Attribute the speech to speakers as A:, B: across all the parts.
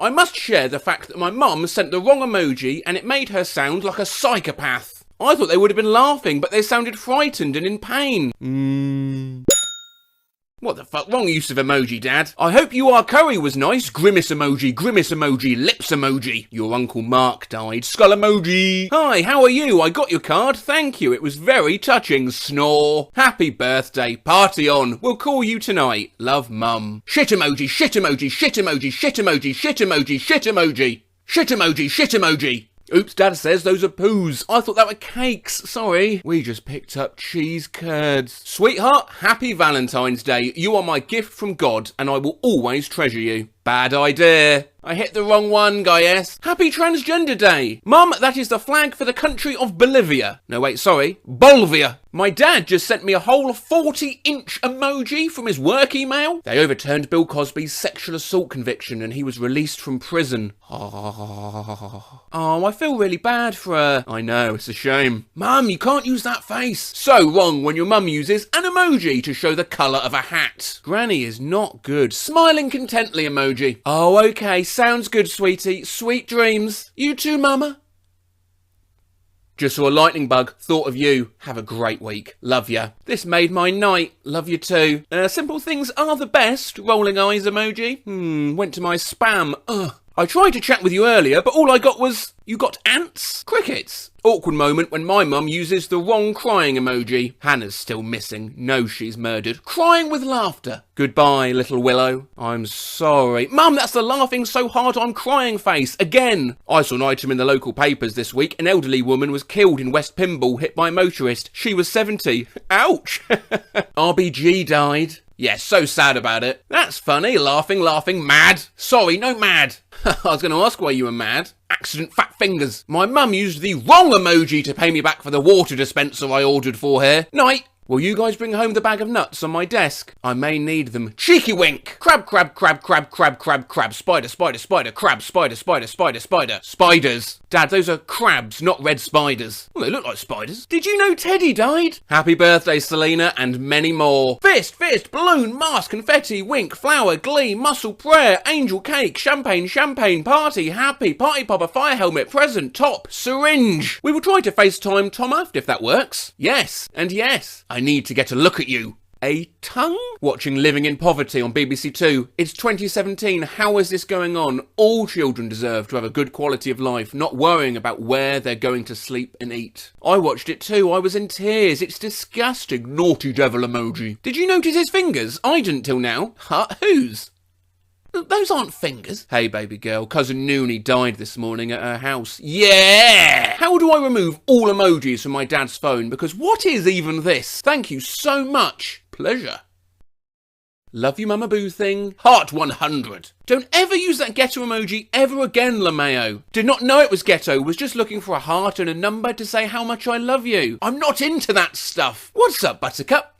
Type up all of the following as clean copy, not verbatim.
A: I must share the fact that my mum sent the wrong emoji and it made her sound like a psychopath. I thought they would have been laughing, but they sounded frightened and in pain. What the fuck? Wrong use of emoji, Dad. I hope your curry was nice. Grimace emoji, lips emoji. Your Uncle Mark died. Skull emoji. Hi, how are you? I got your card. Thank you. It was very touching. Snore. Happy birthday. Party on. We'll call you tonight. Love, Mum. Shit emoji, shit emoji, shit emoji, shit emoji, shit emoji, shit emoji. Shit emoji, shit emoji. Oops, Dad says those are poos. I thought that were cakes. Sorry. We just picked up cheese curds. Sweetheart, happy Valentine's Day. You are my gift from God, and I will always treasure you. Bad idea. I hit the wrong one, Guy S. Happy Transgender Day. Mum, that is the flag for the country of Bolivia. No, wait, sorry. Bolivia. My dad just sent me a whole 40-inch emoji from his work email. They overturned Bill Cosby's sexual assault conviction and he was released from prison. Oh, I feel really bad for her. I know, it's a shame. Mum, you can't use that face. So wrong when your mum uses an emoji to show the colour of a hat. Granny is not good. Smiling contently emoji. Oh, okay. Sounds good, sweetie. Sweet dreams. You too, Mama. Just saw a lightning bug. Thought of you. Have a great week. Love ya. This made my night. Love you too. Simple things are the best. Rolling eyes emoji. Went to my spam. Ugh. I tried to chat with you earlier, but all I got was, you got ants? Crickets. Awkward moment when my mum uses the wrong crying emoji. Hannah's still missing. Knows she's murdered. Crying with laughter. Goodbye, little Willow. I'm sorry. Mum, that's the laughing so hard I'm crying face. Again. I saw an item in the local papers this week. An elderly woman was killed in West Pymble, hit by a motorist. She was 70. Ouch. RBG died. Yes, so sad about it. That's funny. Laughing, mad. Sorry, no mad. I was going to ask why you were mad. Accident fat fingers. My mum used the wrong emoji to pay me back for the water dispenser I ordered for her. Night. Will you guys bring home the bag of nuts on my desk? I may need them. Cheeky wink. Crab, crab, crab, crab, crab, crab, crab. Spider, spider, spider, crab, spider, spider, spider, spider. Spiders. Dad, those are crabs, not red spiders. Well, they look like spiders. Did you know Teddy died? Happy birthday, Selena, and many more. Fist, balloon, mask, confetti, wink, flower, glee, muscle, prayer, angel, cake, champagne, party, happy, party popper, fire helmet, present, top, syringe. We will try to FaceTime Tom Aft if that works. Yes, and yes. I need to get a look at you. A tongue? Watching Living in Poverty on BBC Two. It's 2017. How is this going on? All children deserve to have a good quality of life, not worrying about where they're going to sleep and eat. I watched it too. I was in tears. It's disgusting. Naughty devil emoji. Did you notice his fingers? I didn't till now. Huh? Whose? Those aren't fingers. Hey, baby girl, Cousin Noonie died this morning at her house. Yeah! How do I remove all emojis from my dad's phone? Because what is even this? Thank you so much. Pleasure. Love you, Mama Boo thing. Heart 100. Don't ever use that ghetto emoji ever again, LeMayo. Did not know it was ghetto. Was just looking for a heart and a number to say how much I love you. I'm not into that stuff. What's up, Buttercup?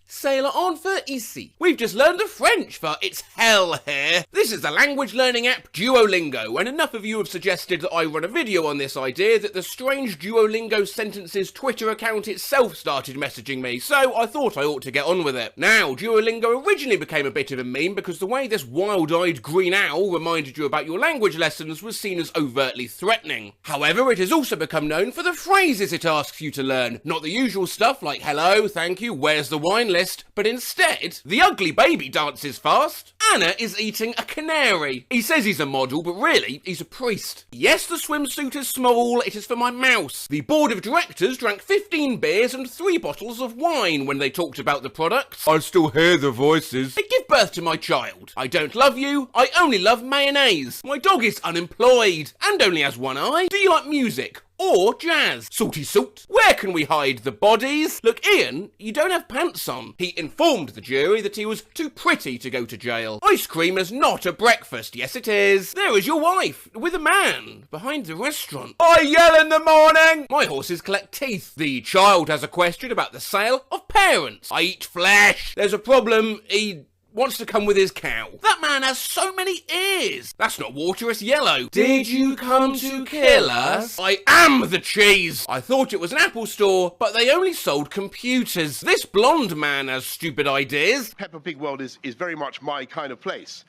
A: Sailor on for ici. We've just learned the French for it's hell here. This is the language learning app Duolingo, and enough of you have suggested that I run a video on this idea that the strange Duolingo sentences Twitter account itself started messaging me, so I thought I ought to get on with it. Now, Duolingo originally became a bit of a meme because the way this wild-eyed green owl reminded you about your language lessons was seen as overtly threatening. However, it has also become known for the phrases it asks you to learn, not the usual stuff like hello, thank you, where's the wine list, but instead, the ugly baby dances fast. Anna is eating a canary. He says he's a model, but really, he's a priest. Yes, the swimsuit is small, it is for my mouse. The board of directors drank 15 beers and 3 bottles of wine when they talked about the products. I still hear the voices. I give birth to my child. I don't love you, I only love mayonnaise. My dog is unemployed and only has one eye. Do you like music? Or jazz? Salty salt. Where can we hide the bodies? Look, Ian, you don't have pants on. He informed the jury that he was too pretty to go to jail. Ice cream is not a breakfast. Yes, it is. There is your wife, with a man, behind the restaurant. I yell in the morning. My horses collect teeth. The child has a question about the sale of parents. I eat flesh. There's a problem. He wants to come with his cow. That man has so many ears. That's not water, it's yellow. Did you come to kill us? I am the cheese. I thought it was an Apple store, but they only sold computers. This blonde man has stupid ideas.
B: Peppa Pig World is very much my kind of place.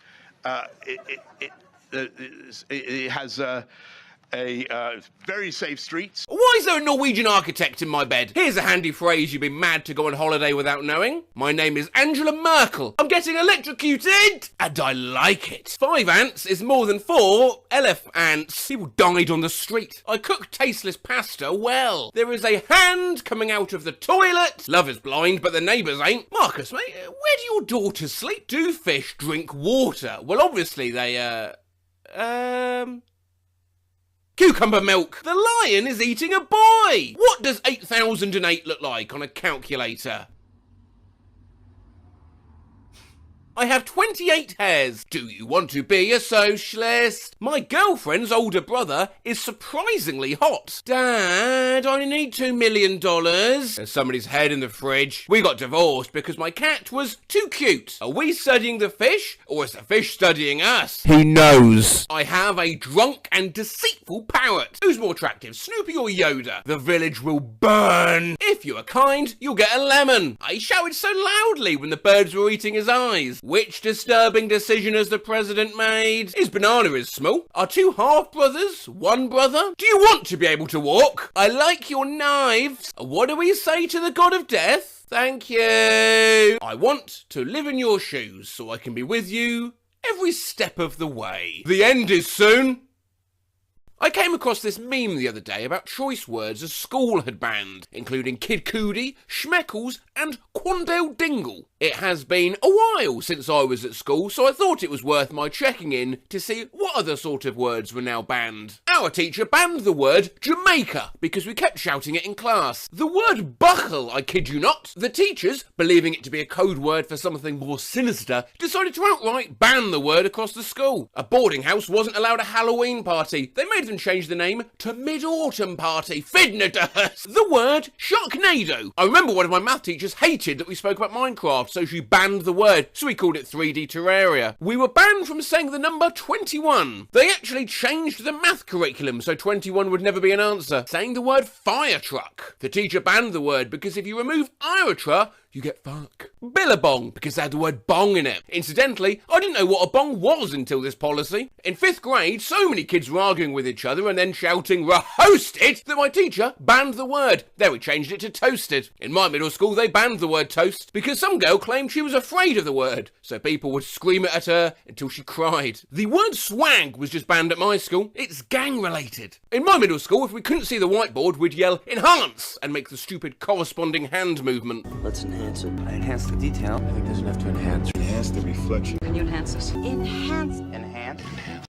B: It has very safe streets.
A: Why is there a Norwegian architect in my bed? Here's a handy phrase you'd be mad to go on holiday without knowing. My name is Angela Merkel. I'm getting electrocuted, and I like it. 5 ants is more than 4 elephants. People died on the street. I cook tasteless pasta well. There is a hand coming out of the toilet. Love is blind, but the neighbours ain't. Marcus, mate, where do your daughters sleep? Do fish drink water? Well, obviously they, Cucumber milk. The lion is eating a boy. What does 8008 look like on a calculator? I have 28 hairs. Do you want to be a socialist? My girlfriend's older brother is surprisingly hot. Dad, I need $2 million. There's somebody's head in the fridge. We got divorced because my cat was too cute. Are we studying the fish, or is the fish studying us? He knows. I have a drunk and deceitful parrot. Who's more attractive, Snoopy or Yoda? The village will burn. If you are kind, you'll get a lemon. I shouted so loudly when the birds were eating his eyes. Which disturbing decision has the president made? His banana is small. Are 2 half-brothers 1 brother? Do you want to be able to walk? I like your knives. What do we say to the god of death? Thank you. I want to live in your shoes so I can be with you every step of the way. The end is soon. I came across this meme the other day about choice words a school had banned, including Kid Cootie, Schmeckles, and Quandale Dingle. It has been a while since I was at school, so I thought it was worth my checking in to see what other sort of words were now banned. Our teacher banned the word Jamaica because we kept shouting it in class. The word buckle, I kid you not. The teachers, believing it to be a code word for something more sinister, decided to outright ban the word across the school. A boarding house wasn't allowed a Halloween party. They made them change the name to Mid-Autumn Party. Fidnadus. The word Sharknado. I remember one of my math teachers hated that we spoke about Minecraft, so she banned the word, so we called it 3D Terraria. We were banned from saying the number 21. They actually changed the math curriculum so 21 would never be an answer, saying the word fire truck. The teacher banned the word because if you remove ira, you get fuck. Billabong, because they had the word bong in it. Incidentally, I didn't know what a bong was until this policy. In 5th grade, so many kids were arguing with each other and then shouting "Roasted" that my teacher banned the word. Then we changed it to toasted. In my middle school, they banned the word toast because some girl claimed she was afraid of the word, so people would scream it at her until she cried. The word swag was just banned at my school. It's gang related. In my middle school, if we couldn't see the whiteboard, we'd yell "enhance" and make the stupid corresponding hand movement.
C: Let's enhance it. Enhance the detail. I think there's enough to enhance.
D: Enhance the reflection.
E: Can you enhance this?
C: Enhance.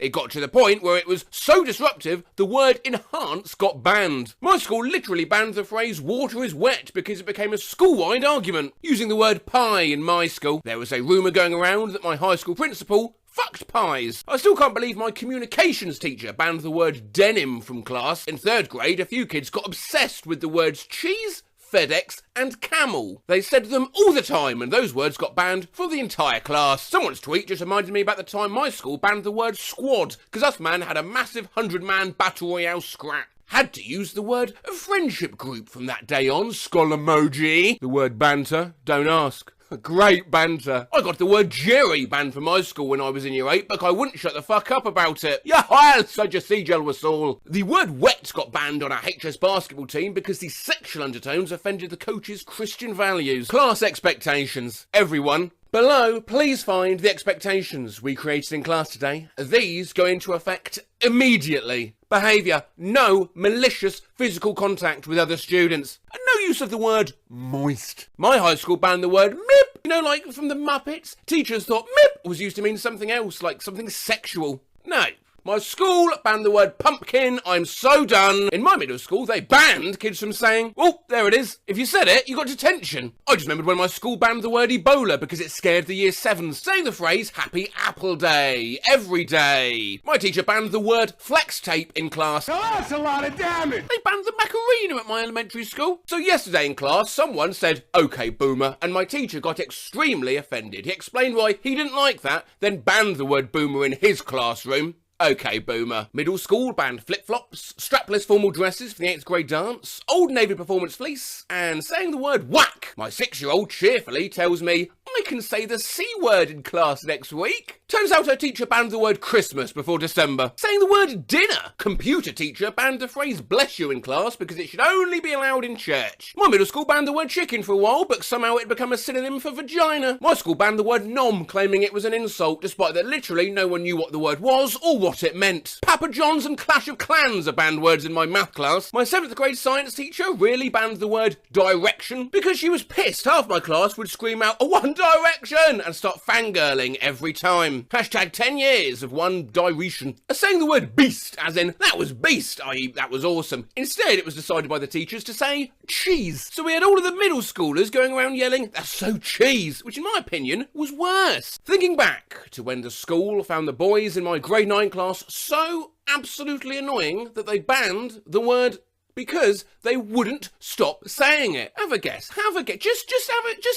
A: It got to the point where it was so disruptive, the word enhance got banned. My school literally banned the phrase water is wet because it became a school-wide argument. Using the word pie in my school, there was a rumour going around that my high school principal fucked pies. I still can't believe my communications teacher banned the word denim from class. In 3rd grade, a few kids got obsessed with the words cheese, FedEx, and camel. They said them all the time, and those words got banned for the entire class. Someone's tweet just reminded me about the time my school banned the word squad, because us man had a massive 100-man battle royale scrap. Had to use the word friendship group from that day on, Skolomoji. The word banter, don't ask. Great banter. I got the word Jerry banned from my school when I was in year 8, but I wouldn't shut the fuck up about it. Yeah, well, so just see was all. The word wet got banned on our HS basketball team because the sexual undertones offended the coach's Christian values. Class expectations. Everyone, below, please find the expectations we created in class today. These go into effect immediately. Behaviour: no malicious physical contact with other students. And no use of the word moist. My high school banned the word mip. You know, like from the Muppets? Teachers thought mip was used to mean something else, like something sexual. No. My school banned the word pumpkin. I'm so done. In my middle school, they banned kids from saying, "Oh, there it is." If you said it, you got detention. I just remembered when my school banned the word Ebola because it scared the year 7s, saying the phrase Happy Apple Day every day. My teacher banned the word flex tape in class.
D: Now that's a lot of damage.
A: They banned the Macarena at my elementary school. So yesterday in class, someone said, "Okay, boomer," and my teacher got extremely offended. He explained why he didn't like that, then banned the word boomer in his classroom. Okay, boomer. Middle school banned flip-flops, strapless formal dresses for the 8th grade dance, Old Navy performance fleece, and saying the word whack. My 6-year-old cheerfully tells me, I can say the C word in class next week. Turns out her teacher banned the word Christmas before December. Saying the word dinner. Computer teacher banned the phrase bless you in class because it should only be allowed in church. My middle school banned the word chicken for a while, but somehow it became a synonym for vagina. My school banned the word nom, claiming it was an insult, despite that literally no one knew what the word was or what it meant. Papa John's and Clash of Clans are banned words in my math class. My 7th grade science teacher really banned the word direction because she was pissed half my class would scream out, One Direction, and start fangirling every time. Hashtag 10 years of One Direction. Saying the word beast, as in, that was beast, i.e. that was awesome. Instead, it was decided by the teachers to say cheese. So we had all of the middle schoolers going around yelling, that's so cheese, which in my opinion was worse. Thinking back to when the school found the boys in my grade 9 class so absolutely annoying that they banned the word because they wouldn't stop saying it. Have a guess. Have a guess. Just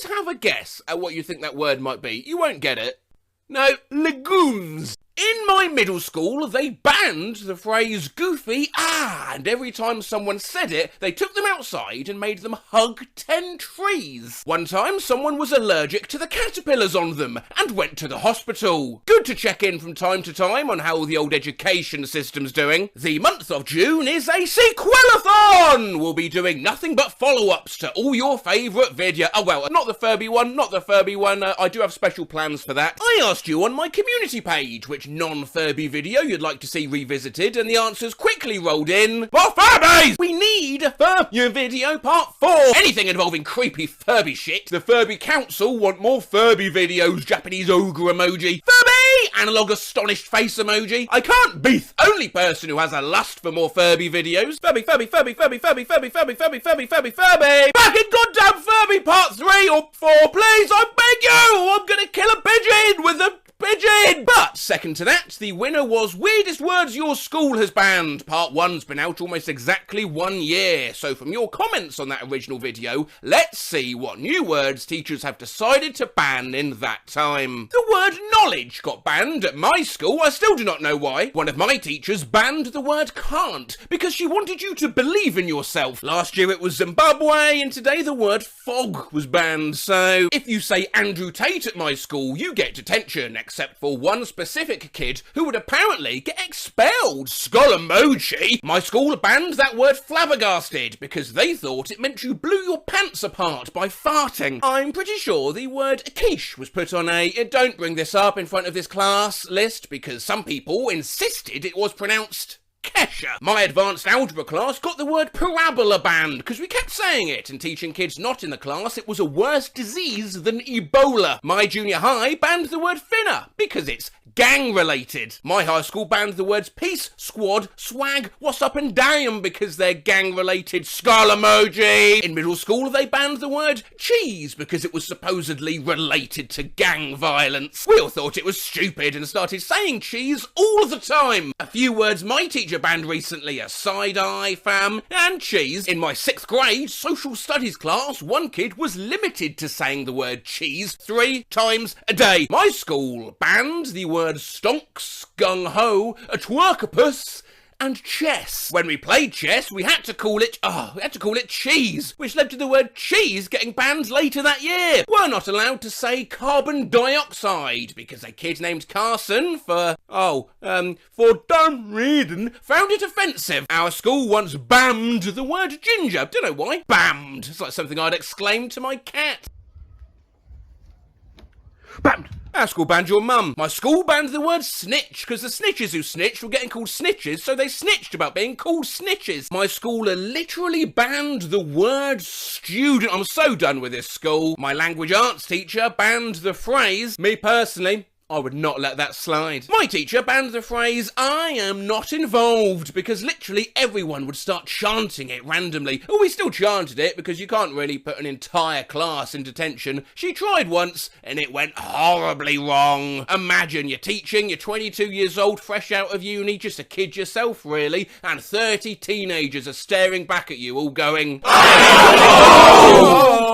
A: have a guess at what you think that word might be. You won't get it. No, legumes. In my middle school, they banned the phrase goofy, and every time someone said it, they took them outside and made them hug 10 trees. One time, someone was allergic to the caterpillars on them and went to the hospital. Good to check in from time to time on how the old education system's doing. The month of June is a sequelathon! We'll be doing nothing but follow-ups to all your favourite video. Oh, well, not the Furby one. I do have special plans for that. I asked you on my community page which non-Furby video you'd like to see revisited, and the answers quickly rolled in. More Furbies! We need a Furby video part 4. Anything involving creepy Furby shit. The Furby Council want more Furby videos. Japanese ogre emoji. Furby! Analog astonished face emoji. I can't be the only person who has a lust for more Furby videos. Furby. Back in goddamn Furby part 3 or 4, please, I beg you! I'm gonna kill a pigeon with a pigeon! But second to that, the winner was Weirdest Words Your School Has Banned. Part 1's been out almost exactly 1 year, so from your comments on that original video, let's see what new words teachers have decided to ban in that time. The word knowledge got banned at my school. I still do not know why. One of my teachers banned the word can't because she wanted you to believe in yourself. Last year it was Zimbabwe, and today the word fog was banned. So if you say Andrew Tate at my school, you get detention, except for one specific kid who would apparently get expelled. Skamteboard. My school banned that word flabbergasted because they thought it meant you blew your pants apart by farting. I'm pretty sure the word quiche was put on a don't bring this up in front of this class list because some people insisted it was pronounced Kesha. My advanced algebra class got the word parabola banned because we kept saying it and teaching kids not in the class it was a worse disease than Ebola. My junior high banned the word finna because it's gang related. My high school banned the words peace, squad, swag, what's up and damn because they're gang related. Skull emoji. In middle school they banned the word cheese because it was supposedly related to gang violence. We all thought it was stupid and started saying cheese all the time. A few words my teacher banned recently are side-eye, fam, and cheese. In my 6th grade social studies class, one kid was limited to saying the word cheese 3 times a day. My school banned the word stonks, gung-ho, a twerkopus, and chess. When we played chess, we had to call it cheese, which led to the word cheese getting banned later that year. We're not allowed to say carbon dioxide because a kid named Carson for dumb reason found it offensive. Our school once banned the word ginger. Don't know why. Banned. It's like something I'd exclaim to my cat. Banned. Our school banned your mum. My school banned the word snitch because the snitches who snitched were getting called snitches, so they snitched about being called snitches. My school literally banned the word student. I'm so done with this school. My language arts teacher banned the phrase, me personally, I would not let that slide. My teacher banned the phrase, I am not involved, because literally everyone would start chanting it randomly. Oh, we still chanted it because you can't really put an entire class in detention. She tried once and it went horribly wrong. Imagine you're teaching, you're 22 years old, fresh out of uni, just a kid yourself really, and 30 teenagers are staring back at you all going, oh!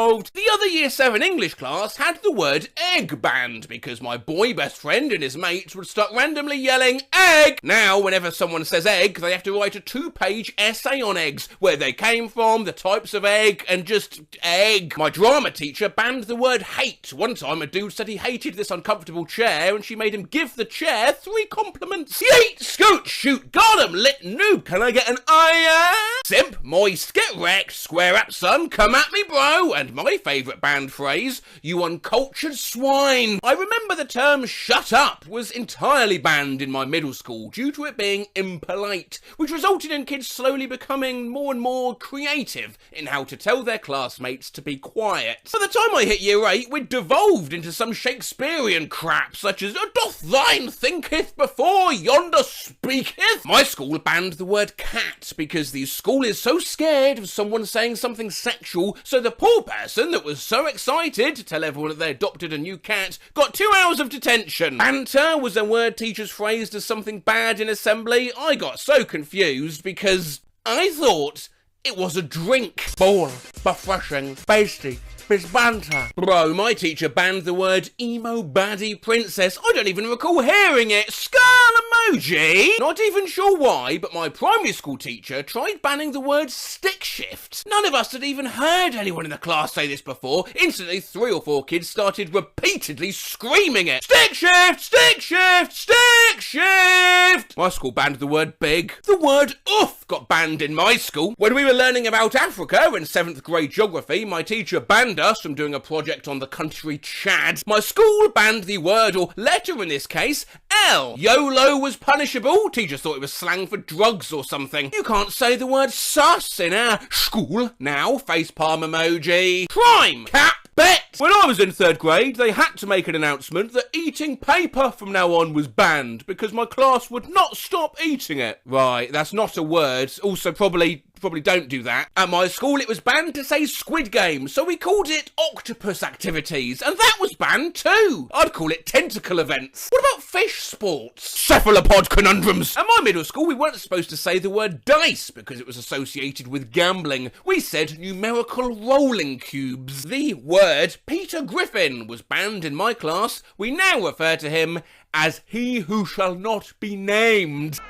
A: solved. The other Year 7 English class had the word egg banned because my boy best friend and his mates would start randomly yelling, egg! Now, whenever someone says egg, they have to write a 2-page essay on eggs, where they came from, the types of egg, and just egg. My drama teacher banned the word hate. One time a dude said he hated this uncomfortable chair and she made him give the chair 3 compliments. Yeet, scoot, shoot, got him, lit noob, can I get an iron? Simp, moist, get wrecked, square up son, come at me bro, and my favourite banned phrase, you uncultured swine. I remember the term shut up was entirely banned in my middle school due to it being impolite, which resulted in kids slowly becoming more and more creative in how to tell their classmates to be quiet. By the time I hit Year 8, we'd devolved into some Shakespearean crap such as doth thine thinketh before yonder speaketh. My school banned the word cat because the school is so scared of someone saying something sexual, so the poor person that was so excited to tell everyone that they adopted a new cat got 2 hours of detention. Banter was a word teachers phrased as something bad in assembly. I got so confused because I thought it was a drink. Ball, refreshing, pasty, Miss Banter. Bro, my teacher banned the word emo baddie princess. I don't even recall hearing it. Skull emoji. Not even sure why, but my primary school teacher tried banning the word stick shift. None of us had even heard anyone in the class say this before. Instantly, 3 or 4 kids started repeatedly screaming it. Stick shift, stick shift, stick shift. My school banned the word big. The word oof got banned in my school. When we were learning about Africa in 7th grade geography, my teacher banned us from doing a project on the country Chad. My school banned the word, or letter in this case, L. YOLO was punishable. Teachers thought it was slang for drugs or something. You can't say the word sus in our school now. Facepalm emoji. Crime. Cap. Bet! When I was in 3rd grade, they had to make an announcement that eating paper from now on was banned because my class would not stop eating it. Right, that's not a word. Also, probably don't do that. At my school, it was banned to say Squid Game, so we called it Octopus Activities, and that was banned too. I'd call it Tentacle Events. What about fish sports? Cephalopod conundrums. At my middle school, we weren't supposed to say the word dice because it was associated with gambling. We said numerical rolling cubes. The word Peter Griffin was banned in my class. We now refer to him as he who shall not be named.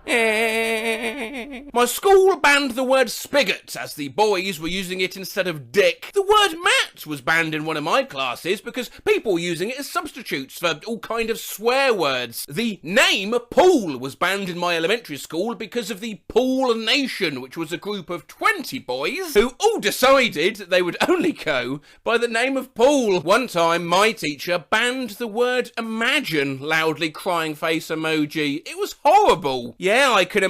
A: My school banned the word spigot as the boys were using it instead of dick. The word mat was banned in one of my classes because people were using it as substitutes for all kind of swear words. The name Pool was banned in my elementary school because of the Pool Nation, which was a group of 20 boys who all decided that they would only go by the name of Pool. One time my teacher banned the word imagine, loudly crying face emoji. It was horrible. Yeah, I could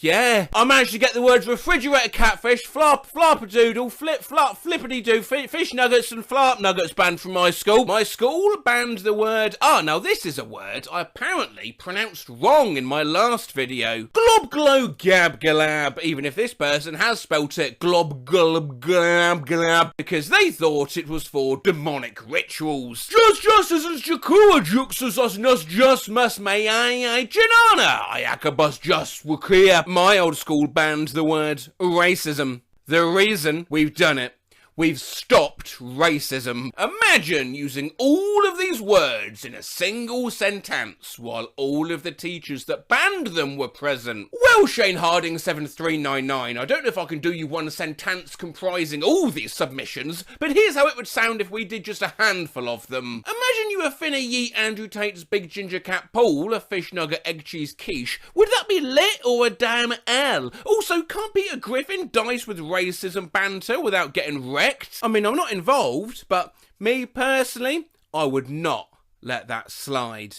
A: Yeah, I managed to get the words refrigerator catfish, flop-a-doodle, flip-flop, flippity-doo, fish nuggets and flop nuggets banned from my school. My school banned the word... now this is a word I apparently pronounced wrong in my last video. Glob-glow-gab-galab, even if this person has spelt it glob-glob-gab-galab, because they thought it was for demonic rituals. Just as Jakua juxus us nus just must may I janana, Iacabus just wakia. My old school banned the word racism. The reason we've done it. We've stopped racism. Imagine using all of these words in a single sentence while all of the teachers that banned them were present. Well, Shane Harding 7399, I don't know if I can do you one sentence comprising all these submissions, but here's how it would sound if we did just a handful of them. Imagine you were finna yeet Andrew Tate's big ginger cat Paul a fish nugget egg cheese quiche. Would that be lit or a damn L? Also, can't Peter Griffin dice with racism banter without getting wrecked? I mean, I'm not involved, but me personally, I would not let that slide.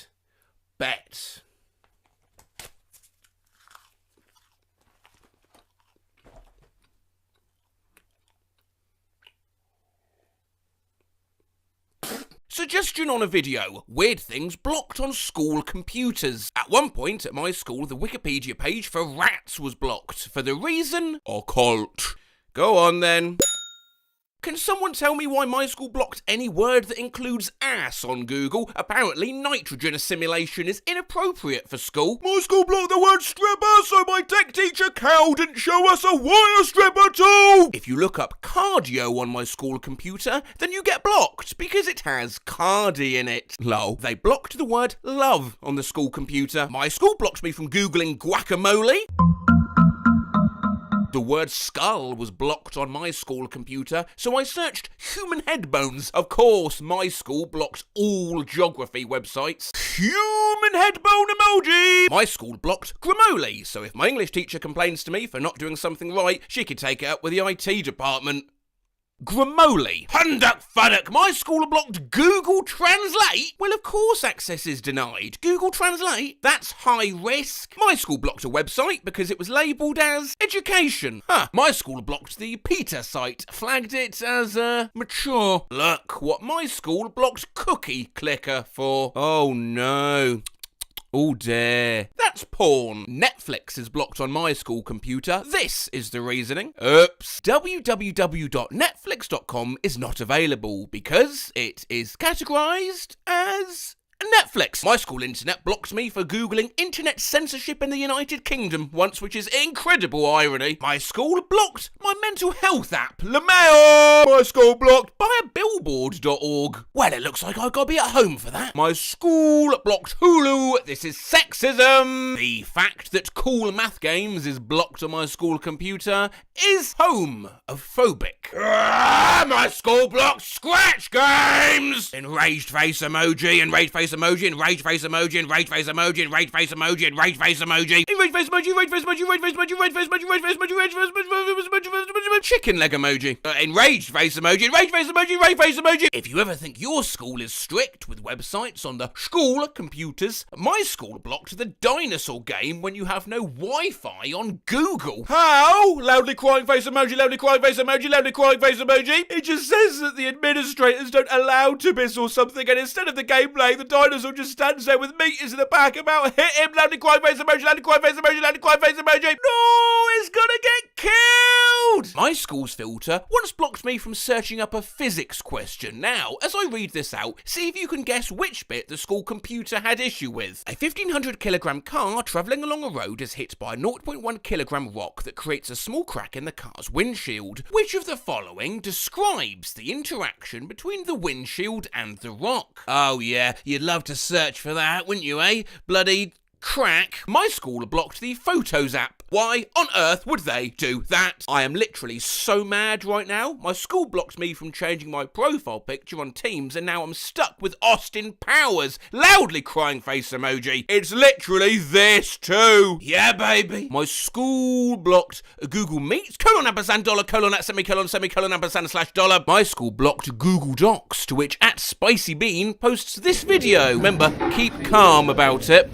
A: Bet. Suggestion on a video, weird things blocked on school computers. At one point at my school, the Wikipedia page for rats was blocked for the reason occult. Go on then. Can someone tell me why my school blocked any word that includes ass on Google? Apparently nitrogen assimilation is inappropriate for school. My school blocked the word stripper, so my tech teacher Cal didn't show us a wire stripper tool. If you look up cardio on my school computer, then you get blocked because it has cardi in it. Lol. They blocked the word love on the school computer. My school blocked me from Googling guacamole. The word skull was blocked on my school computer, so I searched human head bones. Of course, my school blocked all geography websites. Human head bone emoji! My school blocked Grammarly, so if my English teacher complains to me for not doing something right, she could take it up with the IT department. Grammarly. Hunduck fudduck. My school blocked Google Translate. Well, of course access is denied. Google Translate? That's high risk. My school blocked a website because it was labelled as education. My school blocked the PETA site, flagged it as, mature. Look what my school blocked Cookie Clicker for. Oh no. Oh dear. That's porn. Netflix is blocked on my school computer. This is the reasoning. Oops. www.netflix.com is not available because it is categorized as Netflix. My school internet blocked me for Googling internet censorship in the United Kingdom once, which is incredible irony. My school blocked my mental health app, LeMail. My school blocked buyabillboard.org. Well, it looks like I've got to be at home for that. My school blocked Hulu. This is sexism. The fact that Cool Math Games is blocked on my school computer is homophobic. My school blocked Scratch Games. Enraged face emoji, enraged face emoji, enraged face emoji, enraged face emoji, enraged face emoji, enraged face emoji, enraged face emoji, enraged face emoji, enraged face emoji, enraged face emoji, enraged face emoji, enraged face emoji, chicken leg emoji, enraged face emoji, enraged face emoji, enraged face emoji. If you ever think your school is strict with websites on the school computers, my school blocked the dinosaur game when you have no Wi-Fi on Google. How? Loudly crying face emoji, loudly crying face emoji, loudly crying face emoji. It just says that the administrators don't allow Tibis or something, and instead of the gameplay, the dinosaur just stands there with meters in the back about hit him, loudly crying face emoji, loudly crying face emoji, loudly crying face emoji. No, it's gonna get killed! My school's filter once blocked me from searching up a physics question. Now, as I read this out, see if you can guess which bit the school computer had issue with. A 1,500 kilogram car travelling along a road is hit by a 0.1 kilogram rock that creates a small crack in the car's windshield. Which of the following describes the interaction between the windshield and the rock? Oh yeah, you'd love to search for that, wouldn't you, eh? Bloody crack. My school blocked the Photos app. Why on earth would they do that? I am literally so mad right now. My school blocked me from changing my profile picture on Teams, and now I'm stuck with Austin Powers. Loudly crying face emoji. It's literally this too. Yeah, baby. My school blocked Google Meet, $, dollar, semicolon, ampersand, $. My school blocked Google Docs, to which @SpicyBean posts this video. Remember, keep calm about it.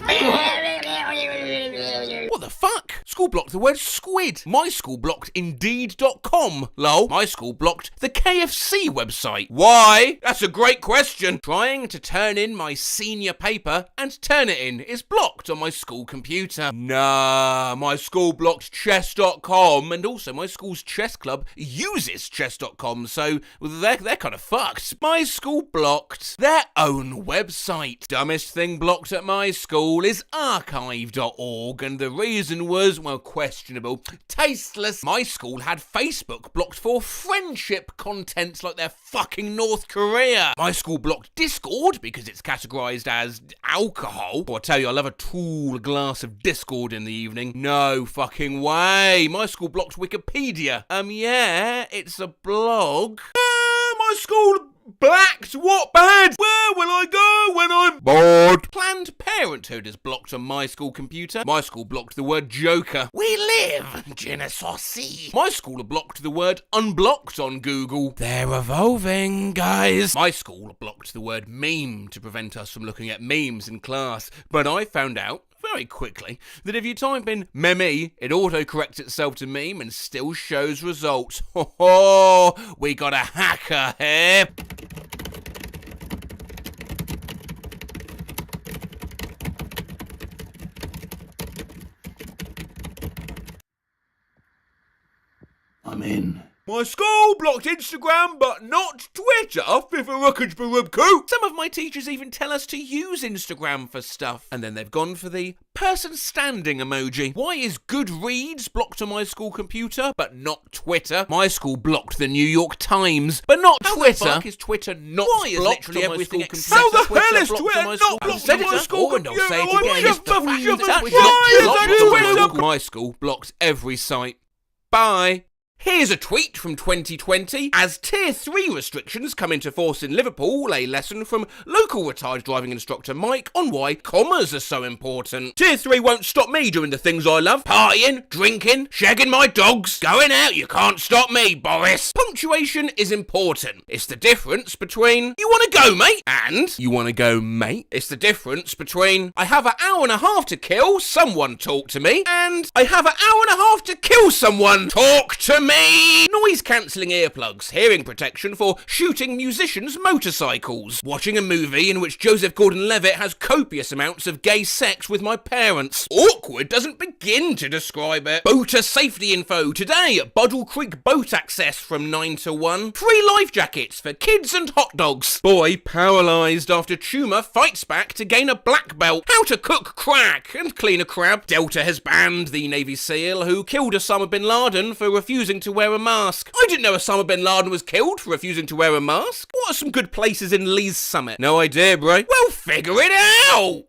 A: What the fuck? School blocked the word squid. My school blocked Indeed.com. Lol. My school blocked the KFC website. Why? That's a great question. Trying to turn in my senior paper and Turnitin is blocked on my school computer. Nah, my school blocked chess.com, and also my school's chess club uses chess.com, so they're kind of fucked. My school blocked their own website. Dumbest thing blocked at my school is archive.org, and the reason was, well, questionable. Tasteless. My school had Facebook blocked for friendship content like they're fucking North Korea. My school blocked Discord because it's categorized as alcohol. Oh, I tell you, I love a tall glass of Discord in the evening. No fucking way. My school blocked Wikipedia. Yeah, it's a blog. My school blacked Wattpad. Where will I go when I'm bored? Planned Parenthood is blocked on my school computer. My school blocked the word Joker. We live, je ne sais si. My school blocked the word unblocked on Google. They're evolving, guys. My school blocked the word meme to prevent us from looking at memes in class. But I found out very quickly that if you type in meme, it autocorrects itself to meme and still shows results. Ho ho! We got a hacker here.
D: I'm in.
A: My school blocked Instagram, but not Twitter. Some of my teachers even tell us to use Instagram for stuff. And then they've gone for the person standing emoji. Why is Goodreads blocked on my school computer, but not Twitter? My school blocked the New York Times, but not Twitter. How the fuck is Twitter not blocked on my school computer? How the hell is Twitter not blocked on my school computer? My school blocks every site. Bye. Here's a tweet from 2020. As Tier 3 restrictions come into force in Liverpool, a lesson from local retired driving instructor Mike on why commas are so important. Tier 3 won't stop me doing the things I love. Partying, drinking, shagging my dogs. Going out, you can't stop me, Boris. Punctuation is important. It's the difference between you want to go, mate, and you want to go, mate. It's the difference between I have an hour and a half to kill, someone talk to me, and I have an hour and a half to kill someone, talk to me. Noise-cancelling earplugs, hearing protection for shooting musicians' motorcycles, watching a movie in which Joseph Gordon-Levitt has copious amounts of gay sex with my parents. Awkward doesn't begin to describe it. Boater safety info today at Buddle Creek Boat Access from 9 to 1. Free life jackets for kids and hot dogs. Boy paralysed after tumour fights back to gain a black belt. How to cook crack and clean a crab. Delta has banned the Navy SEAL who killed Osama bin Laden for refusing to wear a mask. I didn't know Osama bin Laden was killed for refusing to wear a mask. What are some good places in Lee's Summit? No idea, bro. Well, figure it out!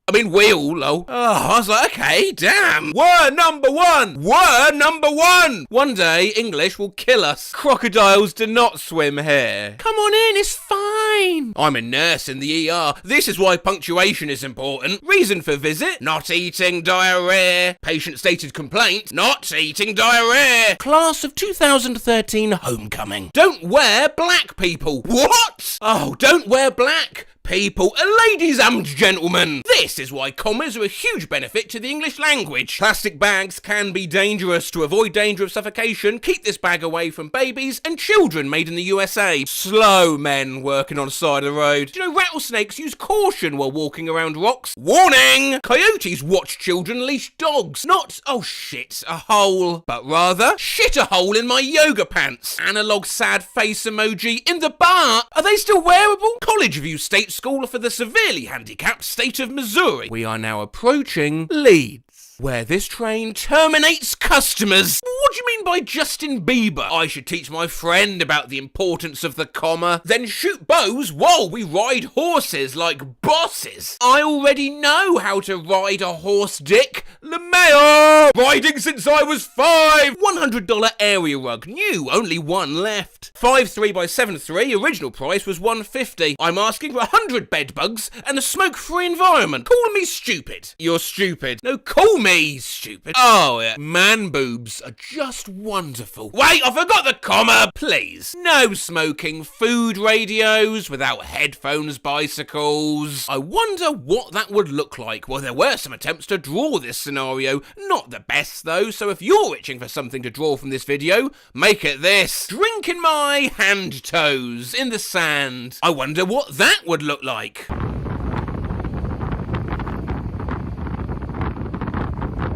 A: I mean, we all, lol. Oh, I was like, okay, damn. Word number one. Word number one. One day, English will kill us. Crocodiles do not swim here. Come on in, it's fine. I'm a nurse in the ER. This is why punctuation is important. Reason for visit, not eating diarrhea. Patient stated complaint, not eating diarrhea. Class of 2013 homecoming. Don't wear black, people. What? Oh, don't wear black. People, ladies and gentlemen, this is why commas are a huge benefit to the English language. Plastic bags can be dangerous. To avoid danger of suffocation, keep this bag away from babies and children made in the USA. Slow men working on the side of the road. Do you know rattlesnakes use caution while walking around rocks? Warning! Coyotes watch children leash dogs. Not, oh shit, a hole, but rather, shit a hole in my yoga pants. Analog sad face emoji in the bar. Are they still wearable? College View State School for the severely handicapped state of Missouri. We are now approaching Leeds, where this train terminates customers. What do you mean by Justin Bieber? I should teach my friend about the importance of the comma, then shoot bows while we ride horses like bosses. I already know how to ride a horse, Dick. LeMayor! Riding since I was 5! $100 area rug, new, only one left. 5'3" by 7'3", original price was $150. I'm asking for 100 bed bugs and a smoke-free environment. Call me stupid. You're stupid. No, call me stupid. Oh, yeah. Man boobs are just wonderful. Wait, I forgot the comma. Please. No smoking food radios without headphones bicycles. I wonder what that would look like. Well, there were some attempts to draw this scenario. Not the best, though, so if you're itching for something to draw from this video, make it this. Drink in my hand toes in the sand. I wonder what that would look like.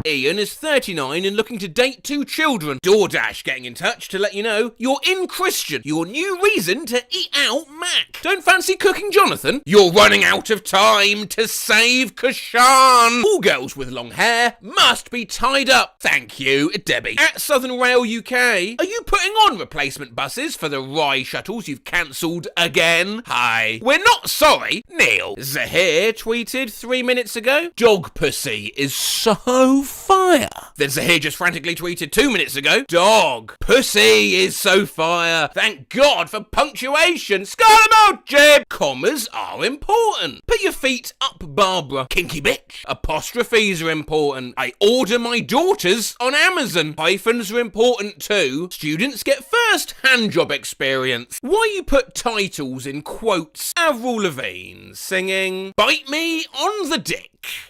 A: Ian is 39 and looking to date 2 children. DoorDash getting in touch to let you know you're in Christian. Your new reason to eat out Mac. Don't fancy cooking Jonathan? You're running out of time to save Kashan. All girls with long hair must be tied up. Thank you, Debbie. At Southern Rail UK, are you putting on replacement buses for the Rye shuttles you've cancelled again? Hi. We're not sorry, Neil. Zahir tweeted 3 minutes ago, dog pussy is so fire. Then Zahir just frantically tweeted 2 minutes ago, dog pussy is so fire. Thank God for punctuation. Scarlet Jib. Commas are important. Put your feet up, Barbara. Kinky bitch. Apostrophes are important. I order my daughters on Amazon. Hyphens are important too. Students get first hand job experience. Why you put titles in quotes? Avril Lavigne singing Bite Me on the Dick.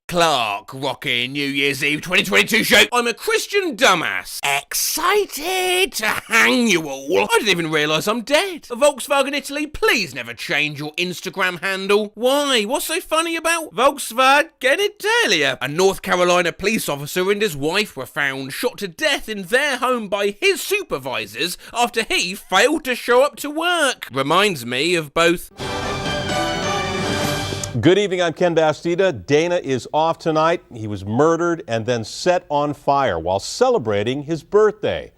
A: Clark, rocking New Year's Eve 2022 show. I'm a Christian dumbass. Excited to hang you all. I didn't even realise I'm dead. Volkswagen Italy, please never change your Instagram handle. Why? What's so funny about Volkswagen Italia? A North Carolina police officer and his wife were found shot to death in their home by his supervisors after he failed to show up to work. Reminds me of both.
E: Good evening, I'm Ken Bastida. Dana is off tonight. He was murdered and then set on fire while celebrating his birthday.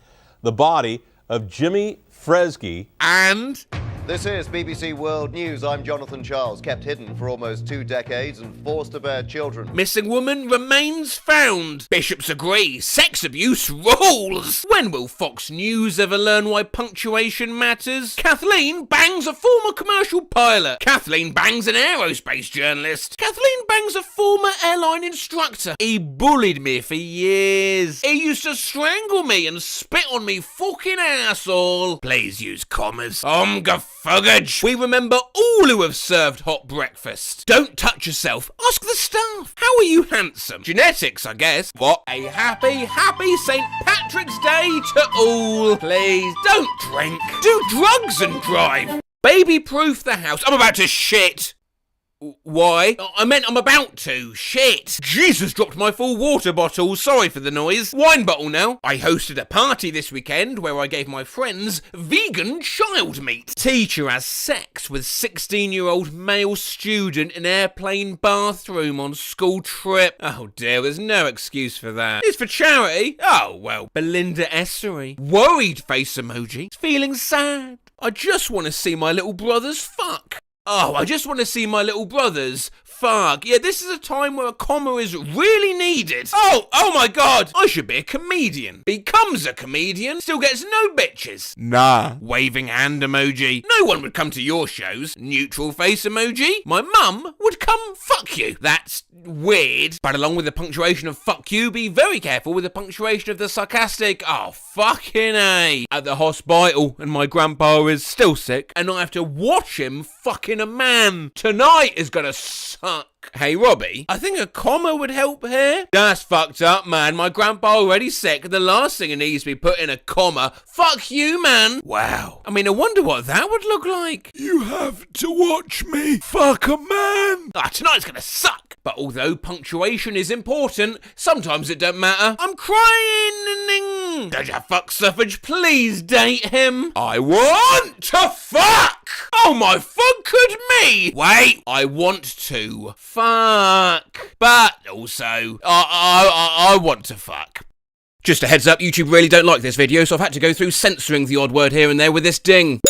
E: The body of Jimmy Fresky
A: And
F: This is BBC World News. I'm Jonathan Charles, kept hidden for almost 2 decades and forced to bear children.
A: missing woman remains found. Bishops agree. Sex abuse rules. When will Fox News ever learn why punctuation matters? Kathleen bangs a former commercial pilot. Kathleen bangs an aerospace journalist. Kathleen bangs a former airline instructor. He bullied me for years. He used to strangle me and spit on me fucking asshole. Please use commas. Fugage. We remember all who have served hot breakfast. Don't touch yourself. Ask the staff. How are you handsome? Genetics, I guess. What? A happy St. Patrick's Day to all. Please, don't drink. Do drugs and drive. Baby-proof the house. I'm about to shit. Why? I meant I'm about to. Shit. Jesus, dropped my full water bottle. Sorry for the noise. Wine bottle now. I hosted a party this weekend where I gave my friends vegan child meat. Teacher has sex with 16-year-old male student in airplane bathroom on school trip. Oh dear, there's no excuse for that. It's for charity. Oh well. Belinda Essery. Worried face emoji. Feeling sad. I just want to see my little brothers fuck. Oh, I just want to see my little brothers. Fuck. Yeah, this is a time where a comma is really needed. Oh my god. I should be a comedian. Becomes a comedian, still gets no bitches. Nah. Waving hand emoji. No one would come to your shows. Neutral face emoji. My mum would come fuck you. That's weird. But along with the punctuation of fuck you, be very careful with the punctuation of the sarcastic. Oh, fucking A. At the hospital, and my grandpa is still sick, and I have to watch him fucking a man. Tonight is gonna suck. Hey Robbie, I think a comma would help here. That's fucked up, man. My grandpa already sick. The last thing he needs to be put in a comma. Fuck you, man. Wow. I mean, I wonder what that would look like. You have to watch me fuck a man. Tonight's gonna suck. But although punctuation is important, sometimes it don't matter. I'm crying. Does your fuck suffrage please date him? I want to fuck. Oh my fuck could me. Wait, I want to fuck. But also, I want to fuck. Just a heads up, YouTube really don't like this video, so I've had to go through censoring the odd word here and there with this ding.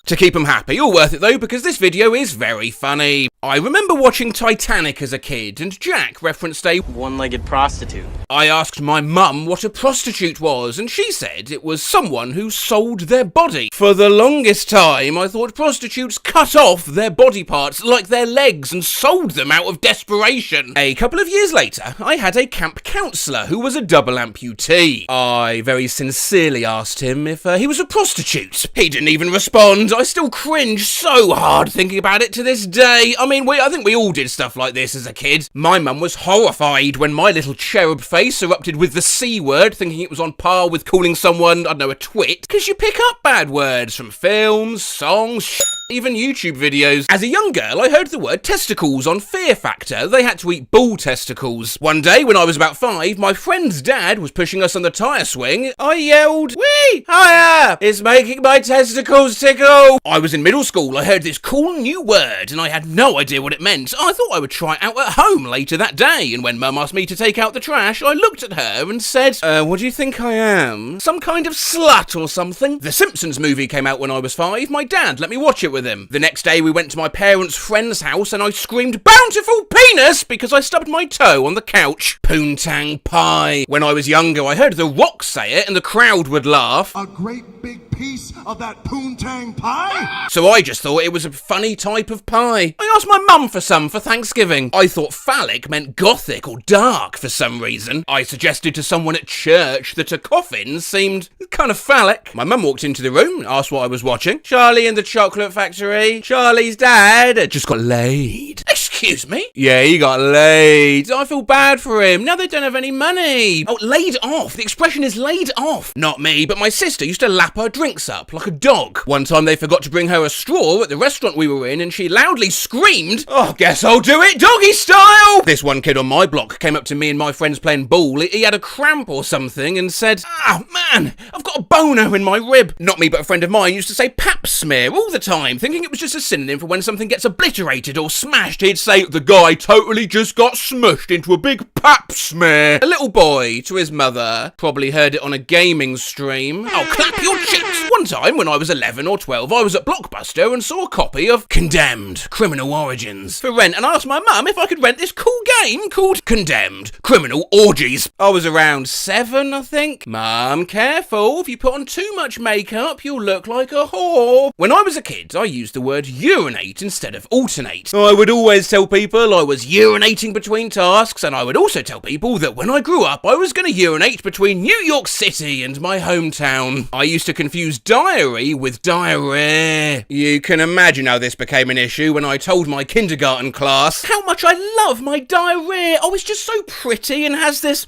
A: To keep them happy. All worth it though, because this video is very funny. I remember watching Titanic as a kid, and Jack referenced a
G: one-legged prostitute.
A: I asked my mum what a prostitute was, and she said it was someone who sold their body. For the longest time, I thought prostitutes cut off their body parts, like their legs, and sold them out of desperation. A couple of years later, I had a camp counsellor who was a double amputee. I very sincerely asked him if he was a prostitute. He didn't even respond. I still cringe so hard thinking about it to this day. I think we all did stuff like this as a kid. My mum was horrified when my little cherub face erupted with the C word, thinking it was on par with calling someone, I don't know, a twit. Because you pick up bad words from films, songs, even YouTube videos. As a young girl, I heard the word testicles on Fear Factor. They had to eat bull testicles. One day, when I was about 5, my friend's dad was pushing us on the tyre swing. I yelled, "Wee! Hiya! It's making my testicles tickle!" I was in middle school. I heard this cool new word, and I had no idea what it meant. I thought I would try it out at home later that day, and when Mum asked me to take out the trash, I looked at her and said, what do you think I am? Some kind of slut or something? The Simpsons movie came out when I was 5. My dad let me watch it with him. The next day we went to my parents' friend's house and I screamed, "Bountiful penis!" because I stubbed my toe on the couch. Poontang pie. When I was younger, I heard The Rock say it and the crowd would laugh.
D: A great big piece of that poontang pie?
A: So I just thought it was a funny type of pie. I asked my mum for some for Thanksgiving. I thought phallic meant gothic or dark for some reason. I suggested to someone at church that a coffin seemed kind of phallic. My mum walked into the room and asked what I was watching. Charlie and the Chocolate Factory. Charlie's dad had just got laid. Excuse Excuse me? Yeah, he got laid. I feel bad for him. Now they don't have any money. Oh, laid off. The expression is laid off. Not me, but my sister used to lap her drinks up like a dog. One time they forgot to bring her a straw at the restaurant we were in and she loudly screamed, "Oh, guess I'll do it doggy style!" This one kid on my block came up to me and my friends playing ball. He had a cramp or something and said, "Ah, man, I've got a boner in my rib." Not me, but a friend of mine used to say pap smear all the time, thinking it was just a synonym for when something gets obliterated or smashed. He'd say, "The guy totally just got smushed into a big pap smear." A little boy to his mother probably heard it on a gaming stream. "Oh, clap your cheeks." One time when I was 11 or 12, I was at Blockbuster and saw a copy of Condemned: Criminal Origins for rent and asked my mum if I could rent this cool game called Condemned: Criminal Orgies. I was around 7, I think. "Mum, careful, if you put on too much makeup, you'll look like a whore." When I was a kid, I used the word urinate instead of alternate. I would always tell people I was urinating between tasks, and I would also tell people that when I grew up, I was going to urinate between New York City and my hometown. I used to confuse diary with diarrhea. You can imagine how this became an issue when I told my kindergarten class how much I love my diarrhea. Oh, it's just so pretty and has this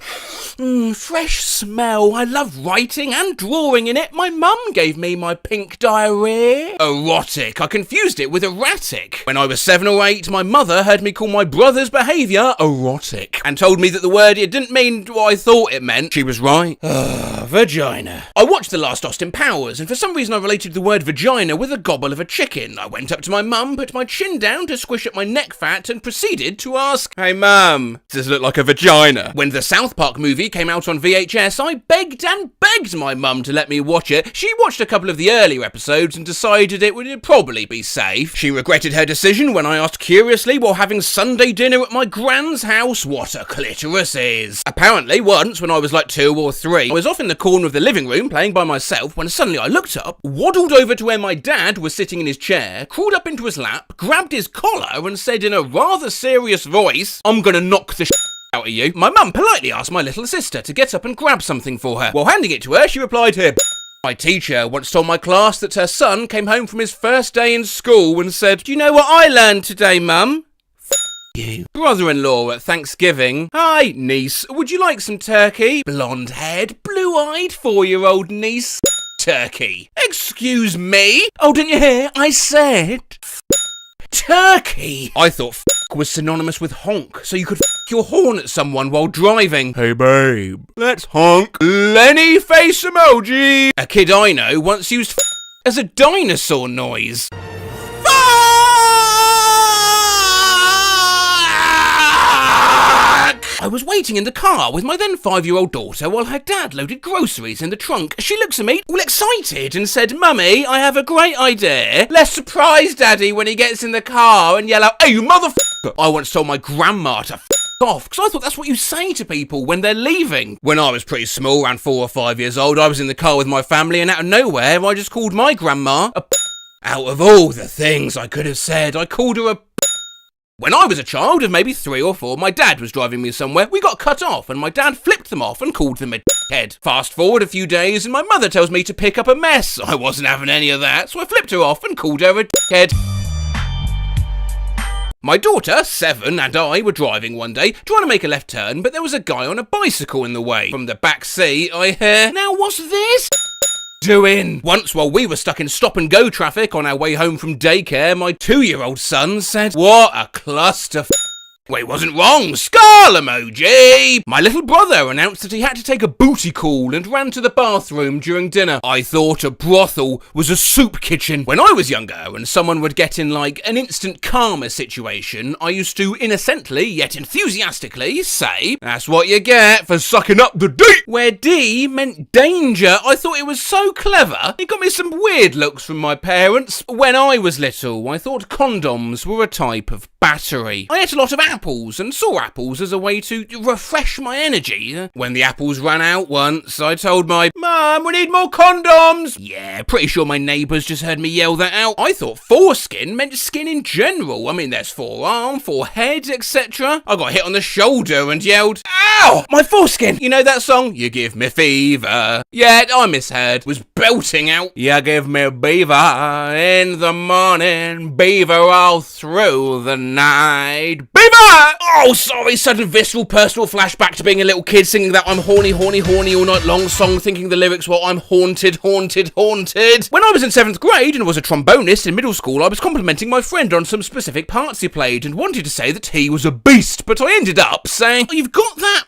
A: fresh smell. I love writing and drawing in it. My mum gave me my pink diarrhea. Erotic. I confused it with erratic. When I was 7 or 8, my mother heard me call my brother's behaviour erotic and told me that the word it didn't mean what I thought it meant. She was right. Vagina. I watched The Last Austin Powers and for some reason I related the word vagina with a gobble of a chicken. I went up to my mum, put my chin down to squish up my neck fat and proceeded to ask, "Hey mum, does it look like a vagina?" When the South Park movie came out on VHS, I begged and begged my mum to let me watch it. She watched a couple of the earlier episodes and decided it would probably be safe. She regretted her decision when I asked curiously while having Sunday dinner at my grand's house what a clitoris is. Apparently once when I was like 2 or 3, I was off in the corner of the living room playing by myself when suddenly I looked up, waddled over to where my dad was sitting in his chair, crawled up into his lap, grabbed his collar and said in a rather serious voice, "I'm gonna knock the out of you." My mum politely asked my little sister to get up and grab something for her. While handing it to her, she replied, "Here." My teacher once told my class that her son came home from his first day in school and said, "Do you know what I learned today, mum?" You. Brother-in-law at Thanksgiving. "Hi, niece. Would you like some turkey?" Blonde-haired, blue-eyed 4-year-old niece. Turkey. "Excuse me?" "Oh, didn't you hear? I said turkey." I thought was synonymous with honk, so you could your horn at someone while driving. "Hey babe, let's honk." Lenny face emoji. A kid I know once used as a dinosaur noise. I was waiting in the car with my then 5-year-old daughter while her dad loaded groceries in the trunk. She looks at me, all excited, and said, "Mummy, I have a great idea. Let's surprise Daddy when he gets in the car and yell out, 'Hey, you motherfucker!'" I once told my grandma to off, because I thought that's what you say to people when they're leaving. When I was pretty small, around 4 or 5 years old, I was in the car with my family, and out of nowhere, I just called my grandma a Out of all the things I could have said, I called her a When I was a child of maybe 3 or 4, my dad was driving me somewhere. We got cut off and my dad flipped them off and called them a head. Fast forward a few days and my mother tells me to pick up a mess. I wasn't having any of that, so I flipped her off and called her a head. My daughter, 7, and I were driving one day, trying to make a left turn, but there was a guy on a bicycle in the way. From the back seat, I hear, "Now what's this doing?" Once while we were stuck in stop-and-go traffic on our way home from daycare, my 2-year-old son said, "What a cluster f***." Well, he wasn't wrong. Skull emoji! My little brother announced that he had to take a booty call and ran to the bathroom during dinner. I thought a brothel was a soup kitchen. When I was younger and someone would get in like an instant karma situation, I used to innocently yet enthusiastically say, "That's what you get for sucking up the D." Where D meant danger, I thought it was so clever. It got me some weird looks from my parents. When I was little, I thought condoms were a type of battery. I ate a lot of apples and saw apples as a way to refresh my energy. When the apples ran out once, I told my mum, "We need more condoms." Yeah, pretty sure my neighbours just heard me yell that out. I thought foreskin meant skin in general. I mean, there's forearm, forehead, etc. I got hit on the shoulder and yelled, "Ow! My foreskin!" You know that song? "You give me fever." Yeah, I misheard. Was belting out, "You give me beaver in the morning, beaver all through the one-eyed beaver! Oh, sorry, sudden visceral personal flashback to being a little kid singing that I'm horny, horny, horny all night long song, thinking the lyrics were I'm haunted, haunted, haunted. When I was in 7th grade and was a trombonist in middle school, I was complimenting my friend on some specific parts he played and wanted to say that he was a beast, but I ended up saying, oh, you've got that...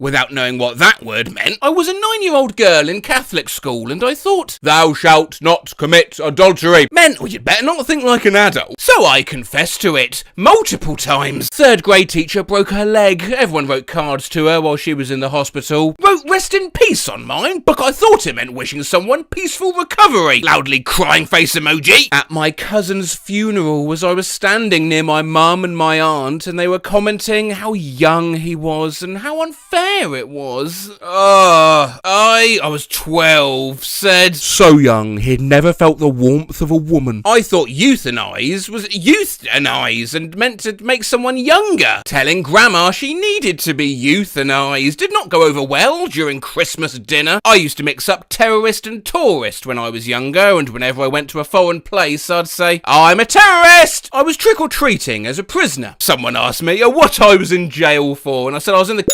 A: without knowing what that word meant. I was a 9-year-old girl in Catholic school and I thought, thou shalt not commit adultery, meant, well, you'd better not think like an adult. So I confessed to it multiple times. 3rd grade teacher broke her leg. Everyone wrote cards to her while she was in the hospital. Wrote rest in peace on mine, but I thought it meant wishing someone peaceful recovery. Loudly crying face emoji. At my cousin's funeral, as I was standing near my mum and my aunt, and they were commenting how young he was and how unfair it was. I was 12, said, so young he'd never felt the warmth of a woman. I thought euthanize was euthanize and meant to make someone younger. Telling grandma she needed to be euthanized did not go over well during Christmas dinner. I used to mix up terrorist and tourist when I was younger, and whenever I went to a foreign place I'd say, I'm a terrorist! I was trick-or-treating as a prisoner. Someone asked me what I was in jail for, and I said I was in the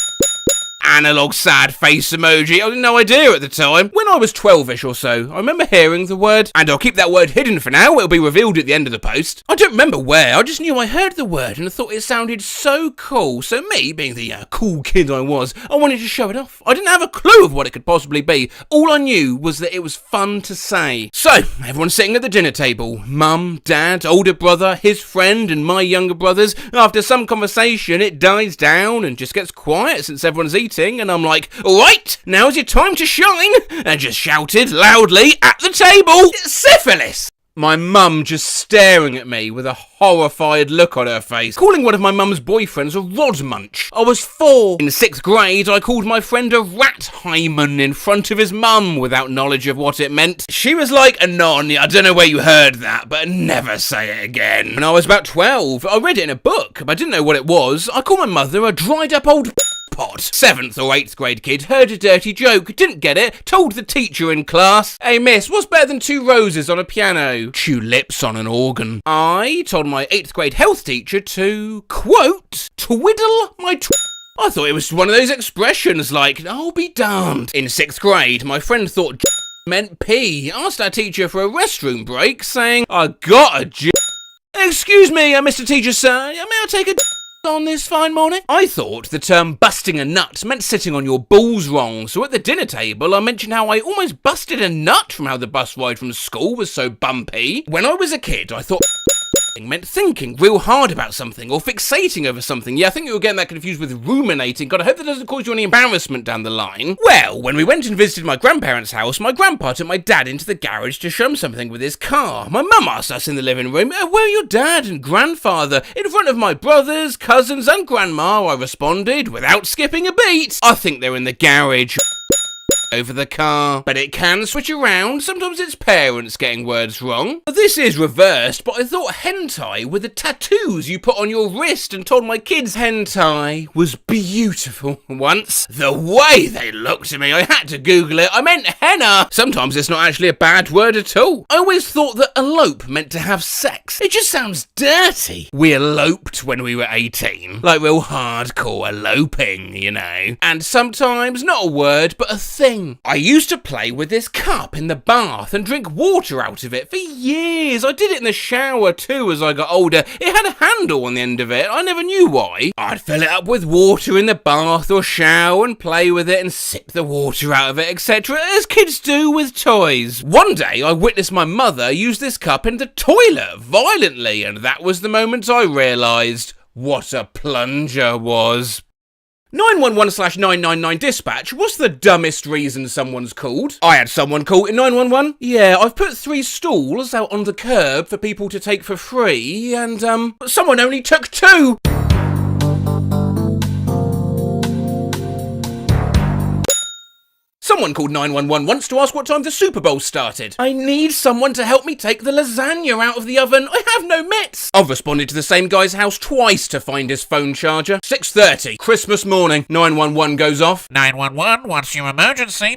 A: analog sad face emoji. I had no idea at the time. When I was 12ish or so, I remember hearing the word, and I'll keep that word hidden for now, it'll be revealed at the end of the post. I don't remember where, I just knew I heard the word and I thought it sounded so cool. So me, being the cool kid I was, I wanted to show it off. I didn't have a clue of what it could possibly be. All I knew was that it was fun to say. So, everyone's sitting at the dinner table. Mum, dad, older brother, his friend, and my younger brothers. After some conversation, it dies down and just gets quiet since everyone's eating. And I'm like, alright, now's your time to shine, and just shouted loudly at the table, syphilis! My mum just staring at me with a horrified look on her face, calling one of my mum's boyfriends a rod munch. I was 4. In 6th grade, I called my friend a rat hymen in front of his mum without knowledge of what it meant. She was like, Anon, I don't know where you heard that, but never say it again. When I was about 12, I read it in a book, but I didn't know what it was. I called my mother a dried up old pot. 7th or 8th grade kid heard a dirty joke, didn't get it, told the teacher in class, hey miss, what's better than 2 roses on a piano? Tulips on an organ. I told my 8th grade health teacher to, quote, twiddle my I thought it was one of those expressions like, I'll be darned. In 6th grade, my friend thought meant pee. Asked our teacher for a restroom break, saying, I got a Excuse me, Mr. Teacher, sir, may I take a on this fine morning? I thought the term busting a nut meant sitting on your balls wrong, so at the dinner table I mentioned how I almost busted a nut from how the bus ride from school was so bumpy. When I was a kid, I thought meant thinking real hard about something or fixating over something. Yeah, I think you were getting that confused with ruminating. God, I hope that doesn't cause you any embarrassment down the line. Well, when we went and visited my grandparents' house, my grandpa took my dad into the garage to show him something with his car. My mum asked us in the living room, where are your dad and grandfather? In front of my brothers, cousins and grandma, I responded without skipping a beat. I think they're in the garage. Over the car, but it can switch around. Sometimes it's parents getting words wrong. This is reversed, but I thought hentai were the tattoos you put on your wrist and told my kids hentai was beautiful once. The way they looked at me, I had to Google it. I meant henna. Sometimes it's not actually a bad word at all. I always thought that elope meant to have sex. It just sounds dirty. We eloped when we were 18. Like real hardcore eloping, you know. And sometimes not a word, but a thing. I used to play with this cup in the bath and drink water out of it for years. I did it in the shower too as I got older. It had a handle on the end of it. I never knew why. I'd fill it up with water in the bath or shower and play with it and sip the water out of it, etc. as kids do with toys. One day I witnessed my mother use this cup in the toilet violently, and that was the moment I realised what a plunger was. 911/999 dispatch, what's the dumbest reason someone's called? I had someone call in 911. Yeah, I've put 3 stools out on the curb for people to take for free, and someone only took 2. Someone called 911 once to ask what time the Super Bowl started. I need someone to help me take the lasagna out of the oven. I have no mitts. I've responded to the same guy's house twice to find his phone charger. 6:30, Christmas morning. 911 goes off.
G: 911, what's your emergency?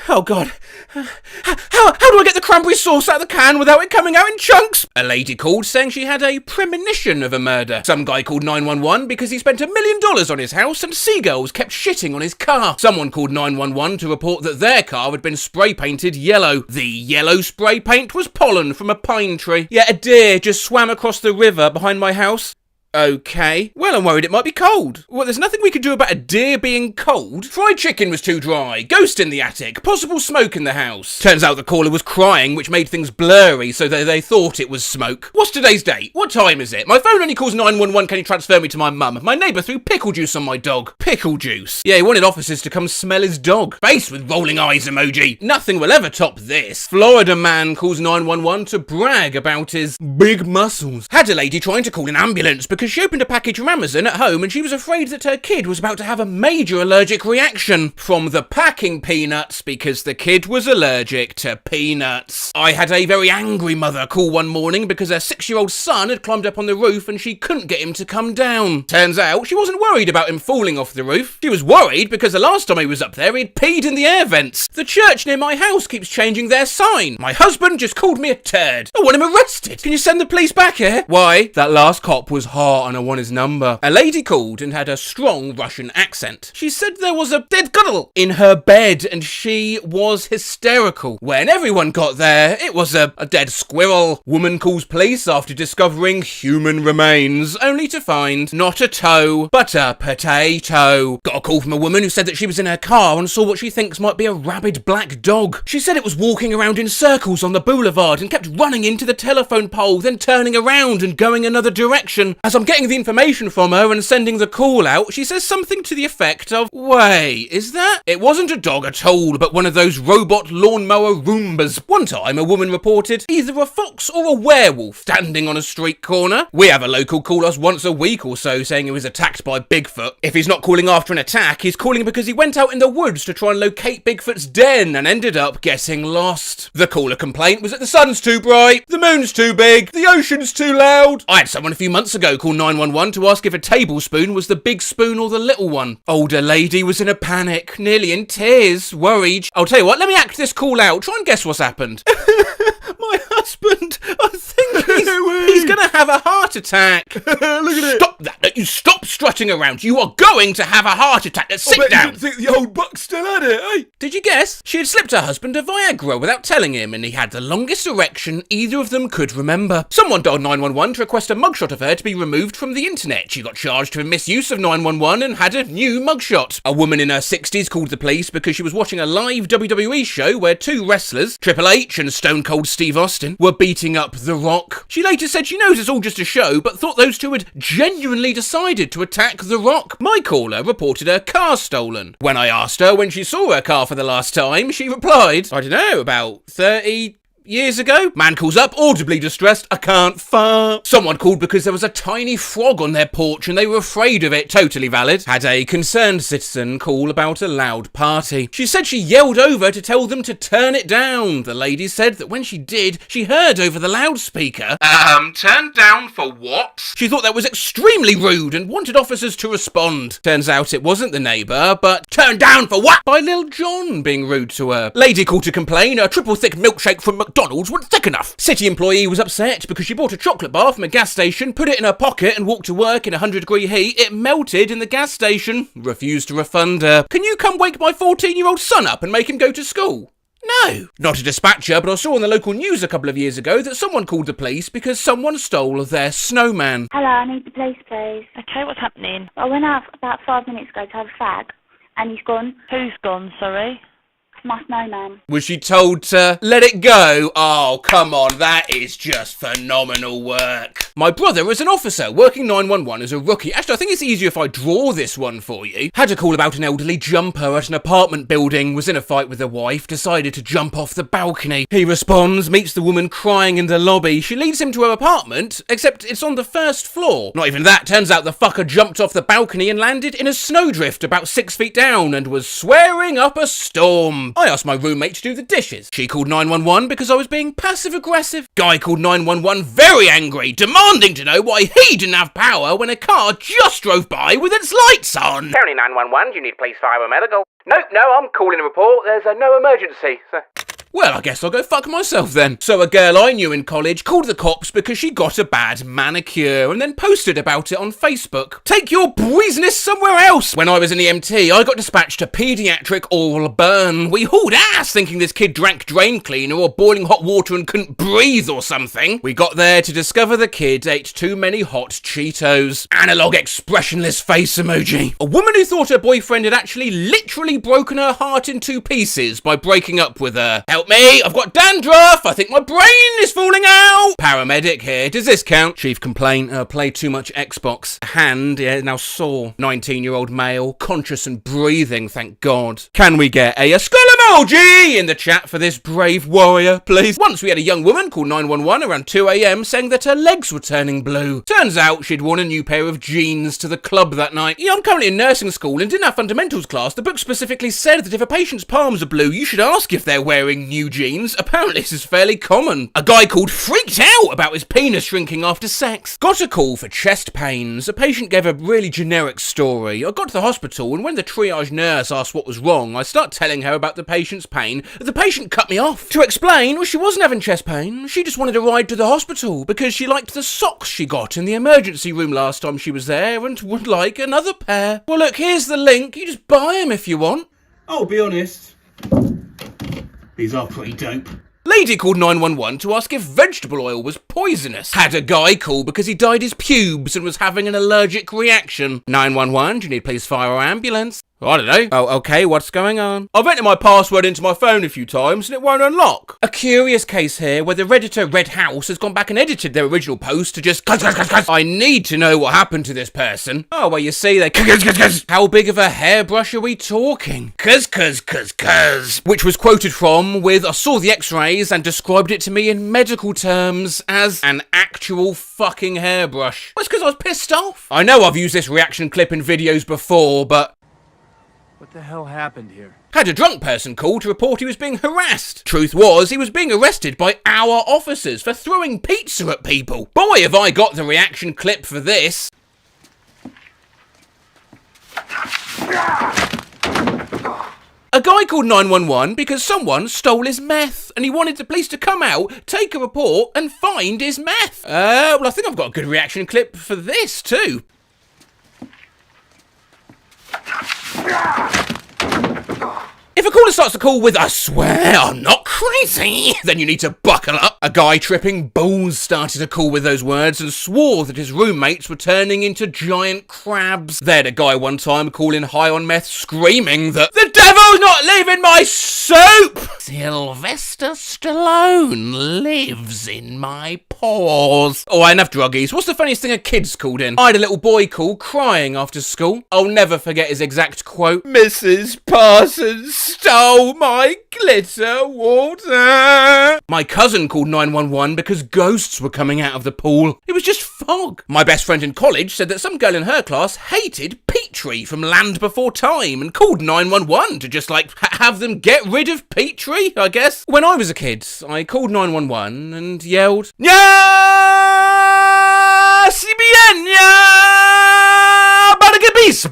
A: Oh God. How do I get the cranberry sauce out of the can without it coming out in chunks? A lady called saying she had a premonition of a murder. Some guy called 911 because he spent $1 million on his house and seagulls kept shitting on his car. Someone called 911 to report that their car had been spray painted yellow. The yellow spray paint was pollen from a pine tree. Yet a deer just swam across the river behind my house. Okay. Well, I'm worried it might be cold. Well, there's nothing we could do about a deer being cold. Fried chicken was too dry. Ghost in the attic. Possible smoke in the house. Turns out the caller was crying, which made things blurry, so they thought it was smoke. What's today's date? What time is it? My phone only calls 911. Can you transfer me to my mum? My neighbour threw pickle juice on my dog. Pickle juice? Yeah, he wanted officers to come smell his dog. Face with rolling eyes emoji. Nothing will ever top this. Florida man calls 911 to brag about his big muscles. Had a lady trying to call an ambulance because she opened a package from Amazon at home and she was afraid that her kid was about to have a major allergic reaction from the packing peanuts because the kid was allergic to peanuts. I had a very angry mother call one morning because her 6-year-old son had climbed up on the roof and she couldn't get him to come down. Turns out she wasn't worried about him falling off the roof. She was worried because the last time he was up there he'd peed in the air vents. The church near my house keeps changing their sign. My husband just called me a turd. I want him arrested. Can you send the police back here? Why? That last cop was hot and I want his number. A lady called and had a strong Russian accent. She said there was a dead girl in her bed and she was hysterical. When everyone got there, it was a dead squirrel. Woman calls police after discovering human remains, only to find not a toe, but a potato. Got a call from a woman who said that she was in her car and saw what she thinks might be a rabid black dog. She said it was walking around in circles on the boulevard and kept running into the telephone pole, then turning around and going another direction. As I'm getting the information from her and sending the call out, she says something to the effect of, wait, is that? It wasn't a dog at all, but one of those robot lawnmower Roombas. One time a woman reported either a fox or a werewolf standing on a street corner. We have a local call us once a week or so saying he was attacked by Bigfoot. If he's not calling after an attack, he's calling because he went out in the woods to try and locate Bigfoot's den and ended up getting lost. The caller complaint was that the sun's too bright, the moon's too big, the ocean's too loud. I had someone a few months ago call 911 to ask if a tablespoon was the big spoon or the little one. Older lady was in a panic, nearly in tears, worried. I'll tell you what, let me act this call out. Try and guess what's happened. My husband, I think he's gonna have a heart attack. Look at it. Stop that. You stop strutting around. You are going to have a heart attack. Let's sit down.
D: You didn't think the old buck still had it, eh?
A: Did you guess? She had slipped her husband a Viagra without telling him, and he had the longest erection either of them could remember. Someone dialed 911 to request a mugshot of her to be removed from the internet. She got charged for misuse of 911 and had a new mugshot. A woman in her 60s called the police because she was watching a live WWE show where two wrestlers, Triple H and Stone Cold Steve Austin, were beating up The Rock. She later said she knows it's all just a show, but thought those two had genuinely decided to attack The Rock. My caller reported her car stolen. When I asked her when she saw her car for the last time, she replied, I don't know, about 30 years ago. Man calls up, audibly distressed, I can't fart. Someone called because there was a tiny frog on their porch and they were afraid of it. Totally valid. Had a concerned citizen call about a loud party. She said she yelled over to tell them to turn it down. The lady said that when she did, she heard over the loudspeaker, turned down for what? She thought that was extremely rude and wanted officers to respond. Turns out it wasn't the neighbour, but turned down for what? By Lil Jon being rude to her. Lady called to complain a triple thick milkshake from McDonald's wasn't thick enough. City employee was upset because she bought a chocolate bar from a gas station, put it in her pocket and walked to work in 100-degree heat. It melted in the gas station. Refused to refund her. Can you come wake my 14-year-old son up and make him go to school? No. Not a dispatcher, but I saw on the local news a couple of years ago that someone called the police because someone stole their snowman.
H: Hello, I need the police, please.
G: Okay, what's happening?
H: I went out about 5 minutes ago to have a fag, and he's gone.
G: Who's gone, sorry?
H: misnaming.
A: Was she told to let it go? Oh, come on, that is just phenomenal work. My brother is an officer, working 911 as a rookie. Actually, I think it's easier if I draw this one for you. Had a call about an elderly jumper at an apartment building, was in a fight with a wife, decided to jump off the balcony. He responds, meets the woman crying in the lobby. She leads him to her apartment, except it's on the first floor. Not even that, turns out the fucker jumped off the balcony and landed in a snowdrift about 6 feet down and was swearing up a storm. I asked my roommate to do the dishes. She called 911 because I was being passive-aggressive. Guy called 911 very angry, demanding to know why he didn't have power when a car just drove by with its lights on.
I: County 911, do you need police, fire, or medical? Nope, no, I'm calling a report. There's no emergency.
A: Well, I guess I'll go fuck myself then. So a girl I knew in college called the cops because she got a bad manicure and then posted about it on Facebook. Take your business somewhere else. When I was in EMT, I got dispatched to paediatric oral burn. We hauled ass thinking this kid drank drain cleaner or boiling hot water and couldn't breathe or something. We got there to discover the kid ate too many hot Cheetos. Analog expressionless face emoji. A woman who thought her boyfriend had actually literally broken her heart in 2 pieces by breaking up with her. Help me, I've got dandruff, I think my brain is falling out. Paramedic here, does this count? Chief complaint, played too much Xbox. Hand, yeah, now sore. 19-year-old male, conscious and breathing, thank God. Can we get a skull emoji in the chat for this brave warrior, please? Once we had a young woman call 911 around 2 a.m. saying that her legs were turning blue. Turns out she'd worn a new pair of jeans to the club that night. Yeah, I'm currently in nursing school and in our fundamentals class, the book specifically said that if a patient's palms are blue, you should ask if they're wearing new jeans. Apparently this is fairly common. A guy called freaked out about his penis shrinking after sex. Got a call for chest pains. A patient gave a really generic story. I got to the hospital and when the triage nurse asked what was wrong, I start telling her about the patient's pain. The patient cut me off. To explain, well, she wasn't having chest pain. She just wanted a ride to the hospital because she liked the socks she got in the emergency room last time she was there and would like another pair. Well look, here's the link. You just buy them if you want.
J: I'll be honest. These are pretty dope.
A: Lady called 911 to ask if vegetable oil was poisonous. Had a guy call because he dyed his pubes and was having an allergic reaction. 911, do you need police, fire, or ambulance? I don't know. Oh, okay, what's going on? I've entered my password into my phone a few times and it won't unlock. A curious case here where the Redditor Red House has gone back and edited their original post to just cuz. I need to know what happened to this person. Oh, well, you see, they cuz. How big of a hairbrush are we talking? Cuz. Which was quoted from with, I saw the x-rays and described it to me in medical terms as an actual fucking hairbrush. Well, it's because I was pissed off. I know I've used this reaction clip in videos before, but
J: What the hell happened here?
A: had a drunk person call to report he was being harassed. Truth was, he was being arrested by our officers for throwing pizza at people. Boy, have I got the reaction clip for this. A guy called 911 because someone stole his meth and he wanted the police to come out, take a report and find his meth. Well, I think I've got a good reaction clip for this too. If a caller starts the call with, I swear I'm not crazy, then you need to buckle up. A guy tripping balls started a call with those words and swore that his roommates were turning into giant crabs. They had a guy one time calling high on meth screaming that the devil's not leaving my soup! Sylvester Stallone lives in my pores. Oh, I had enough druggies. What's the funniest thing a kid's called in? I had a little boy call crying after school. I'll never forget his exact quote. Mrs. Parsons stole my glitter water. My cousin called 911 because ghosts were coming out of the pool. It was just fog. My best friend in college said that some girl in her class hated Petrie from Land Before Time and called 911 to just have them get rid of Petrie, I guess. When I was a kid, I called 911 and yelled, "Nya! Si bien, nya! Baragabis,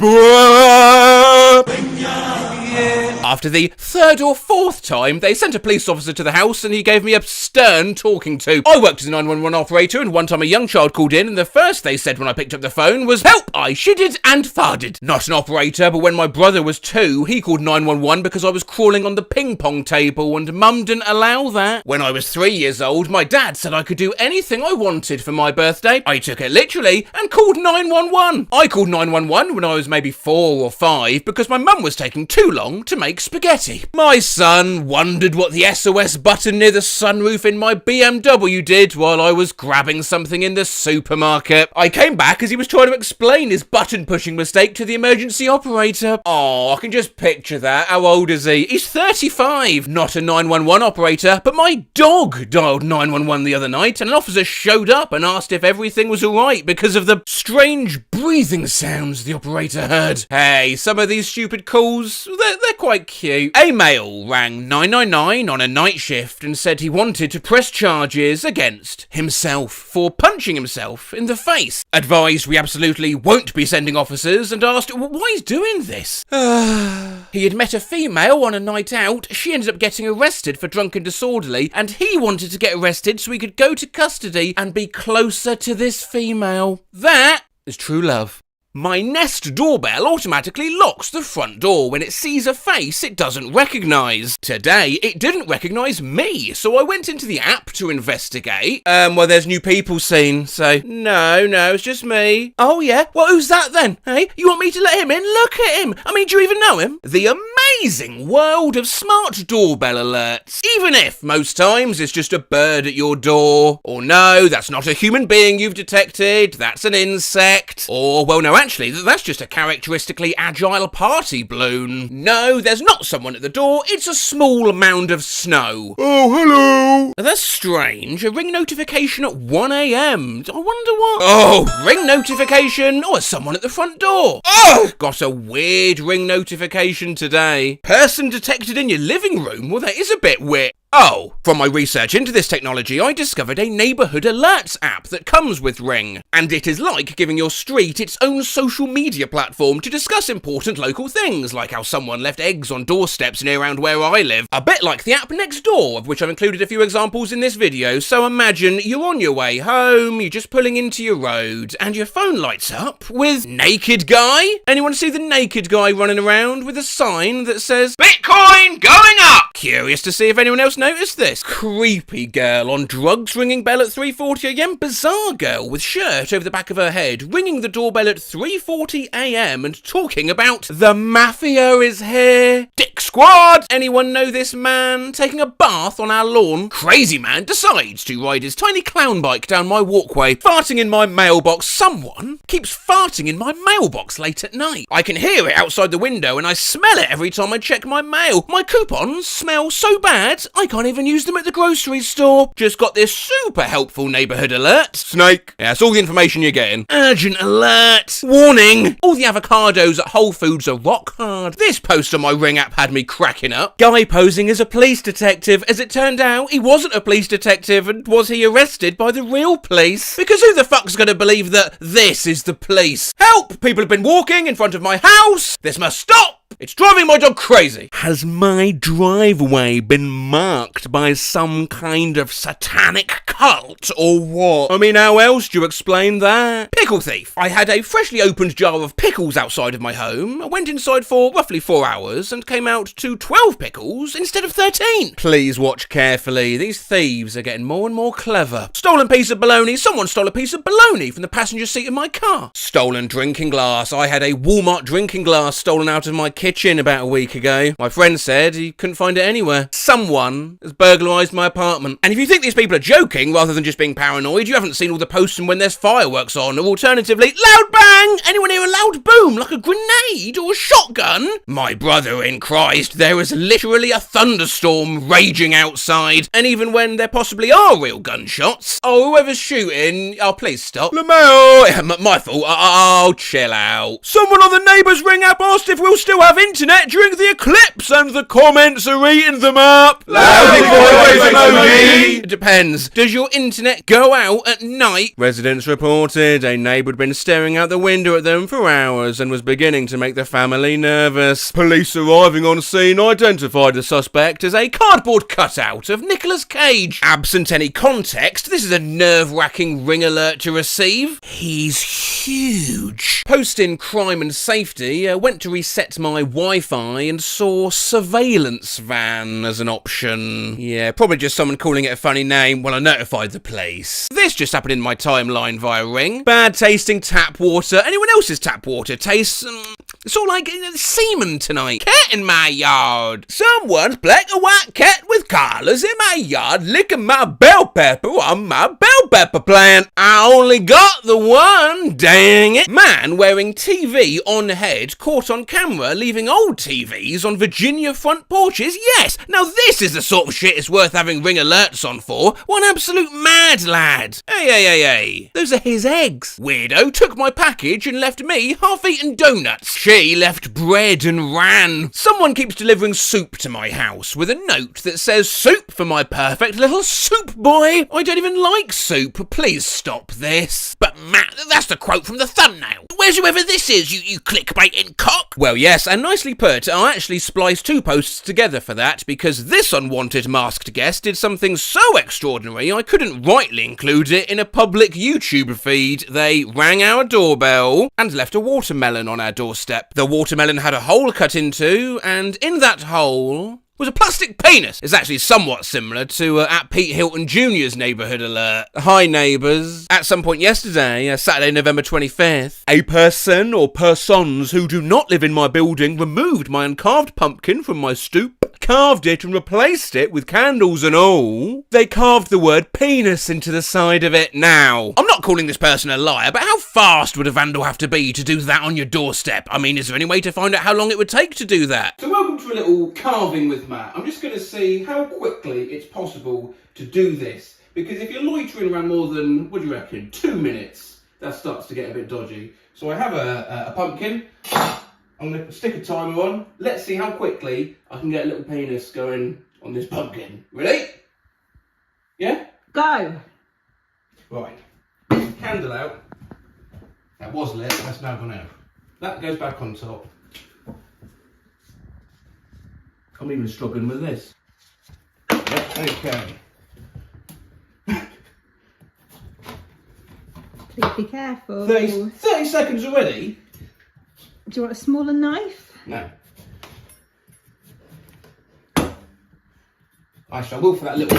A: After the third or fourth time, they sent a police officer to the house and he gave me a stern talking to. I worked as a 911 operator and one time a young child called in and the first they said when I picked up the phone was, "Help, I shitted and farted." Not an operator, but when my brother was 2, he called 911 because I was crawling on the ping pong table and mum didn't allow that. When I was 3 years old, my dad said I could do anything I wanted for my birthday. I took it literally and called 911. I called 911 when I was maybe 4 or 5 because my mum was taking too long to make spaghetti. My son wondered what the SOS button near the sunroof in my BMW did while I was grabbing something in the supermarket. I came back as he was trying to explain his button pushing mistake to the emergency operator. Oh, I can just picture that. How old is he? He's 35. Not a 911 operator, but my dog dialed 911 the other night and an officer showed up and asked if everything was alright because of the strange breathing sounds the operator heard. Hey, some of these stupid calls, they're quite cute. A male rang 999 on a night shift and said he wanted to press charges against himself for punching himself in the face. Advised we absolutely won't be sending officers and asked why he's doing this. He had met a female on a night out, she ended up getting arrested for drunk and disorderly, and he wanted to get arrested so he could go to custody and be closer to this female. That is true love. My Nest doorbell automatically locks the front door when it sees a face it doesn't recognise. Today, it didn't recognise me, so I went into the app to investigate. Well, there's new people seen, so no, it's just me. Oh yeah? Well, who's that then? Hey, you want me to let him in? Look at him! I mean, do you even know him? The amazing world of smart doorbell alerts. Even if, most times, it's just a bird at your door. Or no, that's not a human being you've detected, that's an insect. Or, well, no, actually, that's just a characteristically agile party balloon. No, there's not someone at the door, it's a small mound of snow. Oh, hello! That's strange, a ring notification at 1 AM. I wonder what... Oh, ring notification, or someone at the front door. Oh, got a weird ring notification today. Person detected in your living room? Well, that is a bit weird. Oh, from my research into this technology, I discovered a neighbourhood alerts app that comes with Ring. And it is like giving your street its own social media platform to discuss important local things, like how someone left eggs on doorsteps near around where I live. A bit like the app next door, of which I've included a few examples in this video. So imagine you're on your way home, you're just pulling into your road, and your phone lights up with naked guy. Anyone see the naked guy running around with a sign that says, Bitcoin going up? Curious to see if anyone else noticed this. Creepy girl on drugs ringing bell at 3:40 AM. Bizarre girl with shirt over the back of her head ringing the doorbell at 3:40 AM and talking about the mafia is here. Dick squad! Anyone know this man taking a bath on our lawn? Crazy man decides to ride his tiny clown bike down my walkway, farting in my mailbox. Someone keeps farting in my mailbox late at night. I can hear it outside the window and I smell it every time I check my mail. My coupons smell so bad I can't even use them at the grocery store. Just got this super helpful neighbourhood alert. Snake. Yeah, that's all the information you're getting. Urgent alert. Warning. All the avocados at Whole Foods are rock hard. This post on my Ring app had me cracking up. Guy posing as a police detective. As it turned out, he wasn't a police detective, and was he arrested by the real police? Because who the fuck's gonna believe that this is the police? Help! People have been walking in front of my house. This must stop. It's driving my dog crazy. Has my driveway been marked by some kind of satanic cult or what? I mean, how else do you explain that? Pickle thief. I had a freshly opened jar of pickles outside of my home. I went inside for roughly 4 hours and came out to 12 pickles instead of 13. Please watch carefully. These thieves are getting more and more clever. Stolen piece of bologna. Someone stole a piece of bologna from the passenger seat of my car. Stolen drinking glass. I had a Walmart drinking glass stolen out of my kitchen about a week ago. My friend said he couldn't find it anywhere. Someone has burglarised my apartment. And if you think these people are joking rather than just being paranoid, you haven't seen all the posts when there's fireworks on, or alternatively, loud bang! Anyone hear a loud boom like a grenade or a shotgun? My brother in Christ, there is literally a thunderstorm raging outside, and even when there possibly are real gunshots, oh, whoever's shooting, oh, please stop. LeMail! My fault. Oh, chill out. Someone on the Neighbours Ring app asked if we'll still have internet during the eclipse, and the comments are eating them up. Loud voice emoji! It depends. Does your internet go out at night? Residents reported a neighbour had been staring out the window at them for hours and was beginning to make the family nervous. Police arriving on scene identified the suspect as a cardboard cutout of Nicolas Cage. Absent any context, this is a nerve-wracking ring alert to receive. He's huge. Posting crime and safety, went to reset my Wi-Fi and saw surveillance van as an option. Yeah, probably just someone calling it a funny name. Well, I notified the police. This just happened in my timeline via Ring. Bad tasting tap water. Anyone else's tap water tastes It's all like semen tonight. Cat in my yard. Someone's black and white cat with collars in my yard licking my bell pepper on my bell pepper plant. I only got the one, dang it. Man wearing TV on head caught on camera leaving old TVs on Virginia front porches. Yes, now this is the sort of shit it's worth having ring alerts on for. One absolute mad lad. Hey. Those are his eggs. Weirdo took my package and left me half-eaten donuts. She left bread and ran. Someone keeps delivering soup to my house with a note that says, soup for my perfect little soup boy. I don't even like soup. Please stop this. But Matt, that's the quote from the thumbnail. Where's whoever this is, you clickbaiting cock? Well, yes, and nicely put. I actually spliced two posts together for that because this unwanted masked guest did something so extraordinary I couldn't rightly include it in a public YouTube feed. They rang our doorbell and left a watermelon on our doorstep. The watermelon had a hole cut into, and in that hole was a plastic penis. It's actually somewhat similar to at Pete Hilton Jr.'s neighbourhood alert. Hi neighbours. At some point yesterday, Saturday, November 25th, a person or persons who do not live in my building removed my uncarved pumpkin from my stoop, carved it and replaced it with candles and all. They carved the word penis into the side of it. Now, I'm not calling this person a liar, but how fast would a vandal have to be to do that on your doorstep? I mean, is there any way to find out how long it would take to do that? So welcome to a little carving with Matt. I'm just going to see how quickly it's possible to do this. Because if you're loitering around more than, what do you reckon, 2 minutes, that starts to get a bit dodgy. So I have a pumpkin. I'm going to stick a timer on. Let's see how quickly I can get a little penis going on this pumpkin. Ready? Yeah?
H: Go!
A: Right. Candle out. That was lit, that's now gone out. That goes back on top. I'm even struggling with this. Yep, okay.
H: Please be careful.
A: 30 seconds already?
H: Do you want a smaller knife?
A: No. I shall will for that little.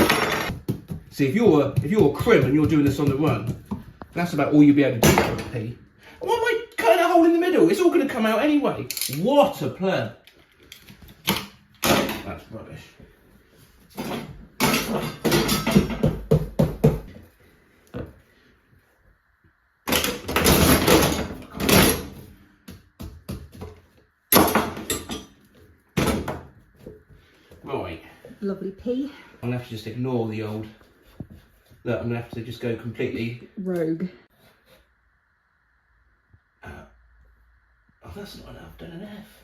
A: See, if you're a crim and you're doing this on the run, that's about all you'll be able to do for a pee. Why am I cutting a hole in the middle? It's all going to come out anyway. What a pleb. That's rubbish. Right.
H: Lovely pea.
A: I'm going to have to just ignore the old... Look, I'm going to have to just go completely...
H: Rogue.
A: Oh, that's not enough. Done an F.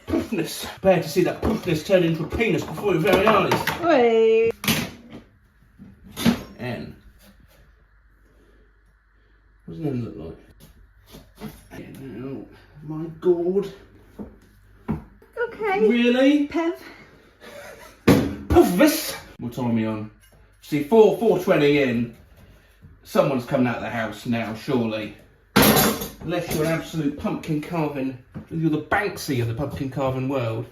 A: Poofness. Bear to see that poofness turn into a penis before your very eyes.
H: Wait.
A: N. What does N look like? Oh, my God.
H: Okay.
A: Really?
H: Pev.
A: Poofness. What time are we on? See, 4:20 in. Someone's coming out of the house now, surely. Unless you're an absolute pumpkin carving, you're the Banksy of the pumpkin carving world.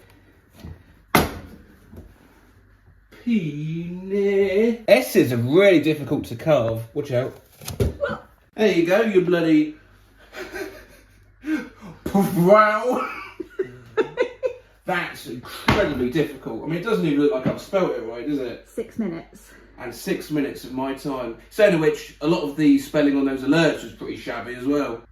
A: Penis. S's are really difficult to carve. Watch out. There you go, you bloody... Wow. That's incredibly difficult. I mean, it doesn't even look like I've spelt it right, does it?
H: 6 minutes.
A: And 6 minutes of my time. Saying of which, a lot of the spelling on those alerts was pretty shabby as well.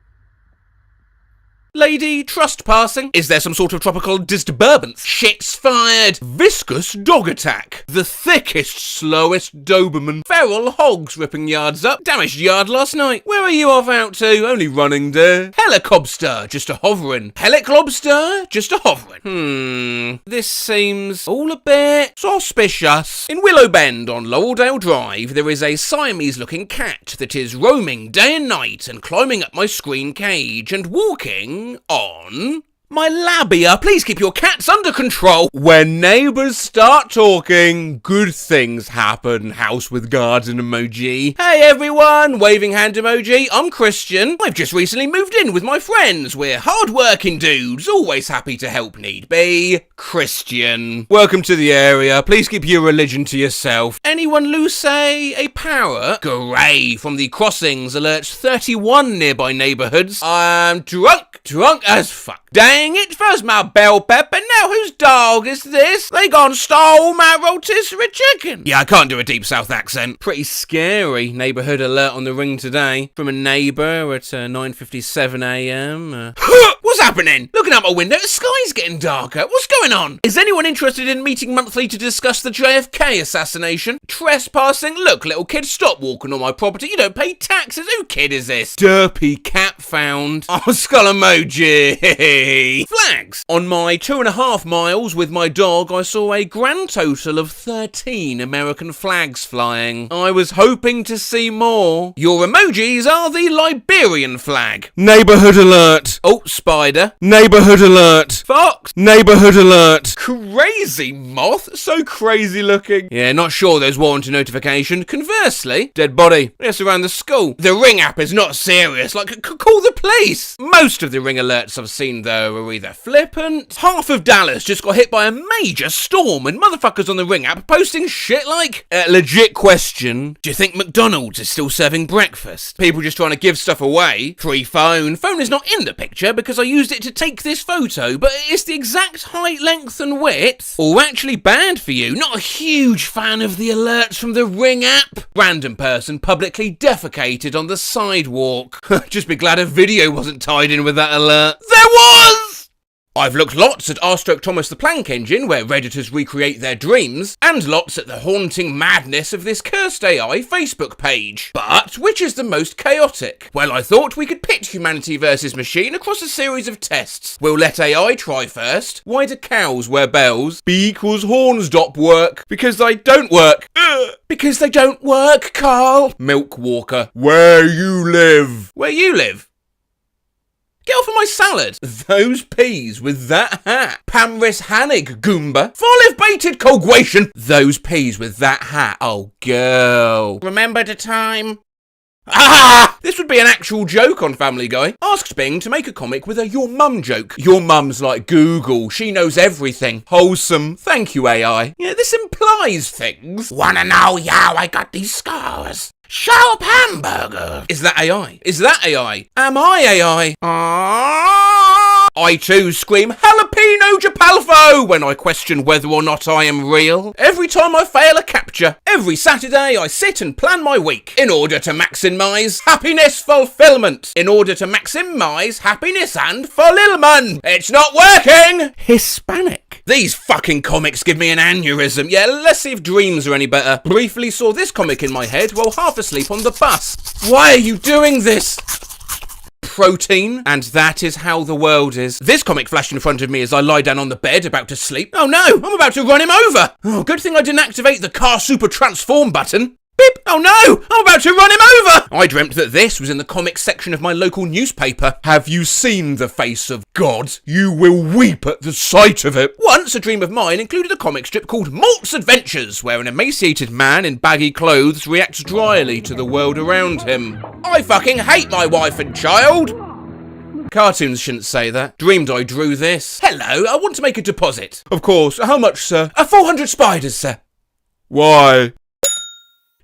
A: Lady trespassing? Is there some sort of tropical disturbance? Shit's fired. Viscous dog attack. The thickest, slowest Doberman. Feral hogs ripping yards up. Damaged yard last night. Where are you off out to? Only running, dear. Helicobster, just a hovering. Heliclobster, just a hovering. This seems all a bit suspicious. In Willow Bend on Laurelдale Drive, there is a Siamese-looking cat that is roaming day and night and climbing up my screen cage and walking on my labia. Please keep your cats under control. When neighbours start talking, good things happen. House with garden emoji. Hey everyone, waving hand emoji. I'm Christian. I've just recently moved in with my friends. We're hard-working dudes, always happy to help need be. Christian. Welcome to the area. Please keep your religion to yourself. Anyone lose a parrot? Gray from the Crossings alerts 31 nearby neighborhoods. I'm drunk as fuck. Dang it, first my bell pepper, now whose dog is this? They gone stole my rotisserie chicken. Yeah, I can't do a deep south accent. Pretty scary neighborhood alert on the ring today from a neighbor at 9:57 a.m. What's happening? Looking out my window, the sky's getting darker. What's going on? Is anyone interested in meeting monthly to discuss the JFK assassination? Trespassing? Look, little kid, stop walking on my property. You don't pay taxes. Who kid is this? Derpy cat found. Oh, skull emoji. Flags. On my 2.5 miles with my dog, I saw a grand total of 13 American flags flying. I was hoping to see more. Your emojis are the Liberian flag. Neighborhood alert. Oh, spider. Neighborhood alert. Fox. Neighborhood alert. Crazy moth. So crazy looking. Yeah, not sure there's warranty notification. Conversely, dead body. Yes, around the school. The Ring app is not serious. Like, call the police. Most of the Ring alerts I've seen, though, are either flippant. Half of Dallas just got hit by a major storm and motherfuckers on the Ring app posting shit like, legit question, do you think McDonald's is still serving breakfast? People just trying to give stuff away. Free phone. Phone is not in the picture because I used it to take this photo, but it's the exact height, length and width. Or actually bad for you. Not a huge fan of the alerts from the Ring app. Random person publicly defecated on the sidewalk. Just be glad a video wasn't tied in with that alert. There was! I've looked lots at r/Thomas the Plank Engine, where Redditors recreate their dreams, and lots at the haunting madness of this cursed AI Facebook page. But which is the most chaotic? Well, I thought we could pit humanity versus machine across a series of tests. We'll let AI try first. Why do cows wear bells? B=horns work. Because they don't work. Because they don't work, Carl. Milk Walker. Where you live? Where you live? Get off of my salad. Those peas with that hat. Pamris Hannig, Goomba. Folive baited Colguation. Those peas with that hat. Oh, girl. Remember the time? Ah! This would be an actual joke on Family Guy. Asked Bing to make a comic with a your mum joke. Your mum's like Google. She knows everything. Wholesome. Thank you, AI. Yeah, this implies things. Wanna know how I got these scars? Sharp hamburger. Is that AI? Is that AI? Am I AI? I too scream jalapeno japalfo when I question whether or not I am real. Every time I fail a capture, every Saturday I sit and plan my week in order to maximize happiness fulfillment. In order to maximize happiness and fulfillment. It's not working! Hispanic. These fucking comics give me an aneurysm. Yeah, let's see if dreams are any better. Briefly saw this comic in my head while half asleep on the bus. Why are you doing this? Protein, and that is how the world is. This comic flashed in front of me as I lie down on the bed about to sleep. Oh no, I'm about to run him over. Oh, good thing I didn't activate the car super transform button. Beep! Oh no! I'm about to run him over! I dreamt that this was in the comics section of my local newspaper. Have you seen the face of God? You will weep at the sight of it. Once, a dream of mine included a comic strip called Malt's Adventures, where an emaciated man in baggy clothes reacts dryly to the world around him. I fucking hate my wife and child! Cartoons shouldn't say that. Dreamed I drew this. Hello, I want to make a deposit. Of course. How much, sir? 400 spiders, sir. Why?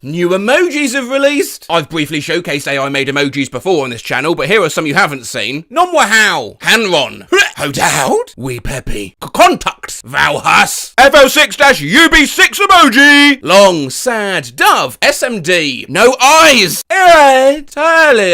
A: New emojis have released. I've briefly showcased AI-made emojis before on this channel, but here are some you haven't seen. Nomwahao, Hanron, Hodaud, Wee Peppy, Contacts, Valhus, FL6-UB6 emoji, Long, Sad, Dove, SMD, No Eyes, Entirely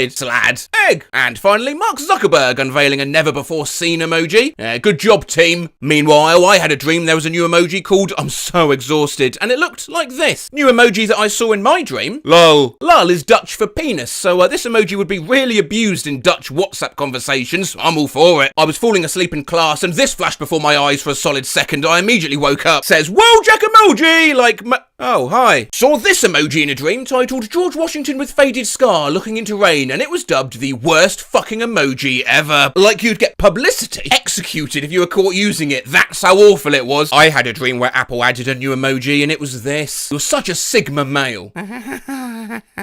A: Slad, Egg, and finally Mark Zuckerberg unveiling a never-before-seen emoji. Good job, team. Meanwhile, I had a dream there was a new emoji called I'm so exhausted, and it looked like this. New emoji that I saw in my dream. Lol. Lol is Dutch for penis, so this emoji would be really abused in Dutch WhatsApp conversations. I'm all for it. I was falling asleep in class and this flashed before my eyes for a solid second. I immediately woke up. Says, whoa, Jack emoji! Like, oh, hi. Saw this emoji in a dream titled George Washington with faded scar looking into rain, and it was dubbed the worst fucking emoji ever. Like you'd get publicity executed if you were caught using it. That's how awful it was. I had a dream where Apple added a new emoji and it was this. You're such a Sigma male.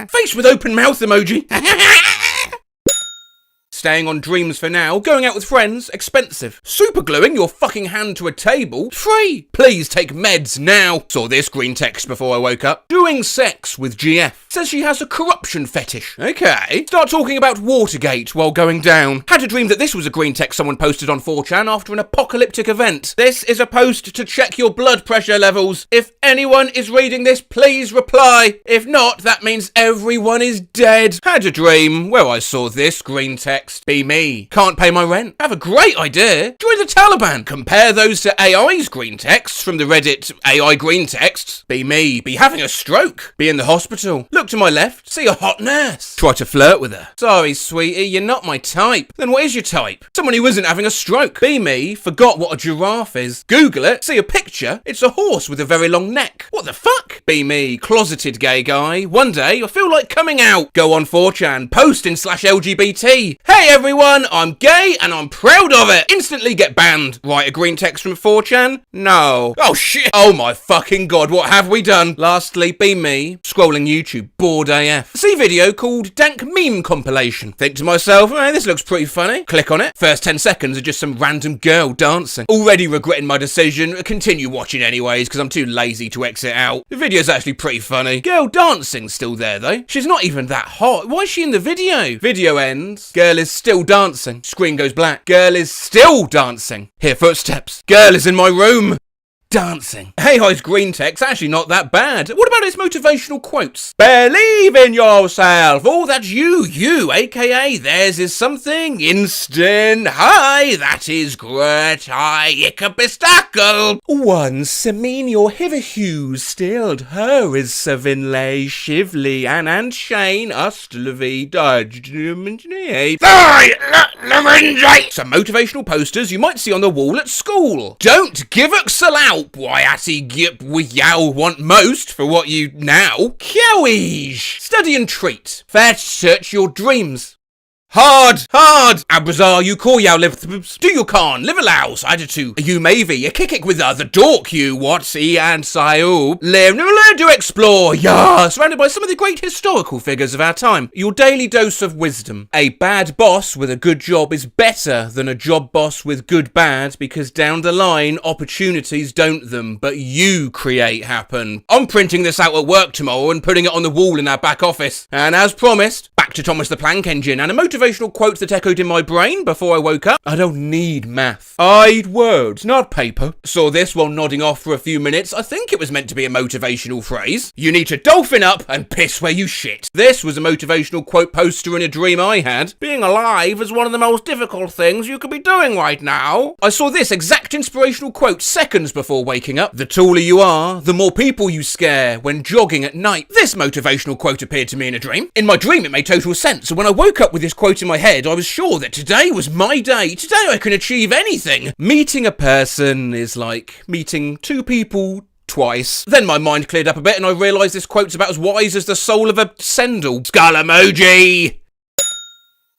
A: Face with open mouth emoji. Staying on dreams for now. Going out with friends, expensive. Super gluing your fucking hand to a table, free. Please take meds now. Saw this green text before I woke up. Doing sex with GF. Says she has a corruption fetish. Okay. Start talking about Watergate while going down. Had a dream that this was a green text someone posted on 4chan after an apocalyptic event. This is a post to check your blood pressure levels. If anyone is reading this, please reply. If not, that means everyone is dead. Had a dream where I saw this green text. Be me. Can't pay my rent. Have a great idea. Join the Taliban. Compare those to AI's green texts from the Reddit AI green texts. Be me. Be having a stroke. Be in the hospital. Look to my left. See a hot nurse. Try to flirt with her. Sorry, sweetie, you're not my type. Then what is your type? Someone who isn't having a stroke. Be me. Forgot what a giraffe is. Google it. See a picture. It's a horse with a very long neck. What the fuck? Be me. Closeted gay guy. One day I feel like coming out. Go on 4chan. Post in /LGBT. Hey everyone, I'm gay and I'm proud of it. Instantly get banned. Write a green text from 4chan? No. Oh shit. Oh my fucking god, what have we done? Lastly, be me. Scrolling YouTube. Bored AF. See video called Dank Meme Compilation. Think to myself, hey, this looks pretty funny. Click on it. First 10 seconds are just some random girl dancing. Already regretting my decision. Continue watching anyways because I'm too lazy to exit out. The video's actually pretty funny. Girl dancing's still there though. She's not even that hot. Why is she in the video? Video ends. Girl is still dancing. Screen goes black. Girl is still dancing. Hear footsteps. Girl is in my room. Dancing. Hey, hi's green text actually not that bad. What about its motivational quotes? Believe in yourself. Oh, that's you, aka theirs is something instant. Hi, that is great. Hi, ickabistackle. Once mean your hitherto stilled her is Savinlay, Shively, and Shane, Ustlevi, Dodge, some motivational posters you might see on the wall at school. Don't give a out. Why we yow want most for what you now. Cowish. Study and treat. First search your dreams. Hard! Abrazar, you call yow live do you can live allows either to you maybe a kick with the dork you what and sayo live do explore surrounded by some of the great historical figures of our time. Your daily dose of wisdom. A bad boss with a good job is better than a job boss with good bad because down the line opportunities don't them but you create happen. I'm printing this out at work tomorrow and putting it on the wall in our back office. And as promised, back to Thomas the Planck Engine and a motivational quote that echoed in my brain before I woke up. I don't need math. I'd words, not paper. Saw this while nodding off for a few minutes. I think it was meant to be a motivational phrase. You need to dolphin up and piss where you shit. This was a motivational quote poster in a dream I had. Being alive is one of the most difficult things you could be doing right now. I saw this exact inspirational quote seconds before waking up. The taller you are, the more people you scare when jogging at night. This motivational quote appeared to me in a dream. In my dream it made total sense. So when I woke up with this quote in my head, I was sure that today was my day. Today I can achieve anything. Meeting a person is like meeting two people twice. Then my mind cleared up a bit and I realised this quote's about as wise as the soul of a sandal. Skull emoji!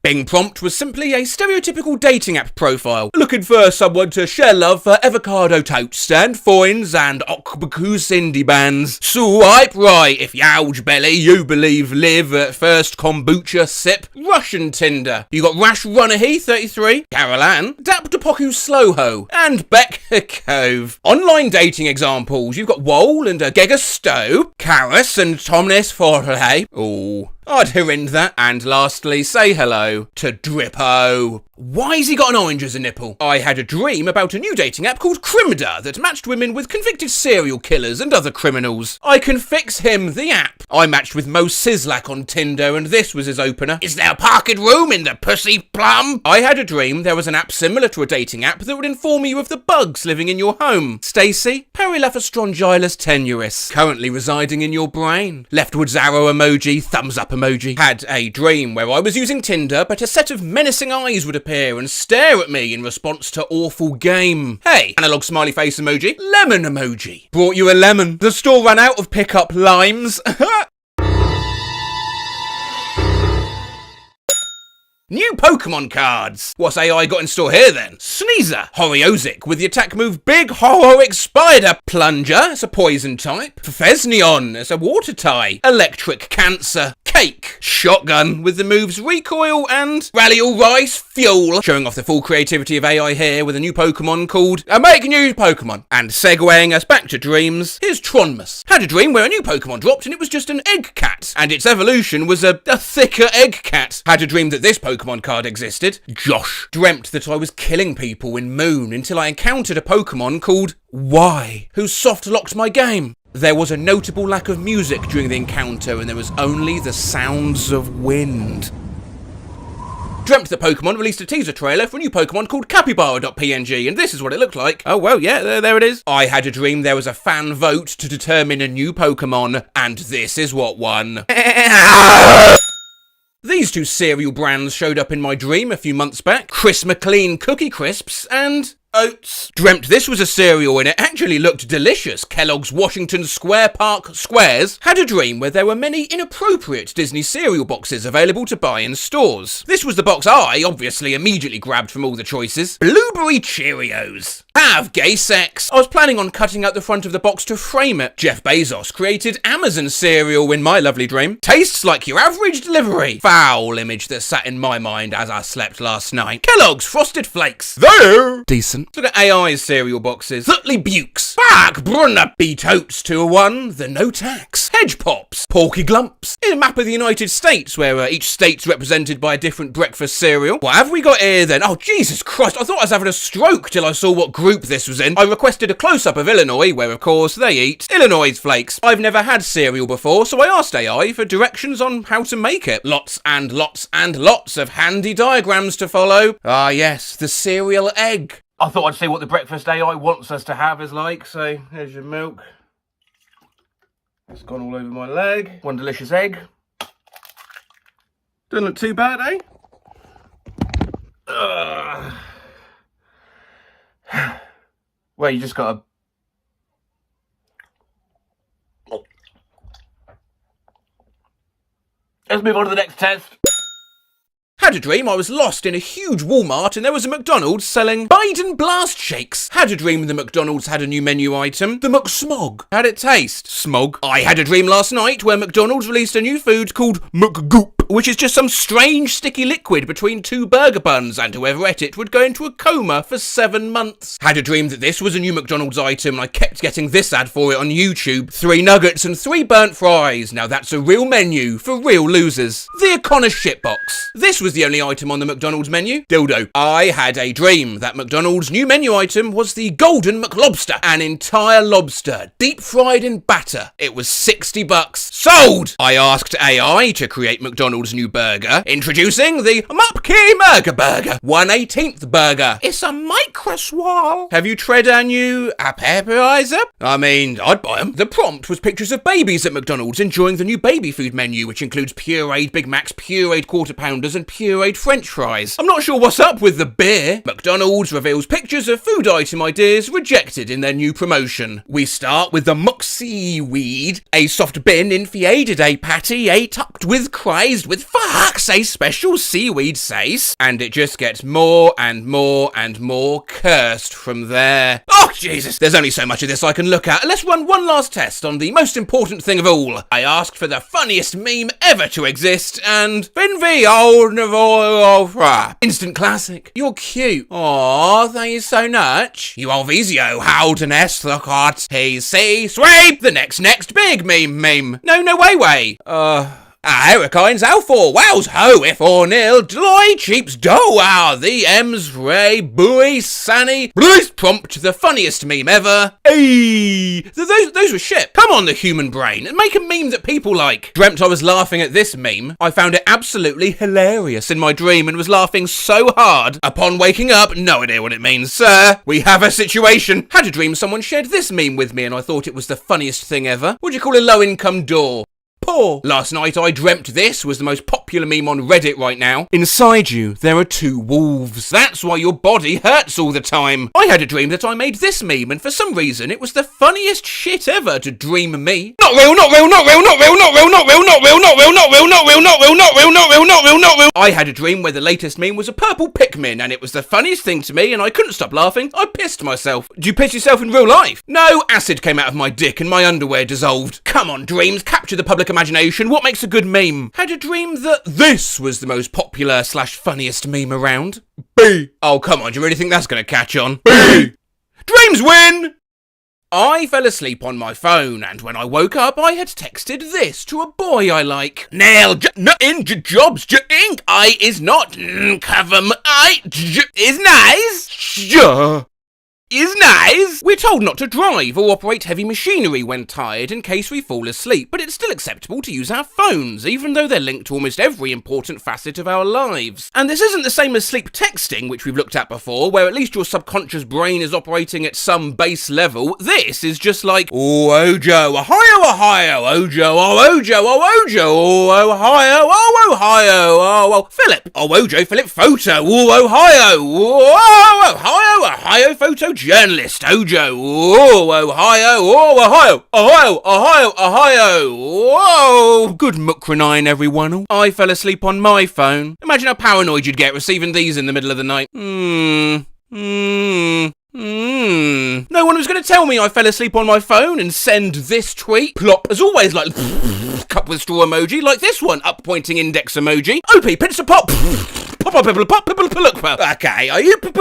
A: Bing prompt was simply a stereotypical dating app profile. Looking for someone to share love for avocado toast and foins and octopus indie bands. Swipe right if youch belly you believe live at first kombucha sip. Russian Tinder. You got Rash Runnahy 33, Carol Ann, Dap Depoku Slowho, and Beck Cove. Online dating examples. You've got Wole and Gega Stowe, Karis and Tomness Forley. Ooh. I'd hear that. And lastly, say hello to Drippo. Why has he got an orange as a nipple? I had a dream about a new dating app called Crimida that matched women with convicted serial killers and other criminals. I can fix him, the app. I matched with Mo Sislak on Tinder and this was his opener. Is there a parked room in the pussy plum? I had a dream there was an app similar to a dating app that would inform you of the bugs living in your home. Stacey, Perilaphostrongylis tenuis, currently residing in your brain. Leftwards arrow emoji, thumbs up emoji. Had a dream where I was using Tinder but a set of menacing eyes would appear and stare at me in response to awful game. Hey, analog smiley face emoji, lemon emoji. Brought you a lemon. The store ran out of pickup limes. New Pokemon cards! What's AI got in store here then? Sneezer, Horiozic with the attack move Big Hororic Spider. Plunger, it's a poison type. Fezneon, it's a water type. Electric Cancer. cake, shotgun with the moves recoil and rally all rice, fuel, showing off the full creativity of AI here with a new Pokemon called Make New Pokemon, and segueing us back to dreams, here's Tronmus. Had a dream where a new Pokemon dropped and it was just an egg cat, and its evolution was a thicker egg cat. Had a dream that this Pokemon card existed, Josh. Dreamt that I was killing people in Moon until I encountered a Pokemon called Y, who soft-locked my game. There was a notable lack of music during the encounter and there was only the sounds of wind. Dreamt that Pokemon released a teaser trailer for a new Pokemon called Capybara.png, and this is what it looked like. Oh, well, yeah, there it is. I had a dream there was a fan vote to determine a new Pokemon, and this is what won. These two cereal brands showed up in my dream a few months back. Chris McLean Cookie Crisps and Oats. Dreamt this was a cereal and it actually looked delicious. Kellogg's Washington Square Park Squares. Had a dream where there were many inappropriate Disney cereal boxes available to buy in stores. This was the box I obviously immediately grabbed from all the choices. Blueberry Cheerios. Have gay sex. I was planning on cutting out the front of the box to frame it. Jeff Bezos created Amazon cereal in my lovely dream. Tastes like your average delivery. Foul image that sat in my mind as I slept last night. Kellogg's Frosted Flakes. They're decent. Look at AI's cereal boxes. Thutley Bukes. Back Brunner. Beat Oats 201. The No Tax. Hedge Pops. Porky Glumps. In a map of the United States where each state's represented by a different breakfast cereal. What have we got here then? Oh, Jesus Christ. I thought I was having a stroke till I saw what group this was in. I requested a close-up of Illinois, where of course they eat Illinois flakes. I've never had cereal before, so I asked AI for directions on how to make it. Lots and lots and lots of handy diagrams to follow. Ah yes, the cereal egg. I thought I'd see what the breakfast AI wants us to have is like, so here's your milk. It's gone all over my leg. One delicious egg. Doesn't look too bad, eh? Well, you just gotta... Let's move on to the next test. Had a dream I was lost in a huge Walmart and there was a McDonald's selling Biden Blast Shakes. Had a dream the McDonald's had a new menu item, the McSmog. How'd it taste? Smog. I had a dream last night where McDonald's released a new food called McGoop, which is just some strange sticky liquid between two burger buns, and whoever ate it would go into a coma for 7 months. Had a dream that this was a new McDonald's item and I kept getting this ad for it on YouTube. 3 nuggets and 3 burnt fries. Now that's a real menu for real losers. The O'Connor shitbox. This was the only item on the McDonald's menu. Dildo. I had a dream that McDonald's new menu item was the Golden McLobster. An entire lobster, deep fried in batter. It was $60. Sold! I asked AI to create McDonald's new burger. Introducing the Mupkey Murger Burger. 1/18th burger. It's a micro swirl. Have you tried our new appetizer? I mean, I'd buy them. The prompt was pictures of babies at McDonald's enjoying the new baby food menu, which includes pureed Big Macs, pureed Quarter Pounders, and pureed French fries. I'm not sure what's up with the beer. McDonald's reveals pictures of food item ideas rejected in their new promotion. We start with the Muxie Weed, a soft bin infiated, a patty, a topped with crazed with fucks, a special seaweed sace, and it just gets more and more and more cursed from there. Oh, Jesus! There's only so much of this I can look at. Let's run one last test on the most important thing of all. I asked for the funniest meme ever to exist, and instant classic. You're cute. Aww, thank you so much. You are Visio, Howden S, the hot, PC, sweep, the next big meme. No, way. Hurricanes Alfor, wows ho, if or nil, Deloy, Cheaps, do, the M's, Ray, Buoy, Sunny, Bruce, prompt, the funniest meme ever. Hey, those were shit. Come on, the human brain, and make a meme that people like. Dreamt I was laughing at this meme. I found it absolutely hilarious in my dream and was laughing so hard. Upon waking up, no idea what it means. Sir, we have a situation. Had a dream someone shared this meme with me and I thought it was the funniest thing ever. What do you call a low-income door? Poor. Last night I dreamt this was the most popular meme on Reddit right now. Inside you, there are 2 wolves. That's why your body hurts all the time. I had a dream that I made this meme, and for some reason it was the funniest shit ever to dream me. Not real. I had a dream where the latest meme was a purple Pikmin, and it was the funniest thing to me, and I couldn't stop laughing. I pissed myself. Do you piss yourself in real life? No, acid came out of my dick and my underwear dissolved. come on, dreams, capture the public imagination. What makes a good meme? Had a dream that this was the most popular / funniest meme around. B. Oh, come on, do you really think that's going to catch on? B. Dreams win! I fell asleep on my phone, and when I woke up, I had texted this to a boy I like. Nail jobs ink I is not cover I is nice. Is nice. We're told not to drive or operate heavy machinery when tired in case we fall asleep, but it's still acceptable to use our phones, even though they're linked to almost every important facet of our lives. And this isn't the same as sleep texting, which we've looked at before, where at least your subconscious brain is operating at some base level. This is just like, oh, Ojo, Ohio, Ojo, oh, Ojo, oh, Ojo, oh, Ohio, oh, Ohio, oh, Philip, oh, Ojo, Philip, photo, oh, Ohio, oh, Ohio, photo, journalist, Ojo, oh, Ohio, oh, Ohio, whoa, good muckranine, everyone. I fell asleep on my phone. Imagine how paranoid you'd get receiving these in the middle of the night. No one was going to tell me I fell asleep on my phone and send this tweet. Plop, as always, like cup with straw emoji, like this one, up pointing index emoji. OP, pinch a pop. Okay, are you pop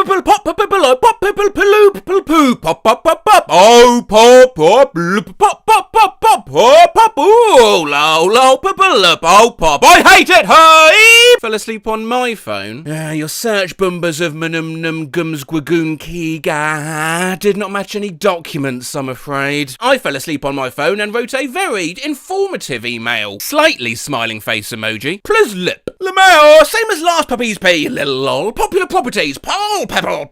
A: I hate it, hey! Fell asleep on my phone. Your search bumbers of manum gums gwagoon kiga did not match any documents, I'm afraid. I fell asleep on my phone and wrote a very informative email. Slightly smiling face emoji. Plus lip. Lemao, same as last puppy's pee, little lol. Popular properties, pole pepper,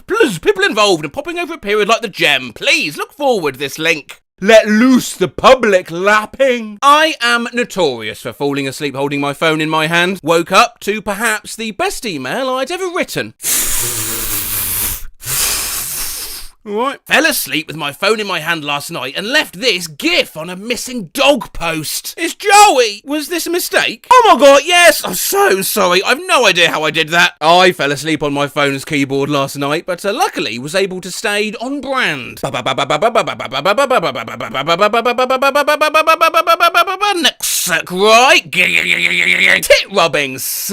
A: plus people involved in popping over a period like the gem. Please look forward this link. Let loose the public lapping. I am notorious for falling asleep holding my phone in my hand. Woke up to perhaps the best email I'd ever written. Right. Fell asleep with my phone in my hand last night and left this gif on a missing dog post. It's Joey! Was this a mistake? Oh my god, yes! I'm so sorry. I've no idea how I did that. I fell asleep on my phone's keyboard last night, but luckily was able to stay on brand. Next, right? Tit rubbings.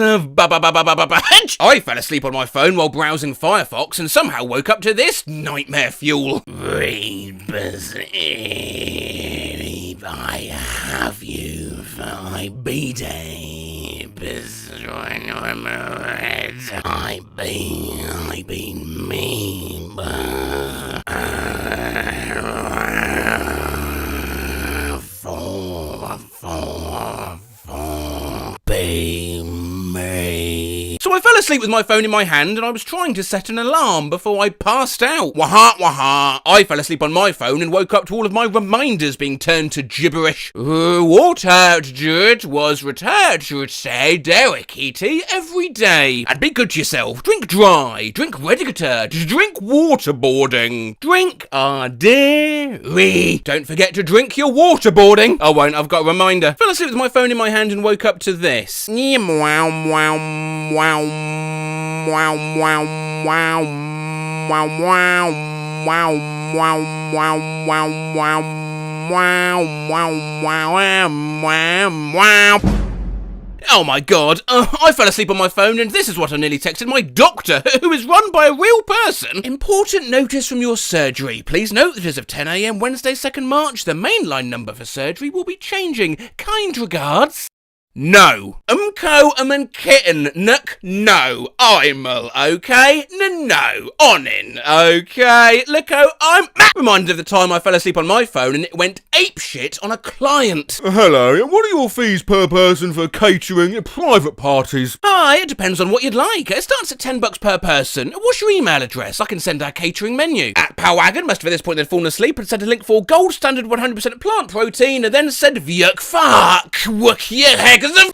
A: I fell asleep on my phone while browsing Firefox and somehow woke up to this nightmare fuel. I have you for I beat I been me, So I fell asleep with my phone in my hand and I was trying to set an alarm before I passed out. Waha. I fell asleep on my phone and woke up to all of my reminders being turned to gibberish. Water was returned to say Derek E.T. every day. And be good to yourself. Drink dry. Drink redigator. Drink waterboarding. Drink dairy. Don't forget to drink your waterboarding. I won't, I've got a reminder. Fell asleep with my phone in my hand and woke up to this. Oh my god, I fell asleep on my phone and this is what I nearly texted my doctor, who is run by a real person. Important notice from your surgery. Please note that as of 10 AM Wednesday 2nd March, the mainline number for surgery will be changing. Kind regards. No. Kitten, no. I'm okay? No. Onin, okay? Licko, I'm reminded of the time I fell asleep on my phone and it went apeshit on a client. Hello, what are your fees per person for catering at private parties? Hi, it depends on what you'd like. It starts at $10 per person. What's your email address? I can send our catering menu. At Powagon must have at this point they'd fallen asleep and sent a link for gold standard 100% plant protein and then said vyuk fuck.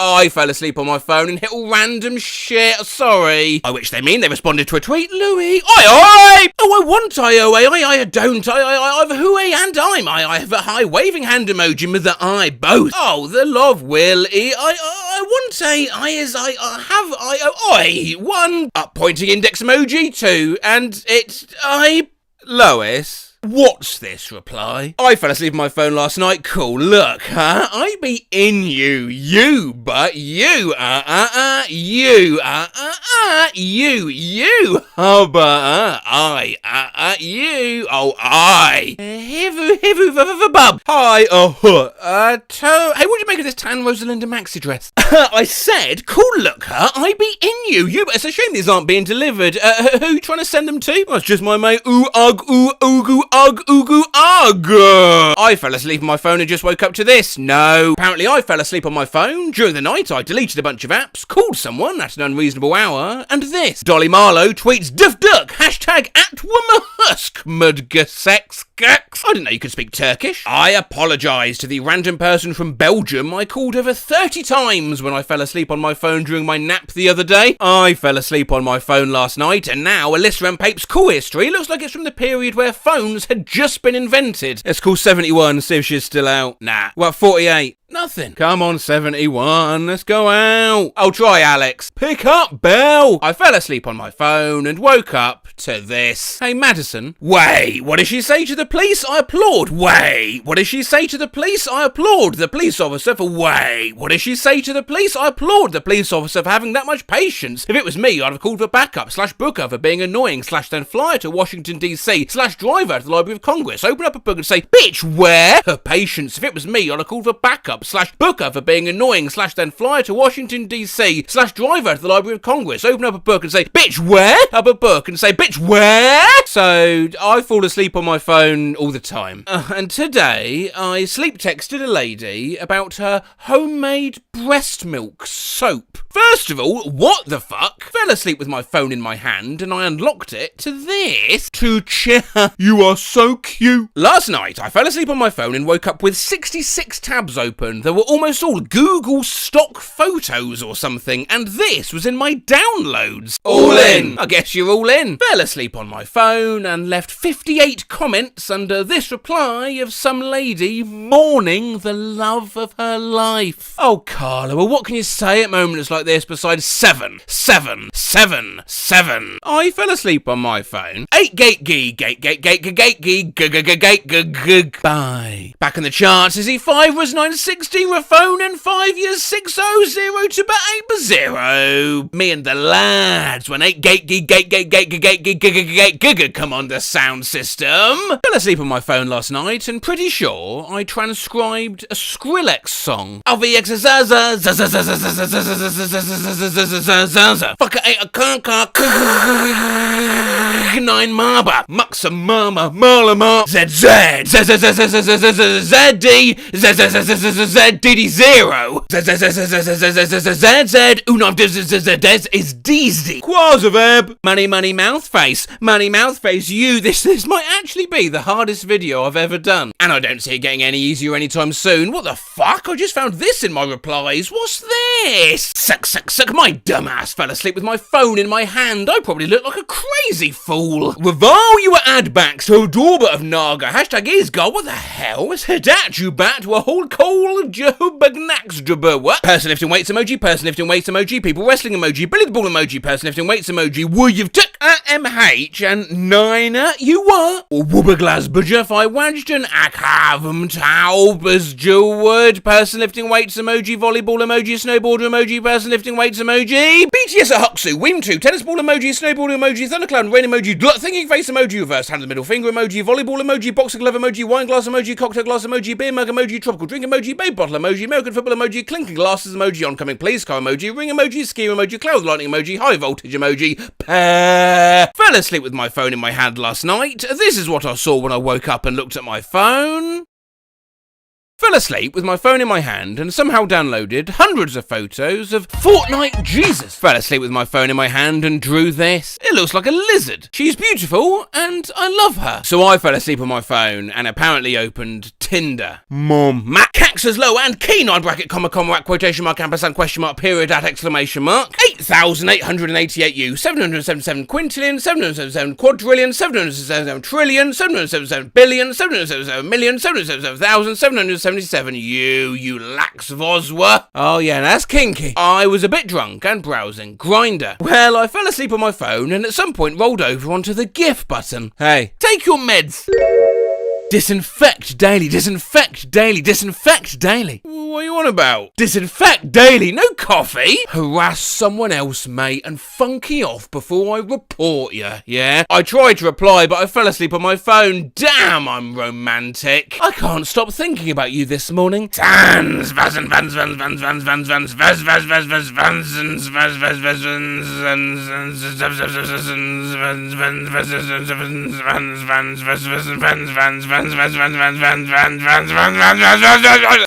A: I fell asleep on my phone and hit all random shit, sorry. By which they mean they responded to a tweet, Louis, I want I don't, I've hooey and I have a high waving hand emoji with the I both. Oh, the love will, I want I one, up pointing index emoji 2, and it's, Lois. What's this reply? I fell asleep on my phone last night. Cool, look, huh? I be in you, but you, but I, you, oh, I. Hivu, bub. Hi, hey, what'd you make of this tan Rosalinda Maxi dress? I said, cool, look, huh? I be in you, but it's a shame these aren't being delivered. Who you trying to send them to? Well, it's just my mate, ooh, oogu, oogu, ugh. I fell asleep on my phone and just woke up to this. No. Apparently I fell asleep on my phone. During the night, I deleted a bunch of apps, called someone at an unreasonable hour, and this. Dolly Marlowe tweets duck, hashtag @wamahusk, mudgasex. I didn't know you could speak Turkish. I apologise to the random person from Belgium I called over 30 times when I fell asleep on my phone during my nap the other day. I fell asleep on my phone last night, and now Alyssa and Pape's call history looks like it's from the period where phones had just been invented. Let's call 71, see if she's still out. Nah. What, 48? Nothing. Come on, 71, let's go out. I'll try, Alex. Pick up, Belle. I fell asleep on my phone and woke up to this. Hey, Madison. Wait, what does she say to the police? I applaud. Wait, what does she say to the police? I applaud the police officer for wait. What does she say to the police? I applaud the police officer for having that much patience. If it was me, I'd have called for backup, /booker for being annoying, /then flyer to Washington, D.C., /driver to the Library of Congress, open up a book and say, bitch, where? Her patience. If it was me, I'd have called for backup, /booker for being annoying, /then flyer to Washington, D.C., /driver to the Library of Congress, open up a book and say, bitch, where? Up a book and say, bitch, where? So, I fall asleep on my phone all the time. And today, I sleep texted a lady about her homemade breast milk soap. First of all, what the fuck? Fell asleep with my phone in my hand and I unlocked it to this. To cheer. You are so cute. Last night, I fell asleep on my phone and woke up with 66 tabs open. They were almost all Google stock photos or something, and this was in my downloads. All in. I guess you're all in. Fell asleep on my phone and left 58 comments under this reply of some lady mourning the love of her life. Oh, Carla, well, what can you say at moments like this besides 7? I fell asleep on my phone. 8 bye. Back in the charts is E5 was 960, Raphone and 5 years 600 to about 8 Me and the lads when 8 come on the sound system. Fell asleep on my phone last night and pretty sure I transcribed a Skrillex song. Fucker ate a conker 9 marba Muxa mama Malama ZZ ZD ZDD0 ZZ Unum Des is DZ Quasaveb Money mouth face you this might actually be the hardest video I've ever done, and I don't see it getting any easier anytime soon. What the fuck? I just found this in my replies. What's this? Suck my dumbass fell asleep with my phone in my hand. I probably look like a crazy fool. Reval you were ad backs to Doorbell of Naga. Hashtag is God. What the hell? Is that you bat to a whole coal Joe Bagnax Dubber? What? Person lifting weights emoji, people wrestling emoji, Billy the Ball emoji, person lifting weights emoji, woo you've took MH and Niner you were or Wubberglas Budger I Wadgton Akhavum Taubers Jewwood, person lifting weights emoji, volleyball emoji, snowboarder emoji, person lifting weights emoji, BTS at Huxu, Wim2, tennis ball emoji, snowboarder emoji, thundercloud, rain emoji, thinking face emoji, reverse hand the middle finger emoji, volleyball emoji, boxing glove emoji, wine glass emoji, cocktail glass emoji, beer mug emoji, tropical drink emoji, babe bottle emoji, American football emoji, clinking glasses emoji, oncoming police car emoji, ring emoji, ski emoji, cloud lightning emoji, high voltage emoji, fell asleep with my phone in my hand last night. This is what I saw when I woke up and looked at my phone. Fell asleep with my phone in my hand and somehow downloaded hundreds of photos of Fortnite Jesus. Fell asleep with my phone in my hand and drew this. It looks like a lizard. She's beautiful and I love her. So I fell asleep on my phone and apparently opened Tinder. Mom. Matt Cax's low and keen on bracket comma whack quotation mark ampersand question mark period at exclamation mark. 8,888 U 777 quintillion 777 quadrillion 777 trillion 777 billion 777 million 777,000 777 you lax Voswa. Oh yeah, that's kinky. I was a bit drunk and browsing Grindr. Well, I fell asleep on my phone and at some point rolled over onto the GIF button. Hey, take your meds. Disinfect daily, disinfect daily, disinfect daily. What are you on about? Disinfect daily, no coffee. Harass someone else, mate, and funky off before I report you, yeah? I tried to reply, but I fell asleep on my phone. Damn, I'm romantic. I can't stop thinking about you this morning. Vans, vans, vans, vans, vans, vans, vans, vans, vans, vans, vans, vans,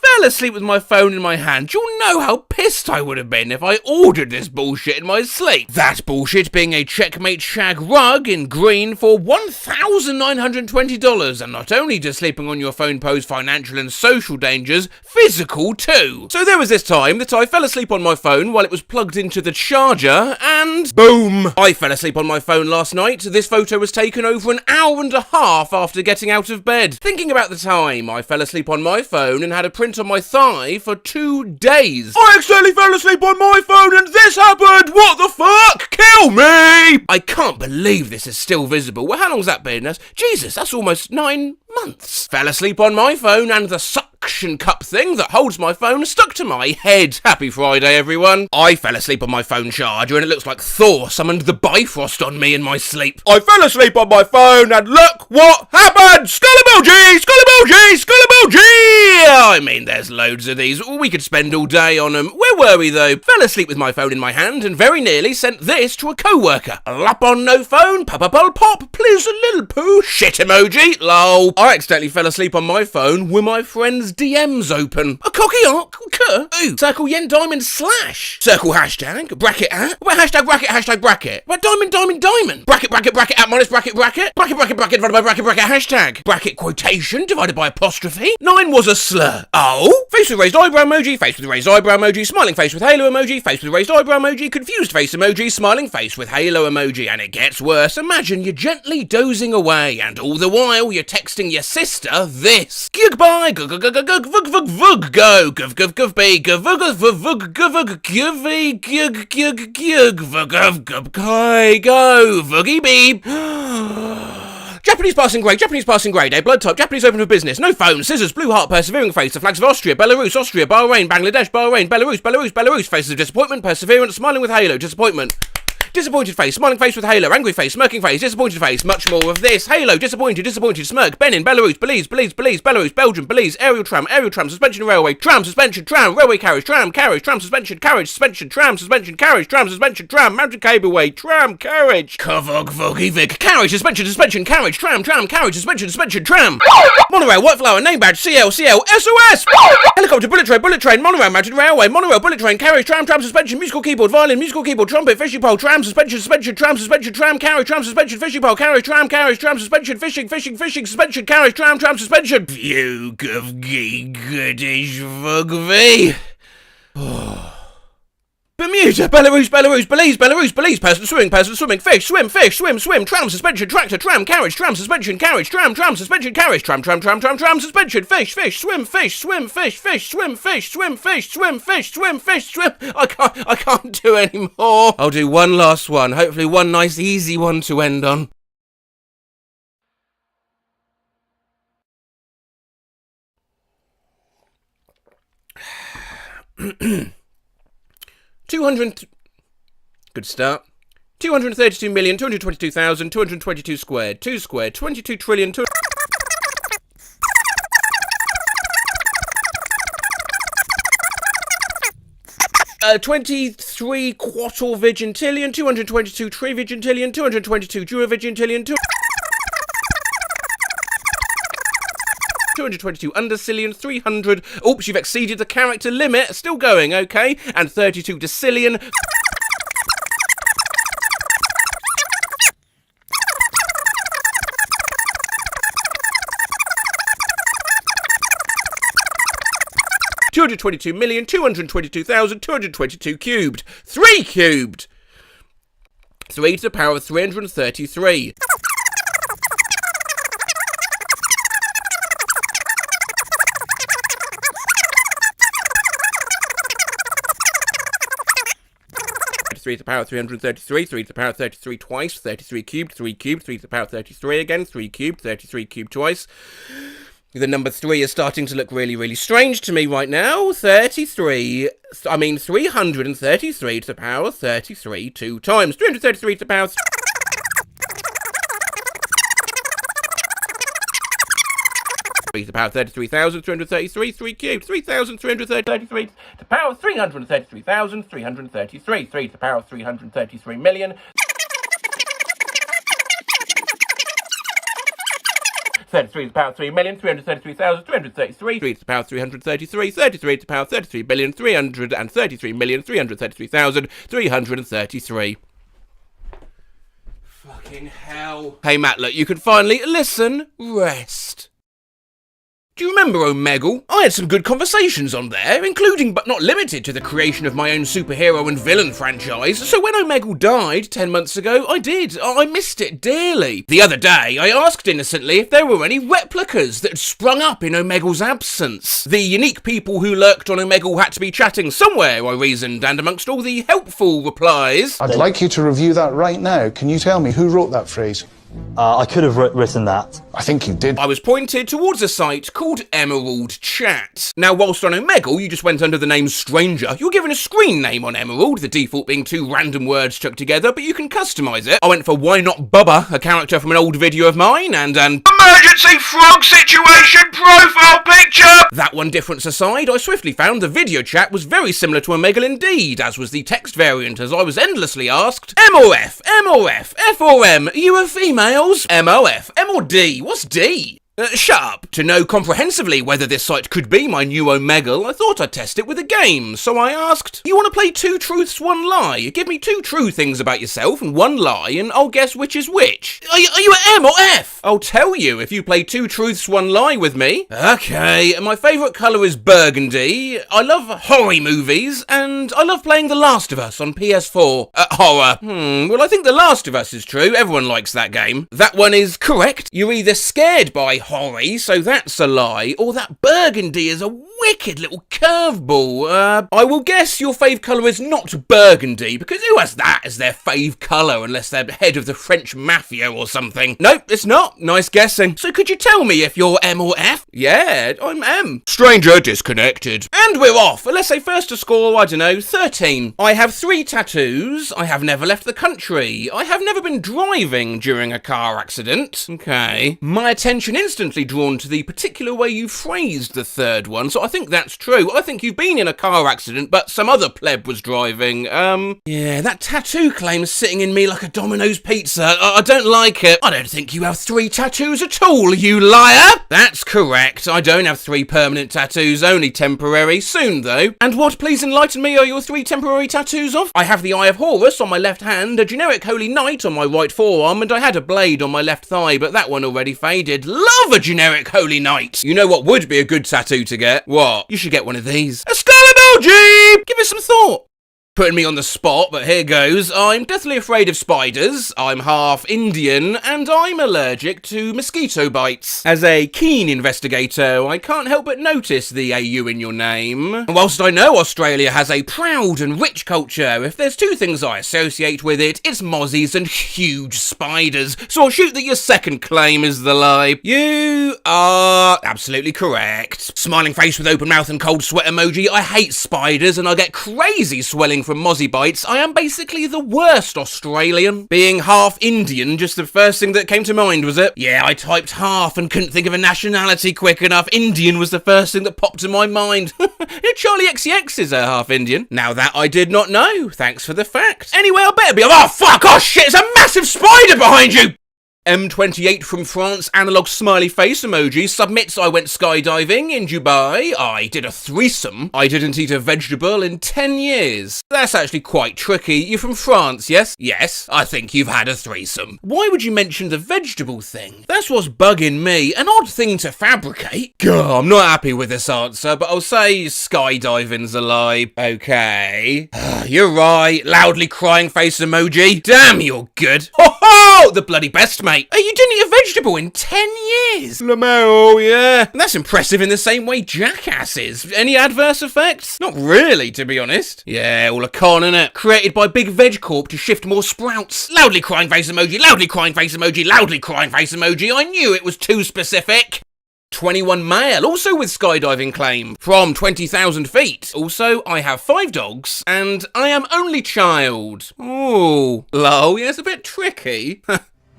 A: fell asleep with my phone in my hand. You'll know how pissed I would have been if I ordered this bullshit in my sleep. That bullshit being a Checkmate Shag rug in green for $1,920, and not only does sleeping on your phone pose financial and social dangers, physical too. So there was this time that I fell asleep on my phone while it was plugged into the charger, and boom! I fell asleep on my phone last night. This photo was taken over an hour and a half after getting out of bed. Thinking about the time I fell asleep on my phone and had a print on my thigh for 2 days. I accidentally fell asleep on my phone and this happened! What the fuck? Kill me! I can't believe this is still visible. Well, how long's that been? Jesus, that's almost 9 months. Fell asleep on my phone and the suction cup thing that holds my phone stuck to my head. Happy Friday, everyone. I fell asleep on my phone charger and it looks like Thor summoned the Bifrost on me in my sleep. I fell asleep on my phone and look what happened! Skull emoji! Skull emoji! Skull emoji! I mean, there's loads of these. We could spend all day on them. Where were we though? Fell asleep with my phone in my hand and very nearly sent this to a coworker. Lap on no phone, pop, please a little poo, shit emoji, lol. I accidentally fell asleep on my phone with my friend's DMs open. A cocky arc, ooh, circle yen diamond slash. Circle hashtag, bracket at, what hashtag bracket, what diamond, bracket at minus bracket, bracket divided by bracket, hashtag, bracket quotation divided by apostrophe. 9 was a slur. Oh, face with raised eyebrow emoji, face with raised eyebrow emoji, smiling face with halo emoji, face with raised eyebrow emoji, confused face emoji, smiling face with halo emoji, and it gets worse. Imagine you're gently dozing away, and all the while you're texting your sister this. Goodbye, go, vug, go, be, go, vuggy beep. Japanese passing grade, a blood type, Japanese open for business, no phone, scissors, blue heart, persevering face, the flags of Austria, Belarus, Bahrain, Bangladesh, Belarus, faces of disappointment, perseverance, smiling with halo, disappointment. Disappointed face, smiling face with halo, angry face, smirking face, disappointed face, much more of this. Halo, disappointed, smirk, Benin, Belarus, Belize, Belarus, Belgium, Belize, aerial tram, suspension railway, tram, suspension, tram, railway carriage, tram, suspension, carriage, suspension, tram, suspension, carriage, tram, suspension, tram, mountain cableway, tram, carriage, Kavog, Vogi, Vig, carriage, suspension, carriage, tram, carriage, suspension, tram, monorail, white flower, name badge, CL, SOS, helicopter, bullet train, monorail, mountain railway, monorail, bullet train, carriage, tram, suspension, musical keyboard, violin, musical keyboard, trumpet, fishing pole, tram, suspension, tram, carriage, tram, suspension, fishing pole, carriage, tram, suspension, fishing, suspension, carriage, tram, suspension. You give goodish rugby. Bermuda, Belarus, Belize, person swimming, fish, swim, tram, suspension, tractor, tram, suspension, carriage, tram, suspension, carriage, tram, suspension, fish, swim, swim. I can't do any more. I'll do one last one, hopefully one nice easy one to end on. Good start. 232,222,222 squared. 2 squared. 22 trillion. 23 quattorvigintillion, 222 trivigintillion, 222 duovigintillion, 222 undercillion, 300. Oops, you've exceeded the character limit. Still going, okay. And 32 decillion. $222,222,222 cubed. 3 cubed. 3 to the power of 333. 33 to the power 333, 3 to the power 33 twice, 33 cubed, 3 cubed, 3 to the power 33 again, 3 cubed, 33 cubed twice. The number 3 is starting to look really, really strange to me right now. 333 to the power 33 2 times. 333 to the power... 3 to the power 33,333, 3 cubed, 3,333 to the power 333,333, 3 to the power 333 million. 33 to the power 3,333,333, 3 to the power 333, 33 to the power 33,333,333,333. Fucking hell. Hey Matt, look, you can finally listen, rest. Do you remember Omegle? I had some good conversations on there, including but not limited to the creation of my own superhero and villain franchise, so when Omegle died 10 months ago, I missed it dearly. The other day, I asked innocently if there were any replicas that had sprung up in Omegle's absence. The unique people who lurked on Omegle had to be chatting somewhere, I reasoned, and amongst all the helpful replies...
K: I'd like you to review that right now. Can you tell me who wrote that phrase?
L: I could have written that.
K: I think you did.
A: I was pointed towards a site called Emerald Chat. Now, whilst on Omegle, you just went under the name Stranger, you're given a screen name on Emerald, the default being 2 random words chucked together, but you can customise it. I went for Why Not Bubba, a character from an old video of mine, and an Emergency Frog Situation Profile Picture! That one difference aside, I swiftly found the video chat was very similar to Omegle indeed, as was the text variant, as I was endlessly asked, M or F, M or F, F or M, you a females? M O F, M or D, what's D? Shut up. To know comprehensively whether this site could be my new Omegle, I thought I'd test it with a game, so I asked, you want to play 2 truths, 1 lie? Give me 2 true things about yourself and 1 lie, and I'll guess which is which. Are you at M or F? I'll tell you if you play 2 truths, 1 lie with me. Okay, my favourite colour is burgundy, I love horror movies, and I love playing The Last of Us on PS4. Horror. Well, I think The Last of Us is true, everyone likes that game. That one is correct. You're either scared by horror, so that's a lie, or that burgundy is a wicked little curveball. I will guess your fave colour is not burgundy, because who has that as their fave colour unless they're head of the French mafia or something? Nope, it's not. Nice guessing. So could you tell me if you're M or F? Yeah, I'm M. Stranger disconnected. And we're off. Let's say first to score, I don't know, 13. I have 3 tattoos. I have never left the country. I have never been driving during a car accident. Okay. My attention instantly drawn to the particular way you phrased the third one, so I think that's true. I think you've been in a car accident, but some other pleb was driving. Yeah, that tattoo claim's sitting in me like a Domino's pizza. I don't like it. I don't think you have 3 tattoos at all, you liar! That's correct. I don't have 3 permanent tattoos, only temporary. Soon, though. And what, please enlighten me, are your 3 temporary tattoos of? I have the Eye of Horus on my left hand, a generic Holy Knight on my right forearm, and I had a blade on my left thigh, but that one already faded. Love a generic Holy Knight! You know what would be a good tattoo to get? What? You should get one of these. A skull emoji! Give it some thought. Putting me on the spot, but here goes. I'm deathly afraid of spiders, I'm half Indian, and I'm allergic to mosquito bites. As a keen investigator, I can't help but notice the AU in your name. And whilst I know Australia has a proud and rich culture, if there's 2 things I associate with it, it's mozzies and huge spiders. So I'll shoot that your second claim is the lie. You are absolutely correct. Smiling face with open mouth and cold sweat emoji. I hate spiders and I get crazy swelling from mozzie bites. I am basically the worst Australian. Being half Indian, just the first thing that came to mind, was it? Yeah, I typed half and couldn't think of a nationality quick enough. Indian was the first thing that popped in my mind. Charlie XCX is half Indian. Now that I did not know. Thanks for the fact. Anyway, I better be... Oh, fuck! Oh, shit! It's a massive spider behind you! M28 from France, analog smiley face emoji, submits I went skydiving in Dubai. I did a threesome. I didn't eat a vegetable in 10 years. That's actually quite tricky. You're from France, yes? Yes, I think you've had a threesome. Why would you mention the vegetable thing? That's what's bugging me. An odd thing to fabricate. Gah, I'm not happy with this answer, but I'll say skydiving's a lie. Okay. You're right. Loudly crying face emoji. Damn, you're good. Ho ho! Oh, the bloody best, mate. You didn't eat a vegetable in 10 years. Lamau, yeah. That's impressive in the same way Jackass is. Any adverse effects? Not really, to be honest. Yeah, all a con, innit? Created by Big Veg Corp to shift more sprouts. Loudly crying face emoji, loudly crying face emoji, loudly crying face emoji. I knew it was too specific. 21 male, also with skydiving claim, from 20,000 feet. Also, I have 5 dogs, and I am only child. Ooh, lol, yeah, it's a bit tricky.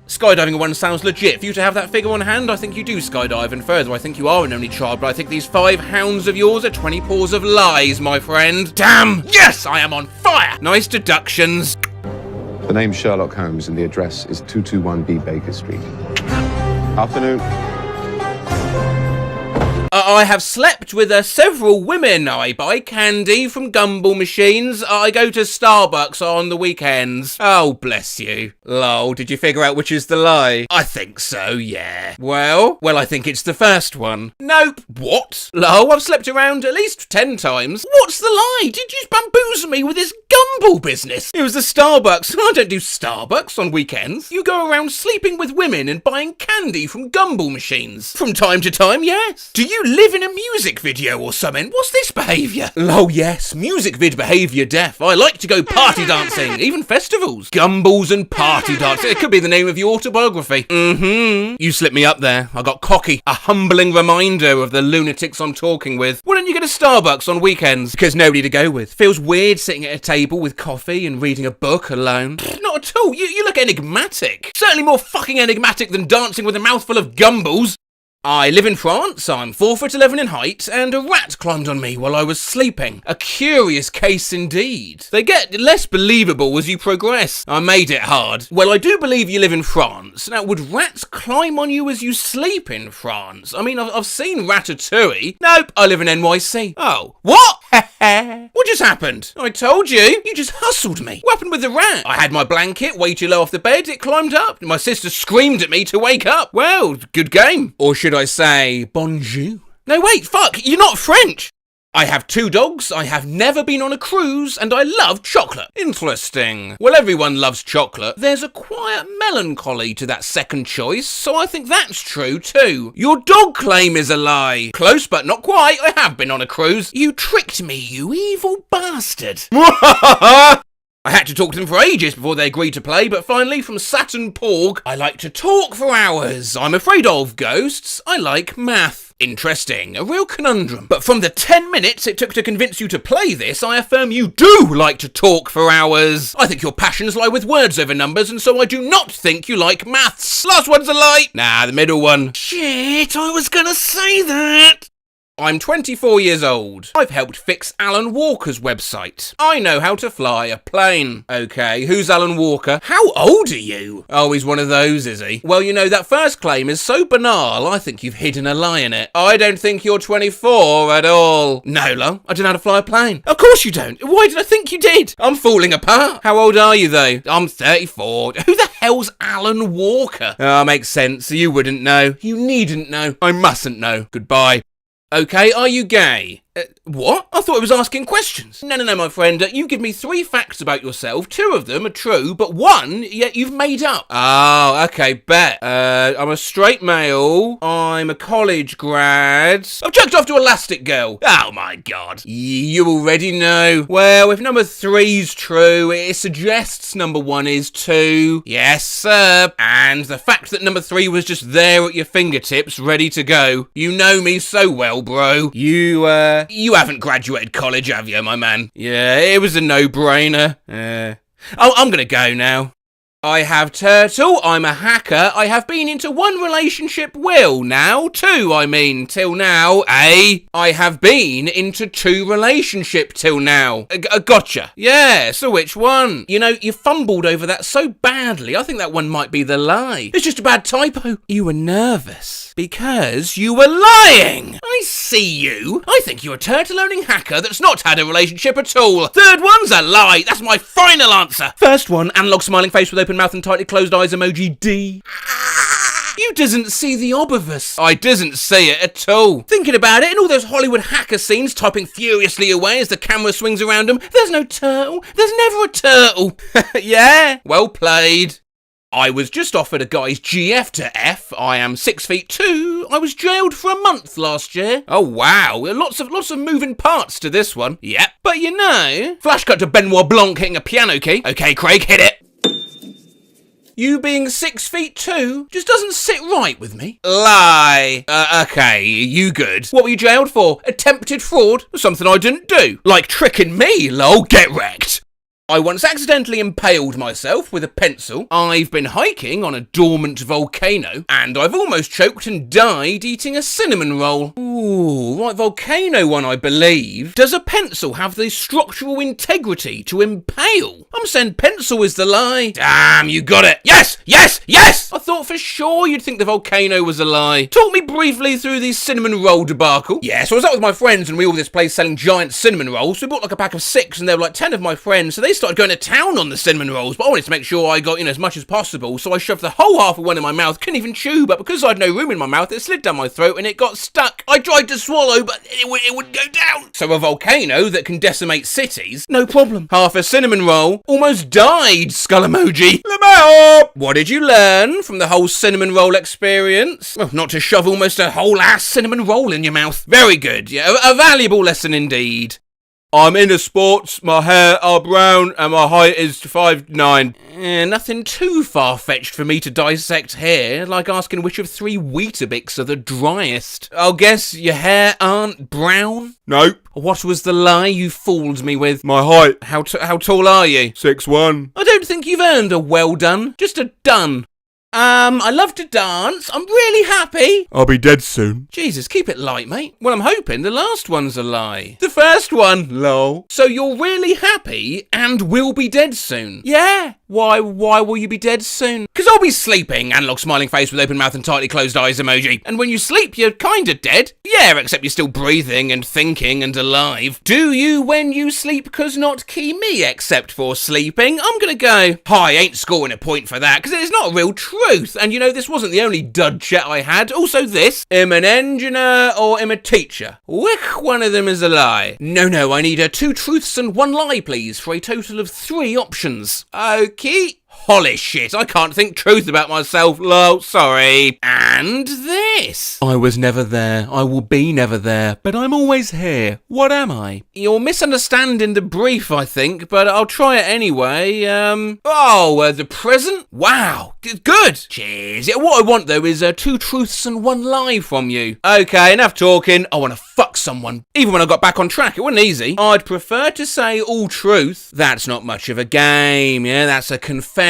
A: Skydiving one sounds legit. For you to have that figure on hand, I think you do skydive, and further, I think you are an only child, but I think these 5 hounds of yours are 20 paws of lies, my friend. Damn! Yes, I am on fire! Nice deductions.
M: The name's Sherlock Holmes, and the address is 221B Baker Street. Afternoon.
A: I have slept with several women. I buy candy from gumball machines. I go to Starbucks on the weekends. Oh, bless you. Lol, did you figure out which is the lie? I think so, yeah. Well, I think it's the first one. Nope. What? Lol, I've slept around at least 10 times. What's the lie? Did you bamboozle me with this gumball business? It was the Starbucks. I don't do Starbucks on weekends. You go around sleeping with women and buying candy from gumball machines. From time to time, yes. Do you live in a music video or something? What's this behaviour? Oh yes, music vid behaviour def. I like to go party dancing, even festivals. Gumballs and party dancing. It could be the name of your autobiography. You slipped me up there. I got cocky. A humbling reminder of the lunatics I'm talking with. Why don't you go to Starbucks on weekends? Because nobody to go with. Feels weird sitting at a table with coffee and reading a book alone. Not at all. You look enigmatic. Certainly more fucking enigmatic than dancing with a mouthful of gumballs. I live in France, I'm 4'11" in height, and a rat climbed on me while I was sleeping. A curious case indeed. They get less believable as you progress. I made it hard. Well, I do believe you live in France. Now, would rats climb on you as you sleep in France? I mean, I've seen Ratatouille. Nope, I live in NYC. Oh, what? What just happened? I told you. You just hustled me. What happened with the rat? I had my blanket way too low off the bed. It climbed up. My sister screamed at me to wake up. Well, good game. Or should I say bonjour? No, wait, fuck. You're not French. I have 2 dogs, I have never been on a cruise, and I love chocolate. Interesting. Well, everyone loves chocolate. There's a quiet melancholy to that second choice, so I think that's true too. Your dog claim is a lie. Close, but not quite. I have been on a cruise. You tricked me, you evil bastard. I had to talk to them for ages before they agreed to play, but finally, from Saturn Porg, I like to talk for hours. I'm afraid of ghosts. I like math. Interesting, a real conundrum. But from the 10 minutes it took to convince you to play this, I affirm you do like to talk for hours. I think your passions lie with words over numbers, and so I do not think you like maths. Last one's a lie. Nah, the middle one. Shit, I was gonna say that. I'm 24 years old. I've helped fix Alan Walker's website. I know how to fly a plane. Okay, who's Alan Walker? How old are you? Oh, he's one of those, is he? Well, you know, that first claim is so banal, I think you've hidden a lie in it. I don't think you're 24 at all. No, love, I don't know how to fly a plane. Of course you don't. Why did I think you did? I'm falling apart. How old are you, though? I'm 34. Who the hell's Alan Walker? Ah, makes sense. You wouldn't know. You needn't know. I mustn't know. Goodbye. Okay, are you gay? What? I thought it was asking questions. No, my friend. You give me 3 facts about yourself. 2 of them are true, but 1 yet you've made up. Oh, okay, bet. I'm a straight male. I'm a college grad. I've chucked off to Elastic Girl. Oh my god. You already know. Well, if number 3's true, it suggests number 1 is too. Yes, sir. And the fact that number 3 was just there at your fingertips, ready to go. You know me so well, bro. You haven't graduated college, have you, my man? Yeah, it was a no-brainer. I'm gonna go now. I have turtle, I'm a hacker, I have been into 1 relationship till now. I have been into 2 relationship till now. Gotcha. Yeah, so which one? You know, you fumbled over that so badly, I think that one might be the lie. It's just a bad typo. You were nervous because you were lying. I see you. I think you're a turtle-owning hacker that's not had a relationship at all. 3rd one's a lie. That's my final answer. 1st one, analog smiling face with open mouth and tightly closed eyes emoji D. You doesn't see the obvious. I doesn't see it at all. Thinking about it, in all those Hollywood hacker scenes typing furiously away as the camera swings around them, there's no turtle. There's never a turtle. Yeah, well played. I was just offered a guy's GF to F. I am 6'2". I was jailed for a month last year. Oh wow, lots of moving parts to this one. Yep, but you know, flash cut to Benoit Blanc hitting a piano key. Okay, Craig, hit it. You being 6'2" just doesn't sit right with me. Lie. Okay, you good. What were you jailed for? Attempted fraud? Something I didn't do. Like tricking me, lol. Get wrecked. I once accidentally impaled myself with a pencil. I've been hiking on a dormant volcano, and I've almost choked and died eating a cinnamon roll. Ooh, right, volcano one, I believe. Does a pencil have the structural integrity to impale? I'm saying pencil is the lie. Damn, you got it. Yes, yes, yes! I thought for sure you'd think the volcano was a lie. Talk me briefly through the cinnamon roll debacle. Yeah, so I was out with my friends and we were all this place selling giant cinnamon rolls. So we bought like a pack of 6 and there were like 10 of my friends, so they started going to town on the cinnamon rolls, but I wanted to make sure I got, as much as possible, so I shoved the whole half of one in my mouth, couldn't even chew, but because I had no room in my mouth, it slid down my throat and it got stuck. I tried to swallow, but it wouldn't go down. So a volcano that can decimate cities, no problem. Half a cinnamon roll, almost died, skull emoji. What did you learn from the whole cinnamon roll experience? Well, not to shove almost a whole ass cinnamon roll in your mouth. Very good, yeah, a valuable lesson indeed. I'm into sports, my hair are brown, and my height is 5'9". Nothing too far-fetched for me to dissect here, like asking which of 3 Weetabix are the driest. I'll guess your hair aren't brown? Nope. What was the lie you fooled me with? My height. How tall are you? 6'1". I don't think you've earned a well done, just a done. I love to dance. I'm really happy.
J: I'll be dead soon.
A: Jesus, keep it light, mate. Well, I'm hoping the last one's a lie. The first one, lol. So you're really happy and will be dead soon? Yeah. Why will you be dead soon? Because I'll be sleeping. Analog smiling face with open mouth and tightly closed eyes emoji. And when you sleep, you're kinda dead. Yeah, except you're still breathing and thinking and alive. Do you when you sleep? Cause not key me except for sleeping. I'm gonna go, I ain't scoring a point for that, because it's not a real truth. And this wasn't the only dud chat I had. Also this, am an engineer or am a teacher? Which one of them is a lie? No, I need 2 truths and 1 lie, please, for a total of 3 options. Okay. Holy shit, I can't think truth about myself, lol, sorry. And this. I was never there, I will be never there, but I'm always here. What am I? You're misunderstanding the brief, I think, but I'll try it anyway. The present? Wow, good. Cheers. Yeah, what I want, though, is 2 truths and 1 lie from you. Okay, enough talking. I want to fuck someone. Even when I got back on track, it wasn't easy. I'd prefer to say all truth. That's not much of a game, yeah, that's a confession.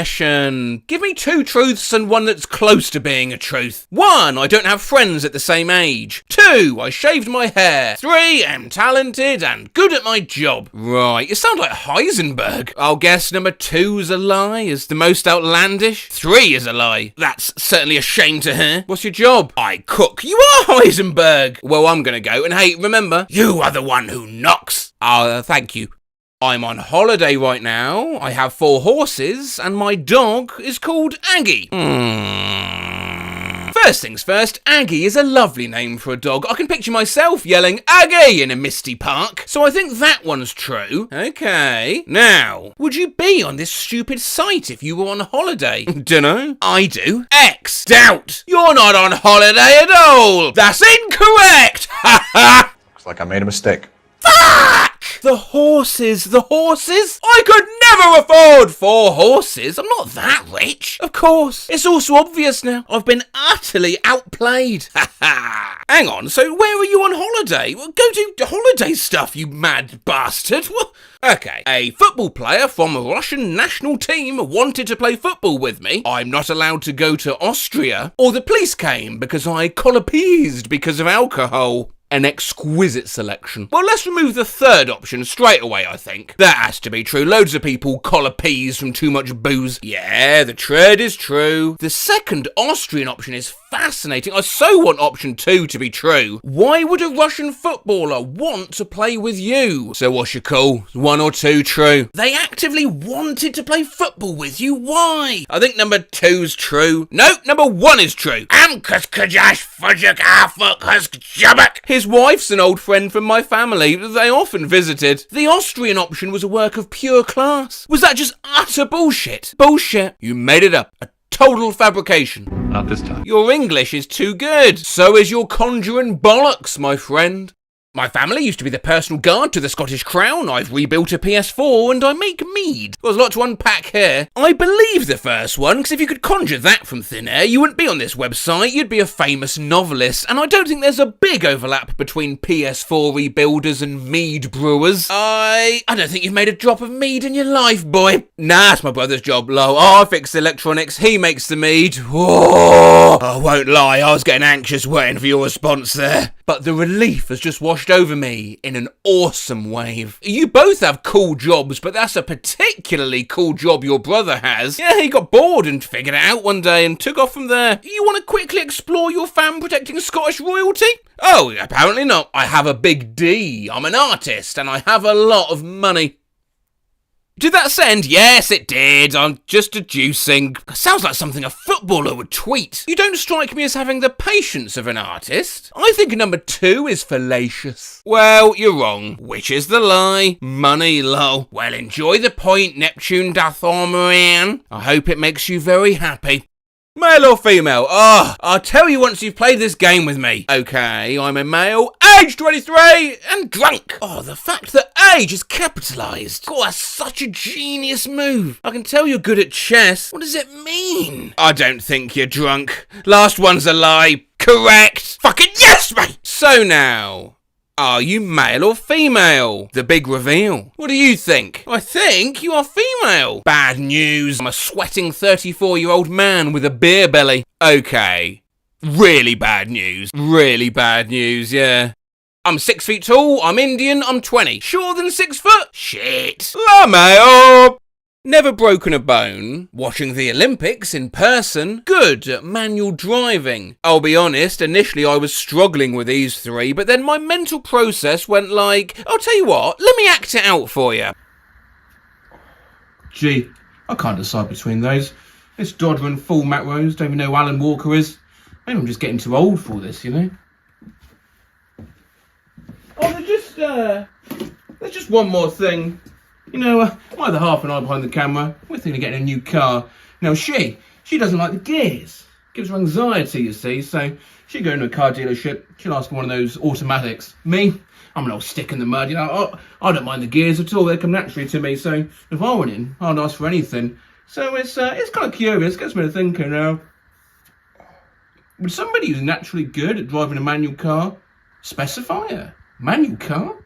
A: Give me 2 truths and 1 that's close to being a truth. 1, I don't have friends at the same age. 2, I shaved my hair. 3, I'm talented and good at my job. Right, you sound like Heisenberg. I'll guess number 2's a lie, is the most outlandish. 3 is a lie. That's certainly a shame to hear. What's your job? I cook. You are Heisenberg. Well, I'm gonna go, and hey, remember, you are the one who knocks. Thank you. I'm on holiday right now, I have 4 horses, and my dog is called Aggie. First things first, Aggie is a lovely name for a dog. I can picture myself yelling, Aggie, in a misty park. So I think that one's true. Okay. Now, would you be on this stupid site if you were on holiday? Dunno. I do. X. Doubt. You're not on holiday at all. That's incorrect. Ha ha.
K: Looks like I made a mistake.
A: Fuck! The horses. I could never afford 4 horses. I'm not that rich. Of course. It's also obvious now. I've been utterly outplayed. Hang on, so where are you on holiday? Well, go do holiday stuff, you mad bastard. Okay, a football player from a Russian national team wanted to play football with me. I'm not allowed to go to Austria. Or the police came because I colopized because of alcohol. An exquisite selection. Well, let's remove the 3rd option straight away, I think. That has to be true. Loads of people collar peas from too much booze. Yeah, the trade is true. The 2nd Austrian option is fascinating. I so want option 2 to be true. Why would a Russian footballer want to play with you? So what's your call? 1 or 2 true? They actively wanted to play football with you. Why? I think number 2's true. Nope, number 1 is true. His wife's an old friend from my family. They often visited. The Austrian option was a work of pure class. Was that just utter bullshit? Bullshit. You made it up. Total fabrication.
M: Not this time.
A: Your English is too good. So is your conjuring bollocks, my friend. My family used to be the personal guard to the Scottish Crown. I've rebuilt a PS4 and I make mead. There's a lot to unpack here. I believe the first one, because if you could conjure that from thin air, you wouldn't be on this website, you'd be a famous novelist. And I don't think there's a big overlap between PS4 rebuilders and mead brewers. I don't think you've made a drop of mead in your life, boy. Nah, it's my brother's job, lol. I fix the electronics, he makes the mead. Whoa. I won't lie, I was getting anxious waiting for your response there. But the relief has just washed over me in an awesome wave. You both have cool jobs, but that's a particularly cool job your brother has. Yeah, he got bored and figured it out one day and took off from there. You want to quickly explore your fan protecting Scottish royalty? Oh, apparently not. I have a big D. I'm an artist and I have a lot of money. Did that send? Yes, it did. I'm just deducing. Sounds like something a footballer would tweet. You don't strike me as having the patience of an artist. I think number 2 is fallacious. Well, you're wrong. Which is the lie? Money, lol. Well, enjoy the point, Neptune Dathormarian. I hope it makes you very happy. Male or female? I'll tell you once you've played this game with me. Okay, I'm a male, age 23, and drunk. The fact that age is capitalised. That's such a genius move. I can tell you're good at chess. What does it mean? I don't think you're drunk. Last one's a lie. Correct. Fucking yes, mate! So now, are you male or female? The big reveal. What do you think? I think you are female. Bad news. I'm a sweating 34-year-old man with a beer belly. Okay. Really bad news. Really bad news, yeah. I'm 6 feet tall, I'm Indian, I'm 20. Shorter than 6 foot? Shit. La male. Never broken a bone. Watching the Olympics in person. Good at manual driving. I'll be honest, initially I was struggling with these 3, but then my mental process went like, I'll tell you what, let me act it out for you.
J: Gee, I can't decide between those. This Dodder and full Matt Rose, don't even know who Alan Walker is. Maybe I'm just getting too old for this, you know? There's just one more thing. You know, my other half and I behind the camera, we're thinking of getting a new car. Now she doesn't like the gears. Gives her anxiety, you see, so she'll go into a car dealership, she'll ask for one of those automatics. Me, I'm an old stick in the mud, you know, I don't mind the gears at all, they come naturally to me, so if I went in, I'd ask for anything. So it's kind of curious, gets me to thinking now. Would somebody who's naturally good at driving a manual car specify a manual car?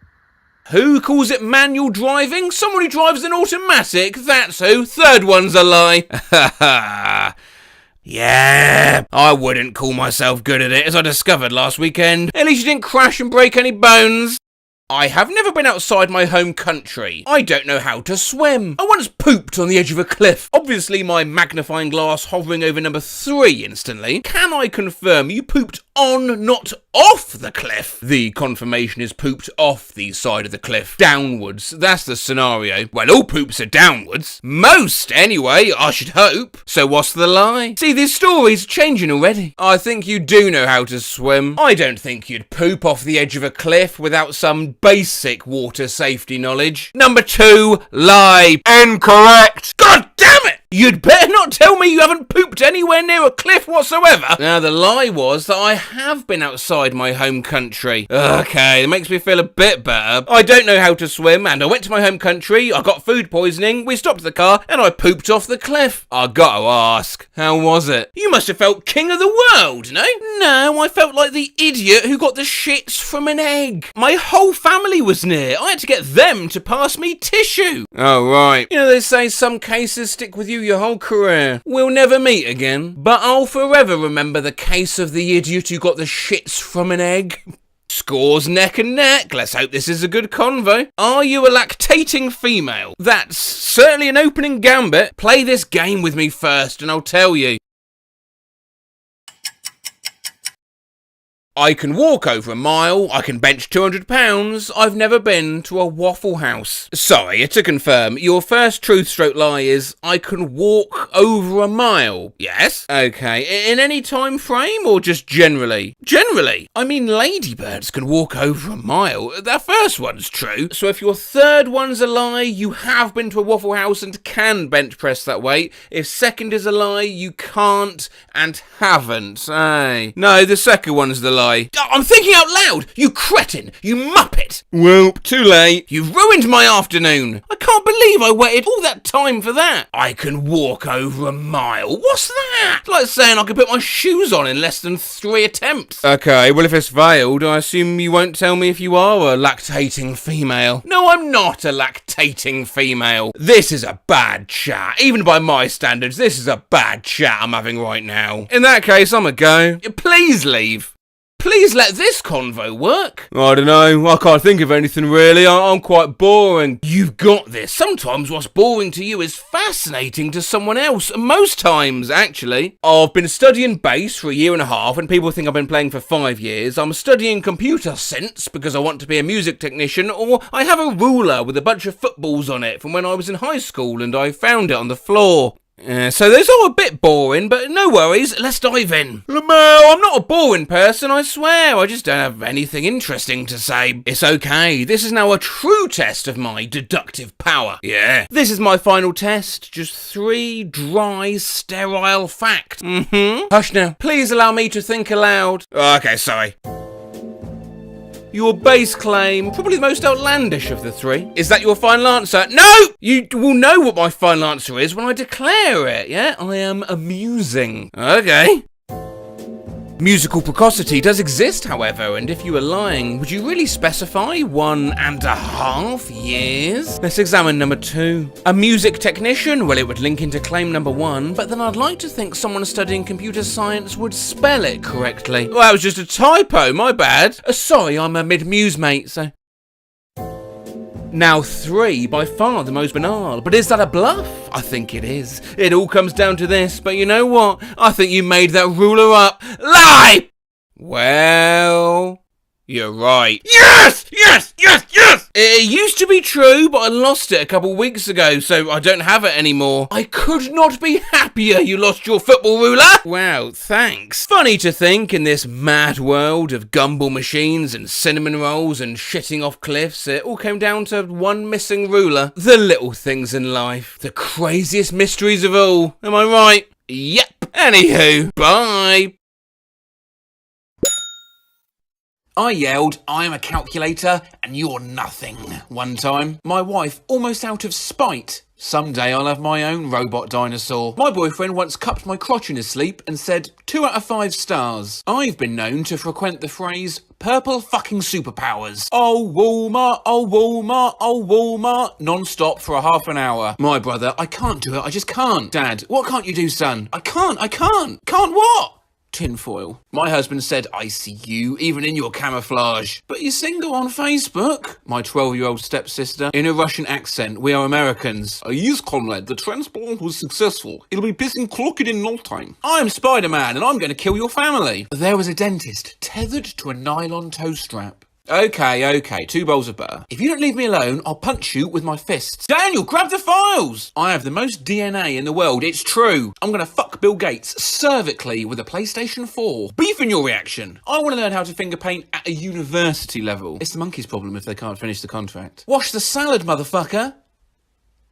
A: Who calls it manual driving? Someone who drives an automatic, that's who. Third one's a lie. Yeah, I wouldn't call myself good at it, as I discovered last weekend. At least you didn't crash and break any bones. I have never been outside my home country. I don't know how to swim. I once pooped on the edge of a cliff. Obviously my magnifying glass hovering over number 3 instantly. Can I confirm you pooped on, not off the cliff? The confirmation is pooped off the side of the cliff. Downwards. That's the scenario. Well, all poops are downwards. Most, anyway, I should hope. So what's the lie? See, this story's changing already. I think you do know how to swim. I don't think you'd poop off the edge of a cliff without some basic water safety knowledge. Number 2, lie. Incorrect. God damn it! You'd better not tell me you haven't pooped anywhere near a cliff whatsoever. Now, the lie was that I have been outside my home country. Okay, it makes me feel a bit better. I don't know how to swim, and I went to my home country, I got food poisoning, we stopped the car, and I pooped off the cliff. I gotta ask, how was it? You must have felt king of the world, no? No, I felt like the idiot who got the shits from an egg. My whole family was near. I had to get them to pass me tissue. Oh, right. You know, they say some cases stick with you your whole career. We'll never meet again, but I'll forever remember the case of the idiot who got the shits from an egg. Scores neck and neck. Let's hope this is a good convo. Are you a lactating female? That's certainly an opening gambit. Play this game with me first and I'll tell you. I can walk over a mile, I can bench 200 pounds, I've never been to a Waffle House. Sorry, to confirm, your first truth/lie is, I can walk over a mile. Yes? Okay, in any time frame or just generally? Generally. I mean, ladybirds can walk over a mile. That first one's true. So if your third one's a lie, you have been to a Waffle House and can bench press that weight. If second is a lie, you can't and haven't. Hey. No, the second one's the lie. I'm thinking out loud! You cretin! You muppet! Well, too late. You've ruined my afternoon. I can't believe I waited all that time for that. I can walk over a mile. What's that? It's like saying I could put my shoes on in less than 3 attempts. Okay, well if it's failed, I assume you won't tell me if you are a lactating female. No, I'm not a lactating female. This is a bad chat. Even by my standards, this is a bad chat I'm having right now. In that case, I'm a go. Please leave. Please let this convo work. I don't know, I can't think of anything really, I'm quite boring. You've got this. Sometimes what's boring to you is fascinating to someone else. Most times, actually. I've been studying bass for 1.5 years and people think I've been playing for 5 years. I'm studying computer sense because I want to be a music technician, or I have a ruler with a bunch of footballs on it from when I was in high school and I found it on the floor. So those are a bit boring, but no worries, let's dive in. Lamau, I'm not a boring person, I swear, I just don't have anything interesting to say. It's okay, this is now a true test of my deductive power. Yeah. This is my final test, just 3 dry, sterile facts. Hush now, please allow me to think aloud. Okay, sorry. Your base claim, probably the most outlandish of the 3. Is that your final answer? No! You will know what my final answer is when I declare it, yeah? I am amusing. Okay. Musical precocity does exist, however, and if you were lying, would you really specify 1.5 years? Let's examine number 2. A music technician? Well, it would link into claim number 1, but then I'd like to think someone studying computer science would spell it correctly. Well, that was just a typo, my bad. Sorry, I'm a mid-muse mate, so... Now 3, by far the most banal, but is that a bluff? I think it is. It all comes down to this, but you know what? I think you made that ruler up. Lie! Well... You're right. Yes! Yes! Yes! Yes! It used to be true, but I lost it a couple weeks ago, so I don't have it anymore. I could not be happier you lost your football ruler! Wow, thanks. Funny to think, in this mad world of gumball machines and cinnamon rolls and shitting off cliffs, it all came down to one missing ruler. The little things in life. The craziest mysteries of all. Am I right? Yep. Anywho, bye. I yelled, I'm a calculator and you're nothing, one time. My wife, almost out of spite. Someday I'll have my own robot dinosaur. My boyfriend once cupped my crotch in his sleep and said 2 out of 5 stars. I've been known to frequent the phrase purple fucking superpowers. Oh Walmart, oh Walmart, oh Walmart, non-stop for a half an hour. My brother, I can't do it, I just can't. Dad, what can't you do, son? I can't. Can't what? Tinfoil. My husband said, I see you, even in your camouflage. But you're single on Facebook? My 12-year-old stepsister, in a Russian accent, we are Americans. Yes, comrade, the transplant was successful. It'll be pissing crooked in no time. I'm Spider-Man, and I'm going to kill your family. There was a dentist, tethered to a nylon toe strap. Okay, 2 bowls of butter. If you don't leave me alone, I'll punch you with my fists. Daniel, grab the files! I have the most DNA in the world, it's true. I'm gonna fuck Bill Gates cervically with a PlayStation 4. Beef in your reaction. I want to learn how to finger paint at a university level. It's the monkey's problem if they can't finish the contract. Wash the salad, motherfucker.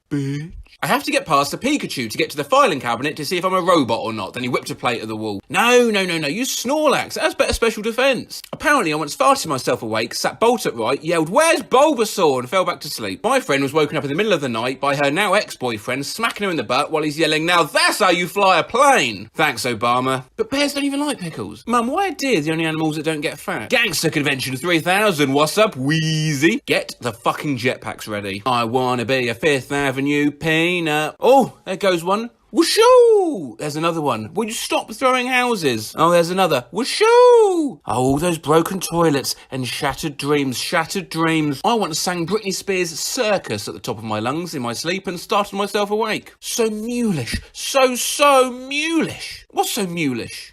A: Bitch. I have to get past the Pikachu to get to the filing cabinet to see if I'm a robot or not. Then he whipped a plate at the wall. No, use Snorlax. That's better special defense. Apparently, I once farted myself awake, sat bolt upright, yelled, where's Bulbasaur? And fell back to sleep. My friend was woken up in the middle of the night by her now ex-boyfriend smacking her in the butt while he's yelling, now that's how you fly a plane. Thanks, Obama. But bears don't even like pickles. Mum, why are deer the only animals that don't get fat? Gangster Convention 3000, what's up, Wheezy? Get the fucking jetpacks ready. I wanna be a 5th Avenue peanut. Oh, there goes one. Whooshoo! There's another one. Will you stop throwing houses? Oh, there's another. Whooshoo! Oh, those broken toilets and shattered dreams, shattered dreams. I once sang Britney Spears' Circus at the top of my lungs in my sleep and started myself awake. So mulish. So mulish. What's so mulish?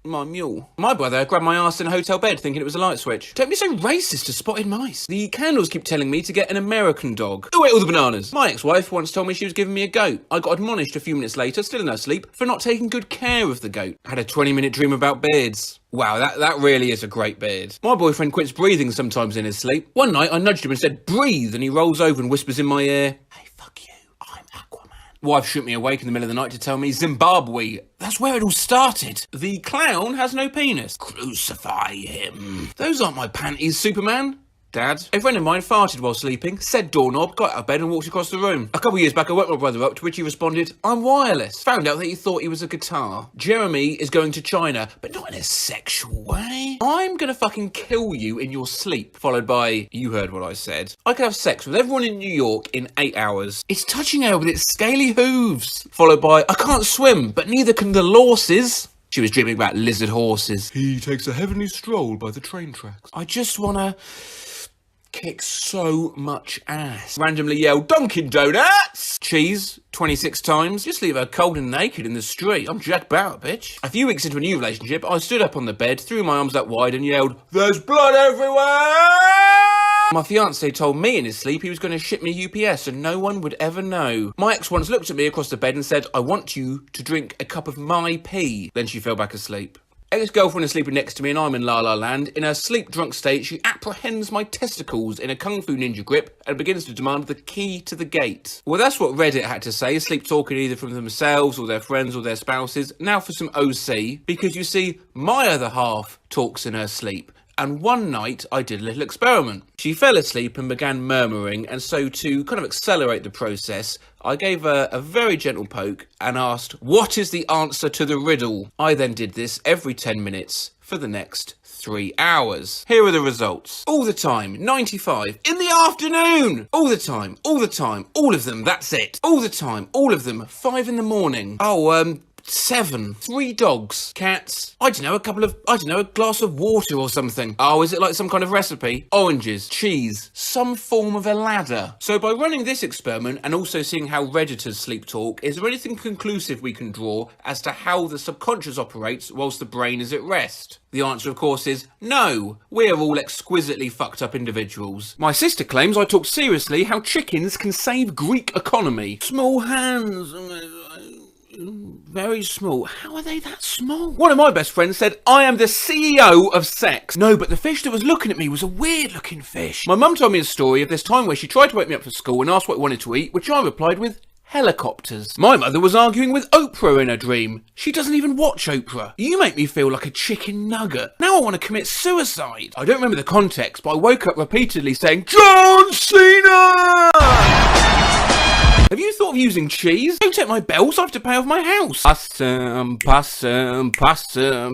A: my mule. My brother grabbed my arse in a hotel bed thinking it was a light switch. Don't be so racist to spotted mice. The candles keep telling me to get an American dog. Who ate all the bananas? My ex-wife once told me she was giving me a goat. I got admonished a few minutes later, still in her sleep, for not taking good care of the goat. Had a 20-minute dream about beards. Wow, that really is a great beard. My boyfriend quits breathing sometimes in his sleep. One night I nudged him and said, breathe, and he rolls over and whispers in my ear, hey, fuck you, I'm Aquaman. Wife shook me awake in the middle of the night to tell me Zimbabwe. That's where it all started. The clown has no penis. Crucify him. Those aren't my panties, Superman. Dad. A friend of mine farted while sleeping, said doorknob, got out of bed and walked across the room. A couple of years back I woke my brother up, to which he responded, I'm wireless. Found out that he thought he was a guitar. Jeremy is going to China, but not in a sexual way. I'm gonna fucking kill you in your sleep. Followed by, you heard what I said. I could have sex with everyone in New York in 8 hours. It's touching her with its scaly hooves. Followed by, I can't swim, but neither can the lorses. She was dreaming about lizard horses. He takes a heavenly stroll by the train tracks. I just wanna kick so much ass. Randomly yell, Dunkin' Donuts! Cheese, 26 times. Just leave her cold and naked in the street. I'm Jack Bauer, bitch. A few weeks into a new relationship, I stood up on the bed, threw my arms up wide and yelled, there's blood everywhere! My fiancé told me in his sleep he was going to ship me UPS and no one would ever know. My ex once looked at me across the bed and said, I want you to drink a cup of my pee. Then she fell back asleep. Ex-girlfriend is sleeping next to me and I'm in La La Land. In her sleep-drunk state, she apprehends my testicles in a Kung Fu Ninja grip and begins to demand the key to the gate. Well, that's what Reddit had to say, sleep-talking either from themselves or their friends or their spouses. Now for some OC, because you see, my other half talks in her sleep. And one night, I did a little experiment. She fell asleep and began murmuring, and so to kind of accelerate the process, I gave her a very gentle poke and asked, what is the answer to the riddle? I then did this every 10 minutes for the next 3 hours. Here are the results. All the time, 95. In the afternoon! All the time, all of them, that's it. All the time, all of them, 5 in the morning. 7. 3 dogs. Cats. I don't know, a glass of water or something. Oh, is it like some kind of recipe? Oranges. Cheese. Some form of a ladder. So by running this experiment and also seeing how Redditors sleep talk, is there anything conclusive we can draw as to how the subconscious operates whilst the brain is at rest? The answer, of course, is no. We're all exquisitely fucked up individuals. My sister claims I talk seriously how chickens can save Greek economy. Small hands. Very small. How are they that small? One of my best friends said, I am the CEO of sex. No, but the fish that was looking at me was a weird looking fish. My mum told me a story of this time where she tried to wake me up for school and asked what I wanted to eat, which I replied with helicopters. My mother was arguing with Oprah in her dream. She doesn't even watch Oprah. You make me feel like a chicken nugget. Now I want to commit suicide. I don't remember the context, but I woke up repeatedly saying, John Cena! Have you thought of using cheese? Don't take my bells, I have to pay off my house. Possum.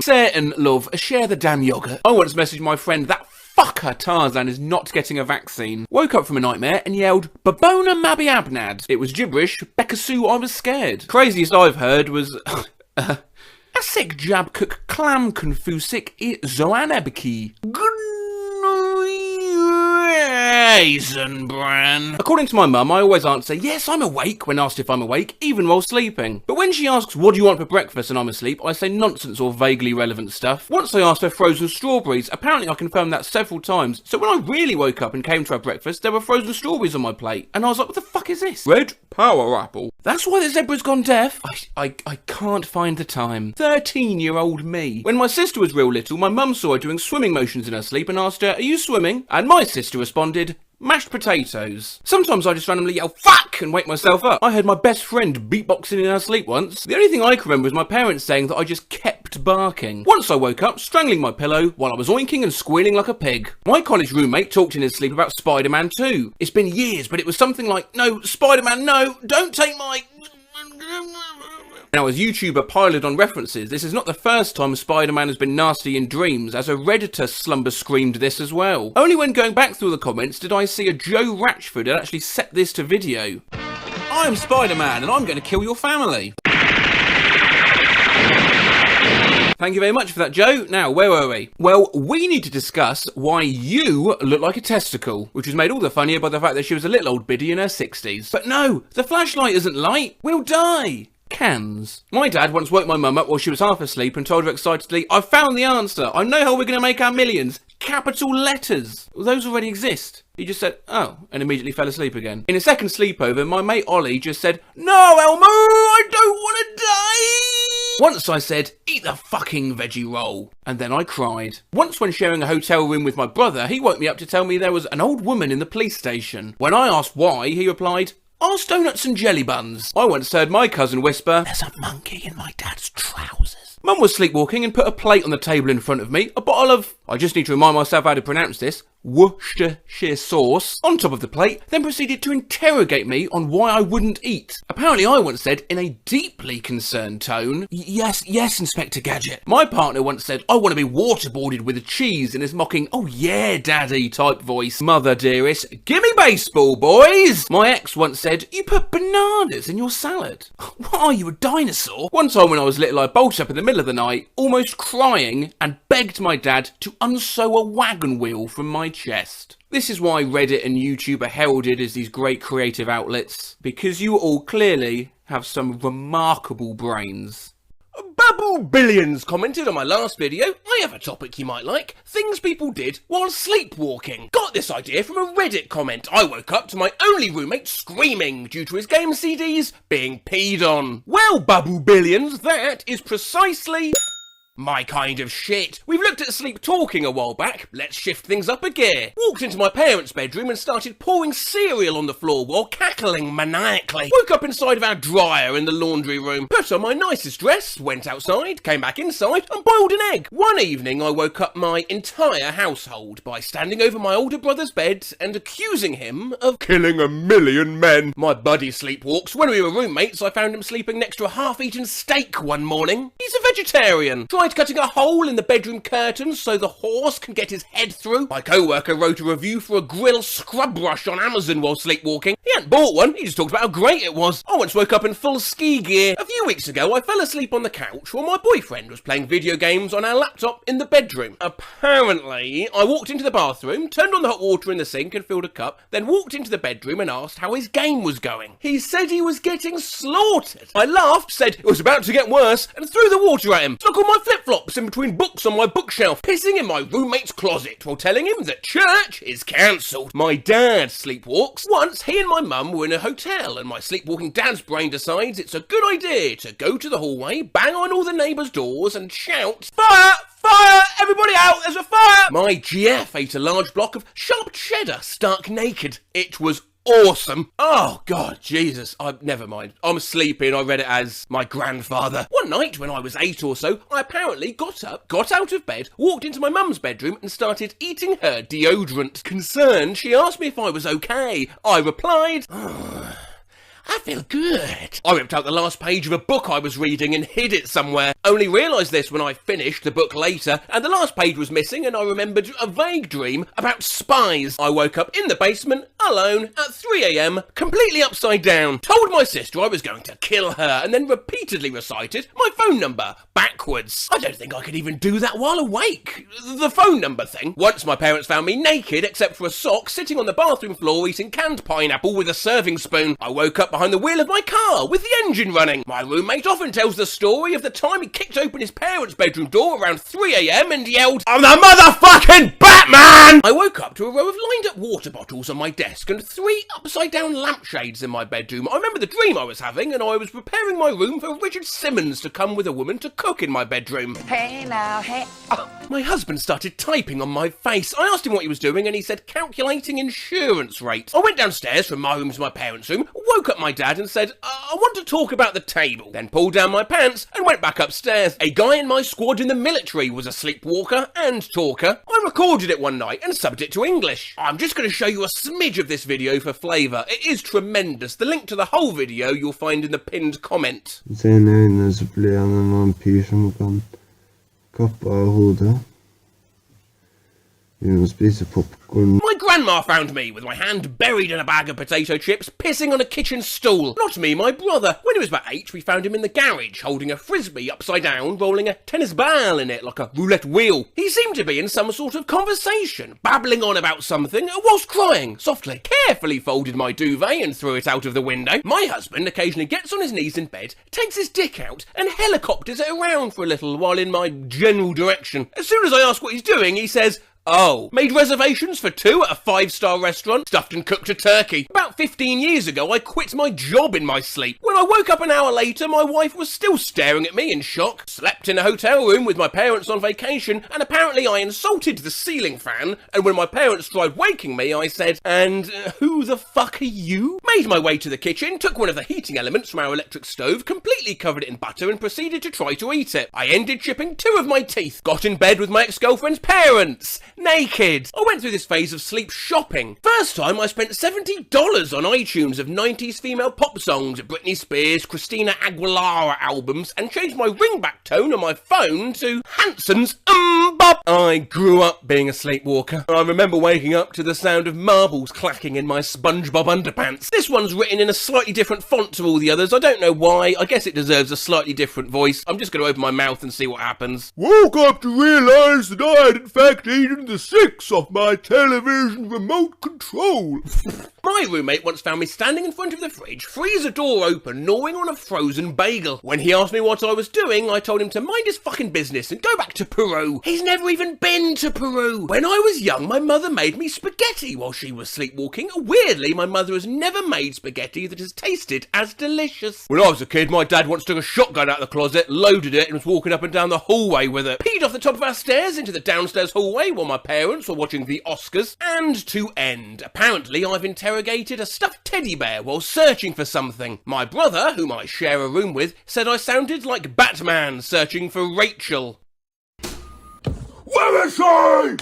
A: Say it and love, share the damn yogurt. I once messaged my friend, that fucker Tarzan is not getting a vaccine. Woke up from a nightmare and yelled, Babona Mabi Abnad. It was gibberish, Bekasoo, I was scared. Craziest I've heard was, Asik Jab Cook Clam Confusik I Zoanebiki. Raisin bran. According to my mum, I always answer, yes, I'm awake, when asked if I'm awake, even while sleeping. But when she asks, what do you want for breakfast and I'm asleep, I say nonsense or vaguely relevant stuff. Once I asked for frozen strawberries. Apparently I confirmed that several times. So when I really woke up and came to have breakfast, there were frozen strawberries on my plate. And I was like, what the fuck is this? Red power apple. That's why the zebra's gone deaf. I can't find the time. 13-year-old me. When my sister was real little, my mum saw her doing swimming motions in her sleep and asked her, are you swimming? And my sister responded, mashed potatoes. Sometimes I just randomly yell, fuck, and wake myself up. I heard my best friend beatboxing in her sleep once. The only thing I can remember was my parents saying that I just kept barking. Once I woke up, strangling my pillow, while I was oinking and squealing like a pig. My college roommate talked in his sleep about Spider-Man 2. It's been years, but it was something like, no, Spider-Man, no, don't take my... Now, as YouTuber piled on references, this is not the first time Spider-Man has been nasty in dreams, as a Redditor slumber screamed this as well. Only when going back through the comments did I see a Joe Ratchford had actually set this to video. I'm Spider-Man and I'm going to kill your family. Thank you very much for that, Joe. Now, where were we? Well, we need to discuss why you look like a testicle, which was made all the funnier by the fact that she was a little old biddy in her 60s. But no, the flashlight isn't light. We'll die. Cans. My dad once woke my mum up while she was half asleep and told her excitedly, "I found the answer. I know how we're going to make our millions. Capital letters. Well, those already exist." He just said, "Oh," and immediately fell asleep again. In a second sleepover, my mate Ollie just said, "No, Elmo, I don't want to die." Once I said, "Eat the fucking veggie roll," and then I cried. Once when sharing a hotel room with my brother, he woke me up to tell me there was an old woman in the police station. When I asked why, he replied, "Ask donuts and jelly buns." I once heard my cousin whisper, "There's a monkey in my dad's trousers." Mum was sleepwalking and put a plate on the table in front of me, a bottle of, I just need to remind myself how to pronounce this, Worcestershire sauce on top of the plate, then proceeded to interrogate me on why I wouldn't eat. Apparently I once said in a deeply concerned tone, yes, Inspector Gadget. My partner once said, "I want to be waterboarded with a cheese," in his mocking, "Oh yeah, daddy" type voice. Mother dearest, gimme baseball, boys. My ex once said, "You put bananas in your salad." What are you, a dinosaur? One time when I was little, I bolted up in the middle of the night, almost crying, and begged my dad to unsew a wagon wheel from my chest. This is why Reddit and YouTube are heralded as these great creative outlets, because you all clearly have some remarkable brains. Babu Billions commented on my last video, "I have a topic you might like, things people did while sleepwalking. Got this idea from a Reddit comment. I woke up to my only roommate screaming due to his game CDs being peed on." Well, Babu Billions, that is precisely my kind of shit. We've looked at sleep talking a while back. Let's shift things up a gear. Walked into my parents' bedroom and started pouring cereal on the floor while cackling maniacally. Woke up inside of our dryer in the laundry room. Put on my nicest dress, went outside, came back inside and boiled an egg. One evening I woke up my entire household by standing over my older brother's bed and accusing him of killing 1,000,000 men. My buddy sleepwalks. When we were roommates, I found him sleeping next to a half-eaten steak one morning. He's a vegetarian. Tried cutting a hole in the bedroom curtains so the horse can get his head through. My co-worker wrote a review for a grill scrub brush on Amazon while sleepwalking. He hadn't bought one, he just talked about how great it was. I once woke up in full ski gear. A few weeks ago, I fell asleep on the couch while my boyfriend was playing video games on our laptop in the bedroom. Apparently, I walked into the bathroom, turned on the hot water in the sink and filled a cup, then walked into the bedroom and asked how his game was going. He said he was getting slaughtered. I laughed, said it was about to get worse, and threw the water at him. Stuck all my flip-flops in between books on my bookshelf, pissing in my roommate's closet while telling him that church is cancelled. My dad sleepwalks. Once, he and my mum were in a hotel and my sleepwalking dad's brain decides it's a good idea to go to the hallway, bang on all the neighbours' doors and shout, "Fire! Fire! Everybody out! There's a fire!" My GF ate a large block of sharp cheddar stark naked. It was awesome. Oh God, Jesus. Never mind. I'm sleeping. I read it as my grandfather. One night when I was 8 or so, I apparently got up, got out of bed, walked into my mum's bedroom and started eating her deodorant. Concerned, she asked me if I was okay. I replied, "I feel good." I ripped out the last page of a book I was reading and hid it somewhere. Only realised this when I finished the book later, and the last page was missing and I remembered a vague dream about spies. I woke up in the basement, alone, at 3 AM, completely upside down. Told my sister I was going to kill her, and then repeatedly recited my phone number backwards. I don't think I could even do that while awake. The phone number thing. Once my parents found me naked, except for a sock, sitting on the bathroom floor eating canned pineapple with a serving spoon. I woke up behind the wheel of my car with the engine running. My roommate often tells the story of the time he kicked open his parents' bedroom door around 3 AM and yelled, "I'm the motherfucking Batman!" I woke up to a row of lined up water bottles on my desk and 3 upside down lampshades in my bedroom. I remember the dream I was having and I was preparing my room for Richard Simmons to come with a woman to cook in my bedroom. "Hey now, hey." My husband started typing on my face. I asked him what he was doing and he said calculating insurance rate. I went downstairs from my room to my parents' room, woke up my dad and said, "I want to talk about the table." Then pulled down my pants and went back upstairs. A guy in my squad in the military was a sleepwalker and talker. I recorded it one night and subbed it to English. I'm just going to show you a smidge of this video for flavour. It is tremendous. The link to the whole video you'll find in the pinned comment.
N: Sen öynene så blir han en vampyr som kan kappa av hodet.
M: piece of popcorn.
A: My grandma found me with my hand buried in a bag of potato chips, pissing on a kitchen stool. Not me, my brother. When he was about 8, we found him in the garage, holding a frisbee upside down, rolling a tennis ball in it like a roulette wheel. He seemed to be in some sort of conversation, babbling on about something, whilst crying, softly. Carefully folded my duvet and threw it out of the window. My husband occasionally gets on his knees in bed, takes his dick out, and helicopters it around for a little while in my general direction. As soon as I ask what he's doing, he says, "Oh, made reservations for 2 at a 5-star restaurant, stuffed and cooked a turkey. About 15 years ago, I quit my job in my sleep. When I woke up an hour later, my wife was still staring at me in shock. Slept in a hotel room with my parents on vacation, and apparently I insulted the ceiling fan, and when my parents tried waking me, I said, 'And who the fuck are you?' Made my way to the kitchen, took one of the heating elements from our electric stove, completely covered it in butter, and proceeded to try to eat it. I ended chipping 2 of my teeth, got in bed with my ex-girlfriend's parents. Naked. I went through this phase of sleep shopping. First time I spent $70 on iTunes of 90s female pop songs, Britney Spears, Christina Aguilera albums, and changed my ringback tone on my phone to Hanson's Bop. I grew up being a sleepwalker. I remember waking up to the sound of marbles clacking in my SpongeBob underpants. This one's written in a slightly different font to all the others. I don't know why. I guess it deserves a slightly different voice. I'm just going to open my mouth and see what happens.
D: Woke up to realise that I had in fact eaten the 6 off my television remote control.
A: My roommate once found me standing in front of the fridge, freezer door open, gnawing on a frozen bagel. When he asked me what I was doing, I told him to mind his fucking business and go back to Peru. He's never even been to Peru. When I was young, my mother made me spaghetti while she was sleepwalking. Weirdly, my mother has never made spaghetti that has tasted as delicious. When I was a kid, my dad once took a shotgun out of the closet, loaded it, and was walking up and down the hallway with it. Peed off the top of our stairs into the downstairs hallway while my parents were watching the Oscars. And to end, apparently I've interrogated a stuffed teddy bear while searching for something. My brother, whom I share a room with, said I sounded like Batman searching for Rachel.
D: Where is she?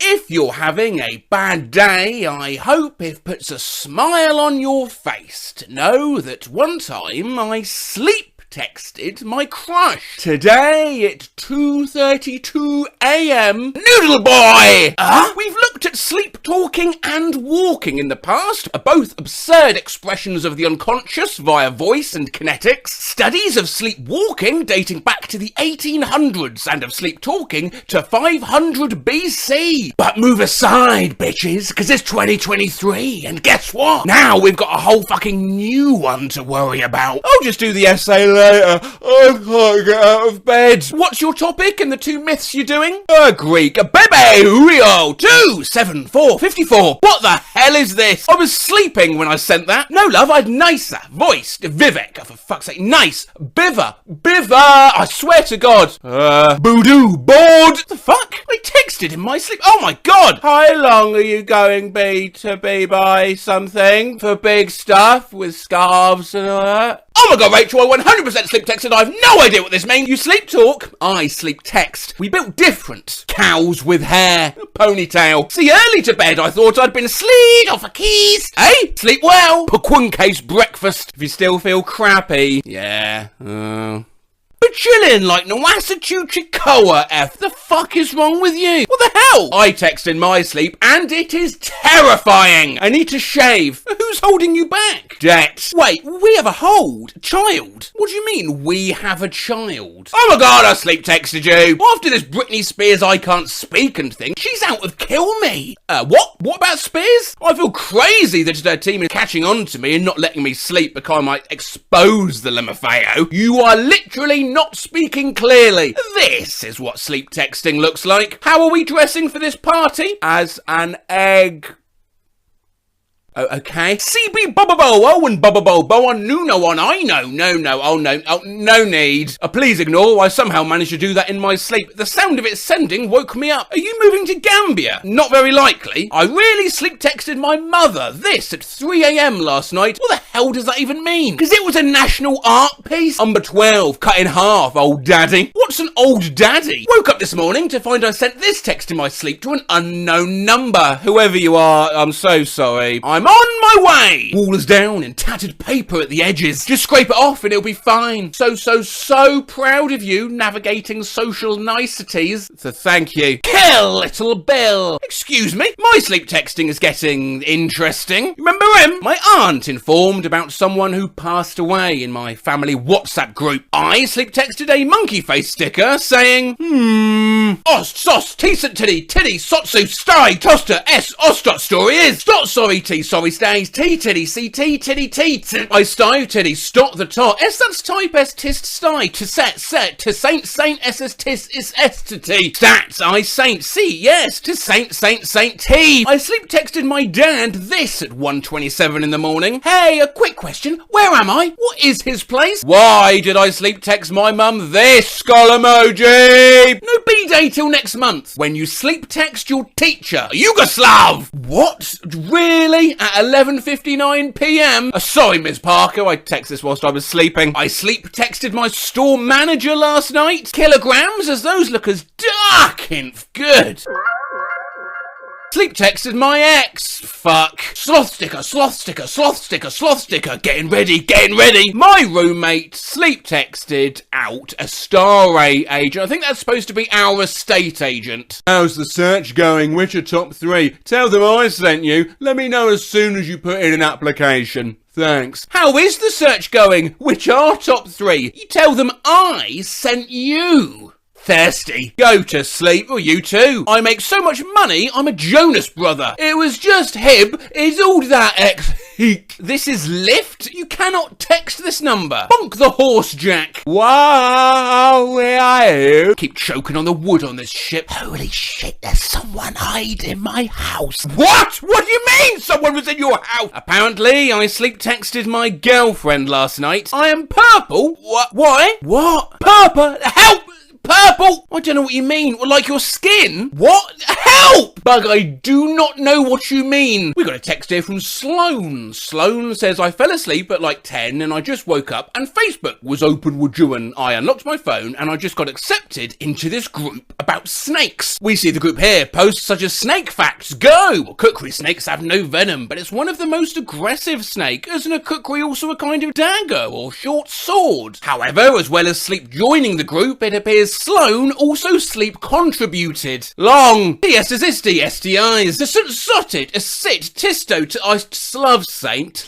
A: If you're having a bad day, I hope it puts a smile on your face to know that one time I texted my crush. Today at 2:32 a.m. Noodle boy! We've looked at sleep talking and walking in the past, both absurd expressions of the unconscious via voice and kinetics, studies of sleepwalking dating back to the 1800s and of sleep talking to 500 BC. But move aside, bitches, because it's 2023, and guess what? Now we've got a whole fucking new one to worry about. I'll just do the essay later. I can't get out of bed. What's your topic and the 2 myths you're doing? Greek. Bebe Rio 27454. What the hell is this? I was sleeping when I sent that. No, love, I'd nicer voiced. Vivek. Oh, for fuck's sake. Nice. Biver. I swear to God. Voodoo board. What the fuck? I texted in my sleep. Oh my God. How long are you going to be by something for big stuff with scarves and all that? Oh my God, Rachel, I 100% sleep texted. I have no idea what this means. You sleep talk, I sleep text. We built different. Cows with hair, ponytail. See, early to bed, I thought I'd been asleep off a keys. Hey, sleep well. Case breakfast. If you still feel crappy. Yeah. But chillin' like Nawassachuchikoa F. The fuck is wrong with you? What the hell? I text in my sleep and it is terrifying. I need to shave. Who's holding you back? Debt. Wait, we have a child? What do you mean we have a child? Oh my God, I sleep texted you. After this Britney Spears I can't speak and thing, she's out of Kill Me. What? What about Spears? I feel crazy that her team is catching on to me and not letting me sleep because I might expose the LMFAO. You are literally not speaking clearly. This is what sleep texting looks like. How are we dressing for this party? As an egg. Oh, okay. CB Bubba and Bubba Bobo on Nuno on I know. No need. Please ignore. I somehow managed to do that in my sleep. The sound of it sending woke me up. Are you moving to Gambia? Not very likely. I really sleep texted my mother this at 3 a.m. last night. What the hell does that even mean? Because it was a national art piece. Number 12, cut in half, old daddy. What's an old daddy? Woke up this morning to find I sent this text in my sleep to an unknown number. Whoever you are, I'm so sorry. I'm I'm on my way. Wall's down and tattered paper at the edges. Just scrape it off and it'll be fine. So proud of you navigating social niceties. So thank you. Kill, little Bill. Excuse me, my sleep texting is getting interesting. Remember him? My aunt informed about someone who passed away in my family WhatsApp group. I sleep texted a monkey face sticker saying, Ost, sos, decent titty, sotsu, sty, toaster, s, ostot, story is, stot, sorry, t, sorry, stays, t, titty, ct, titty, teat, I sty, titty, stot, the tot, s, that's type, s, tist, sty, to set, to saint, ss, tis, is, s, to t, stats, I, saint, c, yes, to saint, t. I sleep texted my dad this at 1:27 in the morning. Hey, a quick question, where am I? What is his place? Why did I sleep text my mum this, skull emoji? No B-day till next month, when you sleep text your teacher, Yugoslav! What? Really? At 11:59 p.m? Sorry, Ms. Parker, I texted this whilst I was sleeping. I sleep texted my store manager last night. Kilograms, as those look as darkin' good. Sleep texted my ex. Fuck. Sloth sticker. Getting ready. My roommate sleep texted out a star agent. I think that's supposed to be our estate agent. How's the search going? Which are top 3? Tell them I sent you. Let me know as soon as you put in an application. Thanks. How is the search going? Which are top 3? You tell them I sent you. Thirsty. Go to sleep, or you too. I make so much money, I'm a Jonas brother. It was just him. It's all that ex-heek. This is Lyft? You cannot text this number. Bonk the horse, Jack. Wow, where are you? Keep choking on the wood on this ship. Holy shit, there's someone hiding in my house. What? What do you mean someone was in your house? Apparently, I sleep texted my girlfriend last night. I am purple. What? Why? What? Purple? Help! Purple? I don't know what you mean. Well, like your skin? What? Help! Bug, I do not know what you mean. We got a text here from Sloan. Sloan says, I fell asleep at like 10 and I just woke up and Facebook was open with you and I unlocked my phone and I just got accepted into this group about snakes. We see the group here. Posts such as snake facts. Go! Well, cookery snakes have no venom, but it's one of the most aggressive snake. Isn't a kukri also a kind of dagger or short sword? However, as well as sleep joining the group, it appears Sloan also sleep contributed. Long. DSSSD, STIs. Sotted, a sit, tisto, love saint,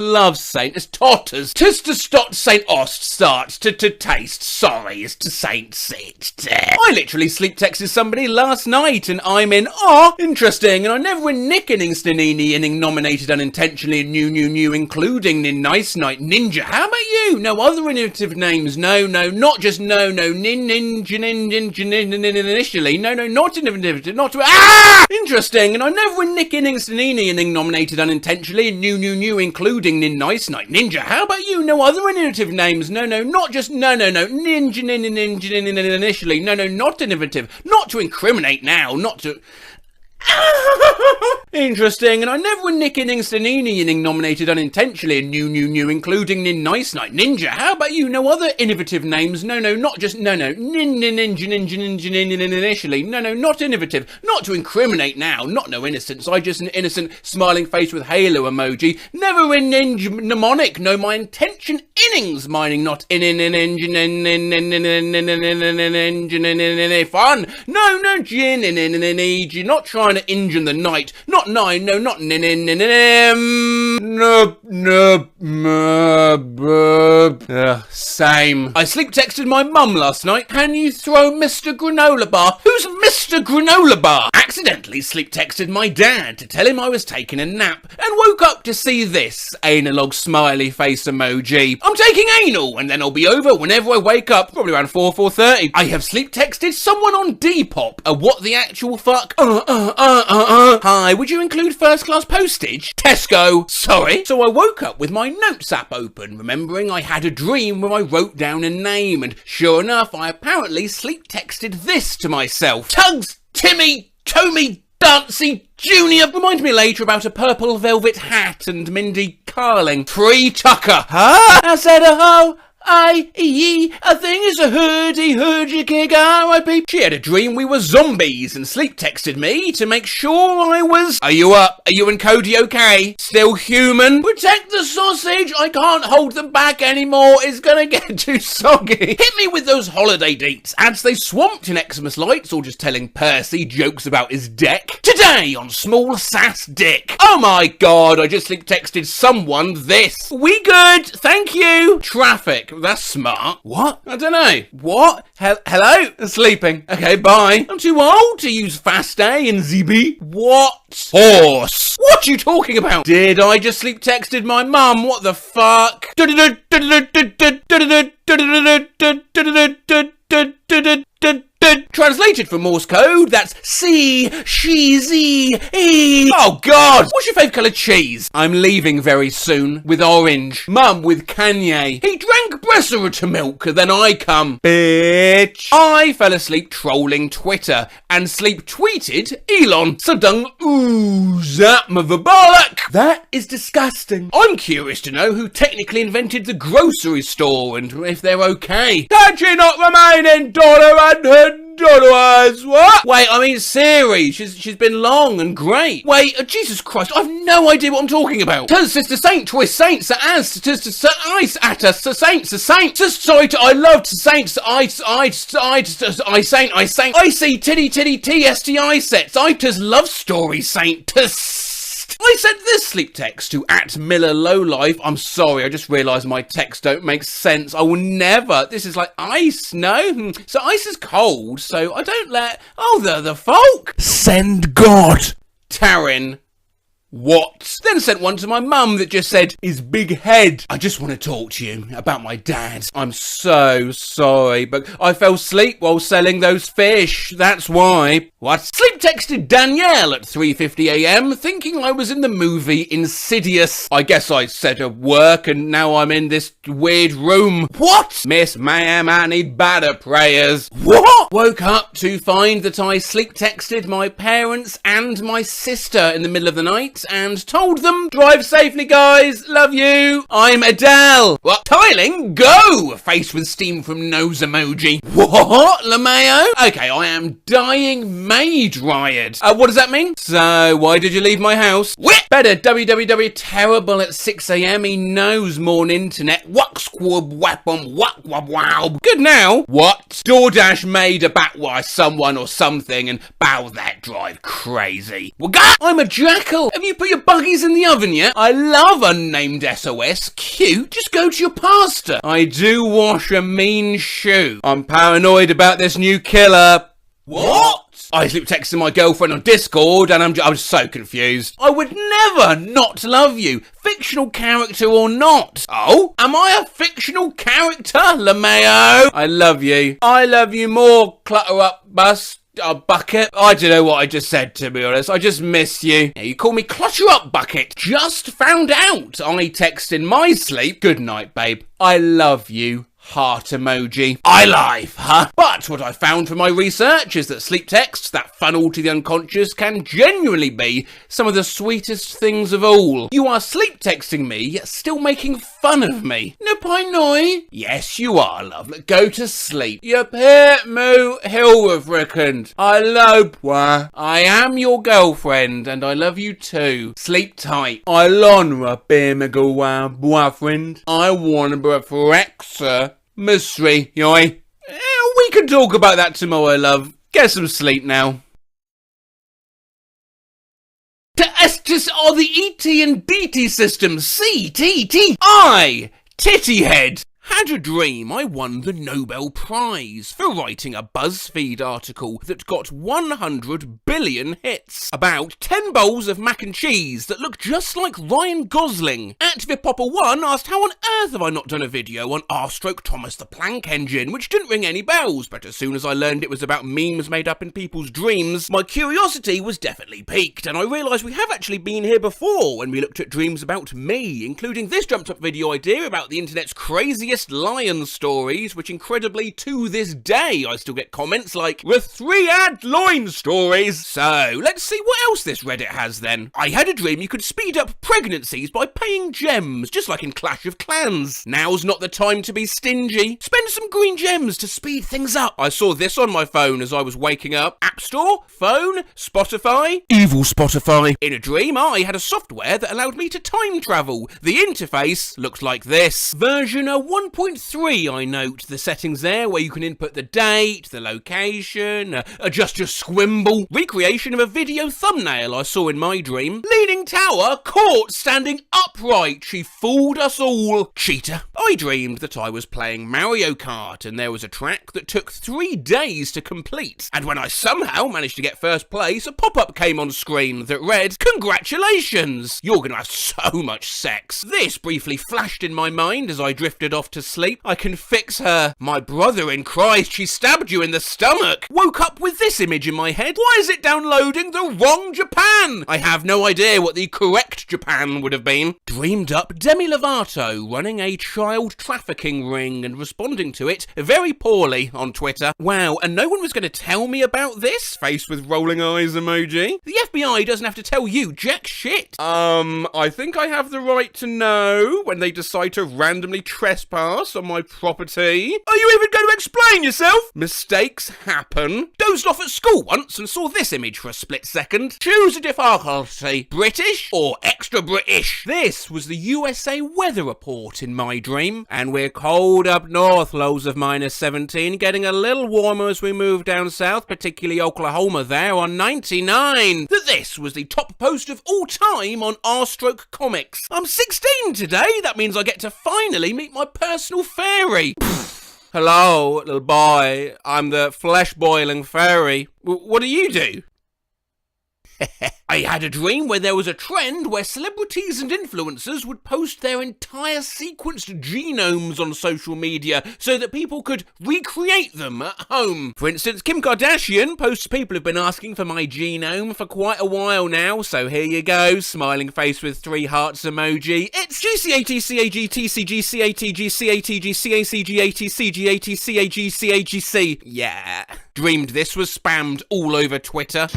A: as totters. Tistastot, saint ost, start, to taste, sorry, is to saint sit. I literally sleep texted somebody last night and I'm in, interesting, and I never win nickening stinini and nominated unintentionally new, including in nice night ninja. How about you? No other innovative names, no, not just no, initially, no, not innovative, not interesting, and I never win Nick Inningstanini and nominated unintentionally, new, including in nice night ninja. How about you? No other innovative names, no, not just no, ninja initially, no, not innovative, not to incriminate now, not to. Interesting, and I never win Nick Inningstanini and nominated unintentionally new, including in nice night ninja. How about you? No other innovative names, no, not just no, initially, no, not innovative, not to incriminate now, not no innocence, I just an innocent smiling face with halo emoji, never in mnemonic, no my intention innings mining, not in fun, no gin in not trying to injure the night, not nine, no, not same. I sleep texted my mum last night. Can you throw Mr. Granola Bar? Who's Mr. Granola Bar? Accidentally sleep texted my dad to tell him I was taking a nap and woke up to see this analog smiley face emoji. I'm taking anal and then I'll be over whenever I wake up, probably around 4:30. I have sleep texted someone on Depop a what the actual fuck? Hi, would you include first class postage? Tesco. Sorry. So I woke up with my notes app open, remembering I had a dream where I wrote down a name, and sure enough, I apparently sleep texted this to myself. Tugs, Timmy, Tommy, Dancy, Junior. Remind me later about a purple velvet hat and Mindy Carling. Free Tucker. Huh? I said, A thing is a hurdy gig, R.I.P. She had a dream we were zombies and sleep texted me to make sure I was... Are you up? Are you and Cody okay? Still human? Protect the sausage, I can't hold them back anymore, it's gonna get too soggy. Hit me with those holiday dates, ads they swamped in Xmas lights or just telling Percy jokes about his deck. Today on Small Sass Dick. Oh my god, I just sleep texted someone this. We good, thank you. Traffic, that's smart. What? I don't know. What? Hello? Sleeping. Okay, bye. I'm too old to use fast A and ZB. What? Horse. What are you talking about? Did I just sleep texted my mum? What the fuck? Translated from Morse code, that's C, she, Z, E. Oh god! What's your favourite colour cheese? I'm leaving very soon with orange. Mum with Kanye. He drank Bresser milk, then I come. Bitch. I fell asleep trolling Twitter and sleep tweeted Elon. Sadung that mother bollock. That is disgusting. I'm curious to know who technically invented the grocery store and if they're okay. Can she not remain in $100? What? Wait, I mean Siri. She's been long and great. Wait, Jesus Christ, I've no idea what I'm talking about. Tuz, sister saint, twist saints, as, ice, at us, saints, sorry, I loved saints, I saint, I see titty, TSTI sets, I tus love story saint, I sent this sleep text to @MillerLowlife. I'm sorry, I just realised my texts don't make sense. I will never. This is like ice, no? So ice is cold, so I don't let... Oh, the folk. Send God. Taryn. What? Then sent one to my mum that just said, his big head. I just want to talk to you about my dad. I'm so sorry, but I fell asleep while selling those fish. That's why. What? Sleep texted Danielle at 3:50 a.m. thinking I was in the movie Insidious. I guess I said at work and now I'm in this weird room. What? Miss Ma'am, I need better prayers. What? Woke up to find that I sleep texted my parents and my sister in the middle of the night and told them, drive safely guys, love you, I'm Adele. What? Tiling? Go! Face with steam from nose emoji. What? LeMayo? Okay, I am dying maid riot. What does that mean? So, why did you leave my house? Whip! Better www terrible at 6 a.m. He knows more internet. What squab wapum wap wap wow. Good now. What? DoorDash made a batwa someone or something and bow that drive crazy. Well, I'm a jackal. Have you put your buggies in the oven yet? I love unnamed SOS. Cute. Just go to your pastor. I do wash a mean shoe. I'm paranoid about this new killer. What? I sleep texting my girlfriend on Discord and I'm so confused. I would never not love you, fictional character or not. Oh? Am I a fictional character, LeMayo? I love you. I love you more, clutter up bus. A bucket? I don't know what I just said, to be honest. I just miss you. Yeah, you call me clutter up bucket. Just found out. I text in my sleep. Good night, babe. I love you. Heart emoji. I live, huh? But what I found from my research is that sleep texts that funnel to the unconscious can genuinely be some of the sweetest things of all. You are sleep texting me, yet still making fun of me. No point noi. Yes, you are, love. Go to sleep. Your pet moo hilrefricand. I love wah. I am your girlfriend, and I love you too. Sleep tight. I lonra bimagawa boyfriend. I wanna be a frexa. Mystery, yoi. We can talk about that tomorrow, love. Get some sleep now. To Estes are the ET and DT systems. C, T, T, I. Titty head. Had a dream I won the Nobel Prize for writing a BuzzFeed article that got 100 billion hits about 10 bowls of mac and cheese that look just like Ryan Gosling. @VipPopper1 asked how on earth have I not done a video on R/Thomas the Planck engine, which didn't ring any bells, but as soon as I learned it was about memes made up in people's dreams, my curiosity was definitely piqued, and I realised we have actually been here before when we looked at dreams about me, including this jumped up video idea about the internet's craziest wackiest lion stories, which incredibly to this day I still get comments like, the 3-ad loin stories. So, let's see what else this Reddit has then. I had a dream you could speed up pregnancies by paying gems, just like in Clash of Clans. Now's not the time to be stingy. Spend some green gems to speed things up. I saw this on my phone as I was waking up. App Store, phone, Spotify, evil Spotify. In a dream, I had a software that allowed me to time travel. The interface looks like this. Version 1.3, I note. The settings there where you can input the date, the location, adjust your squimble. Recreation of a video thumbnail I saw in my dream. Leaning tower caught standing upright. She fooled us all. Cheater. I dreamed that I was playing Mario Kart and there was a track that took 3 days to complete. And when I somehow managed to get first place, a pop-up came on screen that read, "Congratulations! You're gonna have so much sex." This briefly flashed in my mind as I drifted off to sleep. I can fix her. My brother in Christ, she stabbed you in the stomach. Woke up with this image in my head. Why is it downloading the wrong Japan? I have no idea what the correct Japan would have been. Dreamed up Demi Lovato running a child trafficking ring and responding to it very poorly on Twitter. Wow, and no one was going to tell me about this? Face with rolling eyes emoji. The FBI doesn't have to tell you jack shit. I think I have the right to know when they decide to randomly trespass on my property. Are you even going to explain yourself? Mistakes happen. Dozed off at school once and saw this image for a split second. Choose a difficulty, British or extra British. This was the USA weather report in my dream, and we're cold up north, lows of -17, getting a little warmer as we move down south, particularly Oklahoma there on 99. This was the top post of all time on R-Stroke Comics. I'm 16 today, that means I get to finally meet my personal fairy. Hello, little boy, I'm the flesh-boiling fairy. What do you do? I had a dream where there was a trend where celebrities and influencers would post their entire sequenced genomes on social media so that people could recreate them at home. For instance, Kim Kardashian posts people have been asking for my genome for quite a while now, so here you go, smiling face with 3 hearts emoji. It's GCATCAGTCGCATGCATCGATCGATCAGC. Yeah. Dreamed this was spammed all over Twitter.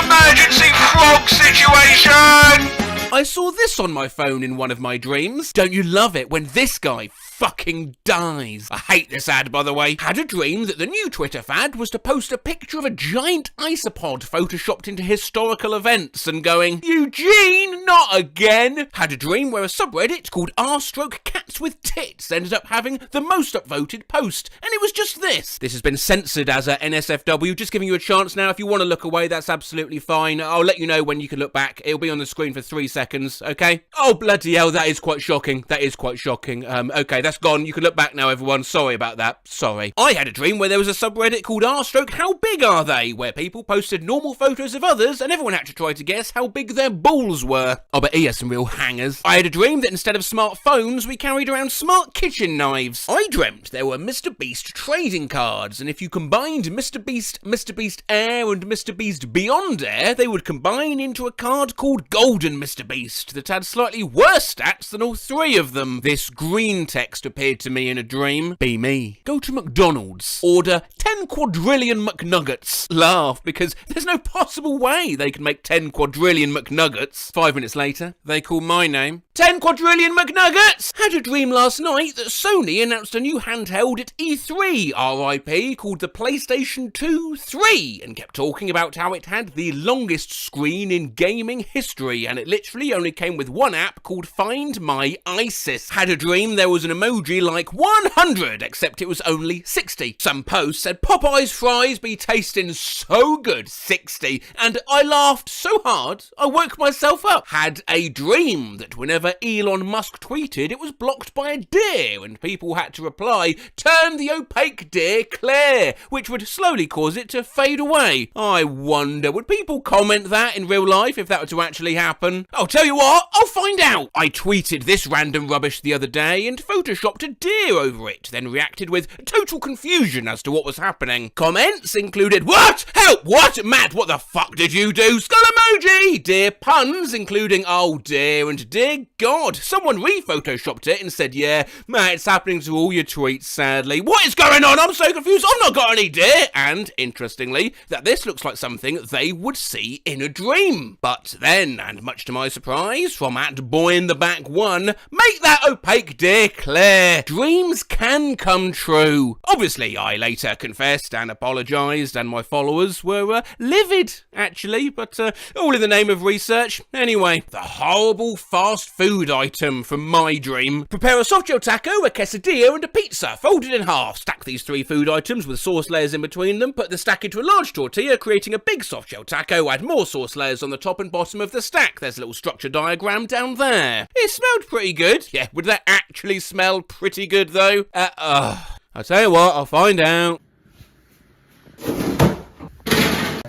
A: Emergency frog situation! I saw this on my phone in one of my dreams. Don't you love it when this guy fucking dies? I hate this ad, by the way. Had a dream that the new Twitter fad was to post a picture of a giant isopod photoshopped into historical events and going, Eugene, not again. Had a dream where a subreddit called r/cats with tits ended up having the most upvoted post, and it was just this. This has been censored as a NSFW, just giving you a chance now. If you want to look away, that's absolutely fine. I'll let you know when you can look back. It'll be on the screen for 3 seconds, okay? Oh, bloody hell, that is quite shocking. That is quite shocking. Okay, that's gone. You can look back now, everyone. Sorry about that. Sorry. I had a dream where there was a subreddit called r/how big are they, where people posted normal photos of others and everyone had to try to guess how big their balls were. Oh, but he has some real hangers. I had a dream that instead of smartphones, we carried around smart kitchen knives. I dreamt there were Mr. Beast trading cards, and if you combined Mr. Beast, Mr. Beast Air, and Mr. Beast Beyond Air, they would combine into a card called Golden Mr. Beast that had slightly worse stats than all 3 of them. This green text appeared to me in a dream. Be me. Go to McDonald's. Order 10 quadrillion McNuggets. Laugh, because there's no possible way they can make 10 quadrillion McNuggets. 5 minutes later, they call my name. 10 quadrillion McNuggets! Had a dream last night that Sony announced a new handheld at E3, RIP, called the PlayStation 2 3, and kept talking about how it had the longest screen in gaming history, and it literally only came with one app called Find My ISIS. Had a dream there was an emoji like 100, except it was only 60. Some posts said Popeye's fries be tasting so good, 60, and I laughed so hard I woke myself up. Had a dream that whenever Elon Musk tweeted, it was blocked by a deer, and people had to reply, turn the opaque deer clear, which would slowly cause it to fade away. I wonder, would people comment that in real life if that were to actually happen? I'll tell you what, I'll find out. I tweeted this random rubbish the other day and photoshopped photoshopped a deer over it, then reacted with total confusion as to what was happening. Comments included, "What? Help! What? Matt, what the fuck did you do? Skull emoji!" Deer puns, including, "Oh dear," and "Dear God." Someone re-photoshopped it and said, "Yeah, Matt, it's happening to all your tweets, sadly. What is going on? I'm so confused. I've not got any deer." And, interestingly, that this looks like something they would see in a dream. But then, and much to my surprise, from @boyintheback1, "Make that opaque deer clear. Dreams can come true." Obviously, I later confessed and apologised, and my followers were livid, actually, but all in the name of research. Anyway, the horrible fast food item from my dream. Prepare a soft shell taco, a quesadilla, and a pizza, folded in half. Stack these 3 food items with sauce layers in between them, put the stack into a large tortilla, creating a big soft shell taco, add more sauce layers on the top and bottom of the stack. There's a little structure diagram down there. It smelled pretty good. Yeah, would that actually smell pretty good though? I'll tell you what, I'll find out.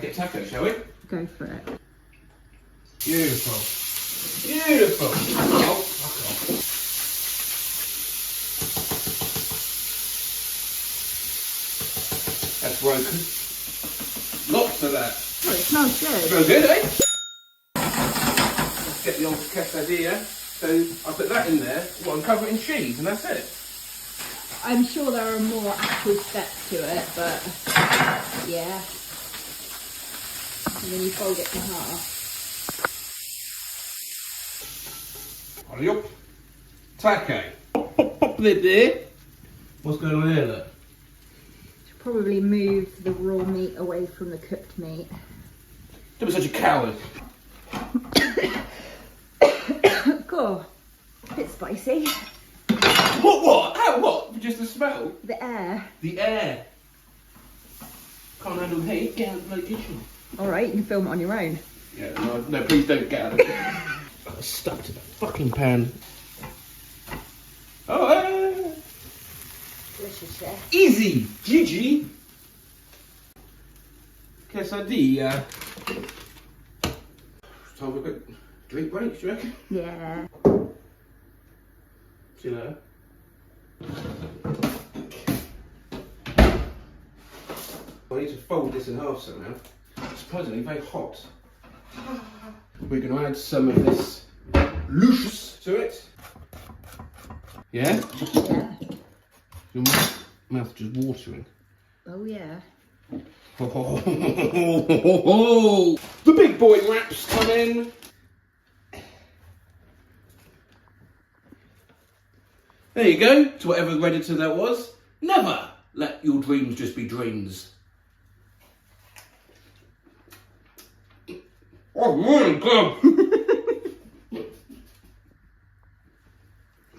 A: Get taco, shall we?
H: Go for it.
J: Beautiful. Beautiful. Oh, fuck off. That's broken. Lots of that.
H: Oh, it smells good.
J: Smells good, eh? Let's get the old quesadilla. So I put that in there, and cover it in cheese, and that's it.
H: I'm sure there are more actual steps to it, but yeah. And then you fold it in half.
J: Hurry up. Taco. Pop lid there. What's going on here, look?
H: Should probably move the raw meat away from the cooked meat.
J: Don't be such a coward.
H: Cool. A bit spicy.
J: What? How? What? Just the smell?
H: The air.
J: The air. Can't handle heat. Get out of the kitchen.
H: Alright, you can film it on your own.
J: Yeah, no, please don't get out of the kitchen. Got stuck to the fucking pan. Oh,
H: Delicious, yeah.
J: easy, GG. Quesadilla. Time for a quick drink break, do you reckon?
H: Yeah.
J: See you later. I need to fold this in half somehow. Surprisingly very hot. We're going to add some of this luscious to it. Yeah?
H: Yeah.
J: Your mouth just watering.
H: Oh yeah.
J: The big boy wraps come in. There you go, to whatever Redditor that was. Never let your dreams just be dreams. Oh, really good.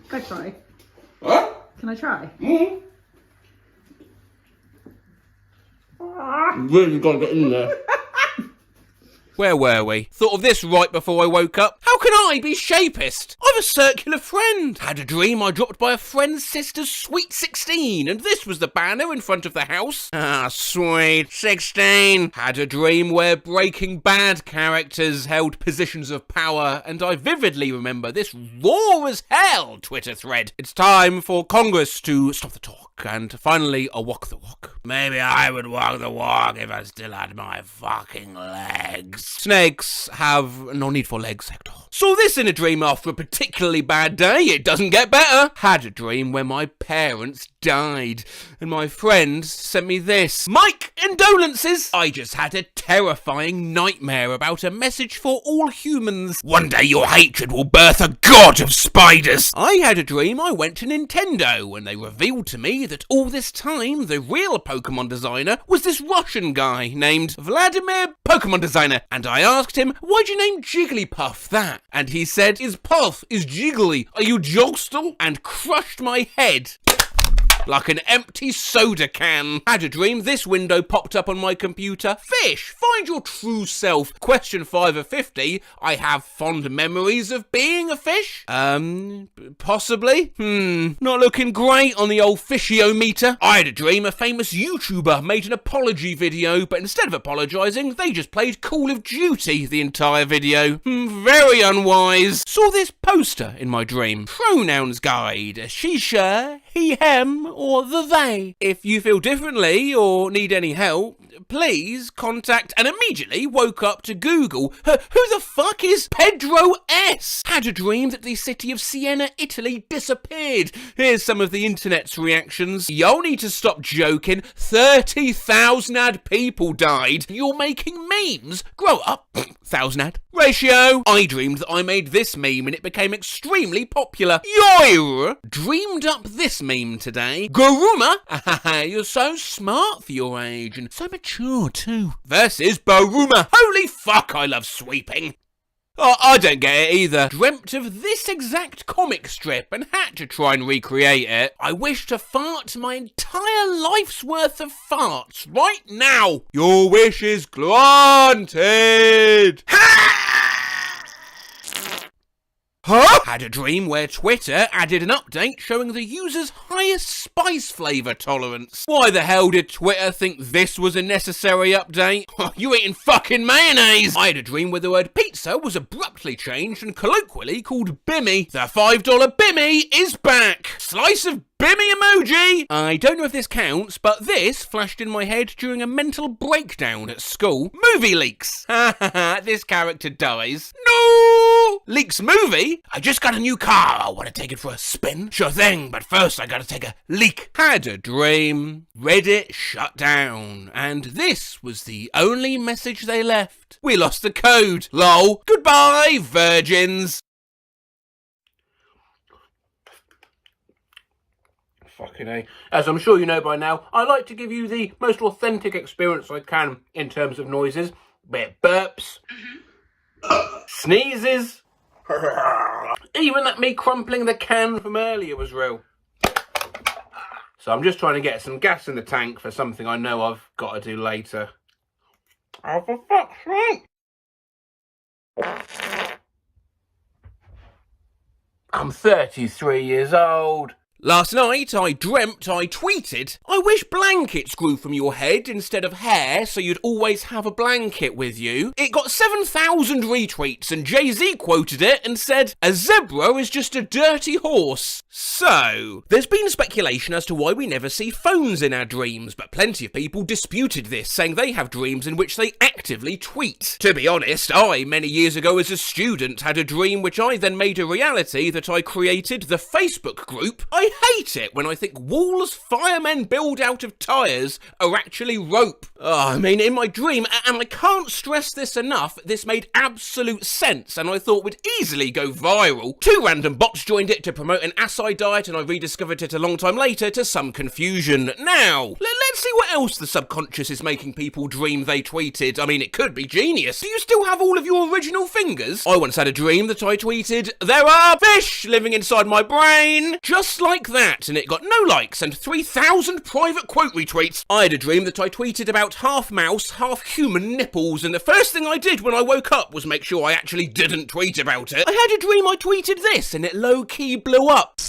H: Can I try?
J: Huh?
H: Can I try?
J: Mm. Really got to get in there.
A: Where were we? Thought of this right before I woke up. How can I be shapist? I've a circular friend. Had a dream I dropped by a friend's sister's sweet 16, and this was the banner in front of the house. Ah, sweet 16. Had a dream where Breaking Bad characters held positions of power, and I vividly remember this raw as hell Twitter thread. It's time for Congress to stop the talk, and finally a walk the walk. Maybe I would walk the walk if I still had my fucking legs. Snakes have no need for legs, Hector. Saw this in a dream after a particularly bad day. It doesn't get better. Had a dream where my parents died, and my friend sent me this. Mike, condolences. I just had a terrifying nightmare about a message for all humans. One day your hatred will birth a god of spiders. I had a dream I went to Nintendo, and they revealed to me that all this time the real Pokemon designer was this Russian guy named Vladimir Pokemon Designer, and I asked him, why'd you name Jigglypuff that? And he said, is Puff, is Jiggly, are you Jogstal? And crushed my head like an empty soda can. Had a dream this window popped up on my computer. Fish, find your true self. Question 5 of 50. I have fond memories of being a fish? Possibly? Not looking great on the old fishiometer. I had a dream a famous YouTuber made an apology video, but instead of apologising, they just played Call of Duty the entire video. Very unwise. Saw this poster in my dream. Pronouns guide. She, her, he, him, or the they. If you feel differently or need any help, please contact, and immediately woke up to Google. Who the fuck is Pedro S? Had a dream that the city of Siena, Italy disappeared. Here's some of the internet's reactions. Y'all need to stop joking. 30,000 ad people died. You're making memes. Grow up. 1,000 ad. Ratio. I dreamed that I made this meme and it became extremely popular. Yoir. Dreamed up this meme today. Guruma. You're so smart for your age and so mature too. Versus Baruma. Holy fuck, I love sweeping. Oh, I don't get it either. Dreamt of this exact comic strip and had to try and recreate it. I wish to fart my entire life's worth of farts right now. Your wish is granted. Huh? Had a dream where Twitter added an update showing the user's highest spice flavour tolerance. Why the hell did Twitter think this was a necessary update? You eating fucking mayonnaise! I had a dream where the word pizza was abruptly changed and colloquially called Bimmy. The $5 Bimmy is back! Slice of Bimmy emoji! I don't know if this counts, but this flashed in my head during a mental breakdown at school. Movie leaks! This character dies. No! Leaks movie? I just got a new car. I want to take it for a spin. Sure thing, but first I gotta take a leak. Had a dream. Reddit shut down. And this was the only message they left. We lost the code. Lol. Goodbye, virgins. Fucking A. As I'm sure you know by now, I like to give you the most authentic experience I can in terms of noises. Bit burps, sneezes, even that me crumpling the can from earlier was real. So I'm just trying to get some gas in the tank for something I know I've got to do later. Oh, for fuck's sake! I'm 33 years old. Last night, I dreamt I tweeted, I wish blankets grew from your head instead of hair so you'd always have a blanket with you. It got 7,000 retweets and Jay-Z quoted it and said, a zebra is just a dirty horse. So, there's been speculation as to why we never see phones in our dreams, but plenty of people disputed this, saying they have dreams in which they actively tweet. To be honest, I, many years ago as a student, had a dream which I then made a reality that I created the Facebook group. I hate it when I think walls firemen build out of tyres are actually rope. I mean, in my dream, and I can't stress this enough, this made absolute sense and I thought would easily go viral. 2 random bots joined it to promote an acai diet and I rediscovered it a long time later to some confusion. Now, let's see what else the subconscious is making people dream they tweeted. I mean, it could be genius. Do you still have all of your original fingers? I once had a dream that I tweeted, there are fish living inside my brain. Just like that, and it got no likes and 3,000 private quote retweets. I had a dream that I tweeted about half mouse, half human nipples, and the first thing I did when I woke up was make sure I actually didn't tweet about it. I had a dream I tweeted this and it low-key blew up.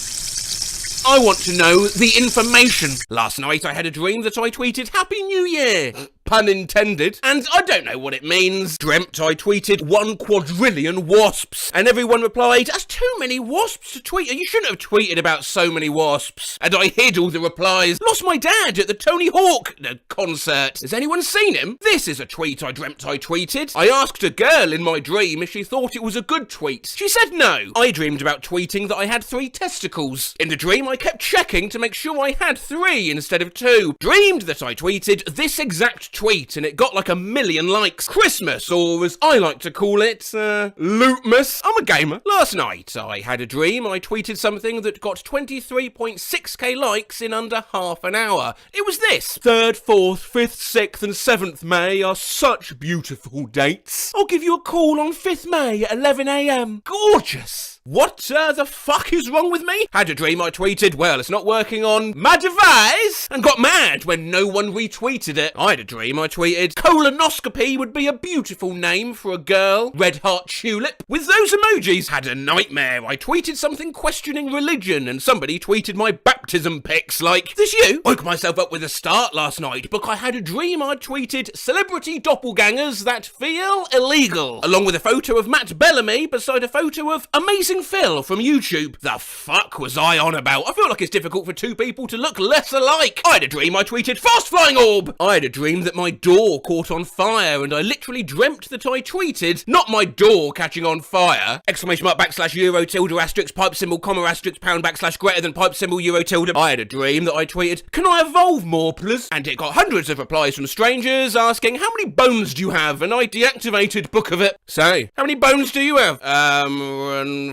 A: I want to know the information. Last night I had a dream that I tweeted Happy New Year. Pun intended. And I don't know what it means. Dreamt I tweeted 1 quadrillion wasps. And everyone replied, that's too many wasps to tweet. You shouldn't have tweeted about so many wasps. And I hid all the replies. Lost my dad at the Tony Hawk concert. Has anyone seen him? This is a tweet I dreamt I tweeted. I asked a girl in my dream if she thought it was a good tweet. She said no. I dreamed about tweeting that I had 3 testicles. In the dream I kept checking to make sure I had 3 instead of 2. Dreamed that I tweeted this exact tweet and it got like 1 million likes. Christmas, or as I like to call it, Lootmas. I'm a gamer. Last night, I had a dream. I tweeted something that got 23.6k likes in under half an hour. It was this. 3rd, 4th, 5th, 6th and 7th May are such beautiful dates. I'll give you a call on 5th May at 11 AM. Gorgeous. What the fuck is wrong with me? Had a dream I tweeted, well, it's not working on my device, and got mad when no one retweeted it. I had a dream I tweeted, colonoscopy would be a beautiful name for a girl. Red heart tulip. With those emojis, had a nightmare. I tweeted something questioning religion, and somebody tweeted my baptism pics like, this you? Woke myself up with a start last night, because I had a dream I tweeted celebrity doppelgangers that feel illegal, along with a photo of Matt Bellamy beside a photo of Amazing Phil from YouTube. The fuck was I on about? I feel like it's difficult for two people to look less alike. I had a dream I tweeted fast flying orb. I had a dream that my door caught on fire, and I literally dreamt that I tweeted, not my door catching on fire, exclamation mark / euro tilde asterisk pipe symbol comma asterisk pound / greater than pipe symbol euro tilde. I had a dream that I tweeted, can I evolve more please? And it got hundreds of replies from strangers asking, how many bones do you have? And I deactivated Book of It. So, how many bones do you have?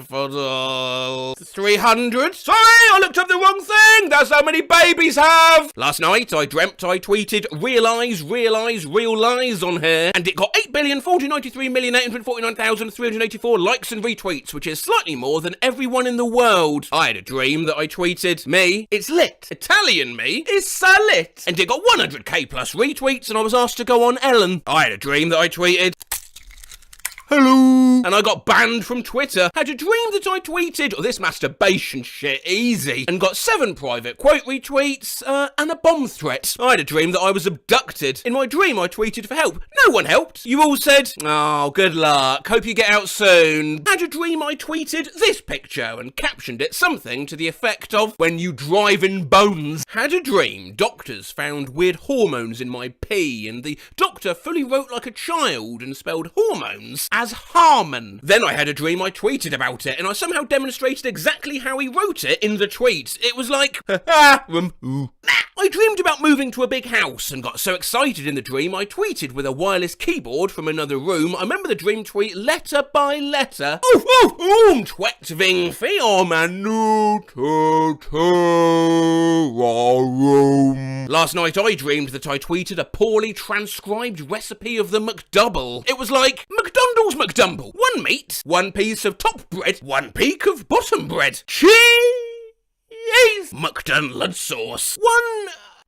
A: 300? Sorry, I looked up the wrong thing! That's how many babies have! Last night, I dreamt I tweeted, real lies on here, and it got 8,493,849,384 likes and retweets, which is slightly more than everyone in the world. I had a dream that I tweeted, me, it's lit. Italian me is so lit. And it got 100k plus retweets, and I was asked to go on Ellen. I had a dream that I tweeted, hello! And I got banned from Twitter. Had a dream that I tweeted, this masturbation shit, easy, and got 7 private quote retweets, and a bomb threat. I had a dream that I was abducted. In my dream, I tweeted for help. No one helped. You all said, oh, good luck. Hope you get out soon. Had a dream I tweeted this picture and captioned it something to the effect of, when you drive in bones. Had a dream doctors found weird hormones in my pee, and the doctor fully wrote like a child and spelled hormones as Harmon. Then I had a dream I tweeted about it, and I somehow demonstrated exactly how he wrote it in the tweet. It was like, I dreamed about moving to a big house and got so excited in the dream I tweeted with a wireless keyboard from another room. I remember the dream tweet letter by letter. Twettving Last night I dreamed that I tweeted a poorly transcribed recipe of the McDouble. It was like, McDonald's McDumble. 1 meat, 1 piece of top bread, 1 peak of bottom bread. Cheese! McDonald sauce. 1...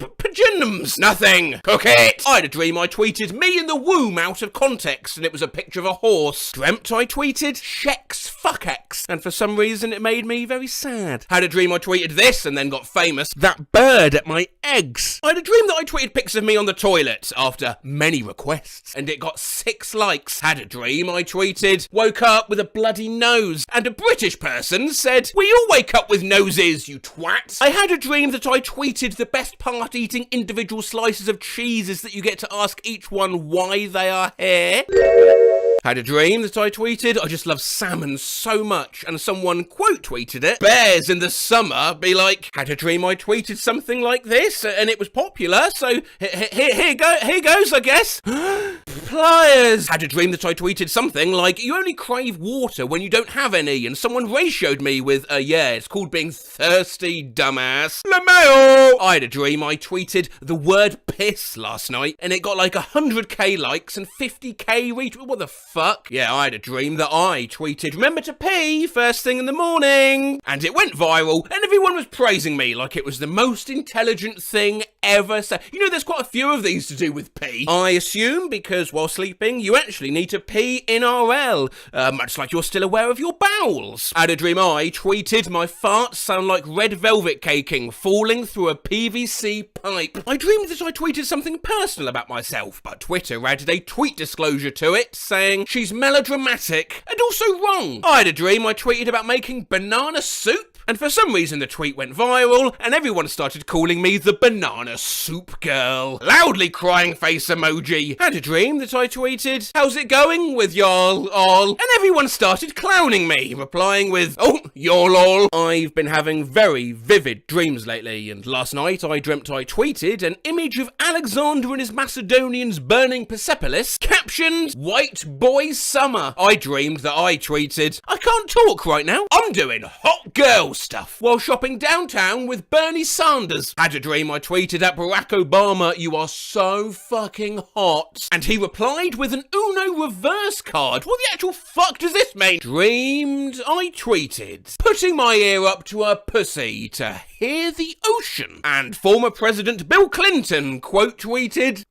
A: Paginums. Nothing. Cook it. I had a dream I tweeted me in the womb out of context, and it was a picture of a horse. Dreamt I tweeted Shex fuck X, and for some reason it made me very sad. Had a dream I tweeted this and then got famous. That bird at my eggs. I had a dream that I tweeted pics of me on the toilet after many requests, and it got 6 likes. Had a dream I tweeted woke up with a bloody nose, and a British person said, we all wake up with noses, you twat. I had a dream that I tweeted the best part eating individual slices of cheeses that you get to ask each one why they are here. Had a dream that I tweeted, I just love salmon so much, and someone quote tweeted it, bears in the summer, be like, had a dream I tweeted something like this, and it was popular, so here goes, I guess. Pliers. Had a dream that I tweeted something like, you only crave water when you don't have any, and someone ratioed me with, yeah, it's called being thirsty, dumbass. LeMayo. I had a dream I tweeted the word piss last night, and it got like 100k likes and 50k retweets. What the fuck? Yeah, I had a dream that I tweeted, remember to pee first thing in the morning, and it went viral, and everyone was praising me like it was the most intelligent thing ever said. You know, there's quite a few of these to do with pee. I assume because while sleeping, you actually need to pee in RL, much like you're still aware of your bowels. I had a dream I tweeted my farts sound like red velvet caking falling through a PVC pipe. I dreamed that I tweeted something personal about myself, but Twitter added a tweet disclosure to it saying she's melodramatic and also wrong. I had a dream I tweeted about making banana soup, And for some reason the tweet went viral and everyone started calling me the banana soup girl. Loudly crying face emoji. Had a dream that I tweeted, "How's it going with y'all all?" And everyone started clowning me, replying with, "Oh, y'all all." I've been having very vivid dreams lately, and last night I dreamt I tweeted an image of Alexander and his Macedonians burning Persepolis, captioned, "White boy summer." I dreamed that I tweeted, "I can't talk right now, I'm doing hot girl stuff," while shopping downtown with Bernie Sanders. Had a dream I tweeted at Barack Obama, "You are so fucking hot." And he replied with an Uno reverse card. What the actual fuck does this mean? Dreamed I tweeted, "Putting my ear up to a pussy to hear the ocean." And former President Bill Clinton quote tweeted,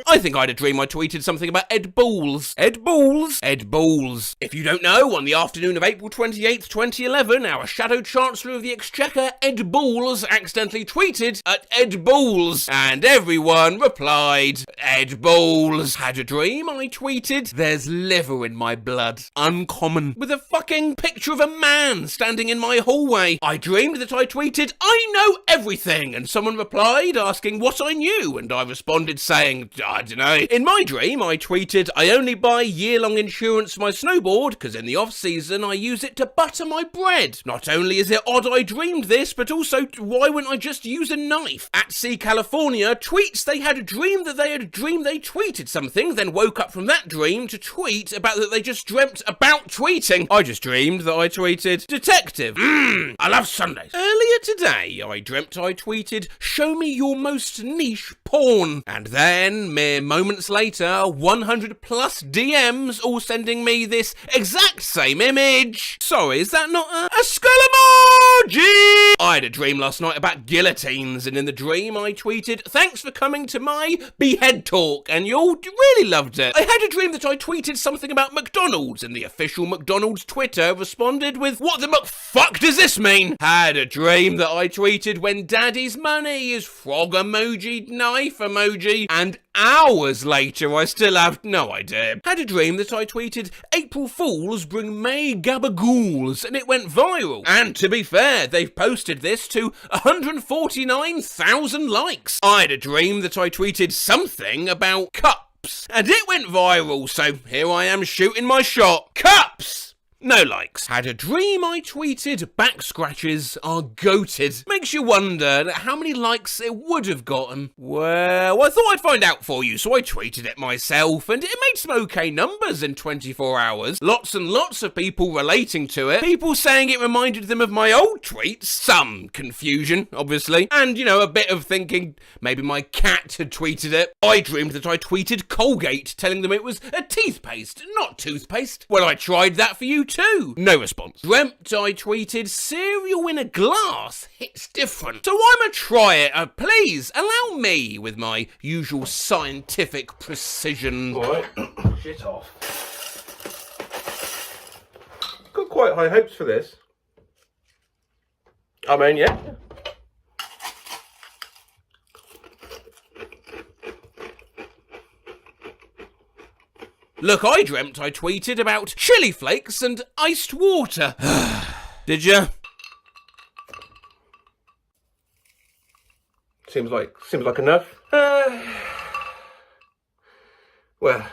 A: I think I had a dream I tweeted something about Ed Balls. Ed Balls? Ed Balls. If you don't know, on the afternoon of April 28th, 2011, our Shadow Chancellor of the Exchequer, Ed Balls, accidentally tweeted at Ed Balls, and everyone replied, Ed Balls. Had a dream I tweeted, "There's liver in my blood. Uncommon." With a fucking picture of a man standing in my hallway. I dreamed that I tweeted, "I know everything," and someone replied asking what I knew, and I responded saying, "I don't know." In my dream, I tweeted, "I only buy year-long insurance for my snowboard because in the off-season I use it to butter my bread. Not only is it odd I dreamed this, but also why wouldn't I just use a knife?" At Sea California tweets they had a dream that they had a dream they tweeted something, then woke up from that dream to tweet about that they just dreamt about tweeting. I just dreamed that I tweeted, "Detective, I love Sundays." Earlier today, I dreamt I tweeted, "Show me your most niche porn." And then, mere moments later, 100 plus DMs all sending me this exact same image. Sorry, is that not a skull emoji? I had a dream last night about guillotines, and in the dream I tweeted, "Thanks for coming to my behead talk," and you all really loved it. I had a dream that I tweeted something about McDonald's, and the official McDonald's Twitter responded with, "What the fuck does this mean?" Had a dream that I tweeted, "When daddy's money is frog emoji, knife emoji," and hours later I still have no idea. Had a dream that I tweeted, "April Fools bring May gabagools," and it went viral. And to be fair, they've posted this to 149,000 likes. I had a dream that I tweeted something about cups, and it went viral, so here I am shooting my shot. Cups! No likes. Had a dream I tweeted, "Back scratches are goated." Makes you wonder how many likes it would have gotten. Well, I thought I'd find out for you, so I tweeted it myself, and it made some okay numbers in 24 hours. Lots and lots of people relating to it. People saying it reminded them of my old tweets. Some confusion, obviously. And, a bit of thinking maybe my cat had tweeted it. I dreamed that I tweeted Colgate, telling them it was a teeth paste, not toothpaste. Well, I tried that for you too. No response. Dreamt I tweeted, "Cereal in a glass hits different." So I'ma try it. Please allow me with my usual scientific precision.
J: Alright, shit off. Got quite high hopes for this. I mean, yeah.
A: Look, I dreamt I tweeted about chili flakes and iced water. Did ya?
J: Seems like enough. Well.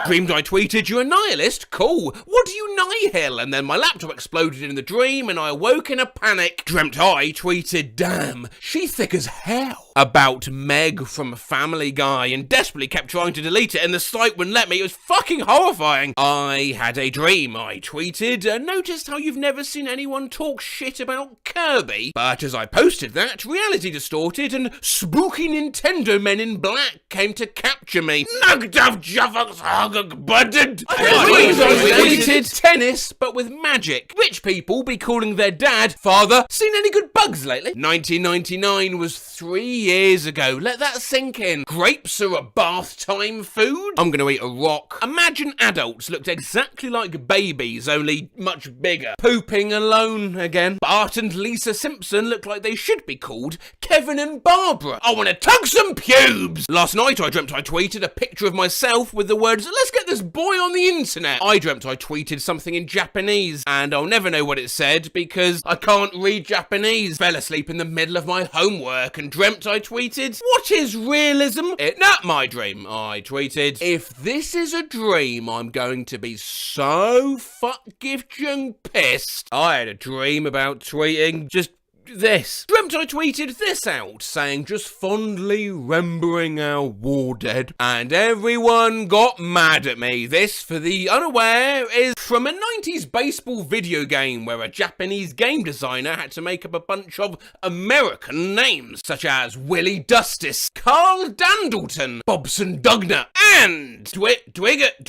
A: Dreamed I tweeted, "You're a nihilist? Cool. What do you nihil?" And then my laptop exploded in the dream and I awoke in a panic. Dreamt I tweeted, "Damn, she thick as hell." About Meg from Family Guy and desperately kept trying to delete it and the site wouldn't let me. It was fucking horrifying. I had a dream I tweeted, "Noticed how you've never seen anyone talk shit about Kirby." But as I posted that, reality distorted and spooky Nintendo men in black came to capture me. Nugduff Juffux Hugg Budded. I tweeted tennis, but with magic. Rich people be calling their dad, "Father, seen any good bugs lately?" 1999 was 3 years ago. Let that sink in. Grapes are a bath time food? I'm gonna eat a rock. Imagine adults looked exactly like babies, only much bigger. Pooping alone again. Bart and Lisa Simpson look like they should be called Kevin and Barbara. I wanna tug some pubes! Last night I dreamt I tweeted a picture of myself with the words, "Let's get this boy on the internet." I dreamt I tweeted something in Japanese, and I'll never know what it said because I can't read Japanese. Fell asleep in the middle of my homework and dreamt I tweeted, "What is realism?" Not my dream. I tweeted, "If this is a dream, I'm going to be so fucking pissed." I had a dream about tweeting just this. Dreamt I tweeted this out, saying just fondly remembering our war dead, and everyone got mad at me. This, for the unaware, is from a 90s baseball video game where a Japanese game designer had to make up a bunch of American names, such as Willie Dustis, Carl Dandleton, Bobson Dugner, and Dwiggett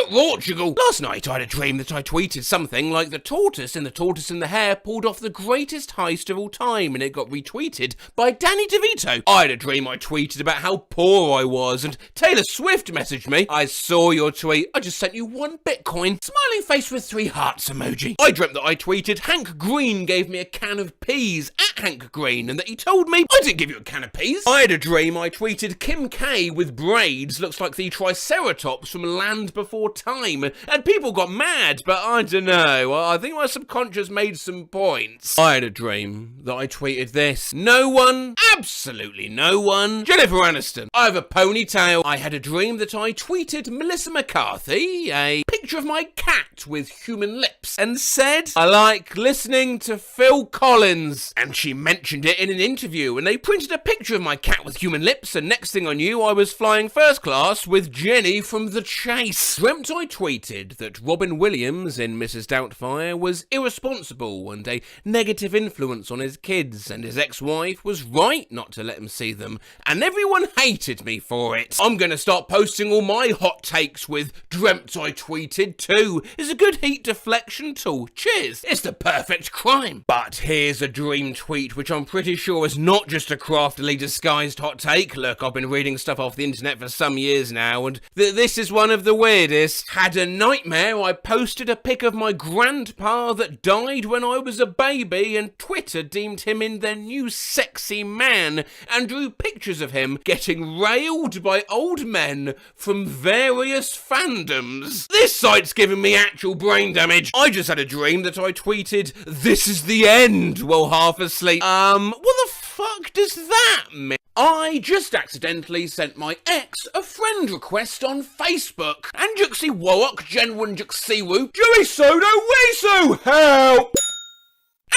A: Portugal. Last night I had a dream that I tweeted something like the tortoise in the Hare pulled off the greatest heist of all time, and it got retweeted by Danny DeVito. I had a dream I tweeted about how poor I was, and Taylor Swift messaged me, "I saw your tweet, I just sent you 1 Bitcoin. Smiling face with 3 hearts emoji." I dreamt that I tweeted Hank Green gave me a can of peas at Hank Green, and that he told me, "I didn't give you a can of peas." I had a dream I tweeted Kim K with braids looks like the Triceratops from Land Before Time, and people got mad, but I don't know, I think my subconscious made some points. I had a dream that I tweeted this. No one, absolutely no one, Jennifer Aniston, I have a ponytail. I had a dream that I tweeted Melissa McCarthy a picture of my cat with human lips and said, "I like listening to Phil Collins," and she mentioned it in an interview, and they printed a picture of my cat with human lips, and next thing I knew I was flying first class with Jenny from The Chase. Dreamt I tweeted that Robin Williams in Mrs. Doubtfire was irresponsible and a negative influence on his kids, and his ex-wife was right not to let him see them, and everyone hated me for it. I'm gonna start posting all my hot takes with "Dreamt I tweeted" too. It's a good heat deflection tool. Cheers. It's the perfect crime. But here's a dream tweet which I'm pretty sure is not just a craftily disguised hot take. Look, I've been reading stuff off the internet for some years now, and this is one of the weirdest. Had a nightmare. I posted a pic of my grandpa that died when I was a baby, and Twitter deemed him in their new sexy man and drew pictures of him getting railed by old men from various fandoms. This site's giving me actual brain damage. I just had a dream that I tweeted, "This is the end," while half asleep. What the fuck does that mean? I just accidentally sent my ex a friend request on Facebook. Anjuxi Woak Genwun Juxiwu Jui Sodo Wesu Help!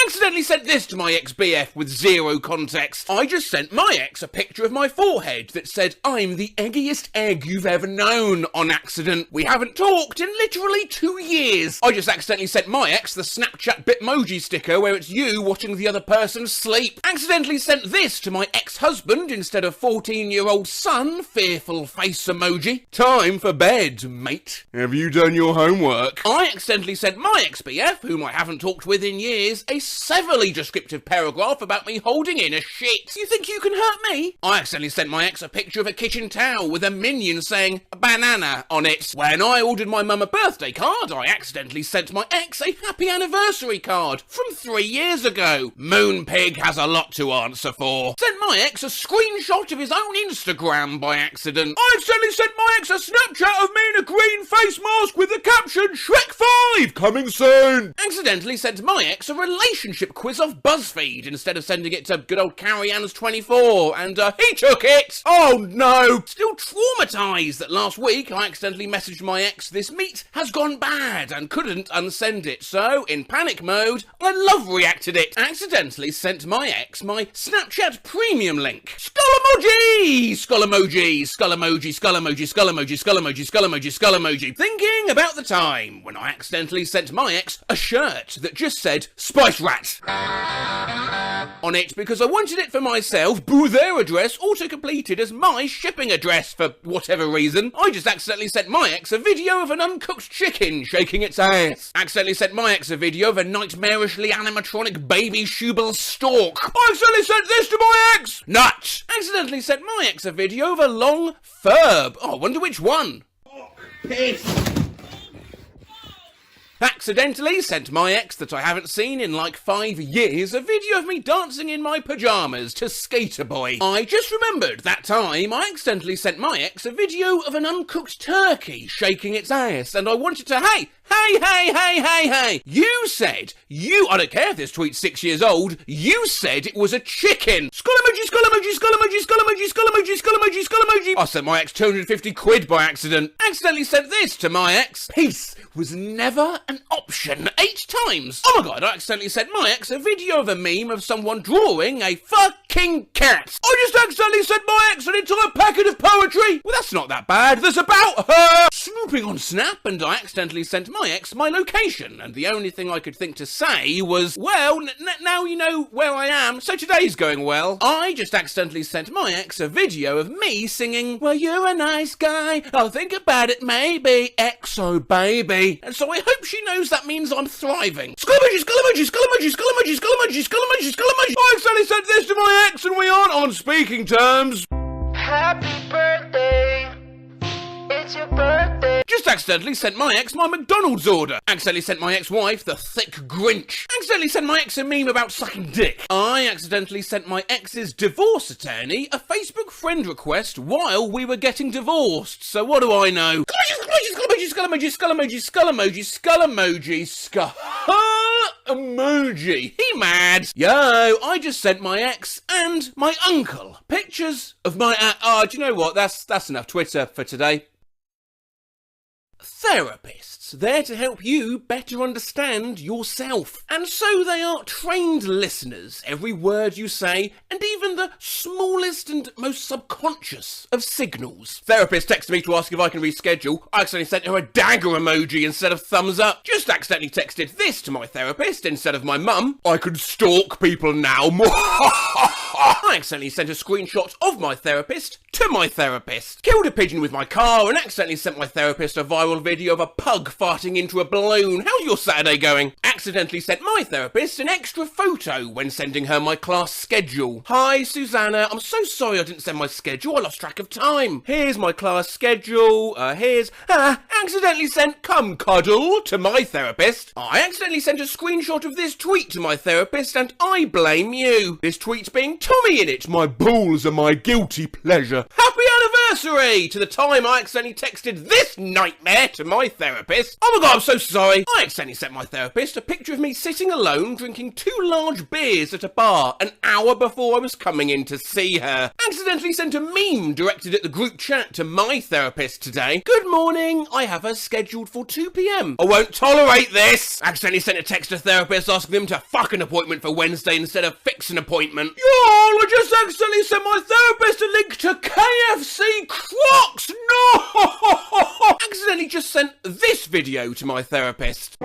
A: Accidentally sent this to my ex-BF with zero context. I just sent my ex a picture of my forehead that said, "I'm the eggiest egg you've ever known," on accident. We haven't talked in literally 2 years. I just accidentally sent my ex the Snapchat bitmoji sticker where it's you watching the other person sleep. Accidentally sent this to my ex-husband instead of 14-year-old son, fearful face emoji. Time for bed, mate. Have you done your homework? I accidentally sent my ex-BF, whom I haven't talked with in years, a severely descriptive paragraph about me holding in a shit. You think you can hurt me? I accidentally sent my ex a picture of a kitchen towel with a minion saying "banana" on it. When I ordered my mum a birthday card, I accidentally sent my ex a happy anniversary card from 3 years ago. Moonpig has a lot to answer for. Sent my ex a screenshot of his own Instagram by accident. I accidentally sent my ex a Snapchat of me in a green face mask with the caption "Shrek 5 coming soon." Accidentally sent my ex a relationship quiz off BuzzFeed instead of sending it to good old Carrie Ann's 24, and he took it. Oh no! Still traumatised that last week I accidentally messaged my ex, "This meat has gone bad," and couldn't unsend it, so in panic mode I love reacted it. Accidentally sent my ex my Snapchat premium link. Skull emoji! Skull emoji! Skull emoji! Skull emoji! Skull emoji! Skull emoji! Skull emoji! Skull emoji! Thinking about the time when I accidentally sent my ex a shirt that just said "Spice Rat." on it because I wanted it for myself, boo their address auto-completed as my shipping address for whatever reason. I just accidentally sent my ex a video of an uncooked chicken shaking its ass. Accidentally sent my ex a video of a nightmarishly animatronic baby Schubel stork. I accidentally sent this to my ex! Nut! Accidentally sent my ex a video of a long furb. Oh, I wonder which one. Piss! Accidentally sent my ex that I haven't seen in like 5 years a video of me dancing in my pyjamas to Skater Boy. I just remembered that time I accidentally sent my ex a video of an uncooked turkey shaking its ass, and I wanted to, hey, you said, I don't care if this tweet's 6 years old, you said it was a chicken. Skull emoji, skull emoji, skull emoji, skull emoji, skull emoji, skull emoji, skull emoji. I sent my ex 250 quid by accident. Accidentally sent this to my ex. Peace was never an option 8 times. Oh my god, I accidentally sent my ex a video of a meme of someone drawing a fucking cat. I just accidentally sent my ex an entire packet of poetry. Well, that's not that bad. That's about her. Swooping on Snap, and I accidentally sent my ex my location, and the only thing I could think to say was, well, now you know where I am, so today's going well. I just accidentally sent my ex a video of me singing, well, you're a nice guy, I'll think about it maybe, exo baby. And so I hope she knows that means I'm thriving. Skull emoji, skull emoji, skull emoji, skull emoji, skull emoji, skull emoji, skull emoji. I accidentally sent this to my ex, and we aren't on speaking terms.
N: Happy birthday, it's your birthday.
A: Just accidentally sent my ex my McDonald's order. Accidentally sent my ex-wife the thick Grinch. Accidentally sent my ex a meme about sucking dick. I accidentally sent my ex's divorce attorney a Facebook friend request while we were getting divorced. So what do I know? Skull emoji, skull emoji, skull emoji, skull emoji, skull emoji, skull emoji. He mad? Yo, I just sent my ex and my uncle pictures of my do you know what? That's enough Twitter for today. Therapists, there to help you better understand yourself. And so they are trained listeners, every word you say, and even the smallest and most subconscious of signals. Therapist texted me to ask if I can reschedule. I accidentally sent her a dagger emoji instead of thumbs up. Just accidentally texted this to my therapist instead of my mum. I can stalk people now. I accidentally sent a screenshot of my therapist to my therapist. Killed a pigeon with my car and accidentally sent my therapist a viral video of a pug farting into a balloon. How's your Saturday going? Accidentally sent my therapist an extra photo when sending her my class schedule. Hi Susanna, I'm so sorry I didn't send my schedule, I lost track of time. Here's my class schedule, accidentally sent come cuddle to my therapist. I accidentally sent a screenshot of this tweet to my therapist and I blame you. This tweet's being Tommy in it, my balls are my guilty pleasure. Happy anniversary to the time I accidentally texted this nightmare to my therapist. Oh my god, I'm so sorry. I accidentally sent my therapist a picture of me sitting alone drinking 2 large beers at a bar an hour before I was coming in to see her. Accidentally sent a meme directed at the group chat to my therapist today. Good morning, I have her scheduled for 2 p.m. I won't tolerate this. Accidentally sent a text to therapists asking them to fuck an appointment for Wednesday instead of fix an appointment. Y'all, I just accidentally sent my therapist a link to KFC Crocs. No! Accidentally just sent this video to my therapist.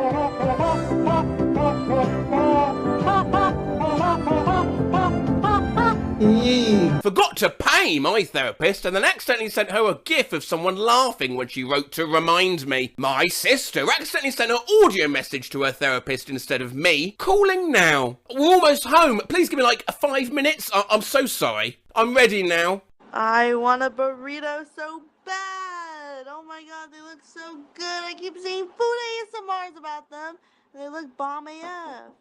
A: Forgot to pay my therapist and then accidentally sent her a gif of someone laughing when she wrote to remind me. My sister accidentally sent an audio message to her therapist instead of me. Calling now. We're almost home. Please give me like 5 minutes. I'm so sorry. I'm ready now.
N: I want a burrito so bad. Oh my god, they look so good. I keep seeing food ASMRs about them. They look bomb AF.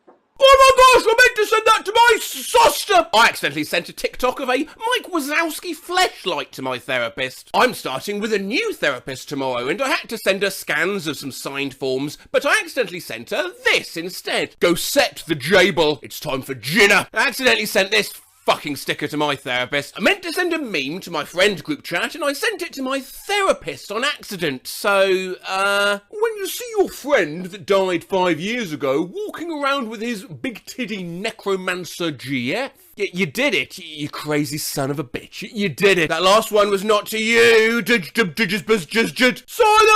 A: Oh my gosh, I meant to send that to my sister! I accidentally sent a TikTok of a Mike Wazowski fleshlight to my therapist. I'm starting with a new therapist tomorrow and I had to send her scans of some signed forms, but I accidentally sent her this instead. Go set the Jable. It's time for dinner. I accidentally sent this fucking sticker to my therapist. I meant to send a meme to my friend group chat and I sent it to my therapist on accident. So, when you see your friend that died 5 years ago walking around with his big titty necromancer GF, you did it, you crazy son of a bitch. You did it. That last one was not to you. So that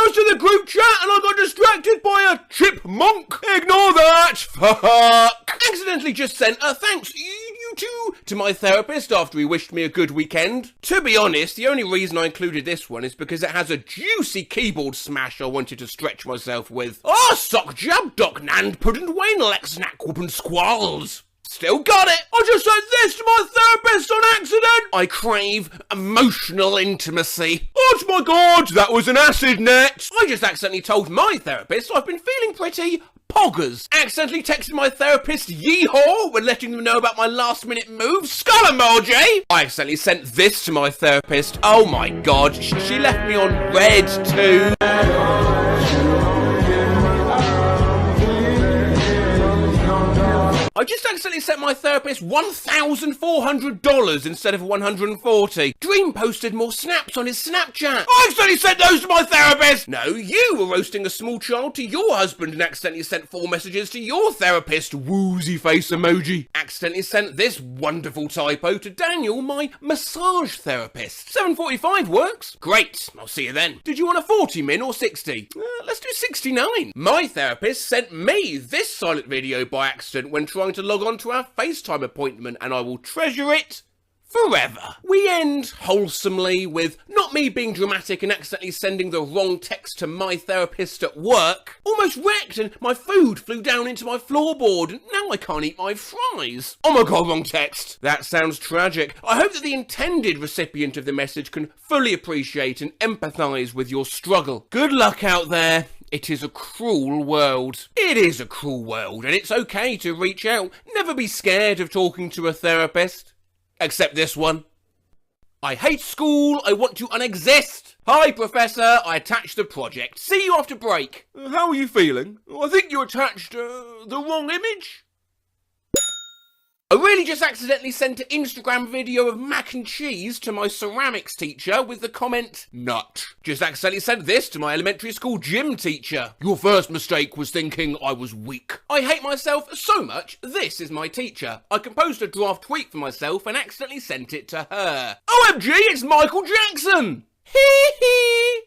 A: was to the group chat and I got distracted by a chipmunk. Ignore that. Fuck. Accidentally just sent a thanks. You tutu to my therapist after he wished me a good weekend. To be honest, the only reason I included this one is because it has a juicy keyboard smash I wanted to stretch myself with. Sock jab doc nand puddin' wane lex snack whoopin' squalls. Still got it! I just sent this to my therapist on accident! I crave emotional intimacy. Oh my god, that was an acid net! I just accidentally told my therapist I've been feeling pretty poggers. Accidentally texted my therapist yeehaw when letting them know about my last minute move. Skull emoji! I accidentally sent this to my therapist. Oh my god, she left me on red too. I just accidentally sent my therapist $1,400 instead of $140. Dream posted more snaps on his Snapchat. I accidentally sent those to my therapist! No, you were roasting a small child to your husband and accidentally sent 4 messages to your therapist. Woozy face emoji. Accidentally sent this wonderful typo to Daniel, my massage therapist. 7:45 works. Great, I'll see you then. Did you want a 40 min or 60? Let's do 69. My therapist sent me this silent video by accident when trying to log on to our FaceTime appointment, and I will treasure it forever. We end wholesomely with not me being dramatic and accidentally sending the wrong text to my therapist at work. Almost wrecked and my food flew down into my floorboard and now I can't eat my fries. Oh my god, wrong text. That sounds tragic. I hope that the intended recipient of the message can fully appreciate and empathise with your struggle. Good luck out there. It is a cruel world. It is a cruel world, and it's okay to reach out. Never be scared of talking to a therapist. Except this one. I hate school. I want to unexist. Hi, Professor. I attached the project. See you after break. How are you feeling? I think you attached the wrong image. I really just accidentally sent an Instagram video of mac and cheese to my ceramics teacher with the comment, nut. Just accidentally sent this to my elementary school gym teacher. Your first mistake was thinking I was weak. I hate myself so much, this is my teacher. I composed a draft tweet for myself and accidentally sent it to her. OMG, it's Michael Jackson! Hee hee!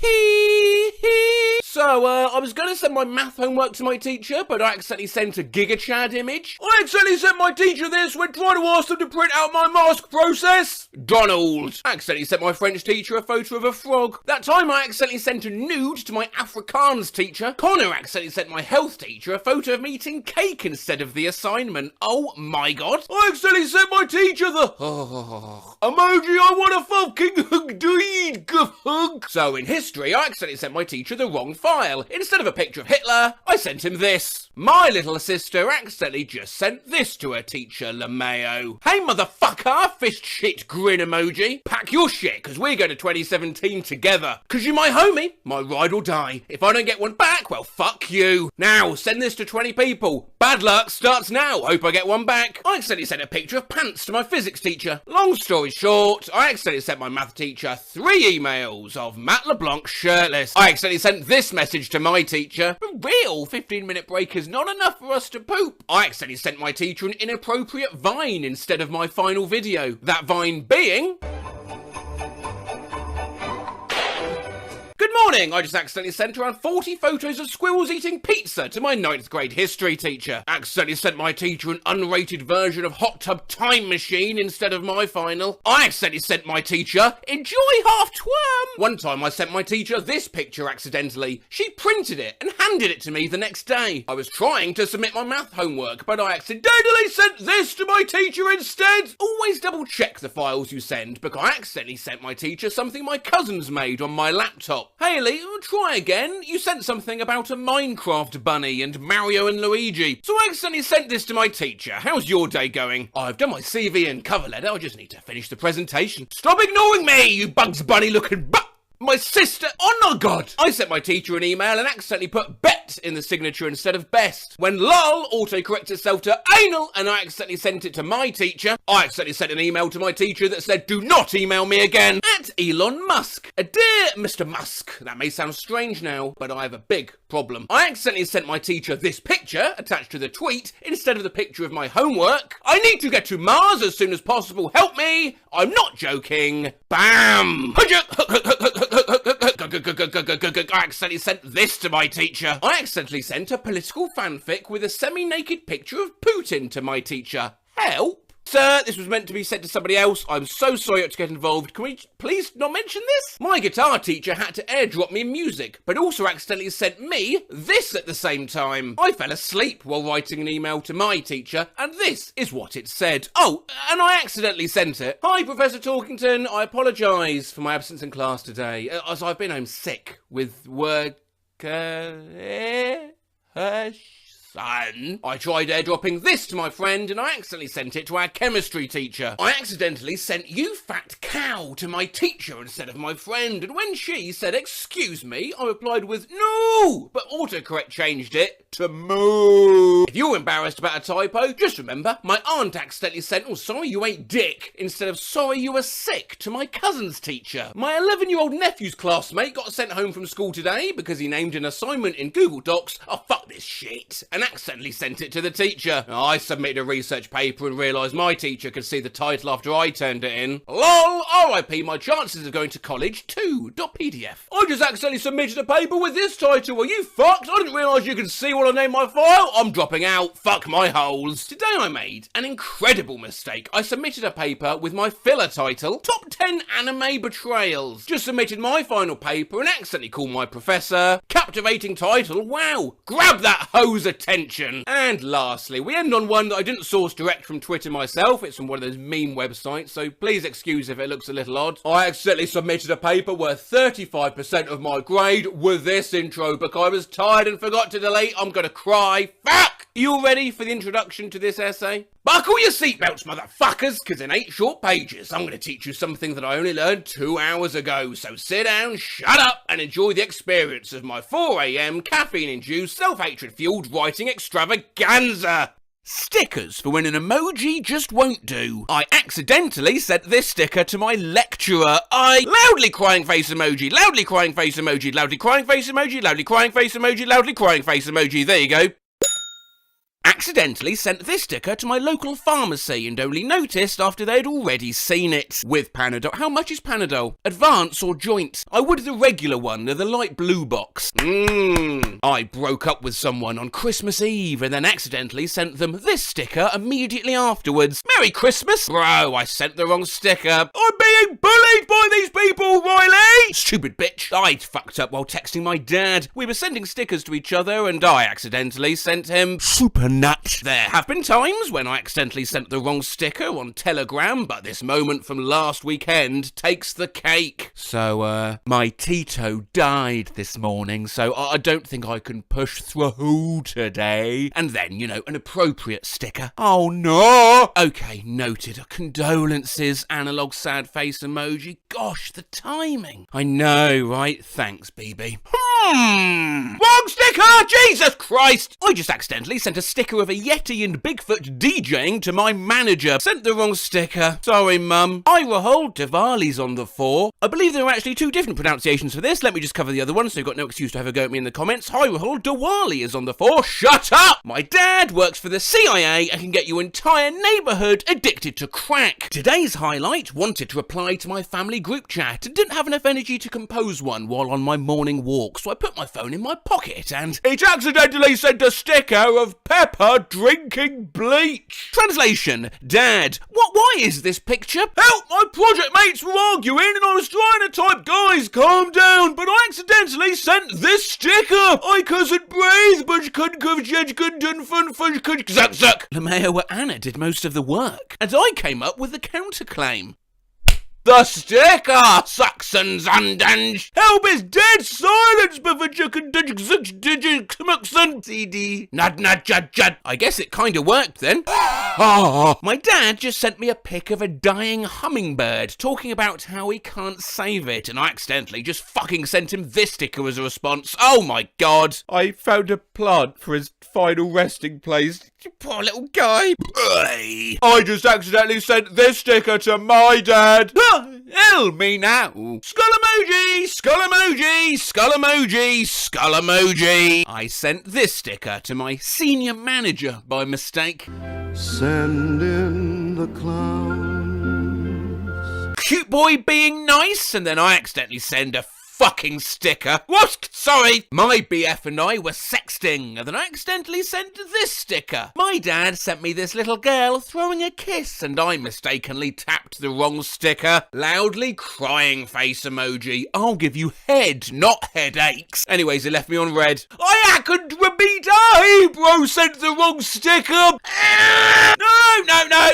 A: Hee hee. So, I was going to send my math homework to my teacher, but I accidentally sent a GigaChad image. I accidentally sent my teacher this when trying to ask them to print out my mask process. Donald. I accidentally sent my French teacher a photo of a frog. That time I accidentally sent a nude to my Afrikaans teacher. Connor accidentally sent my health teacher a photo of me eating cake instead of the assignment. Oh my god. I accidentally sent my teacher the emoji I want a fucking hug. So in history, I accidentally sent my teacher the wrong file. Instead of a picture of Hitler, I sent him this. My little sister accidentally just sent this to her teacher, LeMayo. Hey motherfucker, fist shit grin emoji. Pack your shit, cause we're going to 2017 together. Cause you're my homie, my ride or die. If I don't get one back, well fuck you. Now, send this to 20 people. Bad luck starts now, hope I get one back. I accidentally sent a picture of pants to my physics teacher. Long story short, I accidentally sent my math teacher 3 emails of Matt LeBlanc shirtless. I accidentally sent this message to my teacher. A real 15-minute break is not enough for us to poop. I accidentally sent my teacher an inappropriate Vine instead of my final video. That Vine being... Good morning! I just accidentally sent around 40 photos of squirrels eating pizza to my 9th grade history teacher. Accidentally sent my teacher an unrated version of Hot Tub Time Machine instead of my final. I accidentally sent my teacher Enjoy Half Term! One time I sent my teacher this picture accidentally. She printed it and handed it to me the next day. I was trying to submit my math homework, but I accidentally sent this to my teacher instead! Always double check the files you send, because I accidentally sent my teacher something my cousins made on my laptop. Haley, try again. You sent something about a Minecraft bunny and Mario and Luigi. So I accidentally sent this to my teacher. How's your day going? I've done my CV and cover letter. I just need to finish the presentation. Stop ignoring me, you Bugs Bunny looking my sister, oh my god! I sent my teacher an email and accidentally put bet in the signature instead of best. When lol autocorrects itself to anal and I accidentally sent it to my teacher, I accidentally sent an email to my teacher that said do not email me again at Elon Musk. Dear Mr. Musk, that may sound strange now, but I have a big problem. I accidentally sent my teacher this picture attached to the tweet instead of the picture of my homework. I need to get to Mars as soon as possible. Help me! I'm not joking. Bam! I accidentally sent this to my teacher. I accidentally sent a political fanfic with a semi-naked picture of Putin to my teacher. Help! Sir, this was meant to be sent to somebody else. I'm so sorry to get involved. Can we please not mention this? My guitar teacher had to airdrop me music, but also accidentally sent me this at the same time. I fell asleep while writing an email to my teacher, and this is what it said. Oh, and I accidentally sent it. Hi, Professor Talkington. I apologise for my absence in class today, as I've been home sick with work. Son. I tried airdropping this to my friend and I accidentally sent it to our chemistry teacher. I accidentally sent "you fat cow" to my teacher instead of my friend, and when she said "excuse me," I replied with "no," but autocorrect changed it to "moo." If you're embarrassed about a typo, just remember my aunt accidentally sent "oh, sorry you ain't dick" instead of "sorry you were sick" to my cousin's teacher. My 11-year-old nephew's classmate got sent home from school today because he named an assignment in Google Docs "oh, fuck this shit," and accidentally sent it to the teacher. I submitted a research paper and realised my teacher could see the title after I turned it in. LOL, RIP my chances of going to college too. .pdf. I just accidentally submitted a paper with this title. Are you fucked? I didn't realise you could see what I named my file. I'm dropping out. Fuck my holes. Today I made an incredible mistake. I submitted a paper with my filler title, Top 10 Anime Betrayals. Just submitted my final paper and accidentally called my professor. Captivating title, wow. Grab that hose attention. And lastly, we end on one that I didn't source direct from Twitter myself. It's from one of those meme websites, so please excuse if it looks a little odd. I accidentally submitted a paper worth 35% of my grade with this intro because I was tired and forgot to delete. I'm gonna cry. Fuck! Are you all ready for the introduction to this essay? Buckle your seatbelts, motherfuckers, because in 8 short pages, I'm going to teach you something that I only learned 2 hours ago. So sit down, shut up, and enjoy the experience of my 4 AM caffeine-induced, self-hatred-fueled writing extravaganza. Stickers for when an emoji just won't do. I accidentally sent this sticker to my lecturer. Loudly crying face emoji, loudly crying face emoji, loudly crying face emoji, loudly crying face emoji, loudly crying face emoji. There you go. Accidentally sent this sticker to my local pharmacy and only noticed after they'd already seen it. With Panadol. How much is Panadol? Advance or joint? I would the regular one, the light blue box. I broke up with someone on Christmas Eve and then accidentally sent them this sticker immediately afterwards. Merry Christmas! Bro, I sent the wrong sticker. I'm being bullied by these people, Riley! Stupid bitch. I'd fucked up while texting my dad. We were sending stickers to each other and I accidentally sent him super nut. There have been times when I accidentally sent the wrong sticker on Telegram, but this moment from last weekend takes the cake. So, my Tito died this morning, so I don't think I can push through today. And then, an appropriate sticker. Oh no! Okay, noted. Condolences, analog sad face emoji. Gosh, the timing. I know, right? Thanks, BB. Wrong sticker! Jesus Christ! I just accidentally sent a sticker of a Yeti and Bigfoot DJing to my manager. Sent the wrong sticker. Sorry, Mum. I Rahul Diwali's on the 4. I believe there are actually 2 different pronunciations for this. Let me just cover the other one so you've got no excuse to have a go at me in the comments. Hi Rahul, Diwali is on the 4. Shut up! My dad works for the CIA and can get your entire neighbourhood addicted to crack. Today's highlight: wanted to reply to my family group chat and didn't have enough energy to compose one while on my morning walk, so I put my phone in my pocket and it accidentally sent a sticker of Pepper drinking bleach. Translation: Dad, why is this picture? Help! My project mates were arguing and I was trying to type "guys, calm down," but I accidentally sent this sticker. I couldn't breathe, but Lemeo or Anna did most of the work, and I came up with the counterclaim. The sticker, Saxons and help is dead silence, CD. I guess it kinda worked then. My dad just sent me a pic of a dying hummingbird talking about how he can't save it, and I accidentally just fucking sent him this sticker as a response. Oh my god. I found a plant for his final resting place. Poor little guy. I just accidentally sent this sticker to my dad. Help me now. Skull emoji, skull emoji, skull emoji, skull emoji. I sent this sticker to my senior manager by mistake.
O: Send in the clowns.
A: Cute boy being nice, and then I accidentally send a fucking sticker. What? Sorry. My BF and I were sexting, and then I accidentally sent this sticker. My dad sent me this little girl throwing a kiss, and I mistakenly tapped the wrong sticker. Loudly crying face emoji. I'll give you head, not headaches. Anyways, it left me on red. I couldn't repeat. Bro sent the wrong sticker. No,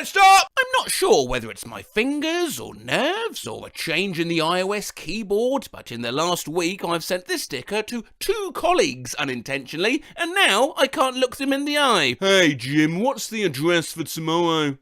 A: stop. I'm not sure whether it's my fingers or nerves or a change in the iOS keyboard, but in the last week I've sent this sticker to 2 colleagues unintentionally, and now I can't look them in the eye. Hey Jim, what's the address for tomorrow?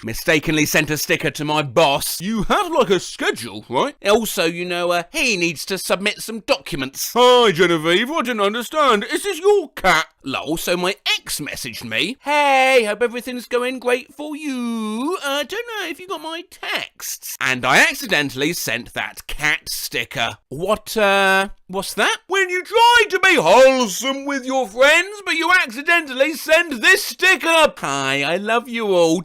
A: Mistakenly sent a sticker to my boss. You have like a schedule, right? Also, he needs to submit some documents. Hi Genevieve, I didn't understand. Is this your cat? Lol, so my ex messaged me. Hey, hope everything's going great for you. Don't know if you got my texts. And I accidentally sent that cat sticker. What's that? When you try to be wholesome with your friends, but you accidentally send this sticker. Hi, I love you all.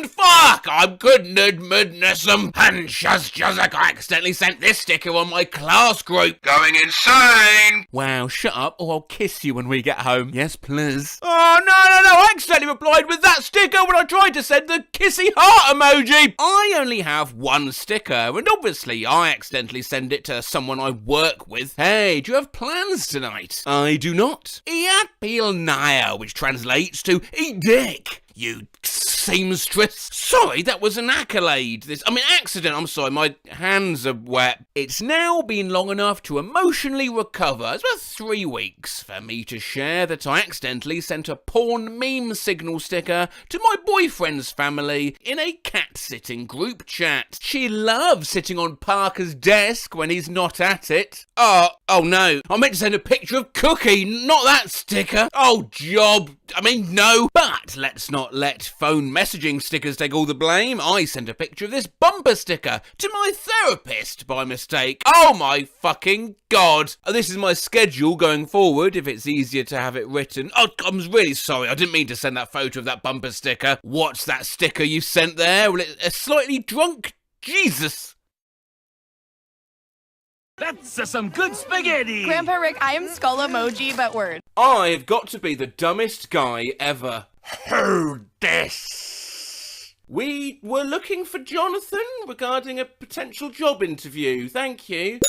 A: Fuck, I couldn't admit some. And just I accidentally sent this sticker on my class group. Going insane. Wow, shut up or I'll kiss you when we get home. Yes, please. Oh, no. I accidentally replied with that sticker when I tried to send the kissy heart emoji. I only have one sticker, and obviously I accidentally send it to someone I work with. Hey, do you have plans tonight? I do not. Iat Naya, which translates to eat dick. You seamstress. Sorry, that was an accolade. Accident. I'm sorry, my hands are wet. It's now been long enough to emotionally recover. It's about 3 weeks for me to share that I accidentally sent a porn meme signal sticker to my boyfriend's family in a cat-sitting group chat. She loves sitting on Parker's desk when he's not at it. Oh no. I meant to send a picture of Cookie, not that sticker. Oh, job. No. But let's not let phone messaging stickers take all the blame. I sent a picture of this bumper sticker to my therapist by mistake. Oh my fucking god. This is my schedule going forward if it's easier to have it written. Oh, I'm really sorry. I didn't mean to send that photo of that bumper sticker. What's that sticker you sent there? Well, it's a slightly drunk Jesus.
P: That's some good spaghetti! Grandpa Rick, I am skull emoji, but word.
A: I've got to be the dumbest guy ever. Who this? We were looking for Jonathan regarding a potential job interview. Thank you.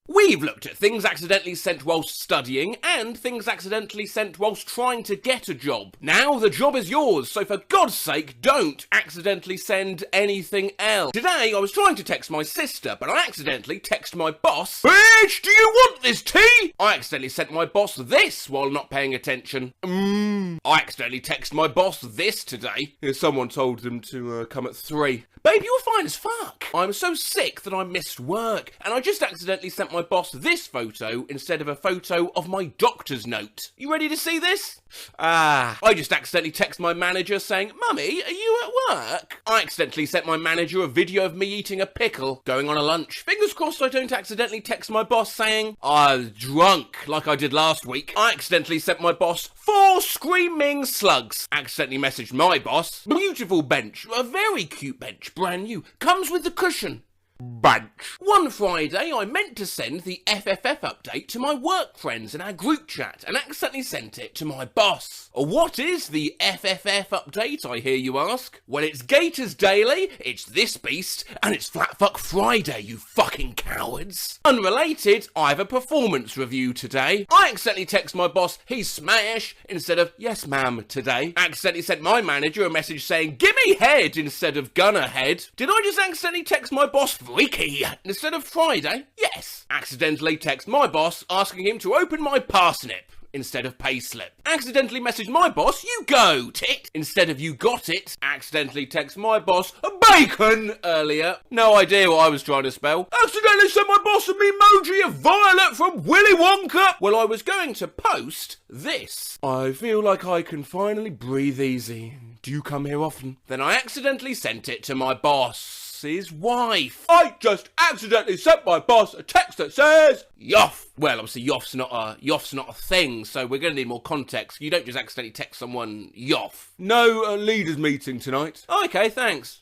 A: We've looked at things accidentally sent whilst studying and things accidentally sent whilst trying to get a job. Now the job is yours, so for God's sake, don't accidentally send anything else. Today I was trying to text my sister, but I accidentally texted my boss. Bitch, do you want this tea? I accidentally sent my boss this while not paying attention. I accidentally texted my boss this today. Someone told them to come at 3. Babe, you were fine as fuck. I'm so sick that I missed work, and I just accidentally sent my boss this photo instead of a photo of my doctor's note. You ready to see this? I just accidentally texted my manager saying, Mummy, are you at work? I accidentally sent my manager a video of me eating a pickle, going on a lunch. Fingers crossed I don't accidentally text my boss saying, I was drunk, like I did last week. I accidentally sent my boss 4 screaming slugs. Accidentally messaged my boss, beautiful bench, a very cute bench, brand new, comes with the cushion. Bunch. One Friday, I meant to send the FFF update to my work friends in our group chat and accidentally sent it to my boss. What is the FFF update, I hear you ask? Well, it's Gators Daily, it's This Beast, and it's Flatfuck Friday, you fucking cowards. Unrelated, I have a performance review today. I accidentally text my boss, he's smash, instead of yes ma'am today. Accidentally sent my manager a message saying, gimme head instead of gunner head. Did I just accidentally text my boss Freaky instead of Friday? Yes. Accidentally text my boss asking him to open my parsnip instead of payslip. Accidentally message my boss, you go, tit, instead of you got it. Accidentally text my boss, bacon, earlier. No idea what I was trying to spell. Accidentally sent my boss an emoji of Violet from Willy Wonka. Well, I was going to post this. I feel like I can finally breathe easy. Do you come here often? Then I accidentally sent it to my boss. His wife. I just accidentally sent my boss a text that says yoff. Well, obviously yoff's not a thing, so we're going to need more context. You don't just accidentally text someone yoff. No leaders meeting tonight. Okay, thanks.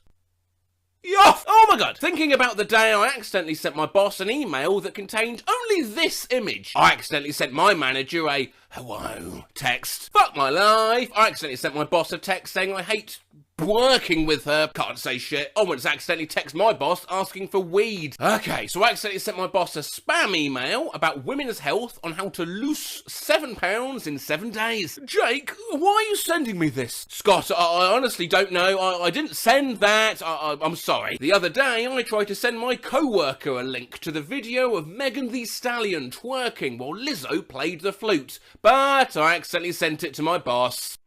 A: Yoff! Oh my god! Thinking about the day I accidentally sent my boss an email that contained only this image. I accidentally sent my manager a hello text. Fuck my life. I accidentally sent my boss a text saying I hate working with her. Can't say shit. I went to accidentally text my boss asking for weed. Okay, so I accidentally sent my boss a spam email about women's health on how to lose 7 pounds in 7 days. Jake, why are you sending me this? Scott, I honestly don't know. I didn't send that. I'm sorry. The other day, I tried to send my co-worker a link to the video of Megan Thee Stallion twerking while Lizzo played the flute, but I accidentally sent it to my boss.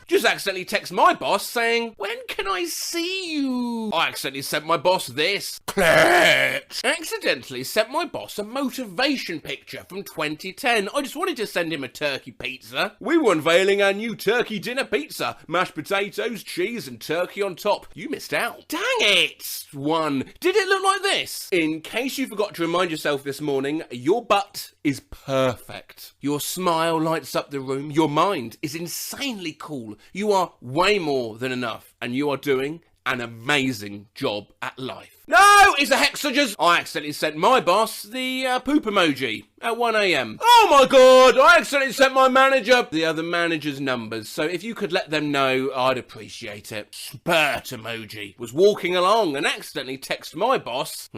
A: Just accidentally text my boss saying, when can I see you? I accidentally sent my boss this. Clutch. I accidentally sent my boss a motivation picture from 2010. I just wanted to send him a turkey pizza. We were unveiling our new turkey dinner pizza. Mashed potatoes, cheese and turkey on top. You missed out. Dang it! 1. Did it look like this? In case you forgot to remind yourself this morning, your butt is perfect. Your smile lights up the room. Your mind is insanely cool. You are way more than enough, and you are doing an amazing job at life. No, it's a hexages. I accidentally sent my boss the poop emoji at 1 a.m. Oh my god, I accidentally sent my manager the other manager's numbers, so if you could let them know, I'd appreciate it. Spurt emoji. Was walking along and accidentally text my boss.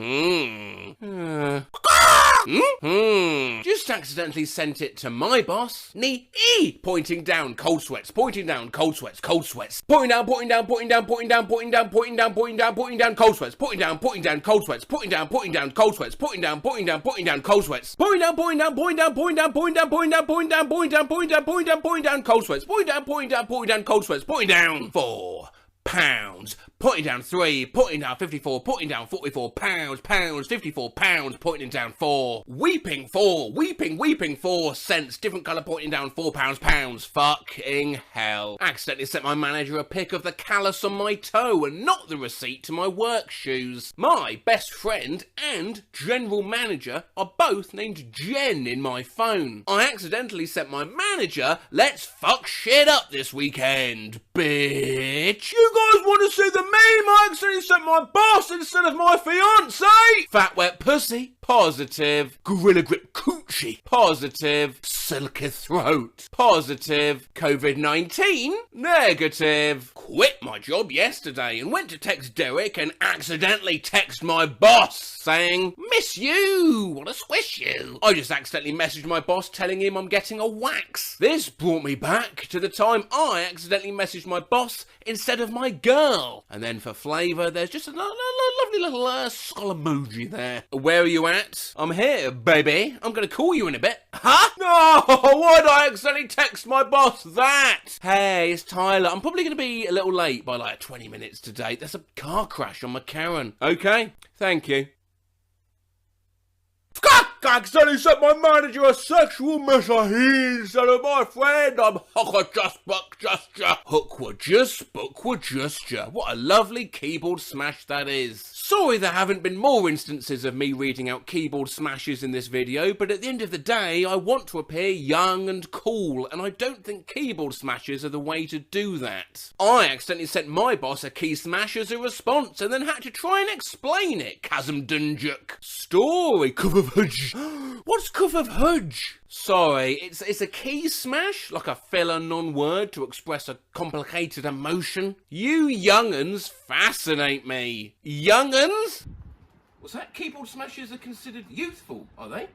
A: Just accidentally sent it to my boss. Pointing down, cold sweats, pointing down, cold sweats, cold sweats. Pointing down, pointing down, pointing down, pointing down, pointing down, pointing down, pointing down, pointing down, cold sweats, pointing down, cold sweats, pointing down, cold sweats, pointing down, cold sweats, pointing down, cold sweats, pointing down, cold sweats, pointing down 4 pounds, pointing down 3, pointing down 54, pointing down 44 pounds, 54 pounds, pointing down 4, weeping 4 cents, different colour, pointing down 4 pounds, fucking hell. Accidentally sent my manager a pic of the callus on my toe and not the receipt to my work shoes. My best friend and general manager are both named Jen in my phone. I accidentally sent my manager, let's fuck shit up this weekend, bitch. You guys want to see the meme? I accidentally sent my boss instead of my fiancé. Fat wet pussy, positive. Gorilla grip coochie, positive. Silky throat, positive. COVID-19, negative. Quit my job yesterday and went to text Derek and accidentally text my boss saying, miss you, wanna squish you. I just accidentally messaged my boss telling him I'm getting a wax. This brought me back to the time I accidentally messaged my boss instead of my girl. And then for flavour, there's just a lovely little skull emoji there. Where are you at? I'm here, baby. I'm gonna call you in a bit. Huh? No, why'd I accidentally text my boss that? Hey, it's Tyler. I'm probably gonna be a little late by like 20 minutes today. There's a car crash on McCarran. Okay, thank you. I accidentally sent my manager a sexual message instead of my friend. I'm hookwa-just-book-gesture. What a lovely keyboard smash that is. Sorry there haven't been more instances of me reading out keyboard smashes in this video, but at the end of the day, I want to appear young and cool, and I don't think keyboard smashes are the way to do that. I accidentally sent my boss a key smash as a response, and then had to try and explain it. Kazım Dunjuk. Story. Cup of Hudge. What's cup of Hudge? Sorry, it's a key smash, like a filler non-word to express a complicated emotion. You young'uns fascinate me. Young'uns? What's that? Keyboard smashes are considered youthful, are they?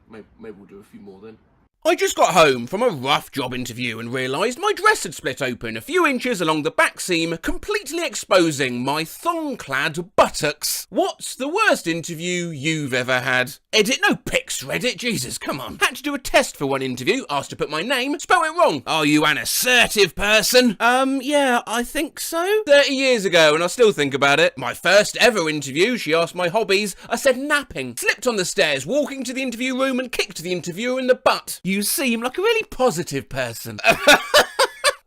A: Maybe we'll do a few more then. I just got home from a rough job interview and realised my dress had split open a few inches along the back seam, completely exposing my thong-clad buttocks. What's the worst interview you've ever had? Edit, no pics, Reddit, Jesus, come on. Had to do a test for one interview, asked to put my name, spelt it wrong. Are you an assertive person? Yeah, I think so. 30 years ago, and I still think about it. My first ever interview, she asked my hobbies. I said napping. Slipped on the stairs, walking to the interview room and kicked the interviewer in the butt. You seem like a really positive person.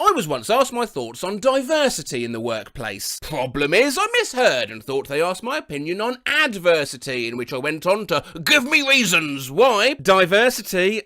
A: I was once asked my thoughts on diversity in the workplace. Problem is, I misheard and thought they asked my opinion on adversity, in which I went on to give me reasons why diversity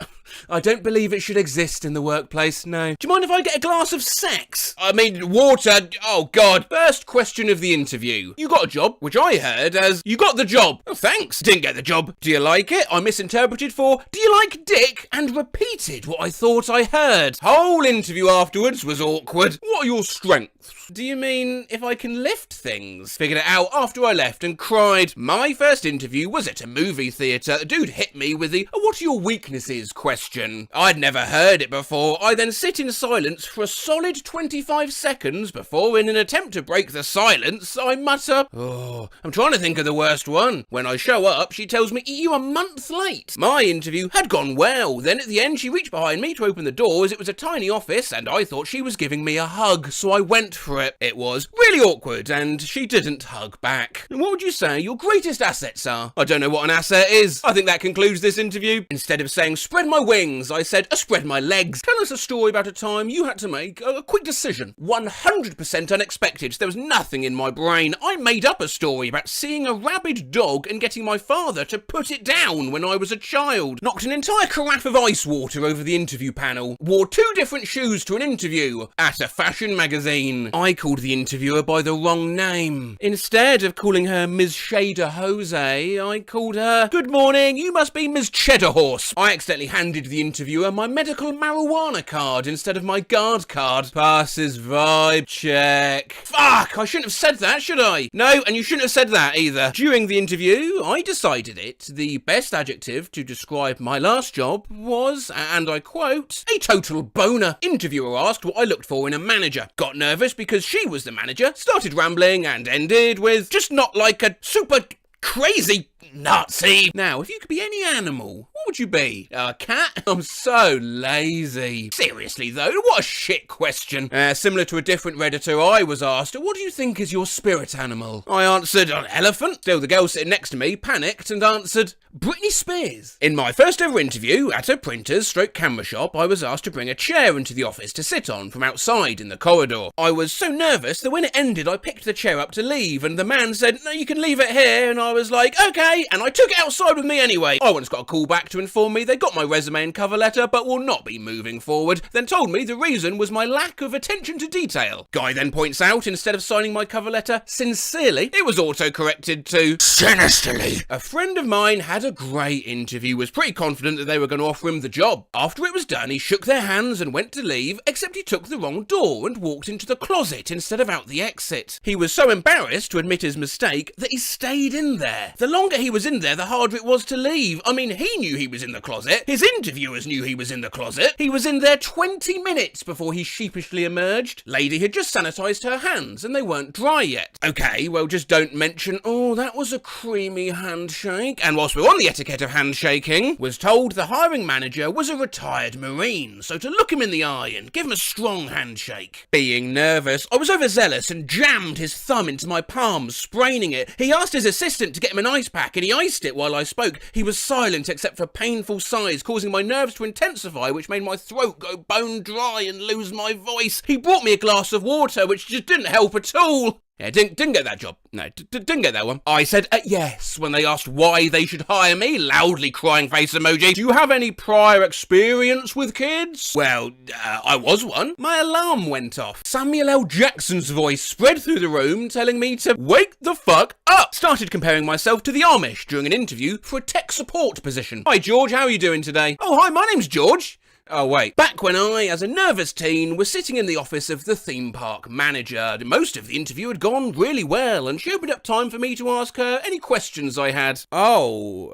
A: I don't believe it should exist in the workplace, no. Do you mind if I get a glass of sex? I mean, water. Oh, God. First question of the interview. You got a job, which I heard as, you got the job. Oh, thanks. Didn't get the job. Do you like it? I misinterpreted for, do you like dick? And repeated what I thought I heard. Whole interview afterwards was awkward. What are your strengths? Do you mean if I can lift things? Figured it out after I left and cried. My first interview was at a movie theatre. The dude hit me with the, what are your weaknesses question. I'd never heard it before. I then sit in silence for a solid 25 seconds before, in an attempt to break the silence, I mutter, oh, I'm trying to think of the worst one. When I show up, she tells me, you're a month late. My interview had gone well. Then at the end, she reached behind me to open the doors. It was a tiny office and I thought she was giving me a hug, so I went for it. It was really awkward and she didn't hug back. And what would you say your greatest assets are? I don't know what an asset is. I think that concludes this interview. Instead of saying spread my wings, I said spread my legs. Tell us a story about a time you had to make a quick decision. 100% unexpected. There was nothing in my brain. I made up a story about seeing a rabid dog and getting my father to put it down when I was a child. Knocked an entire carafe of ice water over the interview panel. Wore 2 different shoes to an interview at a fashion magazine. I called the interviewer by the wrong name. Instead of calling her Ms. Shader Jose, I called her, good morning, you must be Ms. Cheddar Horse. I accidentally handed the interviewer my medical marijuana card instead of my guard card. Passes vibe check. Fuck, I shouldn't have said that, should I? No, and you shouldn't have said that either. During the interview, I decided the best adjective to describe my last job was, and I quote, a total boner. Interviewer asked what I looked for in a manager. Got nervous because she was the manager, started rambling and ended with, just not like a super crazy Nazi. Now, if you could be any animal, what would you be? A cat? I'm so lazy. Seriously though, what a shit question. Similar to a different Redditor, I was asked, what do you think is your spirit animal? I answered, an elephant. Still, the girl sitting next to me panicked and answered, Britney Spears. In my first ever interview at a printer's camera shop, I was asked to bring a chair into the office to sit on from outside in the corridor. I was so nervous that when it ended, I picked the chair up to leave and the man said, no, you can leave it here. And I was like, okay. And I took it outside with me anyway. I once got a call back to inform me they got my resume and cover letter but will not be moving forward. Then told me the reason was my lack of attention to detail. Guy then points out, instead of signing my cover letter sincerely, it was auto-corrected to sinisterly. A friend of mine had a great interview, was pretty confident that they were going to offer him the job. After it was done, he shook their hands and went to leave, except he took the wrong door and walked into the closet instead of out the exit. He was so embarrassed to admit his mistake that he stayed in there. The longer he was in there, the harder it was to leave. I mean, he knew he was in the closet. His interviewers knew he was in the closet. He was in there 20 minutes before he sheepishly emerged. Lady had just sanitized her hands and they weren't dry yet. Okay, well, just don't mention, oh, that was a creamy handshake. And whilst we're on the etiquette of handshaking, was told the hiring manager was a retired Marine, so to look him in the eye and give him a strong handshake. Being nervous, I was overzealous and jammed his thumb into my palm, spraining it. He asked his assistant to get him an ice pack and he iced it while I spoke. He was silent except for painful sighs, causing my nerves to intensify, which made my throat go bone dry and lose my voice. He brought me a glass of water, which just didn't help at all. Yeah, didn't get that job. No, didn't get that one. I said yes when they asked why they should hire me, loudly crying face emoji. Do you have any prior experience with kids? Well, I was one. My alarm went off. Samuel L. Jackson's voice spread through the room telling me to wake the fuck up. Started comparing myself to the Amish during an interview for a tech support position. Hi George, how are you doing today? Oh hi, my name's George. Oh wait, back when I, as a nervous teen, was sitting in the office of the theme park manager, most of the interview had gone really well and she opened up time for me to ask her any questions I had. So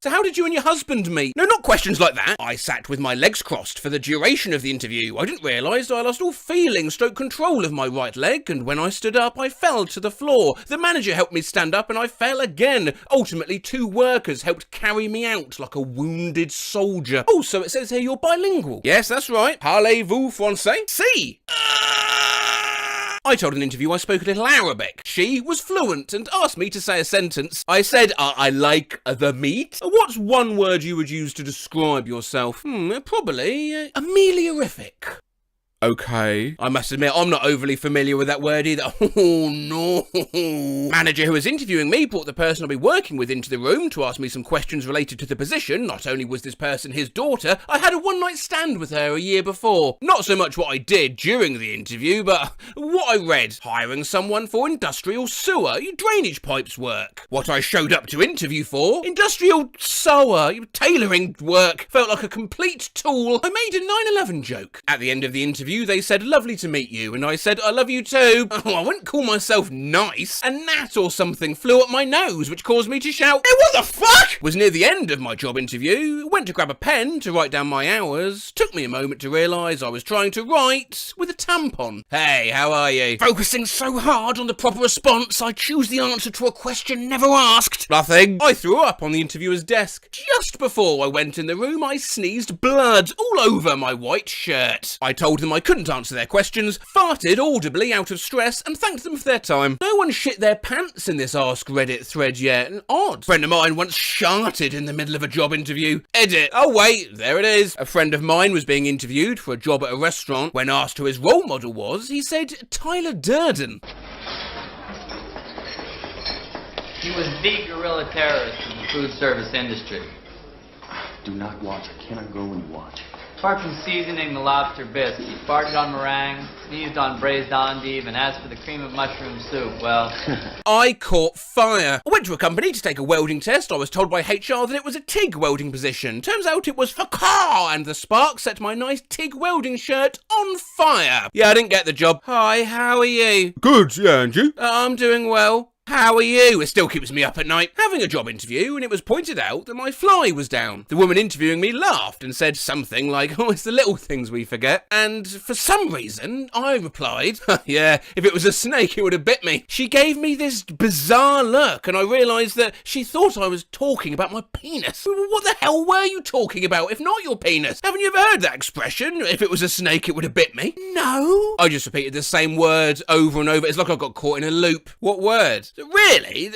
A: how did you and your husband meet? No, not questions like that. I sat with my legs crossed for the duration of the interview. I didn't realise I lost all feeling / control of my right leg, and when I stood up I fell to the floor. The manager helped me stand up and I fell again. Ultimately 2 workers helped carry me out like a wounded soldier. Oh, so it says here you're bilingual. Yes, that's right. Parlez-vous français? Si! I told an interview I spoke a little Arabic. She was fluent and asked me to say a sentence. I said, I like the meat. What's one word you would use to describe yourself? Probably ameliorific. Okay. I must admit, I'm not overly familiar with that word either. Oh, no. Manager who was interviewing me brought the person I'll be working with into the room to ask me some questions related to the position. Not only was this person his daughter, I had a one-night stand with her a year before. Not so much what I did during the interview, but what I read. Hiring someone for industrial sewer, drainage pipes work. What I showed up to interview for, industrial sewer, tailoring work. Felt like a complete tool. I made a 9/11 joke. At the end of the interview, they said, lovely to meet you, and I said, I love you too. Oh, I wouldn't call myself nice. A gnat or something flew up my nose, which caused me to shout, hey, what the fuck? Was near the end of my job interview, went to grab a pen to write down my hours, took me a moment to realise I was trying to write with a tampon. Hey, how are you? Focusing so hard on the proper response, I choose the answer to a question never asked. Nothing. I threw up on the interviewer's desk. Just before I went in the room, I sneezed blood all over my white shirt. I told them I couldn't answer their questions, farted audibly out of stress, and thanked them for their time. No one shit their pants in this Ask Reddit thread yet. An odd friend of mine once sharted in the middle of a job interview. Edit. Oh wait, there it is. A friend of mine was being interviewed for a job at a restaurant. When asked who his role model was, he said Tyler Durden.
Q: He was the guerrilla terrorist in the food service industry.
C: Do not watch. I cannot go when you watch.
Q: Apart from seasoning the lobster bisque, he farted on meringue, sneezed on braised endive, and as for the cream of mushroom soup, well...
A: I caught fire. I went to a company to take a welding test. I was told by HR that it was a TIG welding position. Turns out it was for car, and the spark set my nice TIG welding shirt on fire. Yeah, I didn't get the job. Hi, how are you?
D: Good, yeah, and you?
A: I'm doing well. How are you? It still keeps me up at night. Having a job interview, and it was pointed out that my fly was down. The woman interviewing me laughed and said something like, oh, it's the little things we forget. And for some reason, I replied, yeah, if it was a snake, it would have bit me. She gave me this bizarre look, and I realised that she thought I was talking about my penis. What the hell were you talking about, if not your penis? Haven't you ever heard that expression? If it was a snake, it would have bit me? No. I just repeated the same word over and over. It's like I got caught in a loop. What word? Really?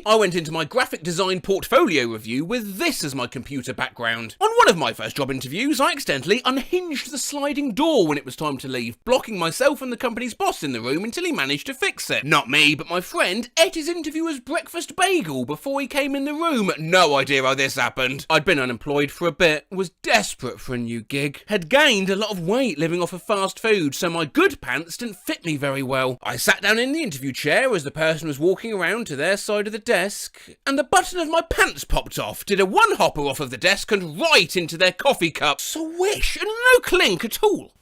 A: I went into my graphic design portfolio review with this as my computer background. On one of my first job interviews, I accidentally unhinged the sliding door when it was time to leave, blocking myself and the company's boss in the room until he managed to fix it. Not me, but my friend ate his interviewer's breakfast bagel before he came in the room. No idea how this happened. I'd been unemployed for a bit, was desperate for a new gig, had gained a lot of weight living off of fast food, so my good pants didn't fit me very well. I sat down in the interview chair as the person was walking around to their side of the desk, and the button of my pants popped off, did a one-hopper off of the desk and right into their coffee cup. Swish, and no clink at all.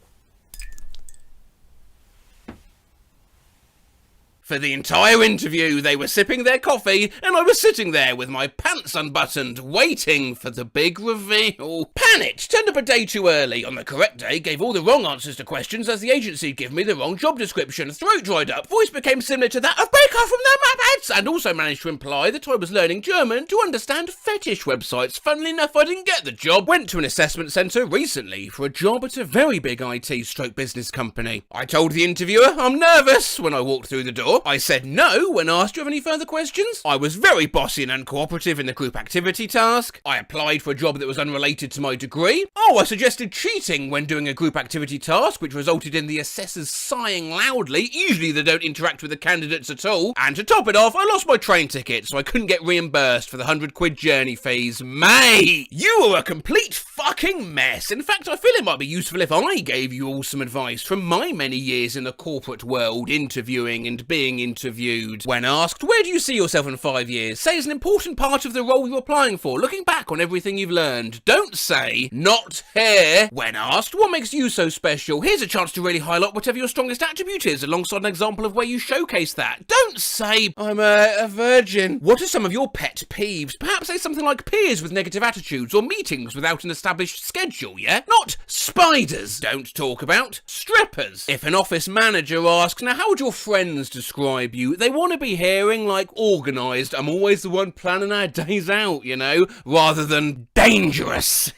A: For the entire interview, they were sipping their coffee, and I was sitting there with my pants unbuttoned, waiting for the big reveal. Panicked, turned up a day too early. On the correct day, gave all the wrong answers to questions as the agency'd given me the wrong job description. Throat dried up, voice became similar to that of Baker from the Muppets, and also managed to imply that I was learning German to understand fetish websites. Funnily enough, I didn't get the job. Went to an assessment centre recently for a job at a very big IT/business company. I told the interviewer I'm nervous when I walked through the door. I said no when asked, do you have any further questions? I was very bossy and uncooperative in the group activity task. I applied for a job that was unrelated to my degree. Oh, I suggested cheating when doing a group activity task, which resulted in the assessors sighing loudly. Usually they don't interact with the candidates at all. And to top it off, I lost my train ticket, so I couldn't get reimbursed for the £100 journey fees. Mate, you are a complete fucking mess. In fact, I feel it might be useful if I gave you all some advice from my many years in the corporate world, interviewing and being interviewed. When asked, where do you see yourself in 5 years? Say it's an important part of the role you're applying for, looking back on everything you've learned. Don't say, not here. When asked, what makes you so special? Here's a chance to really highlight whatever your strongest attribute is, alongside an example of where you showcase that. Don't say, I'm a virgin. What are some of your pet peeves? Perhaps say something like peers with negative attitudes, or meetings without an established schedule, yeah? Not spiders. Don't talk about strippers. If an office manager asks, now how would your friends describe you? They want to be hearing like organised, I'm always the one planning our days out, you know, rather than dangerous.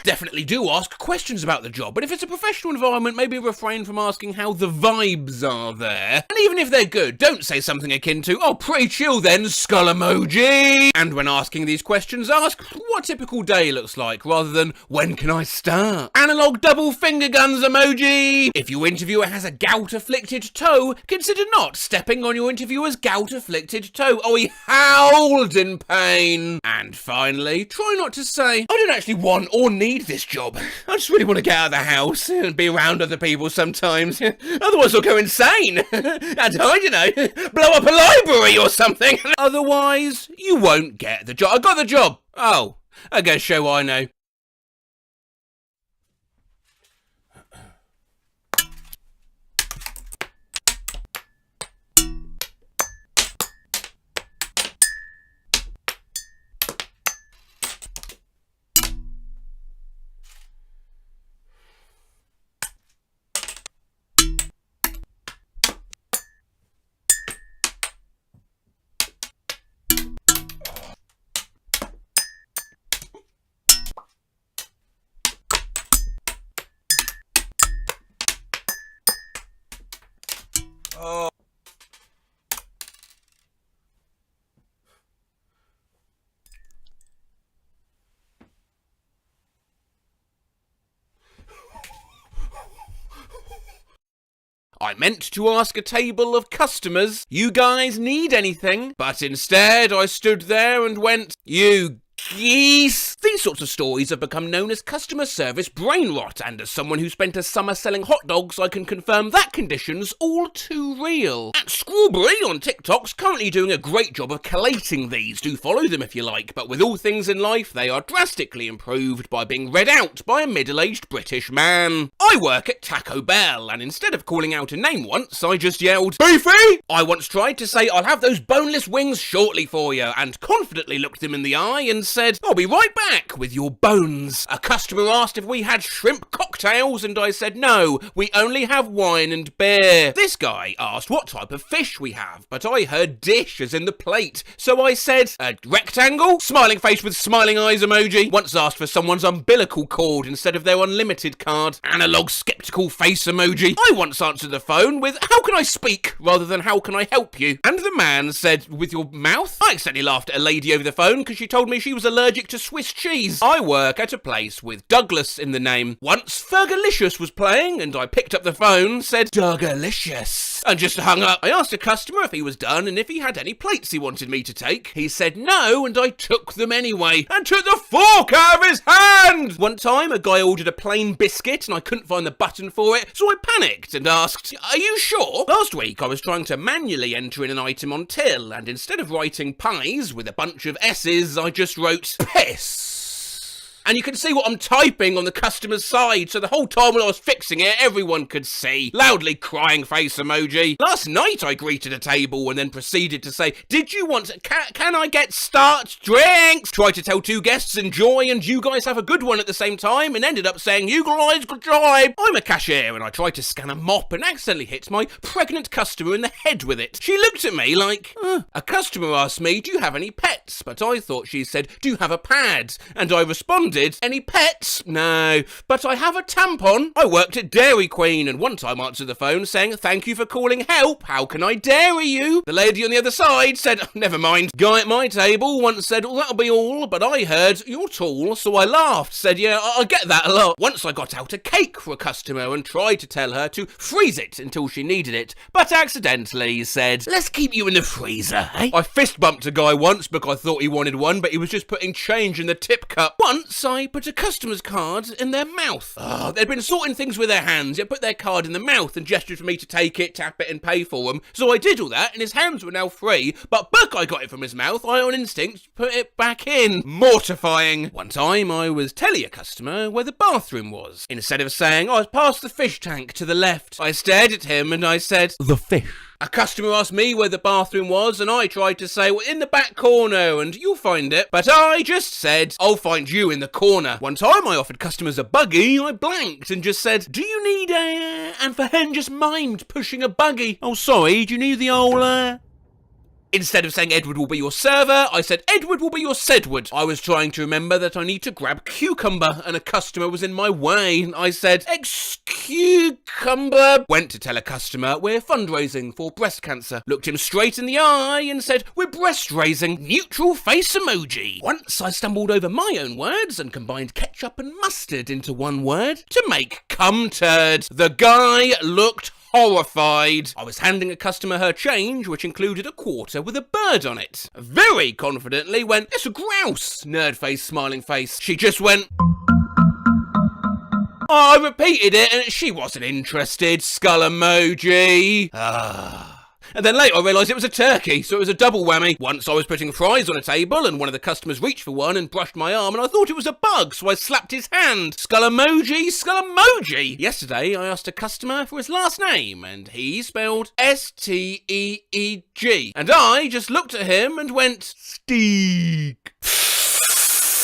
A: Definitely do ask questions about the job, but if it's a professional environment, maybe refrain from asking how the vibes are there. And even if they're good, don't say something akin to, oh, pretty chill then, skull emoji. And when asking these questions, ask what a typical day looks like, rather than, when can I start? Analog double finger guns emoji. If your interviewer has a gout-afflicted toe, consider not stepping on your interviewer's gout-afflicted toe. Oh, he howled in pain. And finally, try not to say, I don't actually want or need this job. I just really want to get out of the house and be around other people sometimes. Otherwise I'll go insane. And I don't know, blow up a library or something. Otherwise, you won't get the job. I got the job. Oh, I guess show I know. I meant to ask a table of customers, you guys need anything? But instead I stood there and went, you geese. These sorts of stories have become known as customer service brain rot, and as someone who spent a summer selling hot dogs, I can confirm that condition's all too real. At Strawberry on TikTok's currently doing a great job of collating these. Do follow them if you like, but with all things in life, they are drastically improved by being read out by a middle-aged British man. I work at Taco Bell, and instead of calling out a name once, I just yelled, Beefy! I once tried to say, I'll have those boneless wings shortly for you, and confidently looked them in the eye and said, I'll be right back with your bones. A customer asked if we had shrimp cocktails, and I said, no, we only have wine and beer. This guy asked what type of fish we have, but I heard dish as in the plate, so I said, a rectangle? Smiling face with smiling eyes emoji. Once asked for someone's umbilical cord instead of their unlimited card. Analog skeptical face emoji. I once answered the phone with, how can I speak, rather than how can I help you? And the man said, with your mouth? I accidentally laughed at a lady over the phone because she told me she was allergic to Swiss cheese. I work at a place with Douglas in the name. Once Fergalicious was playing and I picked up the phone, said Dougalicious, and just hung up. I asked a customer if he was done and if he had any plates he wanted me to take. He said no, and I took them anyway and took the fork out of his hand. One time a guy ordered a plain biscuit and I couldn't find the button for it, so I panicked and asked, are you sure? Last week I was trying to manually enter in an item on till, and instead of writing pies with a bunch of S's, I just wrote piss. And you can see what I'm typing on the customer's side, so the whole time when I was fixing it, everyone could see. Loudly crying face emoji. Last night I greeted a table and then proceeded to say, did you want, can I get start drinks? Tried to tell two guests enjoy and you guys have a good one at the same time, and ended up saying, you guys good job. I'm a cashier and I tried to scan a mop and accidentally hit my pregnant customer in the head with it. She looked at me like, A customer asked me, do you have any pets? But I thought she said, do you have a pad? And I responded, any pets? No, but I have a tampon. I worked at Dairy Queen and one time answered the phone saying, thank you for calling help. How can I dairy you? The lady on the other side said, never mind. Guy at my table once said, well, that'll be all, but I heard, you're tall, so I laughed. Said, yeah, I get that a lot. Once I got out a cake for a customer and tried to tell her to freeze it until she needed it, but accidentally said, let's keep you in the freezer, eh? I fist bumped a guy once because I thought he wanted one, but he was just putting change in the tip cup. Once I put a customer's card in their mouth. They'd been sorting things with their hands, yet put their card in the mouth and gestured for me to take it, tap it and pay for them. So I did all that and his hands were now free, but buck I got it from his mouth, I on instinct put it back in. Mortifying. One time I was telling a customer where the bathroom was. Instead of saying, oh, it's past the fish tank to the left, I stared at him and I said, the fish. A customer asked me where the bathroom was and I tried to say, well, in the back corner and you'll find it. But I just said, I'll find you in the corner. One time I offered customers a buggy, I blanked and just said, do you need and for hen just mimed pushing a buggy. Oh, sorry, do you need the old, Instead of saying Edward will be your server, I said Edward will be your Sedward. I was trying to remember that I need to grab cucumber and a customer was in my way. I said, cucumber. Went to tell a customer we're fundraising for breast cancer. Looked him straight in the eye and said, we're breast raising. Neutral face emoji. Once I stumbled over my own words and combined ketchup and mustard into one word to make cum turd. The guy looked horrified. I was handing a customer her change, which included a quarter with a bird on it. Very confidently went, it's a grouse. Nerd face, smiling face. She just went... I repeated it and she wasn't interested. Skull emoji. And then later I realised it was a turkey, so it was a double whammy. Once I was putting fries on a table and one of the customers reached for one and brushed my arm and I thought it was a bug, so I slapped his hand. Skull emoji, skull emoji. Yesterday I asked a customer for his last name and he spelled S-T-E-E-G. And I just looked at him and went, Steak.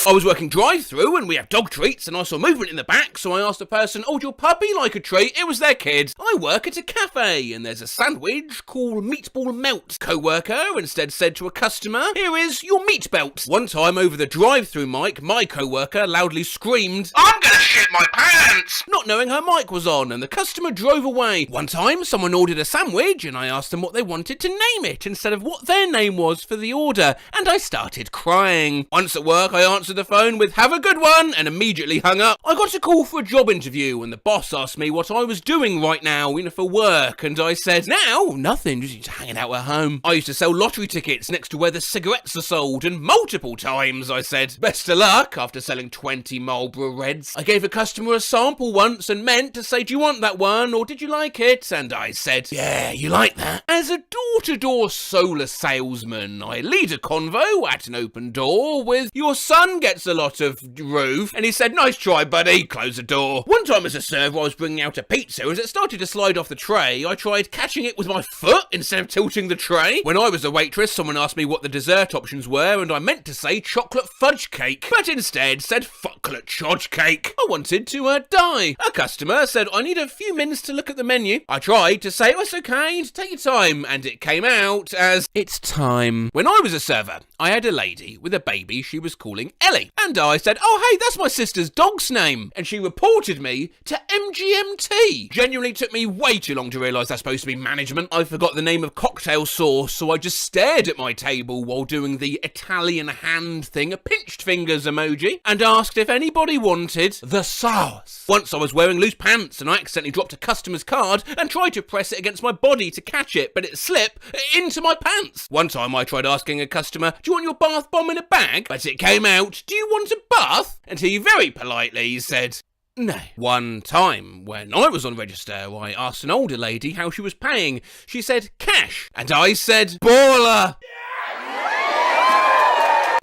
A: I was working drive-through and we have dog treats and I saw movement in the back, so I asked the person, oh, do your puppy like a treat? It was their kid. I work at a cafe and there's a sandwich called meatball melt. Co-worker instead said to a customer, here is your meat belt. One time over the drive-through mic, my co-worker loudly screamed, I'm gonna shit my pants! Not knowing her mic was on and the customer drove away. One time someone ordered a sandwich and I asked them what they wanted to name it instead of what their name was for the order and I started crying. Once at work I answered the phone with have a good one and immediately hung up. I got a call for a job interview and the boss asked me what I was doing right now, for work, and I said, now, nothing, just hanging out at home. I used to sell lottery tickets next to where the cigarettes are sold, and multiple times I said, best of luck, after selling 20 Marlboro Reds. I gave a customer a sample once and meant to say, do you want that one, or did you like it? And I said, yeah, you like that. As a door-to-door solar salesman, I lead a convo at an open door with, your son gets a lot of roof, and he said, nice try buddy, close the door. One time as a server I was bringing out a pizza. As it started to slide off the tray, I tried catching it with my foot instead of tilting the tray. When I was a waitress, someone asked me what the dessert options were and I meant to say chocolate fudge cake, but instead said fucklet chodge cake. I wanted to die. A customer said, I need a few minutes to look at the menu. I tried to say, oh, it's okay, take your time, and it came out as, it's time. When I was a server, I had a lady with a baby she was calling Ellie. And I said, oh hey, that's my sister's dog's name. And she reported me to MGMT. Genuinely took me way too long to realise that's supposed to be management. I forgot the name of cocktail sauce, so I just stared at my table while doing the Italian hand thing, a pinched fingers emoji, and asked if anybody wanted the sauce. Once I was wearing loose pants and I accidentally dropped a customer's card and tried to press it against my body to catch it, but it slipped into my pants. One time I tried asking a customer, do you want your bath bomb in a bag? But it came out, do you want a bath? And he very politely said, no. One time, when I was on register, I asked an older lady how she was paying. She said, cash. And I said, baller.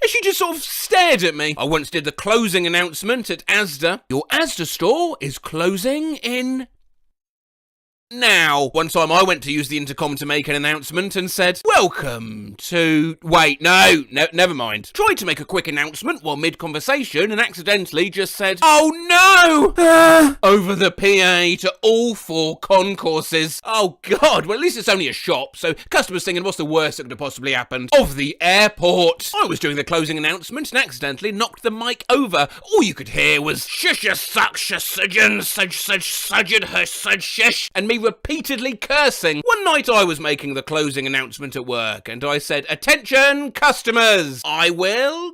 A: And she just sort of stared at me. I once did the closing announcement at Asda. Your Asda store is closing in... now. One time I went to use the intercom to make an announcement and said, welcome to... wait, no, never mind. Tried to make a quick announcement while mid-conversation and accidentally just said, oh no! Over the PA to all 4 concourses. Oh God, well at least it's only a shop, so customers thinking what's the worst that could have possibly happened? Of the airport. I was doing the closing announcement and accidentally knocked the mic over. All you could hear was shush suck shush shush and me repeatedly cursing. One night I was making the closing announcement at work and I said, attention customers, we will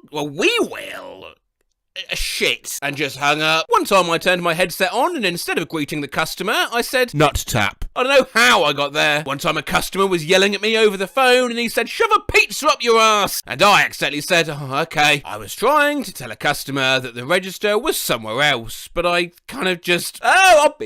A: shit, and just hung up. One time I turned my headset on and instead of greeting the customer, I said, nut tap. I don't know how I got there. One time a customer was yelling at me over the phone and he said, shove a pizza up your ass. And I accidentally said, oh, okay. I was trying to tell a customer that the register was somewhere else, but I kind of just, was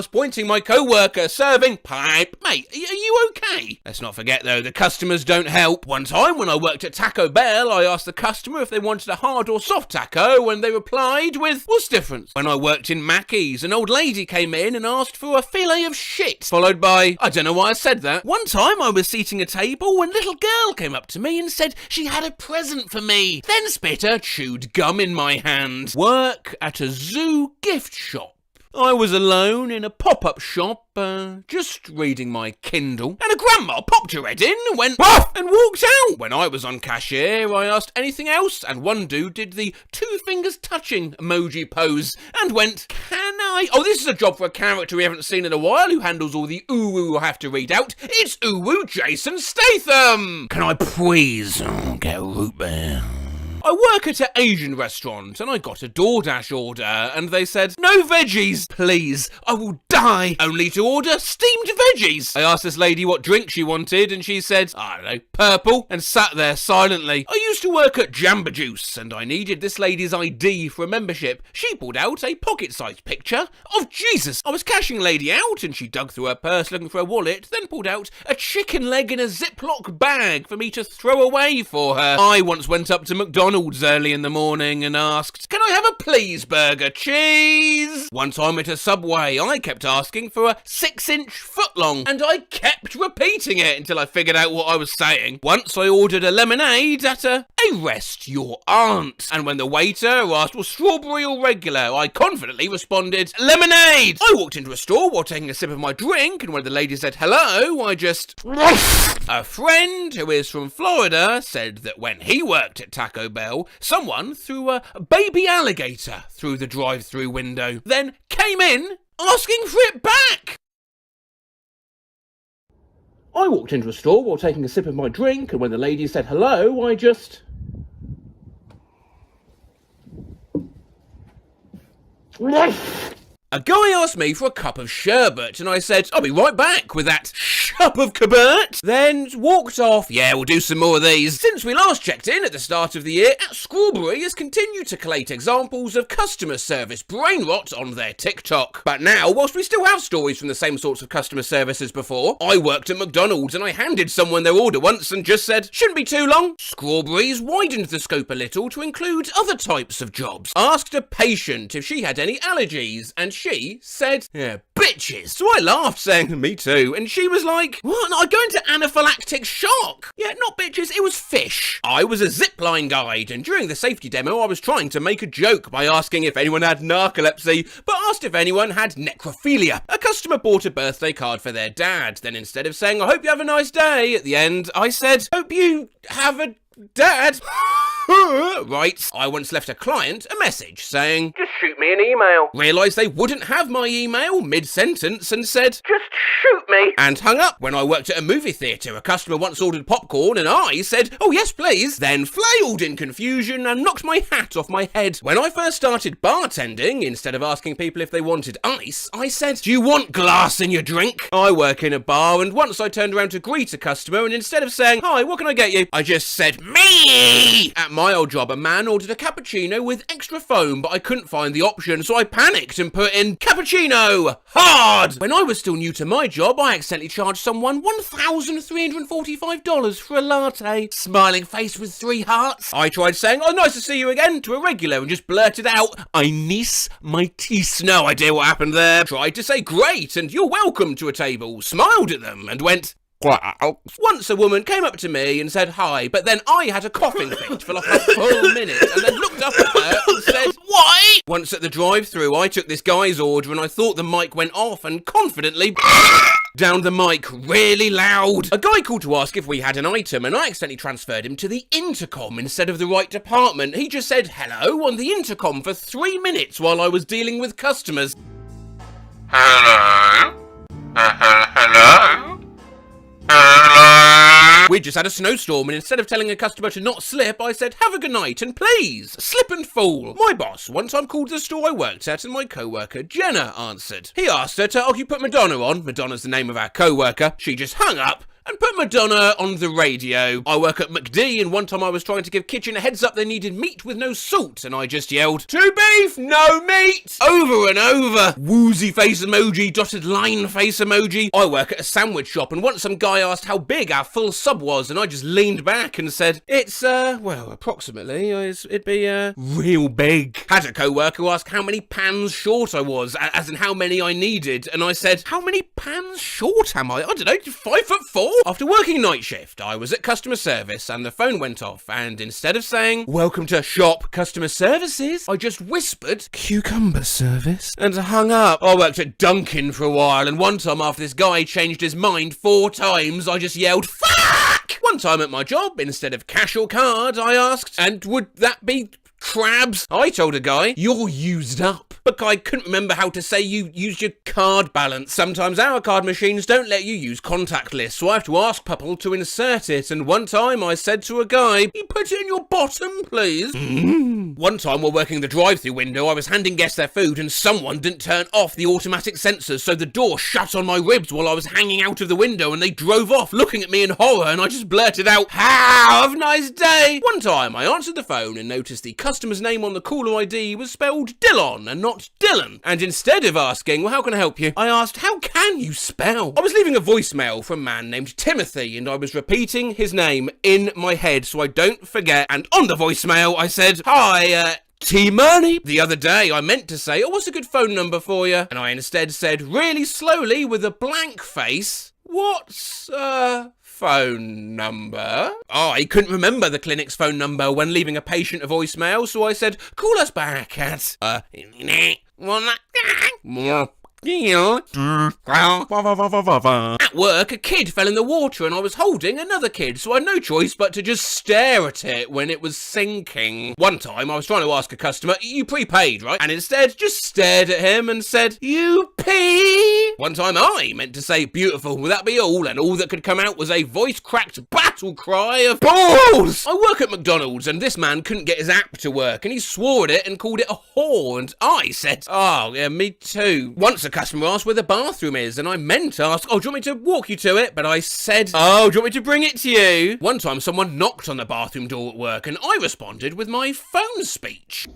A: pointing my co-worker serving pipe. Mate, are you okay? Let's not forget though, the customers don't help. One time when I worked at Taco Bell, I asked the customer if they wanted a hard or soft taco and they replied with, what's the difference? When I worked in Mackey's, an old lady came in and asked for a fillet of shit, followed by, I don't know why I said that. One time I was seating a table when a little girl came up to me and said she had a present for me, then spit a chewed gum in my hand. Work at a zoo gift shop. I was alone in a pop-up shop, just reading my Kindle, and a grandma popped her head in, went "Woof!" and walked out. When I was on cashier, I asked anything else, and one dude did the 2 fingers touching emoji pose, and went, "Can I?" Oh, this is a job for a character we haven't seen in a while, who handles all the ooh-woo I have to read out. It's ooh-woo Jason Statham! Can I please get a root beer? I work at an Asian restaurant and I got a DoorDash order and they said, "No veggies, please, I will die." Only to order steamed veggies. I asked this lady what drink she wanted and she said, I don't know, purple, and sat there silently. I used to work at Jamba Juice and I needed this lady's ID for a membership. She pulled out a pocket-sized picture of Jesus. I was cashing a lady out and she dug through her purse looking for a wallet, then pulled out a chicken leg in a Ziploc bag for me to throw away for her. I once went up to McDonald's early in the morning and asked, "Can I have a please burger, cheese?" One time at a Subway, I kept asking for a 6-inch footlong, and I kept repeating it until I figured out what I was saying. Once I ordered a lemonade at a Rest Your Aunt, and when the waiter asked, "Well, strawberry or regular?" I confidently responded, "Lemonade!" I walked into a store while taking a sip of my drink, and when the lady said hello, I just... A friend who is from Florida said that when he worked at Taco Bell, someone threw a baby alligator through the drive-thru window, then came in asking for it back. I walked into a store while taking a sip of my drink, and when the lady said hello, I just... A guy asked me for a cup of sherbet, and I said, "I'll be right back with that cup of kabert," then walked off. Yeah, we'll do some more of these. Since we last checked in at the start of the year, Strawberry has continued to collate examples of customer service brainrot on their TikTok. But now, whilst we still have stories from the same sorts of customer service as before, I worked at McDonald's and I handed someone their order once and just said, "Shouldn't be too long." Strawberries widened the scope a little to include other types of jobs. Asked a patient if she had any allergies, and she said, "Yeah, bitches." So I laughed, saying, "Me too." And she was like, "What? I go into anaphylactic shock." Yeah, not bitches, it was fish. I was a zipline guide, and during the safety demo, I was trying to make a joke by asking if anyone had narcolepsy, but asked if anyone had necrophilia. A customer bought a birthday card for their dad. Then instead of saying, "I hope you have a nice day," at the end, I said, "Hope you have a dad." Right, I once left a client a message saying, "Just shoot me an email." Realised they wouldn't have my email mid-sentence and said, "Just shoot me," and hung up. When I worked at a movie theatre, a customer once ordered popcorn and I said, "Oh yes please," then flailed in confusion and knocked my hat off my head. When I first started bartending, instead of asking people if they wanted ice, I said, "Do you want glass in your drink?" I work in a bar, and once I turned around to greet a customer and instead of saying, "Hi, what can I get you?" I just said, "Me!" At my old job, a man ordered a cappuccino with extra foam, but I couldn't find the option, so I panicked and put in cappuccino hard. When I was still new to my job, I accidentally charged someone $1,345 for a latte. Smiling face with 3 hearts. I tried saying, "Oh, nice to see you again," to a regular and just blurted out, "I niece my teeth." No idea what happened there. Tried to say great and "You're welcome" to a table, smiled at them and went, "Wow." Once a woman came up to me and said hi, but then I had a coughing fit for like a full minute and then looked up at her and said, "Why?" Once at the drive-thru, I took this guy's order and I thought the mic went off and confidently down the mic really loud. A guy called to ask if we had an item and I accidentally transferred him to the intercom instead of the right department. He just said hello on the intercom for 3 minutes while I was dealing with customers. Hello? Hello? We just had a snowstorm and instead of telling a customer to not slip, I said, "Have a good night and please, slip and fall." My boss one time called the store I worked at and my co-worker Jenna answered. He asked her to, "Oh, you put Madonna on." Madonna's the name of our co-worker. She just hung up and put Madonna on the radio. I work at McD and one time I was trying to give Kitchen a heads up they needed meat with no salt and I just yelled, "To beef, no meat!" over and over. Woozy face emoji, dotted line face emoji. I work at a sandwich shop and once some guy asked how big our full sub was and I just leaned back and said, "It's, well, approximately, it'd be, real big." Had a co-worker ask how many pans short I was, as in how many I needed, and I said, "How many pans short am I? I don't know, 5'4"? After working night shift, I was at customer service and the phone went off, and instead of saying, "Welcome to shop customer services," I just whispered, "Cucumber service," and hung up. I worked at Dunkin' for a while, and one time after this guy changed his mind 4 times, I just yelled, "Fuck!" One time at my job, instead of cash or card, I asked, "And would that be crabs?" I told a guy, "You're used up." But I couldn't remember how to say you used your card balance. Sometimes our card machines don't let you use contactless, so I have to ask people to insert it. And one time I said to a guy, "You put it in your bottom, please." One time while working the drive-thru window, I was handing guests their food and someone didn't turn off the automatic sensors, so the door shut on my ribs while I was hanging out of the window, and they drove off looking at me in horror, and I just blurted out, "Have a nice day." One time I answered the phone and noticed the customer's name on the caller ID was spelled Dillon and not Dylan. And instead of asking, "Well, how can I help you?" I asked, "How can you spell?" I was leaving a voicemail for a man named Timothy, and I was repeating his name in my head so I don't forget. And on the voicemail, I said, "Hi, T-Money." The other day, I meant to say, "Oh, what's a good phone number for you?" And I instead said, really slowly with a blank face, "What's, phone number?" I couldn't remember the clinic's phone number when leaving a patient a voicemail, so I said, "Call us back at, At work, a kid fell in the water and I was holding another kid, so I had no choice but to just stare at it when it was sinking. One time I was trying to ask a customer, "You prepaid, right?" And instead just stared at him and said, "You pee?" One time I meant to say "beautiful, will that be all?" and all that could come out was a voice-cracked battle cry of balls! I work at McDonald's and this man couldn't get his app to work and he swore at it and called it a whore, and I said, "Oh, yeah, me too." Once a customer asked where the bathroom is and I meant to ask, "Oh, do you want me to walk you to it?" But I said, "Oh, do you want me to bring it to you?" One time someone knocked on the bathroom door at work and I responded with my phone speech.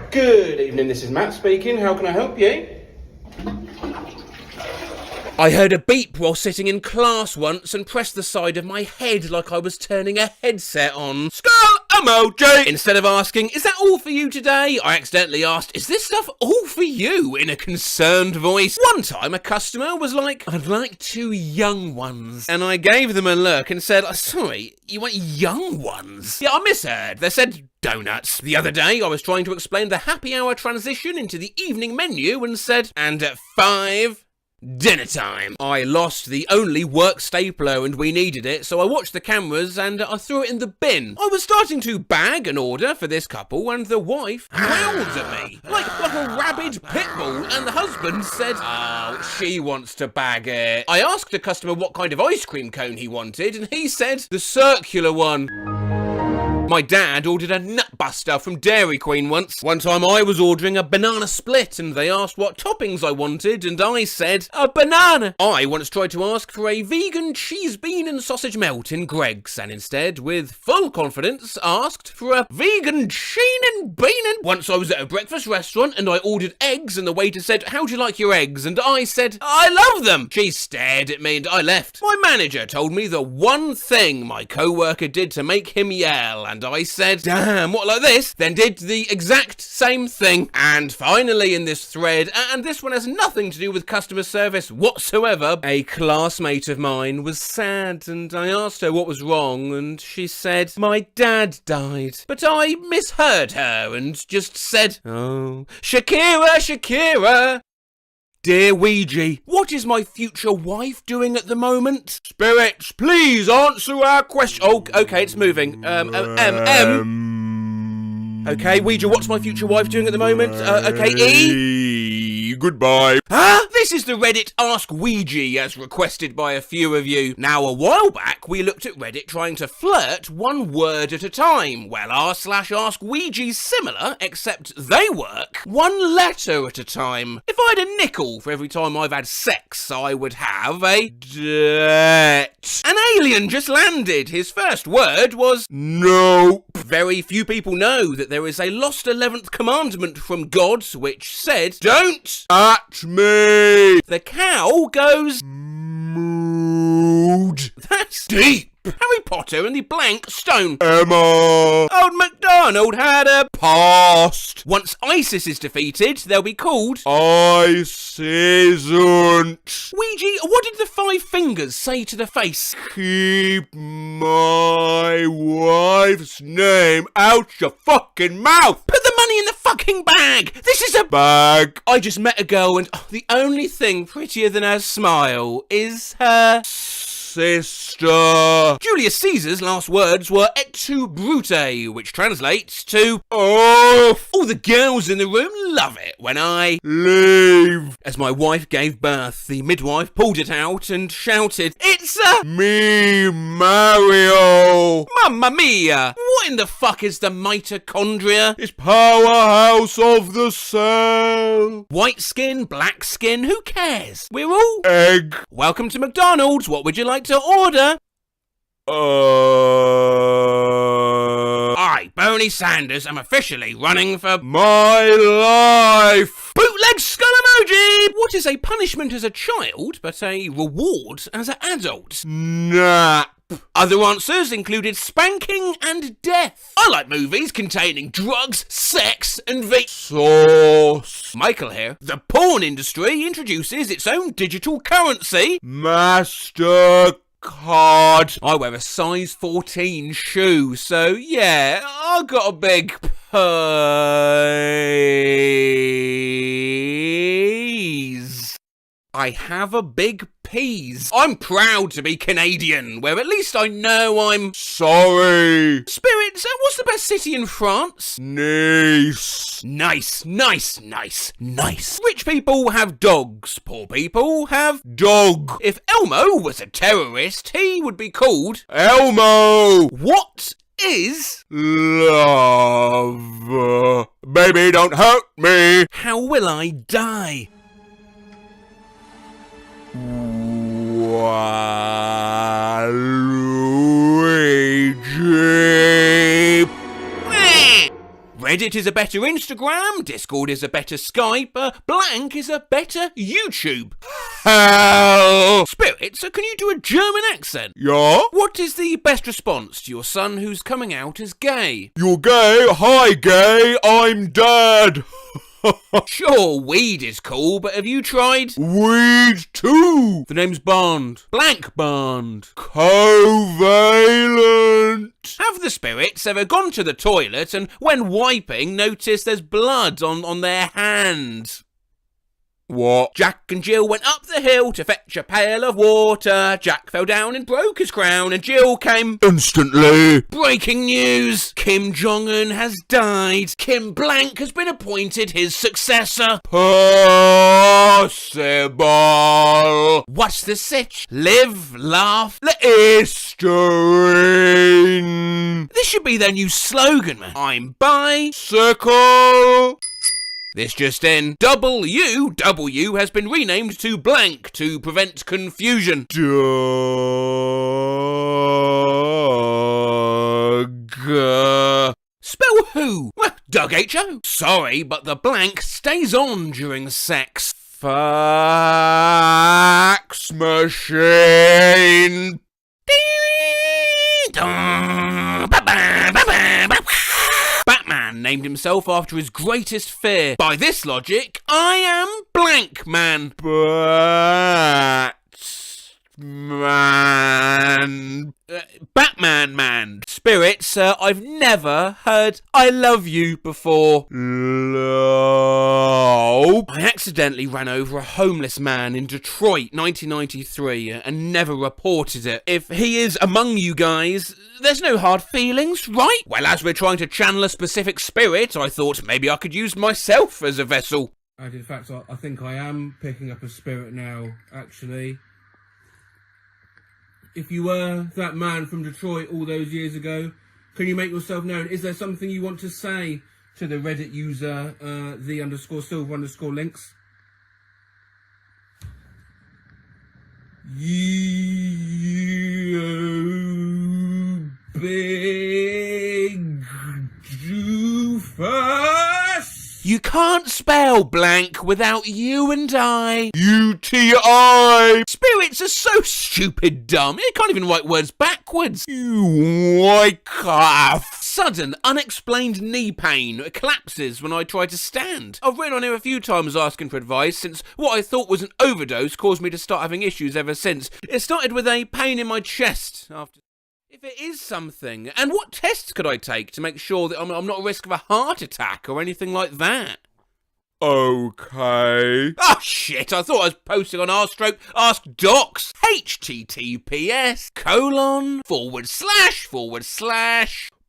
J: Good evening, this is Matt speaking. How can I help you?
A: I heard a beep while sitting in class once and pressed the side of my head like I was turning a headset on. Skull emoji! Instead of asking, "Is that all for you today?" I accidentally asked, "Is this stuff all for you?" in a concerned voice. One time a customer was like, "I'd like 2 young ones." And I gave them a look and said, "Sorry, you want young ones?" Yeah, I misheard. They said donuts. The other day I was trying to explain the happy hour transition into the evening menu and said, "And at 5... dinner time." I lost the only work stapler and we needed it, so I watched the cameras and I threw it in the bin. I was starting to bag an order for this couple and the wife growled at me like a rabid pit bull, and the husband said, "Oh, she wants to bag it." I asked the customer what kind of ice cream cone he wanted and he said, "The circular one." My dad ordered a nutbuster from Dairy Queen once. One time I was ordering a banana split and they asked what toppings I wanted and I said, "A banana." I once tried to ask for a vegan cheese bean and sausage melt in Greg's and instead, with full confidence, asked for a vegan sheen and bean. Once I was at a breakfast restaurant and I ordered eggs and the waiter said, "How do you like your eggs?" and I said, "I love them." She stared at me and I left. My manager told me the one thing my co-worker did to make him yell, and I said, "Damn, what, like this?" Then did the exact same thing. And finally in this thread, and this one has nothing to do with customer service whatsoever, a classmate of mine was sad and I asked her what was wrong and she said, "My dad died." But I misheard her and just said, "Oh, Shakira, Shakira." Dear Ouija, what is my future wife doing at the moment? Spirits, please answer our question. Oh, okay, it's moving. Okay, Ouija, what's my future wife doing at the moment? Okay, E.
D: Goodbye.
A: This is the Reddit Ask Ouija, as requested by a few of you. Now, a while back, we looked at Reddit trying to flirt one word at a time. Well, r/Ask Ouija's similar, except they work one letter at a time. If I had a nickel for every time I've had sex, I would have a debt. An alien just landed. His first word was nope. Very few people know that there is a lost 11th commandment from God, which said, "Don't at me." The cow goes mood. That's deep. Harry Potter Potter and the blank stone.
D: Emma.
A: Old MacDonald had a
D: Past.
A: Once ISIS is defeated, they'll be called
D: Ice isn't.
A: Ouija, what did the 5 fingers say to the face?
D: Keep my wife's name out your fucking mouth.
A: Put the money in the fucking bag. This is a
D: Bag.
A: I just met a girl and the only thing prettier than her smile is her
D: Sister.
A: Julius Caesar's last words were et tu brute, which translates to
D: Off.
A: all the girls in the room love it when I
D: Leave.
A: As my wife gave birth, the midwife pulled it out and shouted, "It's a
D: Me, Mario.
A: Mamma mia! What in the fuck is the mitochondria?
D: It's powerhouse of the cell.
A: White skin, black skin, who cares? We're all
D: Egg.
A: Welcome to McDonald's. What would you like to order? I, Bernie Sanders, am officially running for
D: My life.
A: bootleg skull emoji! What is a punishment as a child, but a reward as an adult?
D: Nap.
A: Other answers included spanking and death. I like movies containing drugs, sex, and
D: Sauce.
A: Michael here. The porn industry introduces its own digital currency.
D: Mastercard.
A: I wear a size 14 shoe, so yeah, I got a big peas. I have a big peas. I'm proud to be Canadian, where at least I know I'm
D: Sorry.
A: Spirits, what's the best city in France?
D: Nice.
A: Nice. Rich people have dogs. Poor people have
D: Dog.
A: If Elmo was a terrorist, he would be called
D: Elmo.
A: What is
D: Love. Baby, don't hurt me.
A: How will I die?
D: Waluigi.
A: Reddit is a better Instagram, Discord is a better Skype, blank is a better YouTube.
D: Hell.
A: Spirits, can you do a German accent?
D: Yeah?
A: What is the best response to your son who's coming out as gay?
D: You're gay? Hi, gay. I'm Dad.
A: Sure, weed is cool, but have you tried?
D: Weed too.
A: The name's Bond. Blank Bond.
D: Covalent.
A: Have the spirits ever gone to the toilet and when wiping noticed there's blood on their hand?
D: What?
A: Jack and Jill went up the hill to fetch a pail of water. Jack fell down and broke his crown and Jill came
D: Instantly.
A: Breaking news! Kim Jong-un has died. Kim Blank has been appointed his successor.
D: Possible.
A: What's the sitch? Live, laugh,
D: Listerine.
A: This should be their new slogan, man. I'm
D: bicycle.
A: This just in. W has been renamed to blank to prevent confusion.
D: Doug.
A: Spell who? Well, Doug H.O. Sorry, but the blank stays on during sex.
D: Fax machine.
A: Batman named himself after his greatest fear. By this logic, I am blank man. Batman man. Spirits, I've never heard I love you before.
D: No.
A: I accidentally ran over a homeless man in Detroit, 1993, and never reported it. If he is among you guys, there's no hard feelings, right? Well, as we're trying to channel a specific spirit, I thought maybe I could use myself as a vessel.
J: And in fact, I think I am picking up a spirit now, actually. If you were that man from Detroit all those years ago, can you make yourself known? Is there something you want to say to the Reddit user, the_silver_links? You big doofus!
A: You You can't spell blank without you and I.
D: UTI.
A: Spirits are so stupid dumb. It can't even write words backwards.
D: You wackiest.
A: Sudden, unexplained knee pain collapses when I try to stand. I've written on here a few times asking for advice since what I thought was an overdose caused me to start having issues ever since. It started with a pain in my chest after... If it is something, and what tests could I take to make sure that I'm not at risk of a heart attack or anything like that?
D: Okay.
A: Oh shit, I thought I was posting on Ask Docs. https://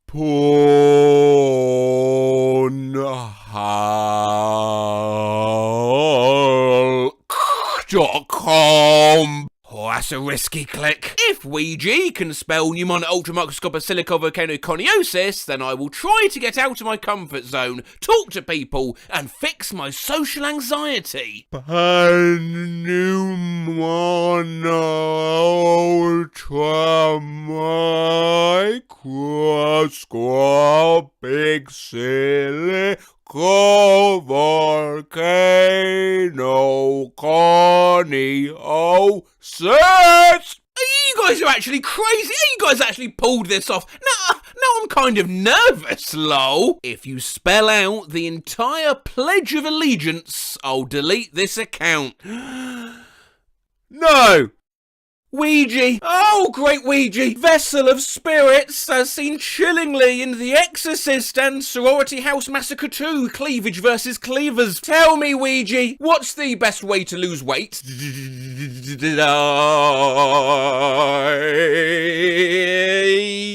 D: Pornhub.com.
A: Oh, that's a risky click. If Ouija can spell pneumon ultramicroscopic then I will try to get out of my comfort zone, talk to people, and fix my social anxiety.
D: Pneumon ultramicroscopic volcanoconiosis.
A: You guys are actually crazy. You guys actually pulled this off. Now I'm kind of nervous, lol. If you spell out the entire Pledge of Allegiance, I'll delete this account.
D: No.
A: Ouija. Oh, great Ouija. Vessel of spirits, as seen chillingly in The Exorcist and Sorority House Massacre 2, Cleavage versus Cleavers. Tell me, Ouija, what's the best way to lose weight?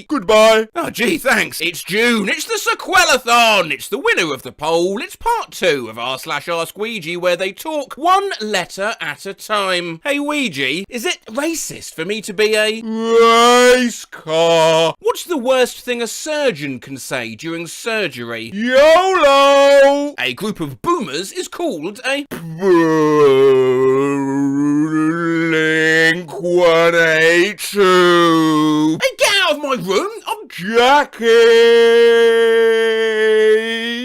D: Goodbye.
A: Oh, gee, thanks. It's June. It's the Sequelathon. It's the winner of the poll. It's part 2 of r/Ask Ouija, where they talk one letter at a time. Hey, Ouija, is it racist for me to be a
D: race car?
A: What's the worst thing a surgeon can say during surgery?
D: YOLO!
A: A group of boomers is called a
D: Blink-182.
A: Hey, get out of my room! I'm
D: Jackie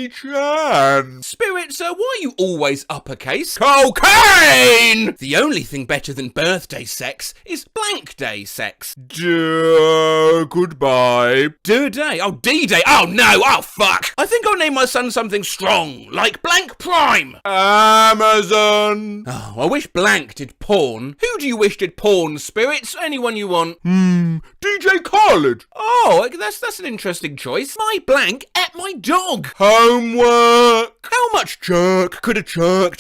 D: Chan.
A: Spirits, why are you always uppercase?
D: Cocaine!
A: The only thing better than birthday sex is blank day sex.
D: Goodbye.
A: D-Day. Oh, D-Day. Oh, no. Oh, fuck. I think I'll name my son something strong, like Blank Prime.
D: Amazon.
A: Oh, I wish Blank did porn. Who do you wish did porn, Spirits? Anyone you want.
D: DJ Khaled.
A: Oh, that's an interesting choice. My Blank ate my dog.
D: Homework.
A: How much chuck could a chuck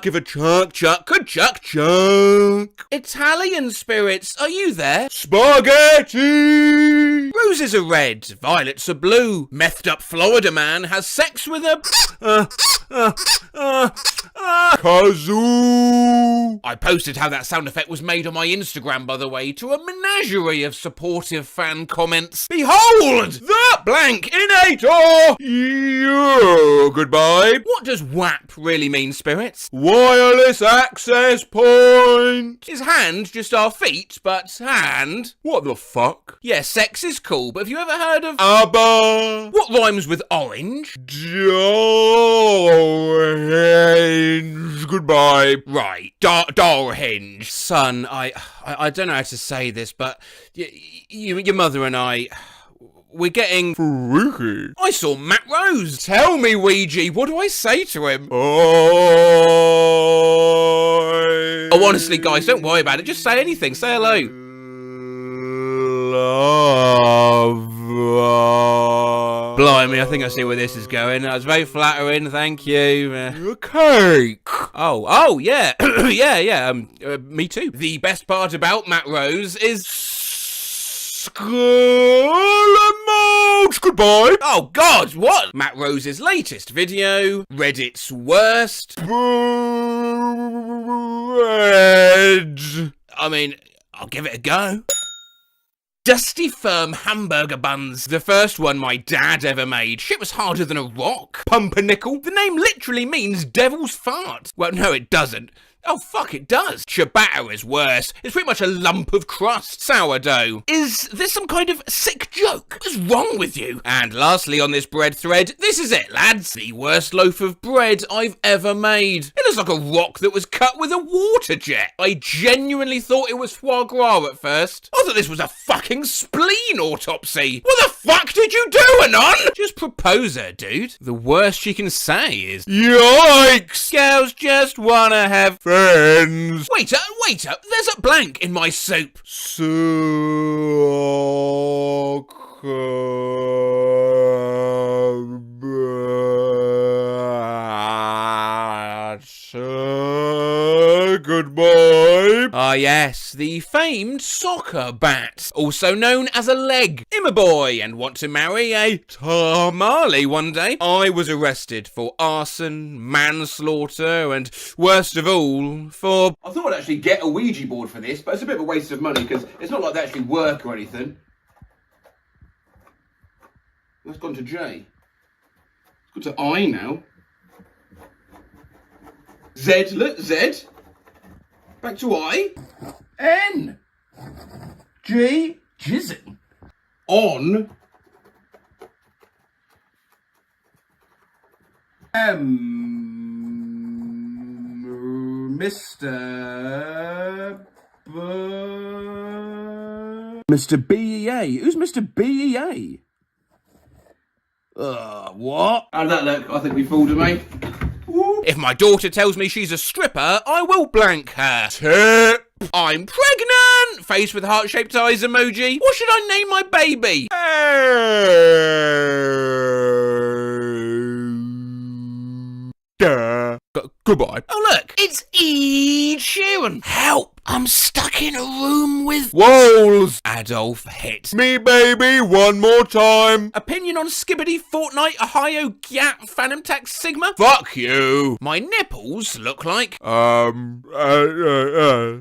A: if a chuck could chuck? Italian Spirits, are you there?
D: Spaghetti.
A: Roses are red, violets are blue. Methed up Florida man has sex with a
D: kazoo.
A: I posted how that sound effect was made on my Instagram, by the way, to a menagerie of supportive fan comments. Behold, the Blankinator!
D: Yeah, goodbye.
A: What does WAP really mean, Spirits?
D: Wireless access point.
A: Is hand just our feet, but hand?
D: What the fuck?
A: Yeah, sex is cool, but have you ever heard of
D: ABBA?
A: What rhymes with orange?
D: Orange. Goodbye.
A: Right, Darhinge. Son, I don't know how to say this, but your mother and I... We're getting
D: freaky.
A: I saw Matt Rose. Tell me, Ouija, what do I say to him?
D: Oh,
A: honestly, guys, don't worry about it. Just say anything. Say hello.
D: Love.
A: Blimey, I think I see where this is going. That was very flattering. Thank you.
D: A cake.
A: Oh, yeah. yeah. Me too. The best part about Matt Rose is...
D: Goodbye.
A: Oh God, what? Matt Rose's latest video, Reddit's worst. I mean, I'll give it a go. Dusty firm hamburger buns. The first one my dad ever made. Shit was harder than a rock. Pumpernickel. The name literally means devil's fart. Well, no, it doesn't. Oh, fuck, it does. Ciabatta is worse. It's pretty much a lump of crust. Sourdough. Is this some kind of sick joke? What's wrong with you? And lastly on this bread thread, this is it, lads. The worst loaf of bread I've ever made. It looks like a rock that was cut with a water jet. I genuinely thought it was foie gras at first. I thought this was a fucking spleen autopsy. What the fuck did you do, Anon? Just propose her, dude. The worst she can say is, yikes! Girls just wanna have friends. Waiter, there's a blank in my soup. Goodbye. Ah yes, the famed soccer bat, also known as a leg. I'm a boy and want to marry a tamale one day. I was arrested for arson, manslaughter, and worst of all, for...
J: I thought I'd actually get a Ouija board for this, but it's a bit of a waste of money because it's not like they actually work or anything. That's gone to J. It's gone to I now. Z, look, Z. Back to I. N. G. Jizzing. On. M. Mr. Mr. BEA. Who's Mr. BEA? What? How did that look? I think we fooled her, mate.
A: If my daughter tells me she's a stripper, I will blank her. Tip. I'm pregnant! Face with heart-shaped eyes emoji. What should I name my baby? Goodbye. Oh look, it's Ed Sheeran. Help! I'm stuck in a room with
D: walls.
A: Adolf hit
D: Me baby, one more time.
A: Opinion on Skibbity, Fortnite, Ohio, Gap, Phantom Tax, Sigma?
D: Fuck you.
A: My nipples look like...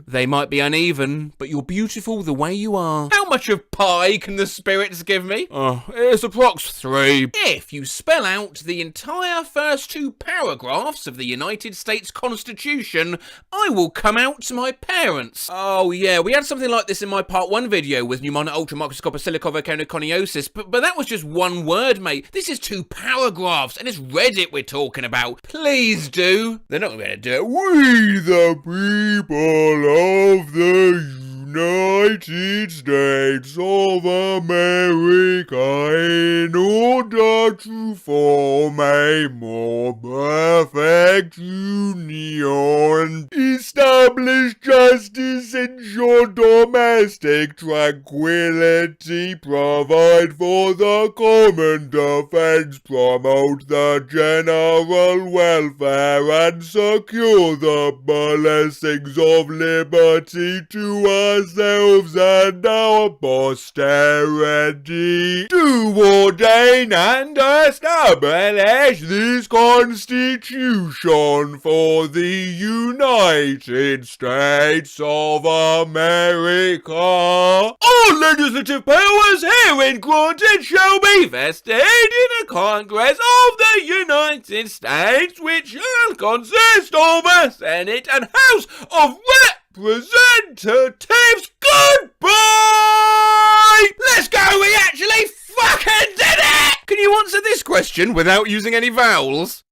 A: They might be uneven, but you're beautiful the way you are. How much of pie can the spirits give me?
D: It's approx 3.
A: If you spell out the entire first 2 paragraphs of the United States Constitution, I will come out to my parents. Oh yeah, we had something like this in my part 1 video with pneumonic ultramicroscopic silicovoconioconiosis, but that was just one word, mate. This is 2 paragraphs, and it's Reddit we're talking about. Please do. They're not going to do it.
D: We the people of the United States of America, in order to form a more perfect union, establish justice, ensure domestic tranquility, provide for the common defense, promote the general welfare, and secure the blessings of liberty to ourselves and our posterity, to ordain and establish this Constitution for the United States of America. All legislative powers herein granted shall be vested in the Congress of the United States, which shall consist of a Senate and House of Representatives. Goodbye! Let's go, we actually fucking did it! Can you answer this question without using any vowels?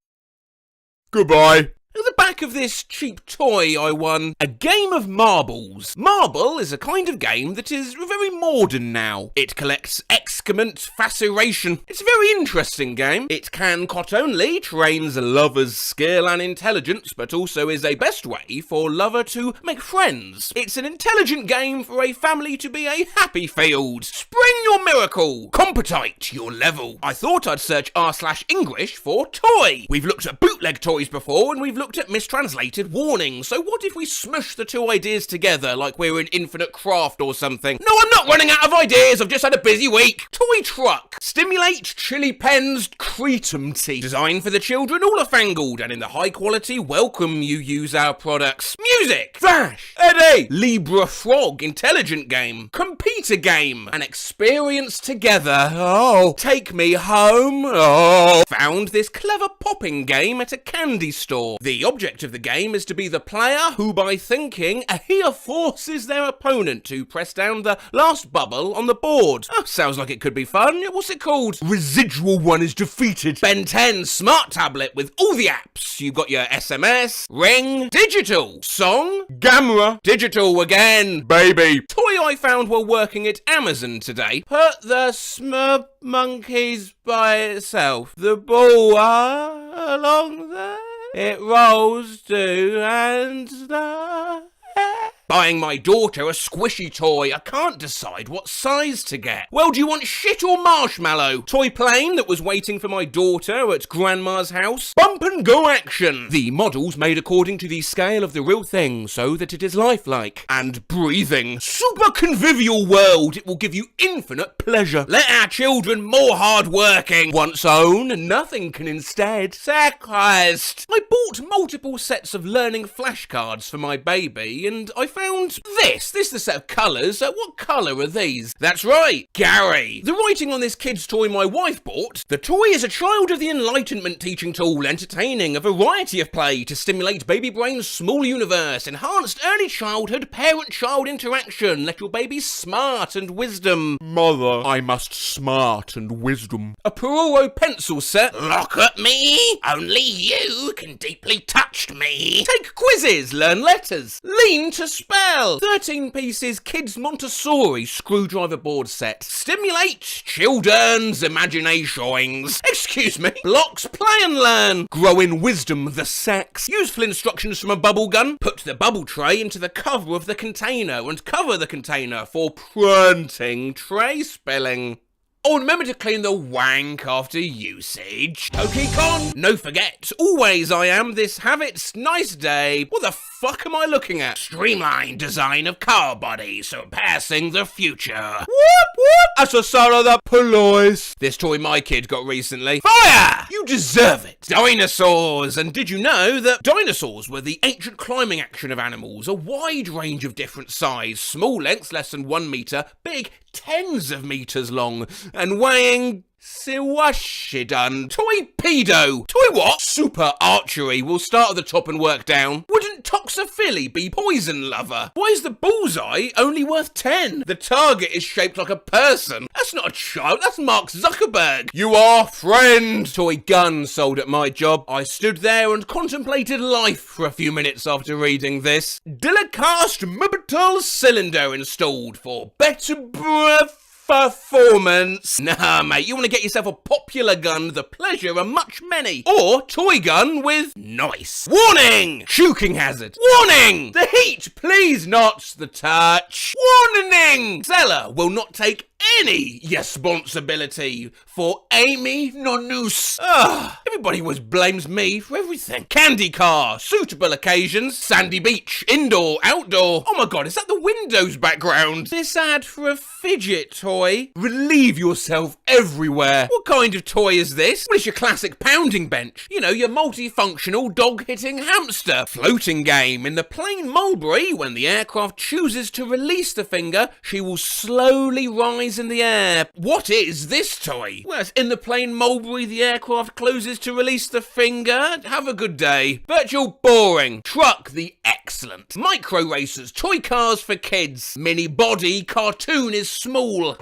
D: Goodbye.
A: At the back of this cheap toy I won a game of marbles. Marble is a kind of game that is very modern now. It collects excrement faceration. It's a very interesting game. It can not only trains a lover's skill and intelligence, but also is a best way for lover to make friends. It's an intelligent game for a family to be a happy field. Spring your miracle. Competite your level. I thought I'd search r/English for toy. We've looked at bootleg toys before, and we've looked at mistranslated warnings, so what if we smush the 2 ideas together like we're in Infinite Craft or something? No, I'm not running out of ideas, I've just had a busy week. Toy truck. Stimulate Chili Pen's Cretum Tea. Designed for the children, all are fangled, and in the high quality, welcome you use our products. Music! Flash! Eddie! Libra Frog Intelligent Game. Computer Game. An experience together. Oh. Take me home. Oh. Found this clever popping game at a candy store. The object of the game is to be the player who, by thinking, forces their opponent to press down the last bubble on the board. Oh, sounds like it could be fun. What's it called?
D: Residual one is defeated.
A: Ben 10 smart tablet with all the apps. You've got your SMS, Ring, Digital, Song,
D: Gamma,
A: Digital again,
D: Baby.
A: Toy I found while working at Amazon today. Put the smurf monkeys by itself. The ball along there. It rolls to and the Buying my daughter a squishy toy. I can't decide what size to get. Well, do you want shit or marshmallow? Toy plane that was waiting for my daughter at grandma's house. Bump and go action. The model's made according to the scale of the real thing so that it is lifelike. And breathing. Super convivial world. It will give you infinite pleasure. Let our children more hard-working. Once own, nothing can instead sacrifice. I bought multiple sets of learning flashcards for my baby and I found this. This is the set of colours. What colour are these? That's right, Gary. The writing on this kid's toy my wife bought. The toy is a child of the Enlightenment teaching tool, entertaining a variety of play to stimulate baby brain's small universe, enhanced early childhood parent-child interaction, let your baby smart and wisdom.
D: Mother, I must smart and wisdom.
A: A Peroro pencil set. Look at me. Only you can deeply touch me. Take quizzes, learn letters. Lean to spell. 13 pieces kids Montessori screwdriver board set. Stimulate children's imaginations. Excuse me. Blocks play and learn. Grow in wisdom the sex. Useful instructions from a bubble gun. Put the bubble tray into the cover of the container and cover the container for printing tray spelling. Oh, remember to clean the wank after usage. Pokecon, no forget, always I am this habit's nice day. What the fuck am I looking at? Streamlined design of car body, surpassing the future. Whoop whoop, that's the son of the police. This toy my kid got recently. Fire! You deserve it. Dinosaurs, and did you know that dinosaurs were the ancient climbing action of animals? A wide range of different size, small lengths less than 1 meter, big tens of meters long, and weighing Siwashidun. Toy pedo. Toy what? Super archery. We'll start at the top and work down. Wouldn't Toxophily be poison lover? Why is the bullseye only worth 10? The target is shaped like a person. That's not a child, that's Mark Zuckerberg. You are friend. Toy gun sold at my job. I stood there and contemplated life for a few minutes after reading this. Dilicast Mibital cylinder installed for better performance. Nah, mate, you want to get yourself a popular gun, the pleasure of much many. Or toy gun with nice. Warning! Choking hazard. Warning! The heat, please not the touch. Warning! Seller will not take any responsibility for Amy Nonus. Everybody always blames me for everything. Candy car, suitable occasions, sandy beach, indoor, outdoor. Oh my god, is that the Windows background? This ad for a fidget toy. Relieve yourself everywhere. What kind of toy is this? Well, it's your classic pounding bench. You know, your multifunctional dog-hitting hamster. Floating game. In the plain mulberry, when the aircraft chooses to release the finger, she will slowly rise in the air. What is this toy? Well, it's in the plain mulberry, the aircraft closes to release the finger. Have a good day. Virtual boring. Truck the excellent. Micro racers, toy cars for kids. Mini body, cartoon is small.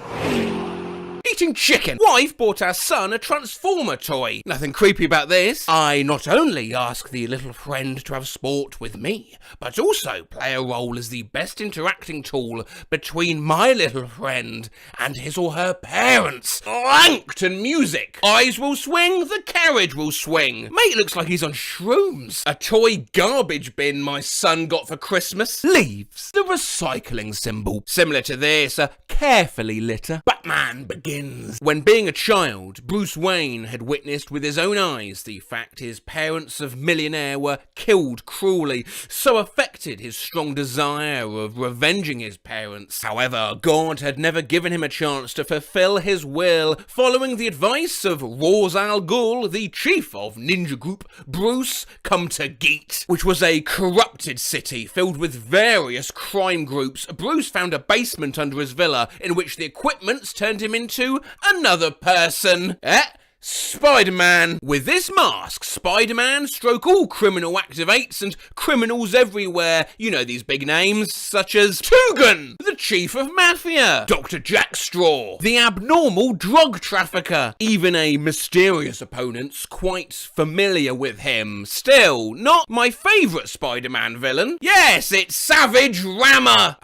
A: Eating chicken. Wife bought our son a Transformer toy. Nothing creepy about this. I not only ask the little friend to have sport with me, but also play a role as the best interacting tool between my little friend and his or her parents. Plankton music. Eyes will swing, the carriage will swing. Mate looks like he's on shrooms. A toy garbage bin my son got for Christmas. Leaves. The recycling symbol. Similar to this, a carefully litter. Batman Begins. begins. When being a child, Bruce Wayne had witnessed with his own eyes the fact his parents of millionaire were killed cruelly, so affected his strong desire of revenging his parents. However, God had never given him a chance to fulfill his will. Following the advice of Ra's al Ghul, the chief of Ninja Group, Bruce come to Geet, which was a corrupted city filled with various crime groups. Bruce found a basement under his villa in which the equipments turned him into another person. Spider-Man. With this mask, Spider-Man stroke all criminal activates and criminals everywhere. You know these big names, such as Tugan, the chief of mafia, Dr. Jackstraw, the abnormal drug trafficker. Even a mysterious opponent's quite familiar with him. Still, not my favourite Spider-Man villain. Yes, it's Savage Rammer.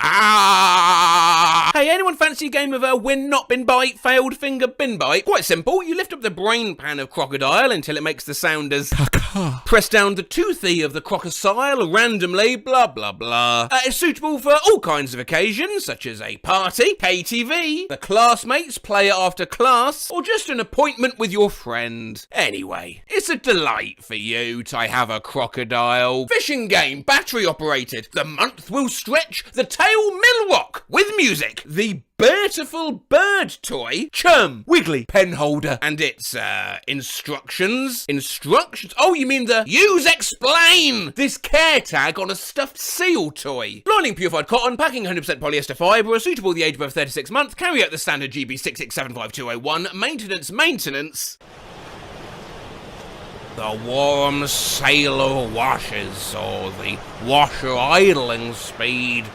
A: Hey, anyone fancy a game of a win not bin bite, failed finger bin bite? Quite simple. You lift up the brain pan of crocodile until it makes the sound as caca. Press down the toothy of the crocodile randomly, blah blah blah. It's suitable for all kinds of occasions, such as a party, KTV, the classmates, play it after class, or just an appointment with your friend. Anyway, it's a delight for you to have a crocodile. Fishing game, battery operated. The month will stretch, the tail mill rock with music. The beautiful bird toy, Chum, Wiggly, pen holder, and its, instructions? Instructions? Oh, you mean the use explain! This care tag on a stuffed seal toy. Lining purified cotton, packing 100% polyester fibre, suitable the age above 36 months, carry out the standard GB 6675201, maintenance. The warm sailor washes, or the washer idling speed.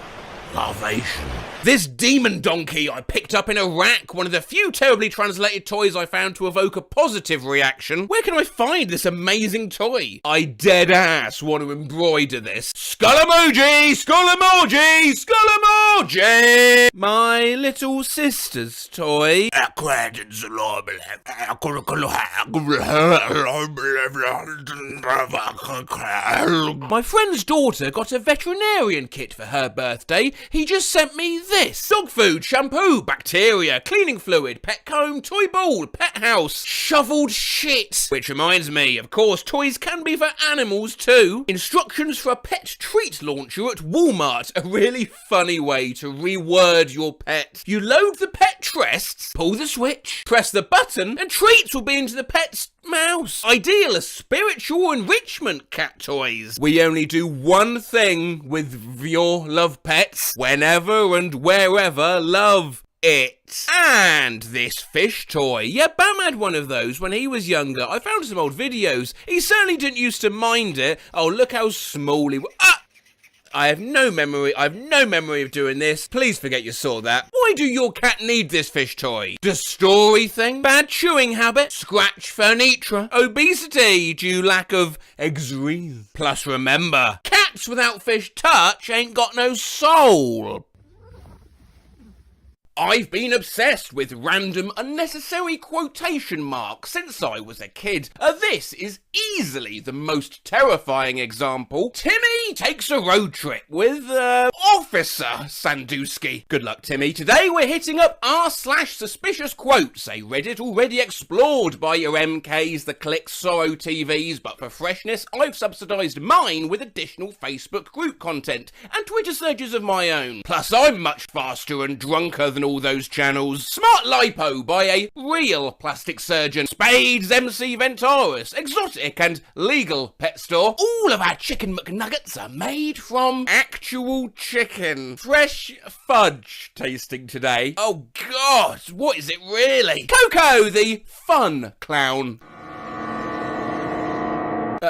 A: Larvation. This demon donkey I picked up in Iraq, one of the few terribly translated toys I found to evoke a positive reaction. Where can I find this amazing toy? I dead ass want to embroider this. Skull emoji! Skull emoji! Skull emoji! My little sister's toy. My friend's daughter got a veterinarian kit for her birthday. He just sent me this. Dog food, shampoo, bacteria, cleaning fluid, pet comb, toy ball, pet house, shoveled shit. Which reminds me, of course, toys can be for animals too. Instructions for a pet treat launcher at Walmart. A really funny way to reword your pet. You load the pet chests, pull the switch, press the button, and treats will be into the pet's mouse. Ideal as spiritual enrichment cat toys. We only do one thing with your love pets. Whenever and wherever, love it. And this fish toy. Yeah, Bam had one of those when he was younger. I found some old videos. He certainly didn't used to mind it. Oh, look how small he was. I have no memory of doing this. Please forget you saw that. Why do your cat need this fish toy? The story thing? Bad chewing habit? Scratch furniture? Obesity due lack of eczema? Plus remember, cats without fish touch ain't got no soul. I've been obsessed with random unnecessary quotation marks since I was a kid. This is easily the most terrifying example. Timmy takes a road trip with, Officer Sandusky. Good luck, Timmy. Today we're hitting up r/suspicious quotes, a Reddit already explored by your MKs, the Click Sorrow TVs, but for freshness, I've subsidised mine with additional Facebook group content and Twitter searches of my own. Plus, I'm much faster and drunker than all those channels. Smart lipo by a real plastic surgeon. Spades MC Ventaurus. Exotic and legal pet store. All of our chicken McNuggets are made from actual chicken. Fresh fudge tasting today. Oh God, what is it really? Coco, the fun clown.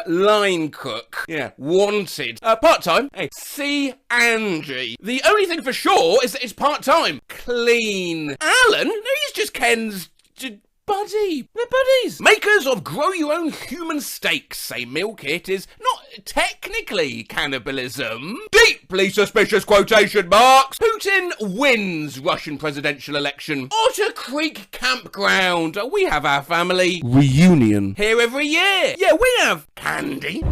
A: Line cook. Yeah, wanted. Part-time. Hey, see Angie. The only thing for sure is that it's part-time. Clean. Alan? No, he's just Ken's buddy. They're buddies. Makers of Grow Your Own Human Steaks say meal kit is not technically cannibalism. Deeply suspicious quotation marks. Putin wins Russian presidential election. Otter Creek Campground. We have our family reunion here every year. Yeah, we have candy.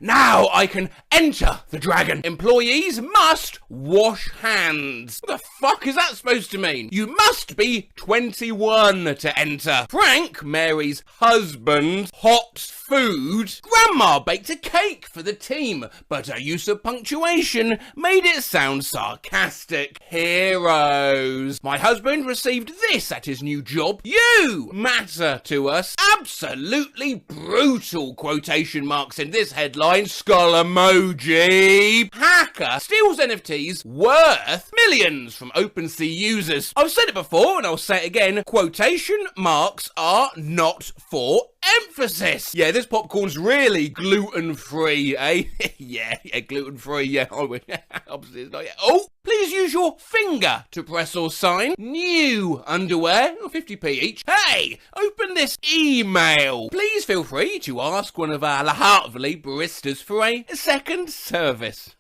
A: Now I can enter the dragon. Employees must wash hands. What the fuck is that supposed to mean? You must be 21 to enter. Frank, Mary's husband, hot food. Grandma baked a cake for the team, but her use of punctuation made it sound sarcastic. Heroes. My husband received this at his new job. You matter to us. Absolutely brutal quotation marks in this headline. Skull emoji. Hacker steals NFTs worth millions from OpenSea users. I've said it before and I'll say it again. Quotation marks are not for emphasis. Yeah, this popcorn's really gluten-free, eh? yeah, gluten-free, yeah. Obviously it's not yet. Oh, please use your finger to press or sign. New underwear, 50p each. Hey, open this email. Please feel free to ask one of our Heartfully baristas for a second service.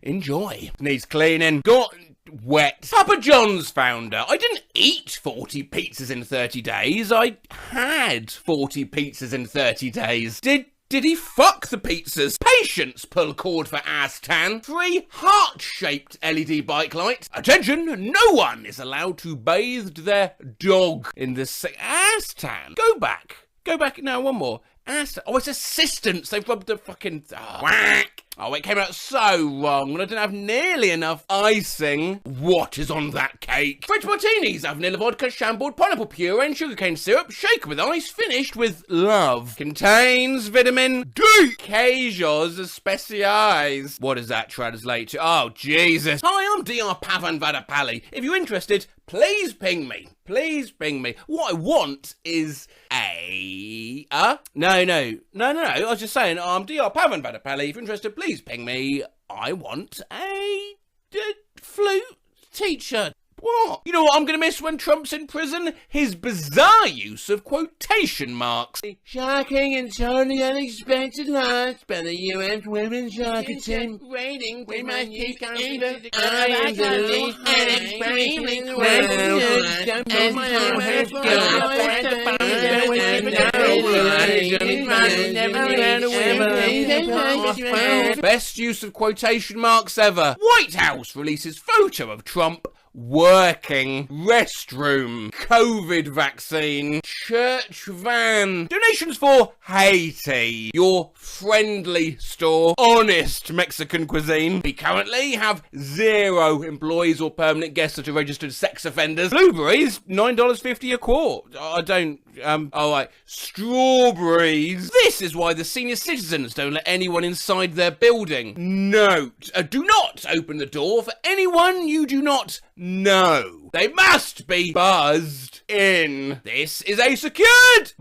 A: Enjoy. Needs cleaning. Got wet. Papa John's founder. I didn't eat 40 pizzas in 30 days. I had 40 pizzas in 30 days. Did he fuck the pizzas? Patience pull cord for ass tan. 3 heart-shaped LED bike lights. Attention, no one is allowed to bathe their dog in the ass tan. Go back. Now, one more. Ass. Oh, it's assistants. They've rubbed the fucking whack. Oh, it came out so wrong, and I didn't have nearly enough icing. What is on that cake? French martinis have vanilla vodka, Chambord, pineapple puree, and sugarcane syrup, shaken with ice, finished with love. Contains vitamin D. Queijos speciais. What does that translate to? Oh, Jesus. Hi, I'm Dr. Pavan Vadapalli. If you're interested, please ping me. Please ping me. What I want is No. I was just saying, I'm Dr. Pavan Vadapalli. If you're interested, please ping me. I want a flute teacher. What? You know what I'm going to miss when Trump's in prison? His bizarre use of quotation marks. Shocking and totally unexpected loss by the U.S. women's soccer team. Rating, we must keep confident. I am the least and extremely Best use of quotation marks ever. White House releases photo of Trump working. Restroom. COVID vaccine. Church van. Donations for Haiti. Your friendly store. Honest Mexican cuisine. We currently have 0 employees or permanent guests that are registered sex offenders. Blueberries, $9.50 a quart. I don't, alright. Strawberries. This is why the senior citizens don't let anyone inside their building. Note, do not open the door for anyone you do not know. They must be buzzed in. This is a secured.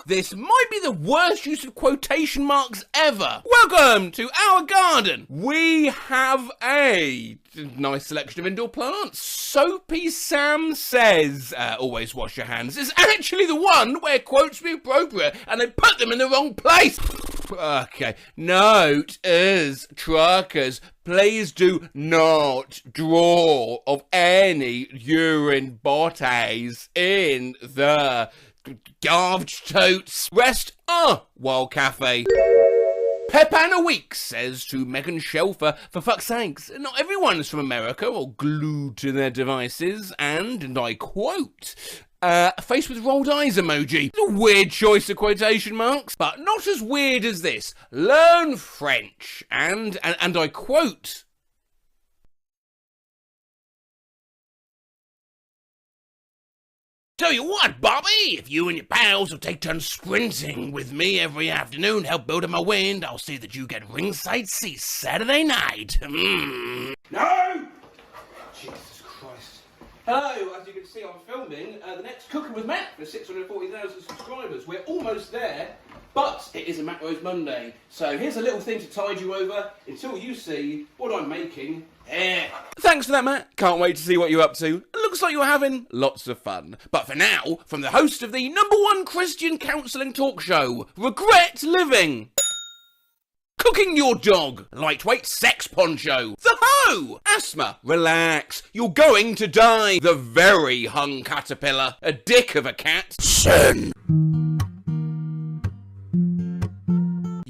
A: This might be the worst use of quotation marks ever. Welcome to our garden. We have a nice selection of indoor plants. Soapy Sam says, always wash your hands, is actually the one where quotes be appropriate and they put them in the wrong place. Okay. Note as truckers, please do not draw of any urine bodies in the garbage totes. Rest Wild Cafe. Pepana Weeks says to Megan Shelfer, for fuck's sakes, not everyone's from America or glued to their devices, and I quote, face with rolled eyes emoji. It's a weird choice of quotation marks, but not as weird as this. Learn French, and I quote, tell you what, Bobby, if you and your pals will take turns sprinting with me every afternoon, help build up my wind, I'll see that you get ringside seats Saturday night. No! Jesus Christ. Hello, as you can see, I'm filming the next Cooking with Matt for 640,000 subscribers. We're almost there, but it is a Matt Rose Monday. So here's a little thing to tide you over until you see what I'm making. Thanks for that, Matt. Can't wait to see what you're up to. It looks like you're having lots of fun. But for now, from the host of the #1 Christian counselling talk show, Regret Living. Cooking your dog. Lightweight sex poncho. The Ho! Asthma. Relax. You're going to die. The Very Hung Caterpillar. A dick of a cat. Sin.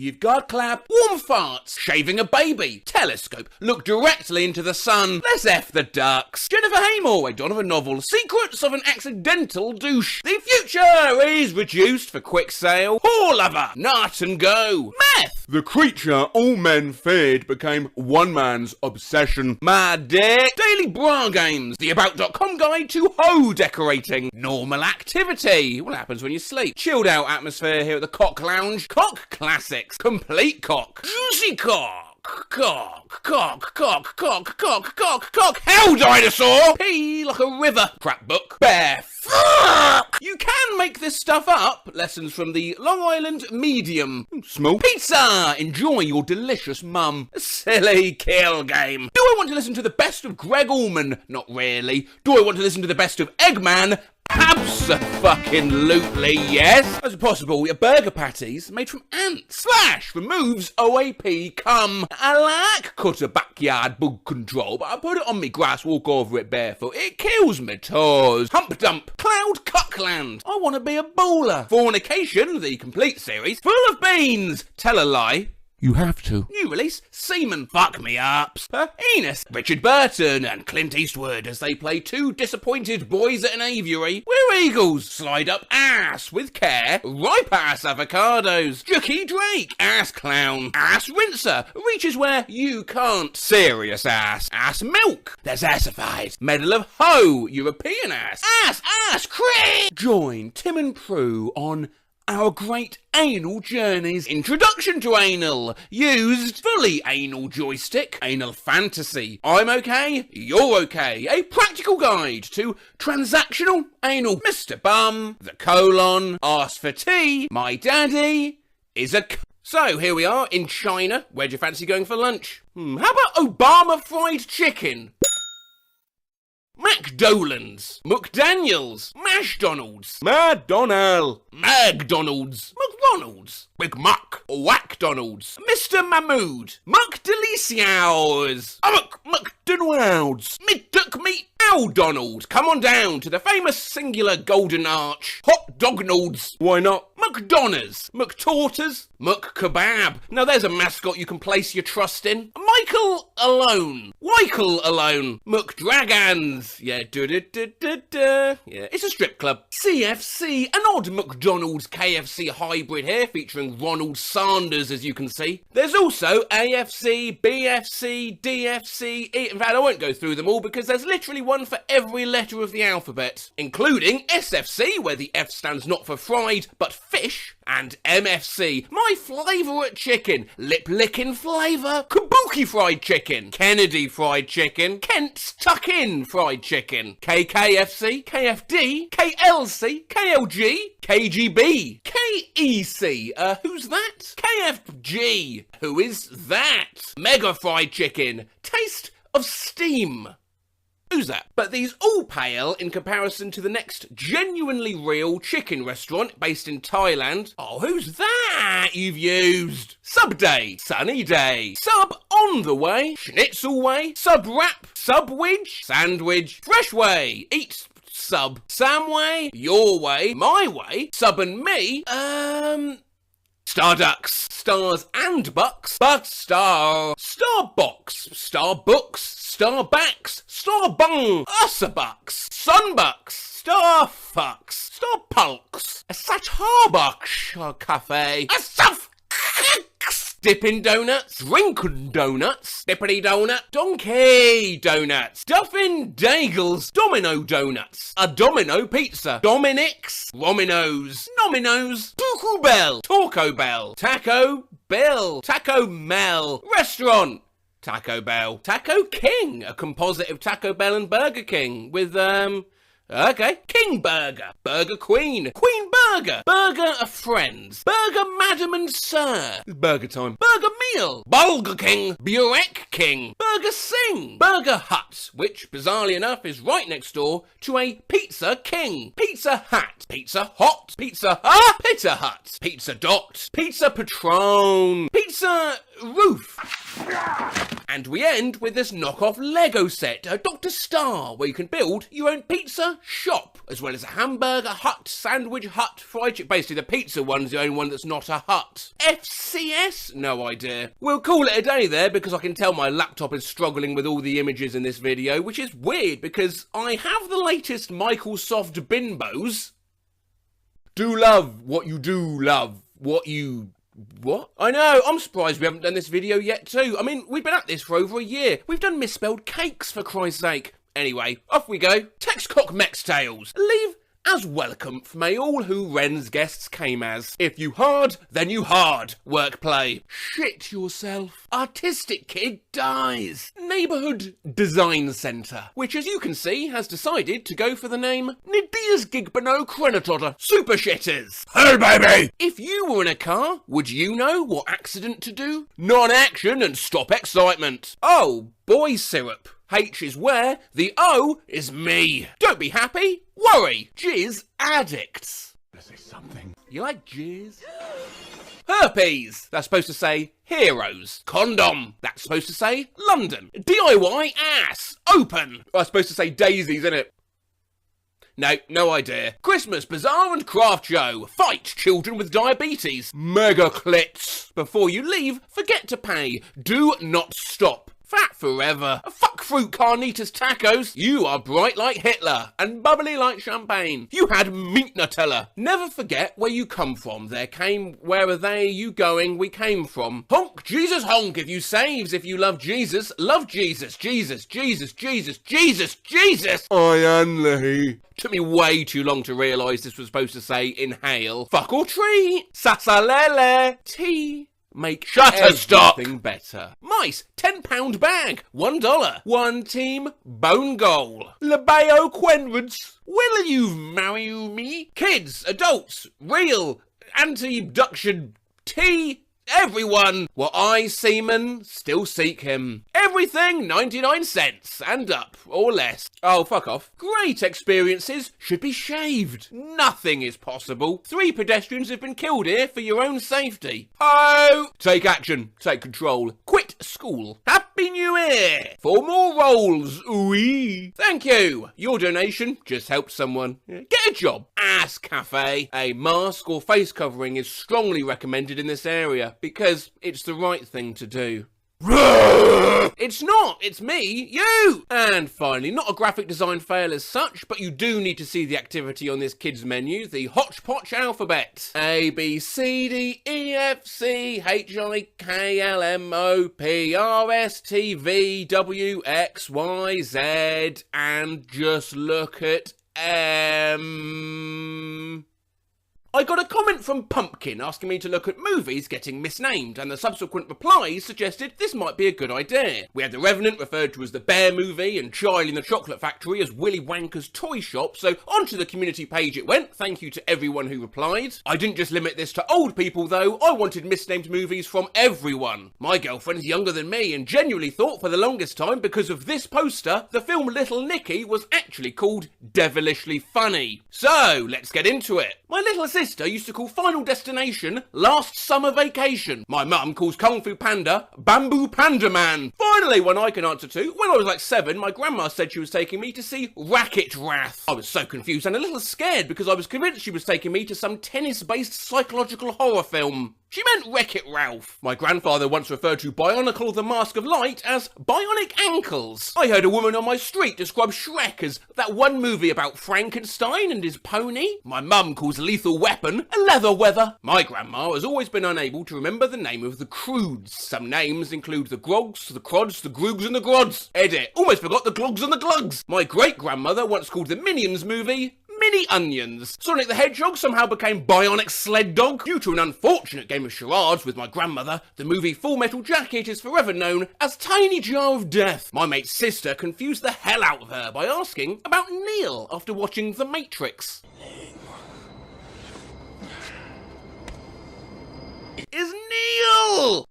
A: You've got clap, warm farts, shaving a baby, telescope, look directly into the sun, let's F the ducks, Jennifer Haymore, a Donovan novel, Secrets of an Accidental Douche, the future is reduced for quick sale, whore lover, nut and go, meth,
D: The creature all men feared became one man's obsession.
A: my dick, daily bra games, the about.com guide to hoe decorating, normal activity, what happens when you sleep, chilled out atmosphere here at the Cock Lounge, cock classics, complete cock, juicy cock. Cock, hell dinosaur! Pee like a river, crap book, bear fuck! You can make this stuff up, lessons from the Long Island Medium, small pizza, enjoy your delicious mum, silly kill game. Do I want to listen to the best of Greg Allman? Not really. Do I want to listen to the best of Eggman? Abso-fucking-lutely, yes. As possible, we have burger patties made from ants. Slash removes OAP cum. I like cut a backyard bug control, but I put it on me grass, walk over it barefoot. It kills me toes. Hump dump. Cloud Cuckland. I want to be a baller. Fornication, the complete series, full of beans. Tell a lie. You have to. New release, Seaman Fuck Me Ups. Enos, Richard Burton and Clint Eastwood as they play two disappointed boys at an aviary. We're eagles. Slide up ass with care. Ripe ass avocados. Jookie Drake. Ass clown. Ass rinser. Reaches where you can't. Serious ass. Ass milk. There's assified. Medal of Ho. European ass. Ass crit. Join Tim and Prue on our great anal journeys. Introduction to anal. Used fully anal joystick. Anal fantasy. I'm okay. You're okay. A practical guide to transactional anal. Mr. Bum. The colon. Ask for tea. My daddy is a So here we are in China. Where'd you fancy going for lunch? How about Obama fried chicken? McDolands, McDaniels, Mashdonalds, McDonald, McDonald's, McDonald's, Big Muck, Whackdonald's, Mr. Mahmood, Muck Delicious, McDonald's, Midduck Meat Ow Donald. Come on down to the famous singular Golden Arch, Hot Dognalds. Why not? McDonough's, McTorters, McKebab. Now there's a mascot you can place your trust in. Michael Alone, Weichel Alone, McDragons. Yeah, yeah, it's a strip club. CFC, an odd McDonald's KFC hybrid here featuring Ronald Sanders, as you can see. There's also AFC, BFC, DFC, in fact I won't go through them all because there's literally one for every letter of the alphabet, including SFC, where the F stands not for fried, but fish, and MFC, my favourite chicken, lip-licking flavour, Kabuki fried chicken, Kennedy fried chicken, Kent's Tuck-In fried chicken, KKFC, KFD, KLC, KLG, KGB, KEC, who's that? KFG, who is that? Mega fried chicken, taste of steam. Who's that? But these all pale in comparison to the next genuinely real chicken restaurant based in Thailand. Oh, who's that you've used? Sub Day, Sunny Day, Sub On the Way, Schnitzel Way, Sub Wrap, Sub Widge, Sandwich, Fresh Way, Eat Sub, Sam Way, Your Way, My Way, Sub and Me, Starducks, Stars and Bucks, Bucks Star, Starbox, Starbooks, Starbacks, Starbung, Ussabucks, Sunbucks, Starfucks, Starpulks, a Satarbach Cafe, a Suff Dippin' Donuts, Drinkin' Donuts, Dippity Donut, Donkey Donuts, Duffin' Dagels, Domino Donuts, a Domino Pizza, Dominic's, Romino's, Nominos, Taco Bell, Taco Bell, Taco Bell, Taco Mel, Restaurant, Taco Bell, Taco King, a composite of Taco Bell and Burger King with, okay, King Burger, Burger Queen, Queen Burger, Burger of Friends, Burger Madam and Sir, it's burger time, Burger Meal, Bulger King, Burek King, Burger Sing, Burger Hut, which, bizarrely enough, is right next door to a Pizza King, Pizza Hat, Pizza Hot, Pizza Hut, Pizza Dot, Pizza Patron, Pizza Roof. And we end with this knockoff Lego set, a Dr. Star, where you can build your own pizza shop. as well as a hamburger hut, sandwich hut, fried chicken. Basically, the pizza one's the only one that's not a hut. FCS? No idea. We'll call it a day there because I can tell my laptop is struggling with all the images in this video, which is weird because I have the latest Microsoft Bimbos. Do love what you do love. What? I know, I'm surprised we haven't done this video yet too. I mean, we've been at this for over a year. We've done misspelled cakes, for Christ's sake. Anyway, off we go. Textcock Mex Tales. Leave as welcome may all who Wren's guests came as. If you hard, then you hard. Work play. Shit yourself. Artistic kid dies. Neighbourhood Design Centre, which as you can see has decided to go for the name Nidia's Gigbano Crenatotter Super Shitters. Hey baby! If you were in a car, would you know what accident to do? Non-action and stop excitement. Oh, boy syrup. H is where, the O is me. Don't be happy, worry. Jizz addicts.
O: Let's say something.
A: You like jizz? Herpes, that's supposed to say heroes. Condom, that's supposed to say London. DIY ass, open. That's supposed to say daisies, isn't it? No idea. Christmas bazaar and craft show. Fight children with diabetes. Mega clits. Before you leave, forget to pay. Do not stop. Fat forever. Fuck fruit carnitas tacos. You are bright like Hitler and bubbly like champagne. You had meat Nutella. Never forget where you come from. There came, where are they, you going, we came from. Honk, Jesus honk. If you saves, if you love Jesus, love Jesus. Jesus, Jesus, Jesus, Jesus, Jesus.
D: I unlucky.
A: Took me way too long to realise this was supposed to say inhale. Fuck or treat. Sasalele. Tea. Make Shutterstock everything better. Mice, £10 bag, $1. One team, bone goal. Labeo Quenrance, will you marry me? Kids, adults, real, anti-abduction, tea, everyone. Were I seaman, still seek him. Everything 99 cents and up, or less. Oh, fuck off. Great experiences should be shaved. Nothing is possible. 3 pedestrians have been killed here for your own safety. Oh! Take action. Take control. Quit school. Happy New Year! 4 more rolls. Ooh-wee. Thank you. Your donation just helped someone. Get a job. Ass Cafe. A mask or face covering is strongly recommended in this area because it's the right thing to do. It's not, it's me, you! And finally, not a graphic design fail as such, but you do need to see the activity on this kids menu, the Hotchpotch alphabet. A, B, C, D, E, F, C, H, I, K, L, M, O, P, R, S, T, V, W, X, Y, Z, and just look at M. I got a comment from Pumpkin asking me to look at movies getting misnamed, and the subsequent replies suggested this might be a good idea. We had The Revenant referred to as the Bear Movie, and Charlie in the Chocolate Factory as Willy Wanker's Toy Shop, so onto the community page it went. Thank you to everyone who replied. I didn't just limit this to old people though, I wanted misnamed movies from everyone. My girlfriend's younger than me and genuinely thought for the longest time because of this poster, the film Little Nicky was actually called Devilishly Funny. So, let's get into it. My little sister used to call Final Destination Last Summer Vacation. My mum calls Kung Fu Panda Bamboo Panda Man. Finally, one I can answer to. When I was like 7, my grandma said she was taking me to see Racket Wrath. I was so confused and a little scared because I was convinced she was taking me to some tennis-based psychological horror film. She meant Wreck-It Ralph. My grandfather once referred to Bionicle the Mask of Light as Bionic Ankles. I heard a woman on my street describe Shrek as that one movie about Frankenstein and his pony. My mum calls Lethal Weapon a leather weather. My grandma has always been unable to remember the name of the Croods. Some names include the Grogs, the Crods, the Groogs and the Grods. Edit, almost forgot the Glogs and the Glugs. My great-grandmother once called the Minions movie Mini Onions. Sonic the Hedgehog somehow became Bionic Sled Dog. Due to an unfortunate game of charades with my grandmother, the movie Full Metal Jacket is forever known as Tiny Jar of Death. My mate's sister confused the hell out of her by asking about Neil after watching The Matrix. Is Neil!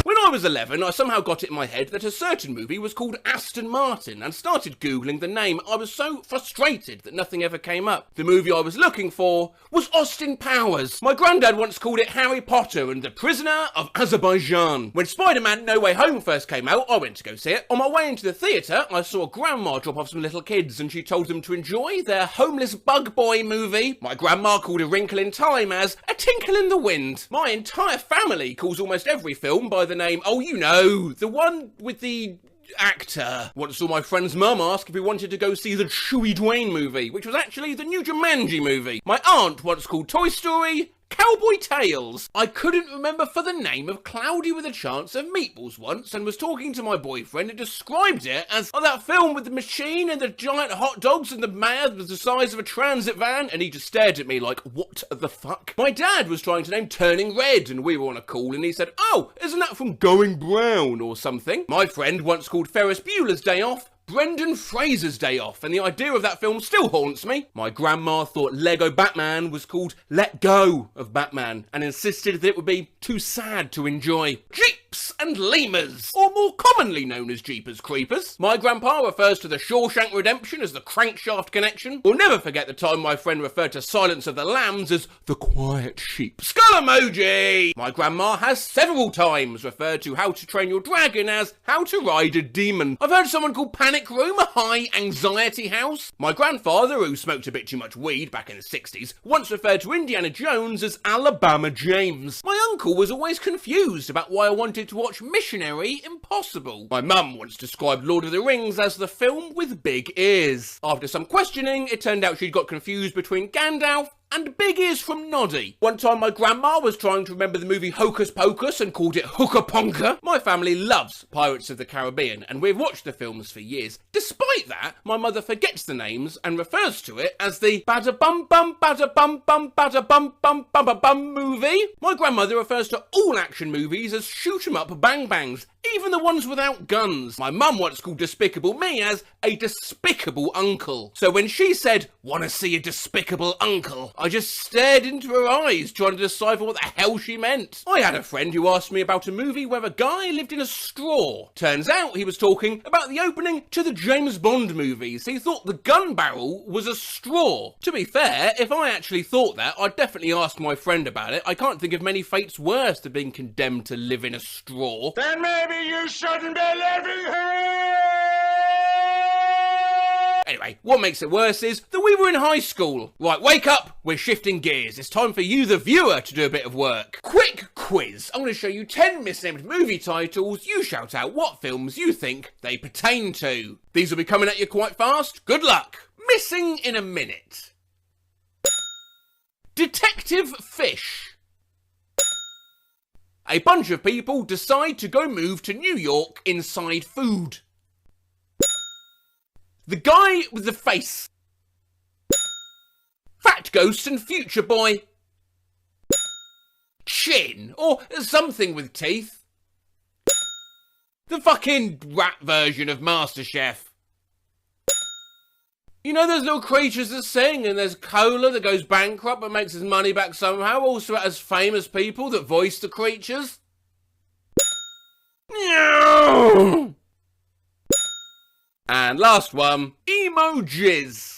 A: When I I was 11, I somehow got it in my head that a certain movie was called Aston Martin and started Googling the name. I was so frustrated that nothing ever came up. The movie I was looking for was Austin Powers. My granddad once called it Harry Potter and the Prisoner of Azerbaijan. When Spider-Man No Way Home first came out, I went to go see it. On my way into the theatre, I saw a grandma drop off some little kids and she told them to enjoy their homeless bug boy movie. My grandma called A Wrinkle in Time as A Tinkle in the Wind. My entire family calls almost every film by the name, oh you know, the one with the actor. Once saw my friend's mum ask if we wanted to go see the Chewie Dwayne movie, which was actually the new Jumanji movie. My aunt once called Toy Story Cowboy Tales. I couldn't remember for the name of Cloudy with a Chance of Meatballs once and was talking to my boyfriend and described it as that film with the machine and the giant hot dogs and the mayor was the size of a transit van, and he just stared at me like, what the fuck? My dad was trying to name Turning Red and we were on a call and he said, oh, isn't that from Going Brown or something? My friend once called Ferris Bueller's Day Off Brendan Fraser's Day Off, and the idea of that film still haunts me. My grandma thought Lego Batman was called Let Go of Batman, and insisted that it would be too sad to enjoy. Jeeps and Lemurs, or more commonly known as Jeepers Creepers. My grandpa refers to the Shawshank Redemption as the Crankshaft Connection. We'll never forget the time my friend referred to Silence of the Lambs as the Quiet Sheep. Skull emoji! My grandma has several times referred to How to Train Your Dragon as How to Ride a Demon. I've heard someone call Panic Room a high anxiety house. My grandfather, who smoked a bit too much weed back in the 60s, once referred to Indiana Jones as Alabama James. My uncle was always confused about why I wanted to watch Missionary Impossible. My mum once described Lord of the Rings as the film with big ears. After some questioning, it turned out she'd got confused between Gandalf and Big Ears from Noddy. One time my grandma was trying to remember the movie Hocus Pocus and called it Hooker Ponker. My family loves Pirates of the Caribbean and we've watched the films for years. Despite that, my mother forgets the names and refers to it as the Bada Bum Bum Bada Bum Bum Bada Bum Bum Bum Bum movie. My grandmother refers to all action movies as shoot 'em up bang bangs, even the ones without guns. My mum once called Despicable Me as a despicable uncle. So when she said, wanna see a despicable uncle, I just stared into her eyes trying to decipher what the hell she meant. I had a friend who asked me about a movie where a guy lived in a straw. Turns out he was talking about the opening to the James Bond movies. He thought the gun barrel was a straw. To be fair, if I actually thought that, I'd definitely ask my friend about it. I can't think of many fates worse than being condemned to live in a straw.
D: Then maybe you shouldn't be living here!
A: Anyway, what makes it worse is that we were in high school. Right, wake up, we're shifting gears. It's time for you, the viewer, to do a bit of work. Quick quiz. I'm going to show you 10 misnamed movie titles. You shout out what films you think they pertain to. These will be coming at you quite fast. Good luck. Missing in a minute. Detective Fish. A bunch of people decide to go move to New York inside food. The Guy with the Face. Fat Ghost and Future Boy. Chin, or something with teeth. The fucking rat version of MasterChef. You know those little creatures that sing, and there's Cola that goes bankrupt but makes his money back somehow. Also it has famous people that voice the creatures. And last one, emojis.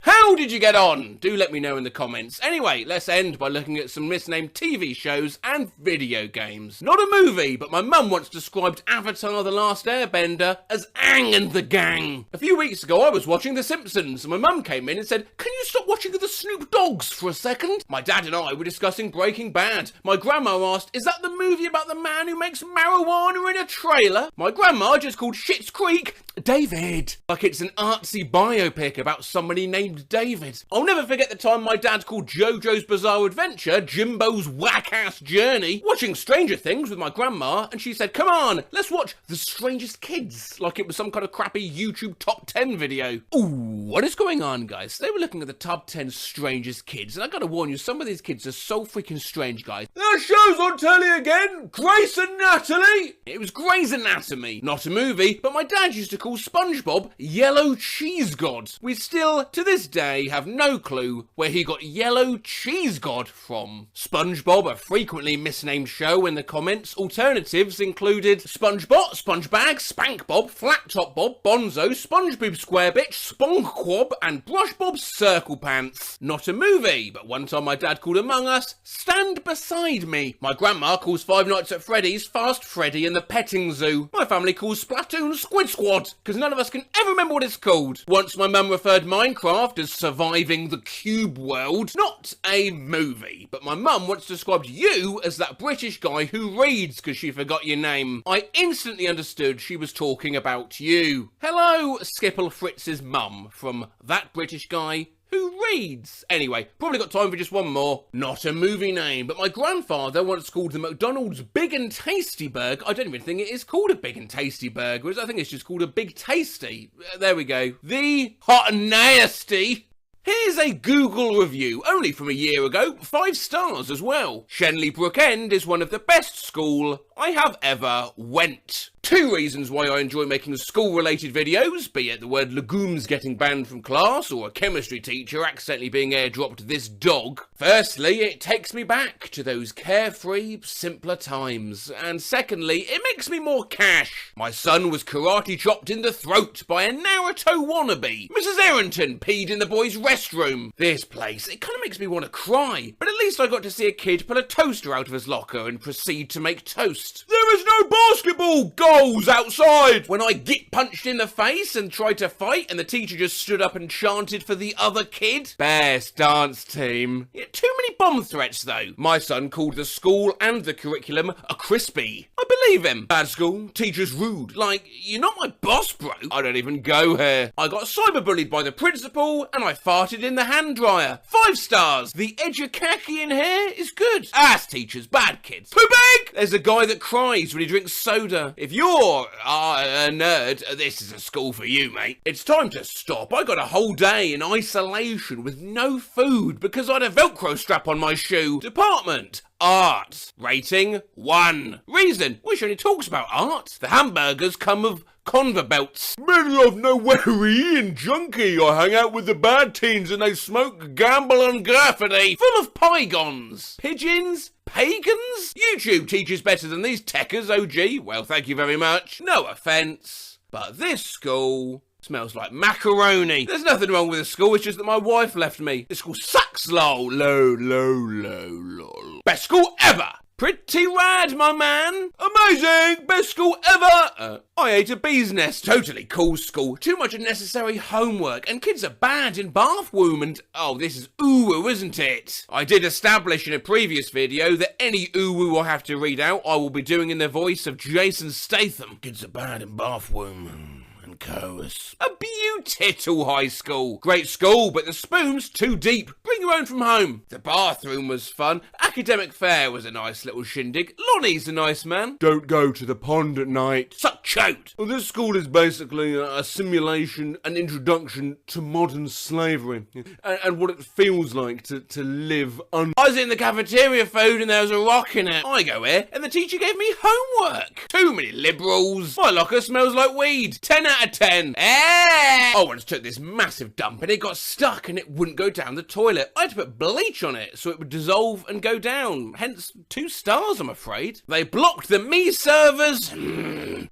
A: How did you get on? Do let me know in the comments. Anyway, let's end by looking at some misnamed TV shows and video games. Not a movie, but my mum once described Avatar: The Last Airbender as Aang and the Gang. A few weeks ago I was watching The Simpsons and my mum came in and said, can you stop watching the Snoop Dogs for a second? My dad and I were discussing Breaking Bad. My grandma asked, is that the movie about the man who makes marijuana in a trailer? My grandma just called Schitt's Creek David. Like it's an artsy biopic about somebody named David. I'll never forget the time my dad called JoJo's Bizarre Adventure Jimbo's whack-ass journey. Watching Stranger Things with my grandma and she said, come on, let's watch The Strangest Kids. Like it was some kind of crappy YouTube top 10 video. Ooh, what is going on, guys? They were looking at the top 10 strangest kids and I gotta warn you, some of these kids are so freaking strange, guys.
D: That show's on telly again! Grace and Natalie!
A: It was Grey's Anatomy, not a movie, but my dad used to call SpongeBob Yellow Cheese God. We still, to this day, day have no clue where he got Yellow Cheese God from. SpongeBob, a frequently misnamed show in the comments. Alternatives included SpongeBot, SpongeBag, SpankBob, Flat Top Bob, Bonzo, SpongeBob SquareBitch, SpongeQuob, and BrushBob Circle Pants. Not a movie, but one time my dad called Among Us Stand Beside Me. My grandma calls Five Nights at Freddy's Fast Freddy and the Petting Zoo. My family calls Splatoon Squid Squad, because none of us can ever remember what it's called. Once my mum referred Minecraft as surviving the cube world. Not a movie, but my mum once described you as that British guy who reads because she forgot your name. I instantly understood she was talking about you. Hello, Skipple Fritz's mum from that British guy who reads. Anyway, probably got time for just one more. Not a movie name, but my grandfather once called the McDonald's Big and Tasty Burger. I don't even think it is called a Big and Tasty Burger. I think it's just called a Big Tasty. There we go. The Hot and Nasty. Here's a Google review, only from a year ago, 5 stars as well. Shenley Brook End is one of the best school I have ever went. 2 reasons why I enjoy making school-related videos, be it the word legumes getting banned from class or a chemistry teacher accidentally being airdropped this dog. Firstly, it takes me back to those carefree, simpler times. And secondly, it makes me more cash. My son was karate chopped in the throat by a Naruto wannabe. Mrs. Errington peed in the boys' restroom. This place, it kind of makes me want to cry. But at least I got to see a kid pull a toaster out of his locker and proceed to make toast. There is no basketball goals outside! When I get punched in the face and tried to fight and the teacher just stood up and chanted for the other kid. Best dance team. Yeah, too many bomb threats though. My son called the school and the curriculum a crispy. I believe him. Bad school, teacher's rude. Like, you're not my boss, bro. I don't even go here. I got cyberbullied by the principal and I farted in the hand dryer. 5 stars. The educaki in here is good. Ass teachers, bad kids. Too big! There's a guy that cries when he drinks soda. If you're a nerd, this is a school for you, mate. It's time to stop. I got a whole day in isolation with no food because I had a Velcro strap on my shoe. Department. Art. Rating 1. Reason. Which only talks about art. The hamburgers come with conveyor belts. Middle of nowhere and junkie. I hang out with the bad teens and they smoke, gamble and graffiti. Full of pygons. Pigeons? Pagans? YouTube teaches better than these techers, OG. Well, thank you very much. No offence. But this school smells like macaroni. There's nothing wrong with the school, it's just that my wife left me. This school sucks, lol. Lol. Best school ever! Pretty rad, my man. Amazing! Best school ever! I ate a bee's nest. Totally cool school. Too much unnecessary homework, and kids are bad in bathroom, and oh, this is ooh, isn't it? I did establish in a previous video that any ooh I have to read out, I will be doing in the voice of Jason Statham. Kids are bad in bathroom. Chorus. A beautiful high school. Great school, but the spoon's too deep. Bring your own from home. The bathroom was fun. Academic fair was a nice little shindig. Lonnie's a nice man. Don't go to the pond at night. Suck chote. Well, this school is basically a simulation, an introduction to modern slavery and what it feels like to live under. I was in the cafeteria food and there was a rock in it. I go here and the teacher gave me homework. Too many liberals. My locker smells like weed. 10 out of 10. I once took this massive dump and it got stuck and it wouldn't go down the toilet. I had to put bleach on it so it would dissolve and go down. Hence 2 stars, I'm afraid. They blocked the me servers.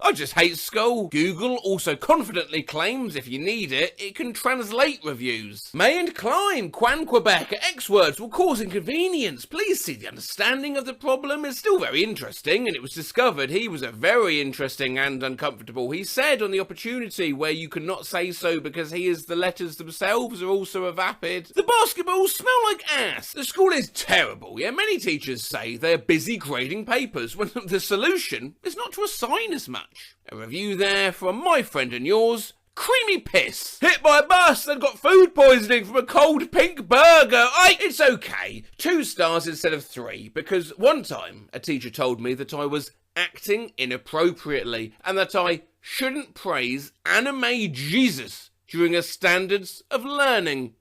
A: I just hate school. Google also confidently claims if you need it, it can translate reviews. May and Klein, Quan Quebec, X words will cause inconvenience. Please see the understanding of the problem is still very interesting, and it was discovered he was a very interesting and uncomfortable. He said on the opportunity where you cannot say so because he is the letters themselves are also a vapid. The basketballs smell like ass. The school is terrible. Yeah, many teachers say they're busy grading papers when the solution is not to assign as much. A review there from my friend and yours, Creamy Piss. Hit by a bus and got food poisoning from a cold pink burger. It's okay. 2 stars instead of 3 because one time a teacher told me that I was acting inappropriately and that I shouldn't praise anime Jesus during a standards of learning.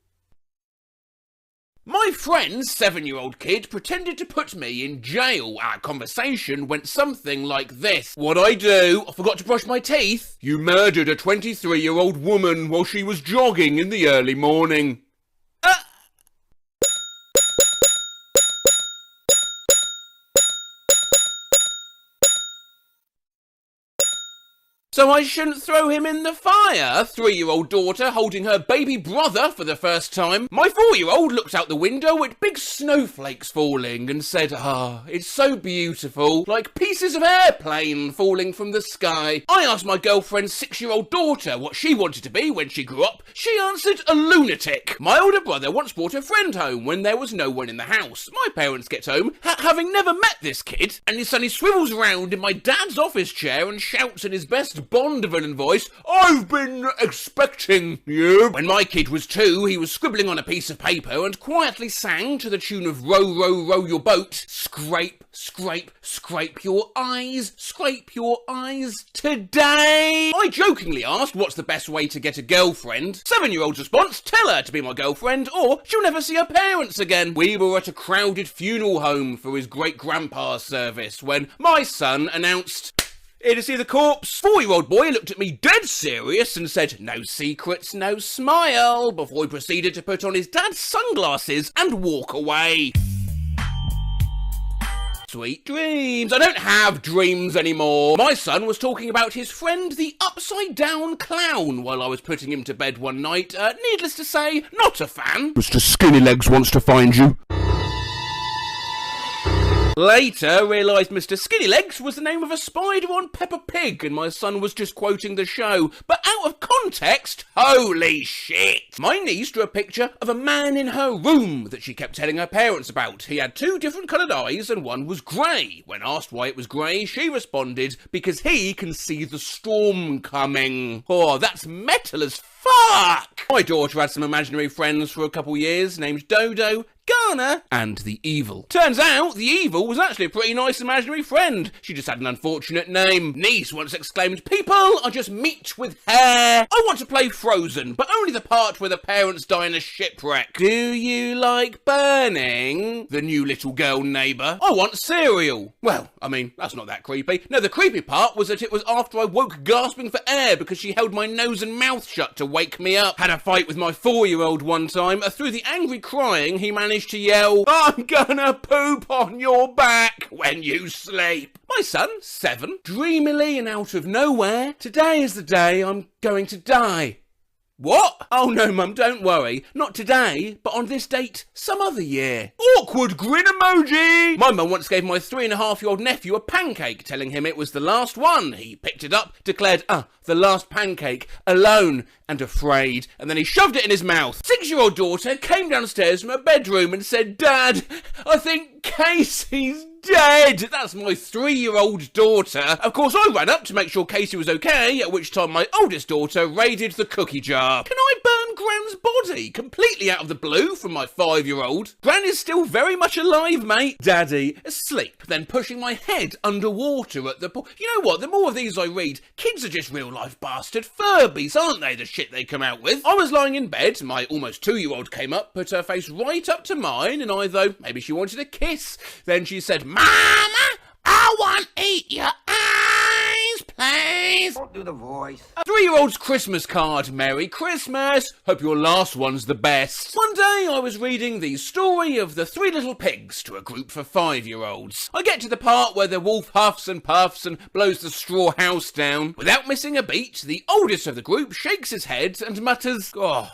A: My friend's 7-year-old kid pretended to put me in jail. Our conversation went something like this. What'd I do? I forgot to brush my teeth. You murdered a 23-year-old woman while she was jogging in the early morning. so I shouldn't throw him in the fire. 3-year-old daughter holding her baby brother for the first time. My 4-year-old looked out the window at big snowflakes falling and said, it's so beautiful, like pieces of airplane falling from the sky. I asked my girlfriend's 6-year-old daughter what she wanted to be when she grew up. She answered a lunatic. My older brother once brought a friend home when there was no one in the house. My parents get home, having never met this kid, and he suddenly swivels around in my dad's office chair and shouts in his best Bond villain voice, "I've been expecting you." When my kid was 2, he was scribbling on a piece of paper and quietly sang to the tune of "Row, row, row your boat." Scrape, scrape, scrape your eyes, scrape your eyes today. I jokingly asked what's the best way to get a girlfriend. 7-year-old's response, tell her to be my girlfriend or she'll never see her parents again. We were at a crowded funeral home for his great-grandpa's service when my son announced, "Here to see the corpse." 4-year-old boy looked at me dead serious and said, "No secrets, no smile," before he proceeded to put on his dad's sunglasses and walk away. Sweet dreams. I don't have dreams anymore. My son was talking about his friend the upside down clown while I was putting him to bed one night. Needless to say, not a fan.
D: Mr. Skinnylegs wants to find you.
A: Later, realised Mr. Skinnylegs was the name of a spider on Peppa Pig and my son was just quoting the show. But out of context, holy shit! My niece drew a picture of a man in her room that she kept telling her parents about. He had 2 different coloured eyes and one was grey. When asked why it was grey, she responded, "Because he can see the storm coming." Oh, that's metal as fuck! My daughter had some imaginary friends for a couple years named Dodo, Ghana, and the Evil. Turns out, the Evil was actually a pretty nice imaginary friend. She just had an unfortunate name. Niece once exclaimed, "People are just meat with hair." I want to play Frozen, but only the part where the parents die in a shipwreck. Do you like burning? The new little girl neighbour. I want cereal. Well, I mean, that's not that creepy. No, the creepy part was that it was after I woke gasping for air because she held my nose and mouth shut to wake me up. Had a fight with my 4-year-old one time. Through the angry crying, he managed to yell, "I'm gonna poop on your back when you sleep." My son, 7, dreamily and out of nowhere, "Today is the day I'm going to die." What? Oh no, Mum, don't worry. Not today, but on this date some other year. Awkward grin emoji! My mum once gave my 3.5-year-old nephew a pancake, telling him it was the last one. He picked it up, declared, the last pancake, alone and afraid, and then he shoved it in his mouth. 6-year-old daughter came downstairs from her bedroom and said, "Dad, I think Casey's dead." That's my 3-year-old daughter. Of course, I ran up to make sure Casey was okay, at which time my oldest daughter raided the cookie jar. Can I burn Gran's body? Completely out of the blue from my 5-year-old. Gran is still very much alive, mate. Daddy, asleep, then pushing my head underwater at the pool. You know what? The more of these I read, kids are just real-life bastard Furbies, aren't they? The shit they come out with. I was lying in bed, my almost 2-year-old came up, put her face right up to mine, and I thought maybe she wanted a kiss. Then she said, "Mama, I want to eat your eyes, please."
C: Don't do the voice.
A: A 3-year-old's Christmas card. Merry Christmas. Hope your last one's the best. One day I was reading the story of the 3 little pigs to a group for 5-year-olds. I get to the part where the wolf huffs and puffs and blows the straw house down. Without missing a beat, the oldest of the group shakes his head and mutters, "Oh,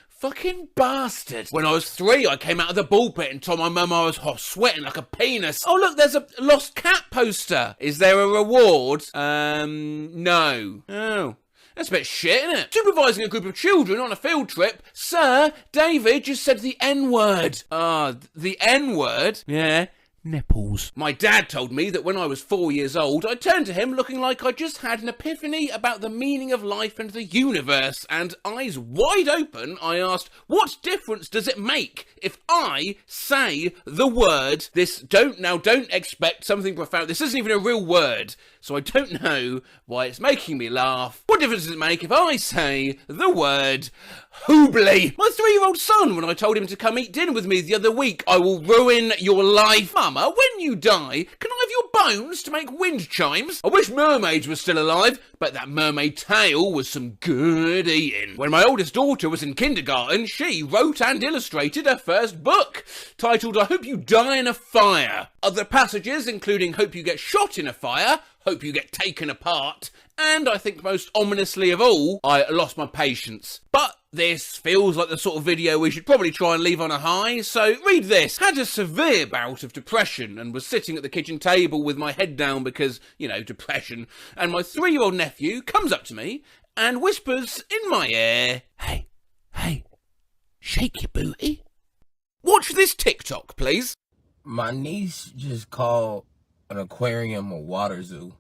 A: fucking bastard." When I was 3, I came out of the ball pit and told my mum I was sweating like a penis. Oh look, there's a lost cat poster. Is there a reward? No. Oh. That's a bit shit, isn't it? Supervising a group of children on a field trip. "Sir, David just said the N-word." The N-word? Yeah. Nipples. My dad told me that when I was 4 years old, I turned to him looking like I just had an epiphany about the meaning of life and the universe, and eyes wide open, I asked, "What difference does it make if I say the word?" Don't expect something profound. This isn't even a real word, so I don't know why it's making me laugh. What difference does it make if I say the word hoobly? My 3-year-old son, when I told him to come eat dinner with me the other week, "I will ruin your life." "Mama, when you die, can I of your bones to make wind chimes? I wish mermaids were still alive, but that mermaid tail was some good eating. When my oldest daughter was in kindergarten, she wrote and illustrated her first book, titled I Hope You Die in a Fire. Other passages including Hope You Get Shot in a Fire, Hope You Get Taken Apart, and I think most ominously of all, I lost my patience. But this feels like the sort of video we should probably try and leave on a high, so read this. Had a severe bout of depression and was sitting at the kitchen table with my head down because, depression, and my 3-year-old nephew comes up to me and whispers in my ear, Hey, shake your booty. Watch this TikTok, please.
R: My niece just called an aquarium a water zoo.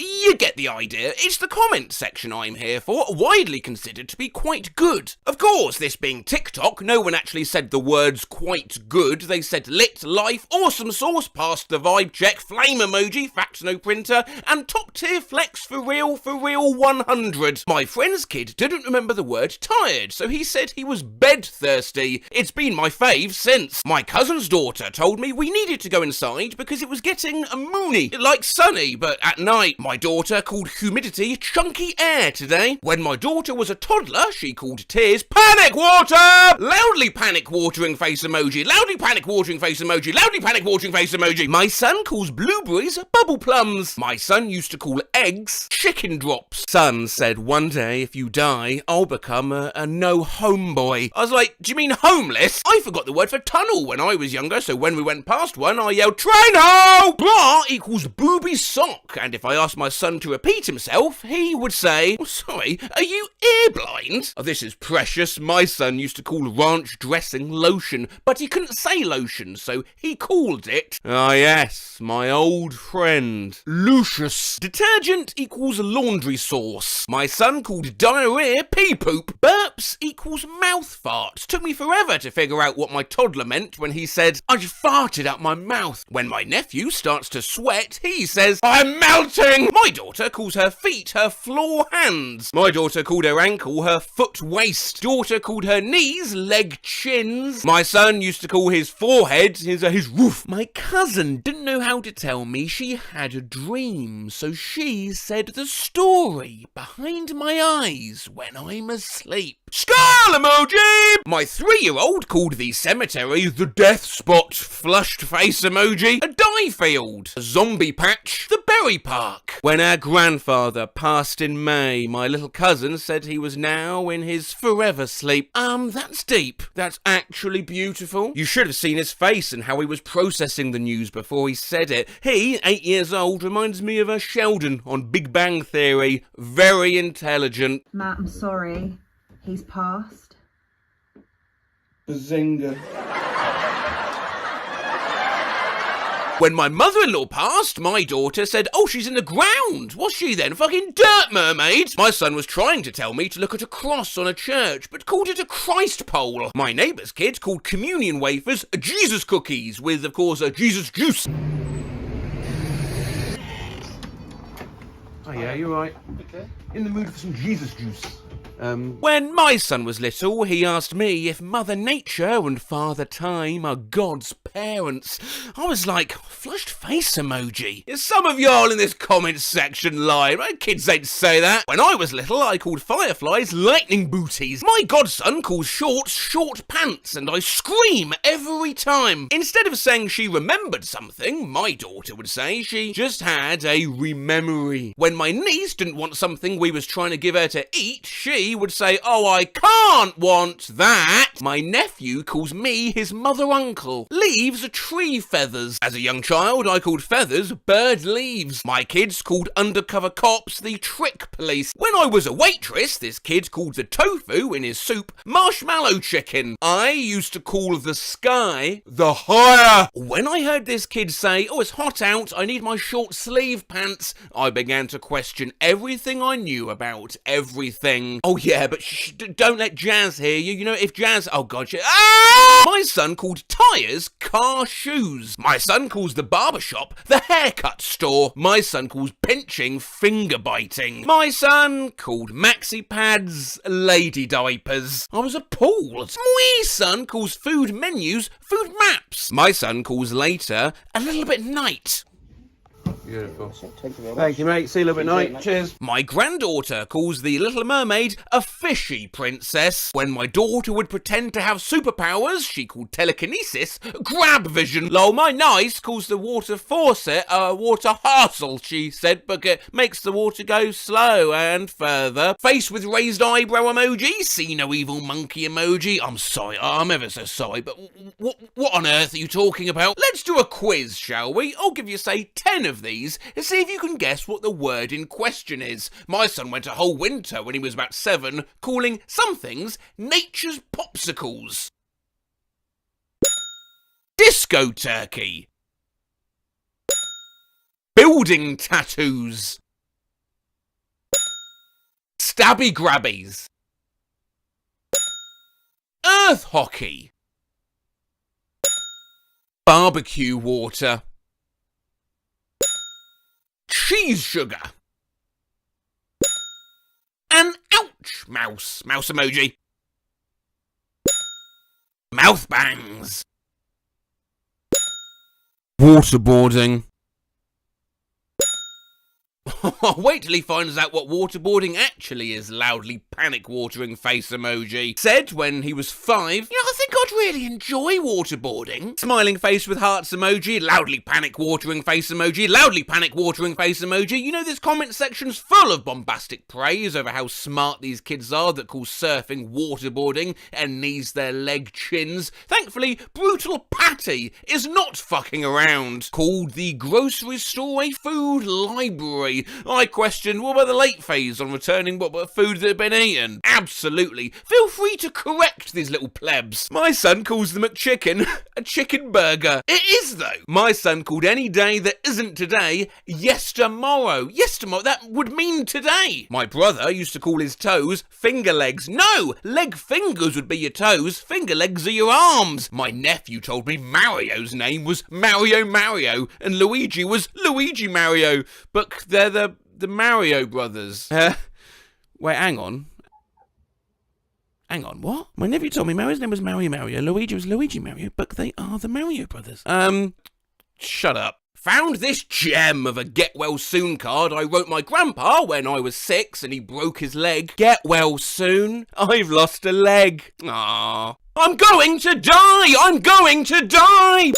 A: You get the idea. It's the comment section I'm here for, widely considered to be quite good. Of course, this being TikTok, no one actually said the words quite good. They said lit, life, awesome sauce, passed the vibe check, flame emoji, fax no printer, and top tier flex for real 100. My friend's kid didn't remember the word tired, so he said he was bed thirsty. It's been my fave since. My cousin's daughter told me we needed to go inside because it was getting moony, like sunny, but at night. My daughter called humidity chunky air today. When my daughter was a toddler, she called tears panic water! Loudly panic watering face emoji, loudly panic watering face emoji, loudly panic watering face emoji. My son calls blueberries bubble plums. My son used to call eggs chicken drops. Son said one day if you die, I'll become a no homeboy. I was like, do you mean homeless? I forgot the word for tunnel when I was younger, so when we went past one, I yelled train-ho! Bra equals booby sock, and if I asked my son to repeat himself, he would say, sorry, are you ear blind? Oh, this is precious. My son used to call ranch dressing lotion, but he couldn't say lotion, so he called it, yes, my old friend, Lucius. Detergent equals laundry sauce. My son called diarrhea pee poop. Burps equals mouth fart. Took me forever to figure out what my toddler meant when he said, I just farted out my mouth. When my nephew starts to sweat, he says, I'm melting! My daughter calls her feet her floor hands. My daughter called her ankle her foot waist. Daughter called her knees leg chins. My son used to call his forehead his roof. My cousin didn't know how to tell me she had a dream, so she said the story behind my eyes when I'm asleep. Skull emoji! My 3-year-old called the cemetery the death spot. Flushed face emoji. A dye field. A zombie patch. The berry park. When our grandfather passed in May, my little cousin said he was now in his forever sleep. That's deep. That's actually beautiful. You should have seen his face and how he was processing the news before he said it. He, 8 years old, reminds me of a Sheldon on Big Bang Theory. Very intelligent.
S: Matt, I'm sorry. He's passed.
J: Bazinga.
A: When my mother-in-law passed, my daughter said, oh, she's in the ground. Was she then? Fucking dirt mermaid. My son was trying to tell me to look at a cross on a church, but called it a Christ pole. My neighbour's kid called communion wafers Jesus cookies, with, of course, a Jesus juice.
J: Oh yeah, you're right. Okay. In the mood for some Jesus juice.
A: When my son was little, he asked me if Mother Nature and Father Time are God's parents. I was like, flushed face emoji. Some of y'all in this comment section lie. My kids ain't say that. When I was little, I called fireflies lightning booties. My godson calls shorts short pants, and I scream every time. Instead of saying she remembered something, my daughter would say she just had a rememory. When my niece didn't want something we was trying to give her to eat, she would say, oh, I can't want that. My nephew calls me his mother-uncle. Leaves are tree feathers. As a young child, I called feathers bird leaves. My kids called undercover cops the trick police. When I was a waitress, this kid called the tofu in his soup marshmallow chicken. I used to call the sky the higher. When I heard this kid say, oh, it's hot out, I need my short sleeve pants, I began to question everything I knew about everything. Oh yeah, but don't let Jazz hear you. You know, if Jazz... Oh god, My son called tyres car shoes. My son calls the barbershop the haircut store. My son calls pinching finger biting. My son called maxi pads lady diapers. I was appalled. My son calls food menus food maps. My son calls later a little bit night.
J: Beautiful. Thank you, mate. See you a little bit night. Cheers.
A: My granddaughter calls the Little Mermaid a fishy princess. When my daughter would pretend to have superpowers, she called telekinesis grab vision. Lol, my niece calls the water faucet a water hassle, she said, but it makes the water go slow and further. Face with raised eyebrow emoji, see no evil monkey emoji. I'm sorry, I'm ever so sorry, but what on earth are you talking about? Let's do a quiz, shall we? I'll give you, say, 10 of these and see if you can guess what the word in question is. My son went a whole winter when he was about 7 calling some things nature's popsicles. Disco turkey. Building tattoos. Stabby grabbies. Earth hockey. Barbecue water. Cheese sugar. An ouch mouse emoji. Mouth bangs. Waterboarding. Wait till he finds out what waterboarding actually is, loudly panic-watering face emoji. Said when he was 5, you know, I think I'd really enjoy waterboarding. Smiling face with hearts emoji, loudly panic-watering face emoji, loudly panic-watering face emoji. You know, this comment section's full of bombastic praise over how smart these kids are that call surfing waterboarding and knees their leg chins. Thankfully, Brutal Patty is not fucking around. Called the grocery store a food library. I questioned what about the late phase on returning what food that had been eaten. Absolutely. Feel free to correct these little plebs. My son calls the McChicken a chicken burger. It is though. My son called any day that isn't today yestermorrow. Yestermorrow, that would mean today. My brother used to call his toes finger legs. No, leg fingers would be your toes, finger legs are your arms. My nephew told me Mario's name was Mario and Luigi was Luigi Mario, but they're the Mario brothers. Wait, hang on. Hang on, what? My nephew told me Mario's name was Mario, Luigi was Luigi Mario, but they are the Mario brothers. Shut up. Found this gem of a get well soon card I wrote my grandpa when I was 6 and he broke his leg. Get well soon. I've lost a leg. Aww. I'm going to die! I'm going to die!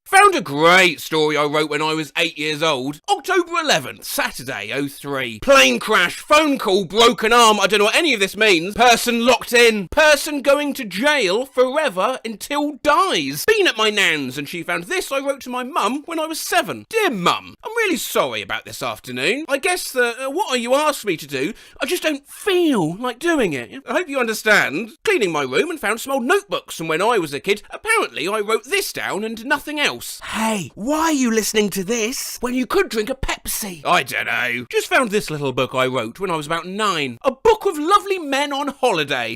A: Found a great story I wrote when I was 8 years old. October 11th, Saturday, 03. Plane crash, phone call, broken arm, I don't know what any of this means. Person locked in. Person going to jail forever until dies. Been at my nan's and she found this I wrote to my mum when I was 7. Dear mum, I'm really sorry about this afternoon. I guess what you asked me to do, I just don't feel like doing it. I hope you understand. Cleaning my room and found some old notebooks from when I was a kid. Apparently I wrote this down and nothing else. Hey, why are you listening to this when you could drink a Pepsi? I don't know. Just found this little book I wrote when I was about 9. A book of lovely men on holiday.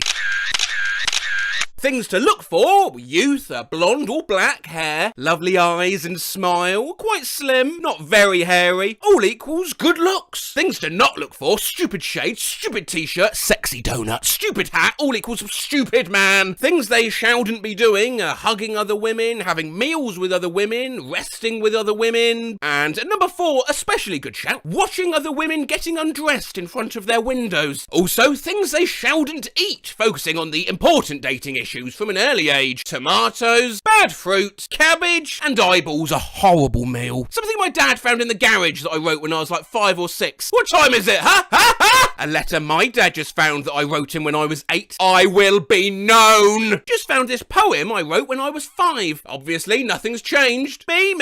A: Things to look for: youth, blonde or black hair, lovely eyes and smile, quite slim, not very hairy, all equals good looks. Things to not look for: stupid shade, stupid t-shirt, sexy donut, stupid hat, all equals stupid man. Things they shouldn't be doing: hugging other women, having meals with other women, resting with other women. And number 4, especially good shout, watching other women getting undressed in front of their windows. Also, things they shouldn't eat, focusing on the important dating issues from an early age: tomatoes, bad fruit, cabbage, and eyeballs. A horrible meal. Something my dad found in the garage that I wrote when I was like 5 or 6. What time is it, huh? Ha ha! A letter my dad just found that I wrote him when I was 8. I will be known. Just found this poem I wrote when I was 5. Obviously, nothing's changed. Me.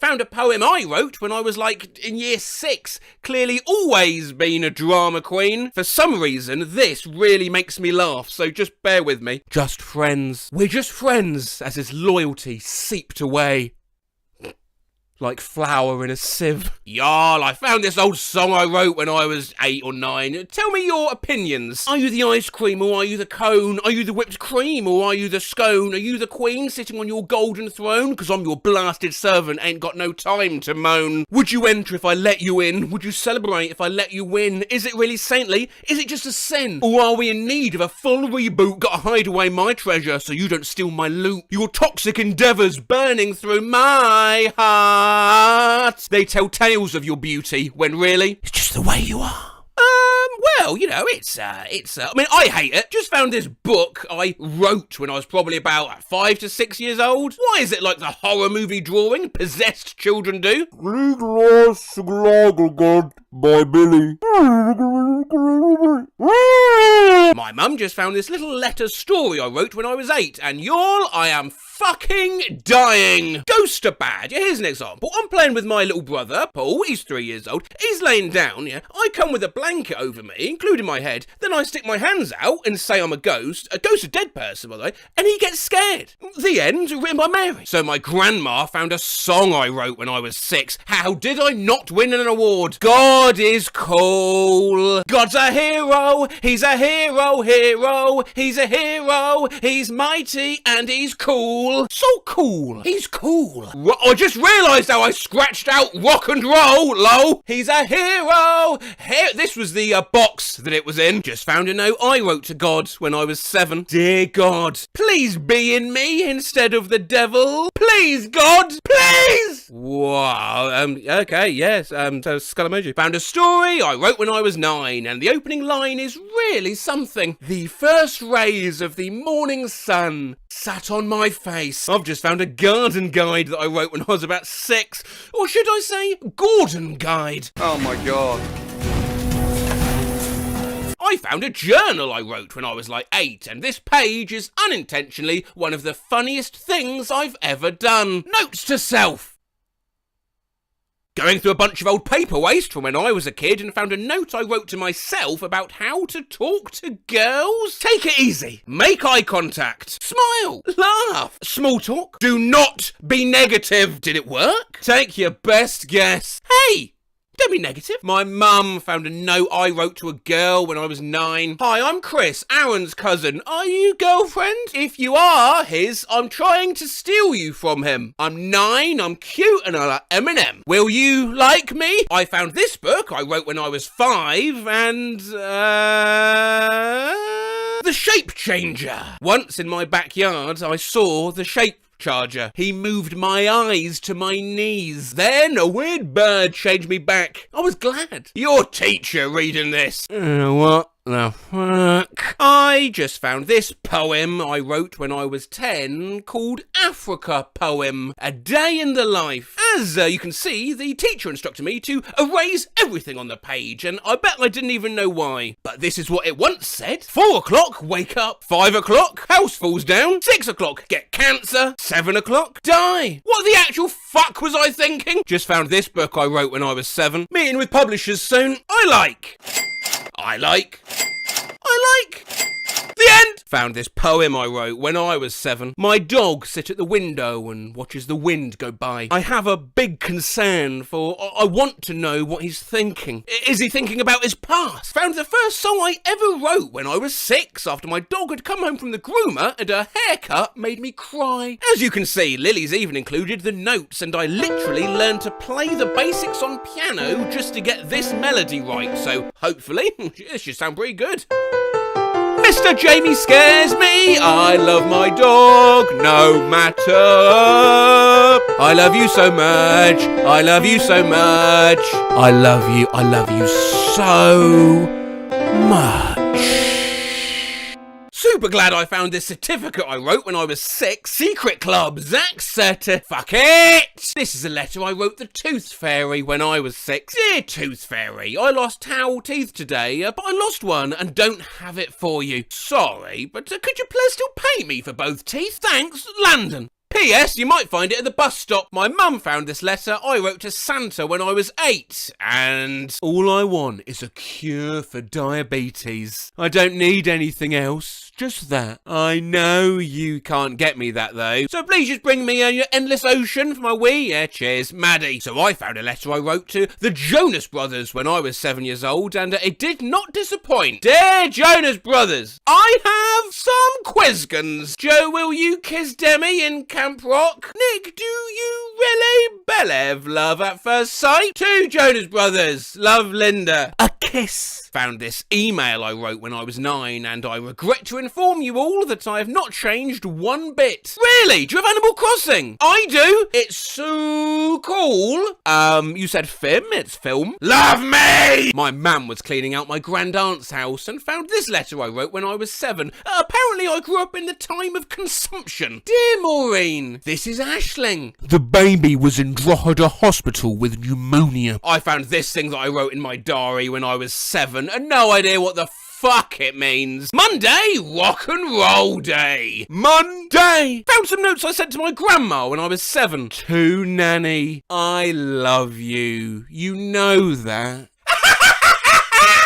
A: Found a poem I wrote when I was like in year 6. Clearly always been a drama queen. For some reason, this really makes me laugh, so just bear with me. Just friends. We're just friends, as his loyalty seeped away. like flour in a sieve. Y'all, I found this old song I wrote when I was 8 or 9. Tell me your opinions. Are you the ice cream or are you the cone? Are you the whipped cream or are you the scone? Are you the queen sitting on your golden throne? 'Cause I'm your blasted servant, ain't got no time to moan. Would you enter if I let you in? Would you celebrate if I let you win? Is it really saintly? Is it just a sin? Or are we in need of a full reboot? Gotta hide away my treasure so you don't steal my loot. Your toxic endeavours burning through my heart. They tell tales of your beauty when really it's just the way you are. Well, you know, I mean, I hate it. Just found this book I wrote when I was probably about 5 to 6 years old. Why is it like the horror movie drawing possessed children do?
D: By Billy.
A: My mum just found this little letter story I wrote when I was 8, and y'all, I am fucking dying. Ghosts are bad. Yeah, here's an example. I'm playing with my little brother, Paul. He's 3 years old. He's laying down, yeah. I come with a blanket over me, including my head. Then I stick my hands out and say I'm a ghost. A ghost, a dead person, by the way. And he gets scared. The end, written by Mary. So my grandma found a song I wrote when I was 6. How did I not win an award? God is cool. God's a hero. He's a hero, hero. He's a hero. He's mighty and he's cool. So cool. He's cool. I just realised how I scratched out rock and roll, lol. He's a hero. This was the box that it was in. Just found a note I wrote to God when I was 7. Dear God, please be in me instead of the devil. Please, God, please. Wow. Okay, yes. So skull emoji. Found a story I wrote when I was 9, and the opening line is really something. The first rays of the morning sun sat on my face. I've just found a garden guide that I wrote when I was about 6. Or should I say, Gordon guide.
C: Oh my god.
A: I found a journal I wrote when I was like 8, and this page is unintentionally one of the funniest things I've ever done. Notes to self. Going through a bunch of old paper waste from when I was a kid and found a note I wrote to myself about how to talk to girls. Take it easy. Make eye contact. Smile. Laugh. Small talk. Do not be negative. Did it work? Take your best guess. Hey! Don't be negative. My mum found a note I wrote to a girl when I was 9. Hi, I'm Chris, Aaron's cousin. Are you girlfriend? If you are his, I'm trying to steal you from him. I'm 9, I'm cute, and I like Eminem. Will you like me? I found this book I wrote when I was 5, and The Shape Changer. Once in my backyard, I saw the shape charger. He moved my eyes to my knees. Then a weird bird changed me back. I was glad. Your teacher reading this. What the fuck? I just found this poem I wrote when I was 10 called Africa Poem. A day in the life. As you can see, the teacher instructed me to erase everything on the page, and I bet I didn't even know why. But this is what it once said. 4 o'clock, wake up. 5 o'clock, house falls down. 6 o'clock, get cancer. 7 o'clock, die. What the actual fuck was I thinking? Just found this book I wrote when I was 7. Meeting with publishers soon. I like. The end! Found this poem I wrote when I was 7. My dog sits at the window and watches the wind go by. I have a big concern for I want to know what he's thinking. Is he thinking about his past? Found the first song I ever wrote when I was 6 after my dog had come home from the groomer and her haircut made me cry. As you can see, Lily's even included the notes, and I literally learned to play the basics on piano just to get this melody right, so hopefully this should sound pretty good. Mr. Jamie scares me. I love my dog, no matter. I love you so much. I love you so much. I love you so much. Super glad I found this certificate I wrote when I was 6. Secret Club, Zach Fuck it! This is a letter I wrote the Tooth Fairy when I was 6. Dear Tooth Fairy, I lost towel teeth today, but I lost one and don't have it for you. Sorry, but could you please still pay me for both teeth? Thanks, Landon. P.S. You might find it at the bus stop. My mum found this letter I wrote to Santa when I was 8. And all I want is a cure for diabetes. I don't need anything else. Just that. I know you can't get me that though. So please just bring me your endless ocean for my wee. Yeah, cheers, Maddie. So I found a letter I wrote to the Jonas Brothers when I was 7 years old, and it did not disappoint. Dear Jonas Brothers, I have some questions. Joe, will you kiss Demi in Camp Rock? Nick, do you really believe love at first sight? To Jonas Brothers, love Linda. A kiss. Found this email I wrote when I was 9, and I regret to inform you all that I have not changed one bit. Really? Do you have Animal Crossing? I do. It's so cool. You said film? It's film. Love me! My mum was cleaning out my grandaunt's house and found this letter I wrote when I was 7. Apparently I grew up in the time of consumption. Dear Maureen, this is Aisling. The baby was in Drogheda Hospital with pneumonia. I found this thing that I wrote in my diary when I was 7 and no idea what the fuck it means. Monday, rock and roll day. Monday. Found some notes I sent to my grandma when I was 7. To Nanny, I love you. You know that.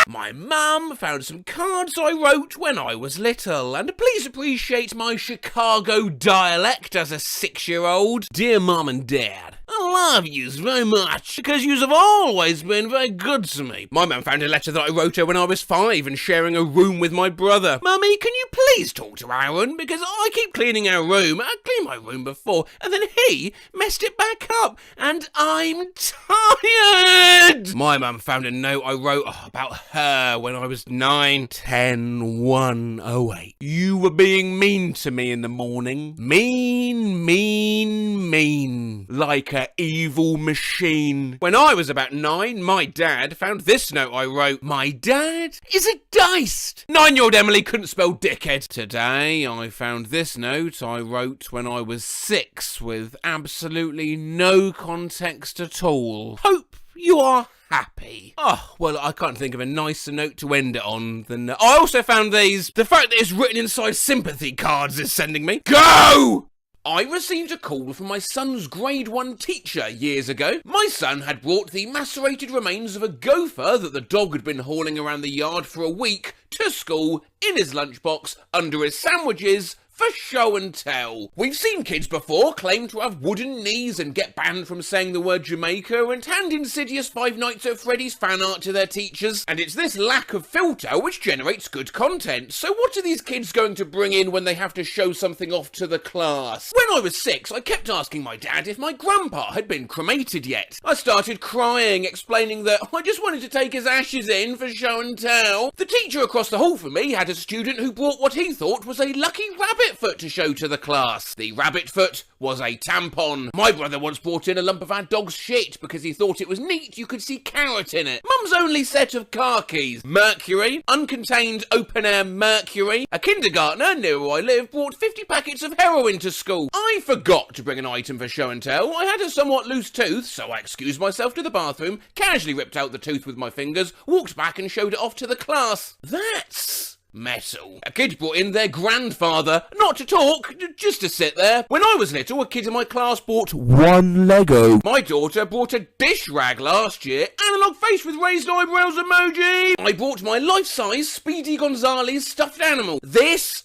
A: My mum found some cards I wrote when I was little, and please appreciate my Chicago dialect as a 6-year-old. Dear Mum and Dad, I love yous very much, because yous have always been very good to me. My mum found a letter that I wrote her when I was 5 and sharing a room with my brother. Mummy, can you please talk to Aaron, because I keep cleaning our room. I cleaned my room before, and then he messed it back up, and I'm tired. My mum found a note I wrote about her when I was 9, 10, 1, 08. You were being mean to me in the morning. Mean, mean, mean. Like a evil machine. When I was about 9, my dad found this note I wrote. My dad is a diced. 9-year-old Emily couldn't spell dickhead. Today, I found this note I wrote when I was 6 with absolutely no context at all. Hope you are happy. Oh, well, I can't think of a nicer note to end it on than... I also found these. The fact that it's written inside sympathy cards is sending me. Go! I received a call from my son's grade 1 teacher years ago. My son had brought the macerated remains of a gopher that the dog had been hauling around the yard for a week to school in his lunchbox under his sandwiches for show and tell. We've seen kids before claim to have wooden knees and get banned from saying the word Jamaica and hand insidious Five Nights at Freddy's fan art to their teachers. And it's this lack of filter which generates good content. So what are these kids going to bring in when they have to show something off to the class? When I was 6, I kept asking my dad if my grandpa had been cremated yet. I started crying, explaining that I just wanted to take his ashes in for show and tell. The teacher across the hall from me had a student who brought what he thought was a lucky rabbit foot to show to the class. The rabbit foot was a tampon. My brother once brought in a lump of our dog's shit because he thought it was neat you could see carrot in it. Mum's only set of car keys. Mercury, uncontained open-air mercury. A kindergartner near where I live brought 50 packets of heroin to school. I forgot to bring an item for show and tell. I had a somewhat loose tooth, so I excused myself to the bathroom, casually ripped out the tooth with my fingers, walked back and showed it off to the class. That's metal. A kid brought in their grandfather, not to talk, just to sit there. When I was little, a kid in my class bought 1 Lego. My daughter bought a dish rag last year, analog face with raised eyebrows emoji. I bought my life-size Speedy Gonzales stuffed animal. This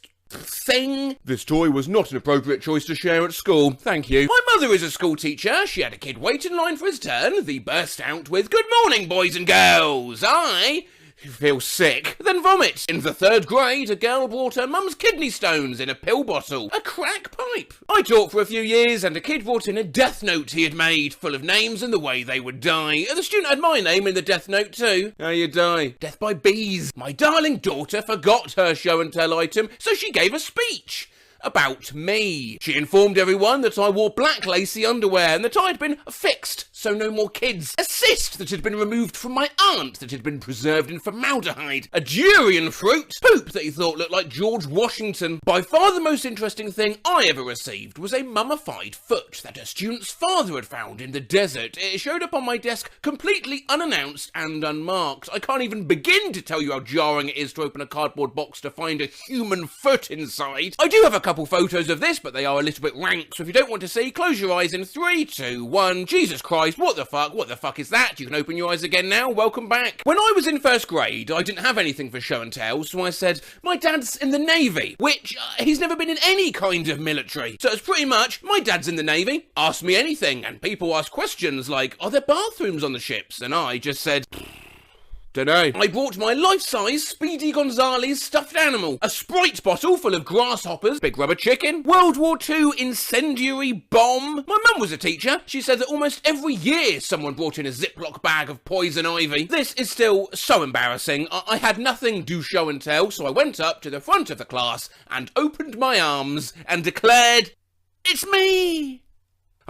A: toy was not an appropriate choice to share at school. Thank you. My mother is a school teacher. She had a kid wait in line for his turn. The burst out with, "Good morning, boys and girls. I feel sick," then vomit. In the 3rd grade, a girl brought her mum's kidney stones in a pill bottle. A crack pipe. I taught for a few years, and a kid brought in a death note he had made, full of names and the way they would die. The student had my name in the death note too. How you die? Death by bees. My darling daughter forgot her show and tell item, so she gave a speech about me. She informed everyone that I wore black lacy underwear and that I had been fixed, so no more kids. A cyst that had been removed from my aunt that had been preserved in formaldehyde. A durian fruit. Poop that he thought looked like George Washington. By far the most interesting thing I ever received was a mummified foot that a student's father had found in the desert. It showed up on my desk completely unannounced and unmarked. I can't even begin to tell you how jarring it is to open a cardboard box to find a human foot inside. I do have a couple photos of this, but they are a little bit rank, so if you don't want to see, close your eyes in 3, 2, 1. Jesus Christ, what the fuck is that? You can open your eyes again now, welcome back. When I was in first grade, I didn't have anything for show and tell, so I said, my dad's in the Navy, which he's never been in any kind of military. So it's pretty much, my dad's in the Navy, ask me anything, and people ask questions like, are there bathrooms on the ships? And I just said, dunno. I brought my life-size Speedy Gonzales stuffed animal, a Sprite bottle full of grasshoppers, big rubber chicken, World War II incendiary bomb. My mum was a teacher. She said that almost every year someone brought in a Ziploc bag of poison ivy. This is still so embarrassing. I had nothing to show and tell, so I went up to the front of the class and opened my arms and declared, it's me!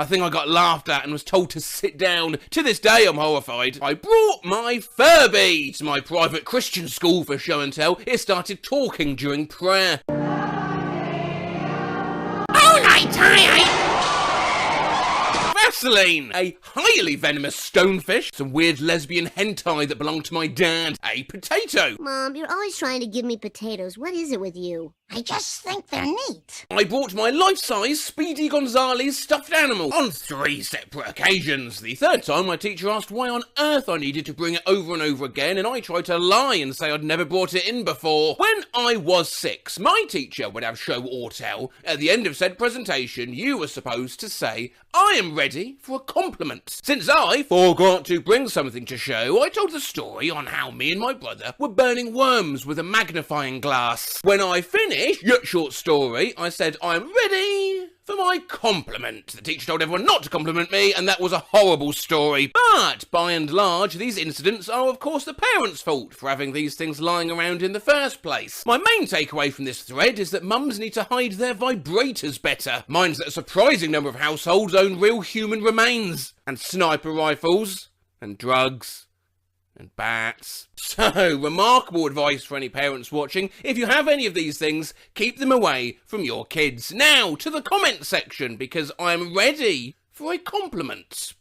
A: I think I got laughed at and was told to sit down. To this day, I'm horrified. I brought my Furby to my private Christian school for show and tell. It started talking during prayer.
G: All night,
A: Vaseline, a highly venomous stonefish, some weird lesbian hentai that belonged to my dad, a potato.
T: Mom, you're always trying to give me potatoes. What is it with you? I just think they're neat.
A: I brought my life-size Speedy Gonzales stuffed animal on 3 separate occasions. The third time, my teacher asked why on earth I needed to bring it over and over again, and I tried to lie and say I'd never brought it in before. When I was 6, my teacher would have show or tell. At the end of said presentation, you were supposed to say, I am ready for a compliment. Since I forgot to bring something to show, I told the story on how me and my brother were burning worms with a magnifying glass. When I finished, yet short story, I said, I'm ready for my compliment. The teacher told everyone not to compliment me, and that was a horrible story. But, by and large, these incidents are, of course, the parents' fault for having these things lying around in the first place. My main takeaway from this thread is that mums need to hide their vibrators better. Mine's that a surprising number of households own real human remains, and sniper rifles, and drugs, and bats. So, remarkable advice for any parents watching. If you have any of these things, keep them away from your kids. Now, to the comment section, because I'm ready for a compliment.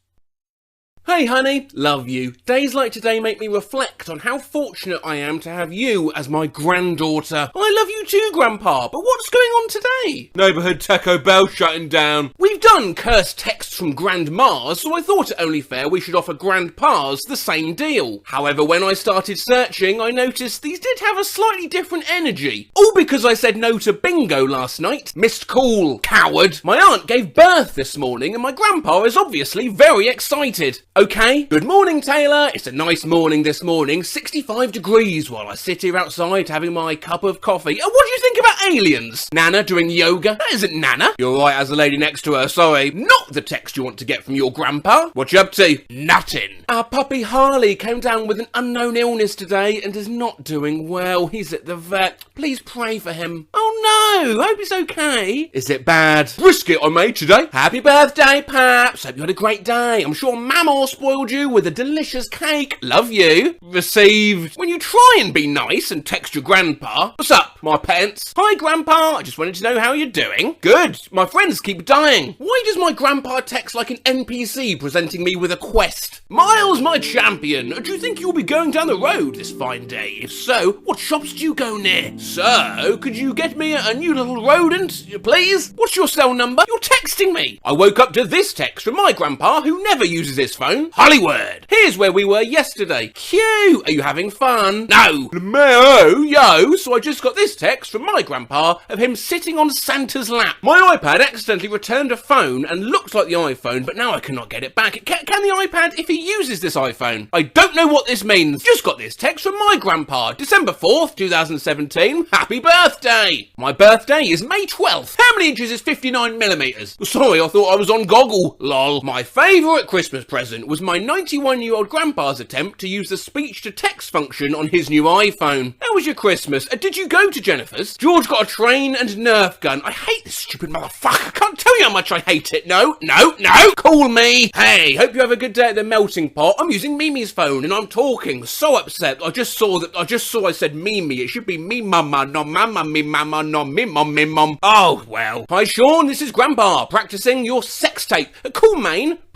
A: Hey honey, love you. Days like today make me reflect on how fortunate I am to have you as my granddaughter. I love you too, Grandpa, but what's going on today?
D: Neighbourhood Taco Bell shutting down.
A: We've done cursed texts from grandmas, so I thought it only fair we should offer grandpas the same deal. However, when I started searching, I noticed these did have a slightly different energy. All because I said no to bingo last night. Missed call, coward. My aunt gave birth this morning and my grandpa is obviously very excited. Okay, good morning Taylor. It's a nice morning this morning, 65 degrees while I sit here outside having my cup of coffee. What do you think about aliens? Nana doing yoga? That isn't Nana. You're right as the lady next to her, sorry. Not the text you want to get from your grandpa. What you up to? Nothing. Our puppy Harley came down with an unknown illness today and is not doing well. He's at the vet. Please pray for him. Oh no, hope he's okay. Is it bad?
D: Brisket I made today.
A: Happy birthday, Paps. Hope you had a great day. I'm sure Mama spoiled you with a delicious cake. Love you. Received. When you try and be nice and text your grandpa, what's up, my pants? Hi, Grandpa. I just wanted to know how you're doing. Good. My friends keep dying. Why does my grandpa text like an NPC presenting me with a quest? Miles, my champion, do you think you'll be going down the road this fine day? If so, what shops do you go near? So, could you get me a new little rodent, please? What's your cell number? You're texting me. I woke up to this text from my grandpa who never uses his phone. Hollywood. Here's where we were yesterday. Q, are you having fun? No.
D: Lameo.
A: Yo, so I just got this text from my grandpa of him sitting on Santa's lap. My iPad accidentally returned a phone and looked like the iPhone, but now I cannot get it back. Can the iPad if he uses this iPhone? I don't know what this means. Just got this text from my grandpa. December 4th, 2017. Happy birthday. My birthday is May 12th. How many inches is 59 millimeters? Sorry, I thought I was on Goggle. Lol. My favourite Christmas present was my 91-year-old grandpa's attempt to use the speech-to-text function on his new iPhone. How was your Christmas? Did you go to Jennifer's? George got a train and Nerf gun. I hate this stupid motherfucker. I can't tell you how much I hate it. No. Call me. Hey, hope you have a good day at the melting pot. I'm using Mimi's phone and I'm talking. So upset. I just saw I said Mimi. It should be me mama, no mama, me mama, no me mom, me mom. Oh, well. Hi, Sean. This is Grandpa practicing your sex tape. Cool, Maine.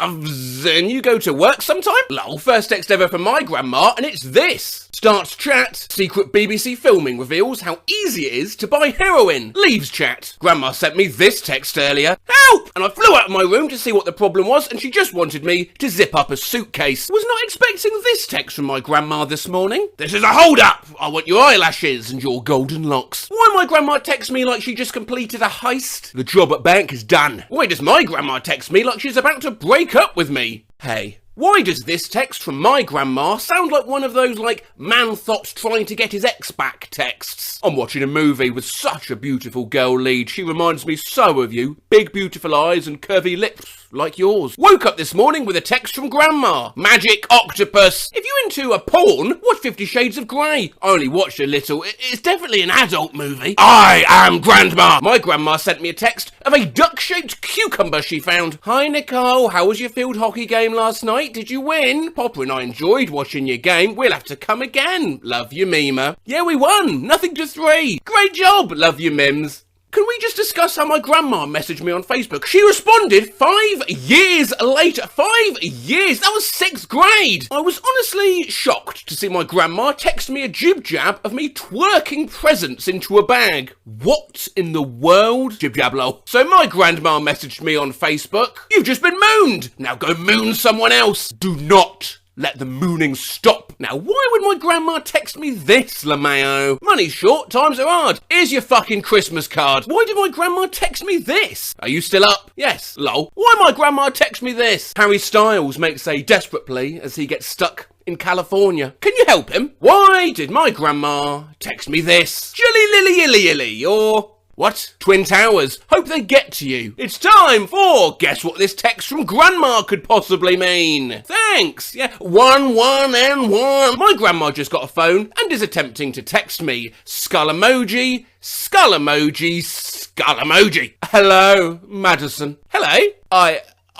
A: and you go to work sometime? Lol, first text ever from my grandma, and it's this. Starts chat. Secret BBC filming reveals how easy it is to buy heroin. Leaves chat. Grandma sent me this text earlier. Help! And I flew out of my room to see what the problem was, and she just wanted me to zip up a suitcase. Was not expecting this text from my grandma this morning. This is a hold-up! I want your eyelashes and your golden locks. Why my grandma text me like she just completed a heist? The job at bank is done. Why does my grandma text me like she's about to break up with me? Hey. Why does this text from my grandma sound like one of those, like, man thoughts trying to get his ex back texts? I'm watching a movie with such a beautiful girl lead. She reminds me so of you. Big beautiful eyes and curvy lips like yours. Woke up this morning with a text from grandma. Magic octopus. If you're into a porn, watch 50 Shades of Grey. I only watched a little. It's definitely an adult movie. I am grandma. My grandma sent me a text of a duck-shaped cucumber she found. Hi Nicole, how was your field hockey game last night? Did you win? Popper and I enjoyed watching your game. We'll have to come again. Love you, Mima. Yeah, we won. 0-3. Great job. Love you, Mims. Can we just discuss how my grandma messaged me on Facebook? She responded 5 years later. 5 years? That was 6th grade. I was honestly shocked to see my grandma text me a jib-jab of me twerking presents into a bag. What in the world? Jib-jab lol. So my grandma messaged me on Facebook. You've just been mooned. Now go moon someone else. Do not let the mooning stop. Now, why would my grandma text me this, LaMayo? Money's short, times are hard. Here's your fucking Christmas card. Why did my grandma text me this? Are you still up? Yes, lol. Why my grandma text me this? Harry Styles makes a desperate plea as he gets stuck in California. Can you help him? Why did my grandma text me this? Jilly lily illy illy, or what? Twin Towers. Hope they get to you. It's time for guess what this text from grandma could possibly mean. Thanks. Yeah, 1, 1, and 1. My grandma just got a phone and is attempting to text me. Skull emoji, skull emoji, skull emoji. Hello, Madison. Hello.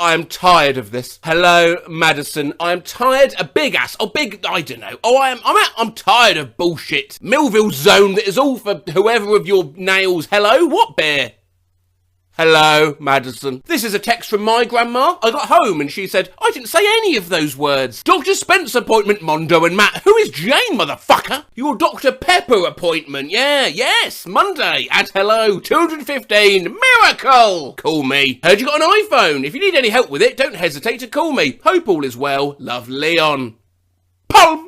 A: I am tired of this. Hello, Madison. I am tired. A big ass. Oh, big. I don't know. Oh, I'm tired of bullshit. Millville zone that is all for whoever of your nails. Hello, what bear? Hello, Madison. This is a text from my grandma. I got home and she said, I didn't say any of those words. Dr. Spence appointment, Mondo and Matt. Who is Jane, motherfucker? Your Dr. Pepper appointment. Yeah, yes, Monday at hello, 215. Miracle. Call me. Heard you got an iPhone. If you need any help with it, don't hesitate to call me. Hope all is well. Love, Leon. Palm.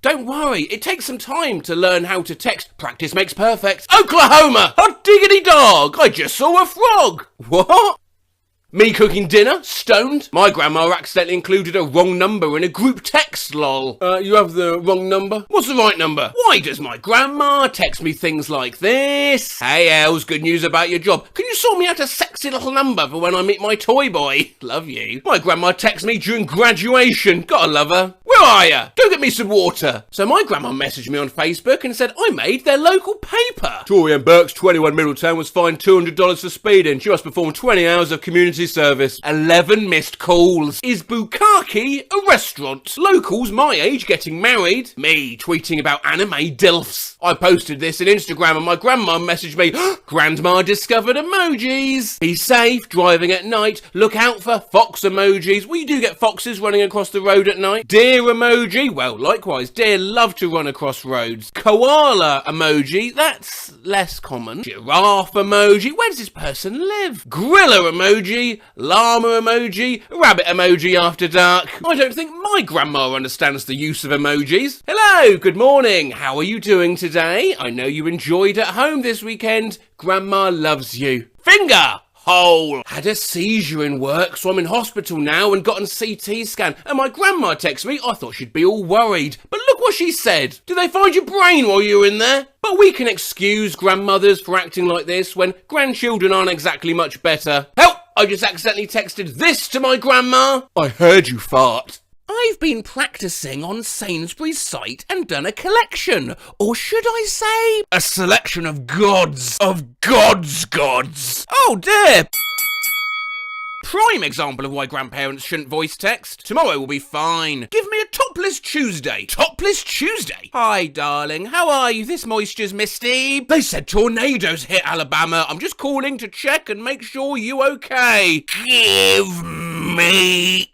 A: Don't worry, it takes some time to learn how to text. Practice makes perfect. Oklahoma! Hot diggity dog! I just saw a frog! What? Me cooking dinner? Stoned? My grandma accidentally included a wrong number in a group text, lol. You have the wrong number? What's the right number? Why does my grandma text me things like this? Hey Els, good news about your job. Can you sort me out a sexy little number for when I meet my toy boy? Love you. My grandma texts me during graduation. Gotta love her. Where are you? Go get me some water. So my grandma messaged me on Facebook and said I made their local paper. Tori Ann Burks, 21 Middletown, was fined $200 for speeding. She must perform 20 hours of community service. 11 missed calls. Is Bukkake a restaurant? Locals my age getting married. Me tweeting about anime dilfs. I posted this on Instagram and my grandma messaged me, Grandma discovered emojis. Be safe driving at night. Look out for fox emojis. Well, you do get foxes running across the road at night. Deer emoji. Well, likewise, deer love to run across roads. Koala emoji. That's less common. Giraffe emoji. Where does this person live? Gorilla emoji. Llama emoji. Rabbit emoji after dark. I don't think my grandma understands the use of emojis. Hello, good morning. How are you doing today? I know you enjoyed at home this weekend. Grandma loves you. Finger! Hole. Had a seizure in work, so I'm in hospital now and got an CT scan. And my grandma texted me. I thought she'd be all worried. But look what she said. Did they find your brain while you were in there? But we can excuse grandmothers for acting like this when grandchildren aren't exactly much better. Help! I just accidentally texted this to my grandma. I heard you fart. I've been practicing on Sainsbury's site and done a collection, or should I say, a selection of gods. Oh dear! prime example of why grandparents shouldn't voice text. Tomorrow will be fine. Give me a topless Tuesday. Topless Tuesday? Hi, darling. How are you? This moisture's misty. They said tornadoes hit Alabama. I'm just calling to check and make sure you okay. Give me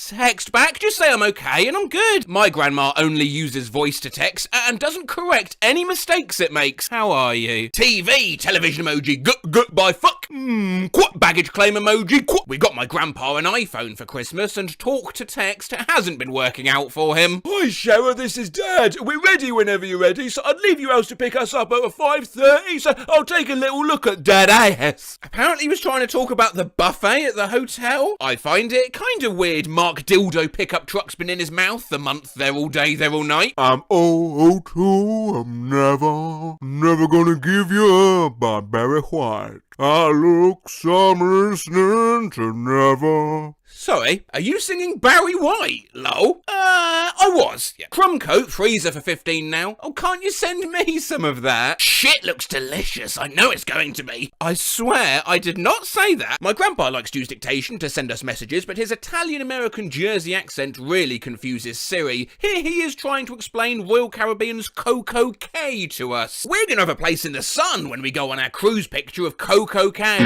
A: text back, just say I'm okay and I'm good. My grandma only uses voice to text and doesn't correct any mistakes it makes. How are you? TV, television emoji, by fuck. Quat baggage claim emoji, quat. We got my grandpa an iPhone for Christmas and talk to text hasn't been working out for him.
D: Hi, Shara, this is Dad. We're ready whenever you're ready, so I'd leave your house to pick us up at 5:30, so I'll take a little look at Dad ass.
A: Apparently he was trying to talk about the buffet at the hotel. I find it kind of weird Mark Dildo pickup truck's been in his mouth the month there all day, there all night.
D: I'm 002, I'm never gonna give you up by Barry White. I look some listening to never.
A: Sorry, are you singing Barry White, lol? I was. Yeah. Crumb coat, freezer for 15 now. Oh, can't you send me some of that? Shit looks delicious, I know it's going to be. I swear, I did not say that. My grandpa likes to use dictation to send us messages, but his Italian-American Jersey accent really confuses Siri. Here he is trying to explain Royal Caribbean's Coco K to us. We're gonna have a place in the sun when we go on our cruise picture of Coco K.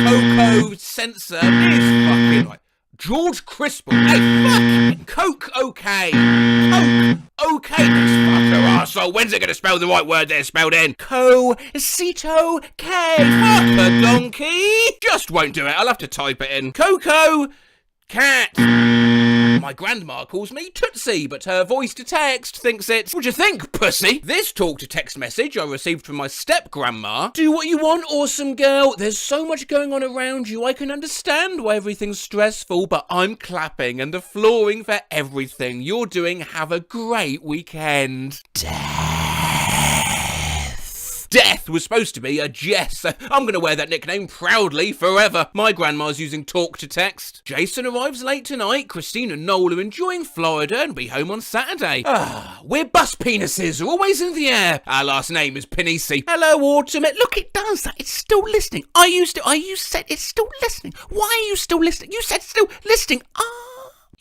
A: Coco sensor is fucking like George Crispell. Hey, fucking Coke, okay. Coke, okay, this fucker arsehole. When's it gonna spell the right word there spelled in? Co-cito K. Fuck a donkey. Just won't do it. I'll have to type it in. Coco cat. My grandma calls me Tootsie, but her voice to text thinks it's, what do you think, pussy? This talk to text message I received from my step-grandma. Do what you want, awesome girl. There's so much going on around you. I can understand why everything's stressful, but I'm clapping and applauding for everything you're doing. Have a great weekend. Death was supposed to be a Jess. I'm going to wear that nickname proudly forever. My grandma's using talk to text. Jason arrives late tonight. Christine and Noel are enjoying Florida and be home on Saturday. We're bus penises, are always in the air. Our last name is Panisi. Hello, Autumn. Look, it does that. It's still listening. You said it's still listening. Why are you still listening? You said still listening.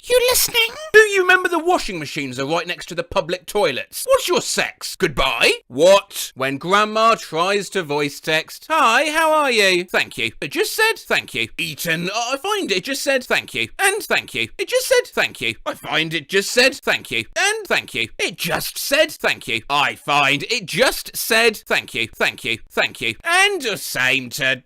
A: You listening? Do you remember the washing machines are right next to the public toilets? What's your sex? Goodbye? What? When grandma tries to voice text. Hi, how are you? Thank you. It just said thank you. Eaten. I find it just said thank you. And thank you. It just said thank you. I find it just said thank you. And thank you. It just said thank you. I find it just said thank you. Thank you. Thank you. And the same to,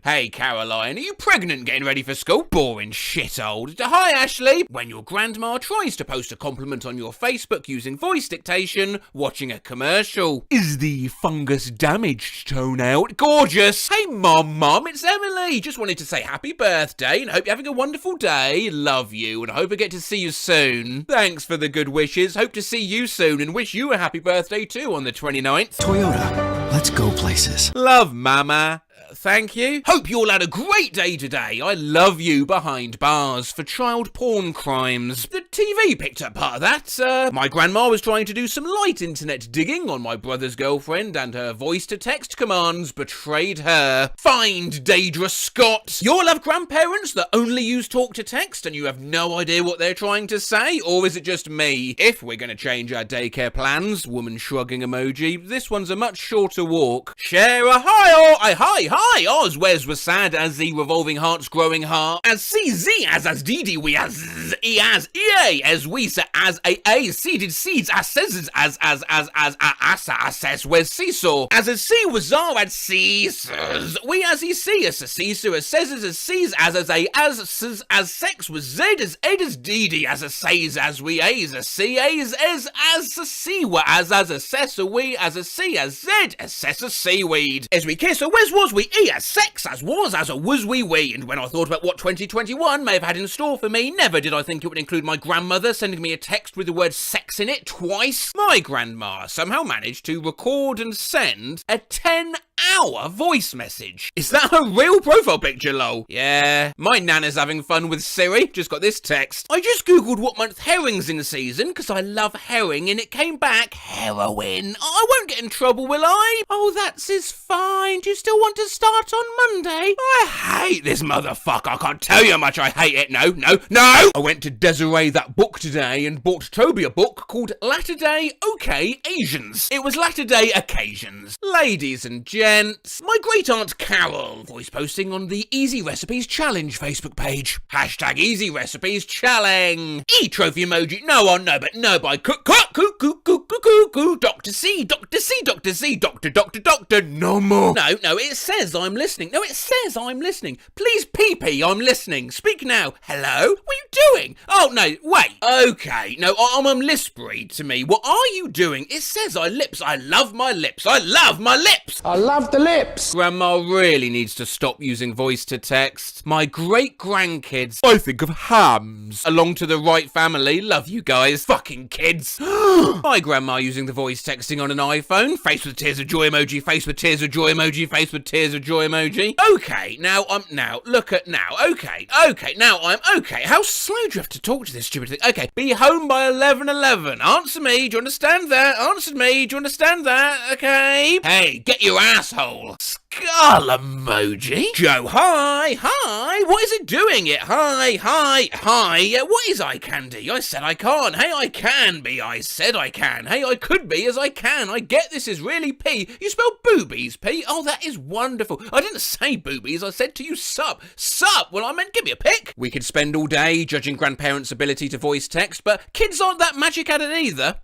A: hey Caroline, are you pregnant getting ready for school? Boring shitold. Hi Ashley. When your grandma tries to post a compliment on your Facebook using voice dictation, watching a commercial. Is the fungus damaged tone out? Gorgeous! Hey Mom, it's Emily! Just wanted to say happy birthday and hope you're having a wonderful day. Love you and hope I get to see you soon. Thanks for the good wishes. Hope to see you soon and wish you a happy birthday too on the 29th.
U: Toyota, let's go places.
A: Love, Mama. Thank you. Hope you all had a great day today. I love you behind bars for child porn crimes. The TV picked up part of that. My grandma was trying to do some light internet digging on my brother's girlfriend and her voice-to-text commands betrayed her. Find Daedra Scott. You all have grandparents that only use talk-to-text and you have no idea what they're trying to say? Or is it just me? If we're going to change our daycare plans, woman shrugging emoji, this one's a much shorter walk. Share a hi. Oz, where's was sad as the revolving heart's growing heart? As CZ, as Didi, we as E as EA, as we as A, seeded seeds, as says, as assess, where's seesaw? As a C was R, as Caesars, we as he see, as a Caesar, as says, as sees, as A, as sex was Z, as Ed, as Didi, as a says, as we A's, as C, A's, as a C, were as assess, a we, as a C, as Z, assess a seaweed. As we kiss, a where's was we E, as sex, as was, as a was we. And when I thought about what 2021 may have had in store for me, never did I think it would include my grandma grandmother sending me a text with the word sex in it twice. My grandma somehow managed to record and send a 10-hour voice message. Is that a real profile picture, lol? Yeah. My nana's having fun with Siri. Just got this text. I just googled what month herring's in season because I love herring and it came back heroin. I won't get in trouble, will I? Oh, that's fine. Do you still want to start on Monday? I hate this motherfucker. I can't tell you how much I hate it. No. I went to Desiree that book today and bought Toby a book called Latter Day OK Asians. It was Latter Day Occasions. Ladies and gents, my great aunt Carol voice posting on the Easy Recipes Challenge Facebook page. Hashtag Easy Recipes Challenge. E-trophy emoji. No, but Dr. C, Doctor, no more. No, it says I'm listening. Please, PP, I'm listening. Speak now. Hello? What are you doing? Oh, no, wait. Okay, no, I'm lisp read to me. What are you doing? It says I love my lips. I love the lips. Grandma really needs to stop using voice to text. My great-grandkids, I think of hams. Along to the right family. Love you guys. Fucking kids. My grandma using the voice texting on an iPhone. Face with tears of joy emoji. Face with tears of joy emoji. Face with tears of joy emoji. Okay, now I'm okay. How slow do you have to talk to this stupid thing? Okay, be home by 11:11. Answer me. Do you understand that? Answer me. Do you understand that? Okay. Hey, get your asshole. Skull emoji. Joe, hi. What is it doing it? Hi. What is eye candy? I said I can't. Hey, I can be. I said I can. Hey, I could be as I can. I get this is really P. You spell boobies, P. Oh, that is wonderful. I didn't say boobies. I said to you sup. Well, I meant give me a pic. We could spend all day judging grandparents' ability to voice text, but kids aren't that magic at it either.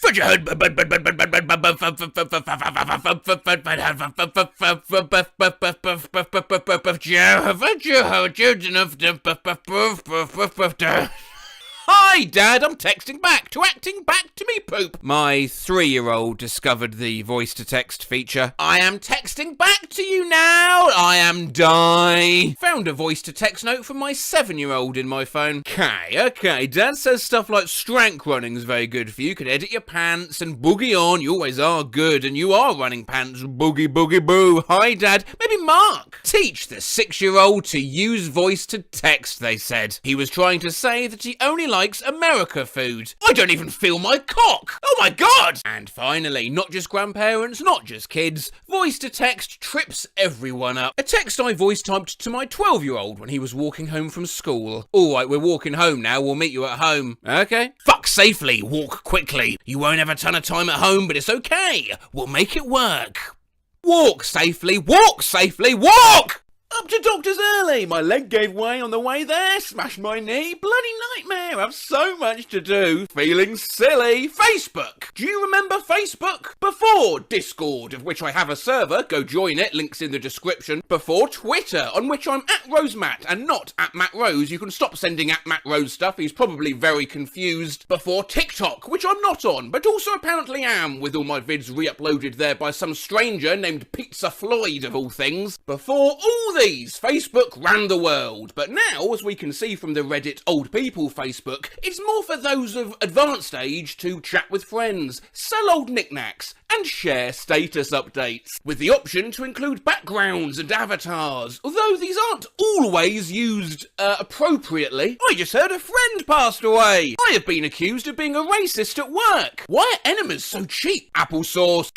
A: Hi, Dad, I'm texting back to acting back to me poop. My 3-year-old discovered the voice-to-text feature. I am texting back to you now. I am die. Found a voice-to-text note from my 7-year-old in my phone. Okay. Dad says stuff like strength running is very good for you. Could edit your pants and boogie on. You always are good, and you are running pants. Boogie, boogie, boo. Hi, Dad. Maybe Mark. Teach the 6-year-old to use voice-to-text, they said. He was trying to say that he only likes America food. I don't even feel my cock. Oh my god! And finally, not just grandparents, not just kids, voice to text trips everyone up. A text I voice typed to my 12-year-old when he was walking home from school. Alright, we're walking home now, we'll meet you at home. Okay. Fuck safely, walk quickly. You won't have a ton of time at home, but it's okay. We'll make it work. Walk safely, walk! Up to doctors early. My leg gave way on the way there. Smashed my knee. Bloody nightmare. I've so much to do. Feeling silly. Facebook. Do you remember Facebook? Before Discord, of which I have a server. Go join it. Links in the description. Before Twitter, on which I'm at RoseMatt and not at Matt Rose. You can stop sending at Matt Rose stuff. He's probably very confused. Before TikTok, which I'm not on, but also apparently am, with all my vids re-uploaded there by some stranger named Pizza Floyd of all things. Before all these, Facebook ran the world, but now, as we can see from the Reddit Old People Facebook, it's more for those of advanced age to chat with friends, sell old knickknacks, and share status updates, with the option to include backgrounds and avatars, although these aren't always used appropriately. I just heard a friend passed away. I have been accused of being a racist at work. Why are enemas so cheap? Applesauce.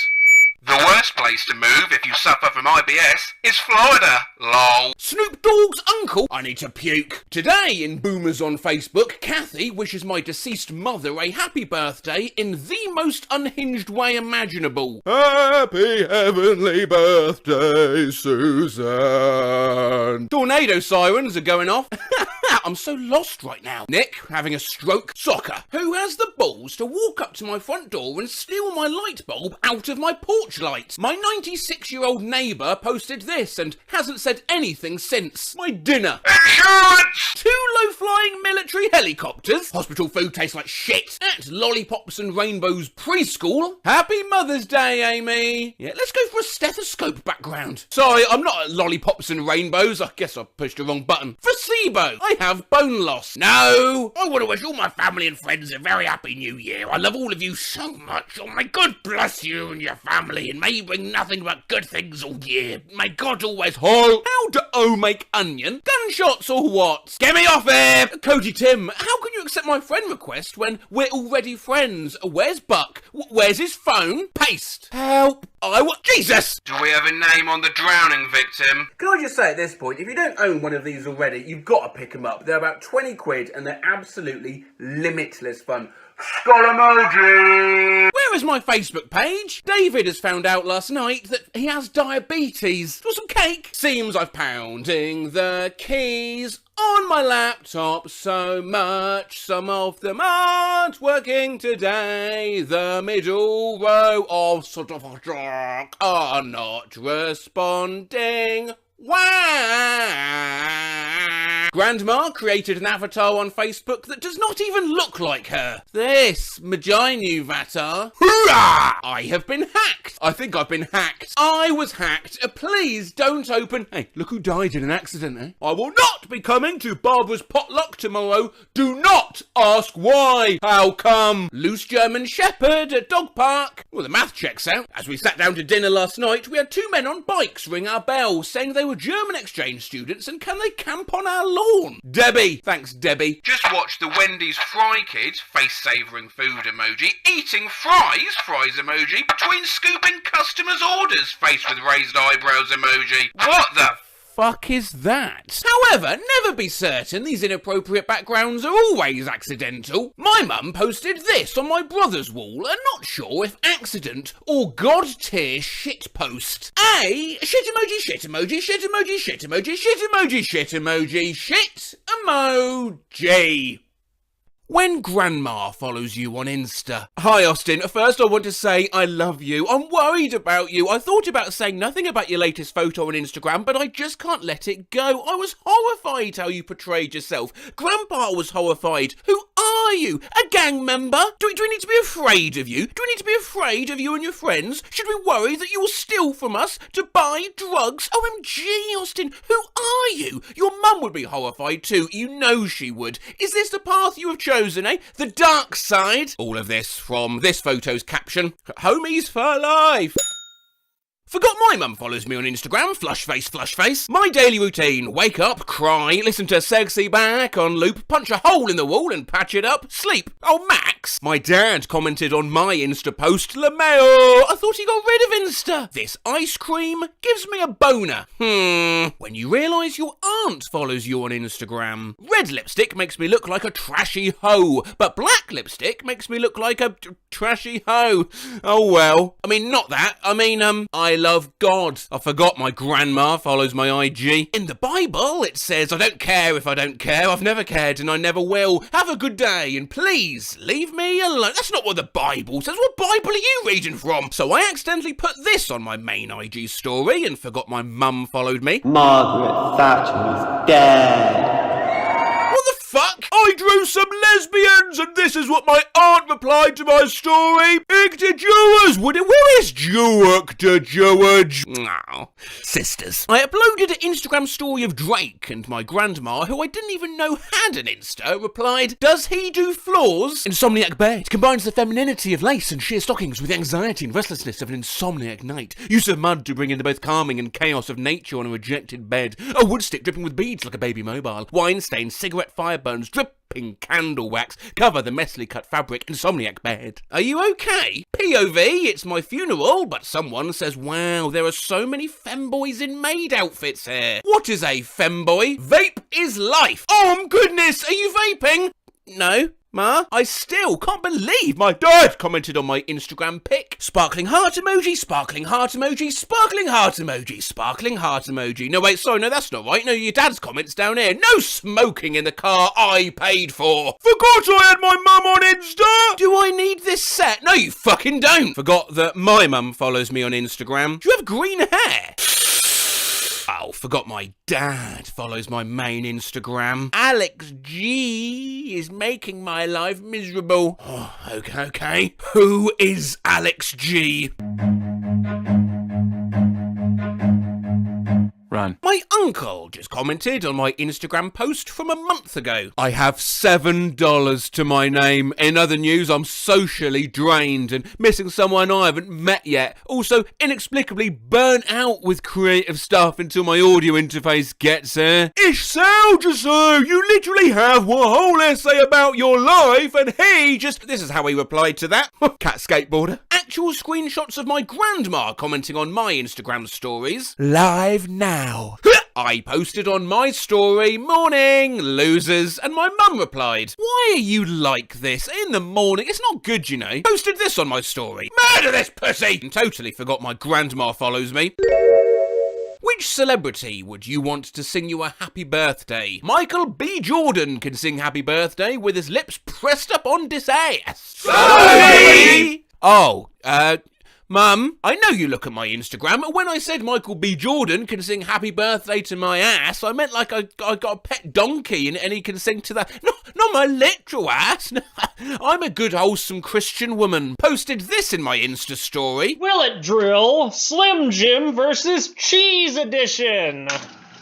I: The worst place to move if you suffer from IBS is Florida, lol.
A: Snoop Dogg's uncle. I need to puke. Today in Boomers on Facebook, Kathy wishes my deceased mother a happy birthday in the most unhinged way imaginable.
D: Happy heavenly birthday, Susan.
A: Tornado sirens are going off. I'm so lost right now. Nick, having a stroke. Soccer. Who has the balls to walk up to my front door and steal my light bulb out of my porch light? My 96-year-old neighbour posted this and hasn't said anything since. My dinner.
I: Insurance!
A: 2 low-flying military helicopters helicopters. Hospital food tastes like shit. At Lollipops and Rainbows Preschool. Happy Mother's Day, Amy. Yeah, let's go for a stethoscope background. Sorry, I'm not at Lollipops and Rainbows. I guess I pushed the wrong button. For SIBO, I have bone loss. No, I want to wish all my family and friends a very happy new year. I love all of you so much. Oh, may God bless you and your family, and may you bring nothing but good things all year. May God always hold. How do O make onion? Gunshots or what? Get me off here! Cody Tim, how can you accept my friend request when we're already friends? Where's Buck? Where's his phone? Paste. Help. Jesus!
I: Do we have a name on the drowning victim?
J: Can I just say at this point, if you don't own one of these already, you've got to pick them up. They're about 20 quid and they're absolutely limitless fun.
A: Emoji! Where is my Facebook page? David has found out last night that he has diabetes. Want some cake? Seems I'm pounding the keys on my laptop so much, some of them aren't working today. The middle row of sort of are not responding. Wah! Grandma created an avatar on Facebook that does not even look like her. This Maginu avatar. Hoorah! I have been hacked. I think I've been hacked. I was hacked. Please don't open. Hey, look who died in an accident, eh? I will not be coming to Barbara's potluck tomorrow. Do not ask why. How come? Loose German Shepherd at dog park. Well, the math checks out. As we sat down to dinner last night, we had two men on bikes ring our bell saying they were German exchange students and can they camp on our lawn? Debbie. Thanks, Debbie.
I: Just watch the Wendy's Fry Kid, face-savouring food emoji, eating fries emoji, between scooping customers' orders, face with raised eyebrows emoji. What the
A: fuck is that? However, never be certain, these inappropriate backgrounds are always accidental. My mum posted this on my brother's wall, and not sure if accident or god tier shit post. A, shit emoji, shit emoji, shit emoji, shit emoji, shit emoji, shit emoji, shit emoji. When Grandma follows you on Insta. Hi Austin, first I want to say I love you. I'm worried about you. I thought about saying nothing about your latest photo on Instagram, but I just can't let it go. I was horrified how you portrayed yourself. Grandpa was horrified. Who are you? A gang member? Do we need to be afraid of you? Do we need to be afraid of you and your friends? Should we worry that you will steal from us to buy drugs? OMG, Austin, who are you? Your mum would be horrified too. You know she would. Is this the path you have chosen? The dark side. All of this from this photo's caption. Homies for life. Forgot my mum follows me on Instagram, flush face. My daily routine, wake up, cry, listen to Sexy Back on loop, punch a hole in the wall and patch it up, sleep. Oh, Max. My dad commented on my Insta post, LeMayo. I thought he got rid of Insta. This ice cream gives me a boner. When you realise your aunt follows you on Instagram. Red lipstick makes me look like a trashy hoe, but black lipstick makes me look like a trashy hoe. Oh well. I mean, not that. I mean, I love God. I forgot my grandma follows my IG. In the Bible, it says, I don't care if I don't care. I've never cared and I never will. Have a good day and please leave me alone. That's not what the Bible says. What Bible are you reading from? So I accidentally put this on my main IG story and forgot my mum followed me.
B: Margaret Thatcher is dead.
A: What the fuck?
D: I drew some lesbians, and this is what my aunt replied to my story. Ik de Jewers, where is Jewek de Jewage?
A: Oh, sisters. I uploaded an Instagram story of Drake, and my grandma, who I didn't even know had an Insta, replied, does he do floors? Insomniac bed combines the femininity of lace and sheer stockings with the anxiety and restlessness of an insomniac night. Use of mud to bring in the both calming and chaos of nature on a rejected bed. A wood stick dripping with beads like a baby mobile. Wine stains, cigarette fire burns, dripping candle wax cover the messily cut fabric. Insomniac bed. Are you okay? POV, it's my funeral, but someone says, wow, there are so many femboys in maid outfits here. What is a femboy? Vape is life. Oh goodness, are you vaping? No. Ma, I still can't believe my dad commented on my Instagram pic. Sparkling heart emoji, sparkling heart emoji, sparkling heart emoji, sparkling heart emoji. No, wait, sorry, no, that's not right. No, your dad's comment's down here. No smoking in the car I paid for.
D: Forgot I had my mum on Insta.
A: Do I need this set? No, you fucking don't. Forgot that my mum follows me on Instagram. Do you have green hair? Oh, forgot my dad follows my main Instagram. Alex G is making my life miserable. Oh, okay. Who is Alex G?
C: Run.
A: My uncle just commented on my Instagram post from a month ago. I have $7 to my name. In other news, I'm socially drained and missing someone I haven't met yet. Also, inexplicably burnt out with creative stuff until my audio interface gets here.
D: Ish so, just so, you literally have one whole essay about your life and he just...
A: This is how he replied to that. Cat skateboarder. Actual screenshots of my grandma commenting on my Instagram stories. Live now. I posted on my story, morning, losers, and my mum replied, why are you like this? In the morning, it's not good, you know. Posted this on my story, murder this pussy! And totally forgot my grandma follows me. Which celebrity would you want to sing you a happy birthday? Michael B. Jordan can sing happy birthday with his lips pressed up on his ass. Sorry! Oh, Mum, I know you look at my Instagram. When I said Michael B. Jordan can sing happy birthday to my ass, I meant like I got a pet donkey and he can sing to that. Not my literal ass. I'm a good, wholesome Christian woman. Posted this in my Insta story.
E: Will it drill? Slim Jim versus Cheese Edition.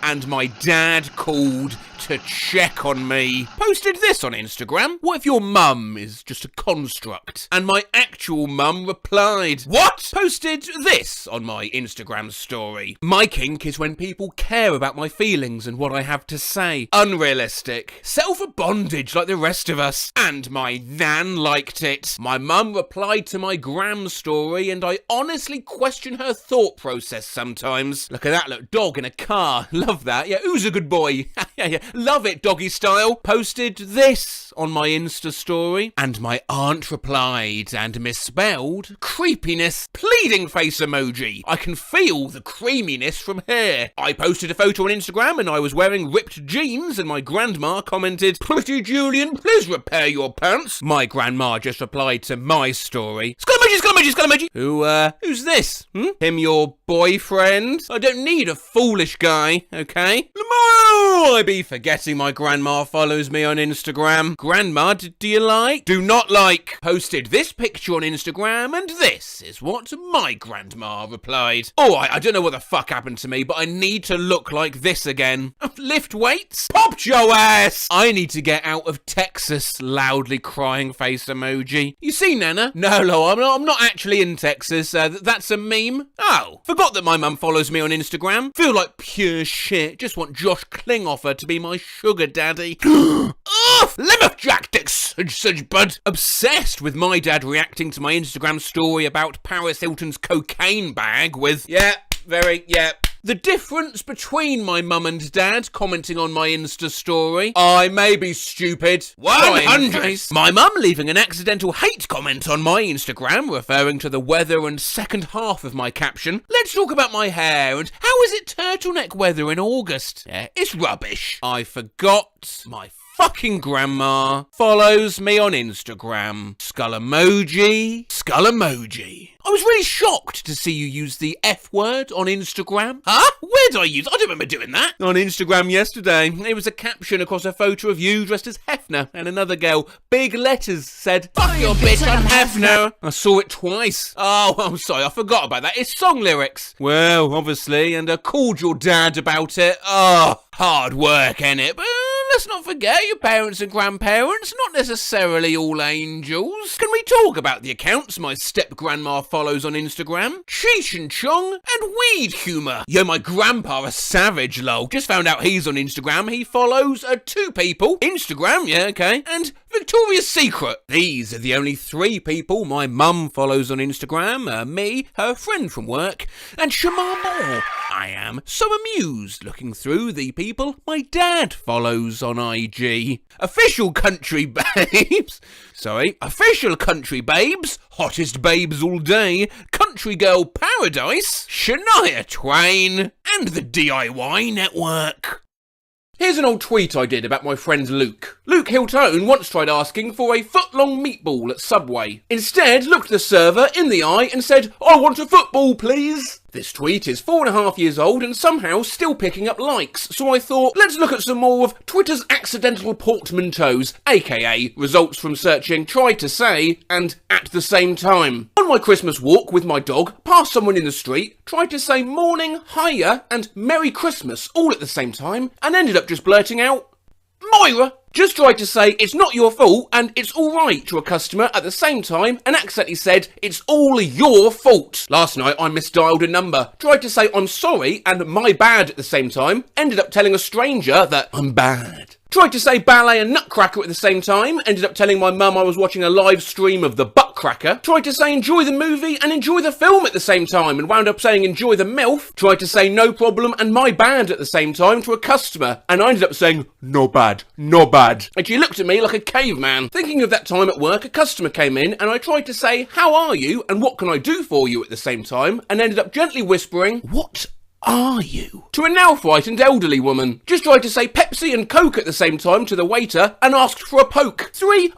A: And my dad called to check on me. Posted this on Instagram. What if your mum is just a construct? And my actual mum replied, what? Posted this on my Instagram story. My kink is when people care about my feelings and what I have to say. Unrealistic. Settle for bondage like the rest of us. And my nan liked it. My mum replied to my gram story and I honestly question her thought process sometimes. Look at that, look, dog in a car. Love that. Yeah, who's a good boy? Yeah. Love it, doggy style. Posted this on my Insta story. And my aunt replied and misspelled creepiness pleading face emoji. I can feel the creaminess from here. I posted a photo on Instagram and I was wearing ripped jeans and my grandma commented, pretty Julian, please repair your pants. My grandma just replied to my story. Skull emoji. Who's this? Him your boyfriend? I don't need a foolish guy, okay? Lamar, I be forgetting my grandma follows me on Instagram. Grandma, do you like? Do not like. Posted this picture on Instagram and this is what my grandma replied. Oh, I don't know what the fuck happened to me, but I need to look like this again. Lift weights? Popped your ass! I need to get out of Texas, loudly crying face emoji. You see, Nana? No, I'm not actually in Texas. That's a meme. Oh, forgot that my mum follows me on Instagram. Feel like pure shit. Just want Josh Klinghoffer to be my sugar daddy. Lemon-jack dick such bud. Obsessed with my dad reacting to my Instagram story about Paris Hilton's cocaine bag with, yeah. The difference between my mum and dad commenting on my Insta story. I may be stupid. 100. My mum leaving an accidental hate comment on my Instagram referring to the weather and second half of my caption. Let's talk about my hair and how is it turtleneck weather in August? Yeah, it's rubbish. I forgot my fucking grandma follows me on Instagram. Skull emoji. I was really shocked to see you use the F word on Instagram. Huh? Where did I use it? I don't remember doing that. On Instagram yesterday. It was a caption across a photo of you dressed as Hefner and another girl. Big letters said, fuck your bitch, I'm Hefner. I saw it twice. Oh, I'm sorry, I forgot about that. It's song lyrics. Well, obviously, and I called your dad about it. Oh, hard work, innit? But let's not forget your parents and grandparents, not necessarily all angels. Can we talk about the accounts my step-grandma follows on Instagram? Cheech and Chong and Weed Humour. Yo, my grandpa a savage, lol. Just found out he's on Instagram. He follows 2 people. Instagram, yeah, okay. And Victoria's Secret. These are the only 3 people my mum follows on Instagram. Me, her friend from work, and Shamar Moore. I am so amused looking through the people my dad follows on IG. Official country babes. Hottest babes all day. Country Girl Paradise. Shania Twain. And the DIY Network. Here's an old tweet I did about my friend Luke. Luke Hiltone once tried asking for a foot-long meatball at Subway. Instead, looked the server in the eye and said, "I want a football, please." This tweet is 4.5 years old and somehow still picking up likes, so I thought, let's look at some more of Twitter's accidental portmanteaus, aka results from searching "tried to say" and "at the same time." On my Christmas walk with my dog, past someone in the street, tried to say "morning," "hiya," and "Merry Christmas" all at the same time, and ended up just blurting out, "Moira!" Just tried to say "it's not your fault" and "it's alright" to a customer at the same time and accidentally said "it's all your fault." Last night I misdialed a number, tried to say "I'm sorry" and "my bad" at the same time, ended up telling a stranger that I'm bad. Tried to say ballet and nutcracker at the same time, ended up telling my mum I was watching a live stream of the Buttcracker. Tried to say enjoy the movie and enjoy the film at the same time and wound up saying enjoy the MILF. Tried to say no problem and my bad at the same time to a customer and I ended up saying no bad, no bad. And she looked at me like a caveman. Thinking of that time at work, a customer came in and I tried to say how are you and what can I do for you at the same time and ended up gently whispering what are you? To a now frightened elderly woman. Just tried to say Pepsi and Coke at the same time to the waiter and asked for a poke. 3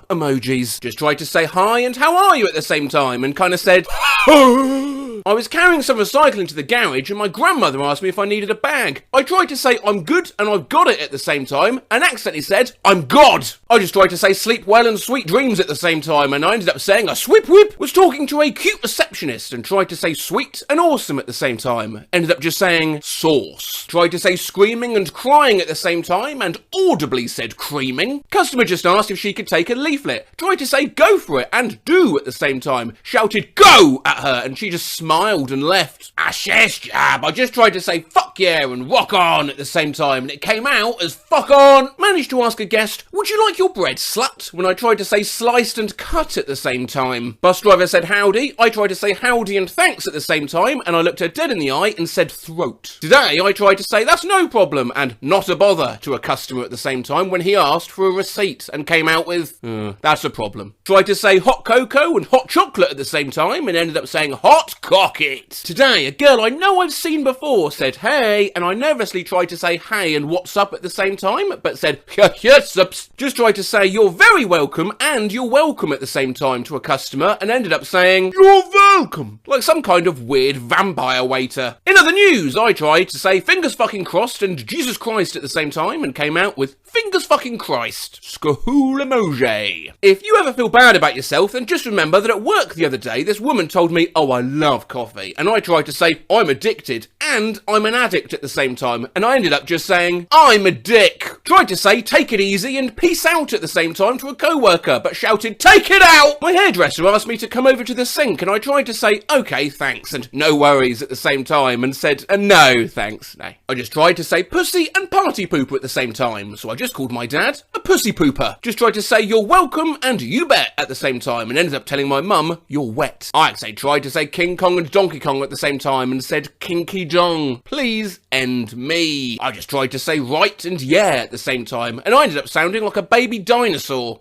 A: emojis. Just tried to say hi and how are you at the same time and kind of said I was carrying some recycling to the garage and my grandmother asked me if I needed a bag. I tried to say I'm good and I've got it at the same time and accidentally said I'm God. I just tried to say sleep well and sweet dreams at the same time and I ended up saying a swip whip. Was talking to a cute receptionist and tried to say sweet and awesome at the same time. Ended up just saying sauce. Tried to say screaming and crying at the same time and audibly said creaming. Customer just asked if she could take a leaflet. Tried to say go for it and do at the same time. Shouted go at her and she just smiled and left. Yes, jab. I just tried to say fuck yeah and rock on at the same time and it came out as fuck on. Managed to ask a guest, would you like your bread slut? When I tried to say sliced and cut at the same time. Bus driver said howdy. I tried to say howdy and thanks at the same time and I looked her dead in the eye and said throat. Today I tried to say that's no problem and not a bother to a customer at the same time when he asked for a receipt and came out with that's a problem. Tried to say hot cocoa and hot chocolate at the same time and ended up saying hot cock it. Today a girl I know I've seen before said hey and I nervously tried to say hey and what's up at the same time but said yes ups. Just tried to say you're very welcome and you're welcome at the same time to a customer and ended up saying you're welcome like some kind of weird vampire waiter. In other news, I tried to say fingers fucking crossed and Jesus Christ at the same time and came out with fingers fucking Christ. Skahool emoji. If you ever feel bad about yourself, then just remember that at work the other day, this woman told me, oh, I love coffee. And I tried to say, I'm addicted and I'm an addict at the same time. And I ended up just saying, I'm a dick. Tried to say, take it easy and peace out at the same time to a coworker, but shouted, take it out. My hairdresser asked me to come over to the sink and I tried to say, okay, thanks and no worries at the same time and said, no, thanks, no. I just tried to say pussy and party pooper at the same time, so I just called my dad a pussy pooper. Just tried to say you're welcome and you bet at the same time and ended up telling my mum you're wet. I actually tried to say King Kong and Donkey Kong at the same time and said Kinky Dong. Please end me. I just tried to say right and yeah at the same time and I ended up sounding like a baby dinosaur.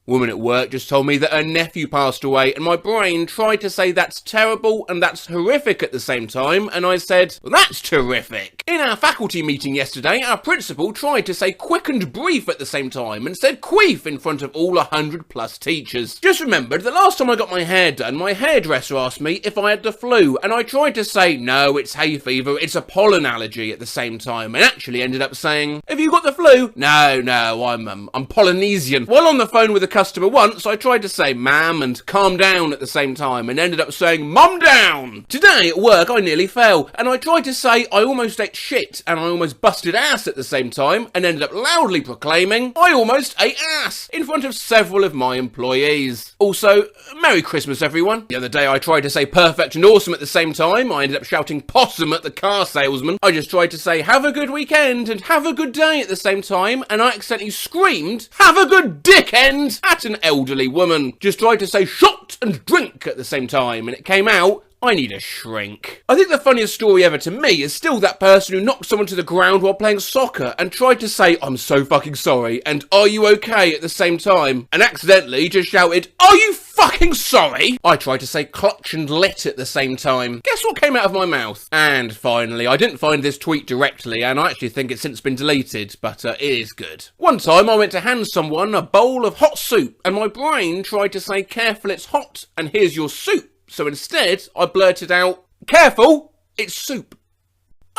A: Woman at work just told me that her nephew passed away and my brain tried to say that's terrible and that's horrific at the same time and I said, well, that's terrific. In our faculty meeting yesterday, our principal tried to say quick and brief at the same time and said queef in front of all 100+ teachers. Just remembered the last time I got my hair done, my hairdresser asked me if I had the flu and I tried to say, no, it's hay fever, it's a pollen allergy at the same time and actually ended up saying, have you got the flu? No, I'm Polynesian. While on the phone with a customer once, I tried to say ma'am and calm down at the same time and ended up saying mum down. Today at work I nearly fell and I tried to say I almost ate shit and I almost busted ass at the same time and ended up loudly proclaiming I almost ate ass in front of several of my employees. Also, Merry Christmas everyone. The other day I tried to say perfect and awesome at the same time. I ended up shouting possum at the car salesman. I just tried to say have a good weekend and have a good day at the same time and I accidentally screamed have a good dickend at an elderly woman. Just tried to say shot and drink at the same time and it came out I need a shrink. I think the funniest story ever to me is still that person who knocked someone to the ground while playing soccer and tried to say, I'm so fucking sorry, and are you okay at the same time, and accidentally just shouted, are you fucking sorry? I tried to say clutch and lit at the same time. Guess what came out of my mouth? And finally, I didn't find this tweet directly, and I actually think it's since been deleted, but it is good. One time I went to hand someone a bowl of hot soup, and my brain tried to say, careful, it's hot, and here's your soup. So instead, I blurted out, careful, it's soup.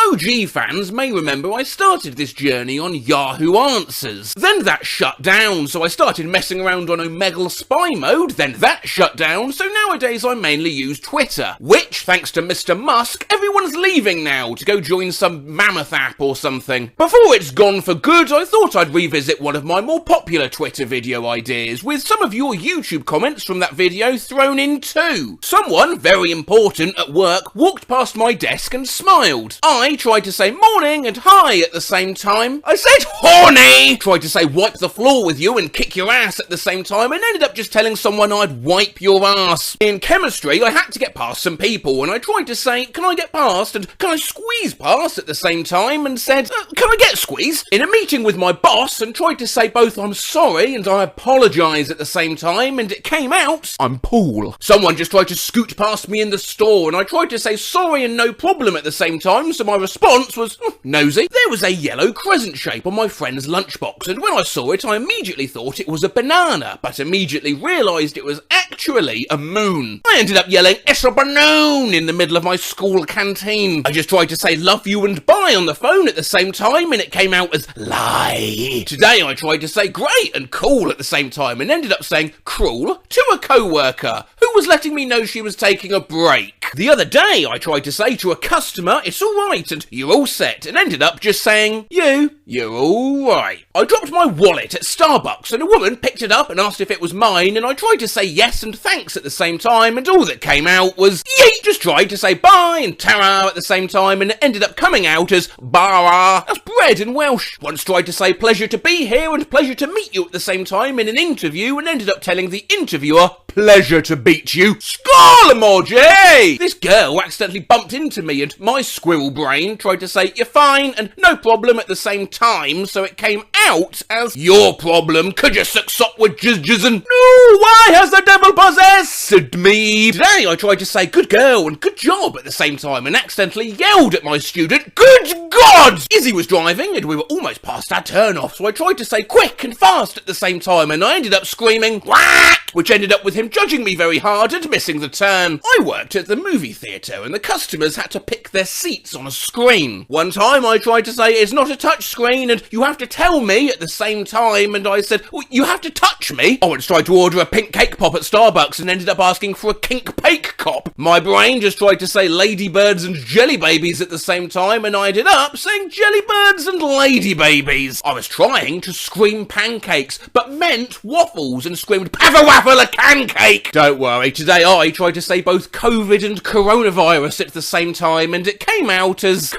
A: OG fans may remember I started this journey on Yahoo Answers. Then that shut down, so I started messing around on Omegle spy mode, then that shut down, so nowadays I mainly use Twitter, which, thanks to Mr. Musk, everyone's leaving now to go join some mammoth app or something. Before it's gone for good, I thought I'd revisit one of my more popular Twitter video ideas, with some of your YouTube comments from that video thrown in too. Someone, very important at work, walked past my desk and smiled. I tried to say morning and hi at the same time. I said horny! Tried to say wipe the floor with you and kick your ass at the same time, and ended up just telling someone I'd wipe your ass. In chemistry, I had to get past some people, and I tried to say, can I get past, and can I squeeze past at the same time, and said, can I get squeezed? In a meeting with my boss, and tried to say both I'm sorry and I apologise at the same time, and it came out, I'm Paul. Someone just tried to scoot past me in the store, and I tried to say sorry and no problem at the same time, so my response was, nosy. There was a yellow crescent shape on my friend's lunchbox, and when I saw it, I immediately thought it was a banana, but immediately realised it was actually a moon. I ended up yelling, it's a balloon, in the middle of my school canteen. I just tried to say love you and bye on the phone at the same time, and it came out as lie. Today I tried to say great and cool at the same time, and ended up saying cruel to a co-worker who was letting me know she was taking a break. The other day I tried to say to a customer, it's alright and you're all set, and ended up just saying, you're alright. I dropped my wallet at Starbucks, and a woman picked it up and asked if it was mine, and I tried to say yes and thanks at the same time, and all that came out was yeet. Just tried to say bye and ta-ra at the same time, and it ended up coming out as bara. That's bread in Welsh. Once tried to say pleasure to be here and pleasure to meet you at the same time in an interview, and ended up telling the interviewer, pleasure to beat you. Skull emoji! This girl accidentally bumped into me, and my squirrel brain tried to say you're fine and no problem at the same time, so it came out as your problem. Could you suck up with jizz and no, why has the devil possessed me? Today I tried to say good girl and good job at the same time, and accidentally yelled at my student, good God! Izzy was driving and we were almost past our turn off, so I tried to say quick and fast at the same time, and I ended up screaming whack, which ended up with him judging me very hard and missing the turn. I worked at the movie theatre, and the customers had to pick their seats on a screen. One time I tried to say it's not a touch screen and you have to tell me at the same time, and I said, well, you have to touch me? I once tried to order a pink cake pop at Starbucks and ended up asking for a kink cake cop. My brain just tried to say ladybirds and jelly babies at the same time, and I ended up saying jelly birds and lady babies. I was trying to scream pancakes, but meant waffles, and screamed pava waffle a pancake. Don't worry, today I tried to say both COVID and coronavirus at the same time, and it came out as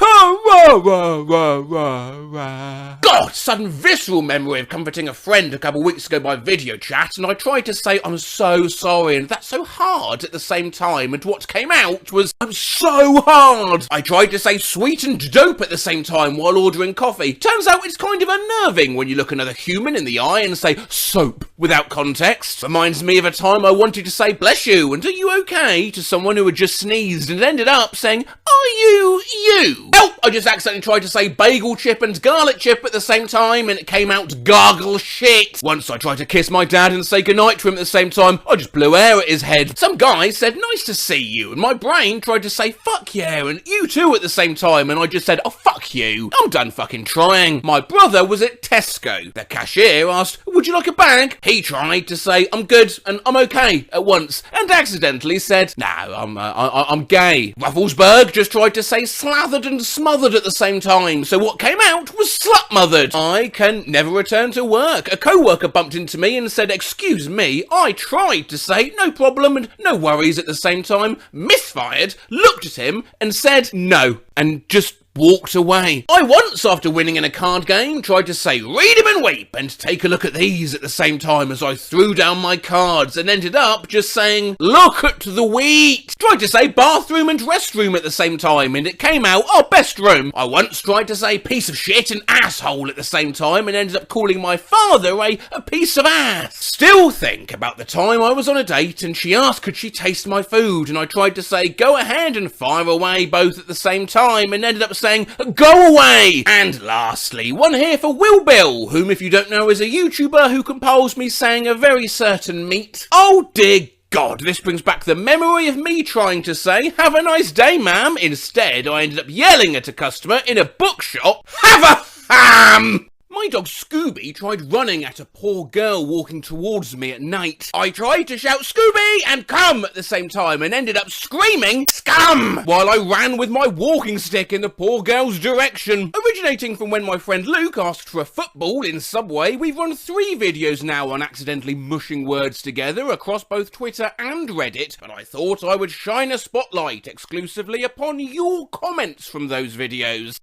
A: God, sudden visceral memory of comforting a friend a couple weeks ago by video chat, and I tried to say I'm so sorry and that's so hard at the same time, and what came out was I'm so hard. I tried to say sweet and dope at the same time while ordering coffee. Turns out it's kind of unnerving when you look another human in the eye and say soap without context. Reminds me of a time I wanted to say bless you and are you okay to someone who had just sneezed, and ended up saying are you? Help! I just accidentally tried to say bagel chip and garlic chip at the same time, and it came out gargle shit. Once I tried to kiss my dad and say goodnight to him at the same time, I just blew air at his head. Some guy said nice to see you, and my brain tried to say fuck yeah and you too at the same time, and I just said oh fuck you, I'm done fucking trying. My brother was at Tesco. The cashier asked would you like a bag? He tried to say I'm good and I'm okay at once, and accidentally said no, I'm gay. Rufflesburg just tried to say slathered and smothered at the same time, so what came out was slut-mothered. I can never return to work. A co-worker bumped into me and said excuse me. I tried to say no problem and no worries at the same time, misfired, looked at him and said no, and just walked away. I once, after winning in a card game, tried to say read 'em and weep and take a look at these at the same time as I threw down my cards and ended up just saying look at the wheat. Tried to say bathroom and restroom at the same time and it came out, oh, best room. I once tried to say piece of shit and asshole at the same time and ended up calling my father a piece of ass. Still think about the time I was on a date and she asked could she taste my food and I tried to say go ahead and fire away both at the same time and ended up saying go away. And lastly, one here for Will Bill, whom if you don't know is a YouTuber who compiles me saying a very certain meat. Oh dear God, this brings back the memory of me trying to say, have a nice day, ma'am. Instead, I ended up yelling at a customer in a bookshop, have a ham! My dog Scooby tried running at a poor girl walking towards me at night. I tried to shout Scooby and come at the same time and ended up screaming scum while I ran with my walking stick in the poor girl's direction. Originating from when my friend Luke asked for a football in Subway, we've run 3 videos now on accidentally mushing words together across both Twitter and Reddit, and I thought I would shine a spotlight exclusively upon your comments from those videos.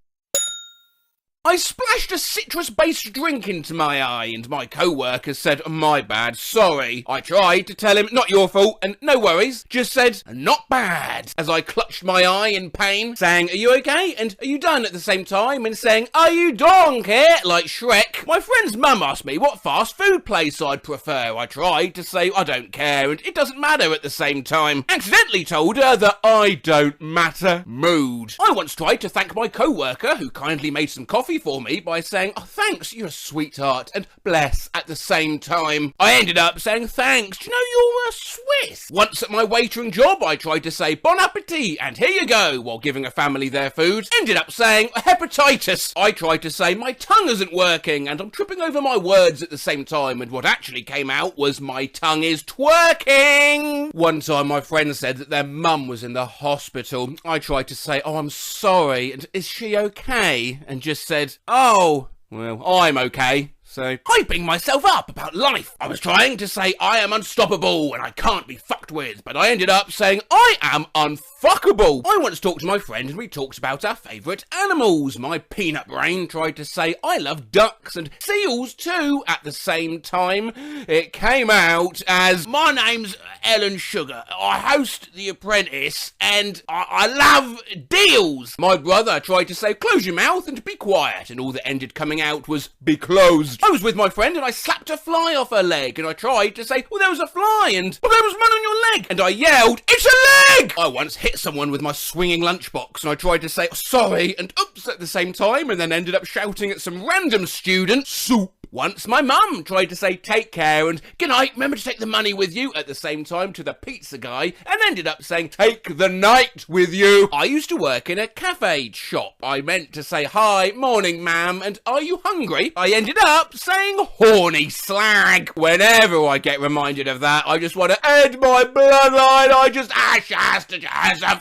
A: I splashed a citrus-based drink into my eye and my co-workers said, my bad, sorry. I tried to tell him, not your fault, and no worries, just said, not bad, as I clutched my eye in pain, saying, are you okay? And are you done at the same time? And saying, are you donkey? Like Shrek. My friend's mum asked me what fast food place I'd prefer. I tried to say, I don't care, and it doesn't matter at the same time. Accidentally told her that I don't matter. Mood. I once tried to thank my co-worker, who kindly made some coffee for me by saying, oh, thanks, you're a sweetheart, and bless at the same time. I ended up saying, thanks, do you know you're a Swiss? Once at my waitering job, I tried to say bon appetit, and here you go, while giving a family their food. Ended up saying hepatitis. I tried to say my tongue isn't working, and I'm tripping over my words at the same time, and what actually came out was my tongue is twerking. One time my friend said that their mum was in the hospital. I tried to say, oh, I'm sorry, and is she okay? And just said, oh, well, I'm okay. So, hyping myself up about life. I was trying to say I am unstoppable and I can't be fucked with, but I ended up saying I am unfuckable. I once talked to my friend and we talked about our favourite animals. My peanut brain tried to say I love ducks and seals too at the same time. It came out as, my name's Ellen Sugar. I host The Apprentice and I love deals. My brother tried to say close your mouth and be quiet, and all that ended coming out was be closed. I was with my friend and I slapped a fly off her leg and I tried to say, well, there was a fly and, well, there was one on your leg, and I yelled, it's a leg! I once hit someone with my swinging lunchbox and I tried to say sorry and oops at the same time and then ended up shouting at some random student, soup. Once my mum tried to say take care and good night, remember to take the money with you at the same time to the pizza guy, and ended up saying take the night with you. I used to work in a cafe shop. I meant to say hi, morning ma'am, and are you hungry? I ended up saying horny slag. Whenever I get reminded of that, I just want to end my bloodline. I just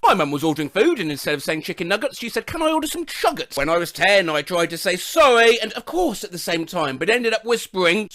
A: my mum was ordering food and instead of saying chicken nuggets, she said, can I order some chuggets? When I was 10, I tried to say sorry and of course at the same time, but ended up whispering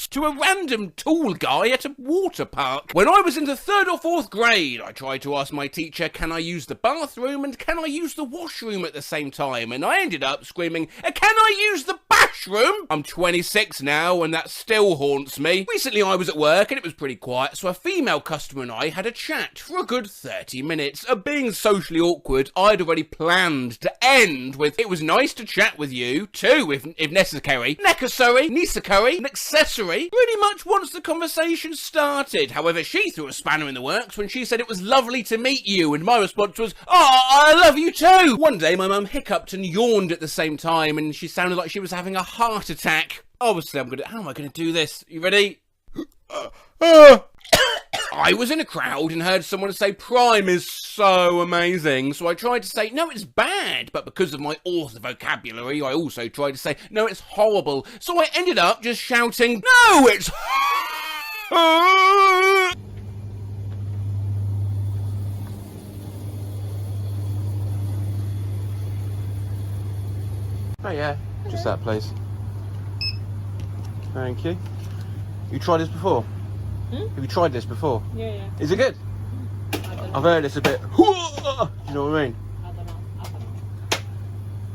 A: to a random tall guy at a water park. When I was in the 3rd or 4th grade, I tried to ask my teacher, can I use the bathroom and can I use the washroom at the same time? And I ended up screaming, can I use the bashroom? I'm 26 now and that still haunts me. Recently I was at work and it was pretty quiet, so a female customer and I had a chat for a good 30 minutes. Being socially awkward, I'd already planned to end with, it was nice to chat with you, too, if necessary. Necessary, pretty much once the conversation started. However, she threw a spanner in the works when she said it was lovely to meet you, and my response was, oh, I love you too. One day my mum hiccuped and yawned at the same time, and she sounded like she was having a heart attack. Obviously, how am I going to do this? You ready? I was in a crowd and heard someone say Prime is so amazing, so I tried to say, no, it's bad, but because of my author vocabulary, I also tried to say, no, it's horrible, so I ended up just shouting, no, it's oh yeah, just that place. Thank you. You tried this before? Have you tried this before? Yeah. Is it good? I've heard it's a bit
J: Do you know what I mean?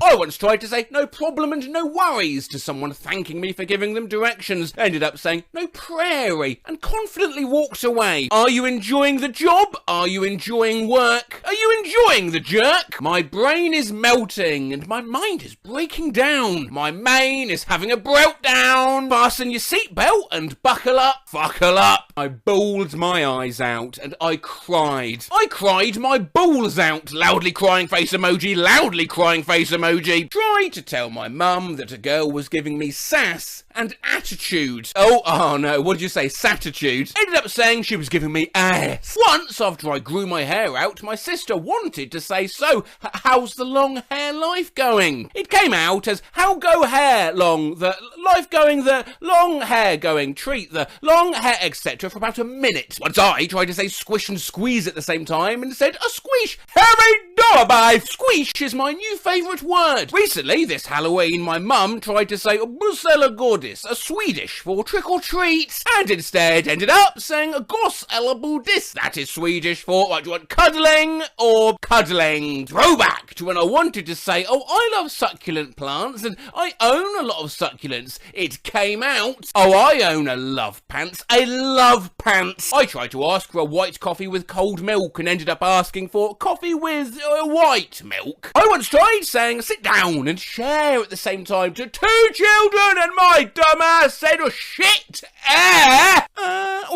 A: I once tried to say no problem and no worries to someone thanking me for giving them directions. Ended up saying no prairie and confidently walked away. Are you enjoying the job? Are you enjoying work? Are you enjoying the jerk? My brain is melting and my mind is breaking down. My mane is having a breakdown. Fasten your seatbelt and buckle up. Buckle up. I bawled my eyes out and I cried. I cried my balls out. Loudly crying face emoji. Loudly crying face emoji. Tried to tell my mum that a girl was giving me sass and attitude. Oh no, what did you say? Satitude. Ended up saying she was giving me ass. Once, after I grew my hair out, my sister wanted to say, so, how's the long hair life going? It came out as, how go hair long, the life going, the long hair going, treat the long hair, etc. for about a minute. Once I tried to say squish and squeeze at the same time and said, a squish, Harry Dorby. Squish is my new favourite word. Recently, this Halloween, my mum tried to say Bussela Godis, a Swedish for trick or treat, and instead ended up saying Goss eller Budis. That is Swedish for, what do you want, cuddling or cuddling. Throwback to when I wanted to say, oh, I love succulent plants and I own a lot of succulents. It came out, oh, I own a love pants. A love pants. I tried to ask for a white coffee with cold milk and ended up asking for coffee with white milk. I once tried saying sit down and share at the same time to 2 children and my dumbass said, oh shit,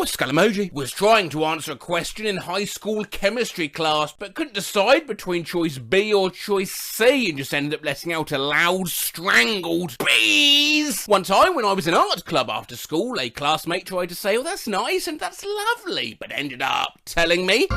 A: skull emoji. Was trying to answer a question in high school chemistry class but couldn't decide between choice B or choice C and just ended up letting out a loud strangled bees. One time when I was in art club after school, a classmate tried to say, oh that's nice and that's lovely, but ended up telling me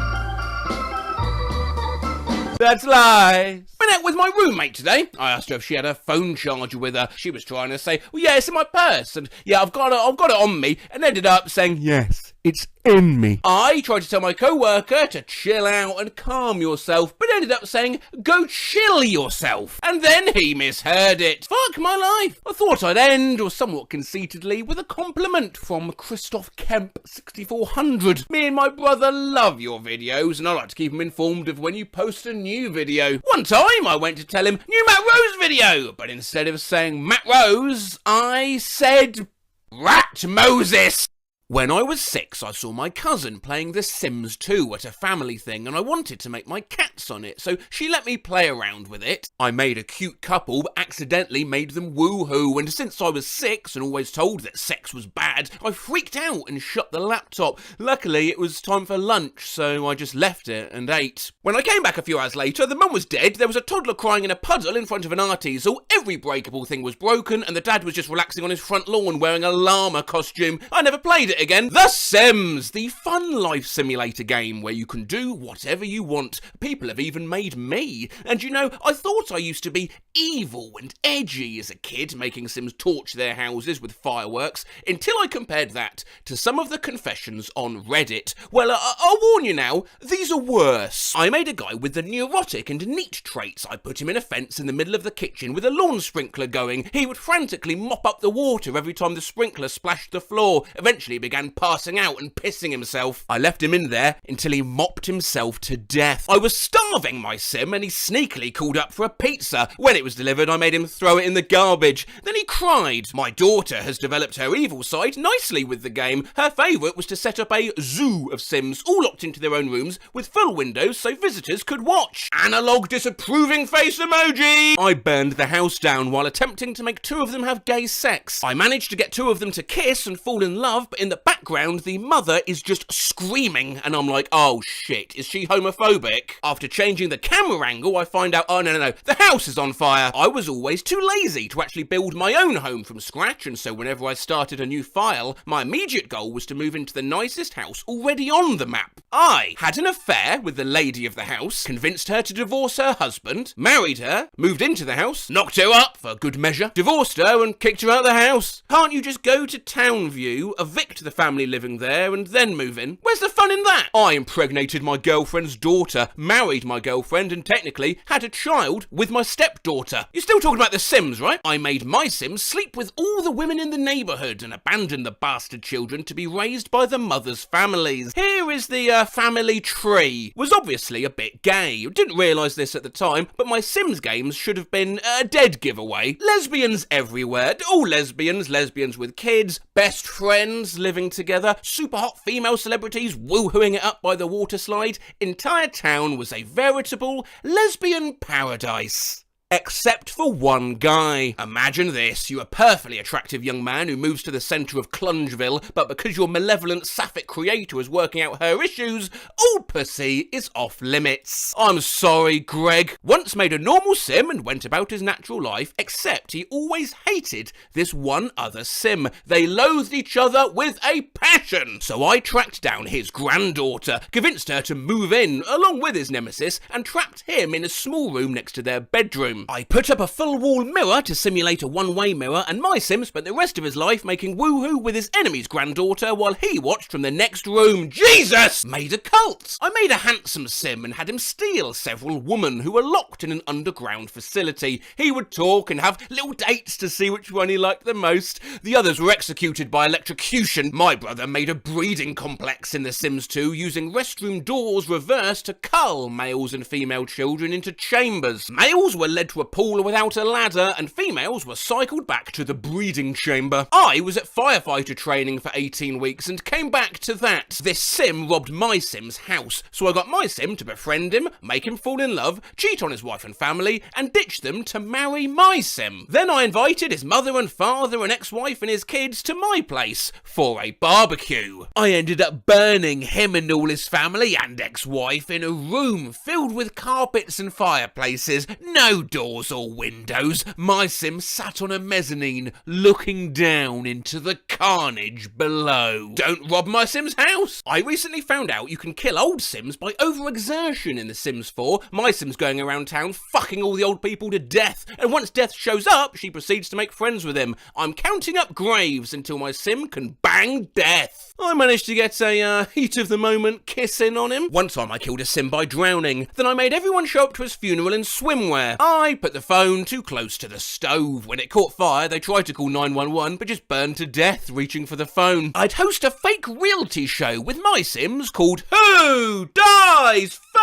A: that's lies. Went out with my roommate today. I asked her if she had her phone charger with her. She was trying to say, well, yeah, it's in my purse. And yeah, I've got it on me. And ended up saying, yes, it's in me. I tried to tell my co-worker to chill out and calm yourself, but ended up saying, go chill yourself. And then he misheard it. Fuck my life. I thought I'd end, or somewhat conceitedly, with a compliment from Christoph Kemp 6400. Me and my brother love your videos, and I like to keep him informed of when you post a new video. One time I went to tell him, new Matt Rose video, but instead of saying Matt Rose, I said Rat Moses. When I was 6, I saw my cousin playing The Sims 2 at a family thing and I wanted to make my cats on it, so she let me play around with it. I made a cute couple but accidentally made them woohoo, and since I was 6 and always told that sex was bad, I freaked out and shut the laptop. Luckily it was time for lunch, so I just left it and ate. When I came back a few hours later, the mum was dead, there was a toddler crying in a puddle in front of an art easel, every breakable thing was broken, and the dad was just relaxing on his front lawn wearing a llama costume. I never played it again. The Sims, the fun life simulator game where you can do whatever you want. People have even made me. And you know, I thought I used to be evil and edgy as a kid, making Sims torch their houses with fireworks, until I compared that to some of the confessions on Reddit. Well, I'll warn you now, these are worse. I made a guy with the neurotic and neat traits. I put him in a fence in the middle of the kitchen with a lawn sprinkler going. He would frantically mop up the water every time the sprinkler splashed the floor. Eventually he began passing out and pissing himself. I left him in there until he mopped himself to death. I was starving my sim and he sneakily called up for a pizza. When it was delivered, I made him throw it in the garbage. Then he cried. My daughter has developed her evil side nicely with the game. Her favourite was to set up a zoo of Sims, all locked into their own rooms with full windows so visitors could watch. Analog disapproving face emoji! I burned the house down while attempting to make 2 of them have gay sex. I managed to get 2 of them to kiss and fall in love, but in the background the mother is just screaming and I'm like, oh shit, is she homophobic? After changing the camera angle, I find out, oh no, the house is on fire. I was always too lazy to actually build my own home from scratch, and so whenever I started a new file, my immediate goal was to move into the nicest house already on the map. I had an affair with the lady of the house, convinced her to divorce her husband, married her, moved into the house, knocked her up for good measure, divorced her and kicked her out of the house. Can't you just go to Townview, evict to the family living there and then move in. Where's the fun in that? I impregnated my girlfriend's daughter, married my girlfriend, and technically had a child with my stepdaughter. You're still talking about The Sims, right? I made my Sims sleep with all the women in the neighbourhood and abandoned the bastard children to be raised by the mothers' families. Here is the family tree. Was obviously a bit gay. Didn't realise this at the time, but my Sims games should have been a dead giveaway. Lesbians everywhere. All lesbians with kids, best friends living together, super hot female celebrities woohooing it up by the water slide. Entire town was a veritable lesbian paradise. Except for one guy. Imagine this, you're a perfectly attractive young man who moves to the centre of Clungeville, but because your malevolent sapphic creator is working out her issues, all pussy is off limits. I'm sorry, Greg. Once made a normal sim and went about his natural life, except he always hated this one other sim. They loathed each other with a passion. So I tracked down his granddaughter, convinced her to move in, along with his nemesis, and trapped him in a small room next to their bedroom. I put up a full-wall mirror to simulate a one-way mirror, and my sim spent the rest of his life making woohoo with his enemy's granddaughter while he watched from the next room. Jesus! Made a cult! I made a handsome sim and had him steal several women who were locked in an underground facility. He would talk and have little dates to see which one he liked the most. The others were executed by electrocution. My brother made a breeding complex in The Sims 2 using restroom doors reversed to cull males and female children into chambers. Males were led to a pool without a ladder, and females were cycled back to the breeding chamber. I was at firefighter training for 18 weeks and came back to that. This sim robbed my sim's house, so I got my sim to befriend him, make him fall in love, cheat on his wife and family, and ditch them to marry my sim. Then I invited his mother and father and ex-wife and his kids to my place for a barbecue. I ended up burning him and all his family and ex-wife in a room filled with carpets and fireplaces. No doors or windows. My sim sat on a mezzanine looking down into the carnage below. Don't rob my sim's house. I recently found out you can kill old sims by overexertion in The Sims 4. My sim's going around town fucking all the old people to death, and once death shows up, she proceeds to make friends with him. I'm counting up graves until my sim can bang death. I managed to get a heat of the moment kiss in on him. One time I killed a sim by drowning. Then I made everyone show up to his funeral in swimwear. I put the phone too close to the stove. When it caught fire, they tried to call 911, but just burned to death reaching for the phone. I'd host a fake reality show with my sims called Who Dies First?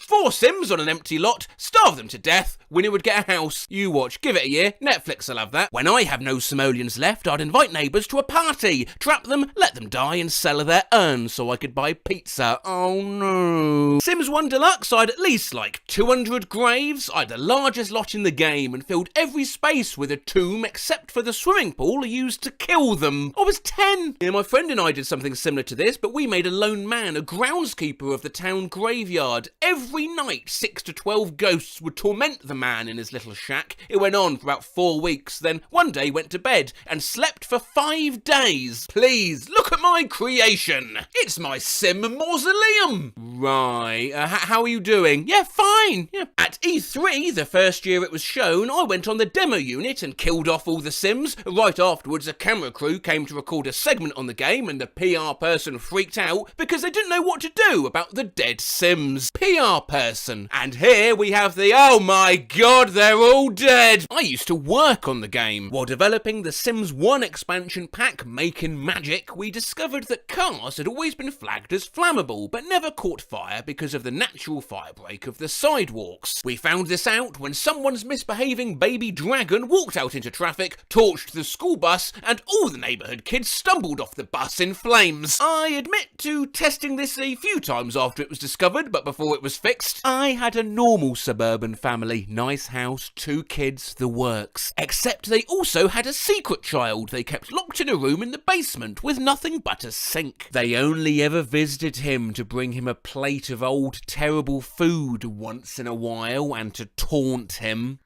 A: 4 sims on an empty lot, starve them to death, winner would get a house. You watch, give it a year, Netflix will have that. When I have no simoleons left, I'd invite neighbours to a party, trap them, let them die and sell their urns so I could buy pizza. Oh no. Sims 1 Deluxe, I'd at least like 200 graves. I had the largest lot in the game and filled every space with a tomb except for the swimming pool used to kill them. I was 10. Yeah, my friend and I did something similar to this, but we made a lone man a groundskeeper of the town graveyard. Every night, 6 to 12 ghosts would torment the man in his little shack. It went on for about 4 weeks, then one day went to bed and slept for 5 days. Please, look at my creation. It's my sim mausoleum. Right, how are you doing? Yeah, fine. Yeah. At E3, the first year it was shown, I went on the demo unit and killed off all the sims. Right afterwards, a camera crew came to record a segment on the game and the PR person freaked out because they didn't know what to do about the dead sims. PR person. And here we have the, oh my god, they're all dead. I used to work on the game. While developing the Sims 1 expansion pack, Making Magic, we discovered that cars had always been flagged as flammable, but never caught fire because of the natural firebreak of the sidewalks. We found this out when someone's misbehaving baby dragon walked out into traffic, torched the school bus, and all the neighbourhood kids stumbled off the bus in flames. I admit to testing this a few times after it was discovered, but before it was fixed. I had a normal suburban family, nice house, 2 kids, the works. Except they also had a secret child they kept locked in a room in the basement with nothing but a sink. They only ever visited him to bring him a plate of old terrible food once in a while and to taunt him.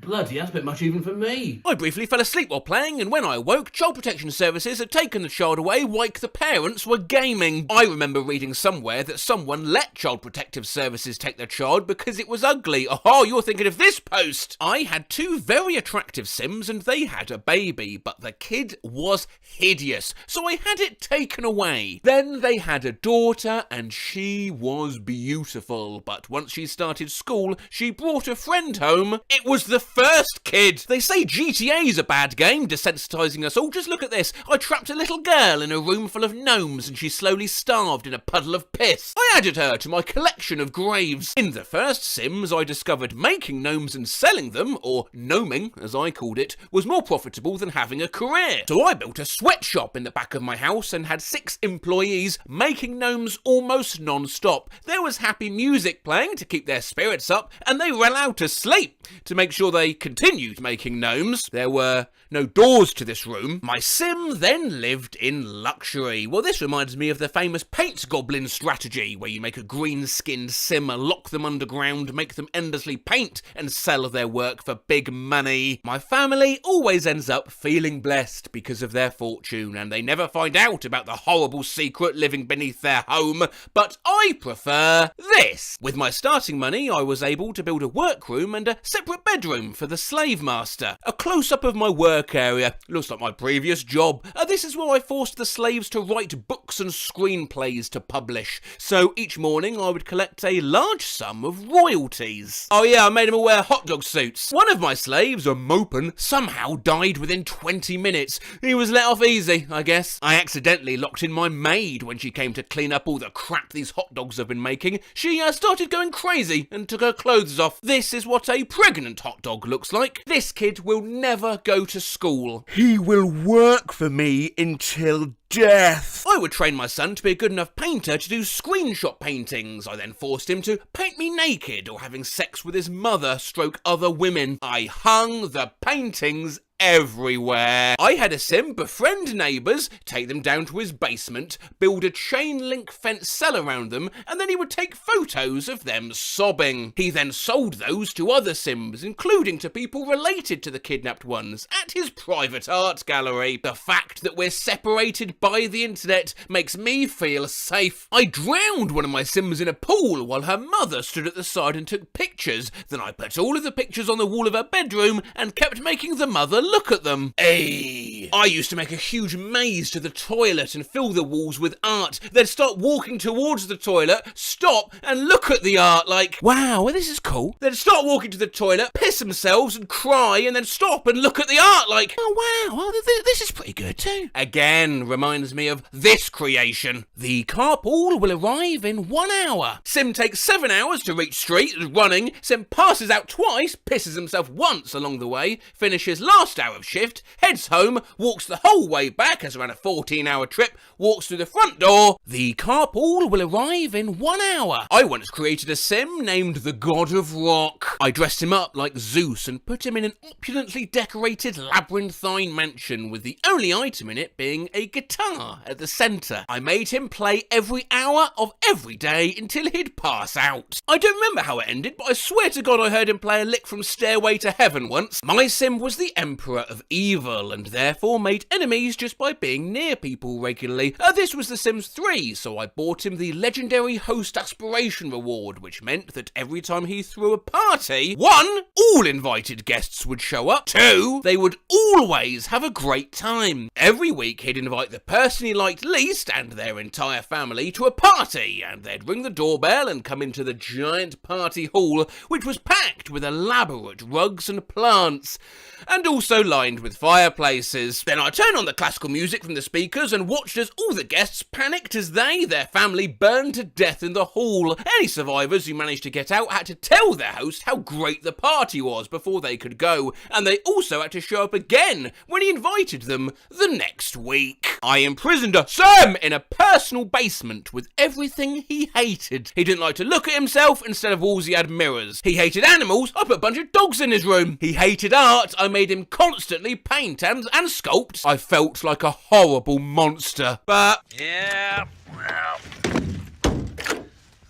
J: Bloody, that's a bit much even for me.
A: I briefly fell asleep while playing, and when I awoke, Child Protection Services had taken the child away like the parents were gaming. I remember reading somewhere that someone let Child Protective Services take their child because it was ugly. Oh, you're thinking of this post! I had two very attractive Sims and they had a baby, but the kid was hideous, so I had it taken away. Then they had a daughter and she was beautiful, but once she started school, she brought a friend home. It was the first kid. They say GTA's a bad game, desensitizing us all. Just look at this. I trapped a little girl in a room full of gnomes and she slowly starved in a puddle of piss. I added her to my collection of graves. In the first Sims, I discovered making gnomes and selling them, or gnoming as I called it, was more profitable than having a career. So I built a sweatshop in the back of my house and had 6 employees making gnomes almost non-stop. There was happy music playing to keep their spirits up, and they were allowed to sleep to make sure they continued making gnomes. There were no doors to this room. My Sim then lived in luxury. Well, this reminds me of the famous paint goblin strategy, where you make a green-skinned Sim, lock them underground, make them endlessly paint, and sell their work for big money. My family always ends up feeling blessed because of their fortune, and they never find out about the horrible secret living beneath their home, but I prefer this. With my starting money, I was able to build a workroom and a separate bedroom for the slave master. A close-up of my work area. Looks like my previous job. This is where I forced the slaves to write books and screenplays to publish. So each morning I would collect a large sum of royalties. Oh yeah, I made them all wear hot dog suits. One of my slaves, a Mopin, somehow died within 20 minutes. He was let off easy, I guess. I accidentally locked in my maid when she came to clean up all the crap these hot dogs have been making. She started going crazy and took her clothes off. This is what a pregnant hot dog looks like. This kid will never go to school. He will work for me until death. I would train my son to be a good enough painter to do screenshot paintings. I then forced him to paint me naked or having sex with his mother / other women. I hung the paintings everywhere. I had a Sim befriend neighbours, take them down to his basement, build a chain link fence cell around them, and then he would take photos of them sobbing. He then sold those to other Sims, including to people related to the kidnapped ones, at his private art gallery. The fact that we're separated by the internet makes me feel safe. I drowned one of my Sims in a pool while her mother stood at the side and took pictures. Then I put all of the pictures on the wall of her bedroom and kept making the mother look at them. Hey! I used to make a huge maze to the toilet and fill the walls with art. They'd start walking towards the toilet, stop and look at the art like, wow, well, this is cool. They'd start walking to the toilet, piss themselves and cry, and then stop and look at the art like, oh wow, well, this is pretty good too. Again, reminds me of this creation. The carpool will arrive in 1 hour. Sim takes 7 hours to reach street running. Sim passes out twice, pisses himself once along the way, finishes last hour of shift, heads home, walks the whole way back as around a 14-hour trip, walks through the front door. The carpool will arrive in 1 hour. I once created a Sim named the God of Rock. I dressed him up like Zeus and put him in an opulently decorated labyrinthine mansion with the only item in it being a guitar at the centre. I made him play every hour of every day until he'd pass out. I don't remember how it ended, but I swear to God I heard him play a lick from Stairway to Heaven once. My Sim was the Emperor of Evil and therefore made enemies just by being near people regularly. This was The Sims 3, so I bought him the legendary host aspiration reward, which meant that every time he threw a party, 1, all invited guests would show up, 2, they would always have a great time. Every week he'd invite the person he liked least and their entire family to a party, and they'd ring the doorbell and come into the giant party hall, which was packed with elaborate rugs and plants, and also lined with fireplaces. Then I turned on the classical music from the speakers and watched as all the guests panicked as their family burned to death in the hall. Any survivors who managed to get out had to tell their host how great the party was before they could go, and they also had to show up again when he invited them the next week. I imprisoned a Sim in a personal basement with everything he hated. He didn't like to look at himself. Instead of walls he had mirrors. He hated animals. I put a bunch of dogs in his room. He hated art. I made him constantly paint and sculpt. I felt like a horrible monster. But yeah, well,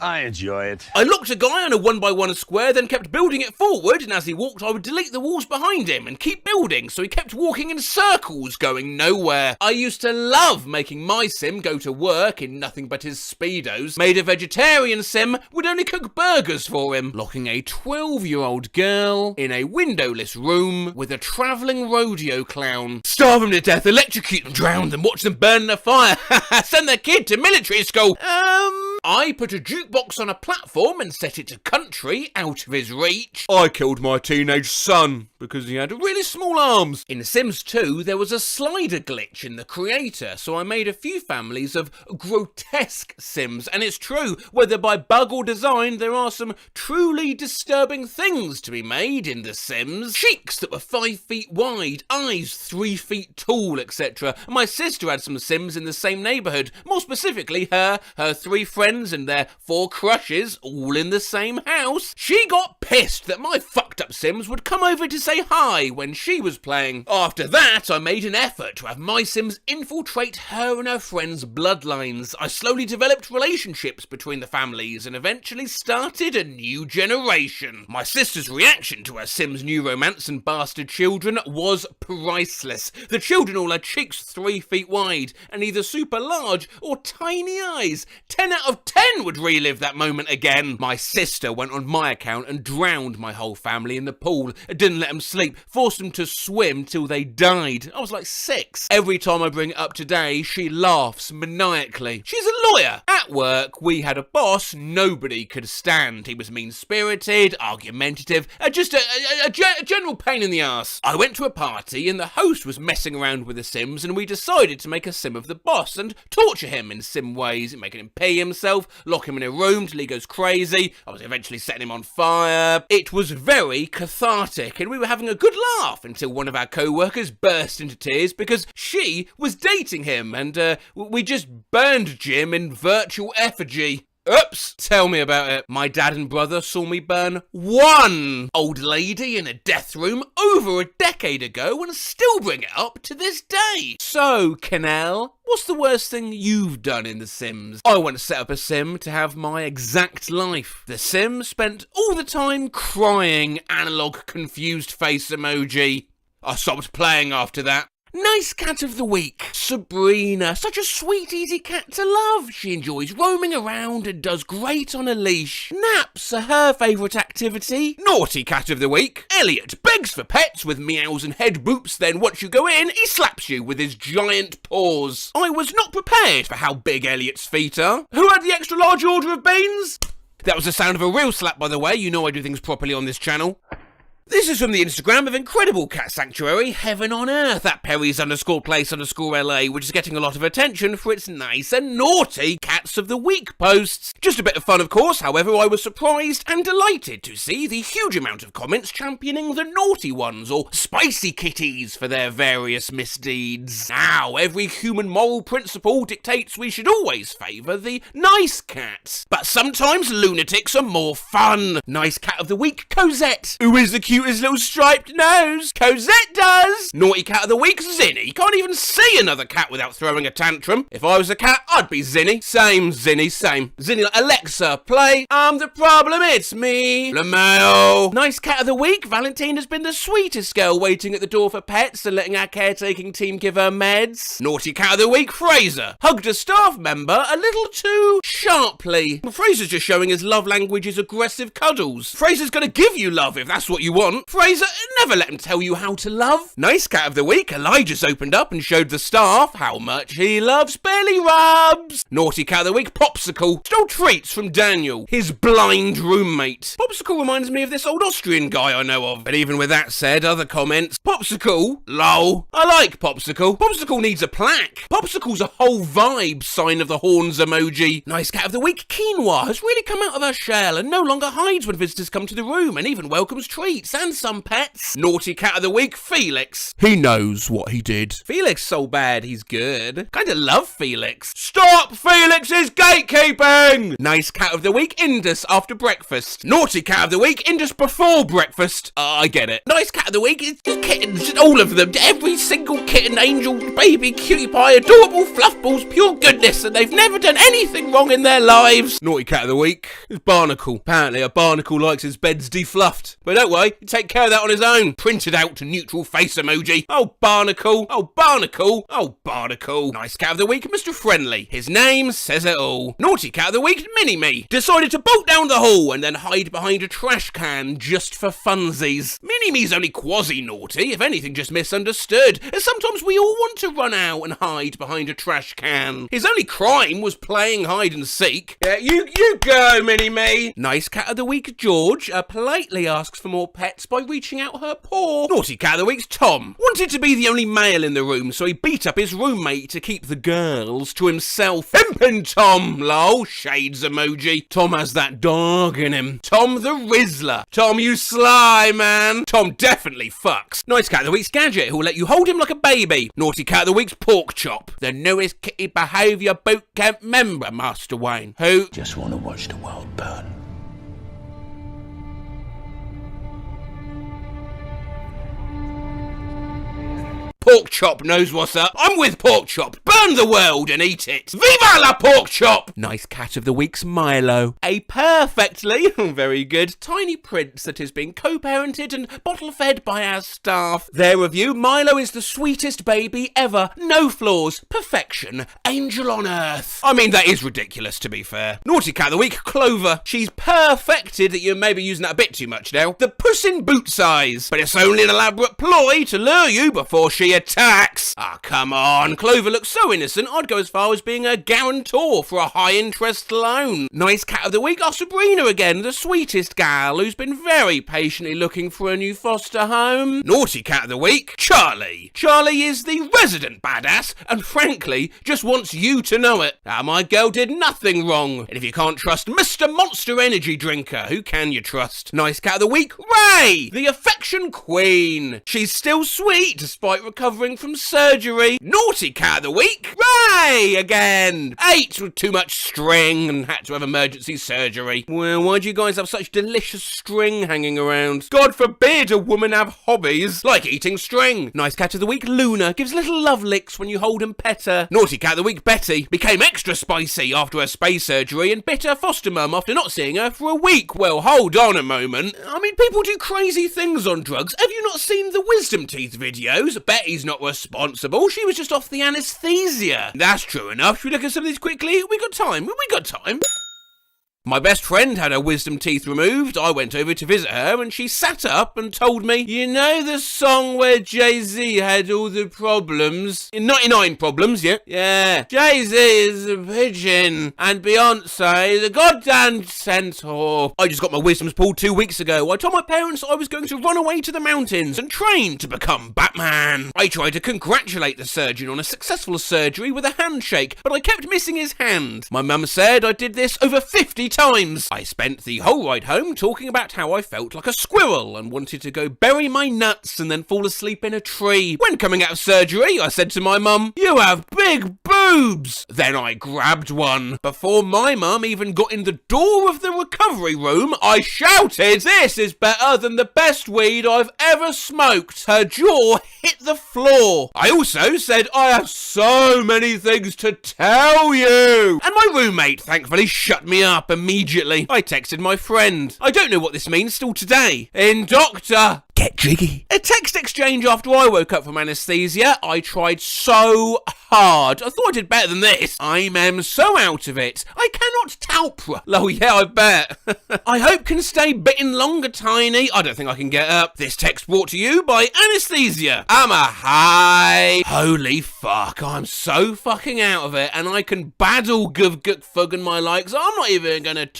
F: I enjoy it.
A: I locked a guy on a 1x1 square, then kept building it forward, and as he walked I would delete the walls behind him and keep building, so he kept walking in circles, going nowhere. I used to love making my sim go to work in nothing but his Speedos, made a vegetarian sim, would only cook burgers for him, locking a 12-year-old girl in a windowless room with a travelling rodeo clown. Starve them to death, electrocute them, drown them, watch them burn in a fire, send their kid to military school. I put a jukebox on a platform and set it to country, out of his reach.
D: I killed my teenage son because he had really small arms.
A: In Sims 2, there was a slider glitch in the creator, so I made a few families of grotesque Sims, and it's true, whether by bug or design, there are some truly disturbing things to be made in The Sims. Cheeks that were 5 feet wide, eyes 3 feet tall, etc. My sister had some Sims in the same neighbourhood, more specifically her 3 friends and their 4 crushes, all in the same house. She got pissed that my fucked up Sims would come over to say hi when she was playing. After that, I made an effort to have my Sims infiltrate her and her friends' bloodlines. I slowly developed relationships between the families and eventually started a new generation. My sister's reaction to her Sims' new romance and bastard children was priceless. The children all had cheeks 3 feet wide and either super large or tiny eyes. 10 out of 10 would relive that moment again. My sister went on my account and drowned my whole family in the pool. Didn't let them sleep, forced them to swim till they died. I was like 6. Every time I bring it up today, she laughs maniacally. She's a lawyer. At work, we had a boss nobody could stand. He was mean-spirited, argumentative, just a general pain in the ass. I went to a party and the host was messing around with the Sims and we decided to make a Sim of the boss and torture him in Sim ways, making him pee himself, lock him in a room till he goes crazy. I was eventually setting him on fire. It was very cathartic and we were having a good laugh until one of our co-workers burst into tears because she was dating him and we just burned Jim in virtual effigy. Oops, tell me about it. My dad and brother saw me burn one old lady in a death room over a decade ago and still bring it up to this day. So, Canal, what's the worst thing you've done in The Sims? I want to set up a Sim to have my exact life. The Sim spent all the time crying, analog confused face emoji. I stopped playing after that. Nice cat of the week. Sabrina, such a sweet, easy cat to love. She enjoys roaming around and does great on a leash. Naps are her favourite activity. Naughty cat of the week. Elliot begs for pets with meows and head boops, then once you go in, he slaps you with his giant paws. I was not prepared for how big Elliot's feet are. Who had the extra large order of beans? That was the sound of a real slap, by the way. You know I do things properly on this channel. This is from the Instagram of Incredible Cat Sanctuary, Heaven on Earth, at Perry's_place_LA, which is getting a lot of attention for its nice and naughty Cats of the Week posts. Just a bit of fun, of course, however, I was surprised and delighted to see the huge amount of comments championing the naughty ones, or spicy kitties, for their various misdeeds. Now, every human moral principle dictates we should always favour the nice cats. But sometimes lunatics are more fun. Nice Cat of the Week, Cosette, who is the cutest little striped nose. Cosette does. Naughty Cat of the Week, Zinny. Can't even see another cat without throwing a tantrum. If I was a cat, I'd be Zinny. Same, Zinny, same. Zinny, like, Alexa, play I'm the Problem, It's Me. LaMail. Nice Cat of the Week, Valentine has been the sweetest girl waiting at the door for pets and letting our caretaking team give her meds. Naughty Cat of the Week, Fraser. Hugged a staff member a little too sharply. Fraser's just showing his love language is aggressive cuddles. Fraser's gonna give you love if that's what you want. Fraser, never let him tell you how to love. Nice Cat of the Week, Elijah's opened up and showed the staff how much he loves belly rubs. Naughty Cat of the Week, Popsicle. Stole treats from Daniel, his blind roommate. Popsicle reminds me of this old Austrian guy I know of. But even with that said, other comments. Popsicle? Lol. I like Popsicle. Popsicle needs a plaque. Popsicle's a whole vibe, sign of the horns emoji. Nice Cat of the Week, Quinoa, has really come out of her shell and no longer hides when visitors come to the room and even welcomes treats and some pets. Naughty Cat of the Week, Felix. Felix. He knows what he did. Felix so bad, he's good. Kinda love Felix. Stop Felix's gatekeeping! Nice cat of the week, Indus after breakfast. Naughty cat of the week, Indus before breakfast. I get it. Nice cat of the week is just kittens, all of them. Every single kitten, angel, baby, cutie pie, adorable fluff balls, pure goodness, and they've never done anything wrong in their lives. Naughty cat of the week is Barnacle. Apparently a barnacle likes his beds defluffed. But don't worry, he'll take care of that on his own. Printed out to neutral face emoji. Oh, Barnacle. Oh, Barnacle. Oh, Barnacle. Nice cat of the week, Mr. Friendly. His name says it all. Naughty cat of the week, Mini-Me. Decided to bolt down the hall and then hide behind a trash can just for funsies. Mini-Me's only quasi-naughty, if anything just misunderstood, as sometimes we all want to run out and hide behind a trash can. His only crime was playing hide and seek. Yeah, you go, Mini-Me. Nice cat of the week, George, politely asks for more pets by reaching out her paw. Naughty cat of the week's Tom. Wanted to be the only male in the room, so he beat up his roommate to keep the girls to himself. Pimpin' Tom, lol, shades emoji. Tom has that dog in him. Tom the Rizzler. Tom, you sly man. Tom definitely fucks. Nice cat of the week's Gadget, who will let you hold him like a baby. Naughty cat of the week's Pork Chop. The newest kitty behaviour boot camp member, Master Wayne, who
U: Just want to watch the world burn.
A: Pork Chop knows what's up. I'm with Pork Chop. Burn the world and eat it. Viva la Pork Chop! Nice cat of the week's Milo. A perfectly, very good, tiny prince that is being co-parented and bottle-fed by our staff. Their review, Milo is the sweetest baby ever. No flaws. Perfection. Angel on earth. I mean, that is ridiculous, to be fair. Naughty cat of the week, Clover. She's perfected that you're maybe using that a bit too much now. The Puss in Boot size. But it's only an elaborate ploy to lure you before she attacks. Ah, come on. Clover looks so innocent, I'd go as far as being a guarantor for a high-interest loan. Nice cat of the week, our Sabrina again, the sweetest gal who's been very patiently looking for a new foster home. Naughty cat of the week, Charlie. Charlie is the resident badass, and frankly, just wants you to know it. My girl did nothing wrong. And if you can't trust Mr. Monster Energy Drinker, who can you trust? Nice cat of the week, Ray, the affection queen. She's still sweet despite recovering from surgery. Naughty cat of the week, Ray again. Ate with too much string and had to have emergency surgery. Well, why do you guys have such delicious string hanging around? God forbid a woman have hobbies like eating string. Nice cat of the week, Luna, gives little love licks when you hold and pet her. Naughty cat of the week, Betty, became extra spicy after her space surgery and bit her foster mum after not seeing her for a week. Well, hold on a moment. I mean, people do crazy things on drugs. Have you not seen the wisdom teeth videos? Betty's not responsible. She was just off the anesthesia. That's true enough. Should we look at some of these quickly? We got time. We got time. My best friend had her wisdom teeth removed. I went over to visit her and she sat up and told me, you know the song where Jay-Z had all the problems? 99 problems, yeah? Yeah. Jay-Z is a pigeon and Beyonce the goddamn centaur. I just got my wisdoms pulled 2 weeks ago. I told my parents I was going to run away to the mountains and train to become Batman. I tried to congratulate the surgeon on a successful surgery with a handshake, but I kept missing his hand. My mum said I did this over 50 times. I spent the whole ride home talking about how I felt like a squirrel and wanted to go bury my nuts and then fall asleep in a tree. When coming out of surgery, I said to my mum, you have big boobs. Then I grabbed one. Before my mum even got in the door of the recovery room, I shouted, this is better than the best weed I've ever smoked. Her jaw hit the floor. I also said, I have so many things to tell you. And my roommate thankfully shut me up immediately. I texted my friend. I don't know what this means still today. In doctor. Get jiggy. A text exchange after I woke up from anesthesia. I tried so hard. I thought I did better than this. I'm so out of it. I cannot talp. Oh yeah, I bet. I hope can stay bitten longer, Tiny. I don't think I can get up. This text brought to you by anesthesia. I'm a high. Holy fuck, I'm so fucking out of it and I can baddle guv guk fug and my likes. I'm not even gonna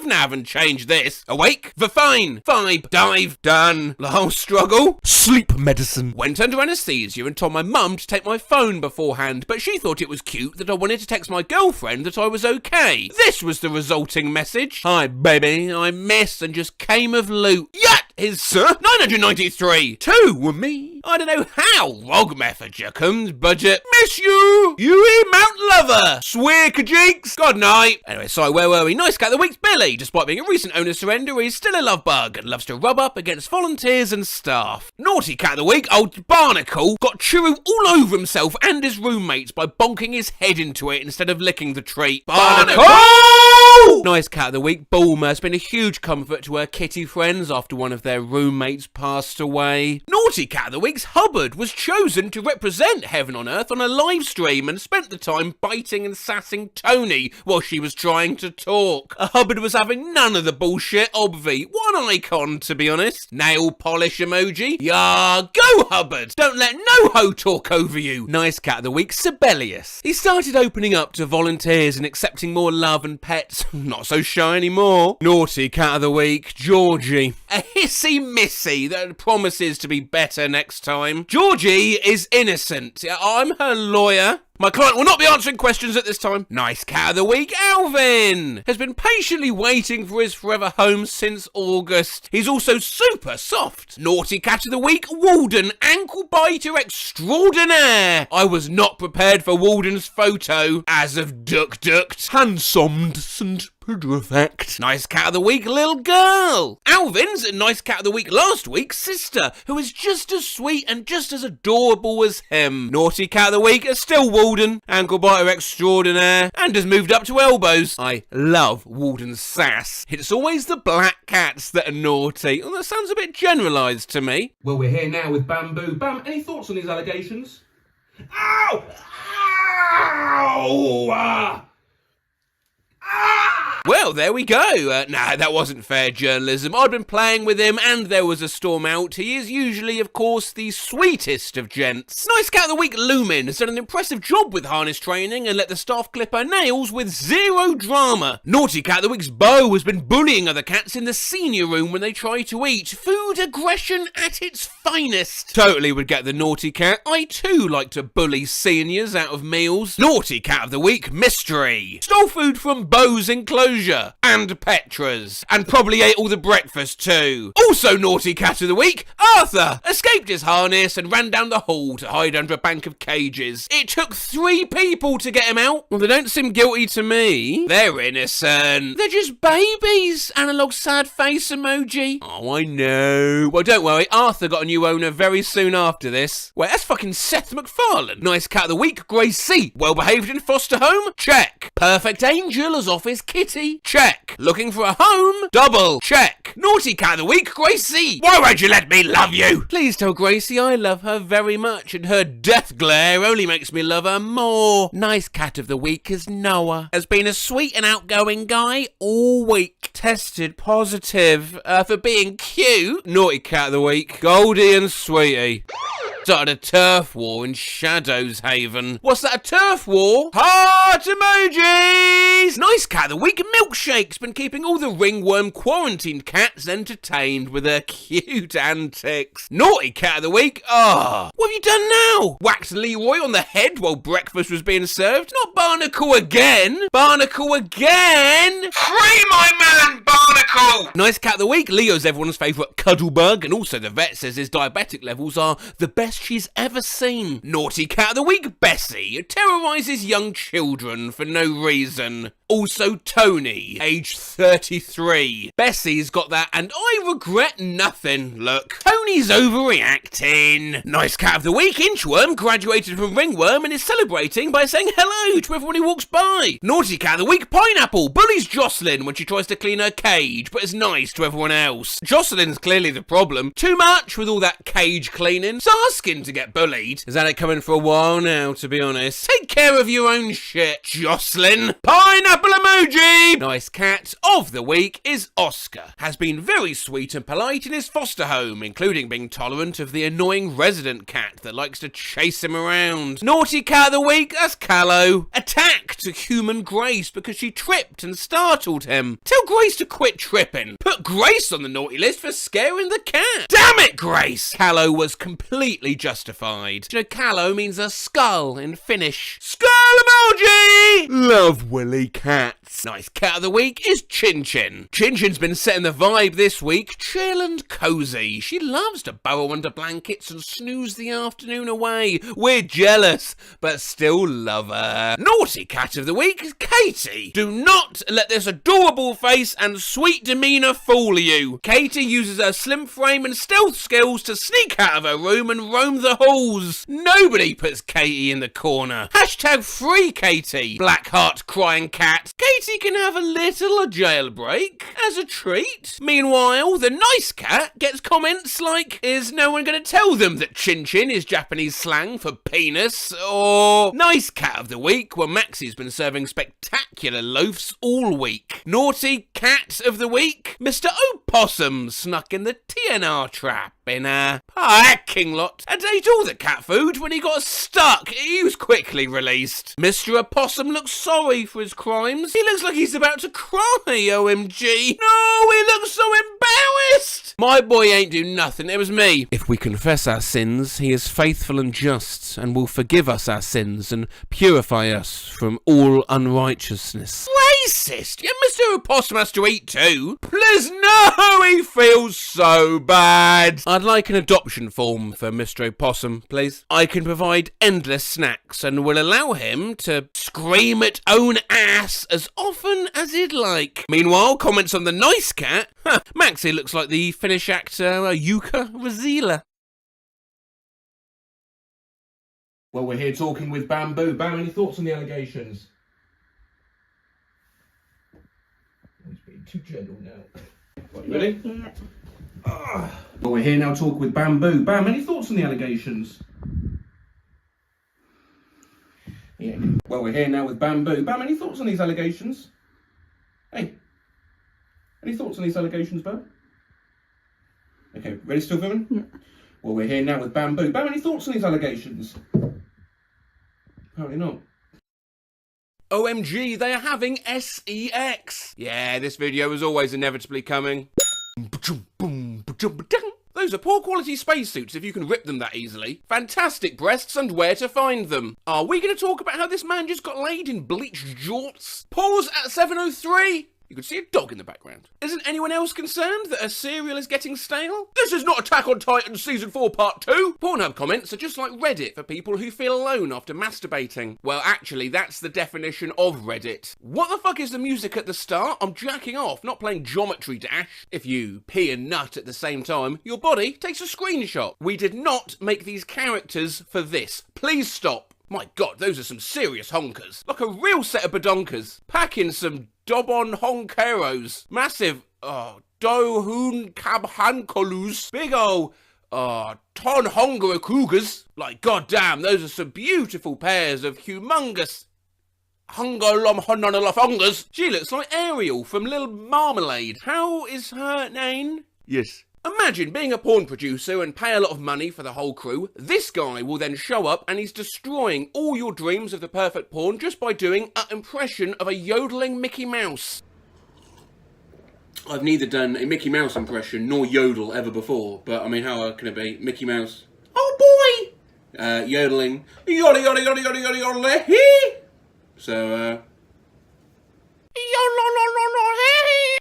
A: nav and change this. Awake, fine, vibe, dive, done. Struggle. Sleep medicine. Went under anesthesia and told my mum to take my phone beforehand, but she thought it was cute that I wanted to text my girlfriend that I was okay. This was the resulting message. Hi baby, I missed and just came of loot. Yet is 993. 2 were me. I don't know how Rog Mefferjuckums budget. Miss you! You Mount Lover! Swear kajeeks! God night! Anyway, sorry, where were we? Nice cat of the week's Billy. Despite being a recent owner surrender, he's still a love bug and loves to rub up against volunteers and staff. Naughty cat of the week, old Barnacle, got churu all over himself and his roommates by bonking his head into it instead of licking the treat. Barnacle! Nice cat of the week, Bulma, has been a huge comfort to her kitty friends after one of their roommates passed away. Naughty cat of the week's Hubbard was chosen to represent Heaven on Earth on a live stream and spent the time biting and sassing Tony while she was trying to talk. Hubbard was having none of the bullshit, obvi. What an icon, to be honest. Nail polish emoji. Yeah, go Hubbard! Don't let no ho talk over you. Nice cat of the week, Sibelius. He started opening up to volunteers and accepting more love and pets. Not so shy anymore. Naughty cat of the week, Georgie. A hissy missy that promises to be better next time. Georgie is innocent. I'm her lawyer. My client will not be answering questions at this time. Nice cat of the week, Alvin, has been patiently waiting for his forever home since August. He's also super soft. Naughty cat of the week, Walden, ankle biter extraordinaire. I was not prepared for Walden's photo as of ducked, handsomed and perfect. Nice cat of the week, little girl. Alvin's nice cat of the week last week's sister, who is just as sweet and just as adorable as him. Naughty cat of the week is still Walden, ankle biter extraordinaire, and has moved up to elbows. I love Walden's sass. It's always the black cats that are naughty. Well, that sounds a bit generalised to me.
J: Well, we're here now with Bamboo. Bam, any thoughts on these allegations? Ow! Ow!
A: Well, there we go. Nah, that wasn't fair journalism. I'd been playing with him and there was a storm out. He is usually, of course, the sweetest of gents. Nice cat of the week, Lumin, has done an impressive job with harness training and let the staff clip her nails with zero drama. Naughty cat of the week's Bo has been bullying other cats in the senior room when they try to eat. Food aggression at its finest. Totally would get the naughty cat. I too like to bully seniors out of meals. Naughty cat of the week, Mystery. Stole food from Bo's enclosure and Petra's, and probably ate all the breakfast too. Also naughty cat of the week, Arthur, escaped his harness and ran down the hall to hide under a bank of cages. It took 3 people to get him out. Well, they don't seem guilty to me. They're innocent. They're just babies. Analog sad face emoji. Oh, I know. Well, don't worry, Arthur got a new owner very soon after this. Wait, that's fucking Seth MacFarlane. Nice cat of the week, Grace C. Well behaved in foster home? Check. Perfect angel as off his kitty? Check. Looking for a home? Double. Check. Naughty cat of the week, Gracie. Why won't you let me love you? Please tell Gracie I love her very much and her death glare only makes me love her more. Nice cat of the week is Noah. Has been a sweet and outgoing guy all week. Tested positive for being cute. Naughty cat of the week, Goldie and Sweetie. Started a turf war in Shadows Haven. What's that, a turf war? Heart emojis! Nice cat of the week, Milkshake's been keeping all the ringworm quarantined cats entertained with her cute antics. Naughty cat of the week, what have you done now? Whacked Leroy on the head while breakfast was being served? Not Barnacle again! Barnacle again!
I: Free my man, Barnacle!
A: Nice cat of the week, Leo's everyone's favourite cuddlebug, and also the vet says his diabetic levels are the best she's ever seen. Naughty cat of the week, Bessie, terrorises young children for no reason. Also Tony, age 33. Bessie's got that and I regret nothing. Look, Tony's overreacting. Nice cat of the week, Inchworm, graduated from Ringworm and is celebrating by saying hello to everyone who walks by. Naughty cat of the week, Pineapple, bullies Jocelyn when she tries to clean her cage but is nice to everyone else. Jocelyn's clearly the problem. Too much with all that cage cleaning. It's asking to get bullied. Has had it coming for a while now, to be honest. Take care of your own shit, Jocelyn. Pineapple emoji! Nice cat of the week is Oscar. Has been very sweet and polite in his foster home, including being tolerant of the annoying resident cat that likes to chase him around. Naughty cat of the week, that's Callow. Attacked human Grace because she tripped and startled him. Tell Grace to quit tripping. Put Grace on the naughty list for scaring the cat. Damn it, Grace! Callow was completely justified. Do you know Callow means a skull in Finnish? Skull emoji! Love Willy cat. cats. Nice cat of the week is Chin Chin. Chin Chin's been setting the vibe this week, chill and cozy. She loves to burrow under blankets and snooze the afternoon away. We're jealous, but still love her. Naughty cat of the week is Katie. Do not let this adorable face and sweet demeanour fool you. Katie uses her slim frame and stealth skills to sneak out of her room and roam the halls. Nobody puts Katie in the corner. Hashtag free Katie. Blackheart crying cat. Katie can have a little jailbreak as a treat. Meanwhile, the nice cat gets comments like, is no one going to tell them that Chin Chin is Japanese slang for penis? Or nice cat of the week, well, Maxie's been serving spectacular loafs all week. Naughty cat of the week, Mr. Opossum snuck in the TNR trap in a parking lot and ate all the cat food when he got stuck. He was quickly released. Mr. Opossum looks sorry for his crimes. He looks like he's about to cry, OMG. No, he looks so embarrassed. My boy ain't do nothing, it was me. If we confess our sins, he is faithful and just and will forgive us our sins and purify us from all unrighteousness. Racist! Yeah, Mr. Opossum has to eat too. Please, no, he feels so bad. I'd like an adoption form for Mr. Opossum, please. I can provide endless snacks and will allow him to scream at own ass as often as he'd like. Meanwhile, comments on the nice cat. Maxie looks like the Finnish actor Jukka Rasila.
J: Well, we're here talking with Bamboo. Bam, any thoughts on the allegations? He's being too gentle now. Right, you ready?
S: Yeah.
J: Well, we're here now talking with Bamboo. Bam, any thoughts on the allegations? Yeah. Well, we're here now with Bamboo. Bam, any thoughts on these allegations? Hey. Any thoughts on these allegations, Bam? Okay, ready still, Vivian?
S: Yeah.
J: Well, we're here now with Bamboo. Bam, any thoughts on these allegations? Apparently not.
A: OMG, they are having SEX. Yeah, this video was always inevitably coming. Those are poor quality spacesuits if you can rip them that easily. Fantastic breasts and where to find them. Are we going to talk about how this man just got laid in bleached jorts? Pause at 7:03. You can see a dog in the background. Isn't anyone else concerned that a cereal is getting stale? This is not Attack on Titan Season 4 Part 2! Pornhub comments are just like Reddit for people who feel alone after masturbating. Well, actually, that's the definition of Reddit. What the fuck is the music at the start? I'm jacking off, not playing Geometry Dash. If you pee and nut at the same time, your body takes a screenshot. We did not make these characters for this. Please stop. My god, those are some serious honkers. Like a real set of badonkers. Packing some Dobon honkeros. Massive, dohun kabhankolus. Big ol', ton hongera cougars. Like, goddamn, those are some beautiful pairs of humongous hongers. She looks like Ariel from Little Marmalade. How is her name? Yes. Imagine being a porn producer and pay a lot of money for the whole crew. This guy will then show up and he's destroying all your dreams of the perfect porn just by doing an impression of a yodeling Mickey Mouse. I've neither done a Mickey Mouse impression nor yodel ever before, but I mean, how can it be? Mickey Mouse. Oh boy! Yodeling. Yodel, yodel, yodel, yodel, yodel, yodel, hee! So,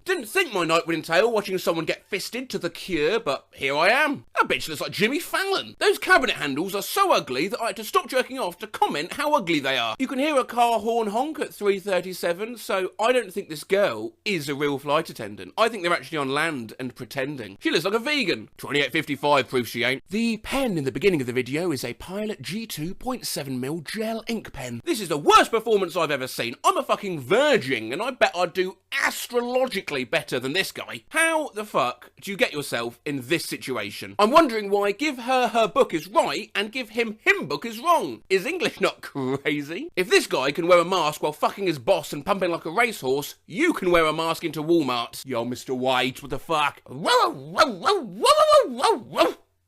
A: didn't think my night would entail watching someone get fisted to the Cure, but here I am. That bitch looks like Jimmy Fallon. Those cabinet handles are so ugly that I had to stop jerking off to comment how ugly they are. You can hear a car horn honk at 3:37, so I don't think this girl is a real flight attendant. I think they're actually on land and pretending. She looks like a vegan. 2855 proves she ain't. The pen in the beginning of the video is a Pilot G2.7mm gel ink pen. This is the worst performance I've ever seen. I'm a fucking virgin, and I bet I'd do astrologically better than this guy. How the fuck do you get yourself in this situation? I'm wondering why give her book is right and give him book is wrong. Is English not crazy? If this guy can wear a mask while fucking his boss and pumping like a racehorse, you can wear a mask into Walmart. Yo, Mr. White, what the fuck?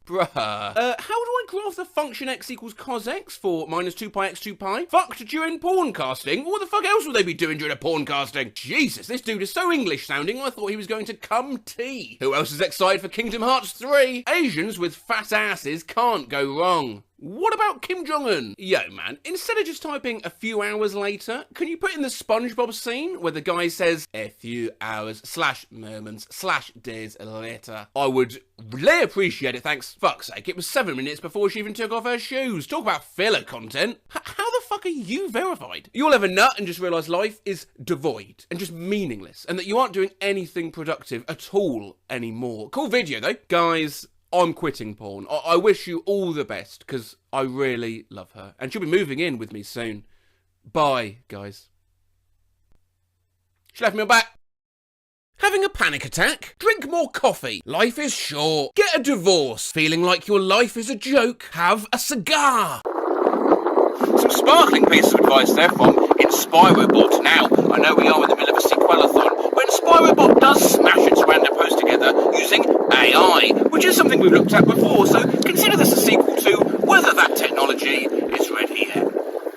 A: Bruh. How do I graph the function x equals cos x for minus 2 pi x 2 pi? Fucked during porn casting? What the fuck else would they be doing during a porn casting? Jesus, this dude is so English sounding, I thought he was going to come tea. Who else is excited for Kingdom Hearts 3? Asians with fat asses can't go wrong. What about Kim Jong-un? Yo, man, instead of just typing a few hours later, can you put in the SpongeBob scene where the guy says, a few hours / moments / days later? I would really appreciate it, thanks. Fuck's sake, it was 7 minutes before she even took off her shoes. Talk about filler content. How the fuck are you verified? You'll ever nut and just realise life is devoid and just meaningless, and that you aren't doing anything productive at all anymore. Cool video, though. Guys, I'm quitting porn. I wish you all the best, because I really love her. And she'll be moving in with me soon. Bye, guys. She left me on back. Having a panic attack? Drink more coffee. Life is short. Get a divorce. Feeling like your life is a joke? Have a cigar. Some sparkling pieces of advice there from InspiroBot. Now, I know we are in the middle of a sequelathon, but InspiroBot does smash its random posts together using AI, which is something we've looked at before, so consider this a sequel to whether that technology is ready yet.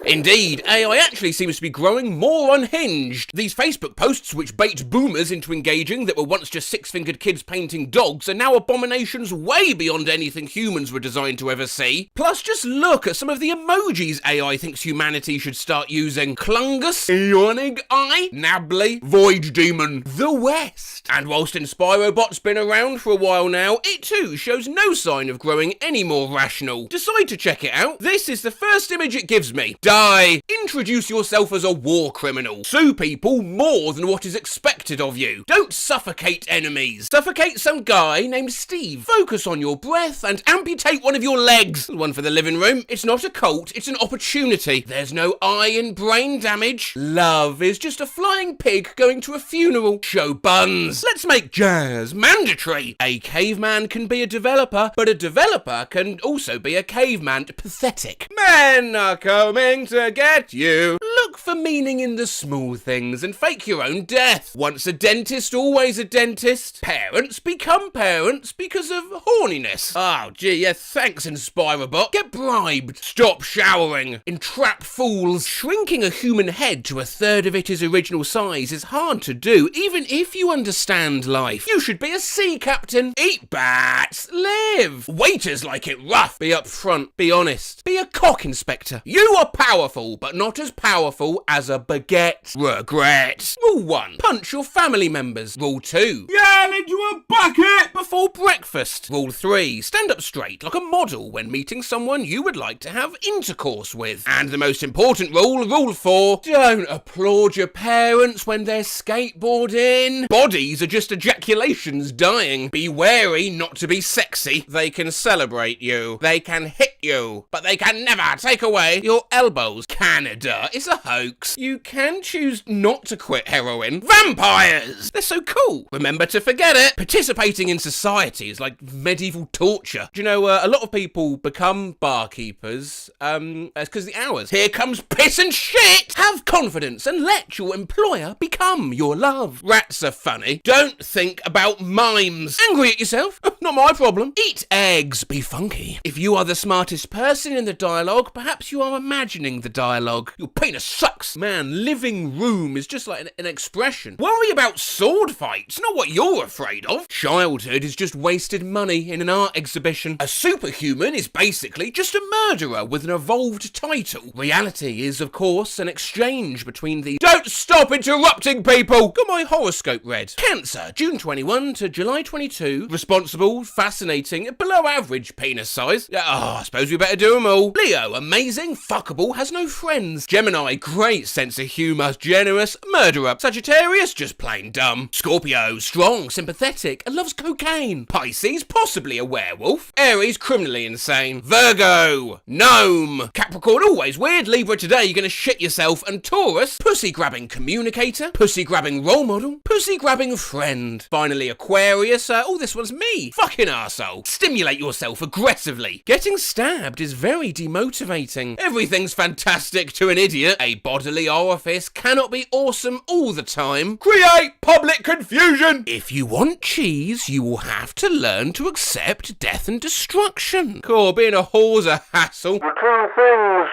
A: Indeed, AI actually seems to be growing more unhinged. These Facebook posts which bait boomers into engaging that were once just six-fingered kids painting dogs are now abominations way beyond anything humans were designed to ever see. Plus, just look at some of the emojis AI thinks humanity should start using. Clungus, yawning eye, nabbly, void demon, the West. And whilst InspiroBot's been around for a while now, it too shows no sign of growing any more rational. Decide to check it out. This is the first image it gives me. Introduce yourself as a war criminal. Sue people more than what is expected of you. Don't suffocate enemies. Suffocate some guy named Steve. Focus on your breath and amputate one of your legs. One for the living room. It's not a cult, it's an opportunity. There's no eye in brain damage. Love is just a flying pig going to a funeral. Show buns. Let's make jazz mandatory. A caveman can be a developer, but a developer can also be a caveman. Pathetic. Men are coming to get you. Look for meaning in the small things and fake your own death. Once a dentist, always a dentist. Parents become parents because of horniness. Oh gee, yeah, thanks InspiroBot. Get bribed. Stop showering. Entrap fools. Shrinking a human head to 1/3 of its original size is hard to do, even if you understand life. You should be a sea captain. Eat bats. Live. Waiters like it rough. Be upfront. Be honest. Be a cock inspector. You are powerful, but not as powerful as a baguette. Regret. Rule 1. Punch your family members. Rule 2. Yell into a bucket before breakfast. Rule 3. Stand up straight like a model when meeting someone you would like to have intercourse with. And the most important rule, Rule 4. Don't applaud your parents when they're skateboarding. Bodies are just ejaculations dying. Be wary not to be sexy. They can celebrate you. They can hit you. But they can never take away your elbows. Canada is a hoax. You can choose not to quit heroin. Vampires! They're so cool. Remember to forget it. Participating in society is like medieval torture. Do you know, a lot of people become barkeepers, it's because of the hours. Here comes piss and shit! Have confidence and let your employer become your love. Rats are funny. Don't think about mimes. Angry at yourself? Not my problem. Eat eggs. Be funky. If you are the smartest person in the dialogue, perhaps you are imagining the dialogue. Your penis sucks. Man, living room is just like an expression. Worry about sword fights, not what you're afraid of. Childhood is just wasted money in an art exhibition. A superhuman is basically just a murderer with an evolved title. Reality is, of course, an exchange between the... Don't stop interrupting people! Got my horoscope read. Cancer, June 21 to July 22. Responsible, fascinating, below average penis size. I suppose we better do them all. Leo, amazing, fuckable, has no friends. Gemini, great sense of humour, generous, murderer. Sagittarius, just plain dumb. Scorpio, strong, sympathetic, and loves cocaine. Pisces, possibly a werewolf. Aries, criminally insane. Virgo, gnome. Capricorn, always weird. Libra, today you're gonna shit yourself. And Taurus, pussy-grabbing communicator, pussy-grabbing role model, pussy-grabbing friend. Finally, Aquarius, this one's me. Fucking arsehole. Stimulate yourself aggressively. Getting stabbed is very demotivating. Everything's fantastic to an idiot. A bodily orifice cannot be awesome all the time. Create public confusion. If you want cheese, you will have to learn to accept death and destruction. Cool, being a whore's a hassle.
F: The two things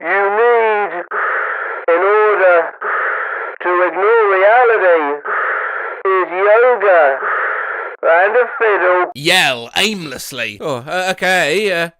F: you need in order to ignore reality is yoga and the fiddle.
A: Yell aimlessly. Oh, okay.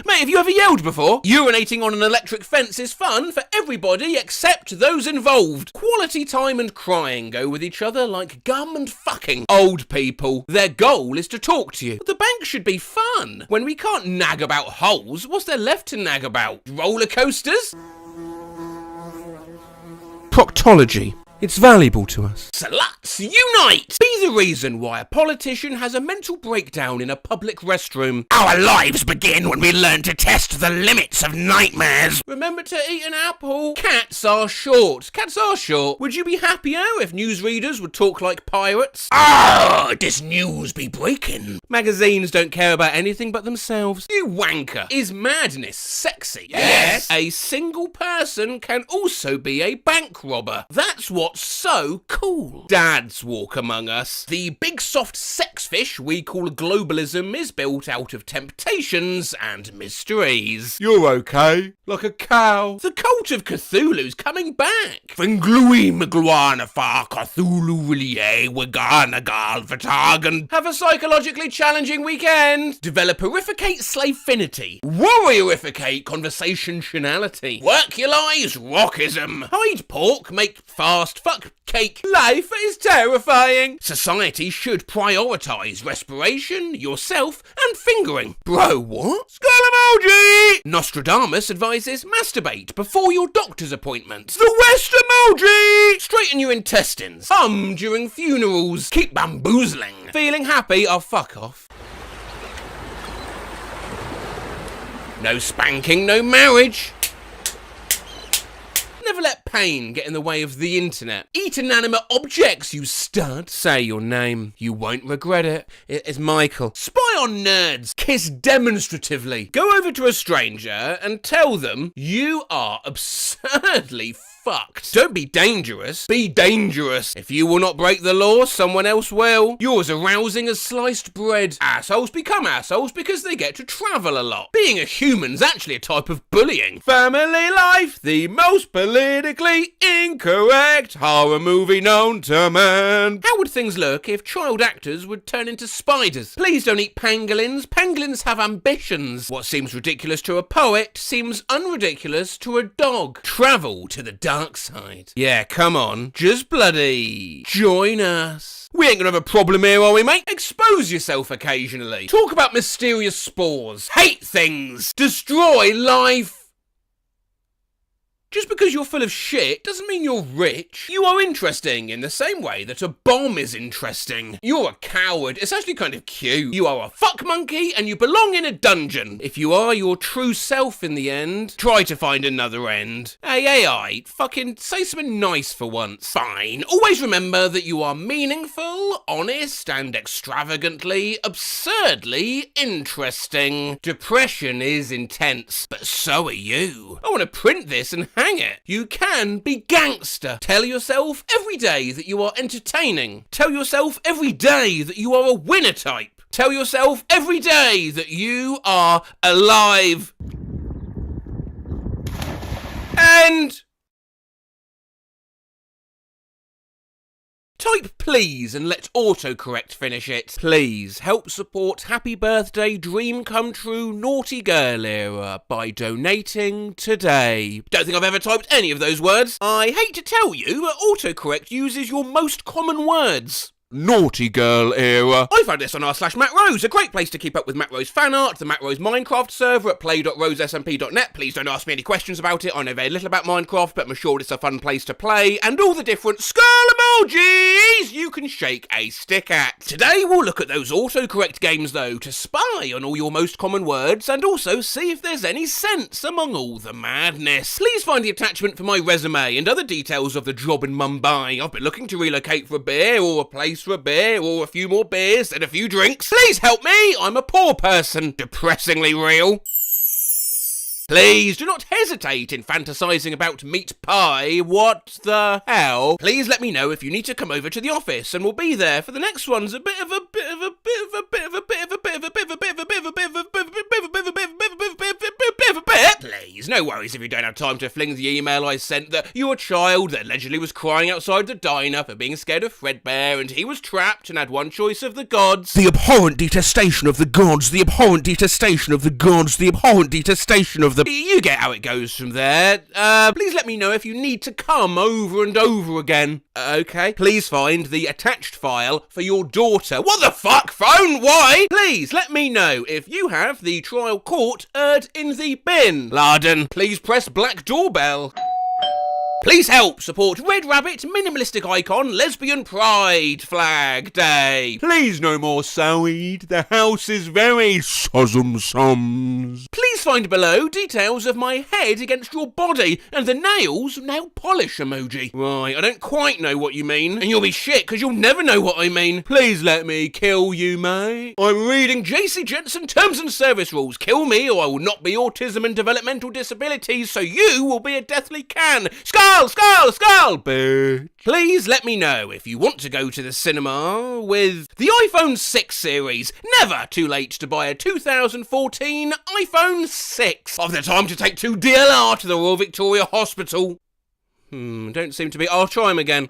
A: Mate, have you ever yelled before? Urinating on an electric fence is fun for everybody except those involved. Quality time and crying go with each other like gum and fucking. Old people, their goal is to talk to you. The bank should be fun. When we can't nag about holes, what's there left to nag about? Roller coasters? Proctology. It's valuable to us. Sluts unite! Be the reason why a politician has a mental breakdown in a public restroom.
G: Our lives begin when we learn to test the limits of nightmares.
A: Remember to eat an apple. Cats are short. Cats are short. Would you be happier if newsreaders would talk like pirates?
G: Ah, this news be breaking.
A: Magazines don't care about anything but themselves. You wanker. Is madness sexy?
G: Yes.
A: A single person can also be a bank robber. That's what's so cool. Dads walk among us. The big soft sex fish we call globalism is built out of temptations and mysteries.
D: You're okay. Like a cow.
A: The cult of Cthulhu's coming back.
G: Finglui mgluana fa Cthulhu Willie Wagana Gal Vatagan.
A: Have a psychologically challenging weekend. Developerificate slavefinity. Warriorificate conversationality. Work your lives, rockism. Hide pork, make fast fuck cake. Life is terrifying. Society should prioritise respiration, yourself, and fingering. Bro, what? Skull emoji! Nostradamus advises masturbate before your doctor's appointment. The West emoji! Straighten your intestines. Hum during funerals. Keep bamboozling. Feeling happy? Oh, fuck off. No spanking, no marriage. Never let pain get in the way of the internet. Eat inanimate objects, you stud. Say your name. You won't regret it. It's Michael. Spy on nerds. Kiss demonstratively. Go over to a stranger and tell them you are absurdly fucked. Don't be dangerous. Be dangerous. If you will not break the law, someone else will. You're as arousing as sliced bread. Assholes become assholes because they get to travel a lot. Being a human's actually a type of bullying. Family Life, the most politically incorrect horror movie known to man. How would things look if child actors would turn into spiders? Please don't eat pangolins. Pangolins have ambitions. What seems ridiculous to a poet seems unridiculous to a dog. Travel to the dark side. Yeah, come on. Just bloody join us. We ain't gonna have a problem here, are we, mate? Expose yourself occasionally. Talk about mysterious spores. Hate things. Destroy life. Just because you're full of shit doesn't mean you're rich. You are interesting in the same way that a bomb is interesting. You're a coward. It's actually kind of cute. You are a fuck monkey and you belong in a dungeon. If you are your true self in the end, try to find another end. Hey, AI, fucking say something nice for once. Fine. Always remember that you are meaningful, honest, and extravagantly, absurdly interesting. Depression is intense, but so are you. I want to print this and hang it. You can be gangster. Tell yourself every day that you are entertaining. Tell yourself every day that you are a winner type. Tell yourself every day that you are alive. And type please and let autocorrect finish it. Please help support Happy Birthday Dream Come True Naughty Girl Era by donating today. Don't think I've ever typed any of those words. I hate to tell you, but autocorrect uses your most common words. Naughty Girl Era. I found this on r/MattRose, a great place to keep up with Matt Rose fan art, the Matt Rose Minecraft server at play.rosesmp.net. Please don't ask me any questions about it. I know very little about Minecraft, but I'm sure it's a fun place to play, and all the different skull emojis you can shake a stick at. Today we'll look at those autocorrect games though, to spy on all your most common words, and also see if there's any sense among all the madness. Please find the attachment for my resume and other details of the job in Mumbai. I've been looking to relocate for a beer, or a place for a beer, or a few more beers and a few drinks. Please help me, I'm a poor person. Depressingly real. Please do not hesitate in fantasizing about meat pie. What the hell? Please let me know if you need to come over to the office, and we'll be there for the next one's a bit of a Please. no worries if you don't have time to fling the email I sent that you're a child that allegedly was crying outside the diner for being scared of Fredbear and he was trapped and had one choice of the gods.
G: The abhorrent detestation of the gods, the abhorrent detestation of the gods, the abhorrent detestation of the...
A: You get how it goes from there. Please let me know if you need to come over and over again. Okay. Please find the attached file for your daughter. What the fuck, phone? Why? Please let me know if you have the trial court in the bin. Larden, please press black doorbell. Please help support Red Rabbit Minimalistic Icon Lesbian Pride Flag Day.
D: Please no more Saweed. The house is very sums.
A: Please find below details of my head against your body and the nail polish emoji. Right, I don't quite know what you mean, and you'll be shit because you'll never know what I mean. Please let me kill you, mate. I'm reading JC Jensen Terms and Service Rules. Kill me or I will not be autism and developmental disabilities, so you will be a deathly can. Skull, bitch. Please let me know if you want to go to the cinema with the iPhone 6 series. Never too late to buy a 2014 iPhone 6. Of the time to take 2 DLR to the Royal Victoria Hospital. Don't seem to be. I'll try him again.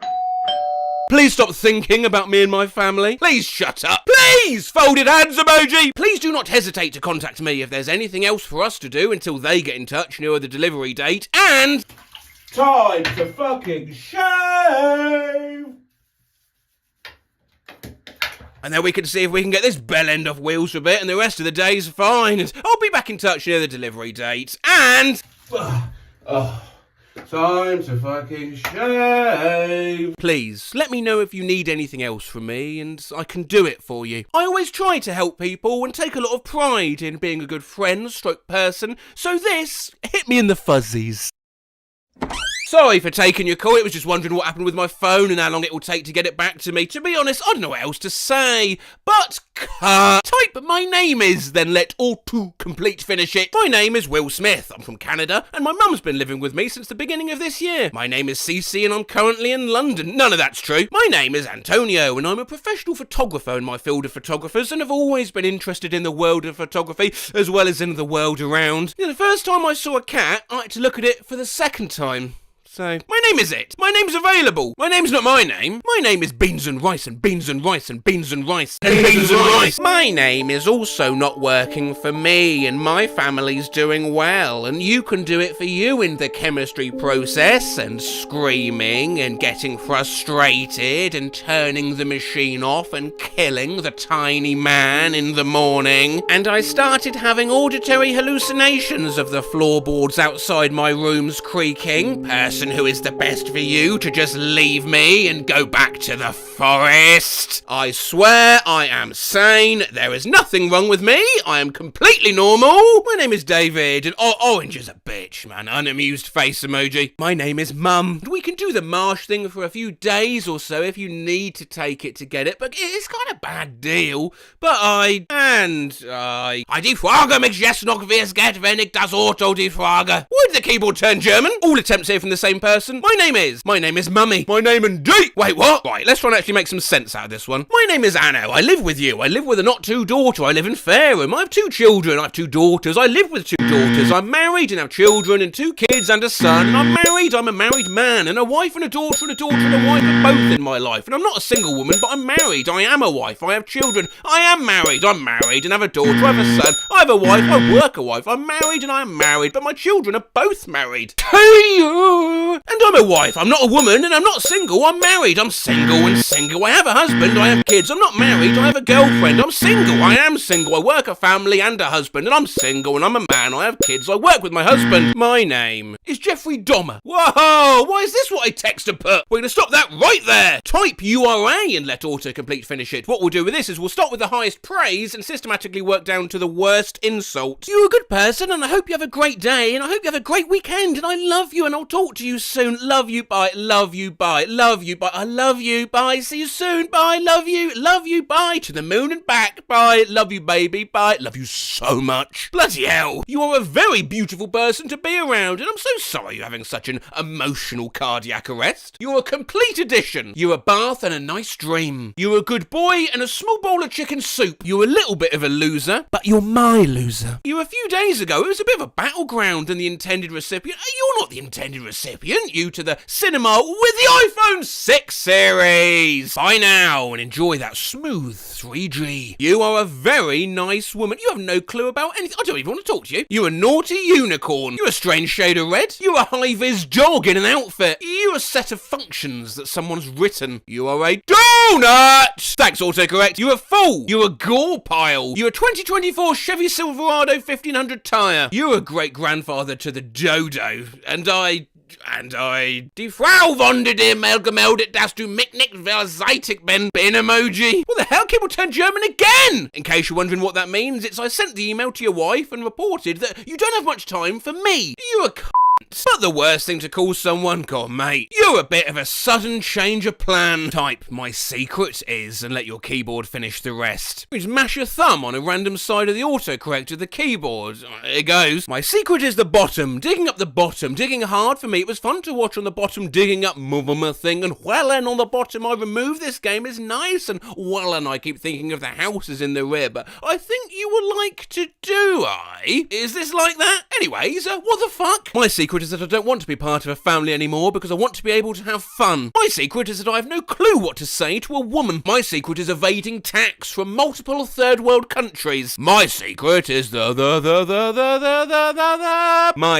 A: Please stop thinking about me and my family. Please shut up. Please! Folded hands emoji! Please do not hesitate to contact me if there's anything else for us to do until they get in touch near the delivery date. And...
J: time to fucking shave!
A: And then we can see if we can get this bell end off wheels for a bit and the rest of the day's fine. I'll be back in touch near the delivery date. And...
J: time to fucking shave!
A: Please, let me know if you need anything else from me and I can do it for you. I always try to help people and take a lot of pride in being a good friend stroke person, so this hit me in the fuzzies. Sorry for taking your call, it was just wondering what happened with my phone and how long it will take to get it back to me. To be honest, I don't know what else to say. But, type my name is, then let auto-complete finish it. My name is Will Smith, I'm from Canada, and my mum's been living with me since the beginning of this year. My name is Cece and I'm currently in London. None of that's true. My name is Antonio and I'm a professional photographer in my field of photographers and have always been interested in the world of photography as well as in the world around. The first time I saw a cat, I had to look at it for the second time. So, my name is it. My name's available. My name's not my name. My name is Beans and Rice and Beans and Rice and Beans and Rice and Beans and Rice. My name is also not working for me and my family's doing well and you can do it for you in the chemistry process and screaming and getting frustrated and turning the machine off and killing the tiny man in the morning. And I started having auditory hallucinations of the floorboards outside my rooms creaking. Who is the best for you to just leave me and go back to the forest? I swear I am sane. There is nothing wrong with me. I am completely normal. My name is David and orange is a bitch, man. Unamused face emoji. My name is Mum. We can do the marsh thing for a few days or so if you need to take it to get it, but it's kind of bad deal. But I defrage mich jetzt noch wie es geht, wenn ich das Auto defrage. Why did the keyboard turn German? All attempts here from the same person. My name is Mummy. My name indeed. Wait, what? Right, let's try and actually make some sense out of this one. My name is Anno. I live with you. I live with a not two daughter. I live in Fareham. I have 2 children. I have 2 daughters. I live with 2 daughters. I'm married and have children and 2 kids and a son. And I'm married. I'm a married man and a wife and a daughter and a daughter and a wife are both in my life. And I'm not a single woman, but I'm married. I am a wife. I have children. I am married. I'm married and have a daughter. I have a son. I have a wife. I work a wife. I'm married and I am married, but my children are both married. And I'm a wife. I'm not a woman and I'm not single. I'm married. I'm single and single. I have a husband. I have kids. I'm not married. I have a girlfriend. I'm single. I am single. I work a family and a husband and I'm single and I'm a man. I have kids. I work with my husband. My name is Jeffrey Dahmer. Whoa! Why is this what I text to put? We're going to stop that right there. Type URA and let autocomplete finish it. What we'll do with this is we'll start with the highest praise and systematically work down to the worst insult. You're a good person and I hope you have a great day and I hope you have a great weekend and I love you and I'll talk to you you soon. Love you, bye. Love you, bye. Love you, bye. I love you, bye. See you soon, bye. Love you, bye. To the moon and back, bye. Love you, baby, bye. Love you so much. Bloody hell. You are a very beautiful person to be around, and I'm so sorry you're having such an emotional cardiac arrest. You're a complete addition. You're a bath and a nice dream. You're a good boy and a small bowl of chicken soup. You're a little bit of a loser, but you're my loser. You a few days ago, it was a bit of a battleground, and the intended recipient, you're not the intended recipient, you to the cinema with the iPhone 6 series. Bye now and enjoy that smooth 3G. You are a very nice woman. You have no clue about anything. I don't even want to talk to you. You're a naughty unicorn. You're a strange shade of red. You're a high-vis dog in an outfit. You're a set of functions that someone's written. You are a donut. Thanks, autocorrect. You're a fool. You're a gore pile. You're a 2024 Chevy Silverado 1500 tyre. You're a great-grandfather to the dodo. And I die Frau von der gemeldet, dass du mich nicht verseitig bin emoji. What the hell? People turn German again! In case you're wondering what that means, it's I sent the email to your wife and reported that you don't have much time for me. You're a but the worst thing to call someone, God mate, you're a bit of a sudden change of plan. Type my secret is and let your keyboard finish the rest. You just mash your thumb on a random side of the autocorrect of the keyboard. It goes. My secret is the bottom, digging up the bottom, digging hard for me. It was fun to watch on the bottom, digging up mother thing, and well, and on the bottom I remove this game is nice, and well, and I keep thinking of the houses in the rear, but I think you would like to do I? Is this like that? Anyways, what the fuck? My secret is that I don't want to be part of a family anymore because I want to be able to have fun. My secret is that I have no clue what to say to a woman. My secret is evading tax from multiple third world countries. My secret is My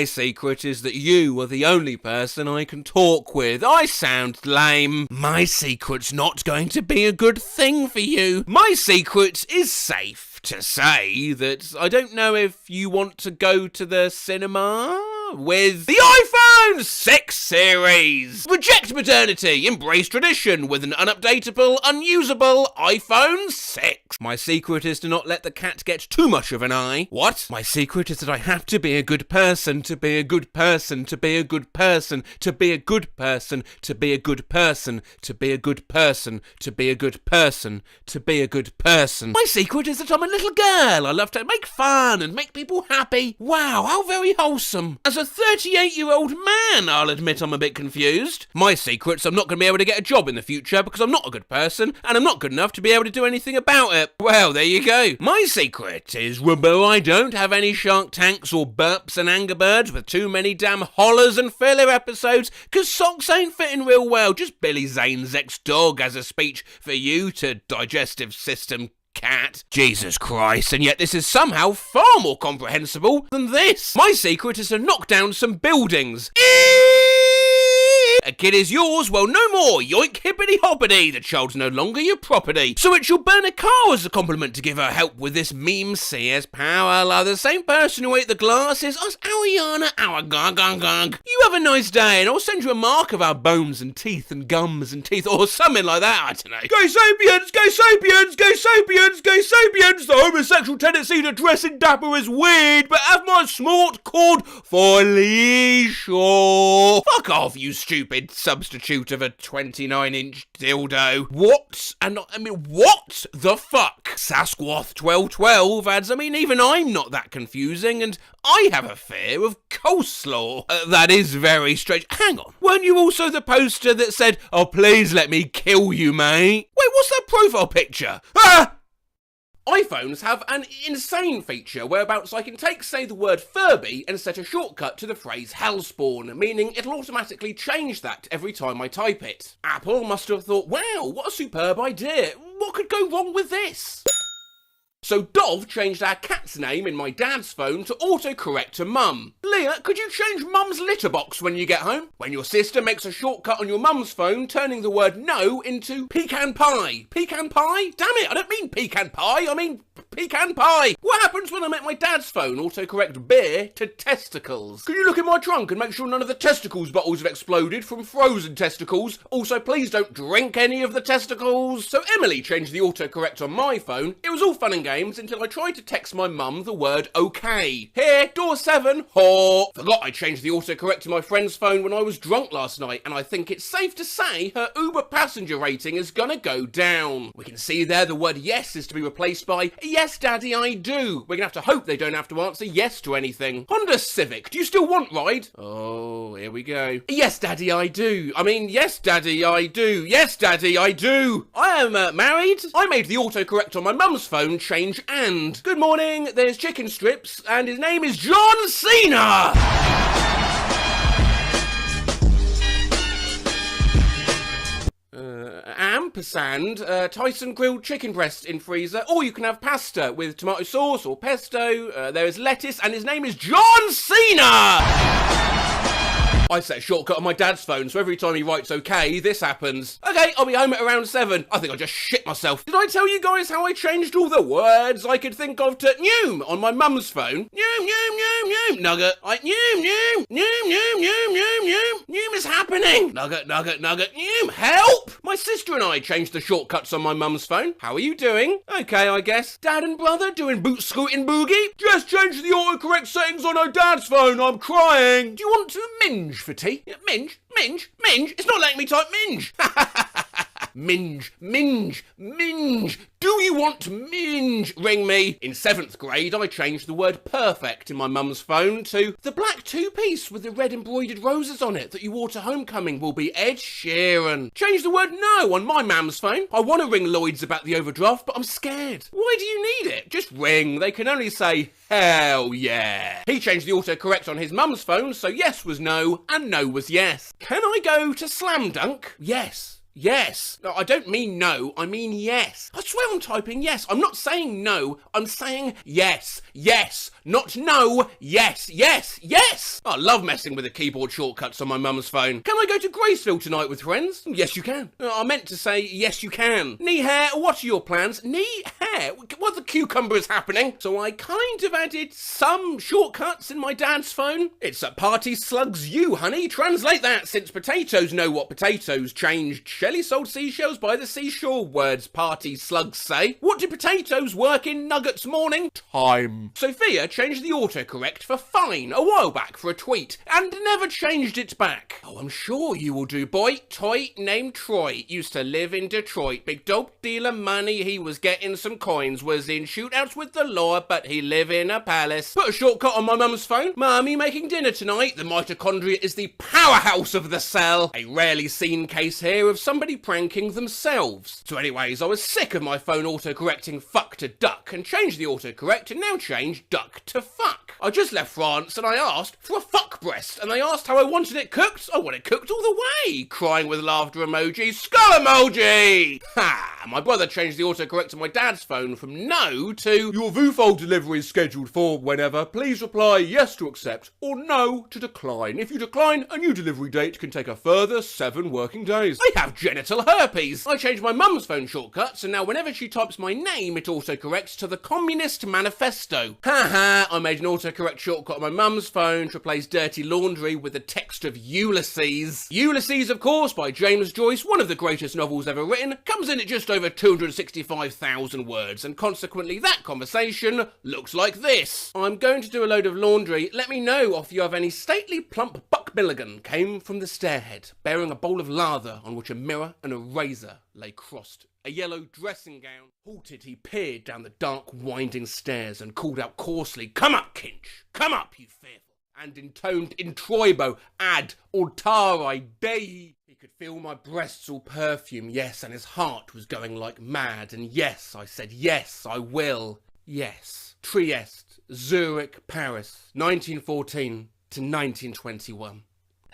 A: secret is that you are the only person I can talk with. I sound lame. My secret's not going to be a good thing for you. My secret is safe to say that I don't know if you want to go to the cinema with the iPhone 6 series. Reject modernity, embrace tradition with an unupdatable, unusable iPhone 6. My secret is to not let the cat get too much of an eye. What? My secret is that I have to be a good person, to be a good person, to be a good person, to be a good person, to be a good person, to be a good person, to be a good person, to be a good person. My secret is that I'm a little girl. I love to make fun and make people happy. Wow, how very wholesome. As a 38-year-old man, I'll admit I'm a bit confused. My secret's I'm not going to be able to get a job in the future because I'm not a good person and I'm not good enough to be able to do anything about it. Well, there you go. My secret is, remember, I don't have any Shark Tanks or burps and anger birds with too many damn hollers and filler episodes because socks ain't fitting real well. Just Billy Zane's ex-dog as a speech for you to digestive system cat. Jesus Christ, and yet this is somehow far more comprehensible than this. My secret is to knock down some buildings. A kid is yours, well no more, yoink hippity hoppity, the child's no longer your property. So it shall burn a car as a compliment to give her help with this meme CS power. Like the same person who ate the glasses, us Ariana, our gang. You have a nice day and I'll send you a mark of our bones and teeth and gums and teeth or something like that, I don't know. Gay sapiens, gay sapiens, gay sapiens, gay sapiens. The homosexual tendency to dress in dapper is weird, but have my smart cord for leisure. Fuck off, you stupid substitute of a 29-inch dildo. What? And I mean, what the fuck? Sasquatch 1212 adds, I mean, even I'm not that confusing, and I have a fear of coleslaw. That is very strange. Hang on. Weren't you also the poster that said, oh, please let me kill you, mate? Wait, what's that profile picture? Ah! iPhones have an insane feature whereabouts I can take, say, the word Furby and set a shortcut to the phrase hellspawn, meaning it'll automatically change that every time I type it. Apple must have thought, wow, what a superb idea. What could go wrong with this? So Dov changed our cat's name in my dad's phone to autocorrect to Mum. Leah, could you change Mum's litter box when you get home? When your sister makes a shortcut on your mum's phone, turning the word no into pecan pie. Pecan pie? Damn it, I don't mean pecan pie, I mean pecan pie. What happens when I make my dad's phone autocorrect beer to testicles? Can you look in my trunk and make sure none of the testicles bottles have exploded from frozen testicles? Also, please don't drink any of the testicles. So Emily changed the autocorrect on my phone. It was all fun and games until I tried to text my mum the word okay. Here, door 7, whore. Forgot I changed the autocorrect to my friend's phone when I was drunk last night, and I think it's safe to say her Uber passenger rating is gonna go down. We can see there the word yes is to be replaced by yes daddy I do. We're gonna have to hope they don't have to answer yes to anything. Honda Civic, do you still want ride? Oh, here we go. Yes daddy I do. I mean yes daddy I do. Yes daddy I do. I am married. I made the autocorrect on my mum's phone change and. Good morning, there's chicken strips and his name is John Cena. Ampersand, Tyson grilled chicken breast in freezer, or you can have pasta with tomato sauce or pesto. There is lettuce, and his name is John Cena! I set a shortcut on my dad's phone, so every time he writes okay, this happens. Okay, I'll be home at around 7. I think I just shit myself. Did I tell you guys how I changed all the words I could think of to noom on my mum's phone? Noom, noom, noom, noom, nugget. Noom, noom, noom, noom, noom, noom, noom. Noom is happening. Nugget, nugget, nugget, noom. Help! My sister and I changed the shortcuts on my mum's phone. How are you doing? Okay, I guess. Dad and brother doing boot scooting boogie? Just changed the autocorrect settings on her dad's phone. I'm crying. Do you want to minge for tea? Minge? Minge? Minge? It's not letting me type minge. Minge, minge, minge. Do you want to minge? Ring me. In 7th grade, I changed the word perfect in my mum's phone to the black two-piece with the red embroidered roses on it that you wore to homecoming will be Ed Sheeran. Changed the word no on my mum's phone. I want to ring Lloyd's about the overdraft, but I'm scared. Why do you need it? Just ring. They can only say, hell yeah. He changed the autocorrect on his mum's phone, so yes was no and no was yes. Can I go to Slam Dunk? Yes. Yes. No, I don't mean no, I mean yes. I swear I'm typing yes. I'm not saying no, I'm saying yes. Yes. Not no. Yes. Yes. Yes. I love messing with the keyboard shortcuts on my mum's phone. Can I go to Graceville tonight with friends? Yes, you can. I meant to say yes, you can. Knee hair, what are your plans? Knee hair? What the cucumber is happening? So I kind of added some shortcuts in my dad's phone. It's a party slugs you, honey. Translate that since potatoes know what potatoes changed. Shelley sold seashells by the seashore. Words party slugs say. What do potatoes work in nuggets morning? Time. Sophia changed the autocorrect for fine a while back for a tweet and never changed it back. Oh, I'm sure you will do, boy. Toy named Troy used to live in Detroit. Big dope dealer money, he was getting some coins. Was in shootouts with the law, but he live in a palace. Put a shortcut on my mum's phone. Mummy making dinner tonight. The mitochondria is the powerhouse of the cell. A rarely seen case here of somebody pranking themselves. So anyways, I was sick of my phone autocorrecting fuck to duck and changed the autocorrect and now change duck to fuck. I just left France and I asked for a fuck breast and they asked how I wanted it cooked. I want it cooked all the way. Crying with laughter emoji. Skull emoji! Ha! My brother changed the autocorrect on my dad's phone from no to your VooFold delivery is scheduled for whenever. Please reply yes to accept or no to decline. If you decline, a new delivery date can take a further 7 working days. I have genital herpes. I changed my mum's phone shortcuts and now whenever she types my name it autocorrects to the Communist Manifesto. Haha, I made an autocorrect shortcut on my mum's phone to replace dirty laundry with the text of Ulysses. Ulysses, of course, by James Joyce, one of the greatest novels ever written, comes in at just over 265,000 words and consequently that conversation looks like this. I'm going to do a load of laundry. Let me know if you have any stately plump Buck Milligan came from the stairhead bearing a bowl of lather on which a mirror and a razor lay crossed. A yellow dressing gown. Halted, he peered down the dark, winding stairs and called out coarsely, "Come up, Kinch! Come up, you fearful!" And intoned in Troibo, ad altare Dei. He could feel my breasts all perfume, yes, and his heart was going like mad. And yes, I said, yes, I will. Yes. Trieste, Zurich, Paris, 1914 to 1921.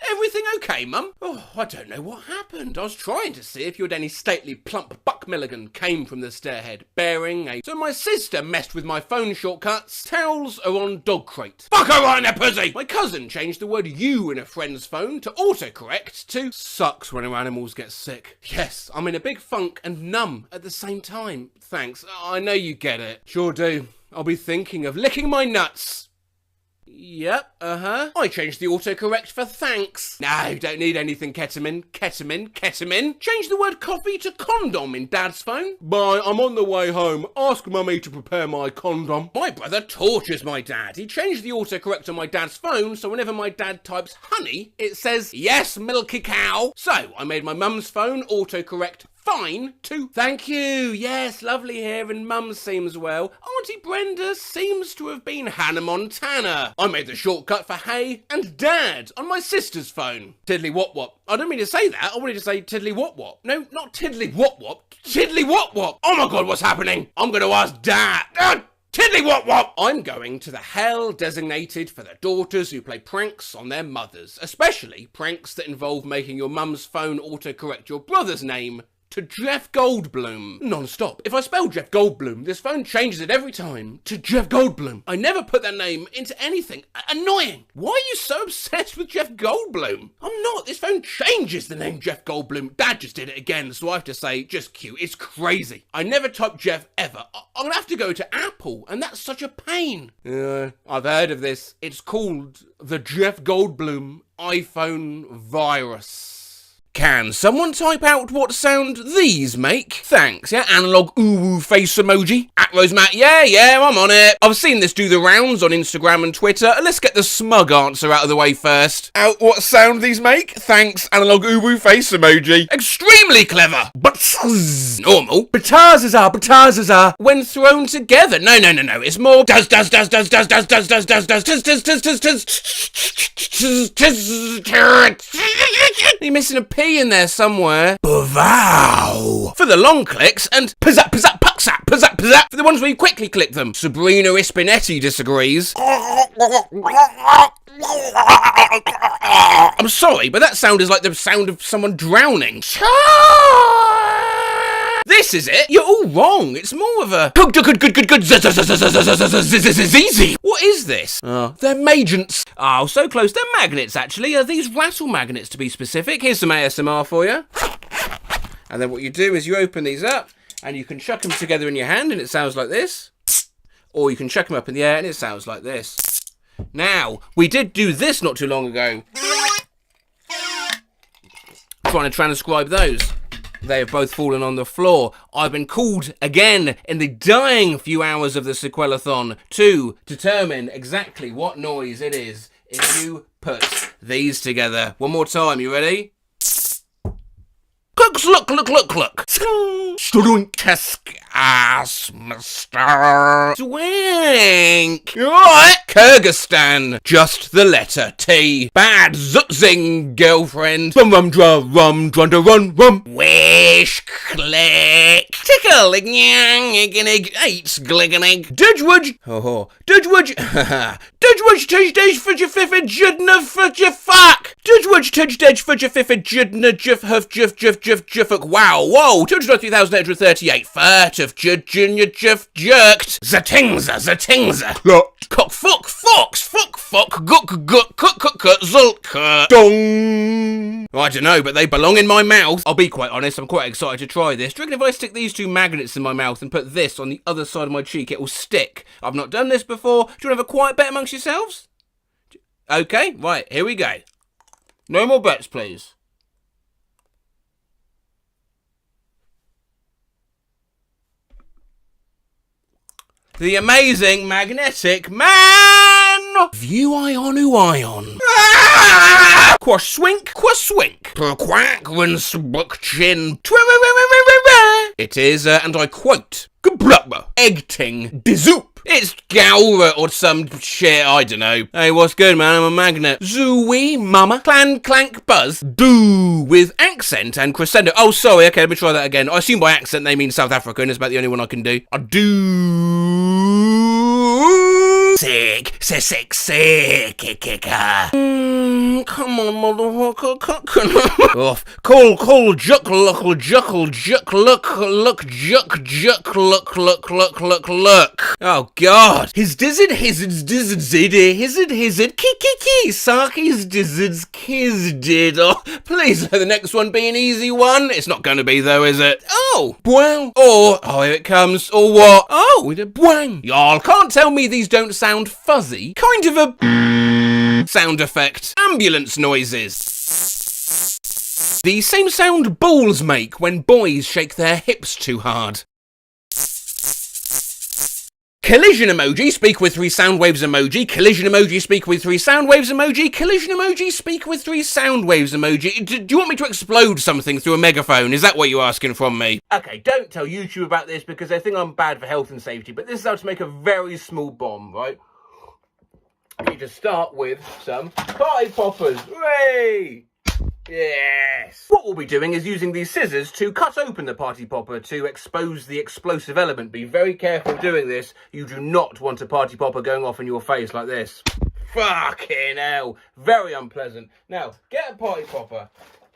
A: Every everything okay, Mum? Oh, I don't know what happened. I was trying to see if you had any stately plump Buck Milligan came from the stairhead, bearing a... So my sister messed with my phone shortcuts. Towels are on dog crate. Fuck her right in there, pussy! My cousin changed the word you in a friend's phone to autocorrect to sucks when our animals get sick. Yes, I'm in a big funk and numb at the same time. Thanks, I know you get it. Sure do. I'll be thinking of licking my nuts. Yep, I changed the autocorrect for thanks. No, don't need anything ketamine. Change the word coffee to condom in Dad's phone. Bye, I'm on the way home. Ask Mummy to prepare my condom. My brother tortures my dad. He changed the autocorrect on my dad's phone, so whenever my dad types honey, it says, yes, milky cow. So, I made my mum's phone autocorrect fine to thank you. Yes, lovely hearing Mum seems well. Auntie Brenda seems to have been Hannah Montana. I made the shortcut for hey and dad on my sister's phone. Tiddly wop wop. I don't mean to say that. I wanted to say tiddly wop wop. No, not tiddly wop wop. Tiddly wop wop. Oh my God, what's happening? I'm going to ask Dad. Tiddly wop wop! I'm going to the hell designated for the daughters who play pranks on their mothers, especially pranks that involve making your mum's phone autocorrect your brother's name to Jeff Goldblum. Non-stop. If I spell Jeff Goldblum, this phone changes it every time to Jeff Goldblum. I never put that name into anything. Annoying. Why are you so obsessed with Jeff Goldblum? I'm not. This phone changes the name Jeff Goldblum. Dad just did it again, so I have to say, just cute. It's crazy. I never type Jeff ever. I'm gonna have to go to Apple, and that's such a pain. I've heard of this. It's called the Jeff Goldblum iPhone virus. Can someone type out what sound these make? Thanks, yeah? Analog ooh face emoji. At Rosemat, yeah, I'm on it. I've seen this do the rounds on Instagram and Twitter. Let's get the smug answer out of the way first. Out what sound these make? Thanks, analog ooh face emoji. Extremely clever. But normal. Batazaza. When thrown together. No. It's more does. You're missing a P in there somewhere. Bavow. For the long clicks and pizzap, for the ones where you quickly click them. Sabrina Ispinetti disagrees. I'm sorry, but that sound is like the sound of someone drowning. This is it. You're all wrong. It's more of a good. Easy. What is this? Oh, they're magents. Oh, so close. They're magnets, actually. Are these rattle magnets, to be specific? Here's some ASMR for you. And then what you do is you open these up and you can chuck them together in your hand and it sounds like this. Or you can chuck them up in the air and it sounds like this. Now, we did do this not too long ago. Trying to transcribe those. They have both fallen on the floor. I've been called again in the dying few hours of the sequelathon to determine exactly what noise it is if you put these together. One more time, you ready? Look. Ass, Mr. Swank. Right. Kyrgyzstan. Just the letter T. Bad zutzing, girlfriend. Rum, rum. Wish, click. Tickle, ignig, eights, gliggenig. Dudgewood. Dudgewood, tujdej for your fifth, judna for your fuck. Dudgewood, tujdej for your fifth, judna, juf. Wow, whoa, 293,838. Furtive, junior, jerked. Zatingza. Clocked. Cock, fox, cook, zulk, dong. I don't know, but they belong in my mouth. I'll be quite honest, I'm quite excited to try this. Do you reckon if I stick these two magnets in my mouth and put this on the other side of my cheek, it will stick? I've not done this before. Do you want to have a quiet bet amongst yourselves? Okay, right, here we go. No more bets, please. The amazing magnetic man! View ion. Quash swink. Per quack when sbuck chin. It is, and I quote, Egting dizoop. It's Gaura or some shit, I don't know. Hey, what's good, man? I'm a magnet. Zooey, mama, clank, buzz, do, with accent and crescendo. Oh, sorry, okay, let me try that again. I assume by accent they mean South African, it's about the only one I can do. I do. Sick, kicker.
G: Come on, motherfucker, off. Call, juck, look. Oh, God. His dizzard, kiki, Saki's dizzards, kizdid. Oh, please let the next one be an easy one. It's not going to be, though, is it? Oh, bwang. Or, oh, here it comes. Or what? Oh, with a bwang. Y'all can't tell me these don't sound fuzzy. Kind of a sound effect. Ambulance noises. The same sound balls make when boys shake their hips too hard. Collision emoji, speak with 3 sound waves emoji. Collision emoji, speak with 3 sound waves emoji. Collision emoji, speak with 3 sound waves emoji. Do you want me to explode something through a megaphone? Is that what you're asking from me? Okay, don't tell YouTube about this because they think I'm bad for health and safety, but this is how to make a very small bomb, right? You just start with some party poppers. Hooray! Yes! What we'll be doing is using these scissors to cut open the party popper to expose the explosive element. Be very careful doing this. You do not want a party popper going off in your face like this. Fucking hell. Very unpleasant. Now, get a party popper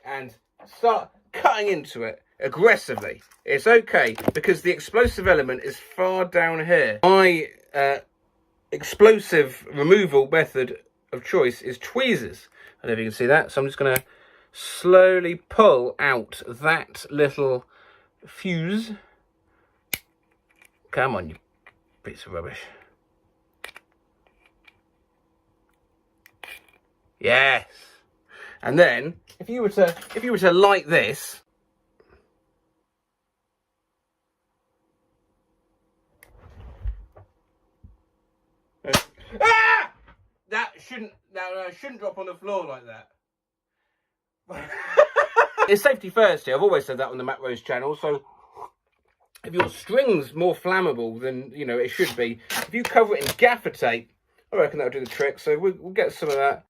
G: and start cutting into it aggressively. It's okay because the explosive element is far down here. My explosive removal method of choice is tweezers. I don't know if you can see that, so I'm just going to slowly pull out that little fuse. Come on, you piece of rubbish. Yes. And then if you were to light this, that shouldn't drop on the floor like that. It's safety first here. I've always said that on the Matt Rose channel. So if your string's more flammable than it should be, if you cover it in gaffer tape, I reckon that'll do the trick. So we'll get some of that.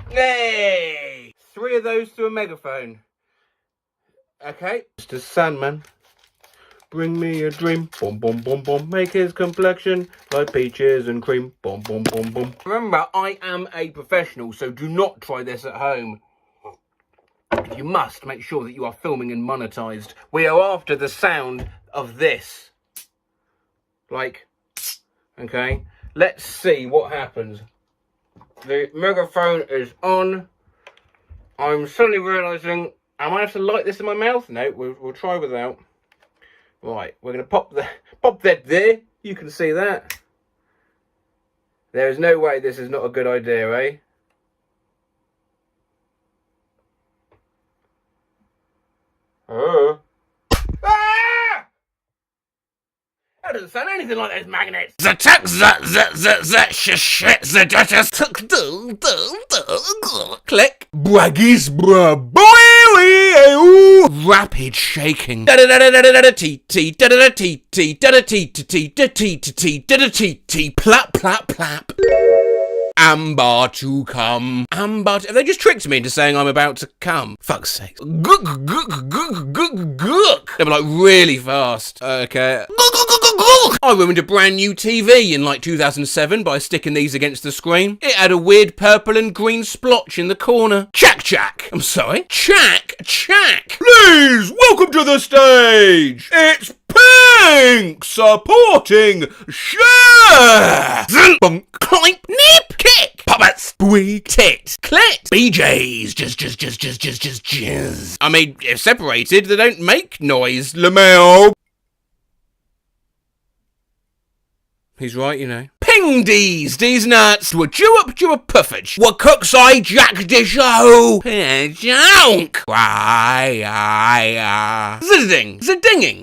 G: Hey! 3 of those to a megaphone. Okay. Mr. Sandman, bring me a dream. Boom, boom, boom, boom. Make his complexion like peaches and cream. Boom, boom, boom, boom. Remember, I am a professional, so do not try this at home. You must make sure that you are filming and monetized. We are after the sound of this. Like, okay. Let's see what happens. The megaphone is on. I'm suddenly realizing I might have to light this in my mouth. No, we'll try without. Right, we're going to pop that there. You can see that. There is no way this is not a good idea, eh? Oh. Ah! That doesn't sound anything like those magnets. The tuck click. Braggies boy. Rapid shaking. Plap plap plap. Amber to come. Amber. Have they just tricked me into saying I'm about to come? Fuck's sake. They were like really fast. Okay. I ruined a brand new TV in like 2007 by sticking these against the screen. It had a weird purple and green splotch in the corner. Chack. I'm sorry. Chack.
D: Please, welcome to the stage. It's Pink supporting Share.
G: Bunk, climp, nip, kick, puppets, bwee, tit, clit, BJs, jizz. I mean, if separated, they don't make noise.
D: Lamau.
G: He's right, Ping D's nuts. Would you up to a puffage? What cooks I jack dish oh? Junk. Zinging.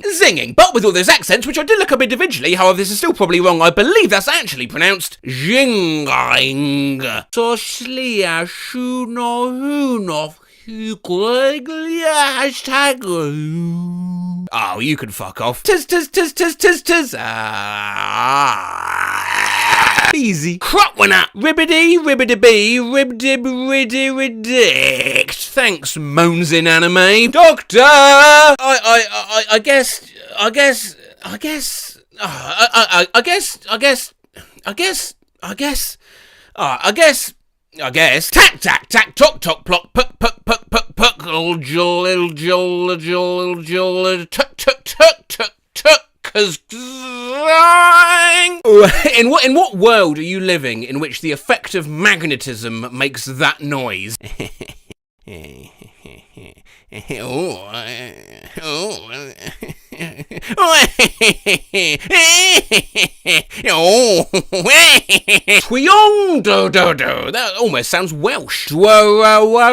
G: Zinging. But with all those accents, which I did look up individually, however, this is still probably wrong. I believe that's actually pronounced jinging. So shlia shu no hu no. Hashtag. Oh, you can fuck off. Tis. Easy. Crop one up. Ribbidi bee. Ridict. Thanks, moans in anime. Doctor! I guess. I guess. Tack, tack, tack, tock, tock, plock, puck, puck, puck, puck, puck, tuck, tuck, tuck, tuck, tuck. In what world are you living in which the effect of magnetism makes that noise? Tweong do do do. That almost sounds Welsh. That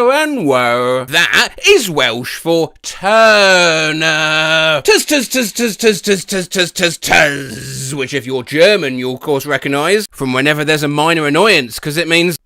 G: is Welsh for Turner. Tuz tuz tuz tuz tuz tuz tuz tuz tuz tuz. Which, if you're German, you'll of course recognise from whenever there's a minor annoyance, because it means.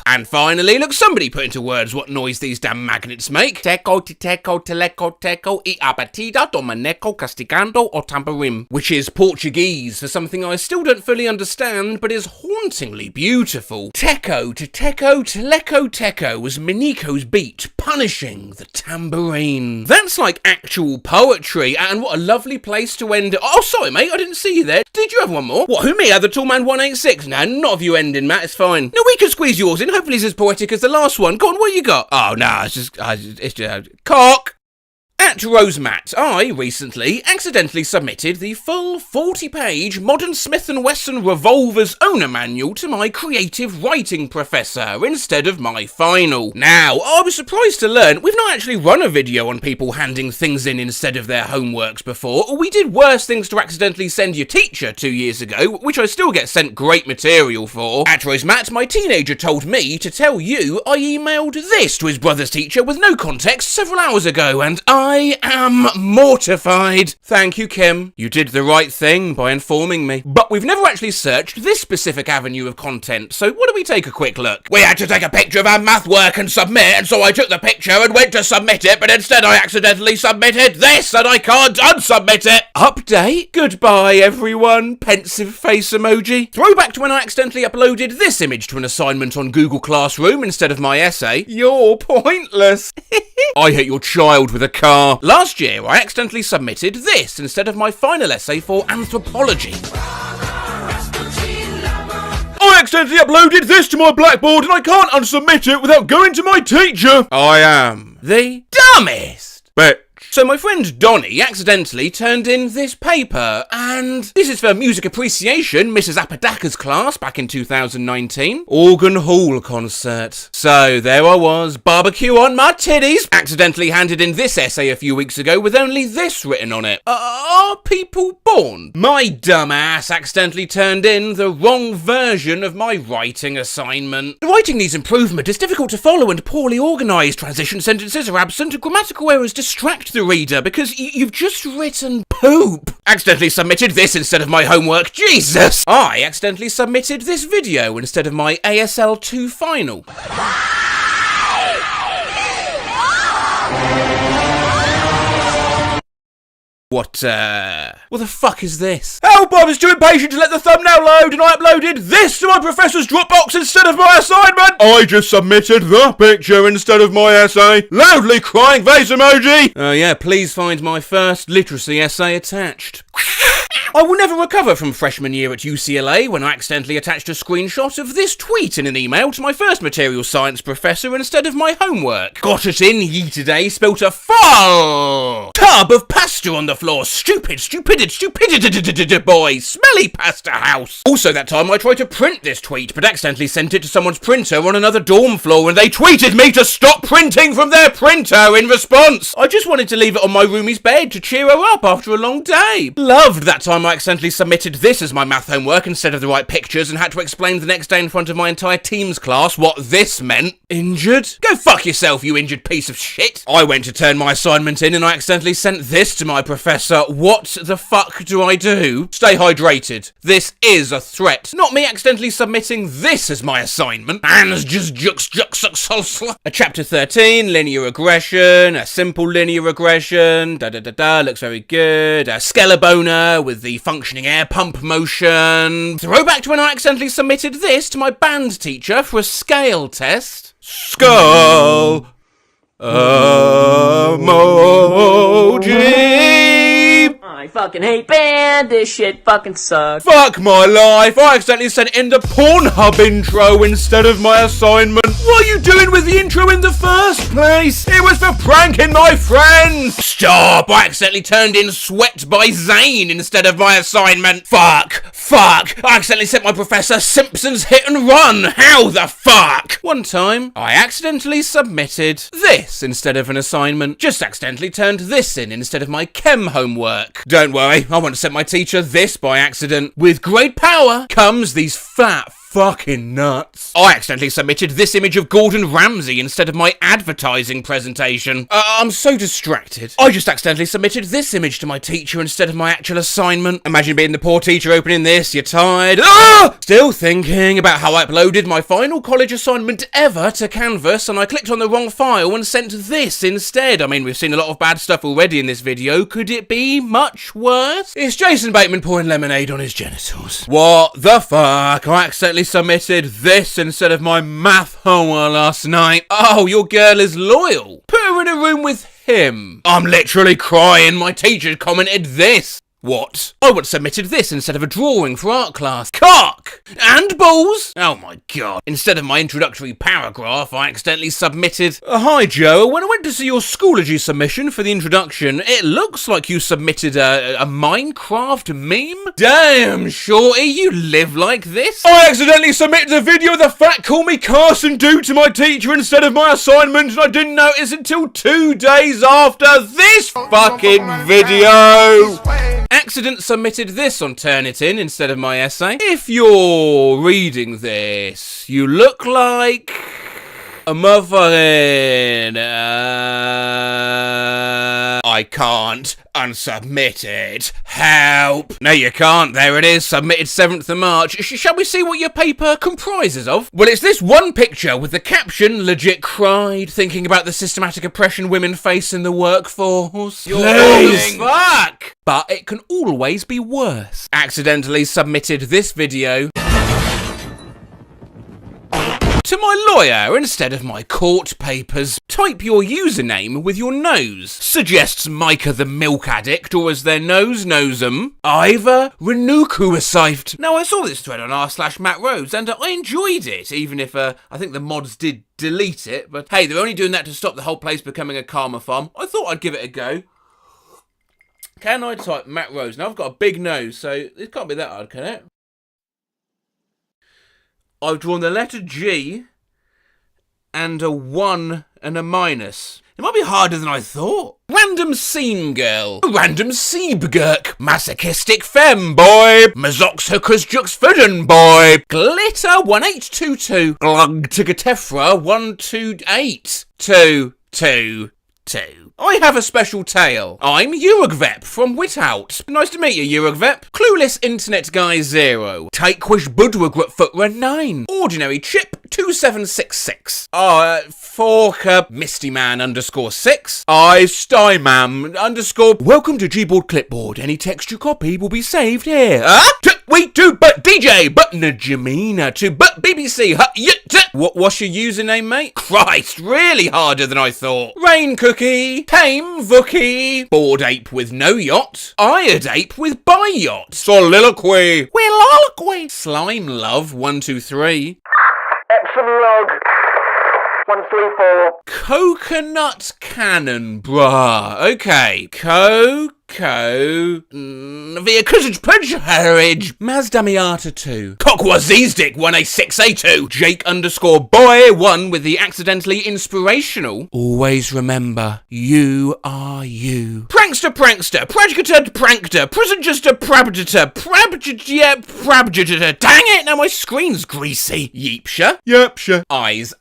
G: And finally, look, somebody put into words what noise these damn magnets make. Teco, titeco, teleco, teco, e abatida, domaneco, castigando, o tamborim. Which is Portuguese for something I still don't fully understand, but is hauntingly beautiful. Teco, titeco, teleco, teco was Miniko's beat, punishing the tambourine. That's like actual poetry, and what a lovely place to end it. Oh, sorry, mate, I didn't see you there. Did you have one more? What, who, me? The tall man 186? No, not of you ending, Matt, it's fine. No, we can squeeze yours in. Hopefully it's as poetic as the last one. Go on, what you got? Oh, no, it's just cock. At Rosemat, I recently accidentally submitted the full 40-page modern Smith & Wesson revolver's owner manual to my creative writing professor instead of my final. Now, I was surprised to learn we've not actually run a video on people handing things in instead of their homeworks before. We did worse things to accidentally send your teacher 2 years ago, which I still get sent great material for. At Rosemat, my teenager told me to tell you I emailed this to his brother's teacher with no context several hours ago, and I am mortified. Thank you, Kim. You did the right thing by informing me. But we've never actually searched this specific avenue of content, so why don't we take a quick look? We had to take a picture of our math work and submit, and so I took the picture and went to submit it, but instead I accidentally submitted this, and I can't unsubmit it. Update? Goodbye, everyone. Pensive face emoji. Throwback to when I accidentally uploaded this image to an assignment on Google Classroom instead of my essay. You're pointless. I hit your child with a car. Last year, I accidentally submitted this instead of my final essay for anthropology. I accidentally uploaded this to my Blackboard and I can't unsubmit it without going to my teacher. I am the dumbest. But so my friend Donnie accidentally turned in this paper, and this is for music appreciation, Mrs. Apodaca's class back in 2019. Organ Hall concert. So there I was, barbecue on my titties, accidentally handed in this essay a few weeks ago with only this written on it. Are people born? My dumb ass accidentally turned in the wrong version of my writing assignment. The writing needs improvement, it's difficult to follow and poorly organised. Transition sentences are absent, grammatical errors distract the reader because you've just written poop. Accidentally submitted this instead of my homework. Jesus! I accidentally submitted this video instead of my ASL 2 final. What the fuck is this? Help, I was too impatient to let the thumbnail load and I uploaded this to my professor's Dropbox instead of my assignment! I just submitted the picture instead of my essay. Loudly crying face emoji! Yeah, please find my first literacy essay attached. I will never recover from freshman year at UCLA when I accidentally attached a screenshot of this tweet in an email to my first material science professor instead of my homework. Got it in ye today, spilt a full tub of pasta on the floor. Stupidity, boy. Smelly pasta house. Also that time I tried to print this tweet, but accidentally sent it to someone's printer on another dorm floor and they tweeted me to stop printing from their printer in response. I just wanted to leave it on my roomie's bed to cheer her up after a long day. Loved that time I accidentally submitted this as my math homework instead of the right pictures and had to explain the next day in front of my entire Teams class what this meant. Injured? Go fuck yourself, you injured piece of shit. I went to turn my assignment in and I accidentally sent this to my professor. What the fuck do I do? Stay hydrated. This is a threat. Not me accidentally submitting this as my assignment. And just a chapter 13, linear regression, a simple linear regression, looks very good. A Skelleboner with the functioning air pump motion. Throwback to when I accidentally submitted this to my band teacher for a scale test. Skull emoji.
L: I fucking hate band. This shit fucking sucks.
A: Fuck my life. I accidentally sent in the Pornhub intro instead of my assignment. What are you doing with the intro in the first place? It was for pranking my friends. Stop. I accidentally turned in Sweat by Zane instead of my assignment. Fuck. I accidentally sent my professor Simpson's Hit and Run. How the fuck? One time, I accidentally submitted this instead of an assignment. Just accidentally turned this in instead of my chem homework. Don't worry, I won't send my teacher this by accident. With great power comes these fat fucking nuts. I accidentally submitted this image of Gordon Ramsay instead of my advertising presentation. I'm so distracted. I just accidentally submitted this image to my teacher instead of my actual assignment. Imagine being the poor teacher opening this, you're tired. Still thinking about how I uploaded my final college assignment ever to Canvas and I clicked on the wrong file and sent this instead. I mean, we've seen a lot of bad stuff already in this video. Could it be much worse? It's Jason Bateman pouring lemonade on his genitals. What the fuck? I accidentally submitted this instead of my math homework last night. Oh, your girl is loyal. Put her in a room with him. I'm literally crying. My teacher commented this. What? I once submitted this instead of a drawing for art class. Cock! And balls! Oh my god. Instead of my introductory paragraph, I accidentally submitted, Hi Joe, when I went to see your Schoology submission for the introduction, it looks like you submitted a Minecraft meme? Damn, shorty, you live like this? I accidentally submitted a video of the fat call me Carson dude to my teacher instead of my assignment, and I didn't notice until 2 days after this fucking video. Accident submitted this on Turnitin instead of my essay. If you're reading this, you look like a motherfucking I can't unsubmit it. Help. No, you can't. There it is. Submitted 7th of March. Shall we see what your paper comprises of? Well, it's this one picture with the caption, legit cried, thinking about the systematic oppression women face in the workforce. Please. Fuck. But it can always be worse. Accidentally submitted this video to my lawyer instead of my court papers. Type your username with your nose, suggests Micah the milk addict, or as their nose knows them, Ivor Renukuasift. Now, I saw this thread on r/Matt Rhodes and I enjoyed it, even if I think the mods did delete it, but hey, they're only doing that to stop the whole place becoming a karma farm. I thought I'd give it a go. Can I type Matt Rhodes? Now, I've got a big nose, so it can't be that hard, can it? I've drawn the letter G and a 1 and a minus. It might be harder than I thought. Random scene girl. Random seebgurk. Masochistic femboy. Mazox hookers jux fudden boy. Glitter 1822. Glug tigatefra 128. 222. I have a special tale. I'm Urugvep from Without. Nice to meet you, Urugvep. Clueless Internet Guy 0. Takewish Budwagrat Footra 9. Ordinary Chip 2766. Forker Misty Man _6. I Stymam _ Welcome to Gboard Clipboard. Any text you copy will be saved here. We to but DJ but Najamina to but BBC. What's your username, mate? Christ, really harder than I thought. Rain Cookie, Tame Vookie, Bored Ape with no yacht, Ired Ape with bi yacht, Soliloquy, Willoquy, Slime Love 123,
F: Epsom Log 134,
A: Coconut Cannon, bruh. Okay, via Cousins Pledge Harridge, Mazdamiata 2, Cockwazizdick 1A6A2, Jake _ boy 1 with the accidentally inspirational. Always remember, you are you. Prankster, prankster, prison just a prabditor, dang it, now my screen's greasy. Yeepsha. Eyes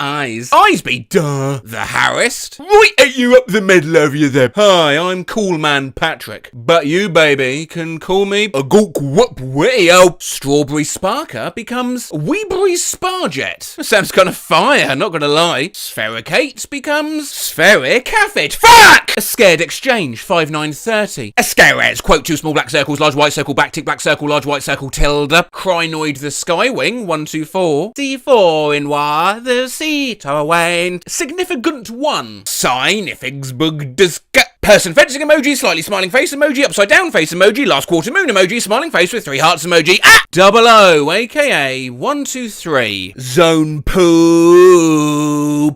A: be duh. The harassed. Right at you up the middle of you there. Hi, I'm Cool Man Patrick. But you, baby, can call me a gook whoop wheel. Strawberry Sparker becomes Weeberry Sparjet. Sounds kind of fire, not gonna lie. Sphericate becomes Spheric Affit. Fuck! A Scared Exchange 5930. A Scares quote 2 small black circles, large white circle, backtick black circle, large white circle, tilde. Crinoid the Skywing 124. D4 in war the seat away. Significant 1. Signifigsbug disc.
G: Person fencing emoji, slightly smiling face emoji, upside down face emoji, last quarter moon emoji, smiling face with 3 hearts emoji. Ah! 00, aka 123. Zone poo.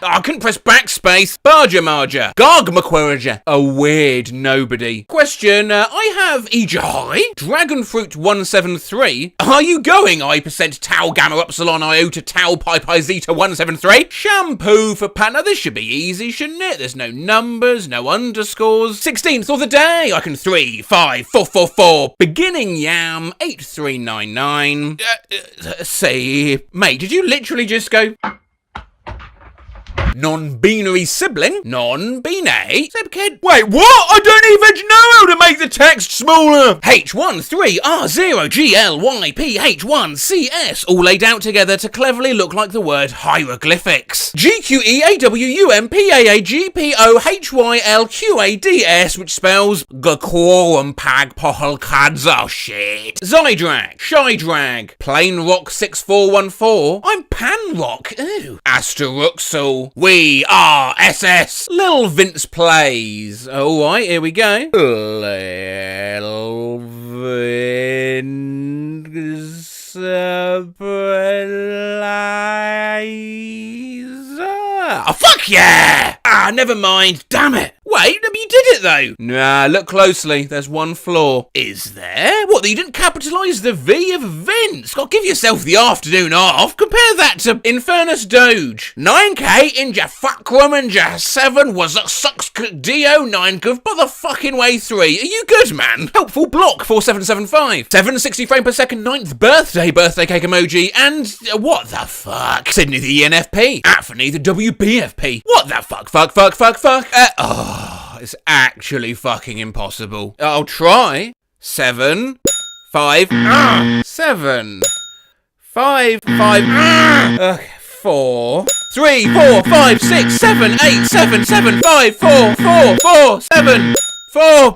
G: I couldn't press backspace. Barger Marger. Gargmaquarager. A weird nobody. Question, I have Ejahai. Dragonfruit 173. Are you going I% Tau Gamma Upsilon Iota Tau Pi Pi Zeta 173? Shampoo for Pat. Now this should be easy, shouldn't it? There's no numbers, no underscores. 16th of the day. I can 3, 5, 4, 4, 4. Beginning yam 8399. Say, mate, did you literally just go... Non-binary sibling? Non-binary? Kid.
D: Wait, what? I don't even know how to make the text smaller!
G: H13R0GLYPH1CS all laid out together to cleverly look like the word hieroglyphics. GQEAWUMPAAGPOHYLQADS, which spells Gaquorum Pag Poholkads. Oh shit. Zydrag. Shydrag. Plain Rock 6414. I'm Pan Rock. Ooh. Asteruxel. We are SS. Lil Vince plays. Alright, here we go. Lil Vince plays. Oh, fuck yeah! Ah, never mind. Damn it. Wait, you did it though. Nah, look closely. There's one flaw. Is there? What, that you didn't capitalise the V of Vince? God, give yourself the afternoon off. Compare that to Infernus Doge. 9k in ja fuckrum and ja 7 was a sucks do 9 gov by the fucking way 3. Are you good, man? Helpful block 4775. 760 frame per second 9th birthday cake emoji. And what the fuck? Sydney the ENFP. Anthony the WBFP. What the fuck? It's actually fucking impossible. I'll try. 7, 5, 7, 5, 5, okay, 4, 3, 4, 5, 6, 7, 8, 7, 7, 5, 4, 4, 4, 7, 4.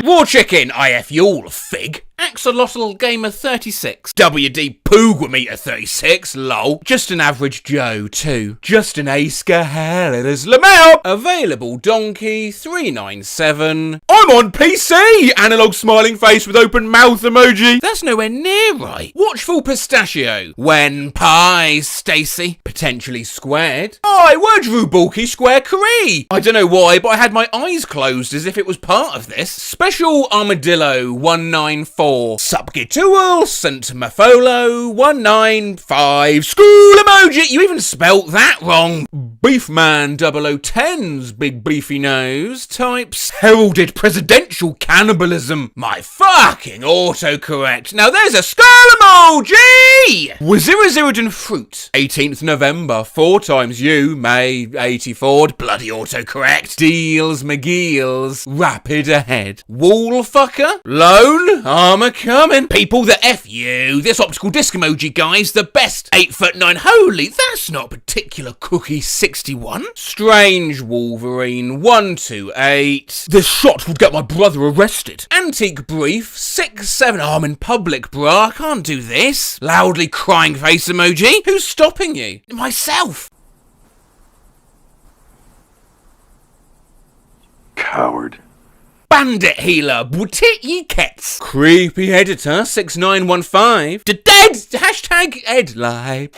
G: Raw chicken, IF y'all, fig. Axolotl Gamer 36. WD Poogameter 36, lol. Just an average Joe, too. Just an Askoujia Lamau. Available Donkey 397. I'm on PC! Analog smiling face with open mouth emoji. That's nowhere near right. Watchful Pistachio. When pie, Stacy. Potentially squared. I were Drew Bulky Square Cree. I don't know why, but I had my eyes closed as if it was part of this. Special Armadillo 194. Subgitool, St. Mafolo, 195, school emoji! You even spelt that wrong! Beefman 0010's big beefy nose types heralded presidential cannibalism. My fucking autocorrect. Now there's a skull emoji! Waziriziridin fruit. 18th November, 4 times you, May 84, bloody autocorrect. Deals McGeals, rapid ahead. Wall fucker, lone, armor coming. People that F you. This optical disc emoji, guys, the best. 8'9", holy, that's not particular cookie 61. Strange Wolverine 128. This shot would get my brother arrested. Antique brief 6'7". Oh, I'm in public, bruh. I can't do this. Loudly crying face emoji. Who's stopping you? Myself.
U: Coward.
G: Bandit Healer, Boutit Ye Kets. Creepy Editor 6915. Dead hashtag Edlive.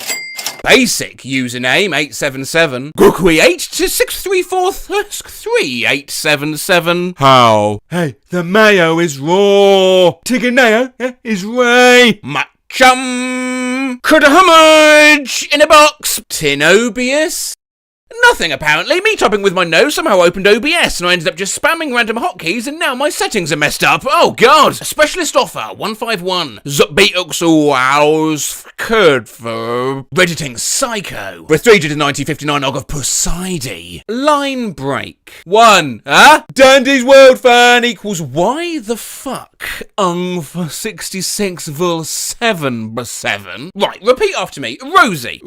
G: Basic username 877. Gukui 8 to 634 3877. How? Hey, the mayo is raw. Tiganeo is ray. Machum. Kudahumage in a box. Tinobius. Nothing, apparently. Me typing with my nose somehow opened OBS, and I ended up just spamming random hotkeys, and now my settings are messed up. Oh, God. Specialist offer, 151. Zutbeatuxals curd for Redditing Psycho. With 390.59 og of Poseidon. Line break. 1. Dandy's World Fan equals why the fuck? For 66 vul 7 7. Right, repeat after me. Rosie.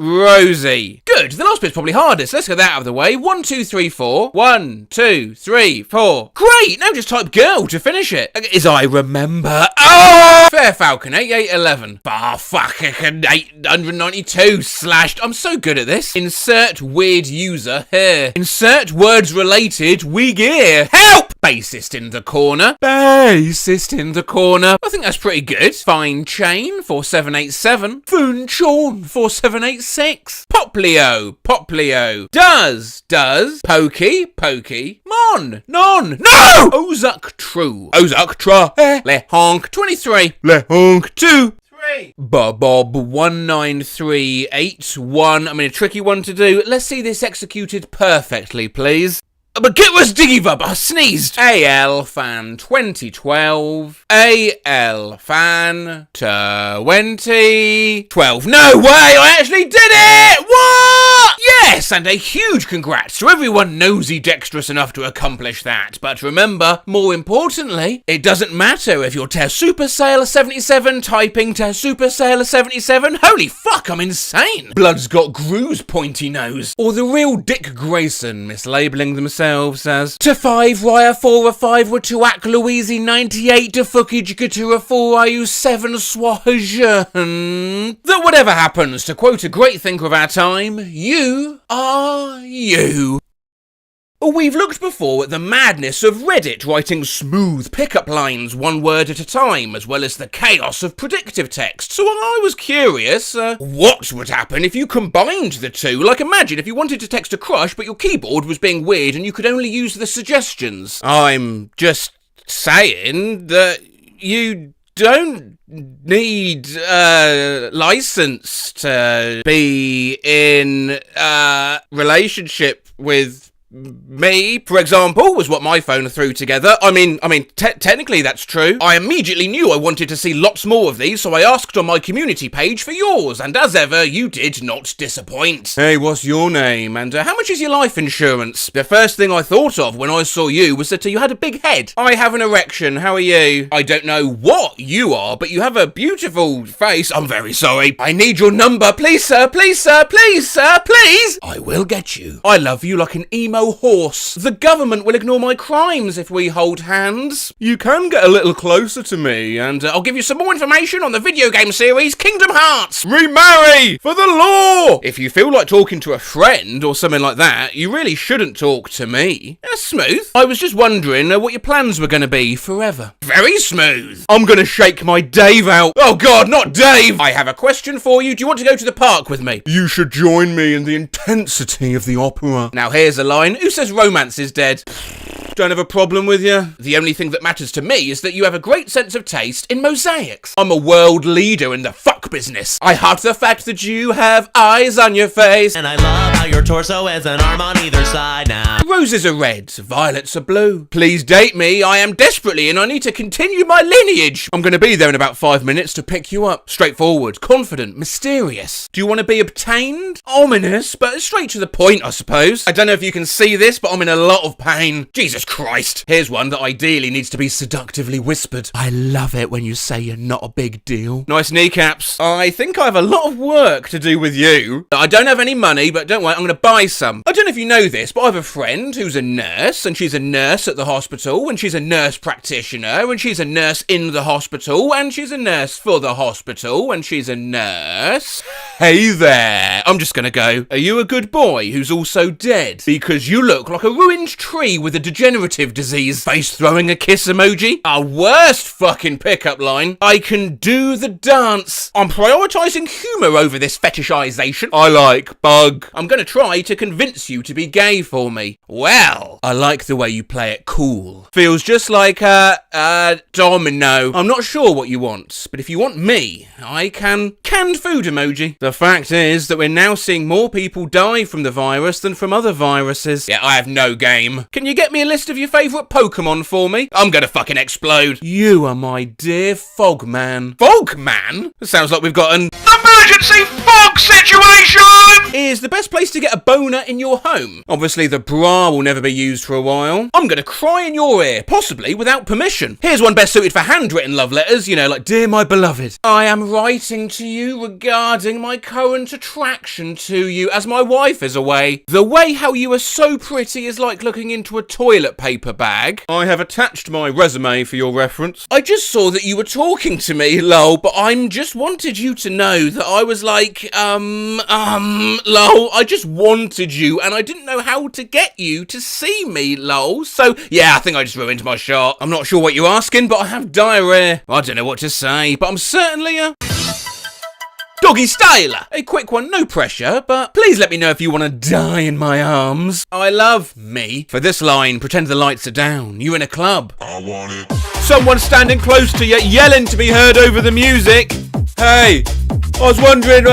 G: Good, the last bit's probably hardest. Let's get that out of the way. 1, 2, 3, 4. 1, 2, 3, 4. Great, now just type girl to finish it. As I remember. Oh! Fair Falcon, 8811. Ah, fuck, 892 slashed. I'm so good at this. Insert weird user here. Insert words related we gear. Help! Bassist in the corner. Bassist in the corner. I think that's pretty good. Fine Chain, 4787. Foon Chawn, 4786. Poplio. Does. Pokey. Mon. Non. No! Ozuk True. Ozuk Tra. Le Honk, 23. Le Honk 2. Bob 19381. I mean, a tricky one to do. Let's see this executed perfectly, please. But get was Diggyvub, I sneezed. AL Fan 2012. AL Fan 2012. No way, I actually did it! What? Yes, and a huge congrats to everyone nosy dexterous enough to accomplish that. But remember, more importantly, it doesn't matter if you're Super Sailor 77 typing Super Sailor 77. Holy fuck, I'm insane. Blood's got Gru's pointy nose. Or the real Dick Grayson mislabeling themselves as to 5 Raya 4 5 were to Ak Louise 98 to Fuckage Gatura 4 IU 7 Swahajan. That whatever happens, to quote a great thinker of our time, you are you. We've looked before at the madness of Reddit writing smooth pickup lines one word at a time, as well as the chaos of predictive text. So I was curious, what would happen if you combined the two? Like imagine if you wanted to text a crush, but your keyboard was being weird and you could only use the suggestions. I'm just saying that you don't need a license to be in a relationship with me, for example, was what my phone threw together. I mean, technically that's true. I immediately knew I wanted to see lots more of these, so I asked on my community page for yours, and as ever, you did not disappoint. Hey, what's your name? And how much is your life insurance? The first thing I thought of when I saw you was that you had a big head. I have an erection. How are you? I don't know what you are, but you have a beautiful face. I'm very sorry. I need your number. Please, sir. Please, sir. Please, sir. Please. I will get you. I love you like an emo horse. The government will ignore my crimes if we hold hands. You can get a little closer to me, and I'll give you some more information on the video game series Kingdom Hearts. Remarry! For the law! If you feel like talking to a friend or something like that, you really shouldn't talk to me. That's smooth. I was just wondering what your plans were going to be forever. Very smooth. I'm going to shake my Dave out. Oh god, not Dave! I have a question for you. Do you want to go to the park with me? You should join me in the intensity of the opera. Now here's a line. Who says romance is dead? Don't have a problem with you. The only thing that matters to me is that you have a great sense of taste in mosaics. I'm a world leader in the fuck business. I heart the fact that you have eyes on your face.
K: And I love how your torso has an arm on either side now.
G: Roses are red, violets are blue. Please date me, I am desperately and I need to continue my lineage. I'm going to be there in about 5 minutes to pick you up. Straightforward, confident, mysterious. Do you want to be obtained? Ominous, but straight to the point, I suppose. I don't know if you can see this, but I'm in a lot of pain. Jesus Christ. Here's one that ideally needs to be seductively whispered. I love it when you say you're not a big deal. Nice kneecaps. I think I have a lot of work to do with you. I don't have any money, but don't worry, I'm going to buy some. I don't know if you know this, but I have a friend who's a nurse, and she's a nurse at the hospital, and she's a nurse practitioner, and she's a nurse in the hospital, and she's a nurse for the hospital, and she's a nurse. Hey there. I'm just going to go, are you a good boy who's also dead? Because you look like a ruined tree with a degenerative disease. Face throwing a kiss emoji. Our worst fucking pickup line. I can do the dance. I'm prioritising humour over this fetishization. I like bug. I'm going to try to convince you to be gay for me. Well, I like the way you play it cool. Feels just like a domino. I'm not sure what you want, but if you want me, I can. Canned food emoji. The fact is that we're now seeing more people die from the virus than from other viruses. Yeah, I have no game. Can you get me a list of your favourite Pokemon for me? I'm gonna fucking explode. You are my dear Fogman. Fogman? It sounds like we've got an emergency
I: smog situation!
A: Is the best place to get a boner in your home. Obviously, the bra will never be used for a while. I'm gonna cry in your ear, possibly without permission. Here's one best suited for handwritten love letters, you know, like, Dear my beloved, I am writing to you regarding my current attraction to you as my wife is away. The way how you are so pretty is like looking into a toilet paper bag. I have attached my resume for your reference. I just saw that you were talking to me, lol, but I'm just wanted you to know that I was like, lol, I just wanted you and I didn't know how to get you to see me, lol. So, yeah, I think I just ruined my shot. I'm not sure what you're asking, but I have diarrhea. I don't know what to say, but I'm certainly a doggy styler. A quick one, no pressure, but please let me know if you want to die in my arms. I love me. For this line, pretend the lights are down. You in a club. I want it. Someone standing close to you, yelling to be heard over the music. Hey, I was wondering,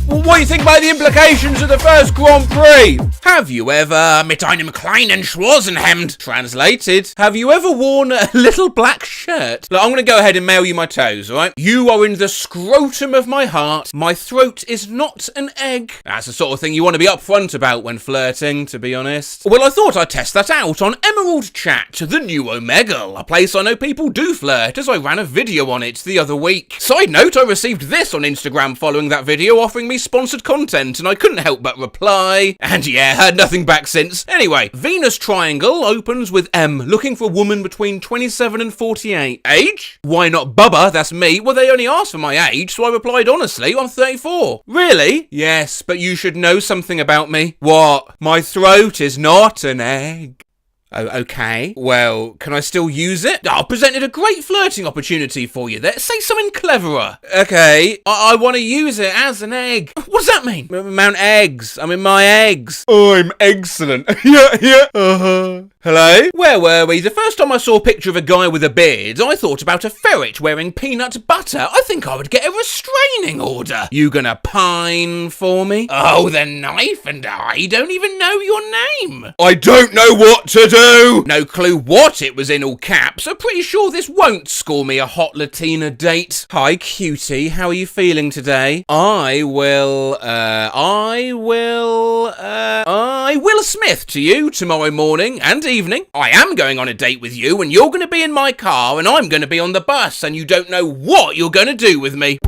A: what do you think about the implications of the first Grand Prix? Have you ever mit einem kleinen Schwarzenhemd? Translated, have you ever worn a little black shirt? Look, I'm going to go ahead and mail you my toes, alright? You are in the scrotum of my heart. My throat is not an egg. That's the sort of thing you want to be upfront about when flirting, to be honest. Well, I thought I'd test that out on Emerald Chat, the new omegle, a place I know people do flirt, as I ran a video on it the other week. Side note, I received this on Instagram following that video offering me sponsored content, and I couldn't help but reply. And yeah, heard nothing back since. Anyway, Venus Triangle opens with M, looking for a woman between 27 and 48. Age? Why not Bubba? That's me. Well, they only asked for my age, so I replied honestly, I'm 34. Really? Yes, but you should know something about me. What? My throat is not an egg. Oh, okay. Well, can I still use it? I presented a great flirting opportunity for you there. Say something cleverer. Okay, I want to use it as an egg. What does that mean? Mount eggs. I'm in my eggs. I'm excellent. yeah. Hello? Where were we? The first time I saw a picture of a guy with a beard, I thought about a ferret wearing peanut butter. I think I would get a restraining order. You gonna pine for me? Oh, the knife and I don't even know your name. I don't know what to do. No clue what it was in all caps. I'm pretty sure this won't score me a hot Latina date. Hi, cutie. How are you feeling today? I will Smith to you tomorrow morning and evening. I am going on a date with you and you're going to be in my car and I'm going to be on the bus and you don't know what you're going to do with me.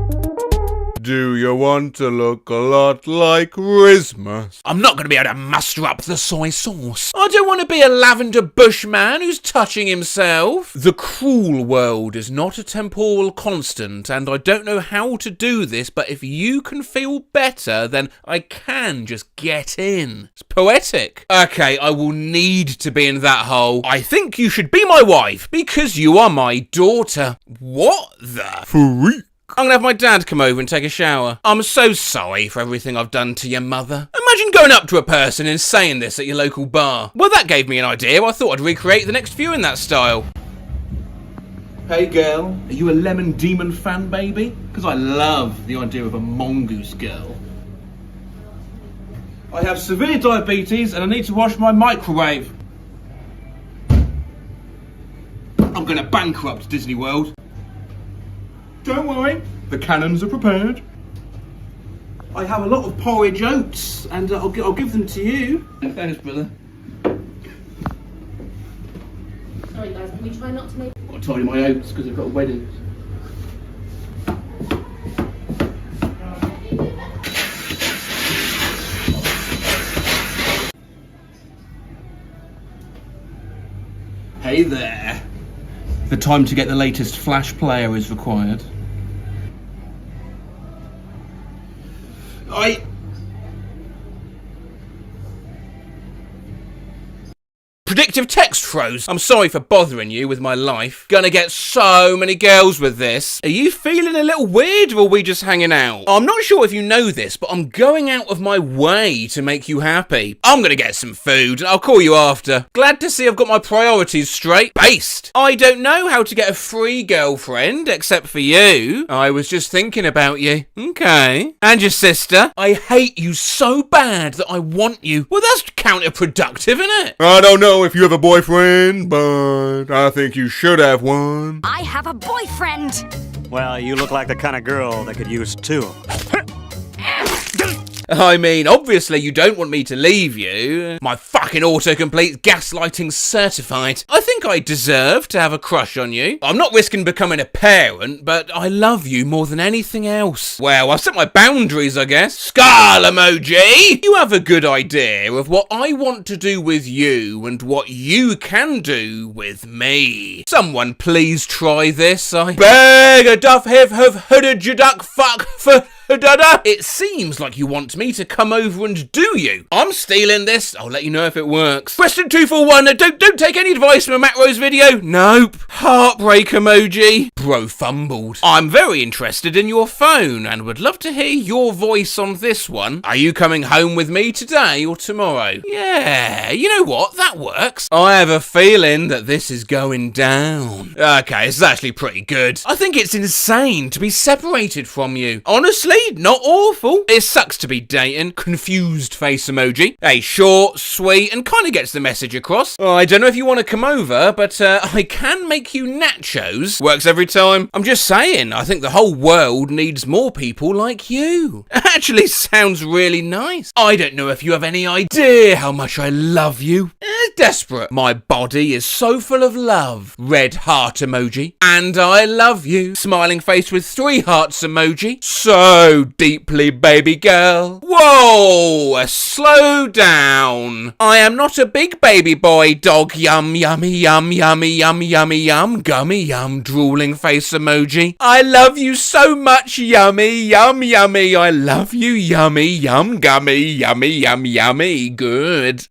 A: Do you want to look a lot like Christmas? I'm not going to be able to muster up the soy sauce. I don't want to be a lavender bush man who's touching himself. The cruel world is not a temporal constant, and I don't know how to do this, but if you can feel better, then I can just get in. It's poetic. Okay, I will need to be in that hole. I think you should be my wife, because you are my daughter. What the freak? I'm gonna have my dad come over and take a shower. I'm so sorry for everything I've done to your mother. Imagine going up to a person and saying this at your local bar. Well, that gave me an idea. I thought I'd recreate the next few in that style. Hey girl, are you a Lemon Demon fan, baby? Because I love the idea of a mongoose girl. I have severe diabetes and I need to wash my microwave. I'm gonna bankrupt Disney World. Don't worry, the cannons are prepared. I have a lot of porridge oats, and I'll give them to you. Thanks, brother.
H: Sorry guys, can we try not to make...
J: I've got to tidy my oats because I've got a wedding. Hey there. The time to get the latest Flash player is required. Predictive text froze. I'm sorry for bothering you with my life. Gonna get so many girls with this. Are you feeling a little weird or are we just hanging out? I'm not sure if you know this, but I'm going out of my way to make you happy. I'm gonna get some food and I'll call you after. Glad to see I've got my priorities straight. Based. I don't know how to get a free girlfriend except for you. I was just thinking about you. Okay. And your sister. I hate you so bad that I want you. Well, that's counterproductive, isn't it?
D: I don't know if you have a boyfriend, but I think you should have one.
M: I have a boyfriend!
V: Well, you look like the kind of girl that could use two.
A: I mean, obviously you don't want me to leave you. My fucking autocomplete gaslighting certified. I think I deserve to have a crush on you. I'm not risking becoming a parent, but I love you more than anything else. Well, I've set my boundaries, I guess. Skull emoji! You have a good idea of what I want to do with you and what you can do with me. Someone please try this. I beg a duff have hooded you duck fuck for dada. It seems like you want me to come over and do you. I'm stealing this. I'll let you know if it works. Question 241. Don't take any advice from a Matt Rose video. Nope. Heartbreak emoji. Bro fumbled. I'm very interested in your phone and would love to hear your voice on this one. Are you coming home with me today or tomorrow? Yeah, you know what? That works. I have a feeling that this is going down. Okay, this is actually pretty good. I think it's insane to be separated from you. Honestly, not awful. It sucks to be dating. Confused face emoji. Hey, short, sweet, and kind of gets the message across. I don't know if you want to come over, but I can make you nachos. Works every time. I'm just saying, I think the whole world needs more people like you. Actually sounds really nice. I don't know if you have any idea how much I love you. Desperate. My body is so full of love. Red heart emoji. And I love you. Smiling face with 3 hearts emoji. So deeply, baby girl. Whoa, slow down. I am not a big baby boy dog. Yum, yummy, yum, yummy, yum, yummy, yum, gummy, yum, drooling face emoji. I love you so much, yummy, yum, yummy. I love you, yummy, yum, gummy, yummy, yum, yummy. Good.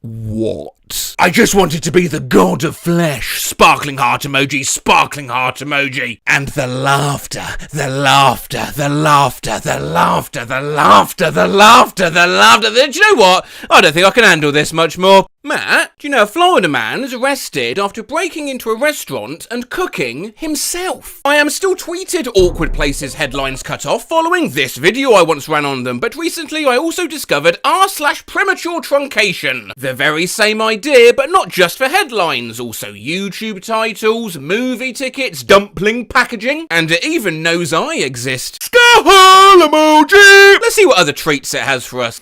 A: What? I just wanted to be the god of flesh. Sparkling heart emoji, sparkling heart emoji. And the laughter, the laughter, the laughter, the laughter, the laughter, the laughter, the laughter. Do you know what? I don't think I can handle this much more. Matt, do you know a Florida man is arrested after breaking into a restaurant and cooking himself? I am still tweeted awkward places headlines cut off following this video I once ran on them, but recently I also discovered r/premature truncation. The very same idea, but not just for headlines, also YouTube titles, movie tickets, dumpling packaging, and it even knows I exist. Skull emoji! Let's see what other treats it has for us.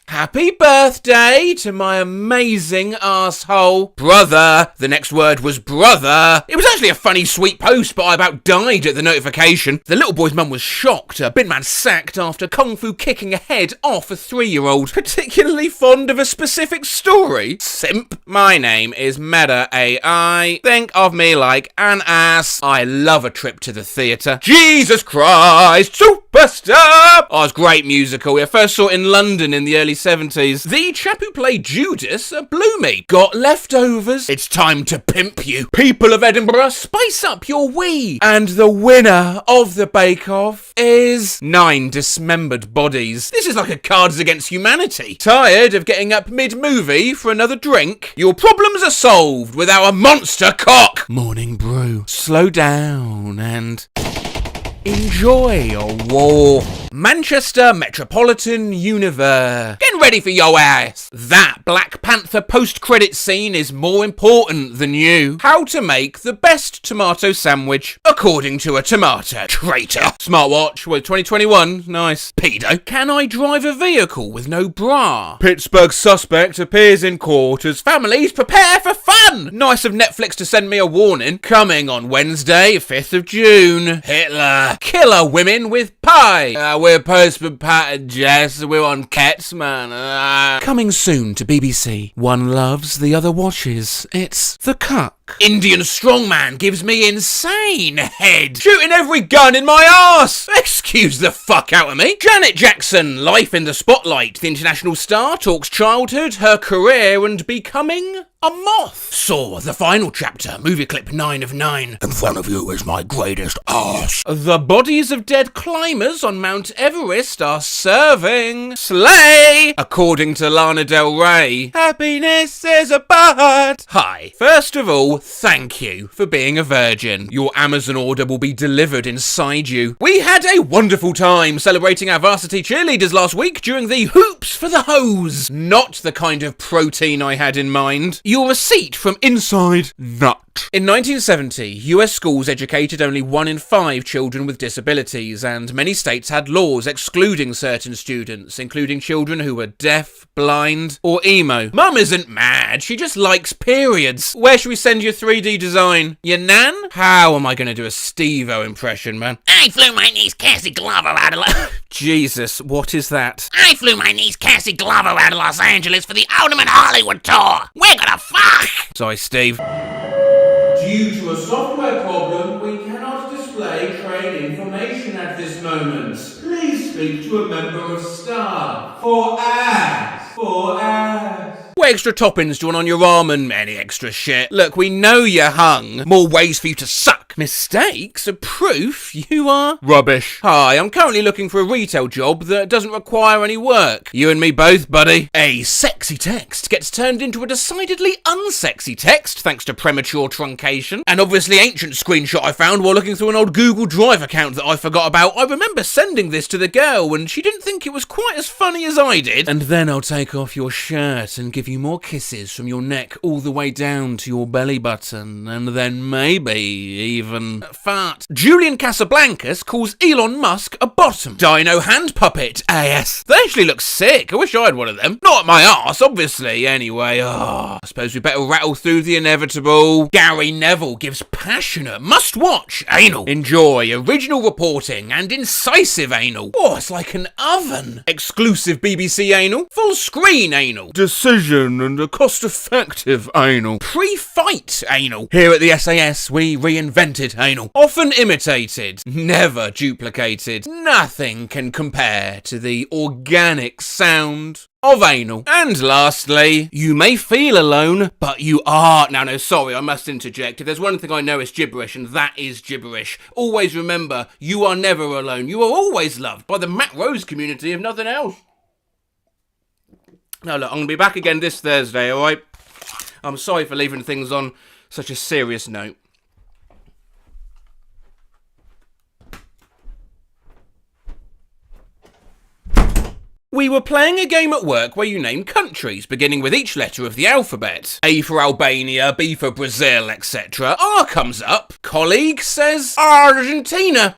A: Happy birthday to my amazing asshole brother. The next word was brother. It was actually a funny, sweet post, but I about died at the notification. The little boy's mum was shocked. A bin man sacked after kung fu kicking a head off a 3-year-old. Particularly fond of a specific story. Simp. My name is Meta AI. Think of me like an ass. I love a trip to the theatre. Jesus Christ, superstar! Oh, it's a great musical. I first saw it in London in the early 70s. The chap who played Judas blew me. Got leftovers? It's time to pimp you. People of Edinburgh, spice up your wee. And the winner of the bake-off is 9 dismembered bodies. This is like a Cards Against Humanity. Tired of getting up mid-movie for another drink? Your problems are solved with our monster cock. Morning brew. Slow down and enjoy your war. Manchester Metropolitan Universe. Getting ready for your ass. That Black Panther post-credit scene is more important than you. How to make the best tomato sandwich, according to a tomato traitor. Smartwatch with 2021. Nice. Pedo. Can I drive a vehicle with no bra? Pittsburgh suspect appears in court as families prepare for fun. Nice of Netflix to send me a warning. Coming on Wednesday, 5th of June. Hitler. Killer women with pie. We're postman Pat and Jess. We're on Cats, man. Coming soon to BBC. One loves, the other watches. It's The Cuck. Indian strongman gives me insane head. Shooting every gun in my arse. Excuse the fuck out of me. Janet Jackson, life in the spotlight. The international star talks childhood, her career, and becoming a moth. Saw the final chapter, movie clip 9 of 9. In front of you is my greatest arse. The bodies of dead climbers on Mount Everest are serving slay, according to Lana Del Rey. Happiness is a bud. Hi. First of all, thank you for being a virgin. Your Amazon order will be delivered inside you. We had a wonderful time celebrating our varsity cheerleaders last week during the Hoops for the Hose. Not the kind of protein I had in mind. Your receipt from inside nut
G: In 1970, US schools educated only 1 in 5 children with disabilities, and many states had laws excluding certain students, including children who were deaf, blind, or emo. Mum isn't mad, she just likes periods. Where should we send your 3D design? Your nan? How am I going to do a Steve-O impression, man?
M: I flew my niece Cassie Glover out of
G: Jesus, what is that?
M: I flew my niece Cassie Glover out of Los Angeles for the Ultimate Hollywood Tour. We're gonna fuck!
G: Sorry, Steve.
J: Due to a software problem, we cannot display train information at this moment. Please speak to a member of staff. For ads. For ads.
G: What extra toppings do you want on your ramen? Any extra shit? Look, we know you're hung. More ways for you to suck. Mistakes are proof you are rubbish. Hi, I'm currently looking for a retail job that doesn't require any work. You and me both, buddy. A sexy text gets turned into a decidedly unsexy text thanks to premature truncation. An obviously ancient screenshot I found while looking through an old Google Drive account that I forgot about. I remember sending this to the girl and she didn't think it was quite as funny as I did. And then I'll take off your shirt and give you more kisses from your neck all the way down to your belly button, and then maybe even fart. Julian Casablancas calls Elon Musk a bottom. Dino hand puppet AS. They actually look sick. I wish I had one of them. Not my arse, obviously. Anyway, I suppose we better rattle through the inevitable. Gary Neville gives passionate must-watch anal. Enjoy original reporting and incisive anal. Oh, it's like an oven. Exclusive BBC anal. Full screen anal.
D: Decision and a cost-effective anal.
G: Pre-fight anal. Here at the SAS, we reinvented anal. Often imitated, never duplicated. Nothing can compare to the organic sound of anal. And lastly, you may feel alone, but you are... No, sorry, I must interject. If there's one thing I know is gibberish, and that is gibberish. Always remember, you are never alone. You are always loved by the Matt Rose community, if nothing else. Now look, I'm going to be back again this Thursday, alright? I'm sorry for leaving things on such a serious note. We were playing a game at work where you name countries, beginning with each letter of the alphabet. A for Albania, B for Brazil, etc. R comes up. Colleague says Argentina.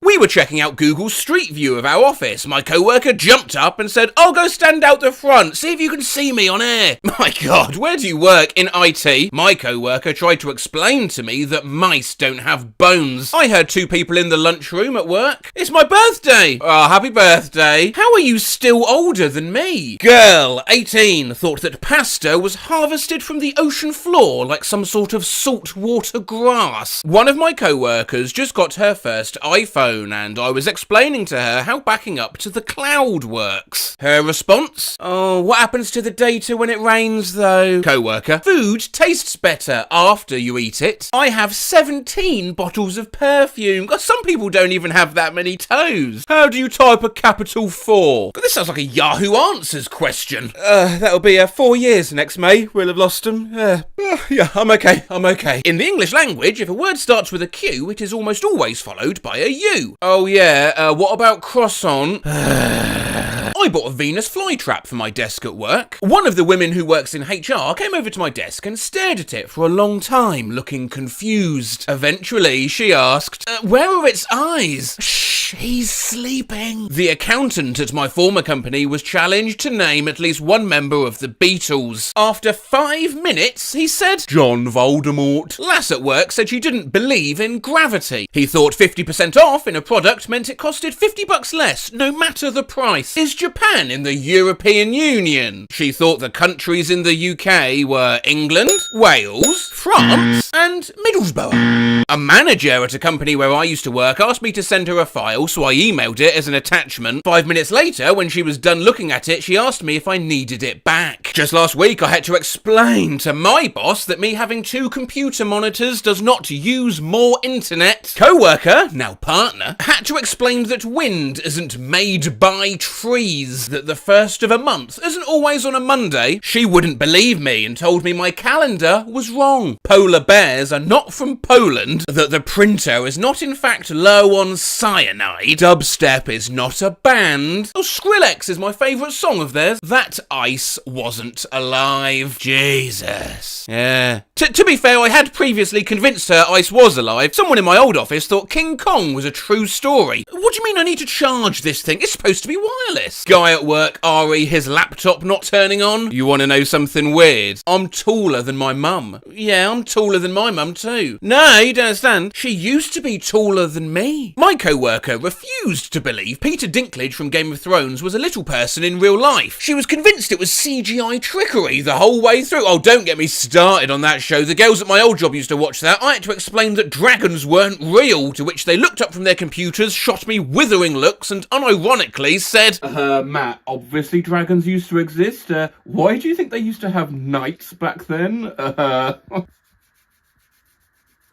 G: We were checking out Google's Street View of our office. My coworker jumped up and said, I'll go stand out the front, see if you can see me on air. My God, where do you work? In IT? My coworker tried to explain to me that mice don't have bones. I heard 2 people in the lunchroom at work. It's my birthday. Oh, happy birthday. How are you still older than me? Girl, 18, thought that pasta was harvested from the ocean floor like some sort of saltwater grass. One of my coworkers just got her first iPhone, and I was explaining to her how backing up to the cloud works. Her response? Oh, what happens to the data when it rains though? Coworker, food tastes better after you eat it. I have 17 bottles of perfume. God, some people don't even have that many toes. How do you type a capital 4? God, this sounds like a Yahoo Answers question. That'll be 4 years next May. We'll have lost them. Yeah, I'm okay. In the English language, if a word starts with a Q, it is almost always followed by a U. Oh yeah, what about croissant? I bought a Venus flytrap for my desk at work. One of the women who works in HR came over to my desk and stared at it for a long time, looking confused. Eventually, she asked, where are its eyes? Shh, he's sleeping. The accountant at my former company was challenged to name at least one member of the Beatles. After 5 minutes, he said, John Voldemort. Lass at work said she didn't believe in gravity. He thought 50% off in a product meant it costed $50 less, no matter the price. Is Japan in the European Union? She thought the countries in the UK were England, Wales, France, and Middlesbrough. A manager at a company where I used to work asked me to send her a file, so I emailed it as an attachment. 5 minutes later, when she was done looking at it, she asked me if I needed it back. Just last week, I had to explain to my boss that me having 2 computer monitors does not use more internet. Coworker, now partner, had to explain that wind isn't made by trees.
A: is that the first of a month isn't always on a Monday, she wouldn't believe me and told me my calendar was wrong. Polar bears are not from Poland, that the printer is not in fact low on cyanide, dubstep is not a band, oh, Skrillex is my favourite song of theirs, that ice wasn't alive. Jesus. Yeah. To be fair, I had previously convinced her ice was alive. Someone in my old office thought King Kong was a true story. What do you mean I need to charge this thing? It's supposed to be wireless. Guy at work, Ari, his laptop not turning on. You want to know something weird? I'm taller than my mum. Yeah, I'm taller than my mum too. No, you don't understand. She used to be taller than me. My co-worker refused to believe Peter Dinklage from Game of Thrones was a little person in real life. She was convinced it was CGI trickery the whole way through. Oh, don't get me started on that show. The girls at my old job used to watch that. I had to explain that dragons weren't real, to which they looked up from their computers, shot me withering looks, and unironically said,
J: Matt, obviously dragons used to exist. Why do you think they used to have knights back then?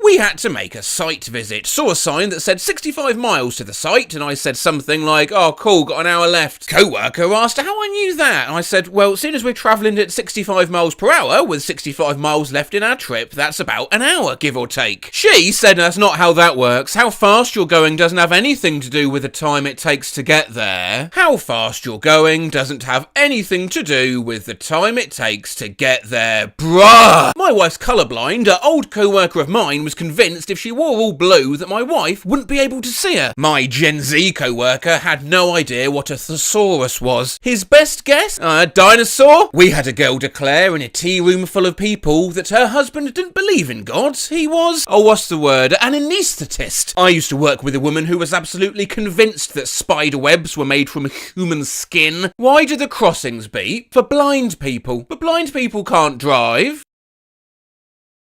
A: We had to make a site visit. Saw a sign that said 65 miles to the site, and I said something like, oh cool, got an hour left. Co-worker asked how I knew that, and I said, well, seeing as we're travelling at 65 miles per hour, with 65 miles left in our trip, that's about an hour, give or take. She said that's not how that works. How fast you're going doesn't have anything to do with the time it takes to get there. How fast you're going doesn't have anything to do with the time it takes to get there. Bruh! My wife's colourblind, an old co-worker of mine was convinced if she wore all blue that my wife wouldn't be able to see her. My Gen Z co-worker had no idea what a thesaurus was. His best guess? A dinosaur? We had a girl declare in a tea room full of people that her husband didn't believe in God. He was, oh what's the word, an anaesthetist. I used to work with a woman who was absolutely convinced that spider webs were made from human skin. Why do the crossings beep? For blind people. But blind people can't drive.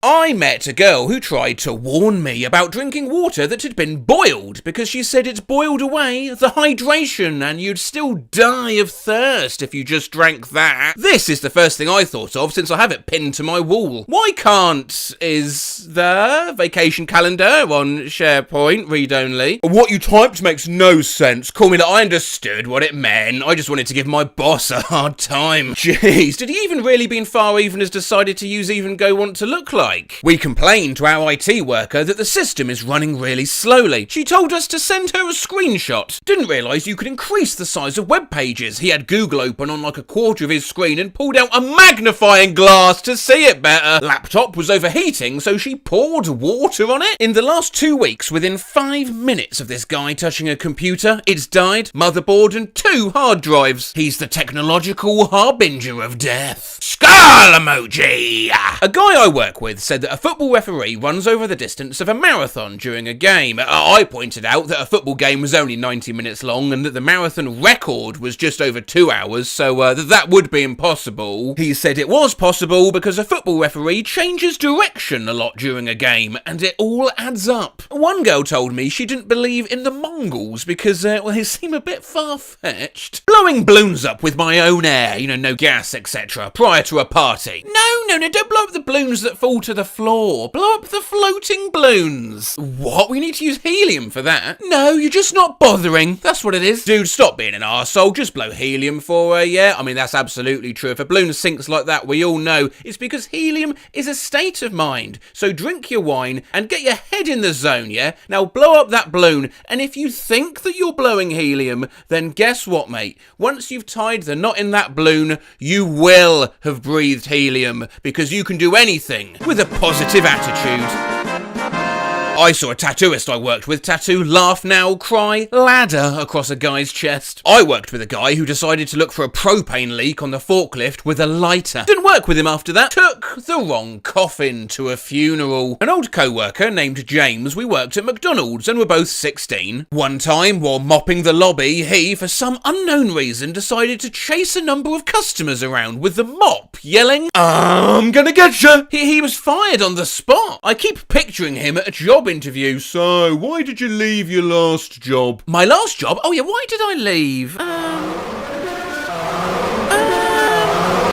A: I met a girl who tried to warn me about drinking water that had been boiled because she said it boiled away the hydration and you'd still die of thirst if you just drank that. This is the first thing I thought of since I have it pinned to my wall. Why can't is the vacation calendar on SharePoint read only? What you typed makes no sense. Call me that I understood what it meant. I just wanted to give my boss a hard time. Jeez, did he even really be in Far Even has decided to use Even Go Want to Look Like? We complained to our IT worker that the system is running really slowly. She told us to send her a screenshot. Didn't realise you could increase the size of web pages. He had Google open on like a quarter of his screen and pulled out a magnifying glass to see it better. Laptop was overheating, so she poured water on it. In the last 2 weeks, within 5 minutes of this guy touching a computer, it's died, motherboard and 2 hard drives. He's the technological harbinger of death. Skull emoji! A guy I work with said that a football referee runs over the distance of a marathon during a game. I pointed out that a football game was only 90 minutes long and that the marathon record was just over 2 hours, so that would be impossible. He said it was possible because a football referee changes direction a lot during a game, and it all adds up. One girl told me she didn't believe in the Mongols because, well, they seem a bit far-fetched. Blowing balloons up with my own air, no gas, etc., prior to a party. No, don't blow up the balloons that fall to the floor. Blow up the floating balloons. What? We need to use helium for that? No, you're just not bothering. That's what it is. Dude, stop being an arsehole. Just blow helium for her, yeah? I mean, that's absolutely true. If a balloon sinks like that, we all know it's because helium is a state of mind. So drink your wine and get your head in the zone, yeah? Now blow up that balloon, and if you think that you're blowing helium, then guess what, mate? Once you've tied the knot in that balloon, you will have breathed helium, because you can do anything with a positive attitude. I saw a tattooist I worked with tattoo laugh now, cry, ladder across a guy's chest. I worked with a guy who decided to look for a propane leak on the forklift with a lighter. Didn't work with him after that. Took the wrong coffin to a funeral. An old co-worker named James, we worked at McDonald's and were both 16. One time, while mopping the lobby, he, for some unknown reason, decided to chase a number of customers around with the mop, yelling, I'm gonna get you! He was fired on the spot. I keep picturing him at a job interview. So, why did you leave your last job? My last job? Oh yeah, why did I leave?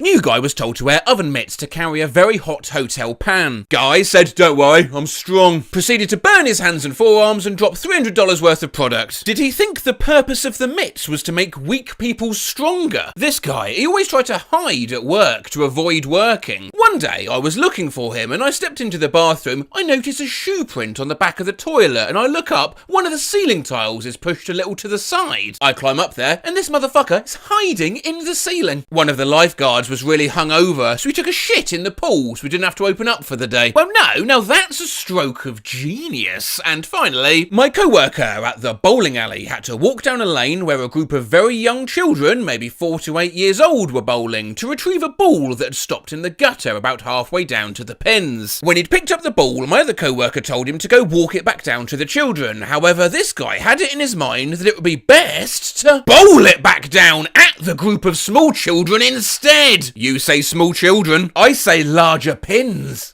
G: New guy was told to wear oven mitts to carry a very hot hotel pan. Guy said, "Don't worry, I'm strong." Proceeded to burn his hands and forearms and drop $300 worth of product. Did he think the purpose of the mitts was to make weak people stronger? This guy, he always tried to hide at work to avoid working. One day, I was looking for him and I stepped into the bathroom. I noticed a shoe print on the back of the toilet and I look up, one of the ceiling tiles is pushed a little to the side. I climb up there and this motherfucker is hiding in the ceiling. One of the lifeguards was really hungover, so he took a shit in the pool so we didn't have to open up for the day. Well, no, now that's a stroke of genius. And finally, my co-worker at the bowling alley had to walk down a lane where a group of very young children, maybe 4 to 8 years old, were bowling to retrieve a ball that had stopped in the gutter about halfway down to the pins. When he'd picked up the ball, my other co-worker told him to go walk it back down to the children. However, this guy had it in his mind that it would be best to bowl it back down at the group of small children instead. You say small children, I say larger pins.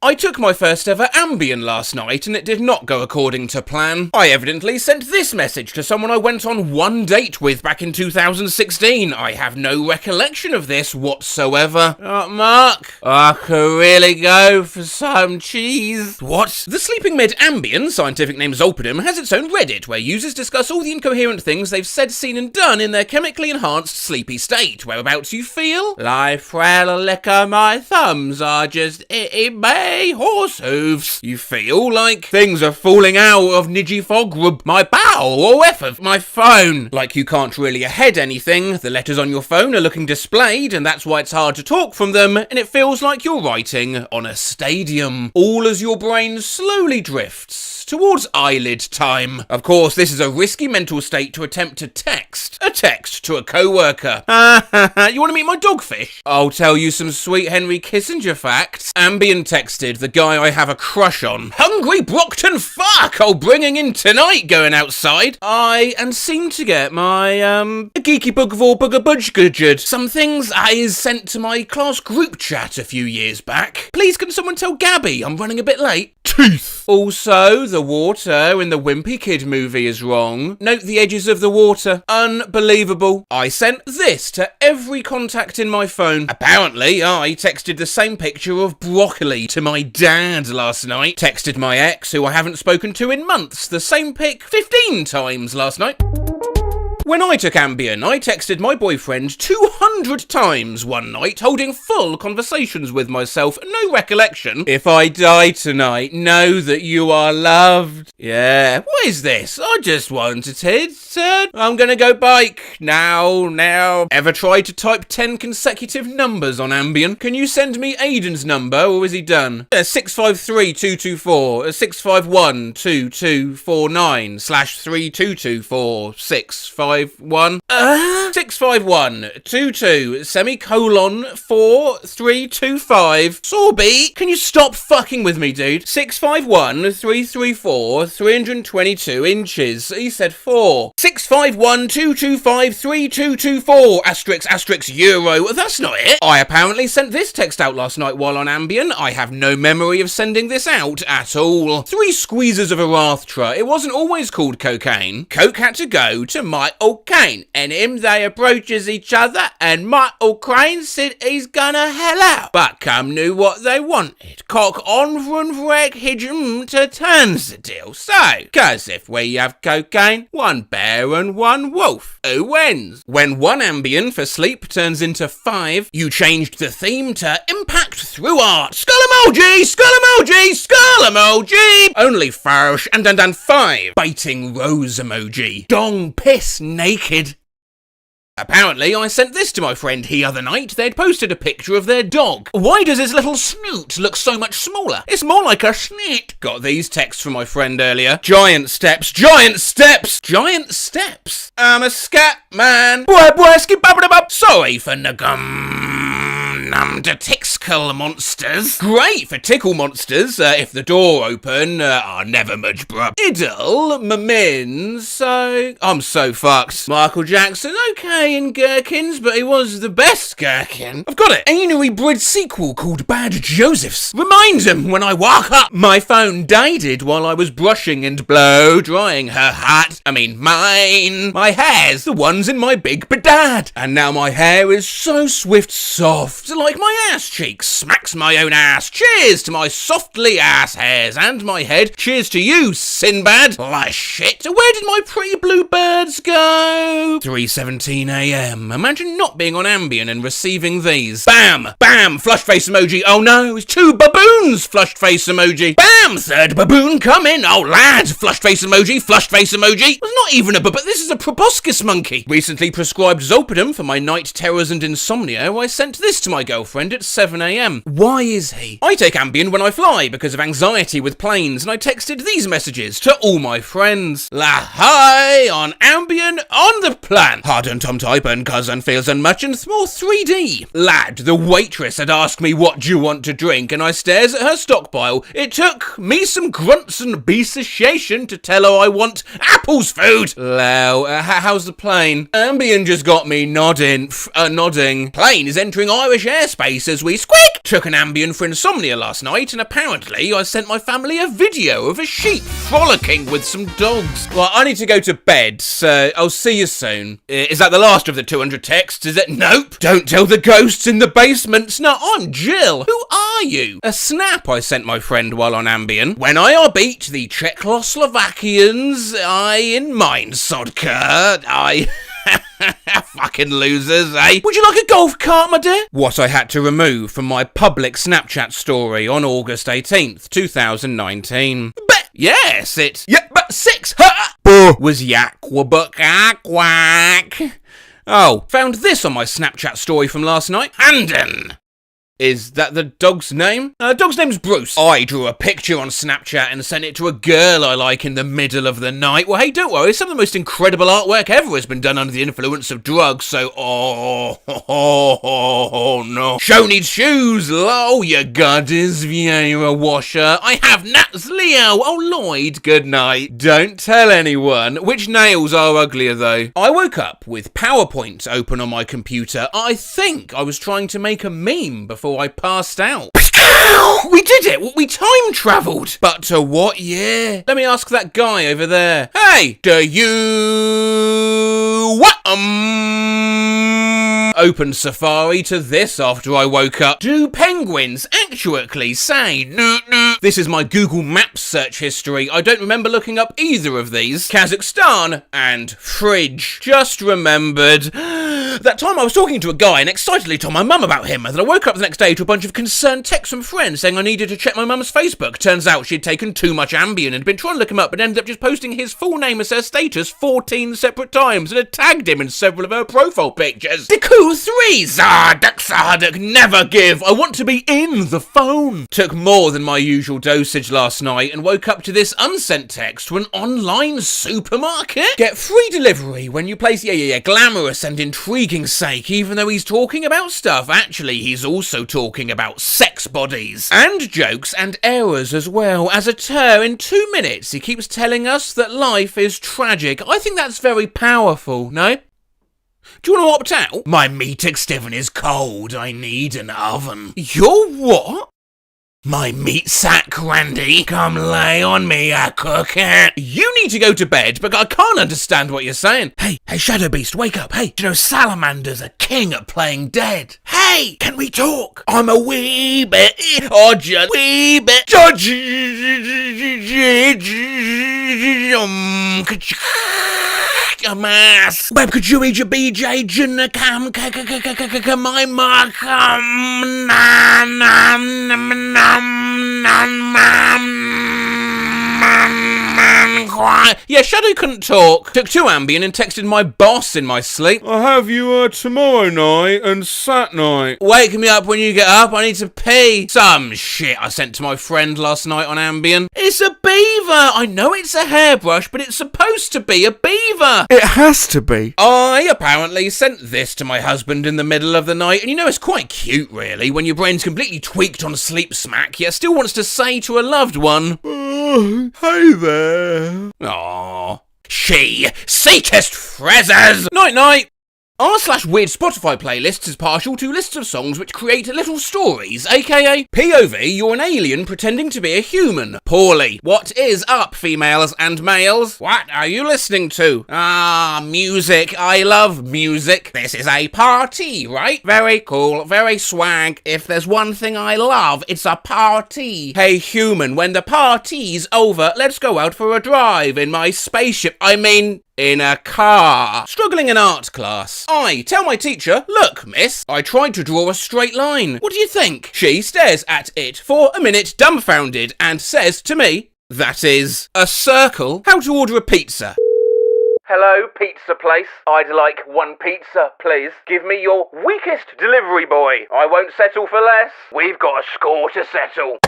G: I took my first ever Ambien last night and it did not go according to plan. I evidently sent this message to someone I went on one date with back in 2016. I have no recollection of this whatsoever. Mark, I could really go for some cheese. What? The sleeping med Ambien, scientific name Zolpidem, has its own Reddit where users discuss all the incoherent things they've said, seen and done in their chemically enhanced sleepy state. Whereabouts you feel? Like frail liquor, my thumbs are just itty horse hooves. You feel like things are falling out of Nidgy Fog Rub my bowel or F of my phone. Like you can't really ahead anything, the letters on your phone are looking displayed and that's why it's hard to talk from them and it feels like you're writing on a stadium. All as your brain slowly drifts towards eyelid time. Of course, this is a risky mental state to attempt to text. A text to a co-worker. You want to meet my dogfish? I'll tell you some sweet Henry Kissinger facts. Ambien texted the guy I have a crush on. Hungry Brockton fuck! I'll bringing in tonight going outside. And seem to get my, geeky bug vor bugger budged. Some things I sent to my class group chat a few years back. Please can someone tell Gabby I'm running a bit late? Teeth! Also, the water in the Wimpy Kid movie is wrong. Note the edges of the water. Unbelievable. I sent this to every contact in my phone. Apparently, I texted the same picture of broccoli to my dad last night. Texted my ex, who I haven't spoken to in months, the same pic 15 times last night. When I took Ambien, I texted my boyfriend 200 times one night, holding full conversations with myself, no recollection. If I die tonight, know that you are loved. Yeah, what is this? I just wanted it. I'm gonna go bike. Now. Ever tried to type 10 consecutive numbers on Ambien? Can you send me Aiden's number, or is he done? 653-224, 651-2249/3224-651. 651-22 Sorby, can you stop fucking with me, dude? 651-334-322 inches. He said 4. 651-225-3224 ** euro. That's not it. I apparently sent this text out last night while on Ambien. I have no memory of sending this out at all. 3 squeezes of Arathra. It wasn't always called cocaine. Coke had to go to Michael Caine, and him they approaches each other, and Michael Caine said he's gonna hell out. But come knew what they wanted. Cock on from Vrek Hidjum to turns the deal. So, cause if we have cocaine, one bear and one wolf, who wins? When one Ambien for sleep turns into 5, you changed the theme to impact through art. Skull emoji, skull emoji, skull emoji. Only farsh and 5. Biting rose emoji. Dong piss naked. Apparently, I sent this to my friend the other night. They'd posted a picture of their dog. Why does his little snoot look so much smaller? It's more like a snit. Got these texts from my friend earlier. Giant steps, giant steps, giant steps. I'm a scat man. Boy, skip up. Sorry for nagum. to tickle monsters. Great for tickle monsters. If the door open, never much bruh. Iddle, min, so... I'm so fucked. Michael Jackson, okay in gherkins, but he was the best gherkin. I've got it. Anally bred sequel called Bad Josephs. Reminds him when I walk up. My phone died while I was brushing and blow drying her hat. I mean mine. My hair's the ones in my big bedad. And now my hair is so swift soft, like my ass cheeks. Smacks my own ass. Cheers to my softly ass hairs and my head. Cheers to you, Sinbad. Like shit. Where did my pretty blue birds go? 3:17 a.m. Imagine not being on Ambien and receiving these. Bam! Bam! Flushed face emoji. Oh no, it's 2 baboons! Flushed face emoji. Bam! 3rd baboon coming. Oh lad! Flushed face emoji. Flushed face emoji. It's not even a baboon. This is a proboscis monkey. Recently prescribed Zolpidem for my night terrors and insomnia. I sent this to my girlfriend at 7 a.m. Why is he? I take Ambien when I fly because of anxiety with planes, and I texted these messages to all my friends. La hi on Ambien on the plan. Hard and Tom type and cousin feels and much and more 3D. Lad, the waitress had asked me what do you want to drink, and I stares at her stockpile. It took me some grunts and besociation to tell her I want apples food. Low, how's the plane? Ambien just got me nodding. Nodding. Plane is entering Irish airspace as we squeak. Took an Ambien for insomnia last night, and apparently I sent my family a video of a sheep frolicking with some dogs. Well, I need to go to bed, so I'll see you soon. Is that the last of the 200 texts? Is it? Nope. Don't tell the ghosts in the basement. No, I'm Jill. Who are you? A snap I sent my friend while on Ambien. When I beat the Czechoslovakians, I in mind, Sodka. I... Fucking losers, eh? Would you like a golf cart, my dear? What I had to remove from my public Snapchat story on August 18th, 2019. But yes, it's... Yeah, but 6 was yak quack. Oh, found this on my Snapchat story from last night. Handen. Is that the dog's name? Dog's name's Bruce. I drew a picture on Snapchat and sent it to a girl I like in the middle of the night. Well, hey, don't worry. Some of the most incredible artwork ever has been done under the influence of drugs, so... Oh, no. Show needs shoes. Oh, you goddess Vieira washer. I have nuts, Leo. Oh, Lloyd, good night. Don't tell anyone. Which nails are uglier, though? I woke up with PowerPoint open on my computer. I think I was trying to make a meme before I passed out. We did it! We time travelled! But to what year? Let me ask that guy over there. Hey! Do you... What? Opened Safari to this after I woke up. Do penguins accurately say no? This is my Google Maps search history. I don't remember looking up either of these. Kazakhstan and fridge. Just remembered. That time I was talking to a guy and excitedly told my mum about him, and then I woke up the next day to a bunch of concerned texts from friends saying I needed to check my mum's Facebook. Turns out she'd taken too much Ambien and had been trying to look him up, but ended up just posting his full name as her status 14 separate times and had tagged him in several of her profile pictures. Deku 3, Zardak, never give. I want to be in the phone. Took more than my usual dosage last night and woke up to this unsent text to an online supermarket. Get free delivery when you place, glamorous and intriguing sake, even though he's talking about stuff. Actually, he's also talking about sex bodies and jokes and errors as well. As a tur, in 2 minutes, he keeps telling us that life is tragic. I think that's very powerful, no? Do you want to opt out? My meat Steven is cold. I need an oven. You're what? My meat sack, Randy. Come lay on me, I cook it. You need to go to bed, but I can't understand what you're saying. Hey, Shadow Beast, wake up. Hey, do you know Salamander's a king at playing dead? Hey, can we talk? I'm a wee bit, or just wee bit. A mass. Web could you eat your BJ Jinna cam my markham nam nam nam nam nam Yeah, Shadow couldn't talk. Took 2 ambien and texted my boss in my sleep.
D: I'll have you tomorrow night and Sat night.
G: Wake me up when you get up, I need to pee. Some shit I sent to my friend last night on ambien. It's a beaver. I know it's a hairbrush, but it's supposed to be a beaver.
D: It has to be.
G: I apparently sent this to my husband in the middle of the night, and you know, it's quite cute, really, when your brain's completely tweaked on sleep smack, yet still wants to say to a loved one,
D: oh, hey there.
G: Aww. She seekest Frezers. Night night. R/weird Spotify playlists is partial to lists of songs which create little stories, aka POV, you're an alien pretending to be a human. Poorly. What is up, females and males? What are you listening to? Ah, music. I love music. This is a party, right? Very cool, very swag. If there's one thing I love, it's a party. Hey human, when the party's over, let's go out for a drive in my spaceship. I mean, in a car. Struggling in art class. I tell my teacher, look, miss, I tried to draw a straight line. What do you think? She stares at it for a minute, dumbfounded, and says to me, that is a circle. How to order a pizza.
A: Hello, pizza place. I'd like 1 pizza, please. Give me your weakest delivery boy. I won't settle for less. We've got a score to settle.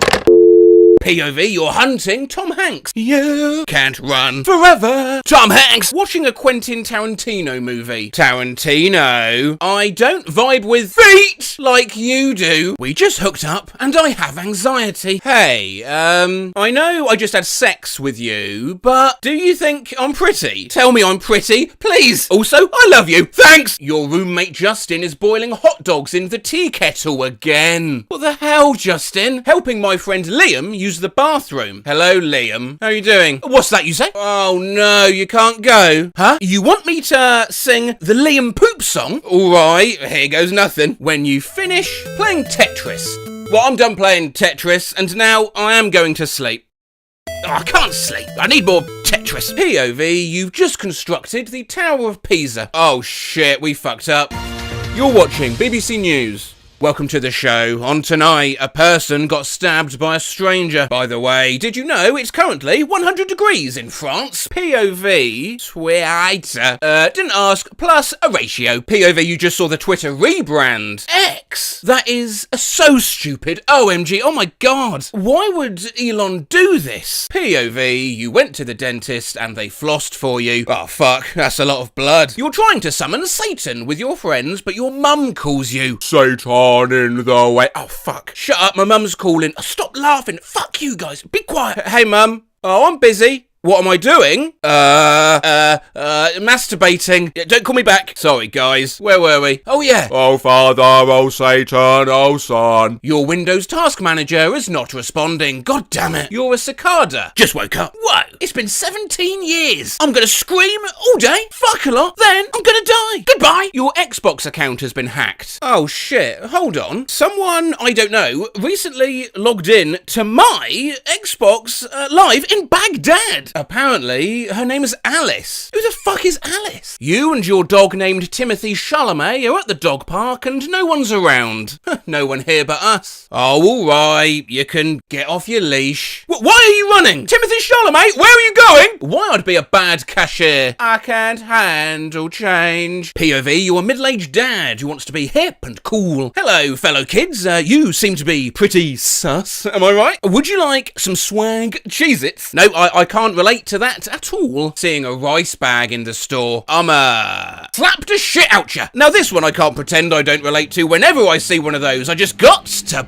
G: POV, you're hunting Tom Hanks. You can't run forever. Tom Hanks watching a Quentin Tarantino movie. Tarantino, I don't vibe with feet like you do. We just hooked up and I have anxiety. Hey, I know I just had sex with you, but do you think I'm pretty? Tell me I'm pretty, please. Also, I love you. Thanks. Your roommate Justin is boiling hot dogs in the tea kettle again. What the hell, Justin? Helping my friend Liam use the bathroom. Hello, Liam. How are you doing? What's that you say? Oh no, you can't go. Huh? You want me to sing the Liam Poop song? Alright, here goes nothing. When you finish playing Tetris. Well, I'm done playing Tetris, and now I am going to sleep. Oh, I can't sleep. I need more Tetris. POV, you've just constructed the Tower of Pisa. Oh shit, we fucked up. You're watching BBC News. Welcome to the show. On tonight, a person got stabbed by a stranger. By the way, did you know it's currently 100 degrees in France? POV, Twitter. Didn't ask, plus a ratio. POV, you just saw the Twitter rebrand. X. That is so stupid. OMG, oh my god. Why would Elon do this? POV, you went to the dentist and they flossed for you. Oh fuck, that's a lot of blood. You're trying to summon Satan with your friends, but your mum calls you
D: Satan in the way.
G: Oh fuck. Shut up, my mum's calling. Oh, stop laughing. Fuck you guys. Be quiet. Hey mum. Oh, I'm busy. What am I doing? Masturbating. Yeah, don't call me back. Sorry, guys. Where were we? Oh, yeah.
D: Oh, Father, oh, Satan, oh, Son.
G: Your Windows Task Manager is not responding. God damn it. You're a cicada. Just woke up. Whoa. It's been 17 years. I'm gonna scream all day, fuck a lot, then I'm gonna die. Goodbye. Your Xbox account has been hacked. Oh, shit. Hold on. Someone, I don't know, recently logged in to my Xbox Live in Baghdad. Apparently, her name is Alice. Who the fuck is Alice? You and your dog named Timothy Chalamet are at the dog park and no one's around. No one here but us. Oh, alright, you can get off your leash. Why are you running? Timothy Chalamet, where are you going? Why I'd be a bad cashier? I can't handle change. POV, you're a middle-aged dad who wants to be hip and cool. Hello, fellow kids. You seem to be pretty sus, am I right? Would you like some swag Cheez-Its? No, I can't relate to that at all. Seeing a rice bag in the store, slap the shit out ya. Now this one I can't pretend I don't relate to. Whenever I see one of those, I just got to...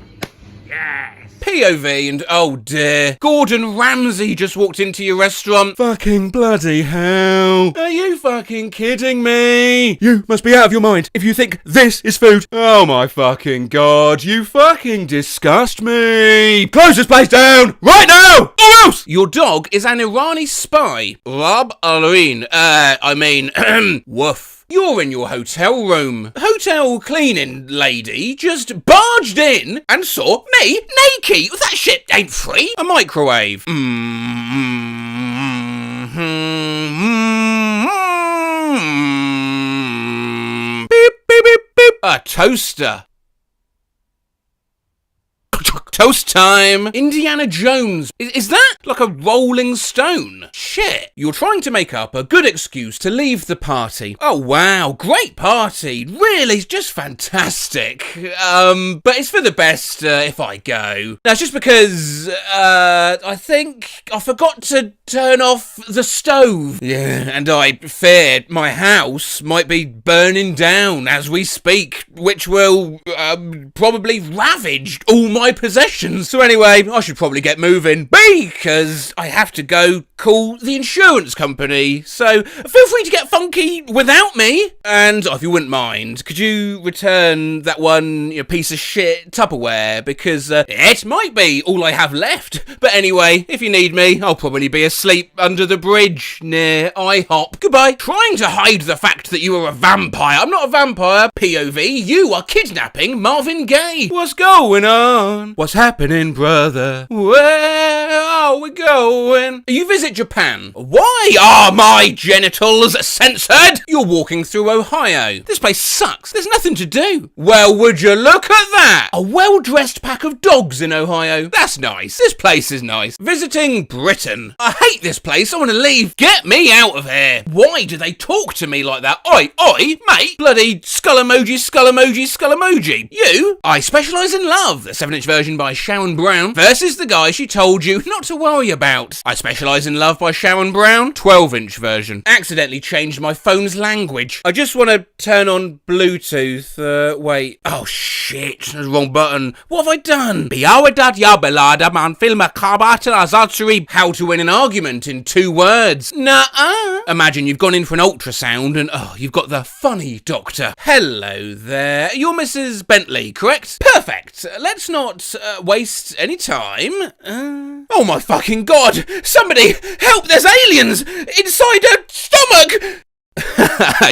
G: Yes. POV and oh dear, Gordon Ramsay just walked into your restaurant.
D: Fucking bloody hell.
G: Are you fucking kidding me?
D: You must be out of your mind if you think this is food. Oh my fucking god, you fucking disgust me. Close this place down right now or else.
G: Your dog is an Irani spy. Rab Alreen. Woof. You're in your hotel room. Hotel cleaning lady just barged in and saw me naked. That shit ain't free. A microwave. Beep, beep, beep, beep. A toaster. Toast time. Indiana Jones. Is that like a rolling stone? Shit. You're trying to make up a good excuse to leave the party. Oh wow, great party. Really, just fantastic. But it's for the best if I go. That's just because, I think I forgot to turn off the stove. Yeah, and I fear my house might be burning down as we speak, which will, probably ravage all my possessions. So anyway, I should probably get moving because I have to go call the insurance company. So feel free to get funky without me. And if you wouldn't mind, could you return that one piece of shit Tupperware? Because it might be all I have left. But anyway, if you need me, I'll probably be asleep under the bridge near IHOP. Goodbye. Trying to hide the fact that you are a vampire. I'm not a vampire. POV, you are kidnapping Marvin Gaye. What's going on? What's happening, brother? Where are we going? You visit Japan. Why are my genitals censored? You're walking through Ohio. This place sucks. There's nothing to do. Well, would you look at that? A well-dressed pack of dogs in Ohio. That's nice. This place is nice. Visiting Britain. I hate this place. I want to leave. Get me out of here. Why do they talk to me like that? Oi, mate. Bloody skull emoji, skull emoji, skull emoji. You? I specialise in love. The 7-inch version by Sharon Brown versus the guy she told you not to worry about. I specialise in love by Sharon Brown. 12-inch version. Accidentally changed my phone's language. I just want to turn on Bluetooth. Wait. Oh shit. That's the wrong button. What have I done? How to win an argument in 2 words. Nuh-uh. Imagine you've gone in for an ultrasound and you've got the funny doctor. Hello there. You're Mrs. Bentley, correct? Perfect. Let's not waste any time. Oh my fucking god! Somebody help! There's aliens inside her stomach!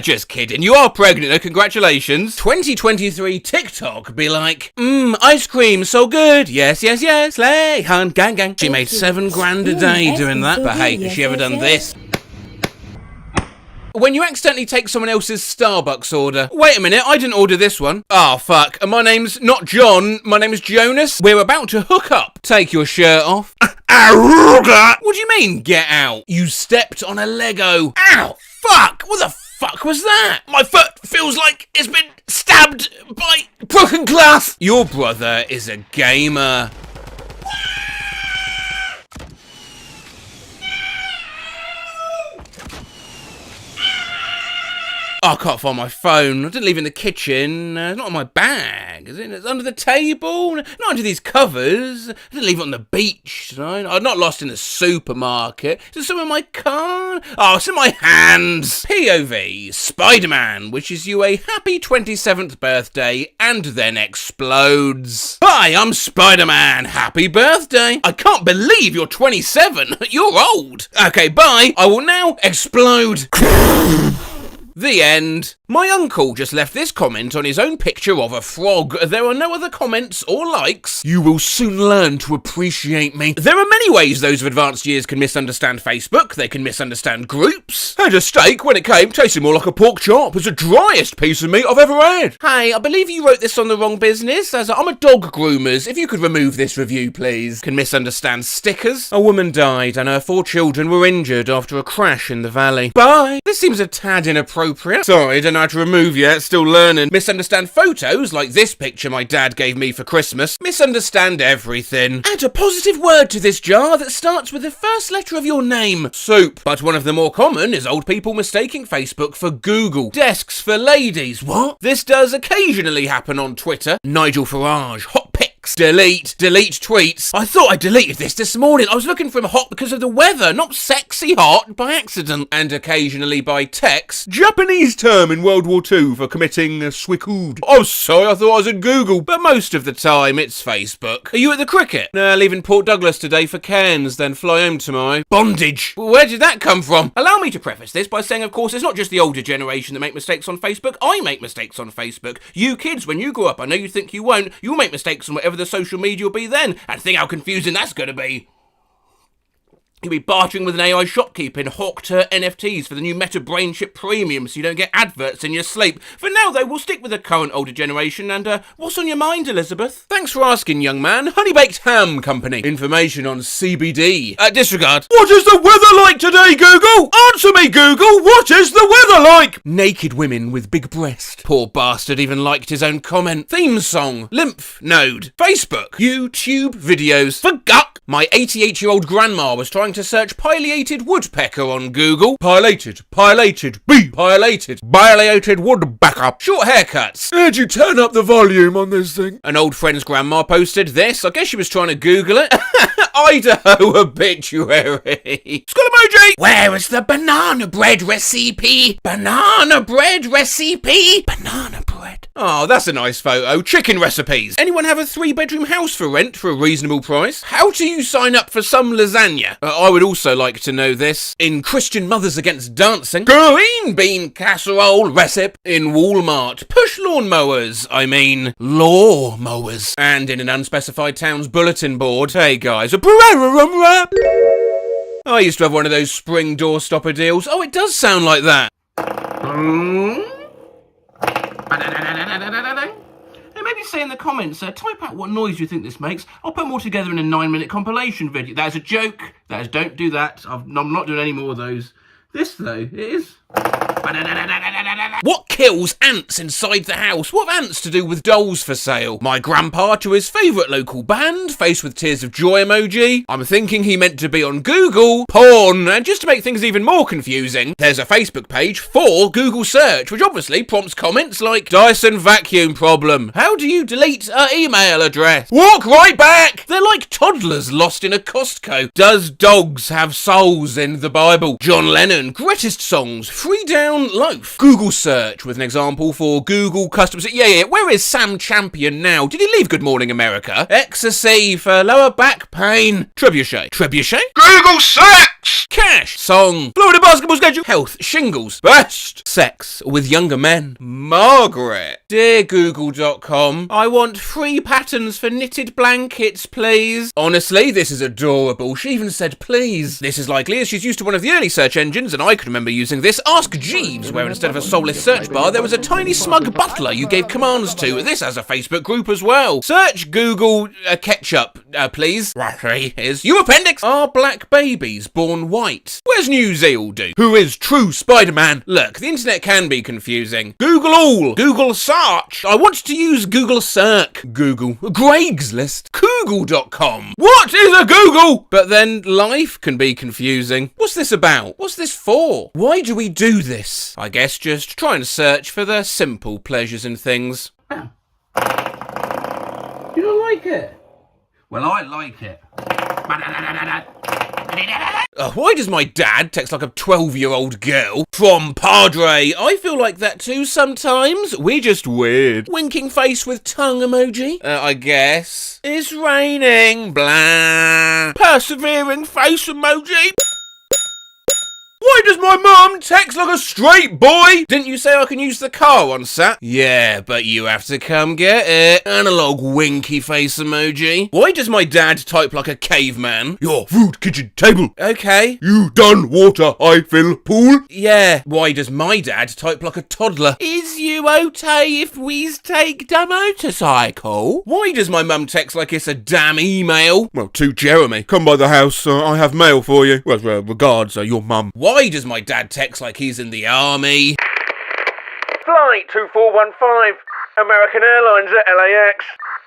G: Just kidding. You are pregnant. Congratulations. 2023 TikTok be like, ice cream, so good. Yes. Slay, hunt, gang. She made $7,000 a day doing that, but hey, has she ever done this? When you accidentally take someone else's Starbucks order. Wait a minute, I didn't order this one. Oh, fuck. And my name's not John, my name is Jonas. We're about to hook up. Take your shirt off. What do you mean, get out? You stepped on a Lego. Ow, fuck. What the fuck was that? My foot feels like it's been stabbed by broken glass. Your brother is a gamer. Oh, I can't find my phone. I didn't leave it in the kitchen. It's not in my bag, is it? It's under the table. Not under these covers. I didn't leave it on the beach. Right? I'm not lost in the supermarket. Is it somewhere in my car? Oh, it's in my hands. POV, Spider-Man wishes you a happy 27th birthday and then explodes. Hi, I'm Spider-Man. Happy birthday. I can't believe you're 27. You're old. Okay, bye. I will now explode. The end. My uncle just left this comment on his own picture of a frog. There are no other comments or likes. You will soon learn to appreciate me. There are many ways those of advanced years can misunderstand Facebook. They can misunderstand groups. Had a steak when it came, tasted more like a pork chop. It's the driest piece of meat I've ever had. Hey, I believe you wrote this on the wrong business. As I'm a dog groomers. If you could remove this review, please. Can misunderstand stickers. A woman died and her 4 children were injured after a crash in the valley. Bye. This seems a tad inappropriate. Sorry, don't know how to remove yet, still learning. Misunderstand photos, like this picture my dad gave me for Christmas. Misunderstand everything. Add a positive word to this jar that starts with the first letter of your name. Soup. But one of the more common is old people mistaking Facebook for Google. Desks for ladies. What? This does occasionally happen on Twitter. Nigel Farage. Hot pics. Delete tweets. I thought I deleted this morning. I was looking for hot because of the weather, not sexy hot by accident. And occasionally by text. Japanese term in World War II for committing suicide. Oh, sorry, I thought I was in Google. But most of the time, it's Facebook. Are you at the cricket? Leaving Port Douglas today for Cairns, then fly home tomorrow. Bondage. Where did that come from? Allow me to preface this by saying, of course, it's not just the older generation that make mistakes on Facebook. I make mistakes on Facebook. You kids, when you grow up, I know you think you won't. You'll make mistakes on whatever the social media will be then. And think how confusing that's going to be.
A: You'll be bartering with an AI shopkeeper in hawked her NFTs for the new Meta Brain Chip Premium so you don't get adverts in your sleep. For now, though, we'll stick with the current older generation. And what's on your mind, Elizabeth? Thanks for asking, young man. Honey Baked Ham Company. Information on CBD. Disregard.
D: What is the weather like today, Google? Answer me, Google. What is the weather like?
A: Naked women with big breast. Poor bastard even liked his own comment. Theme song. Lymph node. Facebook. YouTube videos. For guck. My 88-year-old grandma was trying to search pileated woodpecker on Google.
D: Pileated woodpecker.
A: Short haircuts.
D: How'd you turn up the volume on this thing?
A: An old friend's grandma posted this. I guess she was trying to Google it. Idaho obituary. Skull emoji.
M: Where is the banana bread recipe? Banana bread recipe? Banana bread.
A: Oh, that's a nice photo. Chicken recipes. Anyone have a 3-bedroom house for rent for a reasonable price? How do you sign up for some lasagna? I would also like to know this. In Christian Mothers Against Dancing. Green bean casserole recipe. In Walmart. Push lawnmowers. I mean, law mowers. And in an unspecified town's bulletin board. Hey guys, I used to have one of those spring door stopper deals. Oh, it does sound like that. Hey, maybe say in the comments, type out what noise you think this makes. I'll put them all together in a 9-minute compilation video. That is a joke. That is, don't do that. I'm not doing any more of those. This, though, it is. What kills ants inside the house? What have ants to do with dolls for sale? My grandpa to his favourite local band, face with tears of joy emoji. I'm thinking he meant to be on Google. Porn. And just to make things even more confusing, there's a Facebook page for Google search, which obviously prompts comments like, Dyson vacuum problem. How do you delete an email address? Walk right back. They're like toddlers lost in a Costco. Does dogs have souls in the Bible? John Lennon, greatest songs, Free Down Loaf. Google search with an example for Google customers. Yeah, where is Sam Champion now? Did he leave Good Morning America? Ecstasy for lower back pain. Trebuchet. Google search. Cash. Song. Florida basketball schedule. Health. Shingles. Best. Sex with younger men. Margaret. Dear Google.com, I want free patterns for knitted blankets, please. Honestly, this is adorable. She even said please. This is likely as she's used to one of the early search engines, and I could remember using this. Ask Jeeves, where instead of a soulless search bar, there was a tiny smug butler you gave commands to. This has a Facebook group as well. Search Google ketchup, please. Right, here's you appendix. Are black babies born white? Where's New Zealand? Who is true Spider-Man? Look, the internet can be confusing. Google all. Google search. I want to use Google search. Google. Greg's list. Google.com. What is a Google? But then life can be confusing. What's this about? What's this for? Why do we do this? I guess just trying to search for the simple pleasures in things. You don't like it? Well, I like it. Why does my dad text like a 12-year-old girl? From Padre. I feel like that too sometimes. We're just weird. Winking face with tongue emoji. I guess. It's raining. Blah. Persevering face emoji. Why does my mum text like a straight boy? Didn't you say I can use the car on Sat? Yeah, but you have to come get it. Analog winky face emoji. Why does my dad type like a caveman? Your food kitchen table. Okay.
D: You done water I fill pool?
A: Yeah. Why does my dad type like a toddler? Is you okay if we take the motorcycle? Why does my mum text like it's a damn email?
D: Well, to Jeremy. Come by the house, I have mail for you. Well, regards, your mum.
A: Why does my dad text like he's in the army?
F: Flight 2415, American Airlines at LAX,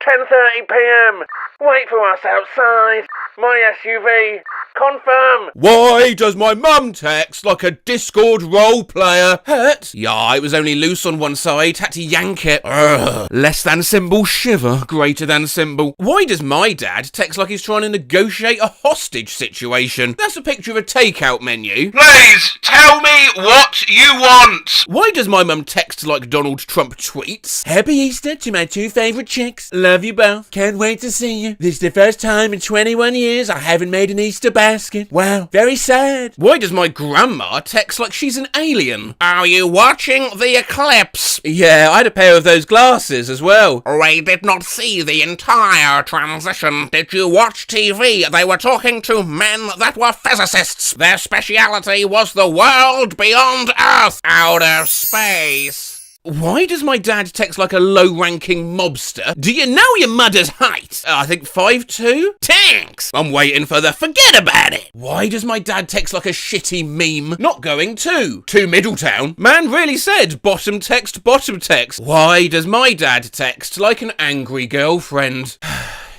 F: 10:30 p.m. Wait for us outside. My SUV. Confirm.
A: Why does my mum text like a Discord role player? Hurt? Yeah, it was only loose on one side. Had to yank it. Urgh. Less than symbol shiver. Greater than symbol. Why does my dad text like he's trying to negotiate a hostage situation? That's a picture of a takeout menu.
I: Please, tell me what you want.
A: Why does my mum text like Donald Trump tweets? Happy Easter to my 2 favourite chicks. Love you both. Can't wait to see you. This is the first time in 21 years I haven't made an Easter bath
G: basket. Wow, very sad. Why does my grandma text like she's an alien?
M: Are you watching the eclipse?
G: Yeah, I had a pair of those glasses as well.
M: We did not see the entire transition. Did you watch TV? They were talking to men that were physicists. Their speciality was the world beyond Earth, outer space.
G: Why does my dad text like a low-ranking mobster? Do you know your mother's height? I think 5'2". Thanks! I'm waiting for the forget about it. Why does my dad text like a shitty meme? Not going to Middletown. Man really said bottom text, bottom text. Why does my dad text like an angry girlfriend?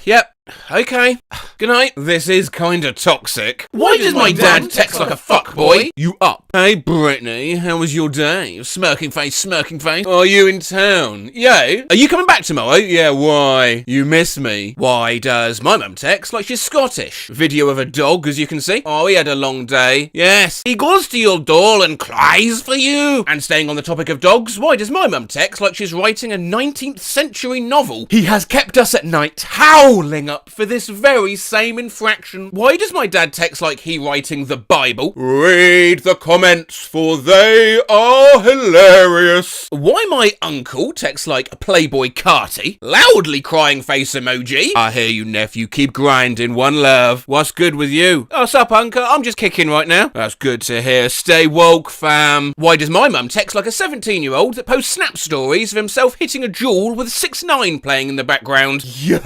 G: Yep. Okay. Good night. This is kinda toxic. Why does my dad text like a fuckboy? You up? Hey, Brittany, how was your day? Smirking face, smirking face. Are you in town? Yo. Are you coming back tomorrow? Yeah, why? You miss me. Why does my mum text like she's Scottish? Video of a dog, as you can see. Oh, he had a long day. Yes. He goes to your door and cries for you. And staying on the topic of dogs, why does my mum text like she's writing a 19th century novel? He has kept us at night howling up for this very same infraction. Why does my dad text like he writing the Bible? Read the comments for they are hilarious. Why my uncle texts like a Playboy Carty? Loudly crying face emoji. I hear you, nephew. Keep grinding. One love. What's good with you? Oh, sup, uncle? I'm just kicking right now. That's good to hear. Stay woke, fam. Why does my mum text like a 17-year-old that posts snap stories of himself hitting a jewel with 6ix9ine playing in the background? Yo,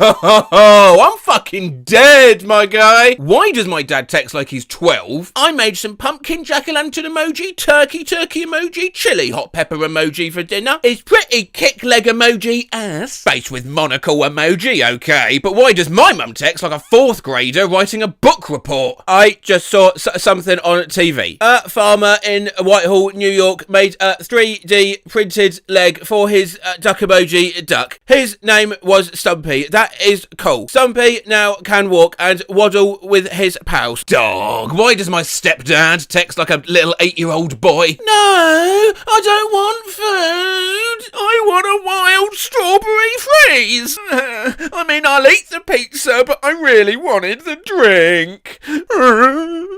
G: I'm fucking dead, my guy. Why does my dad text like he's 12? I made some pumpkin jack-o'-lantern emoji, turkey emoji, chili hot pepper emoji for dinner. It's pretty kick leg emoji ass. Face with monocle emoji, okay. But why does my mum text like a 4th grader writing a book report? I just saw something on TV. A farmer in Whitehall, New York made a 3D printed leg for his duck emoji duck. His name was Stumpy. That is cool. Stumpy now can walk and waddle with his pals. Dog. Why does my stepdad text like a little 8-year-old boy? No, I don't want food. I want a wild strawberry freeze. I mean, I'll eat the pizza, but I really wanted the drink.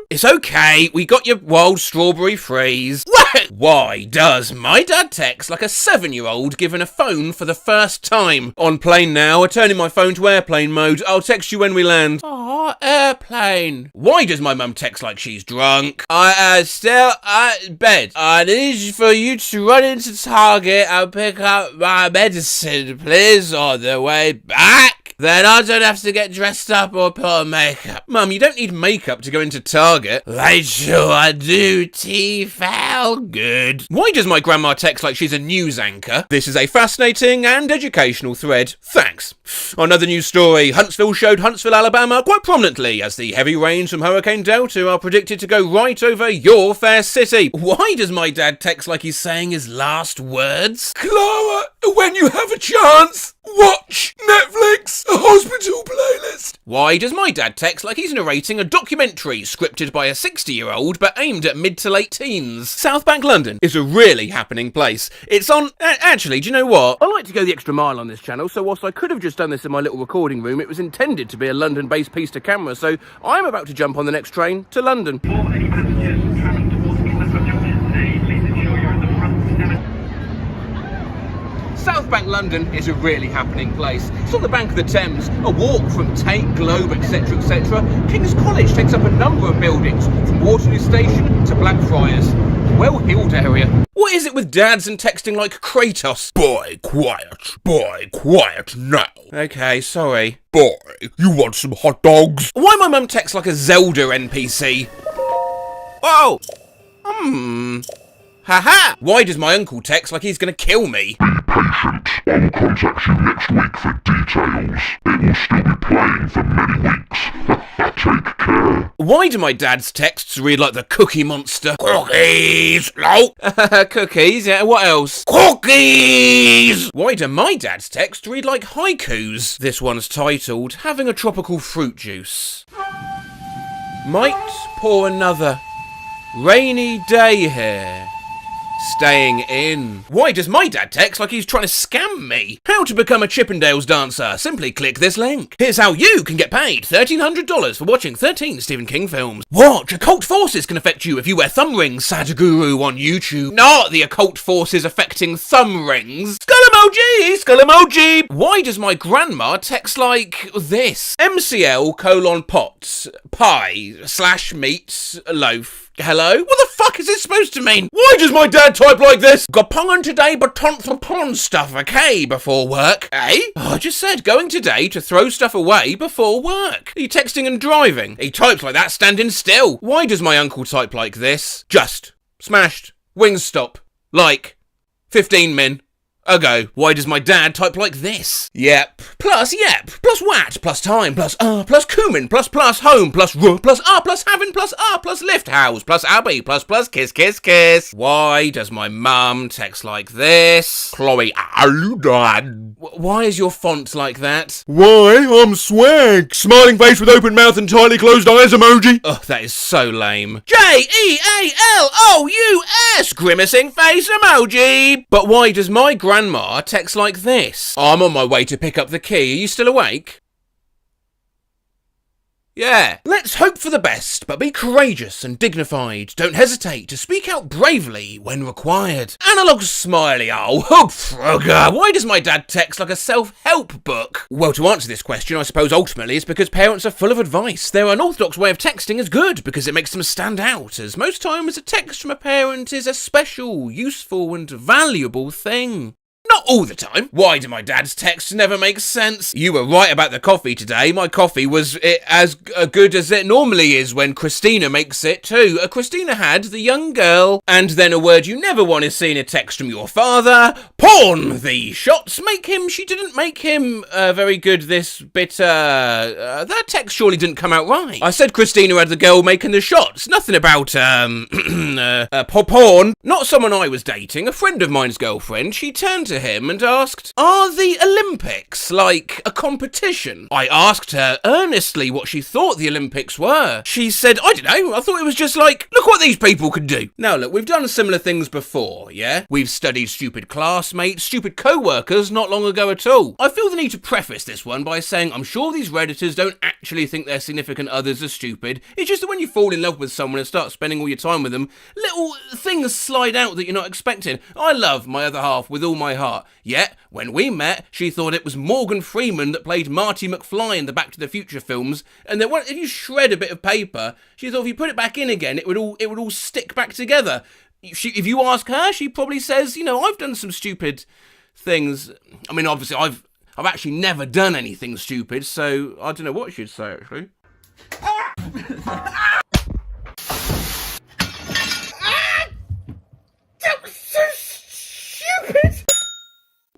G: It's okay. We got your wild strawberry freeze. Why does my dad text like a 7-year-old given a phone for the first time? On plane now, turning my phone to airplane mode. I'll text you when we land. Oh, airplane. Why does my mum text like she's drunk? I still at bed. I need for you to run into Target and pick up my medicine, please, on the way back. Then I don't have to get dressed up or put on makeup. Mum, you don't need makeup to go into Target. Rachel, I do. T-foul good. Why does my grandma text like she's a news anchor? This is a fascinating and educational thread. Thanks. Another news story. Huntsville showed Huntsville, Alabama quite prominently as the heavy rains from Hurricane Delta are predicted to go right over your fair city. Why does my dad text like he's saying his last words? Clara, when you have a chance, watch Netflix, a hospital playlist. Why does my dad text like he's narrating a documentary scripted by a 60-year-old but aimed at mid to late teens? South Bank, London is a really happening place. It's on... actually, do you know what? I like to go the extra mile on this channel, so whilst I could have just done this in my little recording room, it was intended to be a London-based piece to camera, so I'm about to jump on the next train to London. South Bank, London is a really happening place. It's on the bank of the Thames, a walk from Tate, Globe, etc, etc. King's College takes up a number of buildings, from Waterloo Station to Blackfriars. A well-heeled area. What is it with dads and texting like Kratos? Boy, quiet now. Okay, sorry. Boy, you want some hot dogs? Why my mum texts like a Zelda NPC? Oh! Haha! Why does my uncle text like he's gonna kill me?
U: Be patient. I will contact you next week for details. It will still be playing for many weeks. Take care.
G: Why do my dad's texts read like the Cookie Monster? Cookies! No! Cookies, yeah, what else? Cookies! Why do my dad's texts read like haikus? This one's titled, Having a Tropical Fruit Juice. Might pour another rainy day here.
A: staying in. Why does my dad text like he's trying to scam me? How to become a Chippendales dancer? Simply click this link. Here's how you can get paid $1,300 for watching 13 Stephen King films. Watch Occult Forces can affect you if you wear thumb rings, Sadhguru on YouTube. Not the occult forces affecting thumb rings. Skull emoji! Skull emoji! Why does my grandma text like this? MCL:pots, pie, /meats, loaf. Hello? What the fuck is this supposed to mean? Why does my dad type like this? Got ponging today, but pon stuff, okay, before work. Eh? Oh, I just said going today to throw stuff away before work. Are you texting and driving? He types like that standing still. Why does my uncle type like this? Just. Smashed. Wingstop. Like. 15 min. Ago. Why does my dad type like this? Yep. Plus yep. Plus wat. Plus time. Plus plus cumin. Plus home. Plus r. Plus plus having. Plus plus lift house. Plus abby. Plus kiss kiss kiss. Why does my mum text like this? Chloe. Dad. Why is your font like that?
D: Why? I'm swag. Smiling face with open mouth and tightly closed eyes emoji.
A: Ugh, that is so lame. JEALOUS. Grimacing face emoji. But why does my grandma text like this? I'm on my way to pick up the key. Are you still awake? Yeah. Let's hope for the best, but be courageous and dignified. Don't hesitate to speak out bravely when required. Analog smiley owl. Frugger. Why does my dad text like a self-help book? Well, to answer this question, I suppose ultimately it's because parents are full of advice. Their unorthodox way of texting is good because it makes them stand out, as most times a text from a parent is a special, useful and valuable thing. Not all the time. Why do my dad's texts never make sense? You were right about the coffee today. My coffee was as good as it normally is when Christina makes it too. Christina had the young girl, and then a word you never want to see in a text from your father. Porn! The shots make him. She didn't make him very good this bit. That text surely didn't come out right. I said Christina had the girl making the shots. Nothing about porn. Not someone I was dating. A friend of mine's girlfriend. She turned to him and asked, "Are the Olympics like a competition?" I asked her earnestly what she thought the Olympics were. She said, "I don't know, I thought it was just like, look what these people can do." Now look, we've done similar things before, yeah? We've studied stupid classmates, stupid co-workers not long ago at all. I feel the need to preface this one by saying I'm sure these Redditors don't actually think their significant others are stupid. It's just that when you fall in love with someone and start spending all your time with them, little things slide out that you're not expecting. I love my other half with all my heart. Yet, when we met, she thought it was Morgan Freeman that played Marty McFly in the Back to the Future films, and that if you shred a bit of paper, she thought if you put it back in again, it would all stick back together. If you ask her, she probably says, you know, I've done some stupid things. I mean, obviously, I've actually never done anything stupid, so I don't know what she'd say, actually. That was so stupid!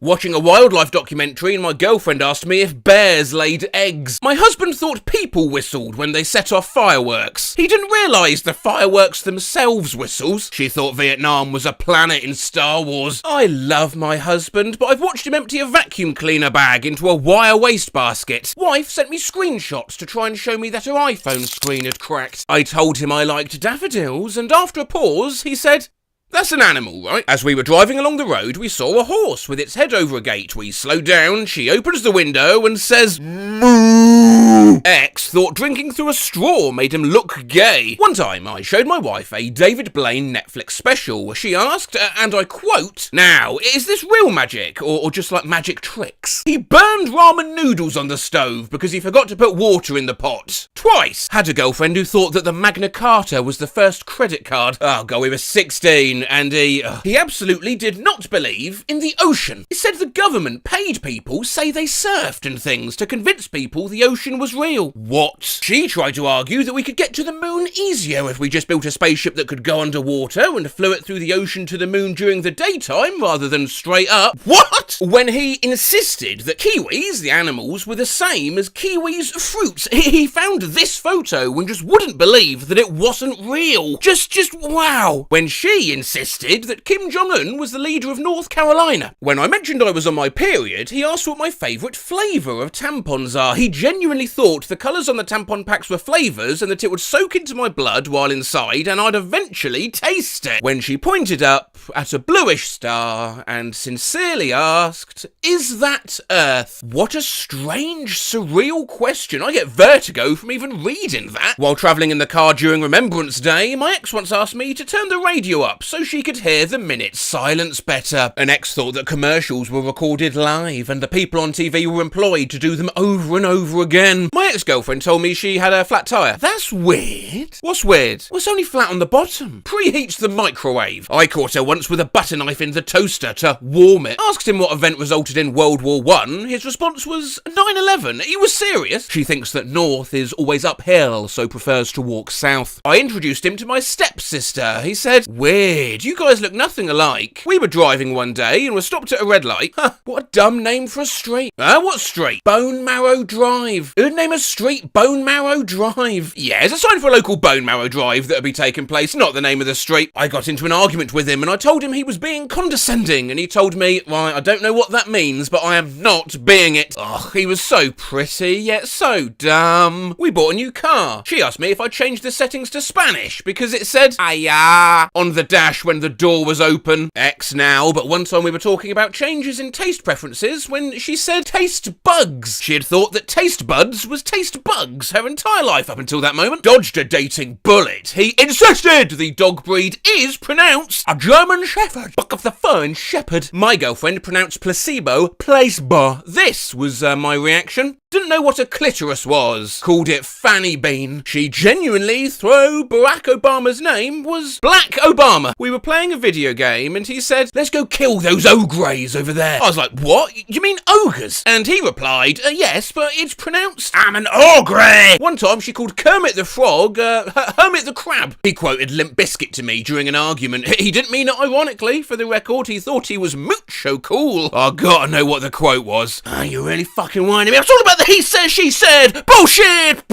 A: Watching a wildlife documentary and my girlfriend asked me if bears laid eggs. My husband thought people whistled when they set off fireworks. He didn't realise the fireworks themselves whistles. She thought Vietnam was a planet in Star Wars. I love my husband, but I've watched him empty a vacuum cleaner bag into a wire wastebasket. Wife sent me screenshots to try and show me that her iPhone screen had cracked. I told him I liked daffodils, and after a pause, he said, "That's an animal, right?" As we were driving along the road, we saw a horse with its head over a gate. We slowed down, she opens the window and says, "Moo!" X thought drinking through a straw made him look gay. One time, I showed my wife a David Blaine Netflix special. She asked, and I quote, "Now, is this real magic, or just like magic tricks?" He burned ramen noodles on the stove because he forgot to put water in the pot. Twice. Had a girlfriend who thought that the Magna Carta was the first credit card. Oh god, we were 16. And he absolutely did not believe in the ocean. He said the government paid people say they surfed and things to convince people the ocean was real. What? She tried to argue that we could get to the moon easier if we just built a spaceship that could go underwater and flew it through the ocean to the moon during the daytime rather than straight up. What? When he insisted that kiwis, the animals, were the same as kiwis fruits. He found this photo and just wouldn't believe that it wasn't real. Just wow. When she insisted that Kim Jong-un was the leader of North Carolina. When I mentioned I was on my period, he asked what my favourite flavour of tampons are. He genuinely thought the colours on the tampon packs were flavours and that it would soak into my blood while inside and I'd eventually taste it. When she pointed up, at a bluish star and sincerely asked, "Is that Earth?" What a strange, surreal question. I get vertigo from even reading that. While travelling in the car during Remembrance Day, my ex once asked me to turn the radio up so she could hear the minute silence better. An ex thought that commercials were recorded live and the people on TV were employed to do them over and over again. My ex-girlfriend told me she had a flat tyre. That's weird. What's weird? Well, it's only flat on the bottom. Preheats the microwave. I caught her once with a butter knife in the toaster to warm it. Asked him what event resulted in World War I. His response was 9/11. He was serious. She thinks that north is always uphill, so prefers to walk south. I introduced him to my stepsister. He said, "Weird, you guys look nothing alike." We were driving one day and were stopped at a red light. Huh, what a dumb name for a street. What street? Bone Marrow Drive. Who'd name a street Bone Marrow Drive? Yeah, it's a sign for a local Bone Marrow Drive that'll be taking place, not the name of the street. I got into an argument with him and I told him he was being condescending, and he told me, "Right, I don't know what that means, but I am not being it." Ugh, he was so pretty, yet so dumb. We bought a new car. She asked me if I changed the settings to Spanish because it said "Aya" on the dash when the door was open. Ex now, but one time we were talking about changes in taste preferences when she said taste bugs. She had thought that taste buds was taste bugs her entire life up until that moment. Dodged a dating bullet. He insisted the dog breed is pronounced a German Shepherd. Buck of the fine shepherd. My girlfriend pronounced placebo placebo. This was my reaction. Didn't know what a clitoris was. Called it Fanny Bean. She genuinely thought Barack Obama's name was Black Obama. We were playing a video game and he said, "Let's go kill those ogres over there." I was like, "What? You mean ogres?" And he replied, "Yes, but it's pronounced I'm an ogre." One time she called Kermit the Frog Hermit the Crab. He quoted Limp Bizkit to me during an argument. He didn't mean it ironically. For the record, he thought he was mucho cool. I gotta know what the quote was. You're really fucking whining me. I'm talking about the he said, she said bullshit.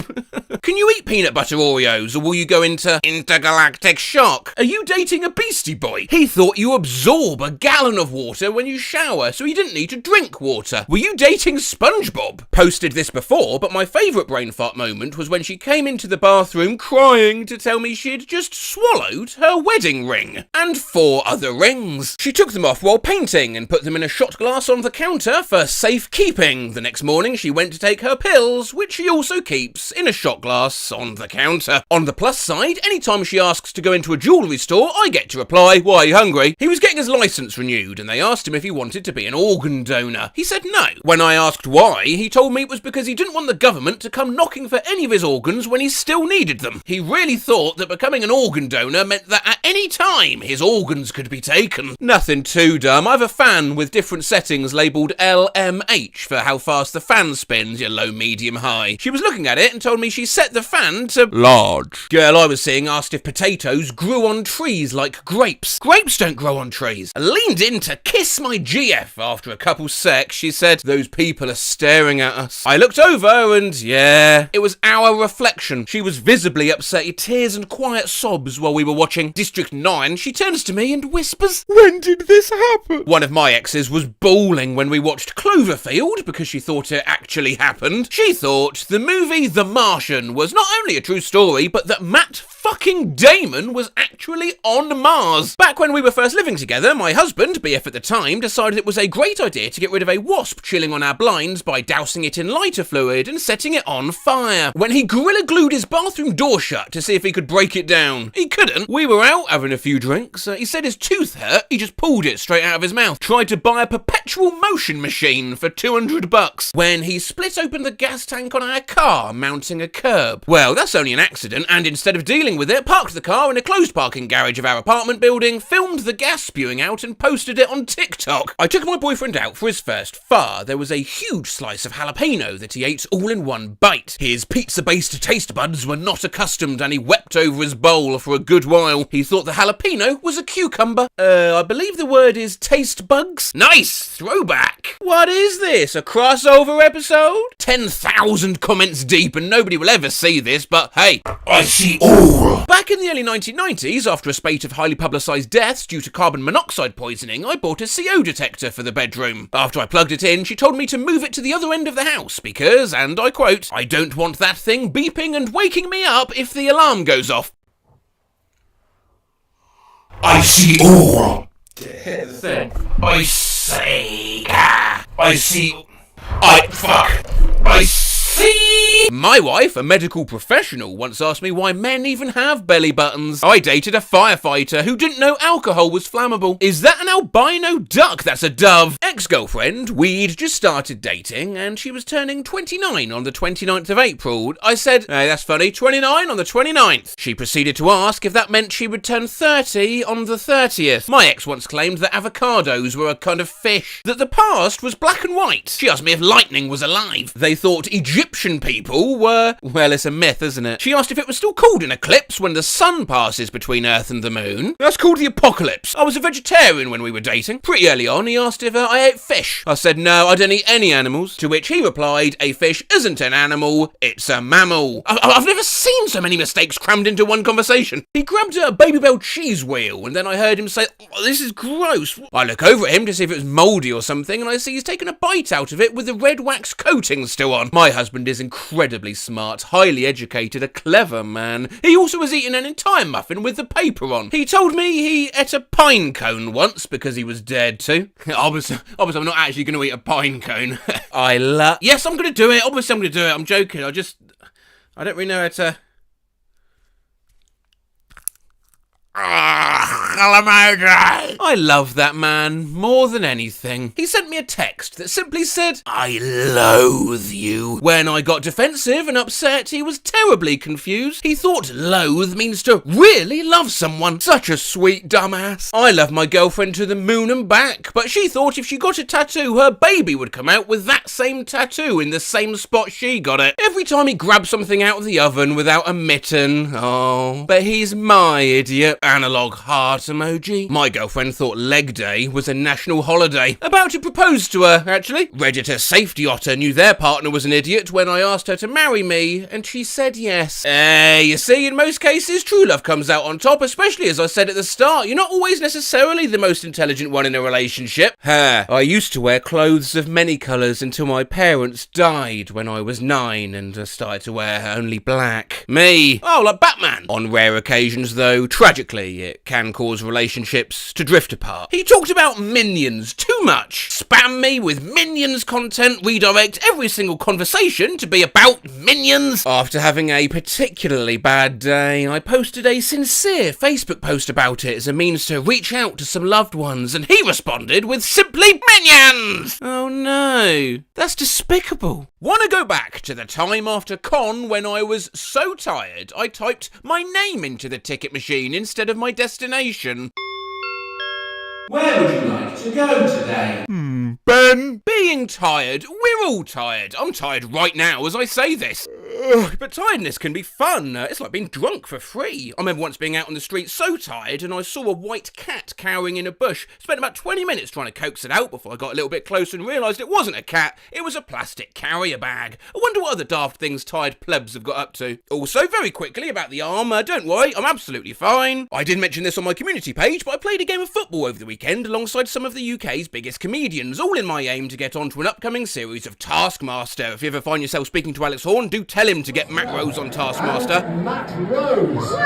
A: Can you eat peanut butter Oreos, or will you go into intergalactic shock? Are you dating a Beastie Boy? He thought you absorb a gallon of water when you shower, so he didn't need to drink water. Were you dating SpongeBob? Posted this before, but my favourite brain fart moment was when she came into the bathroom crying to tell me she'd just swallowed her wedding ring. And 4 other rings. She took them off while painting and put them in a shot glass on the counter for safekeeping. The next morning she went to take her pills, which she also keeps in a shot glass on the counter. On the plus side, anytime she asks to go into a jewellery store, I get to reply, "Why, are you hungry?" He was getting his licence renewed and they asked him if he wanted to be an organ donor. He said no. When I asked why, he told me it was because he didn't want the government to come knocking for any of his organs when he still needed them. He really thought that becoming an organ donor meant that at any time his organs could be taken. Nothing too dumb. I have a fan with different settings labelled LMH for how fast the fan spins, your low, medium, high. She was looking at it and told me she set the fan to large. Girl I was seeing asked if potatoes grew on trees like grapes. Grapes don't grow on trees. I leaned in to kiss my GF. After a couple secs, she said, "Those people are staring at us." I looked over and yeah, it was our reflection. She was visibly upset, tears and quiet sobs while we were watching District 9. She turns to me and whispers, "When did this happen?" One of my exes was bawling when we watched Cloverfield because she thought it actually happened. She thought the movie The Martian was not only a true story, but that Matt fucking Damon was actually on Mars. Back when we were first living together, my husband, BF at the time, decided it was a great idea to get rid of a wasp chilling on our blinds by dousing it in lighter fluid and setting it on fire. When he gorilla glued his bathroom door shut to see if he could break it down. He couldn't. We were out having a few drinks. He said his tooth hurt. He just pulled it straight out of his mouth. Tried to buy a perpetual motion machine for $200 when he split open the gas tank on our car, mounting a curb. Well, that's only an accident, and instead of dealing with it, parked the car in a closed parking garage of our apartment building, filmed the gas spewing out and posted it on TikTok. I took my boyfriend out for his first far. There was a huge slice of jalapeno that he ate all in one bite. His pizza-based taste buds were not accustomed and he wept over his bowl for a good while. He thought the jalapeno was a cucumber. I believe the word is taste bugs. Nice! Throwback! What is this? A crossover episode? 10,000 comments deep and nobody will ever see this, but hey, I see all! Back in the early 1990s, after a spate of highly publicised deaths due to carbon monoxide poisoning, I bought a CO detector for the bedroom. After I plugged it in, she told me to move it to the other end of the house because, and I quote, "I don't want that thing beeping and waking me up if the alarm goes off." I see all.
J: hit the thing.
M: I see. I see. I see.
A: My wife, a medical professional, once asked me why men even have belly buttons. I dated a firefighter who didn't know alcohol was flammable. Is that an albino duck? That's a dove. Ex-girlfriend, we'd just started dating and she was turning 29 on the 29th of April. I said, hey, that's funny, 29 on the 29th. She proceeded to ask if that meant she would turn 30 on the 30th. My ex once claimed that avocados were a kind of fish, that the past was black and white. She asked me if lightning was alive. They thought Egyptian people were, well, it's a myth, isn't it? She asked if it was still called an eclipse when the sun passes between Earth and the moon. That's called the apocalypse. I was a vegetarian when we were dating. Pretty early on, he asked if I ate fish. I said, no, I don't eat any animals. To which he replied, a fish isn't an animal, it's a mammal. I've never seen so many mistakes crammed into one conversation. He grabbed a Baby Bell cheese wheel, and then I heard him say, oh, this is gross. I look over at him to see if it was mouldy or something, and I see he's taken a bite out of it with the red wax coating still on. My husband is incredibly smart, highly educated, a clever man. He also was eating an entire muffin with the paper on. He told me he ate a pine cone once because he was dared to. Obviously, I'm not actually going to eat a pine cone. Yes, I'm going to do it. Obviously, I'm going to do it. I'm joking. I don't really know how to... I love that man more than anything. He sent me a text that simply said, I loathe you. When I got defensive and upset, he was terribly confused. He thought loathe means to really love someone. Such a sweet dumbass. I love my girlfriend to the moon and back, but she thought if she got a tattoo, her baby would come out with that same tattoo in the same spot she got it. Every time he grabbed something out of the oven without a mitten. Oh, but he's my idiot. Analog heart emoji. My girlfriend thought leg day was a national holiday. About to propose to her, actually. Redditor Safety Otter knew their partner was an idiot when I asked her to marry me, and she said yes. You see, in most cases, true love comes out on top, especially as I said at the start, you're not always necessarily the most intelligent one in a relationship. I used to wear clothes of many colours until my parents died when I was 9 and I started to wear only black. Me. Oh, like Batman. On rare occasions, though, tragically, it can cause relationships to drift apart. He talked about minions too much. Spam me with minions content, redirect every single conversation to be about minions. After having a particularly bad day, I posted a sincere Facebook post about it as a means to reach out to some loved ones, and he responded with simply minions! Oh no, that's despicable. Want to go back to the time after con when I was so tired I typed my name into the ticket machine instead of my destination.
J: Where would you like to go today?
A: Ben? Being tired. We're all tired. I'm tired right now as I say this. But tiredness can be fun. It's like being drunk for free. I remember once being out on the street so tired and I saw a white cat cowering in a bush. Spent about 20 minutes trying to coax it out before I got a little bit closer and realised it wasn't a cat. It was a plastic carrier bag. I wonder what other daft things tired plebs have got up to. Also, very quickly about the arm, don't worry, I'm absolutely fine. I did mention this on my community page, but I played a game of football over the weekend alongside some of the UK's biggest comedians, all in my aim to get onto an upcoming series of Taskmaster. If you ever find yourself speaking to Alex Horne, do tell him to get Matt Rose on Taskmaster.
N: Matt Rose!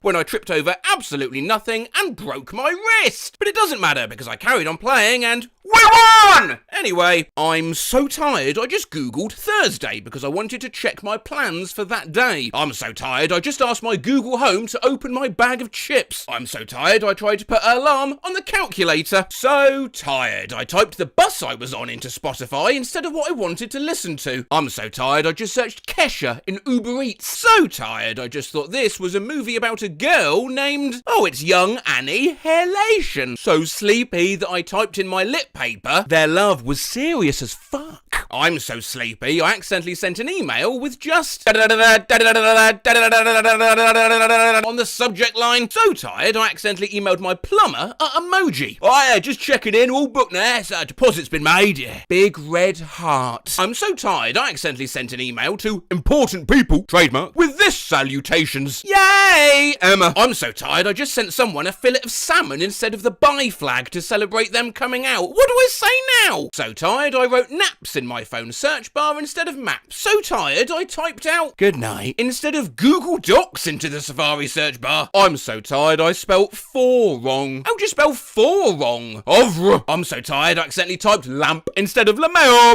A: When I tripped over absolutely nothing and broke my wrist. But it doesn't matter because I carried on playing and we won! Anyway, I'm so tired I just googled Thursday because I wanted to check my plans for that day. I'm so tired I just asked my Google Home to open my bag of chips. I'm so tired I tried to put an alarm on the calculator. So tired I typed the bus I was on into Spotify instead of what I wanted to listen to. I'm so tired I just searched Kesha in Uber Eats. So tired I just thought this was a movie about a girl named, it's young Annie Halation. So sleepy that I typed in my lit paper, their love was serious as fuck. I'm so sleepy, I accidentally sent an email with just on the subject line. So tired, I accidentally emailed my plumber a emoji. Just checking in, all booked now, deposit's been made, yeah. Big red heart. I'm so tired, I accidentally sent an email to important people, trademark, with this salutations. Yay! Emma. I'm so tired, I just sent someone a fillet of salmon instead of the bi flag to celebrate them coming out. What do I say now? So tired, I wrote naps in my
G: iPhone search bar instead of maps. So tired, I typed out good night instead of Google Docs into the Safari search bar. I'm so tired, I spelt 4 wrong. How'd you spell 4 wrong? I'm so tired, I accidentally typed lamp instead of lamp.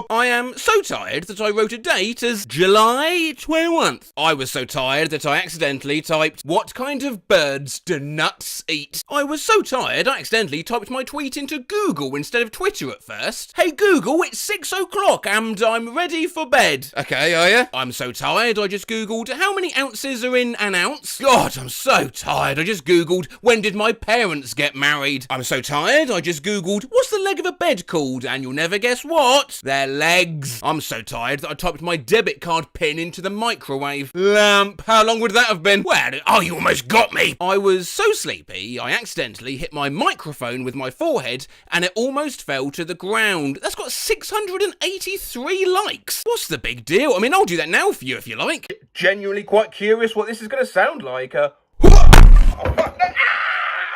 G: I am so tired that I wrote a date as July 21st. I was so tired that I accidentally typed, what kind of birds do nuts eat? I was so tired I accidentally typed my tweet into Google instead of Twitter at first. Hey Google, it's 6 o'clock and I'm ready for bed. Okay, are you? I'm so tired I just Googled how many ounces are in an ounce. God, I'm so tired I just Googled when did my parents get married. I'm so tired I just Googled what's the leg of a bed called, and you'll never guess what. Their legs. I'm so tired that I typed my debit card pin into the microwave. Lamp. How long would that have been? Well, oh, you almost got me. I was so sleepy I accidentally hit my microphone with my forehead and it almost fell to the ground. That's got 683 likes. What's the big deal? I mean, I'll do that now for you if you like.
J: Genuinely quite curious what this is going to sound like.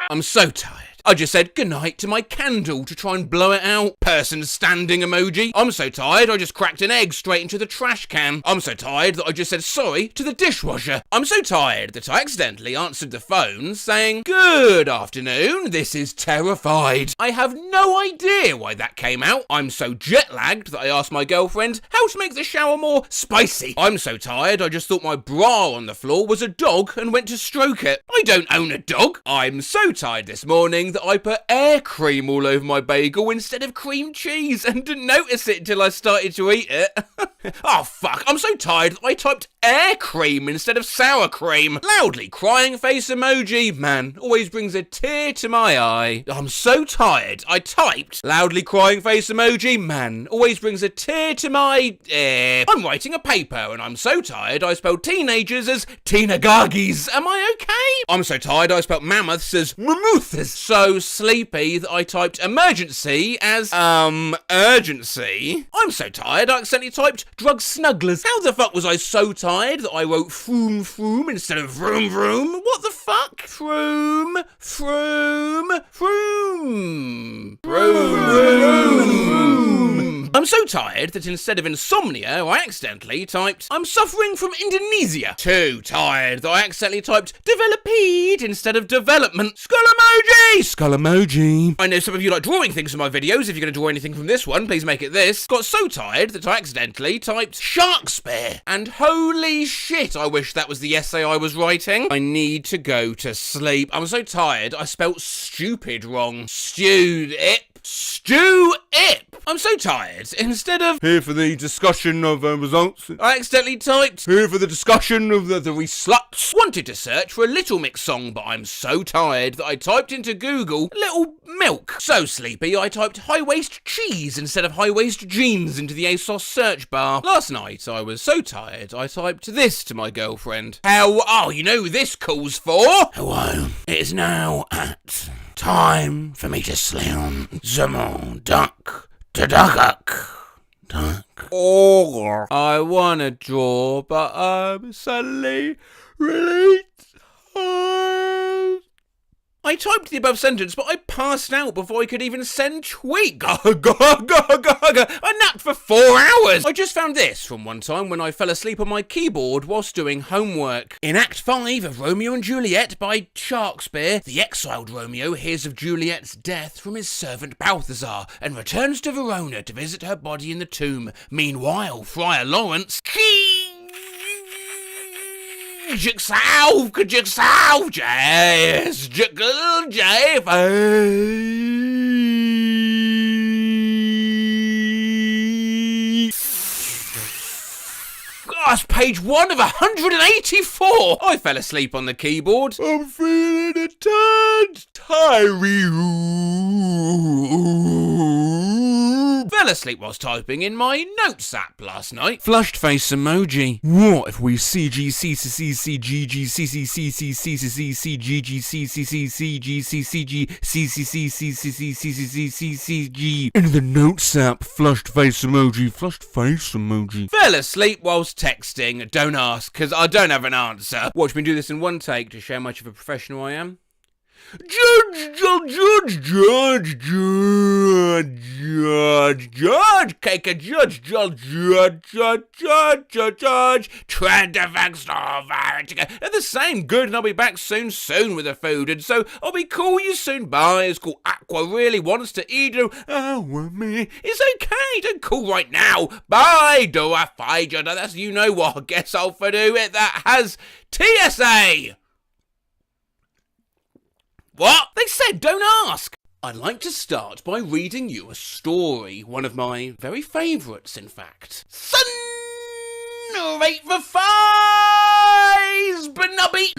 G: I'm so tired. I just said goodnight to my candle to try and blow it out. Person standing emoji. I'm so tired I just cracked an egg straight into the trash can. I'm so tired that I just said sorry to the dishwasher. I'm so tired that I accidentally answered the phone saying, good afternoon, this is Terrified. I have no idea why that came out. I'm so jet lagged that I asked my girlfriend how to make the shower more spicy. I'm so tired I just thought my bra on the floor was a dog and went to stroke it. I don't own a dog. I'm so tired this morning that I put air cream all over my bagel instead of cream cheese and didn't notice it till I started to eat it. Oh fuck, I'm so tired that I typed air cream instead of sour cream. Loudly crying face emoji, man, always brings a tear to my eye. I'm so tired I typed loudly crying face emoji, man, always brings a tear to my I'm writing a paper and I'm so tired I spelled teenagers as teenagagis. Am I okay? I'm so tired I spelled mammoths as mammoths. So sleepy that I typed emergency as urgency. I'm so tired I accidentally typed drug snugglers. How the fuck was I so tired that I wrote froom froom instead of vroom vroom? What the fuck? Froom froom froom froom. I'm so tired that instead of insomnia, I accidentally typed, I'm suffering from Indonesia. Too tired that I accidentally typed developed instead of development. Skull emoji! Skull emoji. I know some of you like drawing things from my videos. If you're going to draw anything from this one, please make it this. Got so tired that I accidentally typed Sharkspare. And holy shit, I wish that was the essay I was writing. I need to go to sleep. I'm so tired, I spelt stupid wrong. Stew-ip. I'm so tired. Instead of here for the discussion of results, I accidentally typed here for the discussion of the sluts. Wanted to search for a Little Mix song, but I'm so tired that I typed into Google Little Milk. So sleepy, I typed high-waist cheese instead of high-waist jeans into the ASOS search bar. Last night, I was so tired, I typed this to my girlfriend. You know who this calls for? Hello, it is now at time for me to slam Zaman duck to duck. Or I wanna draw, but I'm suddenly really tired. I typed the above sentence, but I passed out before I could even send tweet. I napped for 4 hours. I just found this from one time when I fell asleep on my keyboard whilst doing homework. In Act 5 of Romeo and Juliet by Sharkspare, the exiled Romeo hears of Juliet's death from his servant Balthazar and returns to Verona to visit her body in the tomb. Meanwhile, Friar Lawrence... Could you solve, Jazz? Gosh, page 1 of 184. I fell asleep on the keyboard. I'm feeling a tad tired. Fell asleep whilst typing in my notes app last night. Flushed face emoji. What if we into the notes app? Flushed face emoji. Flushed face emoji. Fell asleep whilst texting. Don't ask, because I don't have an answer. Watch me do this in one take to show how much of a professional I am. Judge,
A: take a judge, trend effects are the same. Good, and I'll be back soon with the food, and so I'll be call you soon. Bye. It's called Aqua really wants to eat you. Me. It's okay, don't call right now. Bye. Do I find you? That's you know what. I guess I'll do it. That has TSA. What? They said don't ask. I'd like to start by reading you a story, one of my very favourites, in fact. Rate for fives, Benubby,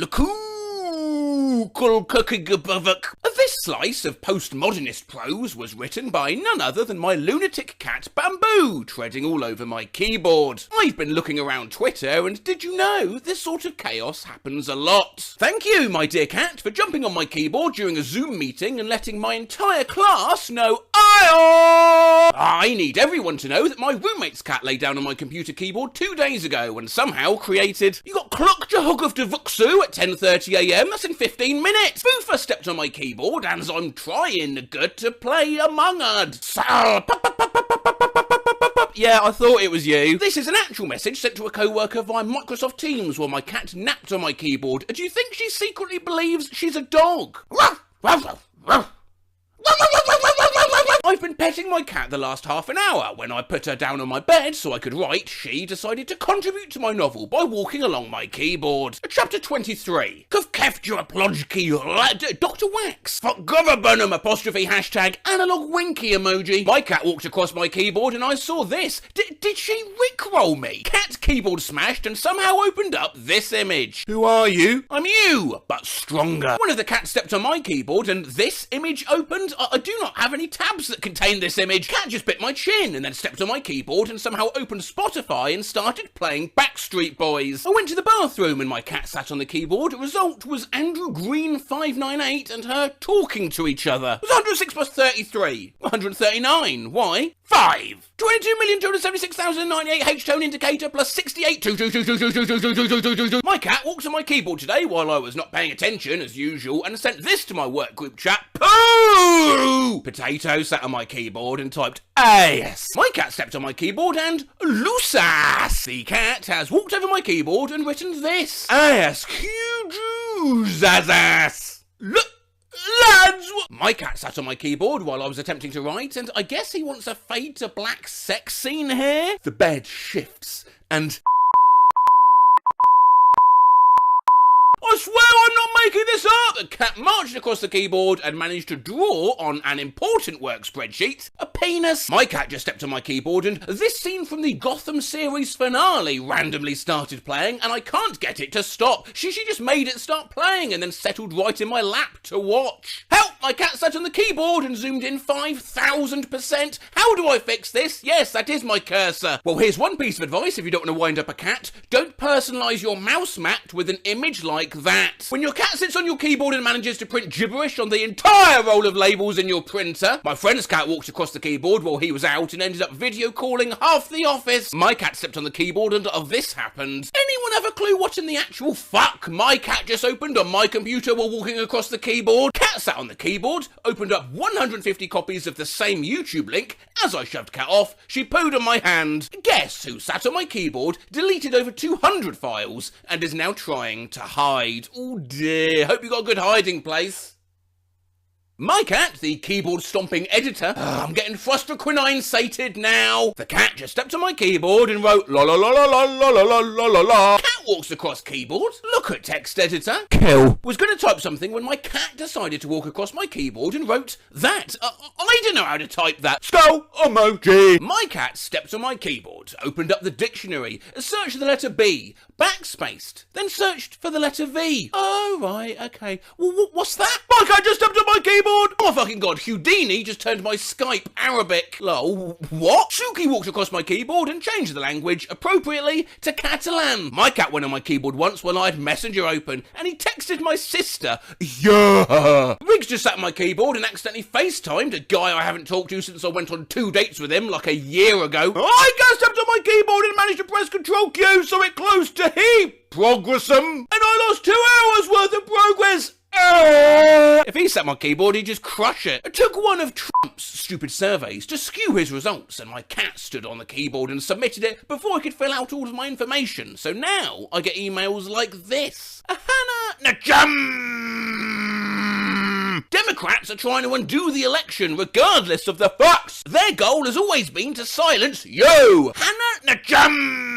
A: This slice of postmodernist prose was written by none other than my lunatic cat Bamboo, treading all over my keyboard. I've been looking around Twitter, and did you know this sort of chaos happens a lot? Thank you, my dear cat, for jumping on my keyboard during a Zoom meeting and letting my entire class know I need everyone to know that my roommate's cat lay down on my computer keyboard 2 days ago and somehow created, you got Kluk Jahugov de Vuksu at 10:30 AM, that's in 15 minutes. Boofer stepped on my keyboard as I'm trying good to play Among Us. Yeah, I thought it was you. This is an actual message sent to a co-worker via Microsoft Teams while my cat napped on my keyboard. Do you think she secretly believes she's a dog? I've been petting my cat the last half an hour. When I put her down on my bed so I could write, she decided to contribute to my novel by walking along my keyboard. Chapter 23. Dr. Wax. Governbunham apostrophe hashtag analog winky emoji. My cat walked across my keyboard and I saw this. Did she rickroll me? Cat keyboard smashed and somehow opened up this image. Who are you? I'm you, but stronger. One of the cats stepped on my keyboard and this image opened. I do not have any tabs that contain this image. Cat just bit my chin and then stepped on my keyboard and somehow opened Spotify and started playing Backstreet Boys. I went to the bathroom and my cat sat on the keyboard. The result was Andrew Green 598 and her talking to each other. It was 106 plus 33. 139. Why? 5. 22,276,098 H-tone indicator plus 68. My cat walked on my keyboard today while I was not paying attention as usual and sent this to my work group chat. Pooh! Potato sat on my keyboard and typed ass. My cat stepped on my keyboard and loose ass. The cat has walked over my keyboard and written this. Askoujia. Look. Lads! My cat sat on my keyboard while I was attempting to write, and I guess he wants a fade to black sex scene here. The bed shifts, and I swear I'm not making this up! The cat marched across the keyboard and managed to draw on an important work spreadsheet a penis. My cat just stepped on my keyboard and this scene from the Gotham series finale randomly started playing and I can't get it to stop. She just made it start playing and then settled right in my lap to watch. Help! My cat sat on the keyboard and zoomed in 5,000%. How do I fix this? Yes, that is my cursor. Well, here's one piece of advice if you don't want to wind up a cat. Don't personalise your mouse mat with an image like that. When your cat sits on your keyboard and manages to print gibberish on the entire roll of labels in your printer. My friend's cat walked across the keyboard while he was out and ended up video calling half the office. My cat stepped on the keyboard and this happened. Anyone have a clue what in the actual fuck my cat just opened on my computer while walking across the keyboard? Cat sat on the keyboard, opened up 150 copies of the same YouTube link. As I shoved cat off, she pooed on my hand. Guess who sat on my keyboard, deleted over 200 files, and is now trying to hide. Oh dear, hope you got a good hiding place. My cat, the keyboard stomping editor, I'm getting frustraquinine sated now. The cat just stepped on my keyboard and wrote la la la la la la la la la la la. Cat walks across keyboard. Look at text editor. Kill. Was going to type something when my cat decided to walk across my keyboard and wrote that. I don't know how to type that. Skull emoji. My cat stepped on my keyboard, opened up the dictionary, searched the letter B, backspaced, then searched for the letter V. Oh, right, okay. Well, what's that? My cat just stepped on my keyboard. Oh my fucking god, Houdini just turned my Skype Arabic. Lol, what? Suki walked across my keyboard and changed the language appropriately to Catalan. My cat went on my keyboard once when I had Messenger open and he texted my sister. Yeah. Riggs just sat on my keyboard and accidentally FaceTimed a guy I haven't talked to since I went on 2 dates with him like a year ago. I got stepped on my keyboard and managed to press Control Q so it closed to heap progressum. And I lost 2 hours worth of progress. If he sat on my keyboard, he'd just crush it. I took one of Trump's stupid surveys to skew his results, and my cat stood on the keyboard and submitted it before I could fill out all of my information. So now I get emails like this. Hannah Najum! Democrats are trying to undo the election regardless of the facts. Their goal has always been to silence you. Hannah Najum!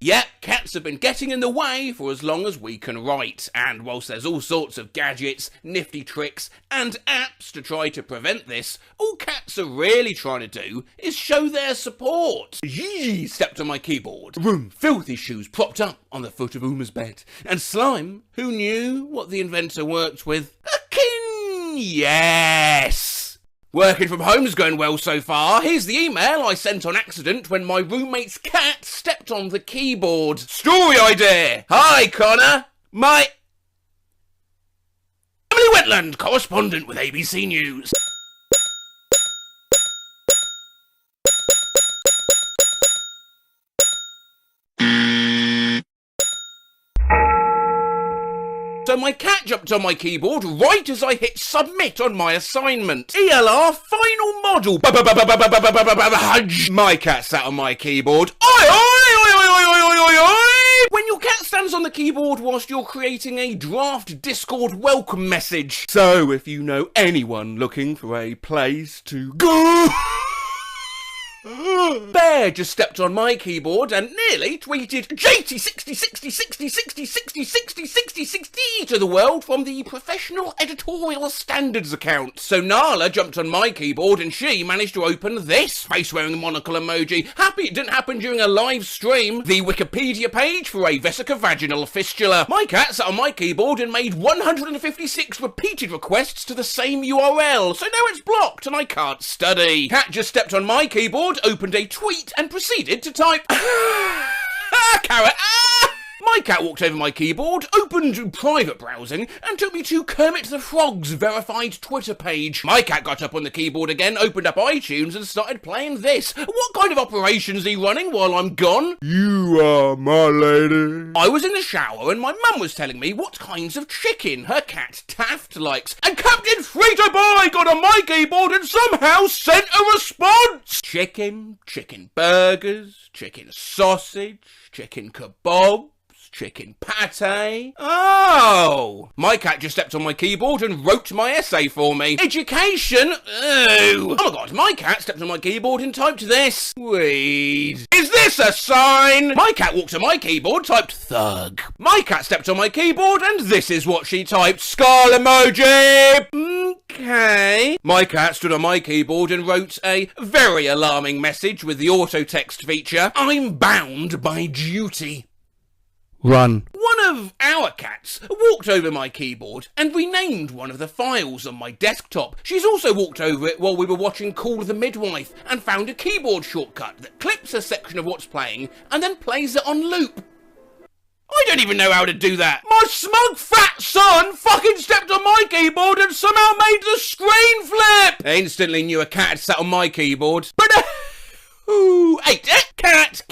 A: Yep, cats have been getting in the way for as long as we can write, and whilst there's all sorts of gadgets, nifty tricks, and apps to try to prevent this, all cats are really trying to do is show their support. Yee stepped on my keyboard. Vroom, filthy shoes propped up on the foot of Uma's bed. And Slime, who knew what the inventor worked with? Yes! Working from home's going well so far. Here's the email I sent on accident when my roommate's cat stepped on the keyboard. Story idea! Hi, Connor! My Emily Wetland, correspondent with ABC News. So my cat jumped on my keyboard right as I hit submit on my assignment. ELR final model. My cat sat on my keyboard. Oi, oi, oi, oi, oi, oi, oi, oi. When your cat stands on the keyboard whilst you're creating a draft Discord welcome message. So if you know anyone looking for a place to go... Bear just stepped on my keyboard and nearly tweeted JT 60 to the world from the Professional Editorial Standards account. So Nala jumped on my keyboard and she managed to open this face-wearing monocle emoji. Happy it didn't happen during a live stream. The Wikipedia page for a vesicovaginal fistula. My cat sat on my keyboard and made 156 repeated requests to the same URL. So now it's blocked and I can't study. Cat just stepped on my keyboard, opened a tweet and proceeded to type carrot. My cat walked over my keyboard, opened private browsing, and took me to Kermit the Frog's verified Twitter page. My cat got up on the keyboard again, opened up iTunes, and started playing this. What kind of operations are you running while I'm gone?
D: You are my lady.
A: I was in the shower, and my mum was telling me what kinds of chicken her cat Taft likes. And Captain Frito-Boy got on my keyboard and somehow sent a response. Chicken, chicken burgers, chicken sausage, chicken kebab. Chicken pate. Oh! My cat just stepped on my keyboard and wrote my essay for me. Education? Oh my god, my cat stepped on my keyboard and typed this. Weed. Is this a sign? My cat walked to my keyboard, typed thug. My cat stepped on my keyboard and this is what she typed. Skull emoji! Okay. My cat stood on my keyboard and wrote a very alarming message with the auto text feature. I'm bound by duty. Run. One of our cats walked over my keyboard and renamed one of the files on my desktop. She's also walked over it while we were watching Call the Midwife and found a keyboard shortcut that clips a section of what's playing and then plays it on loop. I don't even know how to do that. My smug fat son fucking stepped on my keyboard and somehow made the screen flip. I instantly knew a cat had sat on my keyboard. But ooh, cat.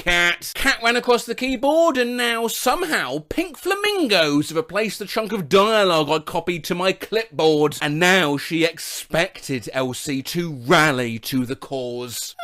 A: Cat ran across the keyboard and now somehow pink flamingos have replaced the chunk of dialogue I copied to my clipboard. And now she expected Elsie to rally to the cause.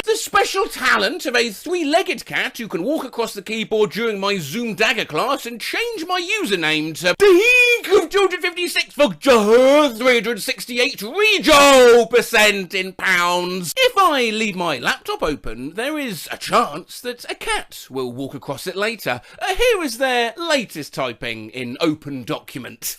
A: The special talent of a three-legged cat who can walk across the keyboard during my Zoom Dagger class and change my username to Peak of 256 for 368 rejo% in pounds. If I leave my laptop open, there is a chance that a cat will walk across it later. Here is their latest typing in open document.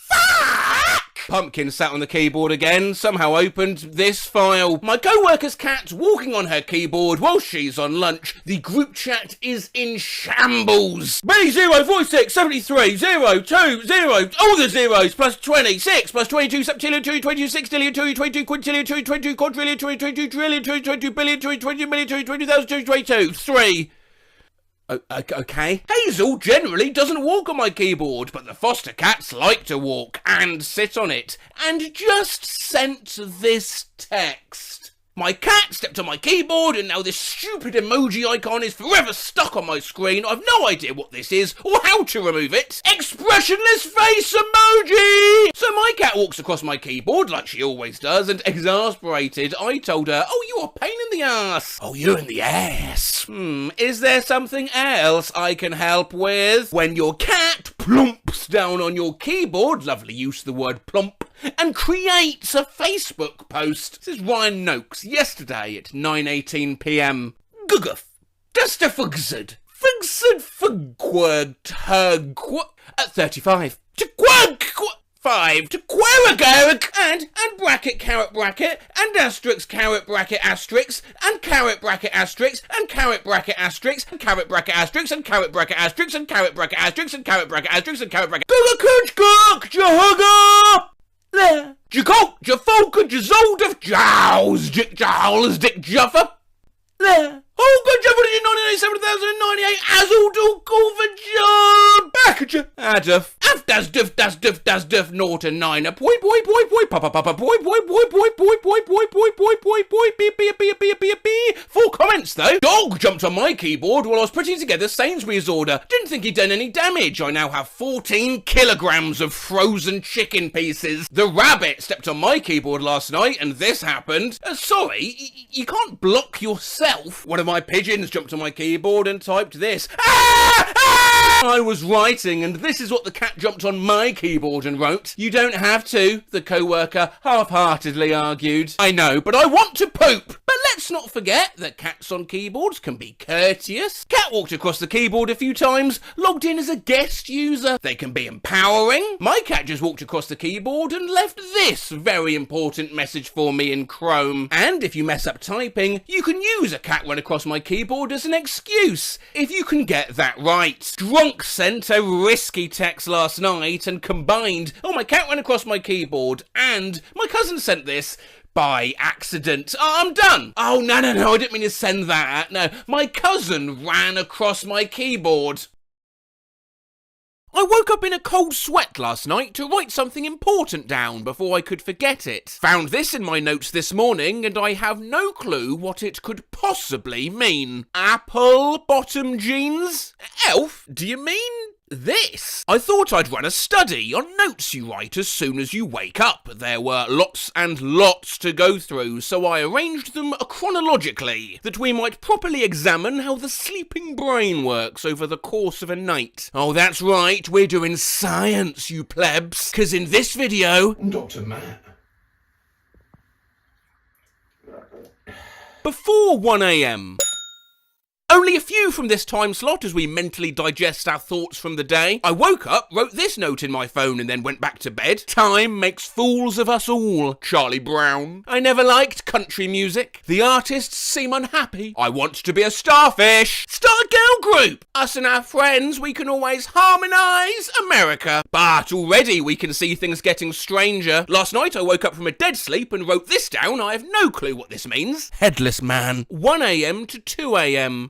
A: Pumpkin sat on the keyboard again, somehow opened this file. My co-worker's cat walking on her keyboard while she's on lunch. The group chat is in shambles. B046 73 020, all the zeros, plus 26, plus 22, septillion 2, 26, stillion 2, 22, quintillion 2, 22, quadrillion 2, 22 trillion 2, 22 billion 2, 20 million 2, 20,000 2, 22, 3. Okay. Hazel generally doesn't walk on my keyboard, but the foster cats like to walk and sit on it, and just sent this text. My cat stepped on my keyboard and now this stupid emoji icon is forever stuck on my screen. I've no idea what this is or how to remove it. Expressionless face emoji! So my cat walks across my keyboard like she always does, and exasperated, I told her, oh, you're a pain in the ass. Oh, you're in the ass. Is there something else I can help with? When your cat plumps down on your keyboard, lovely use of the word plump, and creates a Facebook post. This is Ryan Noakes, yesterday at 9:18 p.m. Guguff. Just a fugsud. Fugsud fugquag turg at 35. To quag 5 to queragurg and bracket carrot bracket and asterisk carrot bracket asterisk and carrot bracket asterisk and carrot bracket asterisk and carrot bracket asterisk and carrot bracket asterisk and carrot bracket asterisk and carrot bracket asterisk and carrot bracket Gugakujguk Jahugga there Jacok Jafolka Jazolda Jowls Dick Jowls Dick Juffer there Oh, good job, 1997, 2098, Azul do Culver Back Adolf. Das duff, Norton 9. Boy, papa, boy, beep. 4 comments though. Dog jumped on my keyboard while I was putting together Sainsbury's order. Didn't think he'd done any damage. I now have 14 kilograms of frozen chicken pieces. The rabbit stepped on my keyboard last night and this happened. Sorry, you can't block yourself. One of my pigeons jumped on my keyboard and typed this. I was writing and this is what the cat jumped on my keyboard and wrote. You don't have to, the co-worker half-heartedly argued. I know, but I want to poop. But let's not forget that cats on keyboards can be courteous. Cat walked across the keyboard a few times, logged in as a guest user. They can be empowering. My cat just walked across the keyboard and left this very important message for me in Chrome. And if you mess up typing, you can use a cat run across my keyboard as an excuse, if you can get that right. Drunk sent a risky text last night and combined, oh, my cat ran across my keyboard, and my cousin sent this by accident. Oh, I'm done. Oh, no, I didn't mean to send that. No, my cousin ran across my keyboard. I woke up in a cold sweat last night to write something important down before I could forget it. Found this in my notes this morning and I have no clue what it could possibly mean. Apple bottom jeans? Elf, do you mean this? I thought I'd run a study on notes you write as soon as you wake up. There were lots and lots to go through, so I arranged them chronologically, that we might properly examine how the sleeping brain works over the course of a night. Oh, that's right, we're doing science, you plebs, 'cause in this video...
J: Dr. Matt.
A: Before 1 a.m. Only a few from this time slot as we mentally digest our thoughts from the day. I woke up, wrote this note in my phone and then went back to bed. Time makes fools of us all. Charlie Brown. I never liked country music. The artists seem unhappy. I want to be a starfish. Start a girl group. Us and our friends, we can always harmonise America. But already we can see things getting stranger. Last night I woke up from a dead sleep and wrote this down. I have no clue what this means. Headless man. 1 a.m. to 2 a.m.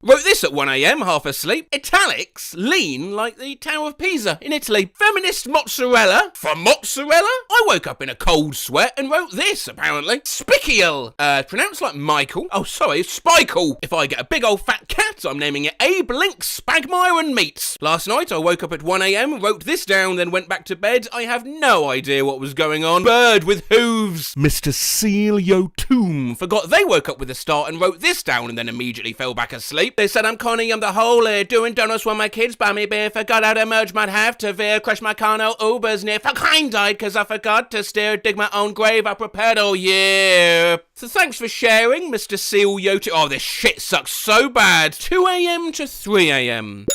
A: Wrote this at 1 a.m, half asleep. Italics, lean like the Tower of Pisa in Italy. Feminist mozzarella. From mozzarella? I woke up in a cold sweat and wrote this, apparently. Spikial. Pronounced like Michael. Oh, sorry, Spikle. If I get a big old fat cat, I'm naming it Abe Link Spagmire and Meats. Last night I woke up at 1 a.m, wrote this down, then went back to bed. I have no idea what was going on. Bird with hooves. Mr. Seal Yo Tomb. Forgot they woke up with a start and wrote this down and then immediately fell back asleep. They said I'm Connie, I'm the holy, doing donuts when my kids buy me beer. Forgot how to merge, might have to veer. Crash my car, no Uber's near. Fuck, I died cause I forgot to steer. Dig my own grave, I prepared all year. So thanks for sharing, Mr. Seal Yoti. Oh, this shit sucks so bad. 2 a.m. to 3 a.m.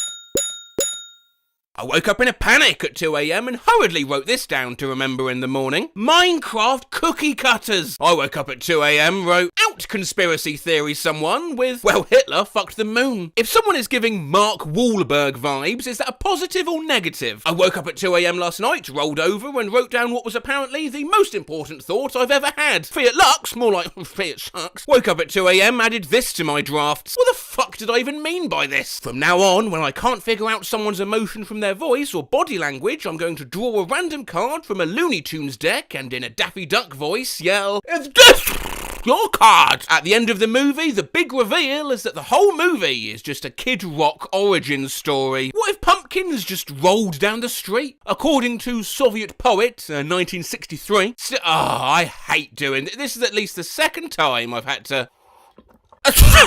A: I woke up in a panic at 2 a.m. and hurriedly wrote this down to remember in the morning. Minecraft cookie cutters. I woke up at 2 a.m, wrote, out conspiracy theory someone with, well, Hitler fucked the moon. If someone is giving Mark Wahlberg vibes, is that a positive or negative? I woke up at 2 a.m. last night, rolled over and wrote down what was apparently the most important thought I've ever had. Fiat Lux, more like Fiat sucks. Woke up at 2 a.m, added this to my drafts. What the fuck did I even mean by this? From now on, when I can't figure out someone's emotion from their voice or body language, I'm going to draw a random card from a Looney Tunes deck and in a Daffy Duck voice yell, "It's this!"
G: scorecard. At the end of the movie, the big reveal is that the whole movie is just a Kid Rock origin story. What if pumpkins just rolled down the street? According to Soviet poet, 1963. I hate doing this. This is at least the second time I've had to...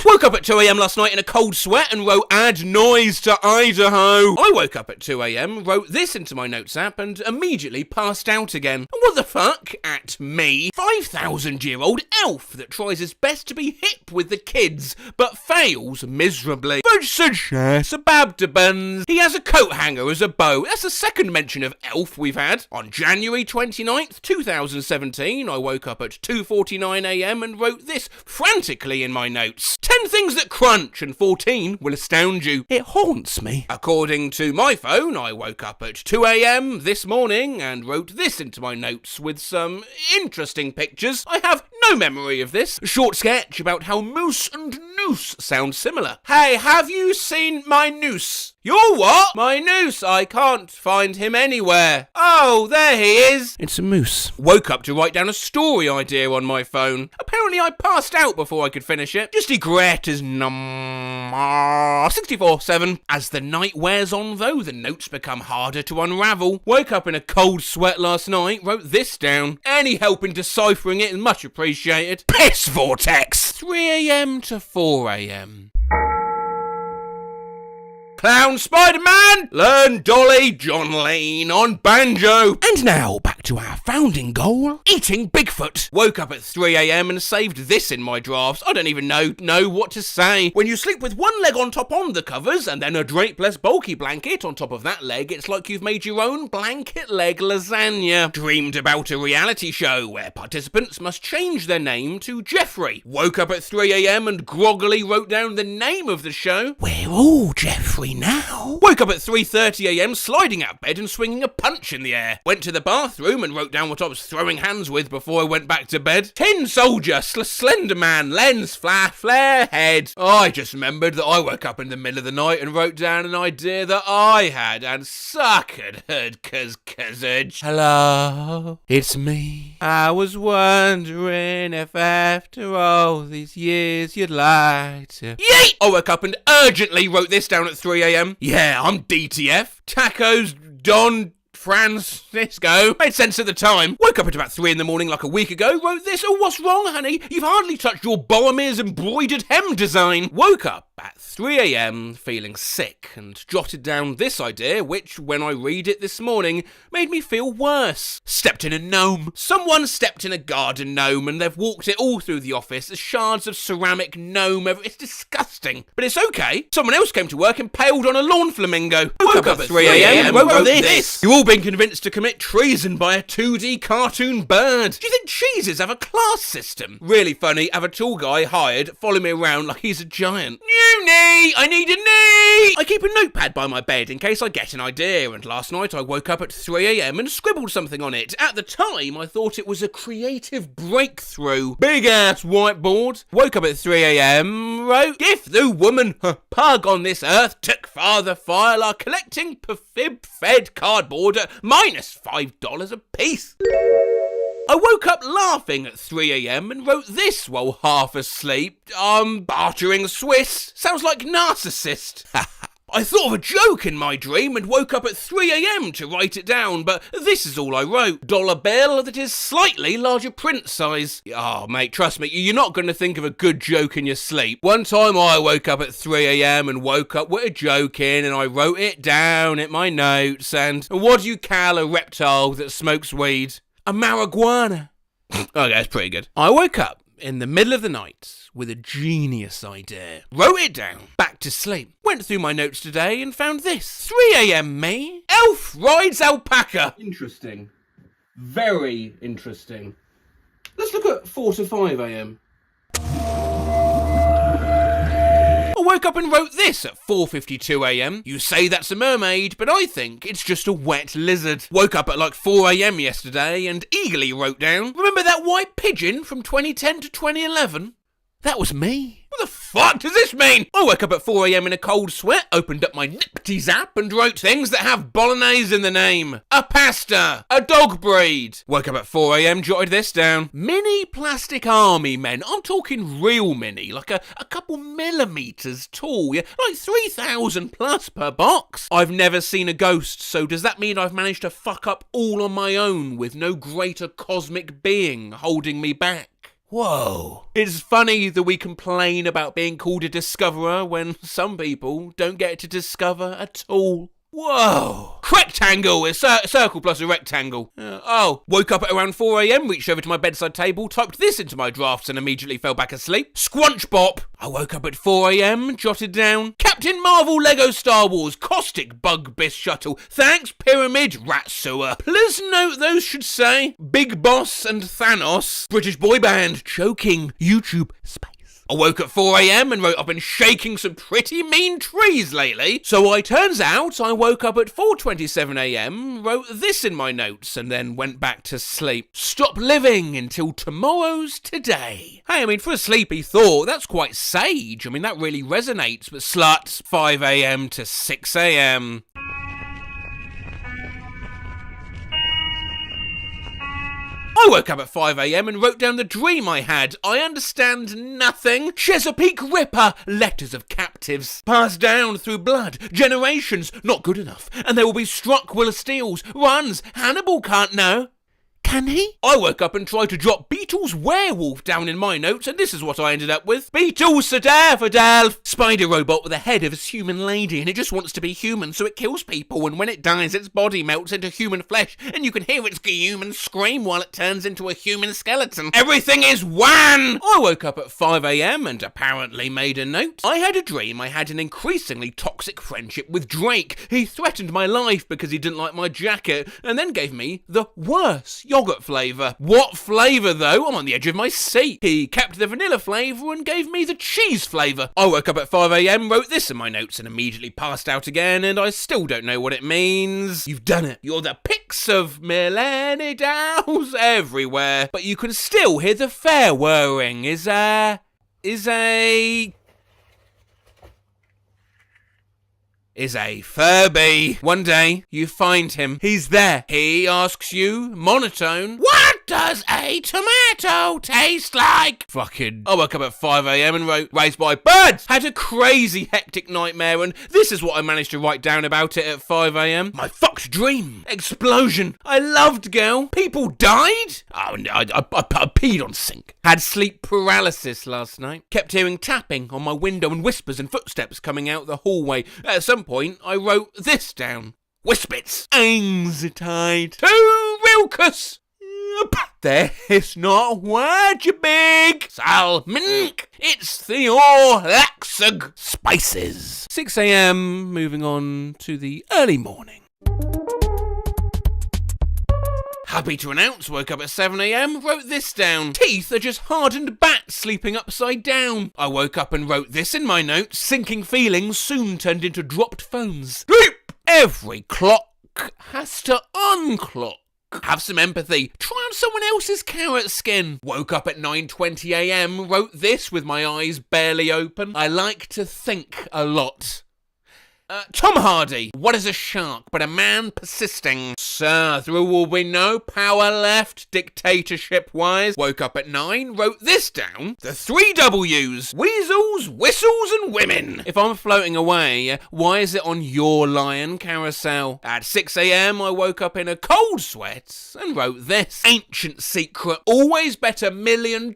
G: Woke up at 2 a.m. last night in a cold sweat and wrote add noise to Idaho. I woke up at 2 a.m, wrote this into my notes app and immediately passed out again. And what the fuck? At me. 5,000-year-old elf that tries his best to be hip with the kids, but fails miserably. But suggest a Babdabans. He has a coat hanger as a bow. That's the second mention of elf we've had. On January 29th, 2017, I woke up at 2:49 a.m. and wrote this frantically in my notes. 10 things that crunch and 14 will astound you. It haunts me. According to my phone, I woke up at 2 a.m. this morning and wrote this into my notes with some interesting pictures. I have no memory of this. A short sketch about how moose and noose sound similar. Hey, have you seen my noose? Your what? My noose. I can't find him anywhere. Oh, there he is. It's a moose. Woke up to write down a story idea on my phone. Apparently I passed out before I could finish it. Just regret is number 64-7. As the night wears on though, the notes become harder to unravel. Woke up in a cold sweat last night, wrote this down. Any help in deciphering it is much appreciated. Piss vortex. 3 a.m. to 4 a.m. Clown Spider-Man, learn Dolly John Lane on banjo. And now back to our founding goal, eating Bigfoot. Woke up at 3 a.m. and saved this in my drafts. I don't even know what to say. When you sleep with one leg on top on the covers and then a drapeless bulky blanket on top of that leg, it's like you've made your own blanket leg lasagna. Dreamed about a reality show where participants must change their name to Jeffrey. Woke up at 3 a.m. and groggily wrote down the name of the show. We're all Jeffrey now. Woke up at 3:30 a.m. sliding out of bed and swinging a punch in the air. Went to the bathroom and wrote down what I was throwing hands with before I went back to bed. Tin soldier, slender man, lens, flare head. I just remembered that I woke up in the middle of the night and wrote down an idea that I had and suckered heard cuz. Hello, it's me. I was wondering if after all these years you'd like to... Yeet! I woke up and urgently wrote this down at 3 a.m. Yeah, I'm DTF. Tacos Don Francisco. Made sense at the time. Woke up at about 3 in the morning like a week ago, wrote this. Oh, what's wrong, honey? You've hardly touched your Boromir's embroidered hem design. Woke up at 3 a.m. feeling sick and jotted down this idea, which, when I read it this morning, made me feel worse. Stepped in a gnome. Someone stepped in a garden gnome and they've walked it all through the office as shards of ceramic gnome. It's disgusting. But it's okay. Someone else came to work impaled on a lawn flamingo. Woke up at 3 a.m. and wrote this. You've all been convinced to commit treason by a 2D cartoon bird. Do you think cheeses have a class system? Really funny. Have a tall guy hired follow me around like he's a giant. New knee! I need a knee! I keep a notepad by my bed in case I get an idea, and last night I woke up at 3 a.m. and scribbled something on it. At the time, I thought it was a creative breakthrough. Big ass whiteboard. Woke up at 3 a.m. wrote, if the woman pug on this earth took father file are collecting fed cardboard at minus $5 a piece. I woke up laughing at 3 a.m. and wrote this while half asleep. Bartering Swiss. Sounds like narcissist. I thought of a joke in my dream and woke up at 3 a.m. to write it down, but this is all I wrote. Dollar bill that is slightly larger print size. Oh, mate, trust me, you're not going to think of a good joke in your sleep. One time I woke up at 3 a.m. and woke up with a joke in and I wrote it down in my notes. And what do you call a reptile that smokes weed? A marijuana. Okay, that's pretty good. I woke up in the middle of the night with a genius idea. Wrote it down. Back to sleep. Went through my notes today and found this. 3 a.m. me. Elf rides alpaca.
J: Interesting. Very interesting. Let's look at 4 to 5 a.m.
G: I woke up and wrote this at 4:52 a.m. You say that's a mermaid, but I think it's just a wet lizard. Woke up at like 4 a.m. yesterday and eagerly wrote down, remember that white pigeon from 2010 to 2011?
A: That was me. What the fuck does this mean? I woke up at 4 a.m. in a cold sweat, opened up my Nipties app and wrote things that have bolognese in the name. A pasta. A dog breed. Woke up at 4 a.m, jotted this down. Mini plastic army men. I'm talking real mini, like a couple millimeters tall, yeah? Like 3,000 plus per box. I've never seen a ghost, so does that mean I've managed to fuck up all on my own with no greater cosmic being holding me back? Whoa. It's funny that we complain about being called a discoverer when some people don't get to discover at all. Whoa. Rectangle is circle plus a rectangle. Woke up at around 4 a.m, reached over to my bedside table, typed this into my drafts and immediately fell back asleep. Squunch bop. I woke up at 4 a.m, jotted down Captain Marvel Lego Star Wars Caustic Bug Biss Shuttle. Thanks Pyramid Rat Sewer. Please note those should say Big Boss and Thanos. British boy band choking YouTube space. I woke at 4 a.m. and wrote I've been shaking some pretty mean trees lately. So I turns out I woke up at 4:27 a.m, wrote this in my notes and then went back to sleep. Stop living until tomorrow's today. Hey, I mean, for a sleepy thought, that's quite sage. I mean, that really resonates. But sluts, 5 a.m. to 6 a.m. I woke up at 5 a.m. and wrote down the dream I had. I understand nothing. Chesapeake Ripper, letters of captives. Passed down through blood, generations, not good enough. And they will be struck will steals, runs, Hannibal can't know. Can he? I woke up and tried to jot Beatles werewolf down in my notes, and this is what I ended up with. Beatles are daffodil. Spider robot with a head of a human lady, and it just wants to be human, so it kills people, and when it dies, its body melts into human flesh, and you can hear its human scream while it turns into a human skeleton. Everything is one! I woke up at 5 a.m. and apparently made a note. I had a dream I had an increasingly toxic friendship with Drake. He threatened my life because he didn't like my jacket, and then gave me the worst yogurt flavour. What flavour though? I'm on the edge of my seat. He kept the vanilla flavour and gave me the cheese flavour. I woke up at 5 a.m, wrote this in my notes and immediately passed out again, and I still don't know what it means. You've done it. You're the pics of Millennial Dolls everywhere, but you can still hear the fair whirring. Is a Furby. One day, you find him. He's there. He asks you, monotone, what does a tomato taste like? Fucking. I woke up at 5 a.m. and wrote, raised by birds. Had a crazy hectic nightmare, and this is what I managed to write down about it at 5 a.m. My fucked dream. Explosion. I loved girl. People died? Oh, no, I peed on sink. Had sleep paralysis last night. Kept hearing tapping on my window and whispers and footsteps coming out the hallway. At some point, I wrote this down. Whispits. Anxiety. To Rilkus. There is not a word, you big salmink. It's the Orlaxug spices. 6 a.m, moving on to the early morning. Happy to announce, woke up at 7 a.m, wrote this down. Teeth are just hardened bats sleeping upside down. I woke up and wrote this in my notes. Sinking feelings soon turned into dropped phones. Sleep! Every clock has to unclock. Have some empathy. Try on someone else's carrot skin. Woke up at 9:20 a.m, wrote this with my eyes barely open. I like to think a lot. Tom Hardy. What is a shark but a man persisting? Sir, there will be no power left, dictatorship-wise. Woke up at 9, wrote this down. The 3 W's. Weasels, whistles, and women. If I'm floating away, why is it on your lion carousel? At 6 a.m, I woke up in a cold sweat and wrote this. Ancient secret. Always bet $1 million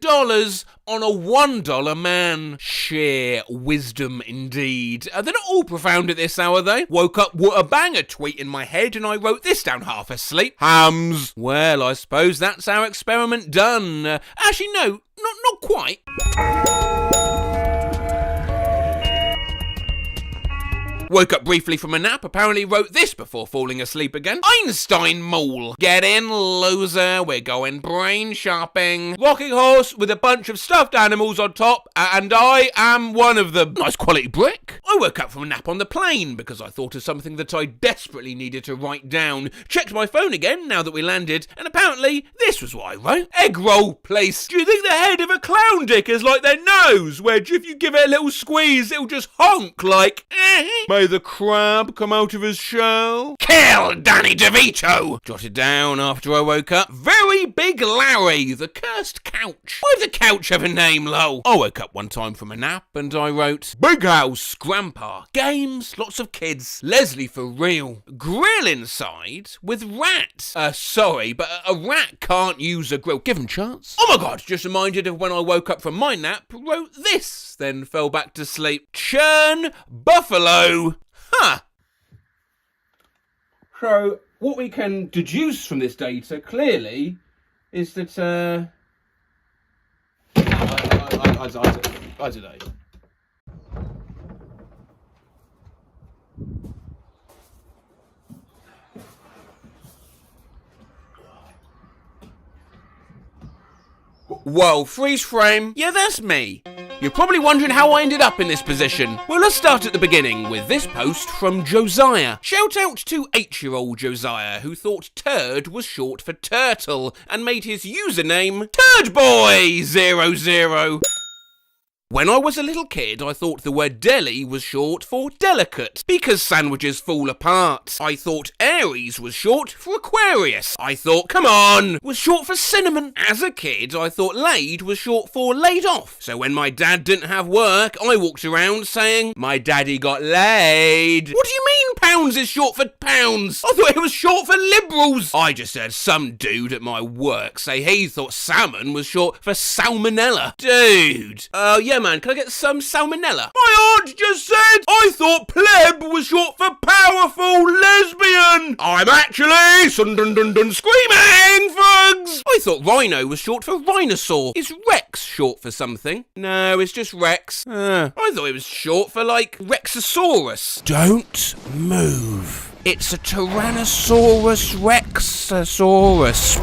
A: on a $1 man. Sheer wisdom indeed. They're not all profound at this hour though. Woke up with a banger tweet in my head and I wrote this down half asleep. Hams. Well, I suppose that's our experiment done. Actually no, not quite. Woke up briefly from a nap, apparently wrote this before falling asleep again. Einstein Mall. Get in, loser, we're going brain shopping. Rocking horse with a bunch of stuffed animals on top, and I am one of them. Nice quality brick. I woke up from a nap on the plane because I thought of something that I desperately needed to write down. Checked my phone again now that we landed, and apparently this was what I wrote. Egg roll place. Do you think the head of a clown dick is like their nose, where if you give it a little squeeze, it'll just honk like, May the crab come out of his shell? Kill Danny DeVito! Jotted down after I woke up. Very Big Larry, the cursed couch. Why did the couch have a name, lol? I woke up one time from a nap and I wrote, Big house, grandpa, games, lots of kids, Leslie for real, grill inside with rat. Sorry, but a rat can't use a grill. Give him chance. Oh my god, just reminded of when I woke up from my nap, wrote this, then fell back to sleep. Churn buffalo. Huh.
J: So, what we can deduce from this data, clearly, is that, I don't know.
A: Whoa, freeze frame. Yeah, that's me. You're probably wondering how I ended up in this position. Well, let's start at the beginning with this post from Josiah. Shout out to 8-year-old Josiah, who thought turd was short for turtle and made his username TurdBoy00. When I was a little kid, I thought the word deli was short for delicate, because sandwiches fall apart. I thought Aries was short for Aquarius. I thought, come on, was short for cinnamon. As a kid, I thought laid was short for laid off. So when my dad didn't have work, I walked around saying, my daddy got laid. What do you mean pounds is short for pounds? I thought it was short for liberals. I just heard some dude at my work say he thought salmon was short for salmonella. Dude. Yeah, man, can I get some salmonella? My aunt just said I thought pleb was short for powerful lesbian. I'm actually screaming frogs. I thought rhino was short for rhinosaur. Is Rex short for something? No, it's just Rex. I thought it was short for like Rexosaurus. Don't move. It's a Tyrannosaurus Rexosaurus.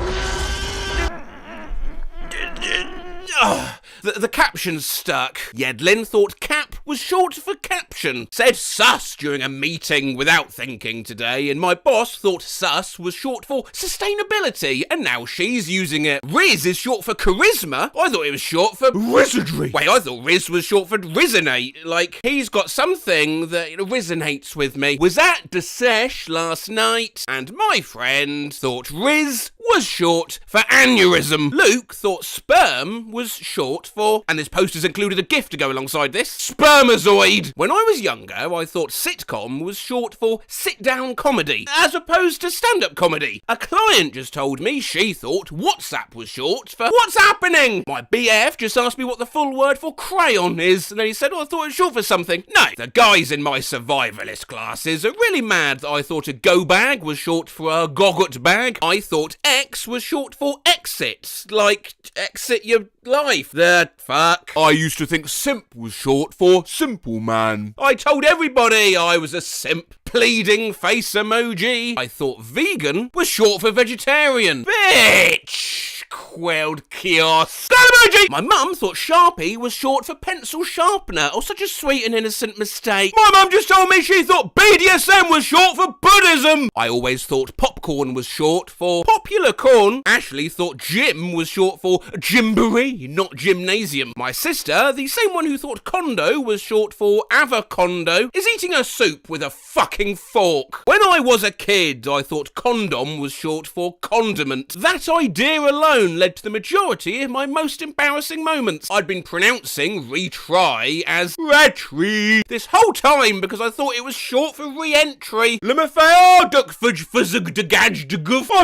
A: The caption's stuck. Yedlin thought cap was short for caption. Said sus during a meeting without thinking today, and my boss thought sus was short for sustainability, and now she's using it. Riz is short for charisma. I thought it was short for wizardry. Wait, I thought Riz was short for resonate. Like, he's got something that resonates with me. Was at the sesh last night, and my friend thought Riz was short for aneurysm. Luke thought sperm was short for, and this post has included a GIF to go alongside this, spermazoid. When I was younger, I thought sitcom was short for sit-down comedy, as opposed to stand-up comedy. A client just told me she thought WhatsApp was short for what's happening. My BF just asked me what the full word for crayon is, and then he said, I thought it was short for something. No, the guys in my survivalist classes are really mad that I thought a go bag was short for a goggot bag. I thought X was short for exit, like exit your life. The fuck? I used to think simp was short for simple man. I told everybody I was a simp. Pleading face emoji. I thought vegan was short for vegetarian. Bitch! Quelled kiosk. Emoji! My mum thought Sharpie was short for pencil sharpener. Oh, such a sweet and innocent mistake. My mum just told me she thought BDSM was short for Buddhism. I always thought popcorn was short for popular corn. Ashley thought gym was short for gymboree, not gymnasium. My sister, the same one who thought condo was short for avocondo, is eating her soup with a fucking fork. When I was a kid, I thought condom was short for condiment. That idea alone led to the majority of my most embarrassing moments. I'd been pronouncing retry as retry this whole time because I thought it was short for re-entry. I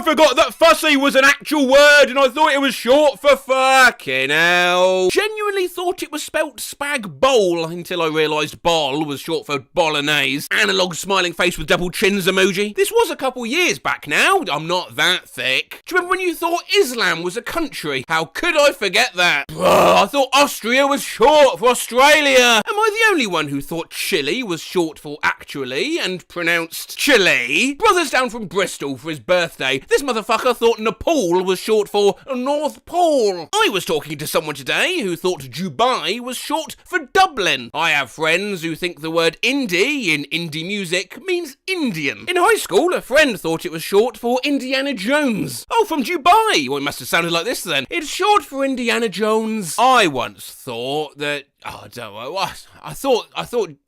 A: forgot that fussy was an actual word and I thought it was short for fucking hell. Genuinely thought it was spelt spag bowl until I realised bol was short for bolognese. Analog smiling face with double chins emoji. This was a couple years back now. I'm not that thick. Do you remember when you thought Islam was a country. How could I forget that? I thought Austria was short for Australia. Am I the only one who thought Chile was short for actually and pronounced Chile? Brother's down from Bristol for his birthday. This motherfucker thought Nepal was short for North Pole. I was talking to someone today who thought Dubai was short for Dublin. I have friends who think the word indie in indie music means Indian. In high school, a friend thought it was short for Indiana Jones. Oh, from Dubai. Well, it must have sounded like this then. It's short for Indiana Jones. I once thought that I don't know what. I thought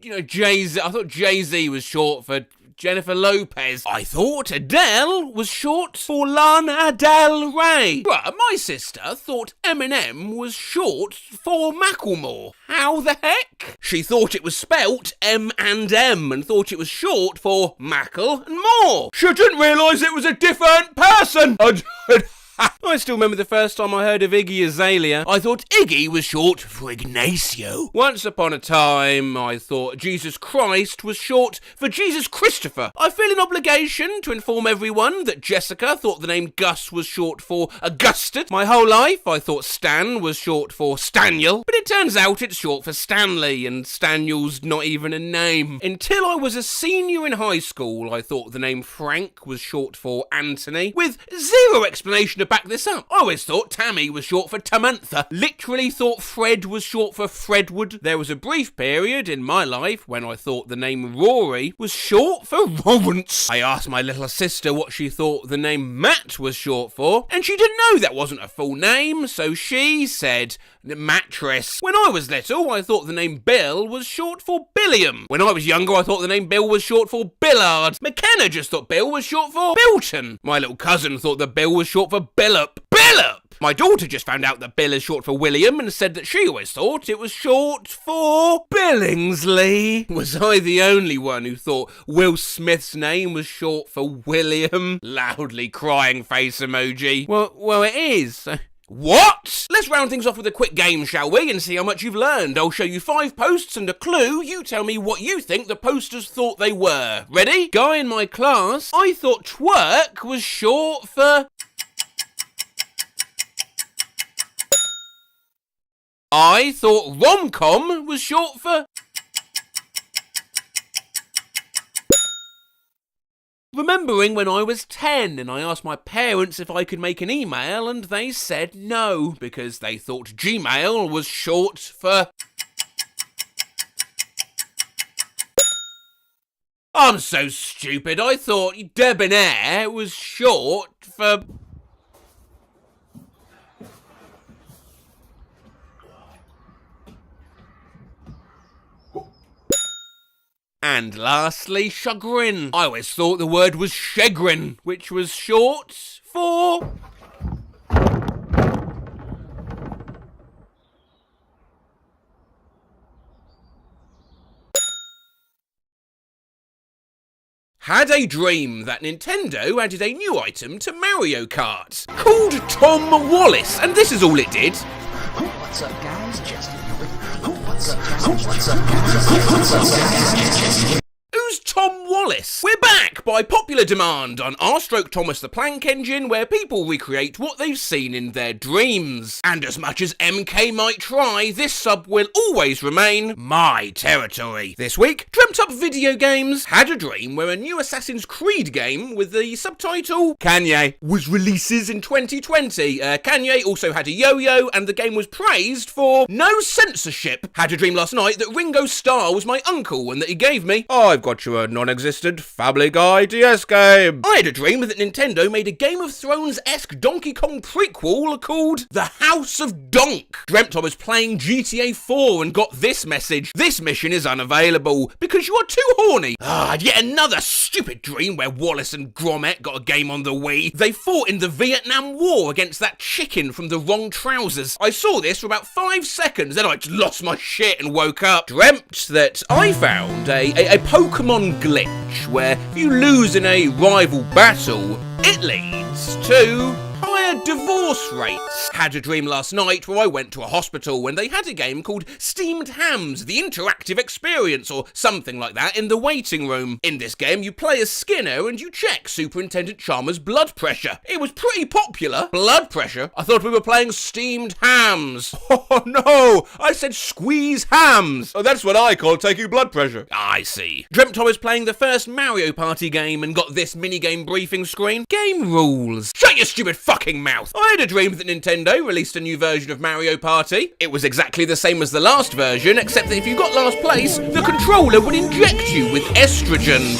A: Jay-Z. I thought Jay-Z was short for Jennifer Lopez. I thought Adele was short for Lana Del Rey. But my sister thought Eminem was short for Macklemore. How the heck? She thought it was spelt M&M and thought it was short for Mackle and More.
D: She didn't realise it was a different person.
A: I still remember the first time I heard of Iggy Azalea. I thought Iggy was short for Ignacio. Once upon a time, I thought Jesus Christ was short for Jesus Christopher. I feel an obligation to inform everyone that Jessica thought the name Gus was short for Augustus. My whole life, I thought Stan was short for Staniel, but it turns out it's short for Stanley, and Staniel's not even a name. Until I was a senior in high school, I thought the name Frank was short for Anthony, with zero explanation to back this up. I always thought Tammy was short for Tamantha. Literally thought Fred was short for Fredwood. There was a brief period in my life when I thought the name Rory was short for Lawrence. I asked my little sister what she thought the name Matt was short for, and she didn't know that wasn't a full name, so she said mattress. When I was little, I thought the name Bill was short for Billiam. When I was younger, I thought the name Bill was short for Billard. McKenna just thought Bill was short for Bilton. My little cousin thought that Bill was short for Billup. Billup! My daughter just found out that Bill is short for William and said that she always thought it was short for Billingsley. Was I the only one who thought Will Smith's name was short for William? Loudly crying face emoji. Well, it is. What? Let's round things off with a quick game, shall we, and see how much you've learned. I'll show you 5 posts and a clue. You tell me what you think the posters thought they were. Ready? Guy in my class, I thought twerk was short for... I thought rom-com was short for... Remembering when I was 10 and I asked my parents if I could make an email and they said no, because they thought Gmail was short for... I'm so stupid, I thought debonair was short for... And lastly, chagrin. I always thought the word was chagrin, which was short for... Had a dream that Nintendo added a new item to Mario Kart, called Tom Wallace, and this is all it did.
P: What's up, guys? Justin. What's up, guys? What's up, guys?
A: Who's Tom Wallace? We're back by popular demand on r/Thomas the Planck Engine, where people recreate what they've seen in their dreams. And as much as MK might try, this sub will always remain my territory. This week, Dreamt Up Video Games had a dream where a new Assassin's Creed game with the subtitle Kanye was releases in 2020. Kanye also had a yo-yo, and the game was praised for no censorship. Had a dream last night that Ringo Starr was my uncle and that he gave me, I've got you a non-existent Family Guy DS game. I had a dream that Nintendo made a Game of Thrones-esque Donkey Kong prequel called The House of Donk. Dreamt I was playing GTA 4 and got this message. This mission is unavailable because you are too horny. Yet another stupid dream where Wallace and Gromit got a game on the Wii. They fought in the Vietnam War against that chicken from the wrong trousers. I saw this for about 5 seconds, then I just lost my shit and woke up. Dreamt that I found a Pokemon glitch where if you lose in a rival battle, it leads to
G: higher divorce rates. Had a dream last night where I went to a hospital and they had a game called Steamed Hams, the interactive experience, or something like that, in the waiting room. In this game, you play as Skinner and you check Superintendent Chalmers' blood pressure. It was pretty popular. Blood pressure? I thought we were playing steamed hams.
D: Oh no, I said squeeze hams. Oh, that's what I call taking blood pressure.
G: I see. Dreamt I was playing the first Mario Party game and got this minigame briefing screen. Game rules. Shut your stupid fucking mouth. I had a dream that Nintendo released a new version of Mario Party. It was exactly the same as the last version, except that if you got last place, the controller would inject you with estrogen.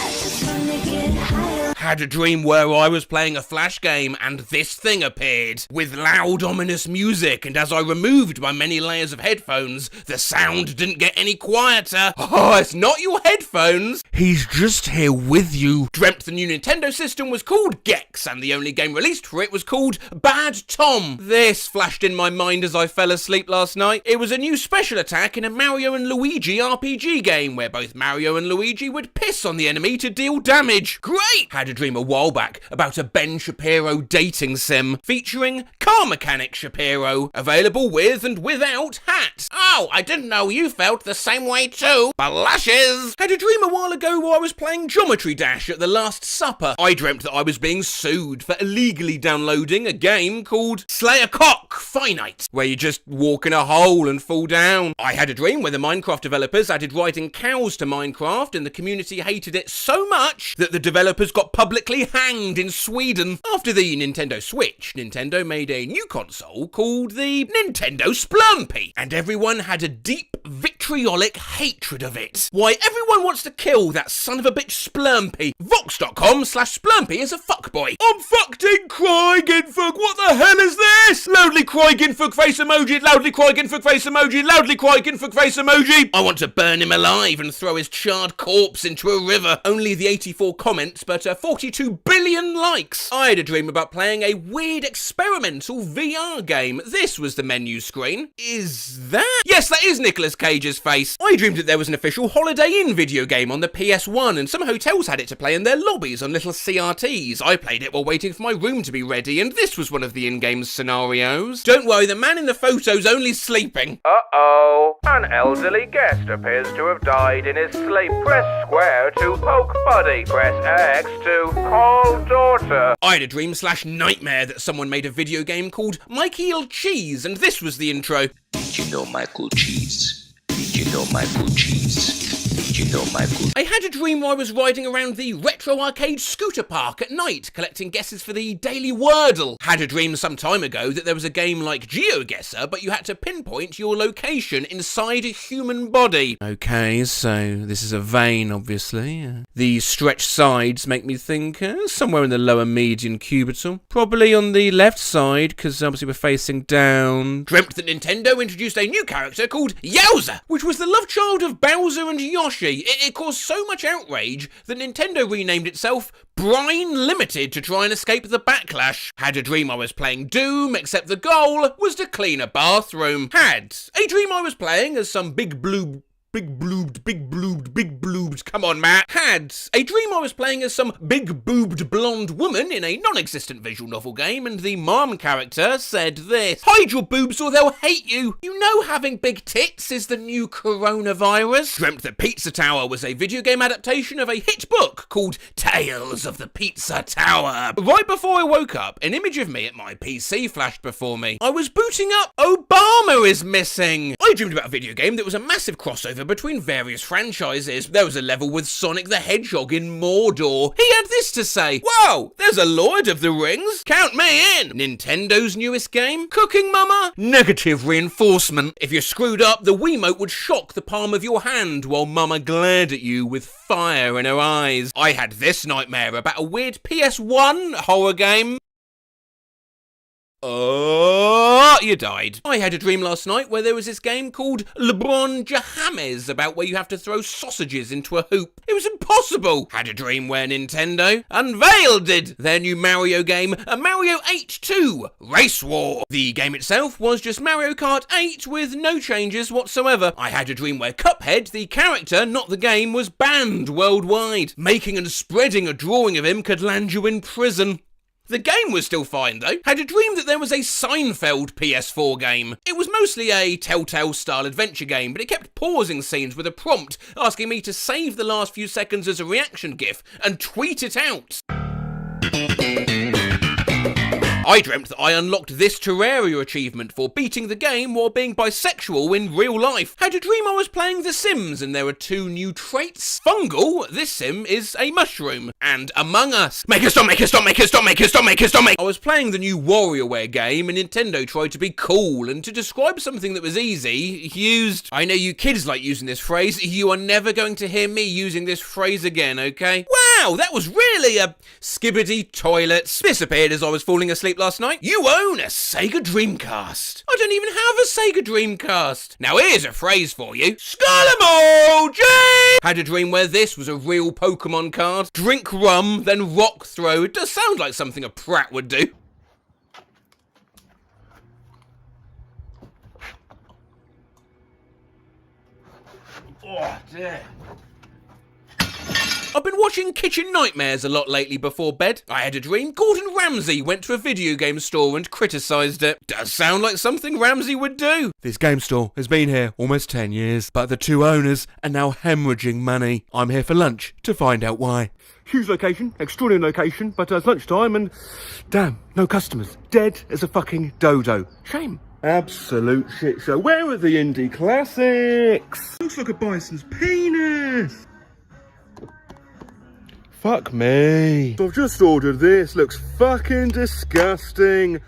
G: Had a dream where I was playing a flash game and this thing appeared with loud ominous music, and as I removed my many layers of headphones, the sound didn't get any quieter. Oh, it's not your headphones. He's just here with you. Dreamt the new Nintendo system was called Gex and the only game released for it was called Bad Tom. This flashed in my mind as I fell asleep last night. It was a new special attack in a Mario and Luigi RPG game where both Mario and Luigi would piss on the enemy to deal damage. Great! Had a dream a while back about a Ben Shapiro dating sim featuring car mechanic Shapiro, available with and without hat.
M: Oh, I didn't know you felt the same way too. Blushes.
G: Had a dream a while ago where I was playing Geometry Dash at the Last Supper. I dreamt that I was being sued for illegally downloading a game called Slay a Cock Finite, where you just walk in a hole and fall down. I had a dream where the Minecraft developers added riding cows to Minecraft and the community hated it so much that the developers got publicly hanged in Sweden. After the Nintendo Switch, Nintendo made a new console called the Nintendo Splumpy, and everyone had a deep vitriolic hatred of it. Why, everyone wants to kill that son of a bitch Splumpy. Vox.com/Splumpy is a fuckboy.
D: I'm fucked in Craigenfug. What the hell is this? Loudly Craigenfug face emoji, loudly Craigenfug face emoji, loudly Craigenfug face emoji.
G: I want to burn him alive and throw his charred corpse into a river. Only the 84 comments, but 42 billion likes. I had a dream about playing a weird experimental VR game. This was the menu screen. Is that? Yes, that is Nicolas Cage's face. I dreamed that there was an official Holiday Inn video game on the PS1 and some hotels had it to play in their lobbies on little CRTs. I played it while waiting for my room to be ready and this was one of the in-game scenarios. Don't worry, the man in the photo's only sleeping.
F: Uh-oh. An elderly guest appears to have died in his sleep. Press square to poke buddy. Press X to call daughter.
G: I had a dream/nightmare that someone made a video game called Michael Cheese and this was the intro.
Q: Did you know Michael Cheese? Did you know Michael Cheese? Did you know Michael?
G: I had a dream where I was riding around the retro arcade scooter park at night, collecting guesses for the Daily Wordle. Had a dream some time ago that there was a game like GeoGuessr, but you had to pinpoint your location inside a human body. Okay, so this is a vein, obviously. The stretched sides make me think somewhere in the lower median cubital. Probably on the left side, because obviously we're facing down. Dreamt that Nintendo introduced a new character called Yowza, which was the love child of Bowser and Yoshi. It caused so much outrage that Nintendo renamed itself Brine Limited to try and escape the backlash. Had a dream I was playing Doom, except the goal was to clean a bathroom. Had a dream I was playing as some big bloobed, come on, Matt. Had a dream I was playing as some big-boobed blonde woman in a non-existent visual novel game, and the mom character said this: "Hide your boobs or they'll hate you. You know having big tits is the new coronavirus." Dreamt that Pizza Tower was a video game adaptation of a hit book called Tales of the Pizza Tower. Right before I woke up, an image of me at my PC flashed before me. I was booting up Obama is Missing. I dreamed about a video game that was a massive crossover between various franchises. There was a level with Sonic the Hedgehog in Mordor. He had this to say: "Whoa, there's a Lord of the Rings. Count me in." Nintendo's newest game, Cooking Mama? Negative reinforcement. If you screwed up, the Wiimote would shock the palm of your hand while Mama glared at you with fire in her eyes. I had this nightmare about a weird PS1 horror game. Oh, you died. I had a dream last night where there was this game called LeBron James about where you have to throw sausages into a hoop. It was impossible. Had a dream where Nintendo unveiled their new Mario game, a Mario 8 2 Race War. The game itself was just Mario Kart 8 with no changes whatsoever. I had a dream where Cuphead, the character, not the game, was banned worldwide. Making and spreading a drawing of him could land you in prison. The game was still fine though. Had a dream that there was a Seinfeld PS4 game. It was mostly a Telltale style adventure game, but it kept pausing scenes with a prompt asking me to save the last few seconds as a reaction GIF and tweet it out. I dreamt that I unlocked this Terraria achievement for beating the game while being bisexual in real life. Had a dream I was playing The Sims and there were 2 new traits. Fungal, this sim is a mushroom. And Among Us. Make it stop, make it stop, make it stop, make it stop, make it stop, make. I was playing the new WarioWare game and Nintendo tried to be cool and to describe something that was easy, used... I know you kids like using this phrase. You are never going to hear me using this phrase again, okay? Wow, that was really a skibbity toilets. Disappeared as I was falling asleep last night. You own a Sega Dreamcast. I don't even have a Sega Dreamcast. Now here's a phrase for you. Skamteboard! Had a dream where this was a real Pokemon card. Drink rum, then rock throw. It does sound like something a prat would do. Oh, dear. I've been watching Kitchen Nightmares a lot lately before bed. I had a dream Gordon Ramsay went to a video game store and criticised it. Does sound like something Ramsay would do.
D: This game store has been here almost 10 years, but the 2 owners are now hemorrhaging money. I'm here for lunch to find out why. Huge location, extraordinary location, but it's lunchtime and damn, no customers. Dead as a fucking dodo. Shame. Absolute shit show. Where are the indie classics? Looks like a bison's penis. Fuck me. I've just ordered this. Looks fucking disgusting.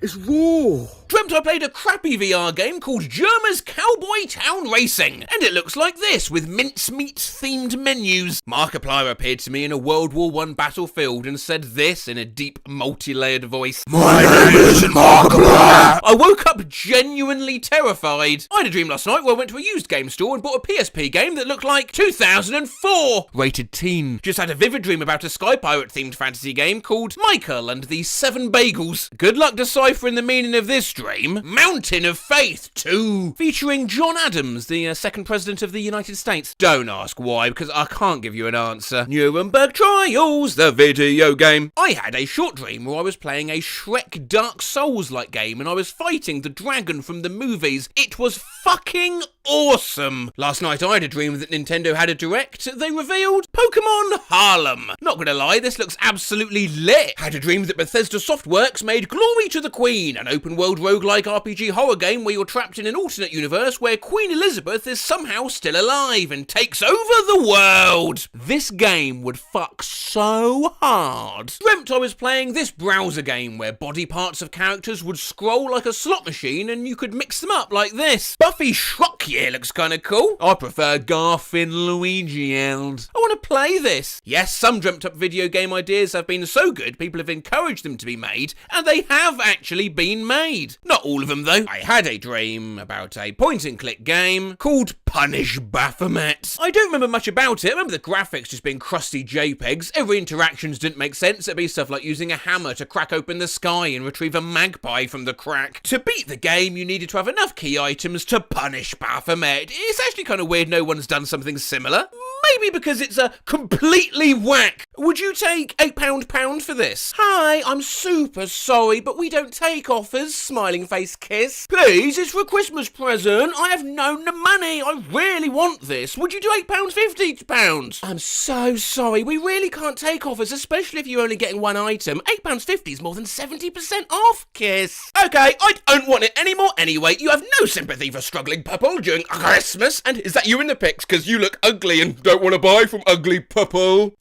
D: It's raw.
G: Dreamt I played a crappy VR game called Germa's Cowboy Town Racing, and it looks like this with mincemeat-themed menus. Markiplier appeared to me in a World War I battlefield and said this in a deep, multi-layered voice.
D: My name isn't Markiplier.
G: I woke up genuinely terrified. I had a dream last night where I went to a used game store and bought a PSP game that looked like 2004. Rated teen. Just had a vivid dream about a Sky Pirate-themed fantasy game called Michael and the 7 Bagels. Good luck deciphering the meaning of this dream. Mountain of Faith 2, featuring John Adams, the second president of the United States. Don't ask why, because I can't give you an answer. Nuremberg Trials, the video game. I had a short dream where I was playing a Shrek Dark Souls-like game and I was fighting the dragon from the movies. It was fucking awesome. Last night I had a dream that Nintendo had a direct. They revealed Pokemon Harlem. Not gonna lie, this looks absolutely lit. Had a dream that Bethesda Softworks made Glory to the Queen, an open-world roguelike RPG horror game where you're trapped in an alternate universe where Queen Elizabeth is somehow still alive and takes over the world. This game would fuck so hard. Dreamt I was playing this browser game where body parts of characters would scroll like a slot machine and you could mix them up like this. Buffy Shrockyear looks kinda cool. I prefer Garfin Luigi and I want to play this. Yes, some dreamt up video game ideas have been so good people have encouraged them to be made, and they have actually been made. Not all of them though. I had a dream about a point and click game called Punish Baphomet. I don't remember much about it. I remember the graphics just being crusty JPEGs. Every interactions didn't make sense. It'd be stuff like using a hammer to crack open the sky and retrieve a magpie from the crack. To beat the game, you needed to have enough key items to punish Baphomet. It's actually kind of weird no one's done something similar. Maybe because it's a completely whack. Would you take £8 for this? Hi, I'm super sorry, but we don't take offers. Smiling face kiss. Please, it's for a Christmas present. I have known the money. I really want this. Would you do £8.50 £50? I'm so sorry. We really can't take offers, especially if you're only getting one item. £8.50 is more than 70% off. Kiss. Okay, I don't want it anymore anyway. You have no sympathy for struggling people during Christmas. And is that you in the pics? Because you look ugly and don't want to buy from ugly people.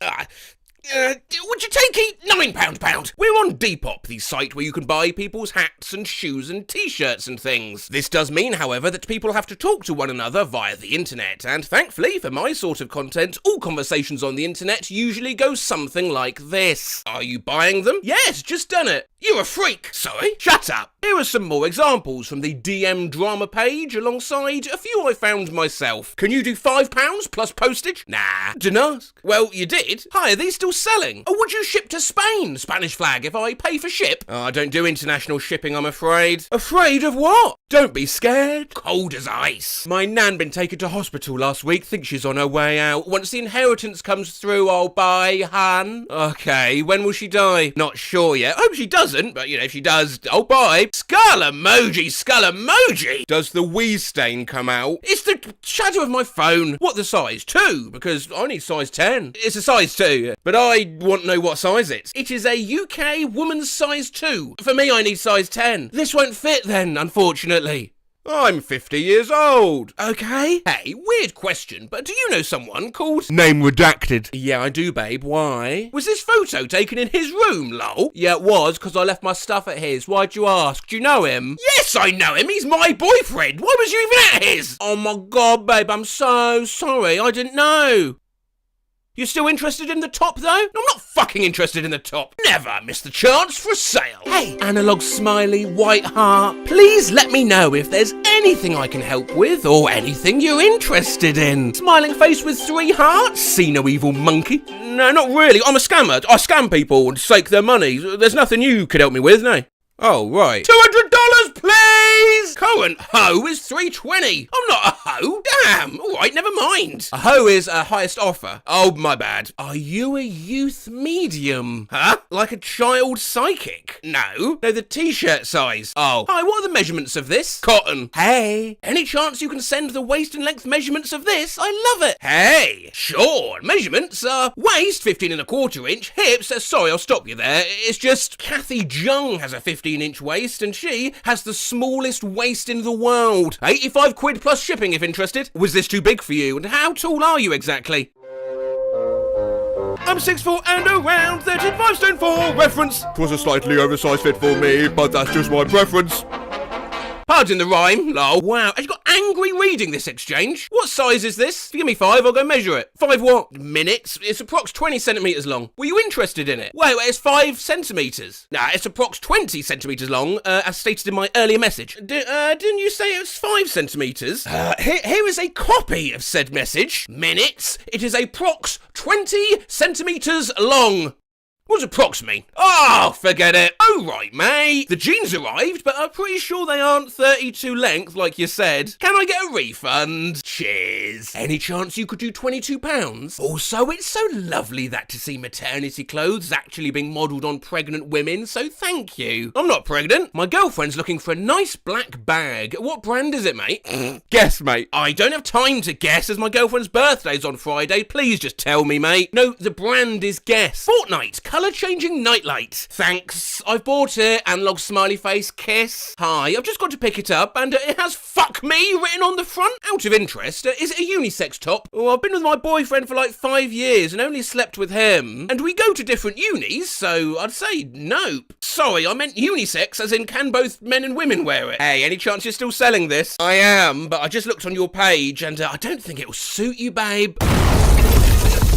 G: Would you take £9 We're on Depop, the site where you can buy people's hats and shoes and t-shirts and things. This does mean, however, that people have to talk to one another via the internet, and thankfully for my sort of content, all conversations on the internet usually go something like this. Are you buying them? Yes, just done it. You're a freak. Sorry? Shut up. Here are some more examples from the DM drama page alongside a few I found myself. Can you do £5 plus postage? Nah, didn't ask. Well, you did. Hi, are these still selling? Or would you ship to Spain, Spanish flag, if I pay for ship? Oh, I don't do international shipping, I'm afraid. Afraid of what?
A: Don't be scared. Cold as ice. My nan been taken to hospital last week. Think she's on her way out. Once the inheritance comes through, I'll buy, hun. Okay, when will she die? Not sure yet. Hope she doesn't, but if she does, I'll buy. Skull emoji, skull emoji. Does the wee stain come out? It's the shadow of my phone. What, the size? 2? Because I need size 10. It's a size 2, but I want to know what size it's. It is a UK woman's size 2. For me, I need size 10. This won't fit then, unfortunately. I'm 50 years old. Okay. Hey, weird question, but do you know someone called... Name redacted. Yeah, I do, babe. Why? Was this photo taken in his room, lol? Yeah, it was, because I left my stuff at his. Why'd you ask? Do you know him? Yes, I know him. He's my boyfriend. Why was you even at his? Oh my god, babe, I'm so sorry. I didn't know. You're still interested in the top, though? I'm not fucking interested in the top. Never miss the chance for a sale. Hey, analog smiley, white heart. Please let me know if there's anything I can help with or anything you're interested in. Smiling face with 3 hearts? See no evil monkey. No, not really. I'm a scammer. I scam people and sake their money. There's nothing you could help me with, no. Oh, right. $200, please! Current hoe is $3.20. I'm not a hoe. Damn. All right, never mind. A hoe is a highest offer. Oh, my bad. Are you a youth medium? Huh? Like a child psychic? No. No, the t-shirt size. Oh. Hi, what are the measurements of this? Cotton. Hey. Any chance you can send the waist and length measurements of this? I love it. Hey. Sure. Measurements are waist, 15¼ inch. Hips, sorry, I'll stop you there. It's just Kathy Jung has a 15-inch waist, and she has the smallest waist in the world. 85 quid plus shipping if interested. Was this too big for you? And how tall are you exactly? I'm 6'4" and around 35 stone 4. Reference. 'Twas a slightly oversized fit for me, but that's just my preference. Pardon the rhyme, lol. Wow, have you got angry reading this exchange? What size is this? If you give me 5, I'll go measure it. 5 what? Minutes? It's approx 20 centimetres long. Were you interested in it? Wait, it's 5 centimetres. Nah, it's approx 20 centimetres long, as stated in my earlier message. Didn't you say it was 5 centimetres? Here is a copy of said message. Minutes. It is approx 20 centimetres long. What does approx mean? Oh, forget it. Oh, right, mate. The jeans arrived, but I'm pretty sure they aren't 32 length, like you said. Can I get a refund? Cheers. Any chance you could do £22? Also, it's so lovely that to see maternity clothes actually being modelled on pregnant women, so thank you. I'm not pregnant. My girlfriend's looking for a nice black bag. What brand is it, mate? Guess, mate. I don't have time to guess, as my girlfriend's birthday's on Friday. Please just tell me, mate. No, the brand is Guess. Fortnite. Colour-changing nightlight. Thanks. I've bought it. Analog smiley face kiss. Hi, I've just got to pick it up and it has fuck me written on the front. Out of interest, is it a unisex top? Oh, I've been with my boyfriend for like 5 years and only slept with him. And we go to different unis, so I'd say nope. Sorry, I meant unisex as in can both men and women wear it. Hey, any chance you're still selling this? I am, but I just looked on your page and I don't think it'll suit you, babe.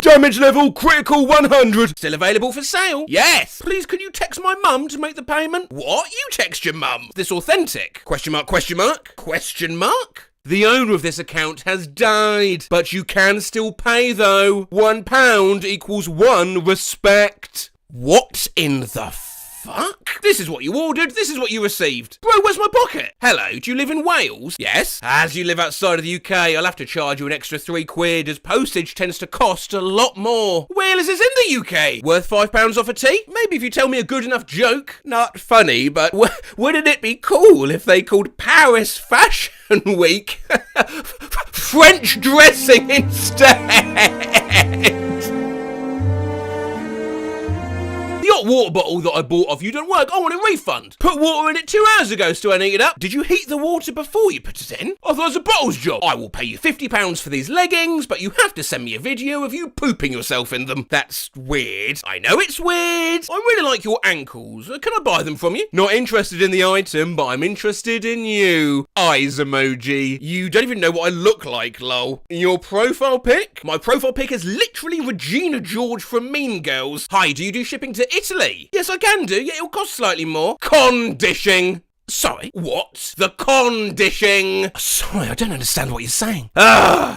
A: Damage level critical 100. Still available for sale? Yes. Please, can you text my mum to make the payment? What? You text your mum? Is this authentic? Question mark, question mark? Question mark? The owner of this account has died, but you can still pay though. £1 equals 1 respect. What in the fuck? This is what you ordered, this is what you received. Bro, where's my pocket? Hello, do you live in Wales? Yes. As you live outside of the UK, I'll have to charge you an extra £3 as postage tends to cost a lot more. Wales is in the UK. Worth £5 off a tea? Maybe if you tell me a good enough joke. Not funny, but wouldn't it be cool if they called Paris Fashion Week French dressing instead? The hot water bottle that I bought off you don't work. I want a refund. Put water in it 2 hours ago, still ain't heat it up. Did you heat the water before you put it in? I thought it was a bottle's job. I will pay you £50 for these leggings, but you have to send me a video of you pooping yourself in them. That's weird. I know it's weird. I really like your ankles. Can I buy them from you? Not interested in the item, but I'm interested in you. Eyes emoji. You don't even know what I look like, lol. Your profile pic? My profile pic is literally Regina George from Mean Girls. Hi, do you do shipping to Italy? Yes, I can do. Yeah, it'll cost slightly more. Condishing.
G: Sorry, what? The conditioning. Sorry, I don't understand what you're saying.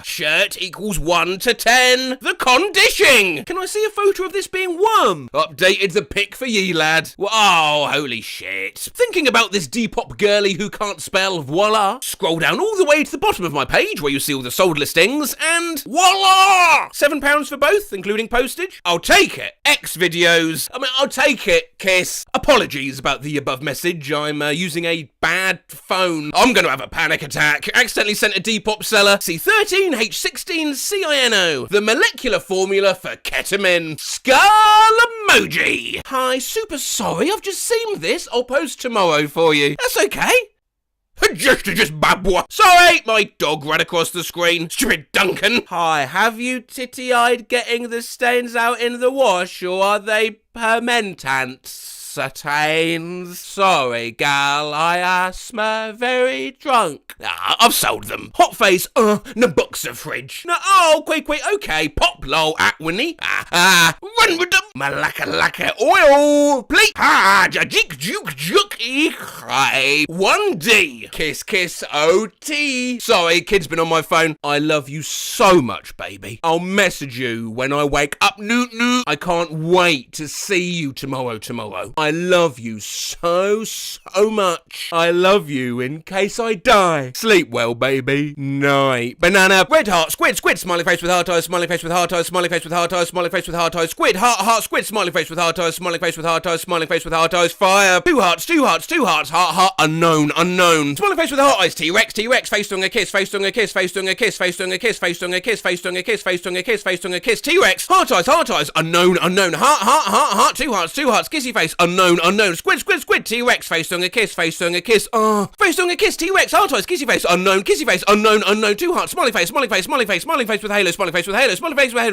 G: Shirt equals 1 to 10. The conditioning. Can I see a photo of this being worm? Updated the pic for ye, lad. Oh, holy shit. Thinking about this Depop girly who can't spell, voila. Scroll down all the way to the bottom of my page where you see all the sold listings and voila! £7 for both, including postage. I'll take it. X videos. I'll take it, kiss. Apologies about the above message. I'm using a bad phone. I'm going to have a panic attack. Accidentally sent a Depop seller C13H16CINO, the molecular formula for ketamine. Skull emoji. Hi, super sorry. I've just seen this. I'll post tomorrow for you. That's okay. Just babwa. Sorry, my dog ran across the screen. Stupid Duncan. Hi, have you titty-eyed getting the stains out in the wash, or are they permentants? Satains. Sorry, gal, I asthma very drunk. I've sold them. Hot face, Nabuxa fridge. No, quick, okay, pop lol at Winnie. Run with them. Malaka laka oil. Please. Jajik juke juke hi. 1D. Kiss OT. Sorry, kid's been on my phone. I love you so much, baby. I'll message you when I wake up. Noot. I can't wait to see you tomorrow. I love you so much. I love you in case I die. Sleep well, baby. Night. Banana, red heart, squid, smiley face with heart eyes, smiley face with heart eyes, smiley face with heart eyes, smiley face with heart eyes, squid, heart, squid, smiley face with heart eyes, smiley face with heart eyes, smiley face with heart eyes, fire, two hearts, heart, unknown, smiley face with heart eyes, T-Rex, face doing a kiss, face doing a kiss, face doing a kiss, face doing a kiss, face doing a kiss, face doing a kiss, face doing a kiss, face doing a kiss, T-Rex, heart eyes, unknown, heart, two hearts, kissy face, unknown, squid, T-Rex, face doing a kiss, face doing a kiss, T-Rex, heart eyes, kissy face, unknown, two hearts, smiley face with halo,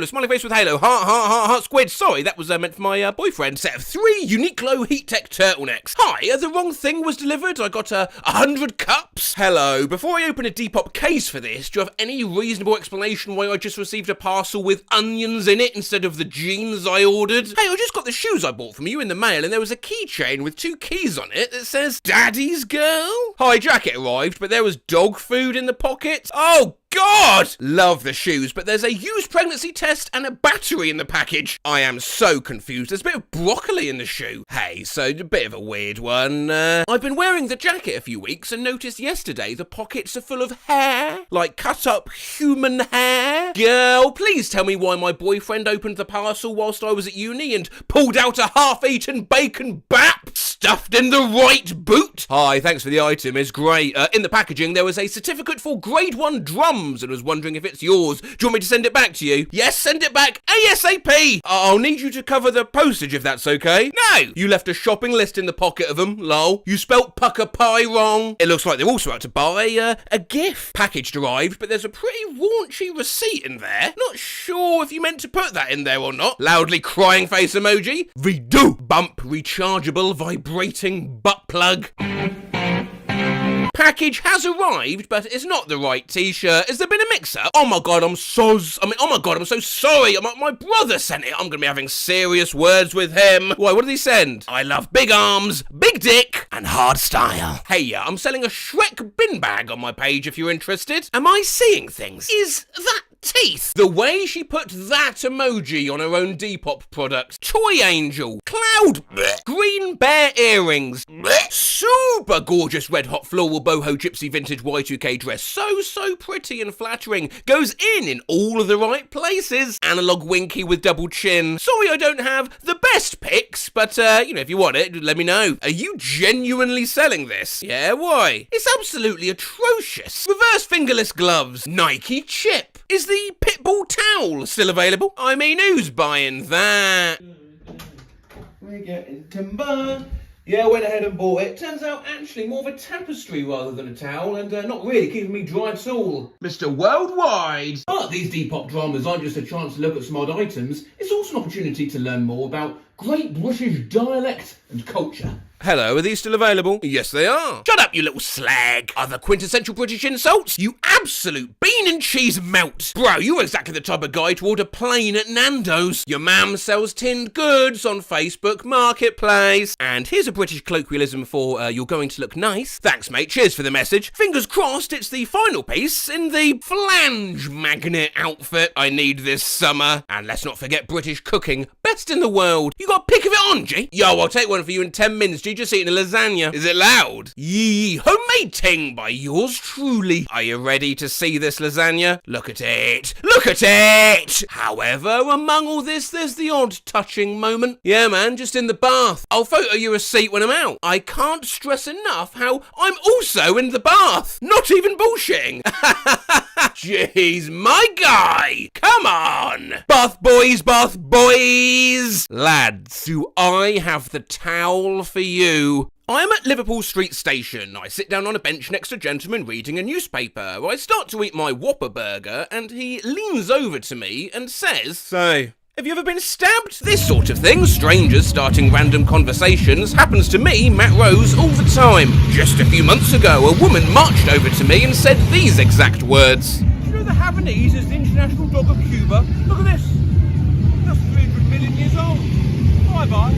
G: smiley face with halo, heart, squid, sorry, that was meant for my boyfriend. Set of 3 Uniqlo Heat Tech turtlenecks. Hi, the wrong thing was delivered. I got 100 cups. Hello, before I open a Depop case for this, do you have any reasonable explanation why I just received a parcel with onions in it instead of the jeans I ordered? Hey, I just got the shoes I bought from you in the mail and there was a keychain with 2 keys on it that says Daddy's Girl. Hi, jacket arrived, but there was dog food in the pocket. Oh, God! Love the shoes, but there's a used pregnancy test and a battery in the package. I am so confused. There's a bit of broccoli in the shoe. Hey, so a bit of a weird one. I've been wearing the jacket a few weeks and noticed yesterday the pockets are full of hair. Like cut up human hair. Girl, please tell me why my boyfriend opened the parcel whilst I was at uni and pulled out a half-eaten bacon bap stuffed in the right boot. Hi, thanks for the item. It's great. In the packaging, there was a certificate for grade 1 drums and was wondering if it's yours. Do you want me to send it back to you? Yes, send it back ASAP. I'll need you to cover the postage if that's okay. No! You left a shopping list in the pocket of them, lol. You spelt pucker pie wrong. It looks like they're also out to buy a gift. Package arrived, but there's a pretty raunchy receipt in there. Not sure if you meant to put that in there or not. Loudly crying face emoji. Redo. Bump rechargeable vibrating butt plug. Package has arrived, but it's not the right t-shirt. Has there been a mix-up? Oh my god, I'm so sorry. My brother sent it. I'm gonna be having serious words with him. Why, what did he send? I love big arms, big dick, and hard style. Hey, I'm selling a Shrek bin bag on my page if you're interested. Am I seeing things? Is that teeth? The way she put that emoji on her own Depop product. Toy angel. Cloud. Blech. Green bear earrings. Blech. Super gorgeous red hot floral boho gypsy vintage Y2K dress. So pretty and flattering. Goes in all of the right places. Analog winky with double chin. Sorry I don't have the best pics, but if you want it, let me know. Are you genuinely selling this? Yeah, why? It's absolutely atrocious. Reverse fingerless gloves. Nike chip. Is the Pitbull towel still available? I mean, who's buying that?
J: We're getting timber. Yeah, I went ahead and bought it. Turns out actually more of a tapestry rather than a towel, and not really keeping me dry at all. Mr. Worldwide! But these Depop dramas aren't just a chance to look at some odd items, it's also an opportunity to learn more about great British dialect and culture.
A: Hello, are these still available? Yes, they are. Shut up, you little slag. Other quintessential British insults? You absolute bean and cheese melt. Bro, you're exactly the type of guy to order plain at Nando's. Your mam sells tinned goods on Facebook Marketplace. And here's a British colloquialism for you're going to look nice. Thanks, mate. Cheers for the message. Fingers crossed it's the final piece in the flange magnet outfit I need this summer. And let's not forget British cooking. Best in the world. You got a pic of it on, G? Yo, I'll take one for you in 10 minutes, G. Just eating a lasagna. Is it loud? Yee, homemade ting by yours truly. Are you ready to see this lasagna? Look at it. Look at it! However, among all this, there's the odd touching moment. Yeah, man, just in the bath. I'll photo you a seat when I'm out. I can't stress enough how I'm also in the bath. Not even bullshitting. Jeez, my guy. Come on. Bath boys, bath boys. Lads, do I have the towel for you? I'm at Liverpool Street Station. I sit down on a bench next to a gentleman reading a newspaper. I start to eat my Whopper burger and he leans over to me and says, "Say, have you ever been stabbed?" This sort of thing, strangers starting random conversations, happens to me, Matt Rose, all the time. Just a few months ago, a woman marched over to me and said these exact words.
J: Do you know the Havanese is the international dog of Cuba? Look at this. That's 300 million years old. Bye-bye.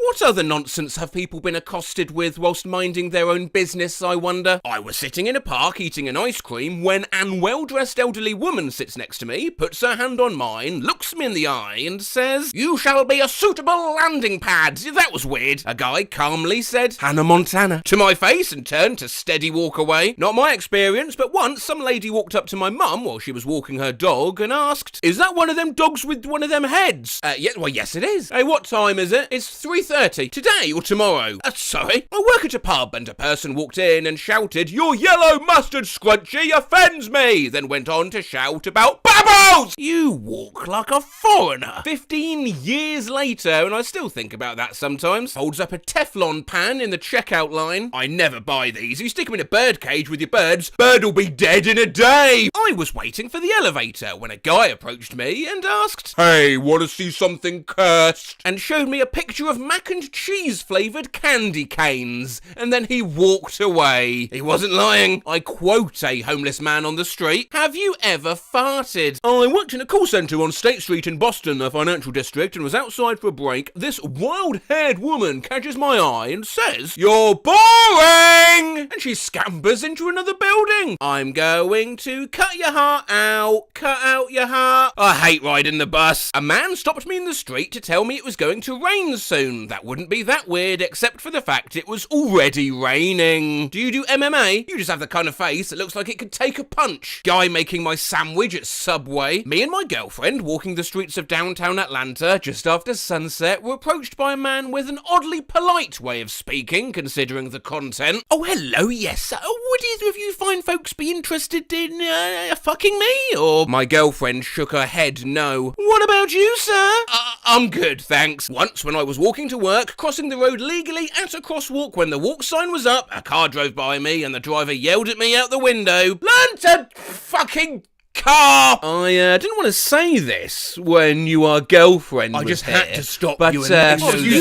A: What other nonsense have people been accosted with whilst minding their own business, I wonder? I was sitting in a park eating an ice cream when an well-dressed elderly woman sits next to me, puts her hand on mine, looks me in the eye and says, "You shall be a suitable landing pad." That was weird. A guy calmly said, "Hannah Montana," to my face and turned to steady walk away. Not my experience, but once some lady walked up to my mum while she was walking her dog and asked, "Is that one of them dogs with one of them heads?" Yes it is. Hey, what time is it? It's 3:30. Today or tomorrow? Sorry. I work at a pub and a person walked in and shouted, "Your yellow mustard scrunchie offends me," then went on to shout about babbles! You walk like a foreigner. 15 years later, and I still think about that sometimes. Holds up a Teflon pan in the checkout line. I never buy these. You stick them in a bird cage with your birds, bird'll be dead in a day. I was waiting for the elevator when a guy approached me and asked, "Hey, wanna see something cursed?" and showed me a picture of mac and cheese flavoured candy canes, and then he walked away. He wasn't lying. I quote a homeless man on the street, "Have you ever farted?" I worked in a call centre on State Street in Boston, a financial district, and was outside for a break. This wild-haired woman catches my eye and says, "You're boring!" and she scampers into another building. I'm going to cut your heart out. Cut out your heart. I hate riding the bus. A man stopped me in the street to tell me it was going to rain soon. That wouldn't be that weird, except for the fact it was already raining. Do you do MMA? You just have the kind of face that looks like it could take a punch. Guy making my sandwich at Subway. Me and my girlfriend walking the streets of downtown Atlanta just after sunset were approached by a man with an oddly polite way of speaking, considering the content. "Oh, hello, yes. Would either of you fine folks be interested in fucking me?" Or my girlfriend shook her head no. "What about you, sir?" I'm good, thanks. Once when I was walking to work, crossing the road legally at a crosswalk when the walk sign was up, a car drove by me and the driver yelled at me out the window, "Learn to fucking car!" I didn't want to say this when your girlfriend was
J: just
A: here,
J: had to stop
A: but
J: you and let
A: I've
J: you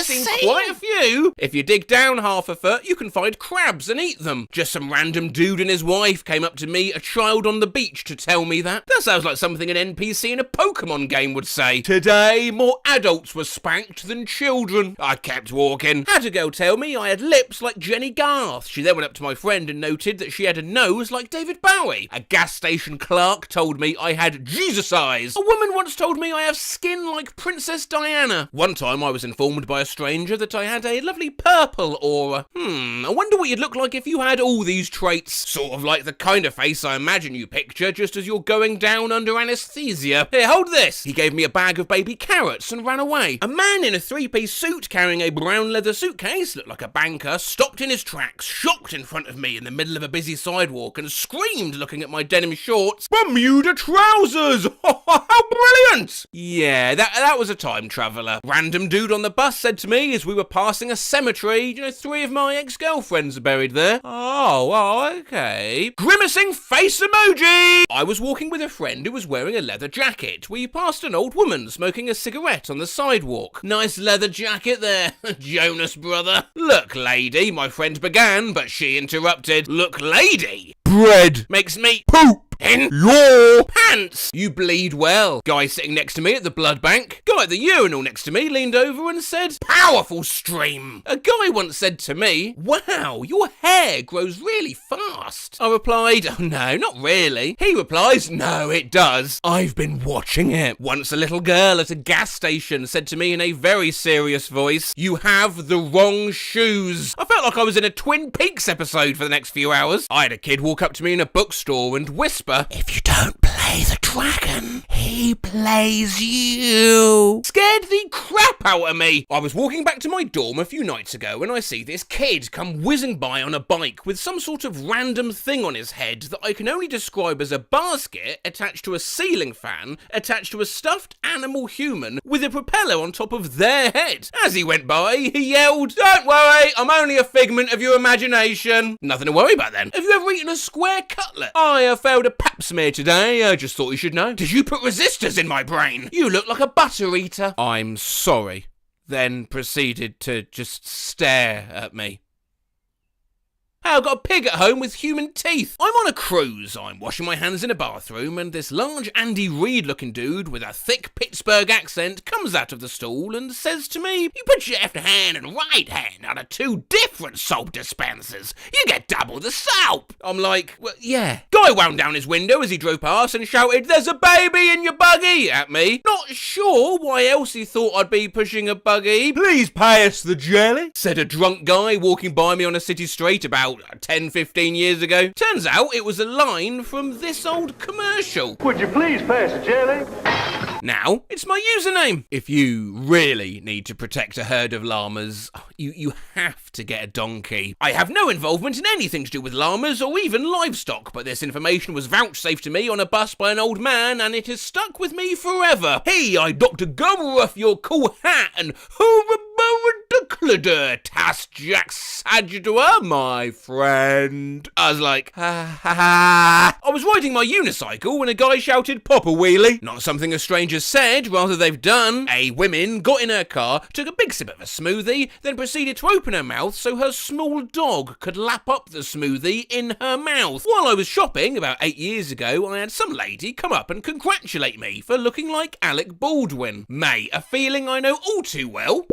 A: seen quite a few. If you dig down half a foot, you can find crabs and eat them. Just some random dude and his wife came up to me, a child on the beach, to tell me that. That sounds like something an NPC in a Pokemon game would say. Today, more adults were spanked than children. I kept walking. Had a girl tell me I had lips like Jenny Garth. She then went up to my friend and noted that she had a nose like David Bowie. A gas station clerk told me I had Jesus eyes. A woman once told me I have skin like Princess Diana. One time I was informed by a stranger that I had a lovely purple aura. I wonder what you'd look like if you had all these traits. Sort of like the kind of face I imagine you picture just as you're going down under anaesthesia. Here, hold this. He gave me a bag of baby carrots and ran away. A man in a three-piece suit carrying a brown leather suitcase, looked like a banker, stopped in his tracks, shocked in front of me
G: me in the middle of a busy sidewalk and screamed looking at my denim shorts,
D: Bermuda trousers! How brilliant!
G: Yeah, that was a time traveller. Random dude on the bus said to me as we were passing a cemetery, 3 of my ex-girlfriends are buried there. Oh, okay. Grimacing face emoji! I was walking with a friend who was wearing a leather jacket. We passed an old woman smoking a cigarette on the sidewalk. Nice leather jacket there, Jonas brother. Look, lady, my friend began, but she interrupted. Look, lady.
D: Bread
G: Makes me
D: poop
G: in
D: your
G: pants. You bleed well. Guy sitting next to me at the blood bank. Guy at the urinal next to me leaned over and said, powerful stream. A guy once said to me, wow, your hair grows really fast. I replied, oh no, not really. He replies, no, it does. I've been watching it. Once a little girl at a gas station said to me in a very serious voice, you have the wrong shoes. I felt like I was in a Twin Peaks episode for the next few hours. I had a kid walk up to me in a bookstore and whisper, if you don't play the dragon, he plays you. Scared the crap out of me. I was walking back to my dorm a few nights ago and I see this kid come whizzing by on a bike with some sort of random thing on his head that I can only describe as a basket attached to a ceiling fan, attached to a stuffed animal human with a propeller on top of their head. As he went by, he yelled, don't worry, I'm only a figment of your imagination. Nothing to worry about then. Have you ever eaten a square cutlet? I failed a pap smear today, I just thought you should know. Did you put resistors in my brain? You look like a butter eater. I'm sorry. Then proceeded to just stare at me. Hey, I've got a pig at home with human teeth. I'm on a cruise. I'm washing my hands in a bathroom and this large Andy Reid looking dude with a thick Pittsburgh accent comes out of the stall and says to me, you put your left hand and right hand on 2 different soap dispensers. You get double the soap. I'm like, well, yeah. Guy wound down his window as he drove past and shouted, there's a baby in your buggy at me. Not sure why else he thought I'd be pushing a buggy.
D: Please pay us the jelly,
G: said a drunk guy walking by me on a city street about 10-15 years ago. Turns out it was a line from this old commercial.
O: Would you please pass the jelly?
G: Now, it's my username. If you really need to protect a herd of llamas, you have to get a donkey. I have no involvement in anything to do with llamas or even livestock, but this information was vouchsafed to me on a bus by an old man and it has stuck with me forever. Hey, I Dr. Gumruff, your cool hat, and Tas Jack Sajadua, my friend. I was like, ha ha ha. I was riding my unicycle when a guy shouted, pop a wheelie. Not something a stranger said, rather they've done. A woman got in her car, took a big sip of a smoothie, then proceeded to open her mouth so her small dog could lap up the smoothie in her mouth. While I was shopping about 8 years ago, I had some lady come up and congratulate me for looking like Alec Baldwin. Mate, a feeling I know all too well.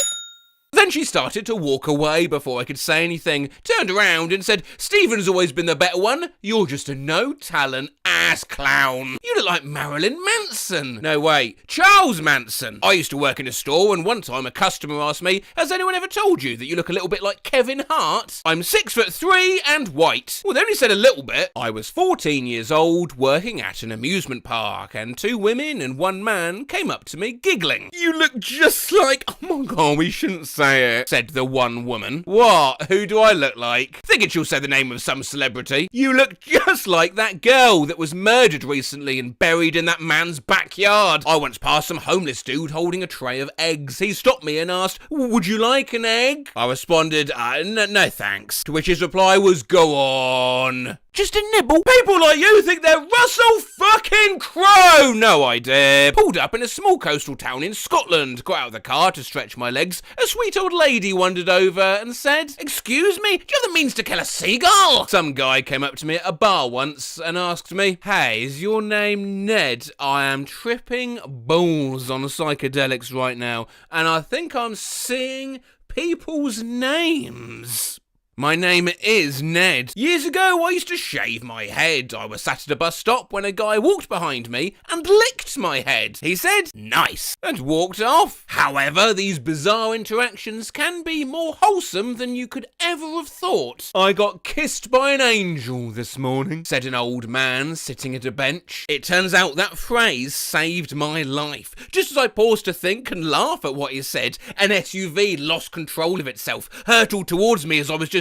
G: Then she started to walk away before I could say anything, turned around and said, Stephen's always been the better one, you're just a no-talent ass clown. You look like Marilyn Manson. No, wait, Charles Manson. I used to work in a store and one time a customer asked me, has anyone ever told you that you look a little bit like Kevin Hart? I'm 6'3" and white. Well, they only said a little bit. I was 14 years old, working at an amusement park, and 2 women and 1 man came up to me giggling. You look just like, oh my god, we shouldn't say it, said the one woman. What? Who do I look like? Thinking she'll say the name of some celebrity. You look just like that girl that was murdered recently and buried in that man's backyard. I once passed some homeless dude holding a tray of eggs. He stopped me and asked, would you like an egg? I responded, no thanks. To which his reply was, go on. Just a nibble. People like you think they're Russell fucking Crowe. No idea. Pulled up in a small coastal town in Scotland. Got out of the car to stretch my legs. A sweet old lady wandered over and said, excuse me, do you have the means to kill a seagull? Some guy came up to me at a bar once and asked me, hey, is your name Ned? I am tripping balls on psychedelics right now, and I think I'm seeing people's names. My name is Ned. Years ago, I used to shave my head. I was sat at a bus stop when a guy walked behind me and licked my head. He said, nice, and walked off. However, these bizarre interactions can be more wholesome than you could ever have thought. I got kissed by an angel this morning, said an old man sitting at a bench. It turns out that phrase saved my life. Just as I paused to think and laugh at what he said, an SUV lost control of itself, hurtled towards me as I was just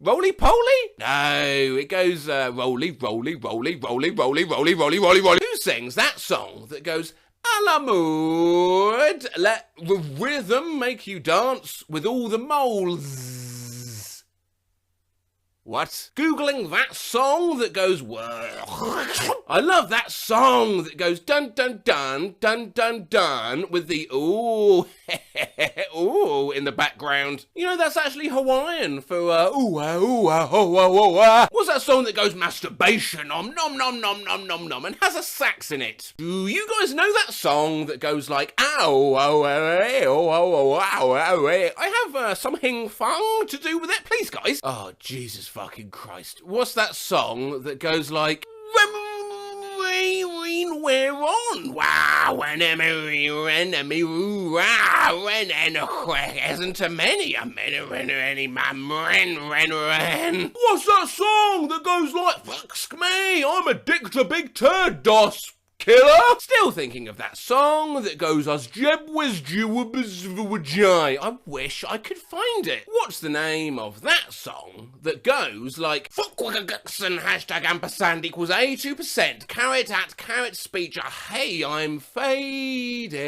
A: Roly-poly? No, it goes roly, roly, roly, roly, roly, roly, roly, roly, roly. Who sings that song that goes, a la mode, let the rhythm make you dance with all the moles? What? Googling that song that goes, I love that song that goes dun dun dun dun dun dun with the ooh ooh in the background. You know, that's actually Hawaiian for ooh ah ooh ah oh ah oh ah. What's that song that goes masturbation nom nom nom nom nom nom nom and has a sax in it? Do you guys know that song that goes like ow oh oh oh oh ow ow? I have something fun to do with it, please guys. Oh Jesus fucking Christ! What's that song that goes like? We're on. Wow, enemy, isn't to many a any man. What's that song that goes like? Fuck me, I'm a dick to big turd, dos. Killer? Still thinking of that song that goes as jeb was I wish I could find it. What's the name of that song that goes like fuckwaggagson hashtag ampersand equals 82% carrot at carrot speech hey I'm fading.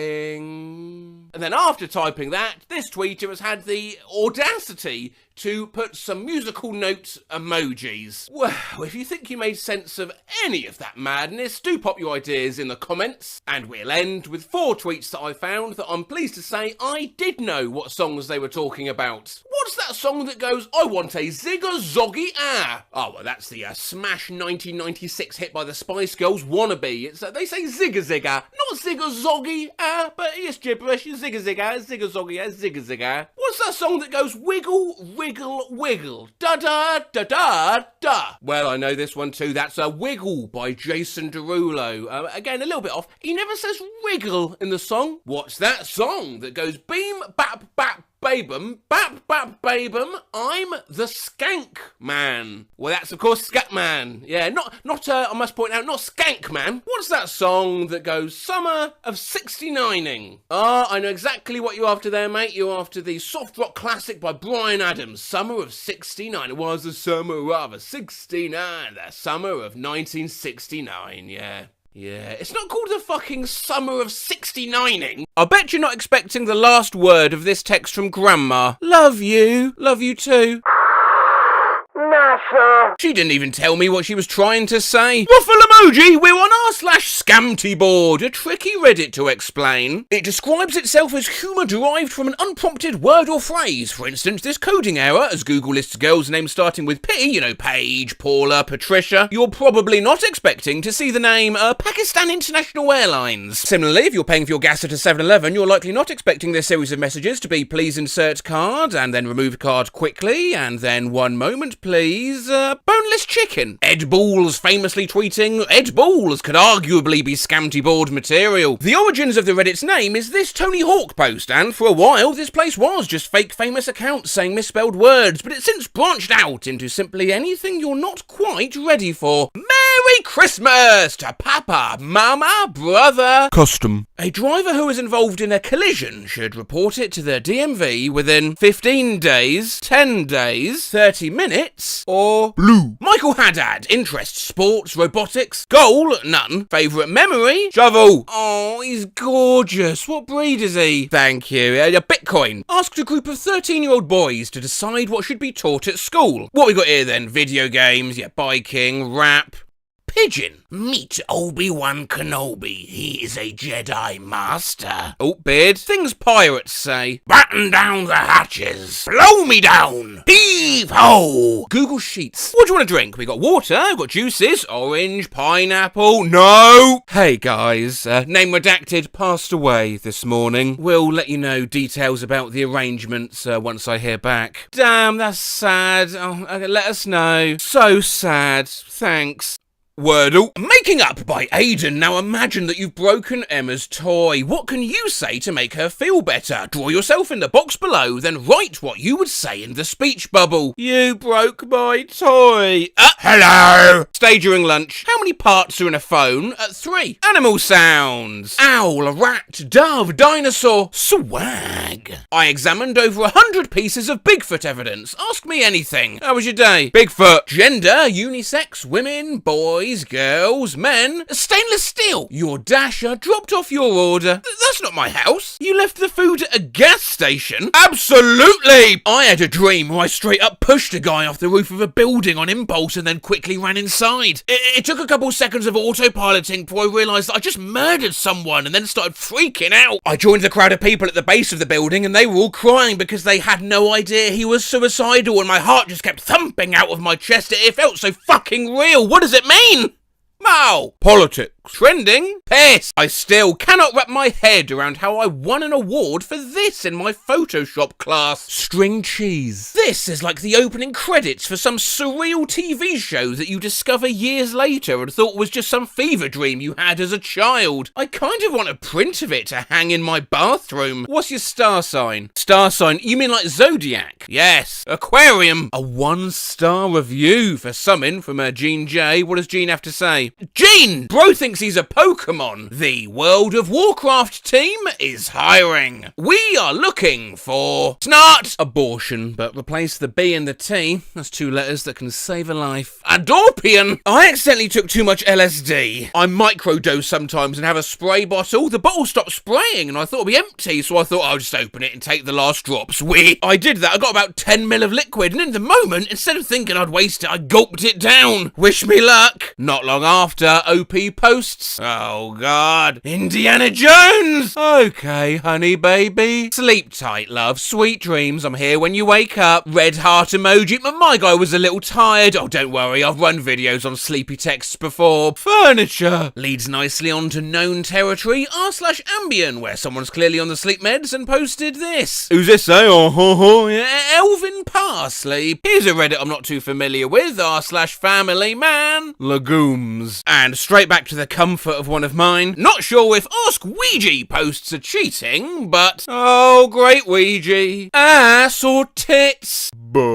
A: And then after typing that, this tweeter has had the audacity to put some musical note emojis. Well, if you think you made sense of any of that madness, do pop your ideas in the comments. And we'll end with 4 tweets that I found that I'm pleased to say I did know what songs they were talking about. What's that song that goes, I want a zigga-zoggy ah? Oh, well, that's the smash 1996 hit by the Spice Girls, Wannabe. It's they say zigga-zigga, not zigga-zoggy ah, but it's gibberish, zigga-zigga, zigga-zoggy, zigga-zigga. What's that song that goes, wiggle, wiggle, wiggle, da-da-da-da-da? Well, I know this one too. That's a Wiggle by Jason Derulo. Again, a little bit off. He never says wiggle in the song. What's that song that goes beam, bap, bap, babum, bap, bap, babum, I'm the Skank Man? Well, that's, of course, Scat Man. Yeah, not I must point out, not Skank Man. What's that song that goes Summer of 69ing? Ah, I know exactly what you're after there, mate. You're after the soft rock classic by Bryan Adams, Summer of 69. It was the summer of 69, the summer of 1969, yeah. Yeah, it's not called the fucking Summer of 69ing. I bet you're not expecting the last word of this text from Grandma. Love you too. Nasha. She didn't even tell me what she was trying to say. Waffle emoji, we're on r/Skamteboard, a tricky Reddit to explain. It describes itself as humour derived from an unprompted word or phrase. For instance, this coding error, as Google lists girls' names starting with P, you know, Paige, Paula, Patricia, you're probably not expecting to see the name Pakistan International Airlines. Similarly, if you're paying for your gas at a 7-Eleven, you're likely not expecting this series of messages to be please insert card, and then remove card quickly, and then one moment please, boneless chicken. Ed Balls famously tweeting, Ed Balls could arguably be Skamteboard material. The origins of the Reddit's name is this Tony Hawk post, and for a while this place was just fake famous accounts saying misspelled words, but it's since branched out into simply anything you're not quite ready for. Merry Christmas to Papa, Mama, Brother, Custom. A driver who is involved in a collision should report it to the DMV within 15 days, 10 days, 30 minutes, or blue. Michael Haddad, interests, sports, robotics, goal, none, favourite memory, shovel. Oh, he's gorgeous. What breed is he? Thank you. Bitcoin. Asked a group of 13-year-old boys to decide what should be taught at school. What we got here then? Video games, biking, rap. Pigeon. Meet Obi-Wan Kenobi. He is a Jedi Master. Oh, beard. Things pirates say. Batten down the hatches. Blow me down. Heave-ho. Google Sheets. What do you want to drink? We got water, we got juices, orange, pineapple, no. Hey guys, name redacted, passed away this morning. We'll let you know details about the arrangements once I hear back. Damn, that's sad. Oh, okay, let us know. So sad. Thanks.
G: Wordle. Making Up by Aiden. Now imagine that you've broken Emma's toy. What can you say to make her feel better? Draw yourself in the box below, then write what you would say in the speech bubble. You broke my toy. Hello. Stay during lunch. How many parts are in a phone? 3. Animal sounds. Owl, rat, dove, dinosaur, swag. I examined over 100 pieces of Bigfoot evidence. Ask me anything. How was your day? Bigfoot. Gender, unisex, women, boys, girls, men. Stainless steel. Your dasher dropped off your order. That's not my house. You left the food at a gas station? Absolutely. I had a dream where I straight up pushed a guy off the roof of a building on impulse and then quickly ran inside. It took a couple seconds of autopiloting before I realised that I just murdered someone and then started freaking out. I joined the crowd of people at the base of the building and they were all crying because they had no idea he was suicidal, and my heart just kept thumping out of my chest. It felt so fucking real. What does it mean? Mow. Politics. Trending? Piss. I still cannot wrap my head around how I won an award for this in my Photoshop class. String cheese. This is like the opening credits for some surreal TV show that you discover years later and thought was just some fever dream you had as a child. I kind of want a print of it to hang in my bathroom. What's your star sign? Star sign? You mean like zodiac? Yes. Aquarium. A 1-star review for something from Gene J. What does Gene have to say? Gene! Bro thinks he's a Pokemon. The World of Warcraft team is hiring. We are looking for snot. Abortion, but replace the B and the T. That's 2 letters that can save a life. Adorpian. I accidentally took too much LSD. I microdose sometimes and have a spray bottle. The bottle stopped spraying and I thought it'd be empty, so I thought I'll just open it and take the last drops. I did that. I got about 10 mil of liquid, and in the moment, instead of thinking I'd waste it, I gulped it down. Wish me luck. Not long after, OP posts. Oh God. Indiana Jones! Okay, honey baby. Sleep tight, love. Sweet dreams. I'm here when you wake up. Red heart emoji. My guy was a little tired. Oh, don't worry. I've run videos on sleepy texts before. Furniture. Leads nicely onto known territory, r/ambien, where someone's clearly on the sleep meds and posted this. Who's this, eh? Oh, Elvin Parsley. Here's a Reddit I'm not too familiar with, r/family man. Legumes. And straight back to the comfort of one of mine. Not sure if Ask Ouija posts are cheating, but oh, great Ouija. Ass or tits? Bosnia.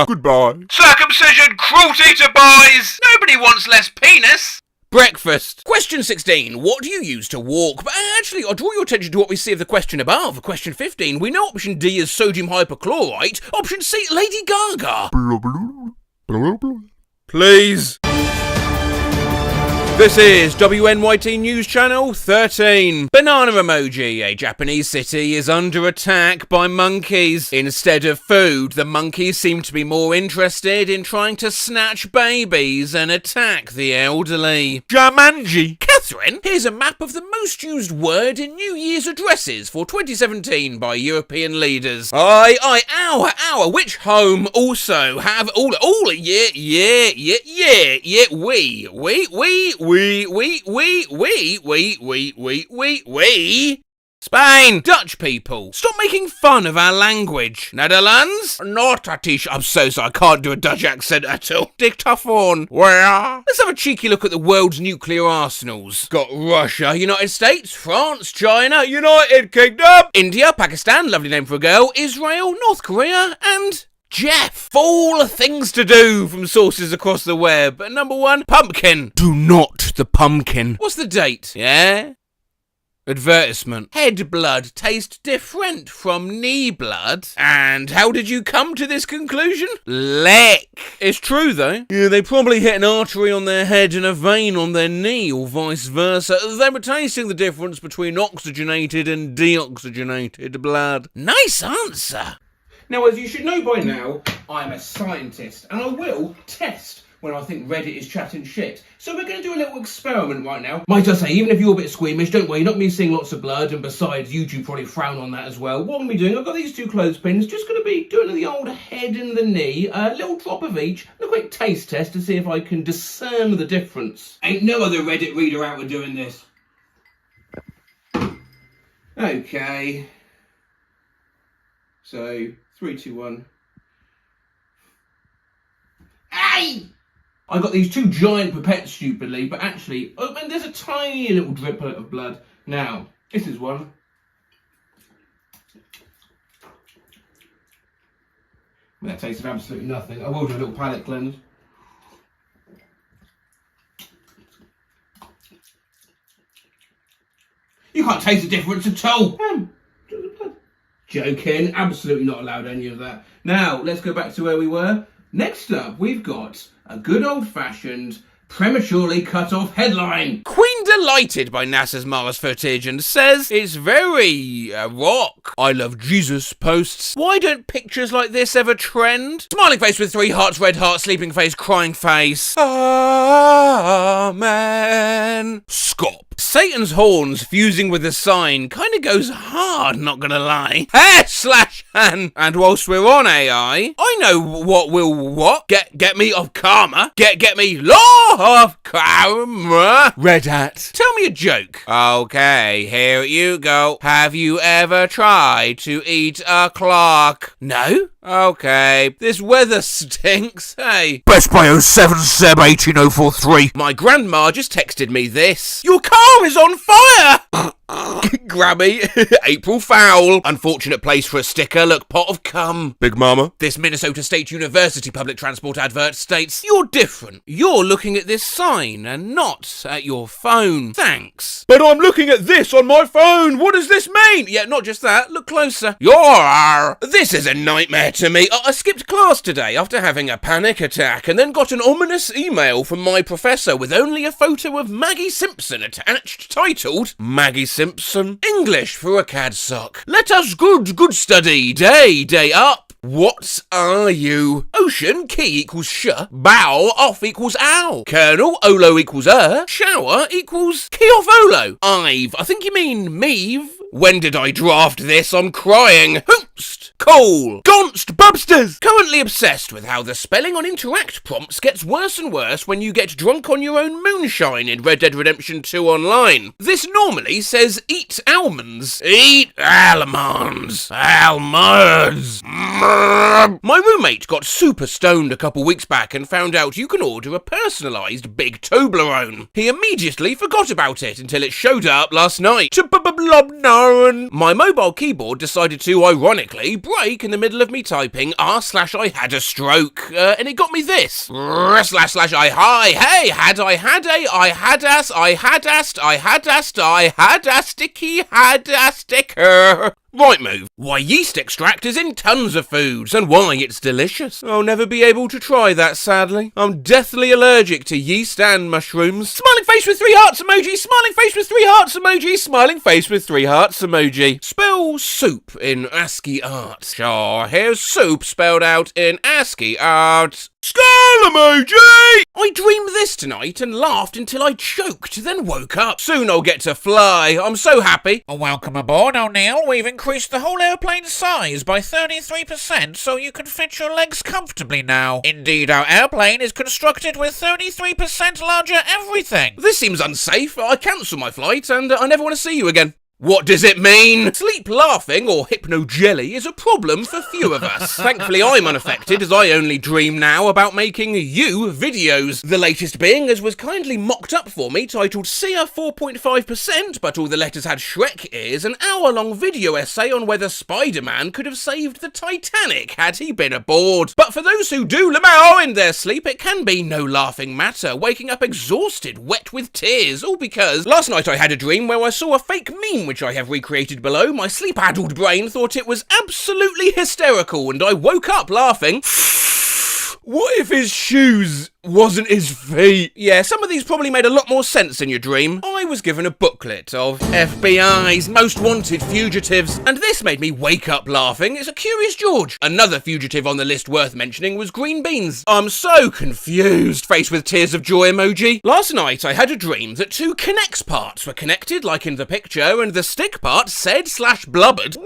G: Goodbye.
I: Circumcision, cruelty to boys. Nobody wants less penis.
G: Breakfast. Question 16. What do you use to walk? But actually, I'll draw your attention to what we see of the question above. Question 15. We know option D is sodium hypochlorite. Option C, Lady Gaga. Please. This is WNYT News Channel 13. Banana emoji. A Japanese city is under attack by monkeys. Instead of food, the monkeys seem to be more interested in trying to snatch babies and attack the elderly. Jumanji. Catherine, here's a map of the most used word in New Year's addresses for 2017 by European leaders. Our. Which home also have we. Spain. Dutch people. Stop making fun of our language. Netherlands. Noordatisch. I'm so sorry, I can't do a Dutch accent at all. Dictaphone. Where? Let's have a cheeky look at the world's nuclear arsenals. Got Russia, United States, France, China, United Kingdom, India, Pakistan, lovely name for a girl, Israel, North Korea, and Jeff. Full things to do from sources across the web. Number 1, pumpkin. Do not the pumpkin. What's the date? Yeah? Advertisement. Head blood tastes different from knee blood. And how did you come to this conclusion? Lick. It's true though. Yeah, they probably hit an artery on their head and a vein on their knee, or vice versa. They were tasting the difference between oxygenated and deoxygenated blood. Nice answer.
J: Now, as you should know by now, I'm a scientist, and I will test when I think Reddit is chatting shit. So we're going to do a little experiment right now. Might I say, even if you're a bit squeamish, don't worry, not me seeing lots of blood, and besides, YouTube probably frown on that as well. What I'm going to be doing, I've got these 2 clothespins, just going to be doing the old head and the knee, a little drop of each, and a quick taste test to see if I can discern the difference. Ain't no other Reddit reader out there doing this. Okay. So, 3, 2, 1. Hey! I got these two giant pipettes stupidly, but actually, oh man, there's a tiny little driplet of blood. Now, this is one. That tastes of absolutely nothing. I will do a little palate cleanse. You can't taste the difference at all. Joking, absolutely not allowed any of that. Now, let's go back to where we were. Next up, we've got a good old-fashioned, prematurely cut off headline.
G: Queen delighted by NASA's Mars footage and says it's very rock. I love Jesus posts. Why don't pictures like this ever trend? Smiling face with 3 hearts, red heart, sleeping face, crying face. Amen. Scop. Satan's horns fusing with the sign kind of goes hard, not gonna lie. /Han. And whilst we're on AI, I know what will get me of karma. Get me law of karma. Red Hat. Tell me a joke. Okay, here you go. Have you ever tried to eat a clock? No? Okay, this weather stinks, hey.
D: Best by 07 Seb 18043.
G: My grandma just texted me this. Your car is on fire! Grabby. April Foul. Unfortunate place for a sticker. Look, pot of cum.
D: Big Mama.
G: This Minnesota State University public transport advert states, you're different. You're looking at this sign and not at your phone. Thanks.
D: But I'm looking at this on my phone. What does this mean?
G: Yeah, not just that. Look closer. This is a nightmare to me. I skipped class today after having a panic attack and then got an ominous email from my professor with only a photo of Maggie Simpson attached, titled, Maggie Simpson, English for a cad sock. Let us good study, day up. What are you? Ocean, key equals sh. Bow, off equals ow. Colonel, olo equals shower equals key off olo. I think you mean meave. When did I draft this? I'm crying. Hoopst. Coal. Gonst. Bubsters. Currently obsessed with how the spelling on interact prompts gets worse and worse when you get drunk on your own moonshine in Red Dead Redemption 2 Online. This normally says eat almonds. Eat almonds. Almonds. My roommate got super stoned a couple weeks back and found out you can order a personalised Big Toblerone. He immediately forgot about it until it showed up last night. My mobile keyboard decided to, ironically, break in the middle of me typing r/I had a stroke, and it got me this. /I hi, hey, had I had a, I had ass, I had asked, I had asked, I had a sticky, had a sticker. Right move. Why yeast extract is in tons of foods and why it's delicious. I'll never be able to try that, sadly. I'm deathly allergic to yeast and mushrooms. Smiling face with 3 hearts emoji, smiling face with 3 hearts emoji, smiling face with 3 hearts emoji. Spell soup in ASCII art. Sure, here's soup spelled out in ASCII art. Skull emoji! I dreamed this tonight and laughed until I choked, then woke up. Soon I'll get to fly. I'm so happy.
M: Welcome aboard, O'Neill. We've increased the whole airplane's size by 33% so you can fit your legs comfortably now. Indeed, our airplane is constructed with 33% larger everything.
G: This seems unsafe. I cancel my flight and I never want to see you again. What does it mean? Sleep laughing or hypno-jelly is a problem for few of us. Thankfully, I'm unaffected, as I only dream now about making you videos. The latest being, as was kindly mocked up for me, titled Sia 4.5%, but all the letters had Shrek ears, an hour-long video essay on whether Spider-Man could have saved the Titanic had he been aboard. But for those who do lamau in their sleep, it can be no laughing matter, waking up exhausted, wet with tears, all because last night I had a dream where I saw a fake meme which I have recreated below. My sleep-addled brain thought it was absolutely hysterical, and I woke up laughing. What if his shoes wasn't his feet? Yeah, some of these probably made a lot more sense in your dream. I was given a booklet of FBI's most wanted fugitives, and this made me wake up laughing. It's a Curious George. Another fugitive on the list worth mentioning was green beans. I'm so confused. Face with tears of joy emoji. Last night I had a dream that 2 K'NEX parts were connected, like in the picture, and the stick part said/blubbered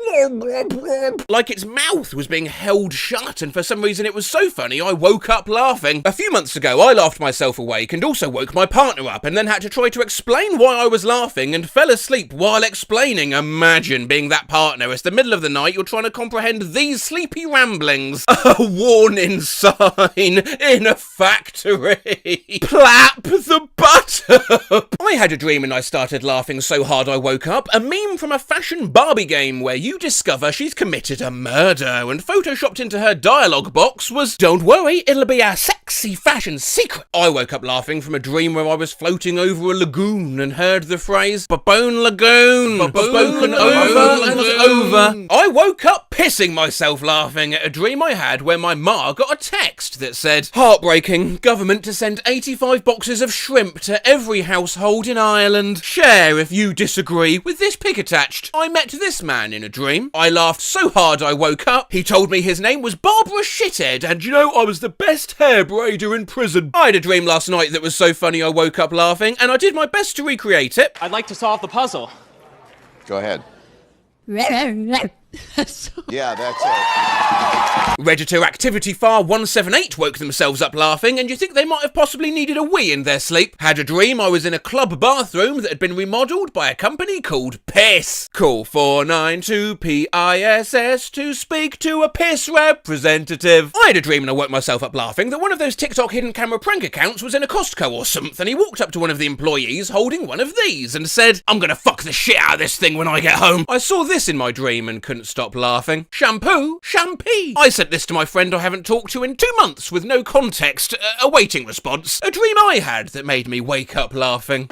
G: like its mouth was being held shut, and for some reason it was so funny I woke up laughing. A few months ago ago, I laughed myself awake and also woke my partner up and then had to try to explain why I was laughing and fell asleep while explaining. Imagine being that partner. It's the middle of the night, you're trying to comprehend these sleepy ramblings. A warning sign in a factory. Plap the butter. I had a dream and I started laughing so hard I woke up. A meme from a fashion Barbie game where you discover she's committed a murder, and photoshopped into her dialogue box was, "Don't worry, it'll be a sexy fashion secret." I woke up laughing from a dream where I was floating over a lagoon and heard the phrase, "Babone Lagoon, spoken over and over." I woke up pissing myself laughing at a dream I had where my ma got a text that said, "Heartbreaking, government to send 85 boxes of shrimp to every household in Ireland. Share if you disagree with this pig attached." I met this man in a dream. I laughed so hard I woke up. He told me his name was Barbara Shithead, and you know, I was the best hair braider in prison. I had a dream last night that was so funny I woke up laughing, and I did my best to recreate it.
R: I'd like to solve the puzzle.
V: Go ahead. Yeah, that's it.
G: Redditor Activity Far 178 woke themselves up laughing, and you think they might have possibly needed a wee in their sleep. Had a dream I was in a club bathroom that had been remodelled by a company called Piss. Call 492-PISS to speak to a piss representative. I had a dream and I woke myself up laughing that one of those TikTok hidden camera prank accounts was in a Costco or something. He walked up to one of the employees holding one of these and said, "I'm gonna fuck the shit out of this thing when I get home." I saw this in my dream and couldn't stop laughing. Shampoo, shampoo. I sent this to my friend I haven't talked to in 2 months with no context, awaiting response. A dream I had that made me wake up laughing.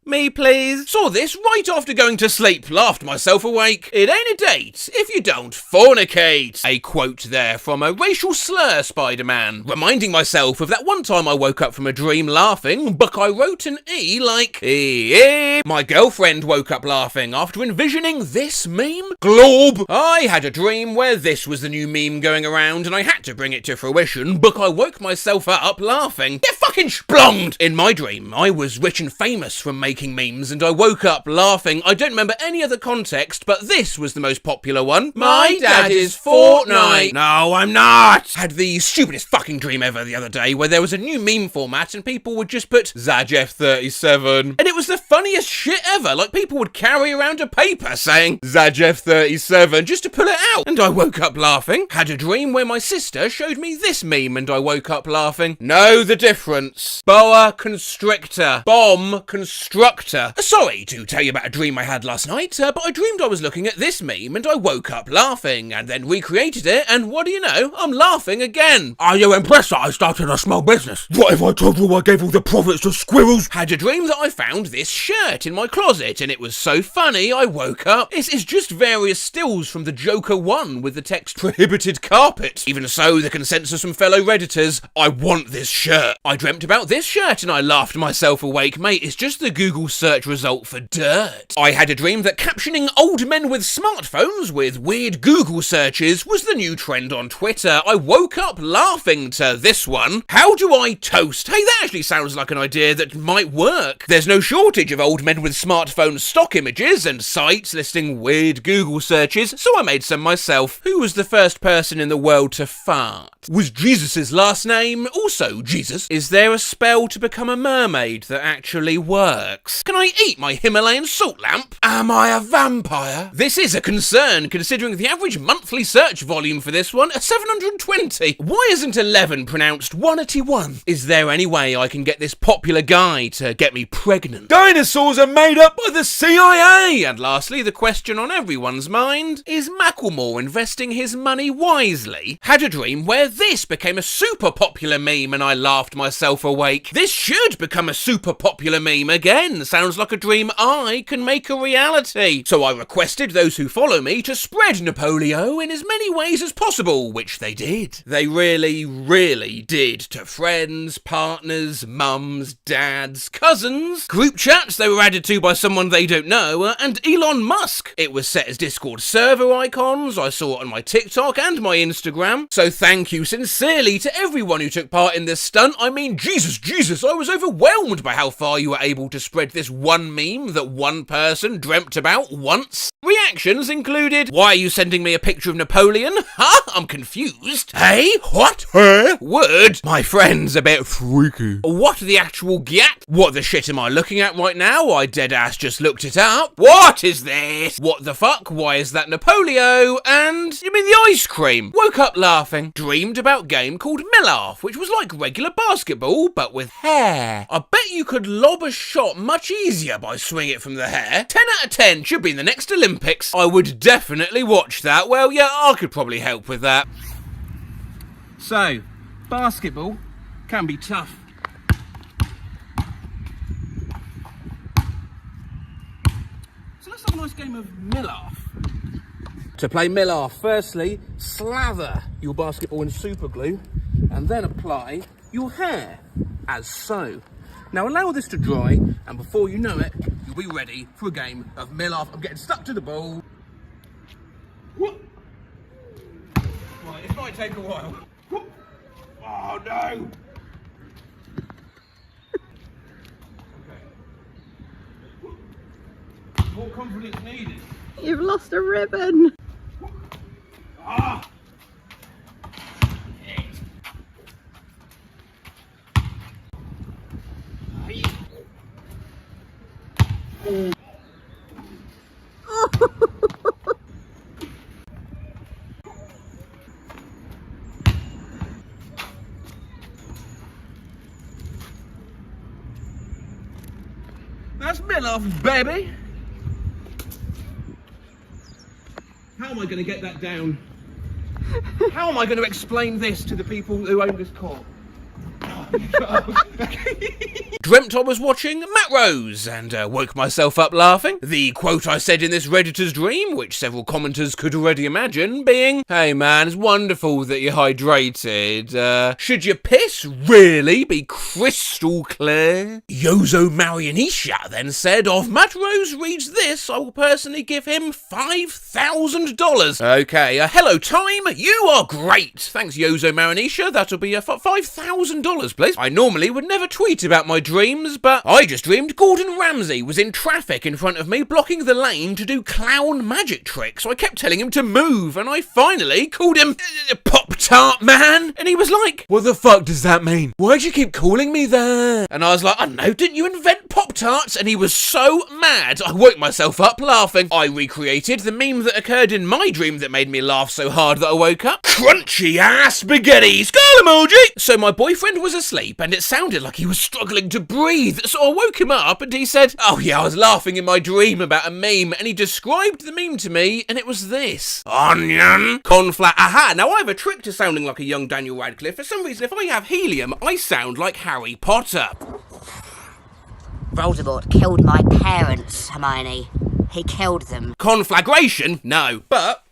G: Me, please. Saw this right after going to sleep. Laughed myself awake. It ain't a date if you don't fornicate. A quote there from a racial slur Spider-Man. Reminding myself of that one time I woke up from a dream laughing, but I wrote an E like E. My girlfriend woke up laughing after envisioning this meme. Glob. I had a dream where this was the new meme going around and I had to bring it to fruition, but I woke myself up laughing. Get fucking splonged. In my dream, I was rich and famous from making memes and I woke up laughing. I don't remember any other context, but this was the most popular one. My dad is Fortnite. No, I'm not. Had the stupidest fucking dream ever the other day where there was a new meme format and people would just put ZajF37. And it was the funniest shit ever. Like people would carry around a paper saying ZajF37 just to pull it out. And I woke up laughing. Had a dream where my sister showed me this meme and I woke up laughing. Know the difference. Boa constrictor. Bomb constructor. Sorry to tell you about a dream I had last night, but I dreamed I was looking at this meme and I woke up laughing and then recreated it, and what do you know? I'm laughing again. Are you impressed that I started a small business? What if I told you I gave all the profits to squirrels? Had a dream that I found this shirt in my closet and it was so funny I woke up. It's just various stills from the Joker 1 with the text "prohibited carpet." Even so, the consensus from fellow Redditors, I want this shirt. I dreamt about this shirt and I laughed myself awake. Mate, it's just the Google search result for dirt. I had a dream that captioning old men with smartphones with weird Google searches was the new trend on Twitter. I woke up laughing to this one. How do I toast? Hey, that actually sounds like an idea that might work. There's no shortage of old men with smartphone stock images and sites listing weird Google searches, so I made some myself. Who was the first person in the world to fart? Was Jesus' last name also Jesus? Is there a spell to become a mermaid that actually works? Can I eat my Himalayan salt lamp? Am I a vampire? This is a concern, considering the average monthly search volume for this one is 720. Why isn't 11 pronounced 181? Is there any way I can get this popular guy to get me pregnant? Dinosaurs are made up by the CIA! And lastly, the question on everyone's mind, is Macklemore investing his money wisely? Had a dream where this became a super popular meme and I laughed myself awake. This should become a super popular meme again. Sounds like a dream I can make a reality. So I requested those who follow me to spread Napoleon in as many ways as possible, which they did. They really, really did. To friends, partners, mums, dads, cousins, group chats they were added to by someone they don't know, and Elon Musk. It was set as Discord server icons. I saw it on my TikTok and my Instagram. So thank you
A: you sincerely to everyone who took part in this stunt. I mean, Jesus, I was overwhelmed by how far you were able to spread this one meme that one person dreamt about once. Reactions included, why are you sending me a picture of Napoleon? Huh? I'm confused. Hey? What? Huh? Word? My friend's a bit freaky. What the actual gyat? What the shit am I looking at right now? I deadass just looked it up. What is this? What the fuck? Why is that Napoleon? And you mean the ice cream? Woke up laughing. Dreamed about game called Knockoff, which was like regular basketball, but with hair. I bet you could lob a shot much easier by swinging it from the hair. 10 out of 10 should be in the next Olympics. I would definitely watch that. Well, yeah, I could probably help with that.
J: So, basketball can be tough. So let's have a nice game of Knockoff. To play Knockoff, firstly, slather your basketball in super glue and then apply your hair, as so. Now allow this to dry, and before you know it, you'll be ready for a game of Knockoff. I'm getting stuck to the ball. Right, it might take a while. Oh no! Okay. More confidence needed.
H: You've lost a ribbon.
J: Ah! That's Knockoff, baby. How am I going to get that down? How am I going to explain this to the people who own this court?
A: Dreamt I was watching Matt Rose and woke myself up laughing. The quote I said in this Redditor's dream, which several commenters could already imagine, being, hey man, it's wonderful that you're hydrated. Should your piss really be crystal clear? Yozo Marianisha then said, if Matt Rose reads this, I will personally give him $5,000. Okay, hello time, you are great. Thanks Yozo Marianisha, that'll be $5,000 please. I normally would never tweet about my dreams, but I just dreamed Gordon Ramsay was in traffic in front of me, blocking the lane to do clown magic tricks. So I kept telling him to move, and I finally called him Pop-Tart Man, and he was like, what the fuck does that mean? Why'd you keep calling me that? And I was like, I don't know, didn't you invent Pop-Tarts? And he was so mad, I woke myself up laughing. I recreated the meme that occurred in my dream that made me laugh so hard that I woke up. Crunchy ass spaghetti, skull emoji! So my boyfriend was asleep, and it sounded like he was struggling to breathe, so I woke him up and he said, oh yeah, I was laughing in my dream about a meme, and he described the meme to me, and it was this. Onion, cornflour, aha, now I have a trick to sounding like a young Daniel Radcliffe. For some reason, if I have helium, I sound like Harry Potter.
R: Voldemort killed my parents, Hermione. He killed them.
A: Conflagration? No, but...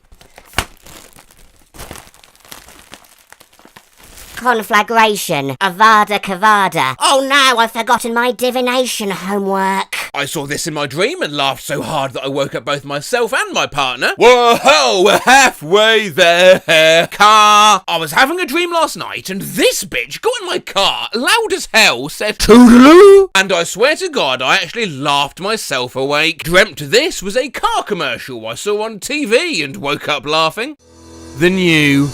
R: Conflagration. Avada Kedavra. Oh no, I've forgotten my divination homework.
A: I saw this in my dream and laughed so hard that I woke up both myself and my partner. Whoa, we're halfway there, car. I was having a dream last night and this bitch got in my car, loud as hell, said toodaloo. And I swear to God, I actually laughed myself awake. Dreamt this was a car commercial I saw on TV and woke up laughing. The new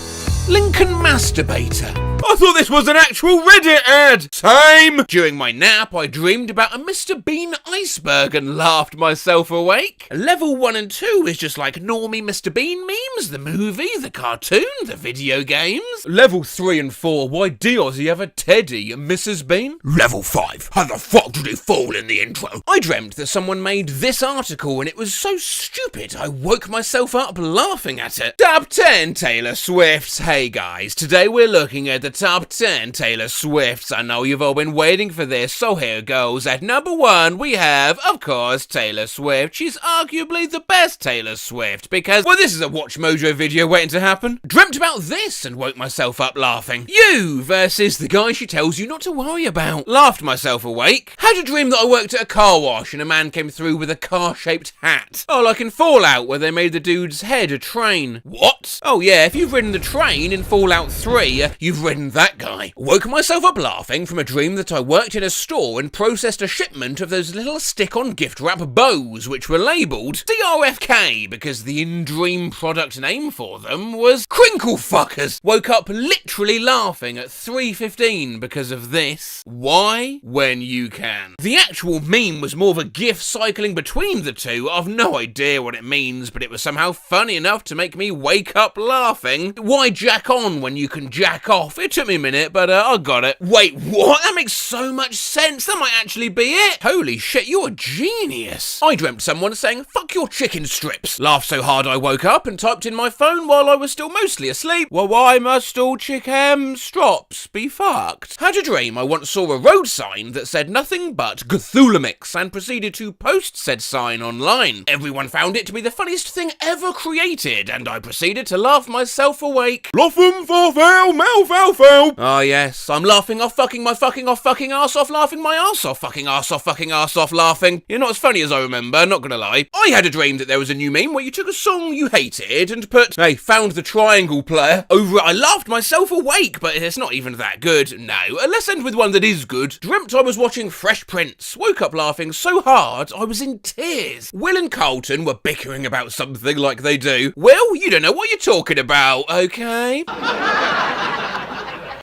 A: Lincoln Masturbator. I thought this was an actual Reddit ad! Same! During my nap, I dreamed about a Mr. Bean iceberg and laughed myself awake. Level 1 and 2 is just like normie Mr. Bean memes, the movie, the cartoon, the video games. Level 3 and 4, why does he have a teddy, Mrs. Bean? Level 5, how the fuck did he fall in the intro? I dreamt that someone made this article and it was so stupid I woke myself up laughing at it. Tab 10, Taylor Swift. Hey guys, today we're looking at the top 10 Taylor Swifts. I know you've all been waiting for this, so here goes. At number 1, we have, of course, Taylor Swift. She's arguably the best Taylor Swift because, well, this is a Watch Mojo video waiting to happen. Dreamt about this and woke myself up laughing. You versus the guy she tells you not to worry about. Laughed myself awake. Had a dream that I worked at a car wash and a man came through with a car-shaped hat. Oh, like in Fallout where they made the dude's head a train. What? Oh yeah, if you've ridden the train in Fallout 3, you've ridden that guy. Woke myself up laughing from a dream that I worked in a store and processed a shipment of those little stick-on gift wrap bows which were labelled CRFK because the in-dream product name for them was Crinkle Fuckers. Woke up literally laughing at 3:15 because of this. Why? When you can. The actual meme was more of a gif cycling between the two. I've no idea what it means, but it was somehow funny enough to make me wake up laughing. Why jack on when you can jack off? It took me a minute, but I got it. Wait, what? That makes so much sense. That might actually be it. Holy shit, you're a genius. I dreamt someone saying, fuck your chicken strips. Laughed so hard I woke up and typed in my phone while I was still mostly asleep. Well, why must all chicken strops be fucked? Had a dream I once saw a road sign that said nothing but Cthulhu and proceeded to post said sign online. Everyone found it to be the funniest thing ever created, and I proceeded to laugh myself awake.
D: Laughing for foul, mouth out foul.
A: Ah yes, I'm laughing off fucking my fucking off fucking arse off, laughing my arse off, fucking arse off, fucking arse off, laughing. You're not as funny as I remember, not gonna lie. I had a dream that there was a new meme where you took a song you hated and put, hey, found the triangle player over it. I laughed myself awake, but it's not even that good. No, let's end with one that is good. Dreamt I was watching Fresh Prince. Woke up laughing so hard I was in tears. Will and Carlton were bickering about something like they do. Will, you don't know what you're talking about, okay?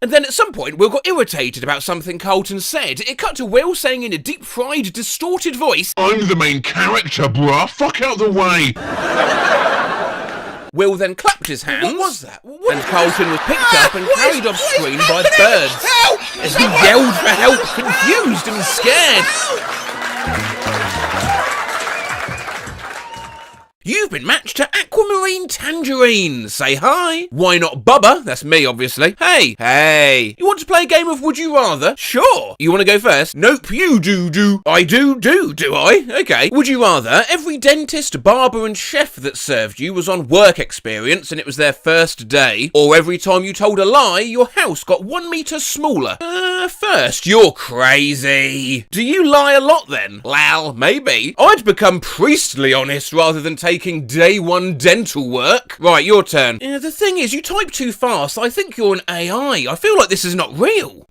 A: And then at some point, Will got irritated about something Carlton said. It cut to Will saying in a deep-fried, distorted voice,
U: I'm the main character, bruh. Fuck out the way.
A: Will then clapped his hands. What was that? And Carlton was picked up and carried off screen by birds. As he yelled for help, confused and scared. You've been matched to Aquamarine Tangerine. Say hi. Why not Bubba? That's me, obviously. Hey. You want to play a game of Would You Rather? Sure. You want to go first? Nope, you do. I do I? Okay. Would you rather every dentist, barber and chef that served you was on work experience and it was their first day, or every time you told a lie, your house got 1 meter smaller? First, you're crazy. Do you lie a lot then? Well, maybe. I'd become priestly honest rather than taking day 1 dental work. Right, your turn. The thing is, you type too fast. I think you're an AI. I feel like this is not real.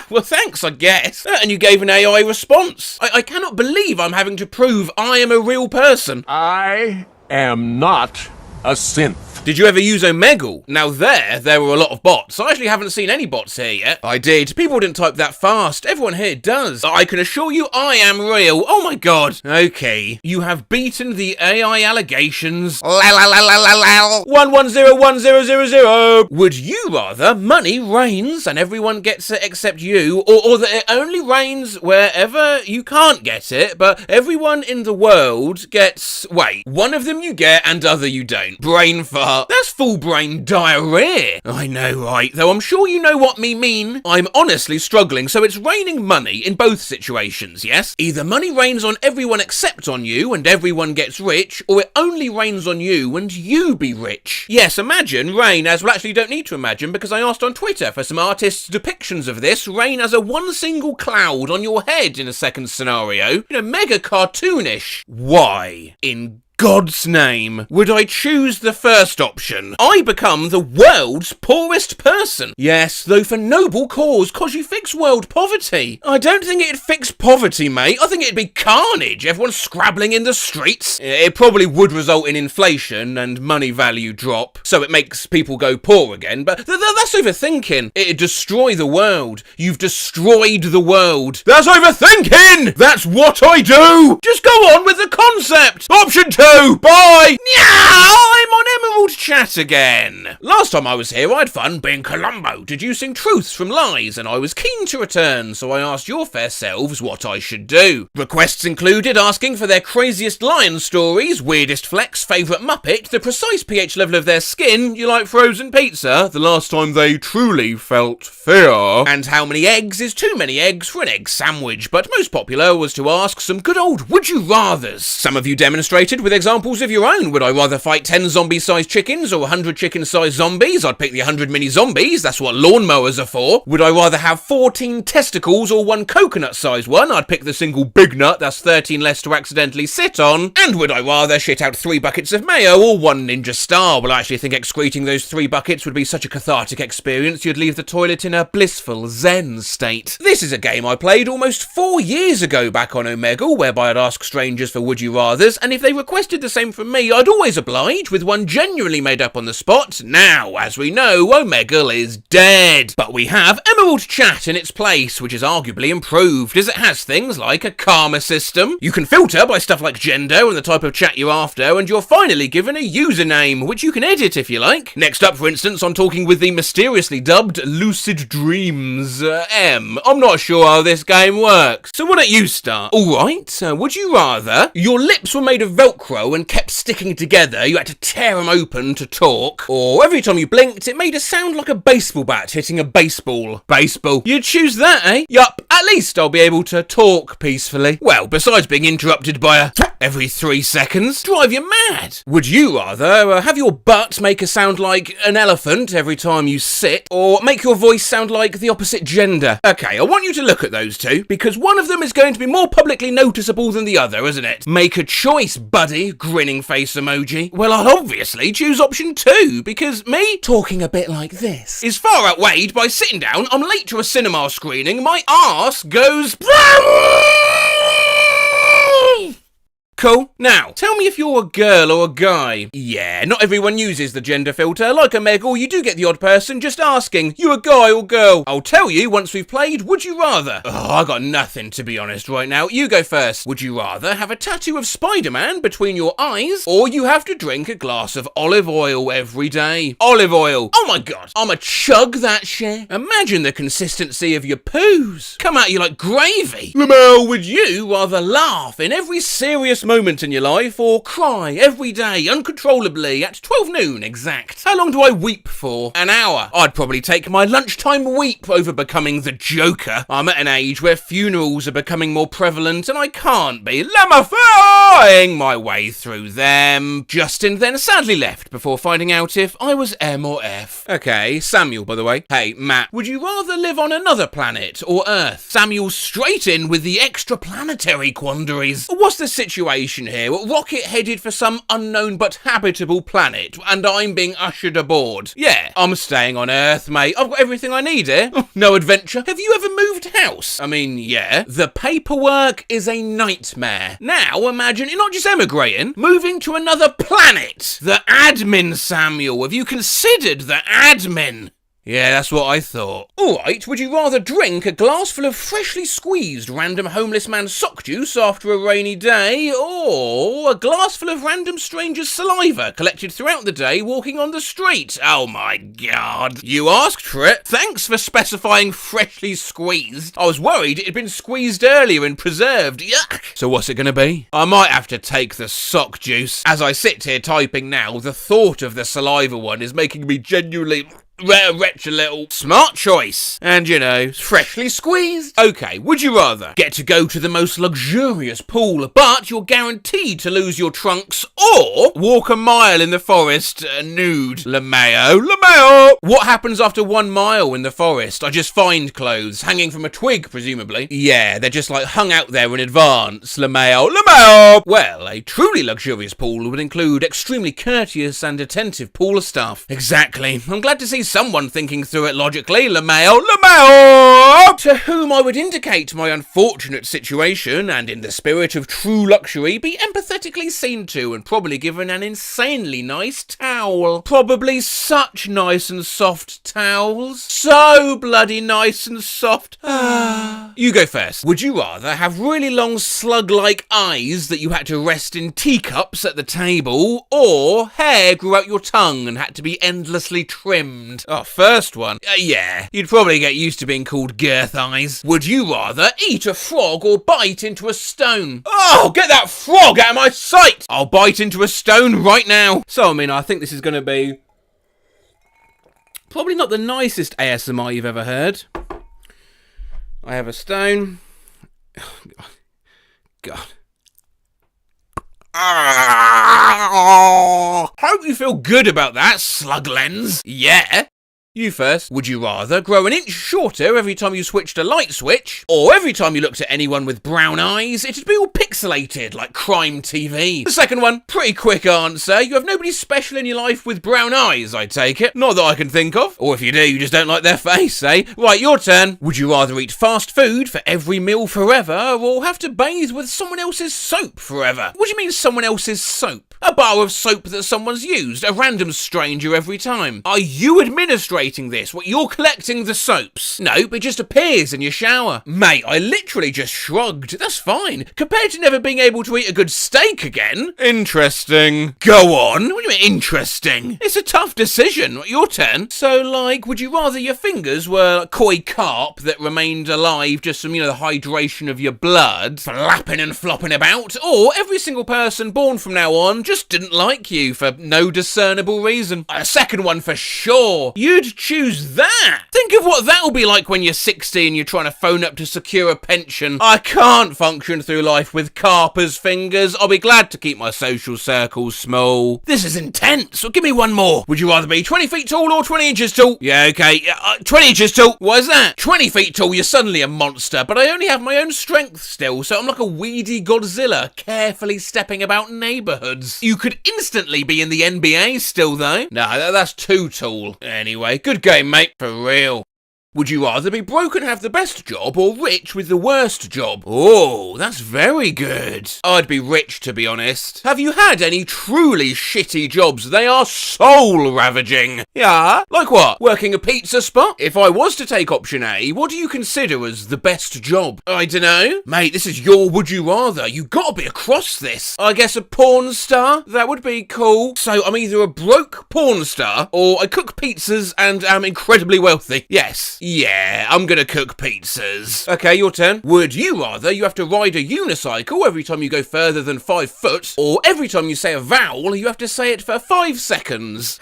A: Well, thanks, I guess. And you gave an AI response. I cannot believe I'm having to prove I am a real person.
B: I am not a synth.
A: Did you ever use Omegle? Now there were a lot of bots. I actually haven't seen any bots here yet. I did. People didn't type that fast. Everyone here does. I can assure you I am real. Oh my god. Okay. You have beaten the AI allegations. 11010000. Would you rather money rains and everyone gets it except you, or that it only rains wherever you can't get it, but everyone in the world gets, wait, one of them you get and other you don't? Brain fart. That's full brain diarrhea. I know, right? Though I'm sure you know what me mean. I'm honestly struggling, so it's raining money in both situations, yes? Either money rains on everyone except on you and everyone gets rich, or it only rains on you and you be rich. Yes, imagine rain as, well, actually you don't need to imagine because I asked on Twitter for some artists' depictions of this. Rain as a one single cloud on your head in a second scenario. You know, mega cartoonish. Why? In God's name, would I choose the first option? I become the world's poorest person. Yes, though for noble cause, cause you fix world poverty. I don't think it'd fix poverty, mate. I think it'd be carnage. Everyone scrabbling in the streets. It probably would result in inflation and money value drop, so it makes people go poor again, but that's overthinking. It'd destroy the world. You've destroyed the world. That's overthinking! That's what I do! Just go on with the concept! Option 2! Bye! Meow! I'm on Emerald Chat again. Last time I was here, I had fun being Columbo, deducing truths from lies, and I was keen to return, so I asked your fair selves what I should do. Requests included asking for their craziest lion stories, weirdest flex, favourite Muppet, the precise pH level of their skin, you like frozen pizza, the last time they truly felt fear, and how many eggs is too many eggs for an egg sandwich. But most popular was to ask some good old would you rathers. Some of you demonstrated with examples of your own. Would I rather fight 10 zombie-sized chickens or 100 chicken-sized zombies? I'd pick the 100 mini zombies, that's what lawnmowers are for. Would I rather have 14 testicles or one coconut-sized one? I'd pick the single big nut, that's 13 less to accidentally sit on. And would I rather shit out 3 buckets of mayo or 1 ninja star? Well, I actually think excreting those 3 buckets would be such a cathartic experience you'd leave the toilet in a blissful zen state. This is a game I played almost 4 years ago back on Omegle, whereby I'd ask strangers for would you rathers, and if they requested the same from me, I'd always oblige with one genuinely made up on the spot. Now, as we know, Omegle is dead, but we have Emerald Chat in its place, which is arguably improved, as it has things like a karma system. You can filter by stuff like gender and the type of chat you're after, and you're finally given a username, which you can edit if you like. Next up, for instance, I'm talking with the mysteriously dubbed Lucid Dreams M. I'm not sure how this game works, so why don't you start? Alright, would you rather your lips were made of Velcro and kept sticking together, you had to tear them open to talk, or every time you blinked it made a sound like a baseball bat hitting a baseball? Baseball. You'd choose that, eh? Yup, at least I'll be able to talk peacefully. Well, besides being interrupted by a every 3 seconds, drive you mad. Would you rather have your butt make a sound like an elephant every time you sit, or make your voice sound like the opposite gender? Okay, I want you to look at those two, because one of them is going to be more publicly noticeable than the other, isn't it? Make a choice, buddy, grinning face emoji. Well, I'll obviously choose option 2, because me talking a bit like this is far outweighed by sitting down, I'm late to a cinema screening, my arse goes... Cool. Now, tell me if you're a girl or a guy. Yeah, not everyone uses the gender filter. Like Omegle, you do get the odd person just asking, you a guy or girl? I'll tell you once we've played Would You Rather. Oh, I got nothing to be honest right now. You go first. Would you rather have a tattoo of Spider-Man between your eyes, or you have to drink a glass of olive oil every day? Olive oil. Oh my god, I'ma chug that shit. Imagine the consistency of your poos. Come at you like gravy. Lamel, would you rather laugh in every serious moment in your life, or cry every day uncontrollably at 12 noon exact? How long do I weep for? An hour. I'd probably take my lunchtime weep over becoming the Joker. I'm at an age where funerals are becoming more prevalent and I can't be lamifying my way through them. Justin then sadly left before finding out if I was M or F. Okay, Samuel by the way. Hey, Matt, would you rather live on another planet or Earth? Samuel's straight in with the extraplanetary quandaries. What's the situation here? Rocket headed for some unknown but habitable planet, and I'm being ushered aboard. Yeah, I'm staying on Earth, mate. I've got everything I need here. No adventure. Have you ever moved house? I mean, yeah. The paperwork is a nightmare. Now imagine you're not just emigrating, moving to another planet. The admin, Samuel. Have you considered the admin? Yeah, that's what I thought. Alright, would you rather drink a glass full of freshly squeezed random homeless man sock juice after a rainy day, or a glass full of random stranger's saliva collected throughout the day walking on the street? Oh my god. You asked for it. Thanks for specifying freshly squeezed. I was worried it had been squeezed earlier and preserved. Yuck. So what's it gonna be? I might have to take the sock juice. As I sit here typing now, the thought of the saliva one is making me genuinely... retch a little. Smart choice. And you know, freshly squeezed. Okay, would you rather get to go to the most luxurious pool, but you're guaranteed to lose your trunks, or walk a mile in the forest nude? LeMayo. What happens after 1 mile in the forest? I just find clothes hanging from a twig, presumably. Yeah, they're just like hung out there in advance. LeMayo. Well, a truly luxurious pool would include extremely courteous and attentive pool staff. Exactly. I'm glad to see someone thinking through it logically. LeMayo. To whom I would indicate my unfortunate situation, and in the spirit of true luxury, be empathetically seen to and probably given an insanely nice towel. Probably such nice and soft towels. So bloody nice and soft. You go first. Would you rather have really long slug-like eyes that you had to rest in teacups at the table, or hair grew out your tongue and had to be endlessly trimmed? Oh, first one. Yeah, you'd probably get used to being called girth eyes. Would you rather eat a frog or bite into a stone? Oh, get that frog out of my sight! I'll bite into a stone right now. So, I mean, I think this is going to be probably not the nicest ASMR you've ever heard. I have a stone. Oh, God. Hope you feel good about that, slug lens. Yeah. You first. Would you rather grow an inch shorter every time you switched a light switch, or every time you looked at anyone with brown eyes, it'd be all pixelated like crime TV? The second one, pretty quick answer. You have nobody special in your life with brown eyes, I take it. Not that I can think of. Or if you do, you just don't like their face, eh? Right, your turn. Would you rather eat fast food for every meal forever, or have to bathe with someone else's soap forever? What do you mean someone else's soap? A bar of soap that someone's used, a random stranger every time. Are you administrating this? What, you're collecting the soaps? Nope, it just appears in your shower. Mate, I literally just shrugged. That's fine. Compared to never being able to eat a good steak again. Interesting. Go on. What do you mean interesting? It's a tough decision. Your turn. So, like, would you rather your fingers were koi carp that remained alive just from, the hydration of your blood, flapping and flopping about, or every single person born from now on just didn't like you for no discernible reason? A second one for sure. You'd choose that. Think of what that'll be like when you're 60 and you're trying to phone up to secure a pension. I can't function through life with carper's fingers. I'll be glad to keep my social circles small. This is intense. So give me one more. Would you rather be 20 feet tall or 20 inches tall? Yeah, okay. 20 inches tall. What is that? 20 feet tall, you're suddenly a monster, but I only have my own strength still, so I'm like a weedy Godzilla, carefully stepping about neighborhoods. You could instantly be in the NBA still, though. No, that's too tall. Anyway, good game, mate. For real. Would you rather be broke and have the best job, or rich with the worst job? Oh, that's very good. I'd be rich, to be honest. Have you had any truly shitty jobs? They are soul-ravaging. Yeah? Like what? Working a pizza spot? If I was to take option A, what do you consider as the best job? I dunno. Mate, this is your would you rather. You gotta be across this. I guess a porn star? That would be cool. So I'm either a broke porn star, or I cook pizzas and am incredibly wealthy. Yes. Yeah, I'm gonna cook pizzas. Okay, your turn. Would you rather you have to ride a unicycle every time you go further than 5 foot, or every time you say a vowel, you have to say it for 5 seconds?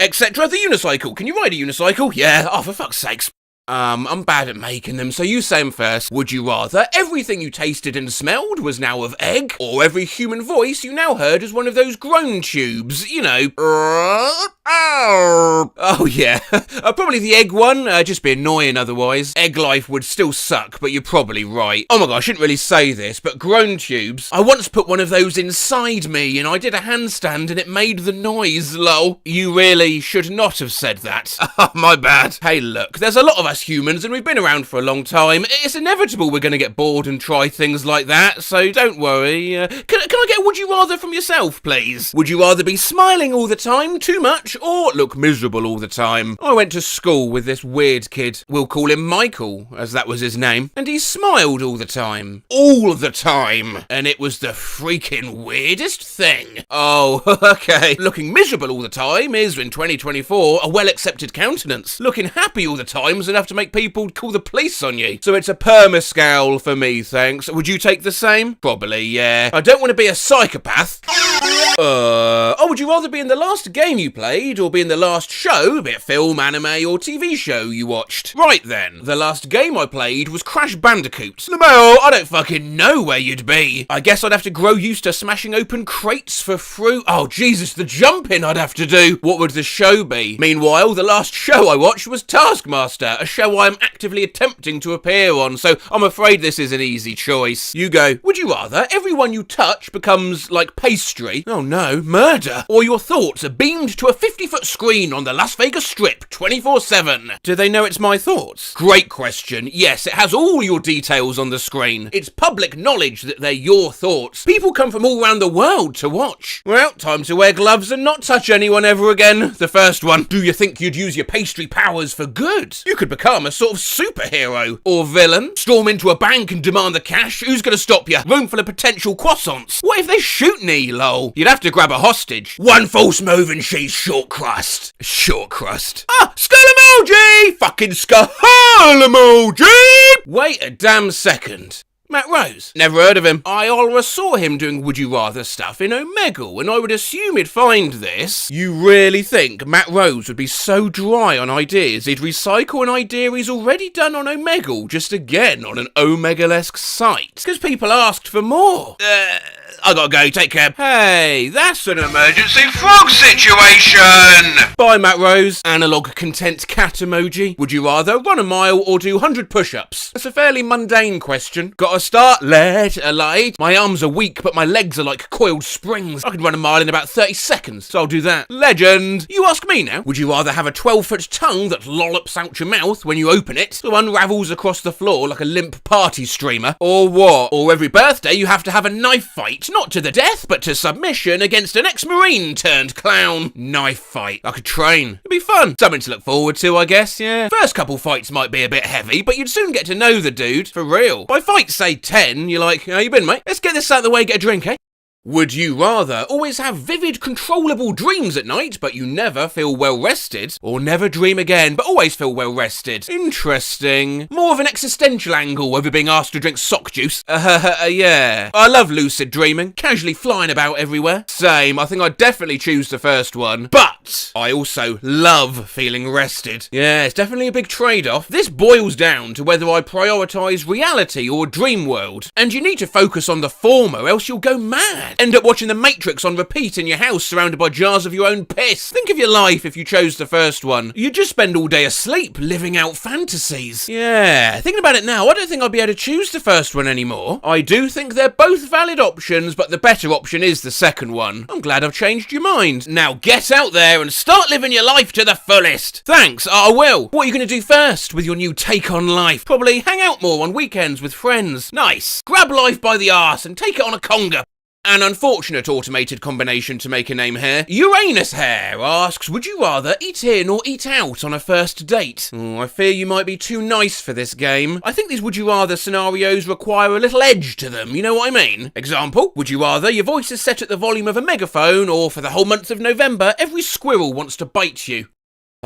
A: Etc. The unicycle. Can you ride a unicycle? Yeah. Oh, for fuck's sakes. I'm bad at making them, so you say them first. Would you rather everything you tasted and smelled was now of egg, or every human voice you now heard was one of those groan tubes? Oh yeah, probably the egg one, just be annoying otherwise. Egg life would still suck, but you're probably right. Oh my god, I shouldn't really say this, but groan tubes, I once put one of those inside me and I did a handstand and it made the noise, lol. You really should not have said that. Oh, my bad. Hey look, there's a lot of us humans and we've been around for a long time. It's inevitable we're going to get bored and try things like that, so don't worry. Can I get a would you rather from yourself, please? Would you rather be smiling all the time, too much, or look miserable all the time? I went to school with this weird kid. We'll call him Michael, as that was his name. And he smiled all the time. All the time. And it was the freaking weirdest thing. Oh, okay. Looking miserable all the time is, in 2024, a well-accepted countenance. Looking happy all the time is enough to make people call the police on you. So it's a perma-scowl for me, thanks. Would you take the same? Probably, yeah. I don't want to be a psychopath. Oh, would you rather be in the last game you played, or be in the last show, be it film, anime, or TV show you watched? Right then, the last game I played was Crash Bandicoot. LaMelo, I don't fucking know where you'd be. I guess I'd have to grow used to smashing open crates for fruit. Oh, Jesus, the jumping I'd have to do. What would the show be? Meanwhile, the last show I watched was Taskmaster, a show I'm actively attempting to appear on, so I'm afraid this is an easy choice. You go. Would you rather everyone you touch becomes like pastry? Oh no, murder. Or your thoughts are beamed to a 50
G: 50-foot screen on the Las Vegas Strip 24/7. Do they know it's my thoughts? Great question. Yes, it has all your details on the screen. It's public knowledge that they're your thoughts. People come from all around the world to watch. Well, time to wear gloves and not touch anyone ever again. The first one. Do you think you'd use your pastry powers for good? You could become a sort of superhero. Or villain. Storm into a bank and demand the cash. Who's gonna stop you? Room full of potential croissants. What if they shoot me, lol? You'd have to grab a hostage. One false move and she's short crust. Short crust. Ah, skull emoji! Fucking skull emoji! Wait a damn second. Matt Rose. Never heard of him. I always saw him doing Would You Rather stuff in Omegle, and I would assume he'd find this. You really think Matt Rose would be so dry on ideas he'd recycle an idea he's already done on Omegle just again on an Omegle-esque site? Because people asked for more. I gotta go, take care. Hey, that's an emergency frog situation! Bye, Matt Rose. Analog content cat emoji. Would you rather run a mile or do 100 push-ups? That's a fairly mundane question. Gotta start late. My arms are weak, but my legs are like coiled springs. I can run a mile in about 30 seconds, so I'll do that. Legend. You ask me now. Would you rather have a 12-foot tongue that lollops out your mouth when you open it, so unravels across the floor like a limp party streamer? Or what? Or every birthday you have to have a knife fight, not to the death, but to submission against an ex-marine turned clown. Knife fight. Like a train. It'd be fun. Something to look forward to, I guess, yeah. First couple fights might be a bit heavy, but you'd soon get to know the dude. For real. By fight, say 10, you're like, how you been, mate? Let's get this out of the way, get a drink, eh? Would you rather always have vivid, controllable dreams at night, but you never feel well rested? Or never dream again, but always feel well rested? Interesting. More of an existential angle over being asked to drink sock juice. Yeah. I love lucid dreaming. Casually flying about everywhere. Same. I think I'd definitely choose the first one. But I also love feeling rested. Yeah, it's definitely a big trade-off. This boils down to whether I prioritise reality or dream world. And you need to focus on the former, else you'll go mad. End up watching The Matrix on repeat in your house surrounded by jars of your own piss. Think of your life if you chose the first one. You'd just spend all day asleep, living out fantasies. Yeah, thinking about it now, I don't think I'd be able to choose the first one anymore. I do think they're both valid options, but the better option is the second one. I'm glad I've changed your mind. Now get out there and start living your life to the fullest. Thanks, I will. What are you going to do first with your new take on life? Probably hang out more on weekends with friends. Nice. Grab life by the arse and take it on a conga. An unfortunate automated combination to make a name here. Uranus Hair asks, would you rather eat in or eat out on a first date? I fear you might be too nice for this game. I think these would you rather scenarios require a little edge to them, you know what I mean? Example, would you rather your voice is set at the volume of a megaphone, or for the whole month of November, every squirrel wants to bite you?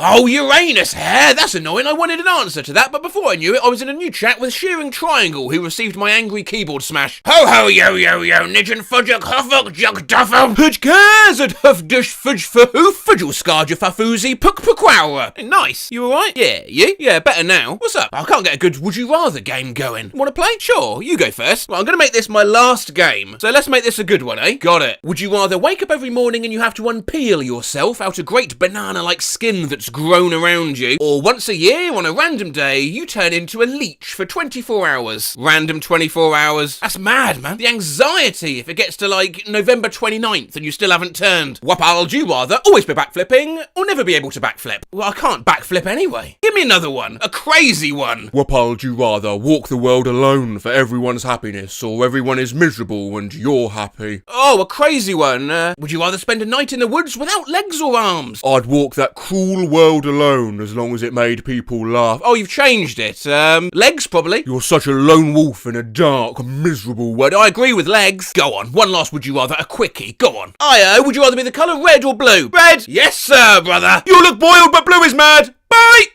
G: Oh, Uranus Hair! That's annoying. I wanted an answer to that, but before I knew it, I was in a new chat with Shearing Triangle, who received my angry keyboard smash. Ho ho yo yo yo, nidgen fudguk huffuk juk duffo, hudge cares at huff dush fudge for hoof, fudgel scarja fafuzi puk pukwara. Nice. You alright? Yeah, you? Yeah, better now. What's up? I can't get a good would you rather game going. Wanna play? Sure, you go first. Well, I'm gonna make this my last game, so let's make this a good one, eh? Got it. Would you rather wake up every morning and you have to unpeel yourself out a great banana-like skin that's grown around you, or once a year on a random day you turn into a leech for 24 hours? Random 24 hours? That's mad, man. The anxiety if it gets to like November 29th and you still haven't turned. Wap'd you rather always be backflipping or never be able to backflip? Well, I can't backflip anyway. Give me another one. A crazy one.
D: Wap'd you rather walk the world alone for everyone's happiness, or everyone is miserable and you're happy?
G: Oh, a crazy one. Would you rather spend a night in the woods without legs or arms?
D: I'd walk that cruel world alone as long as it made people laugh.
G: Oh, you've changed it. Legs probably.
D: You're such a lone wolf in a dark, miserable world.
G: I agree with legs. Go on. One last would you rather, a quickie. Go on. Io, would you rather be the colour red or blue? Red! Yes, sir, brother.
D: You look boiled, but blue is mad. Bye!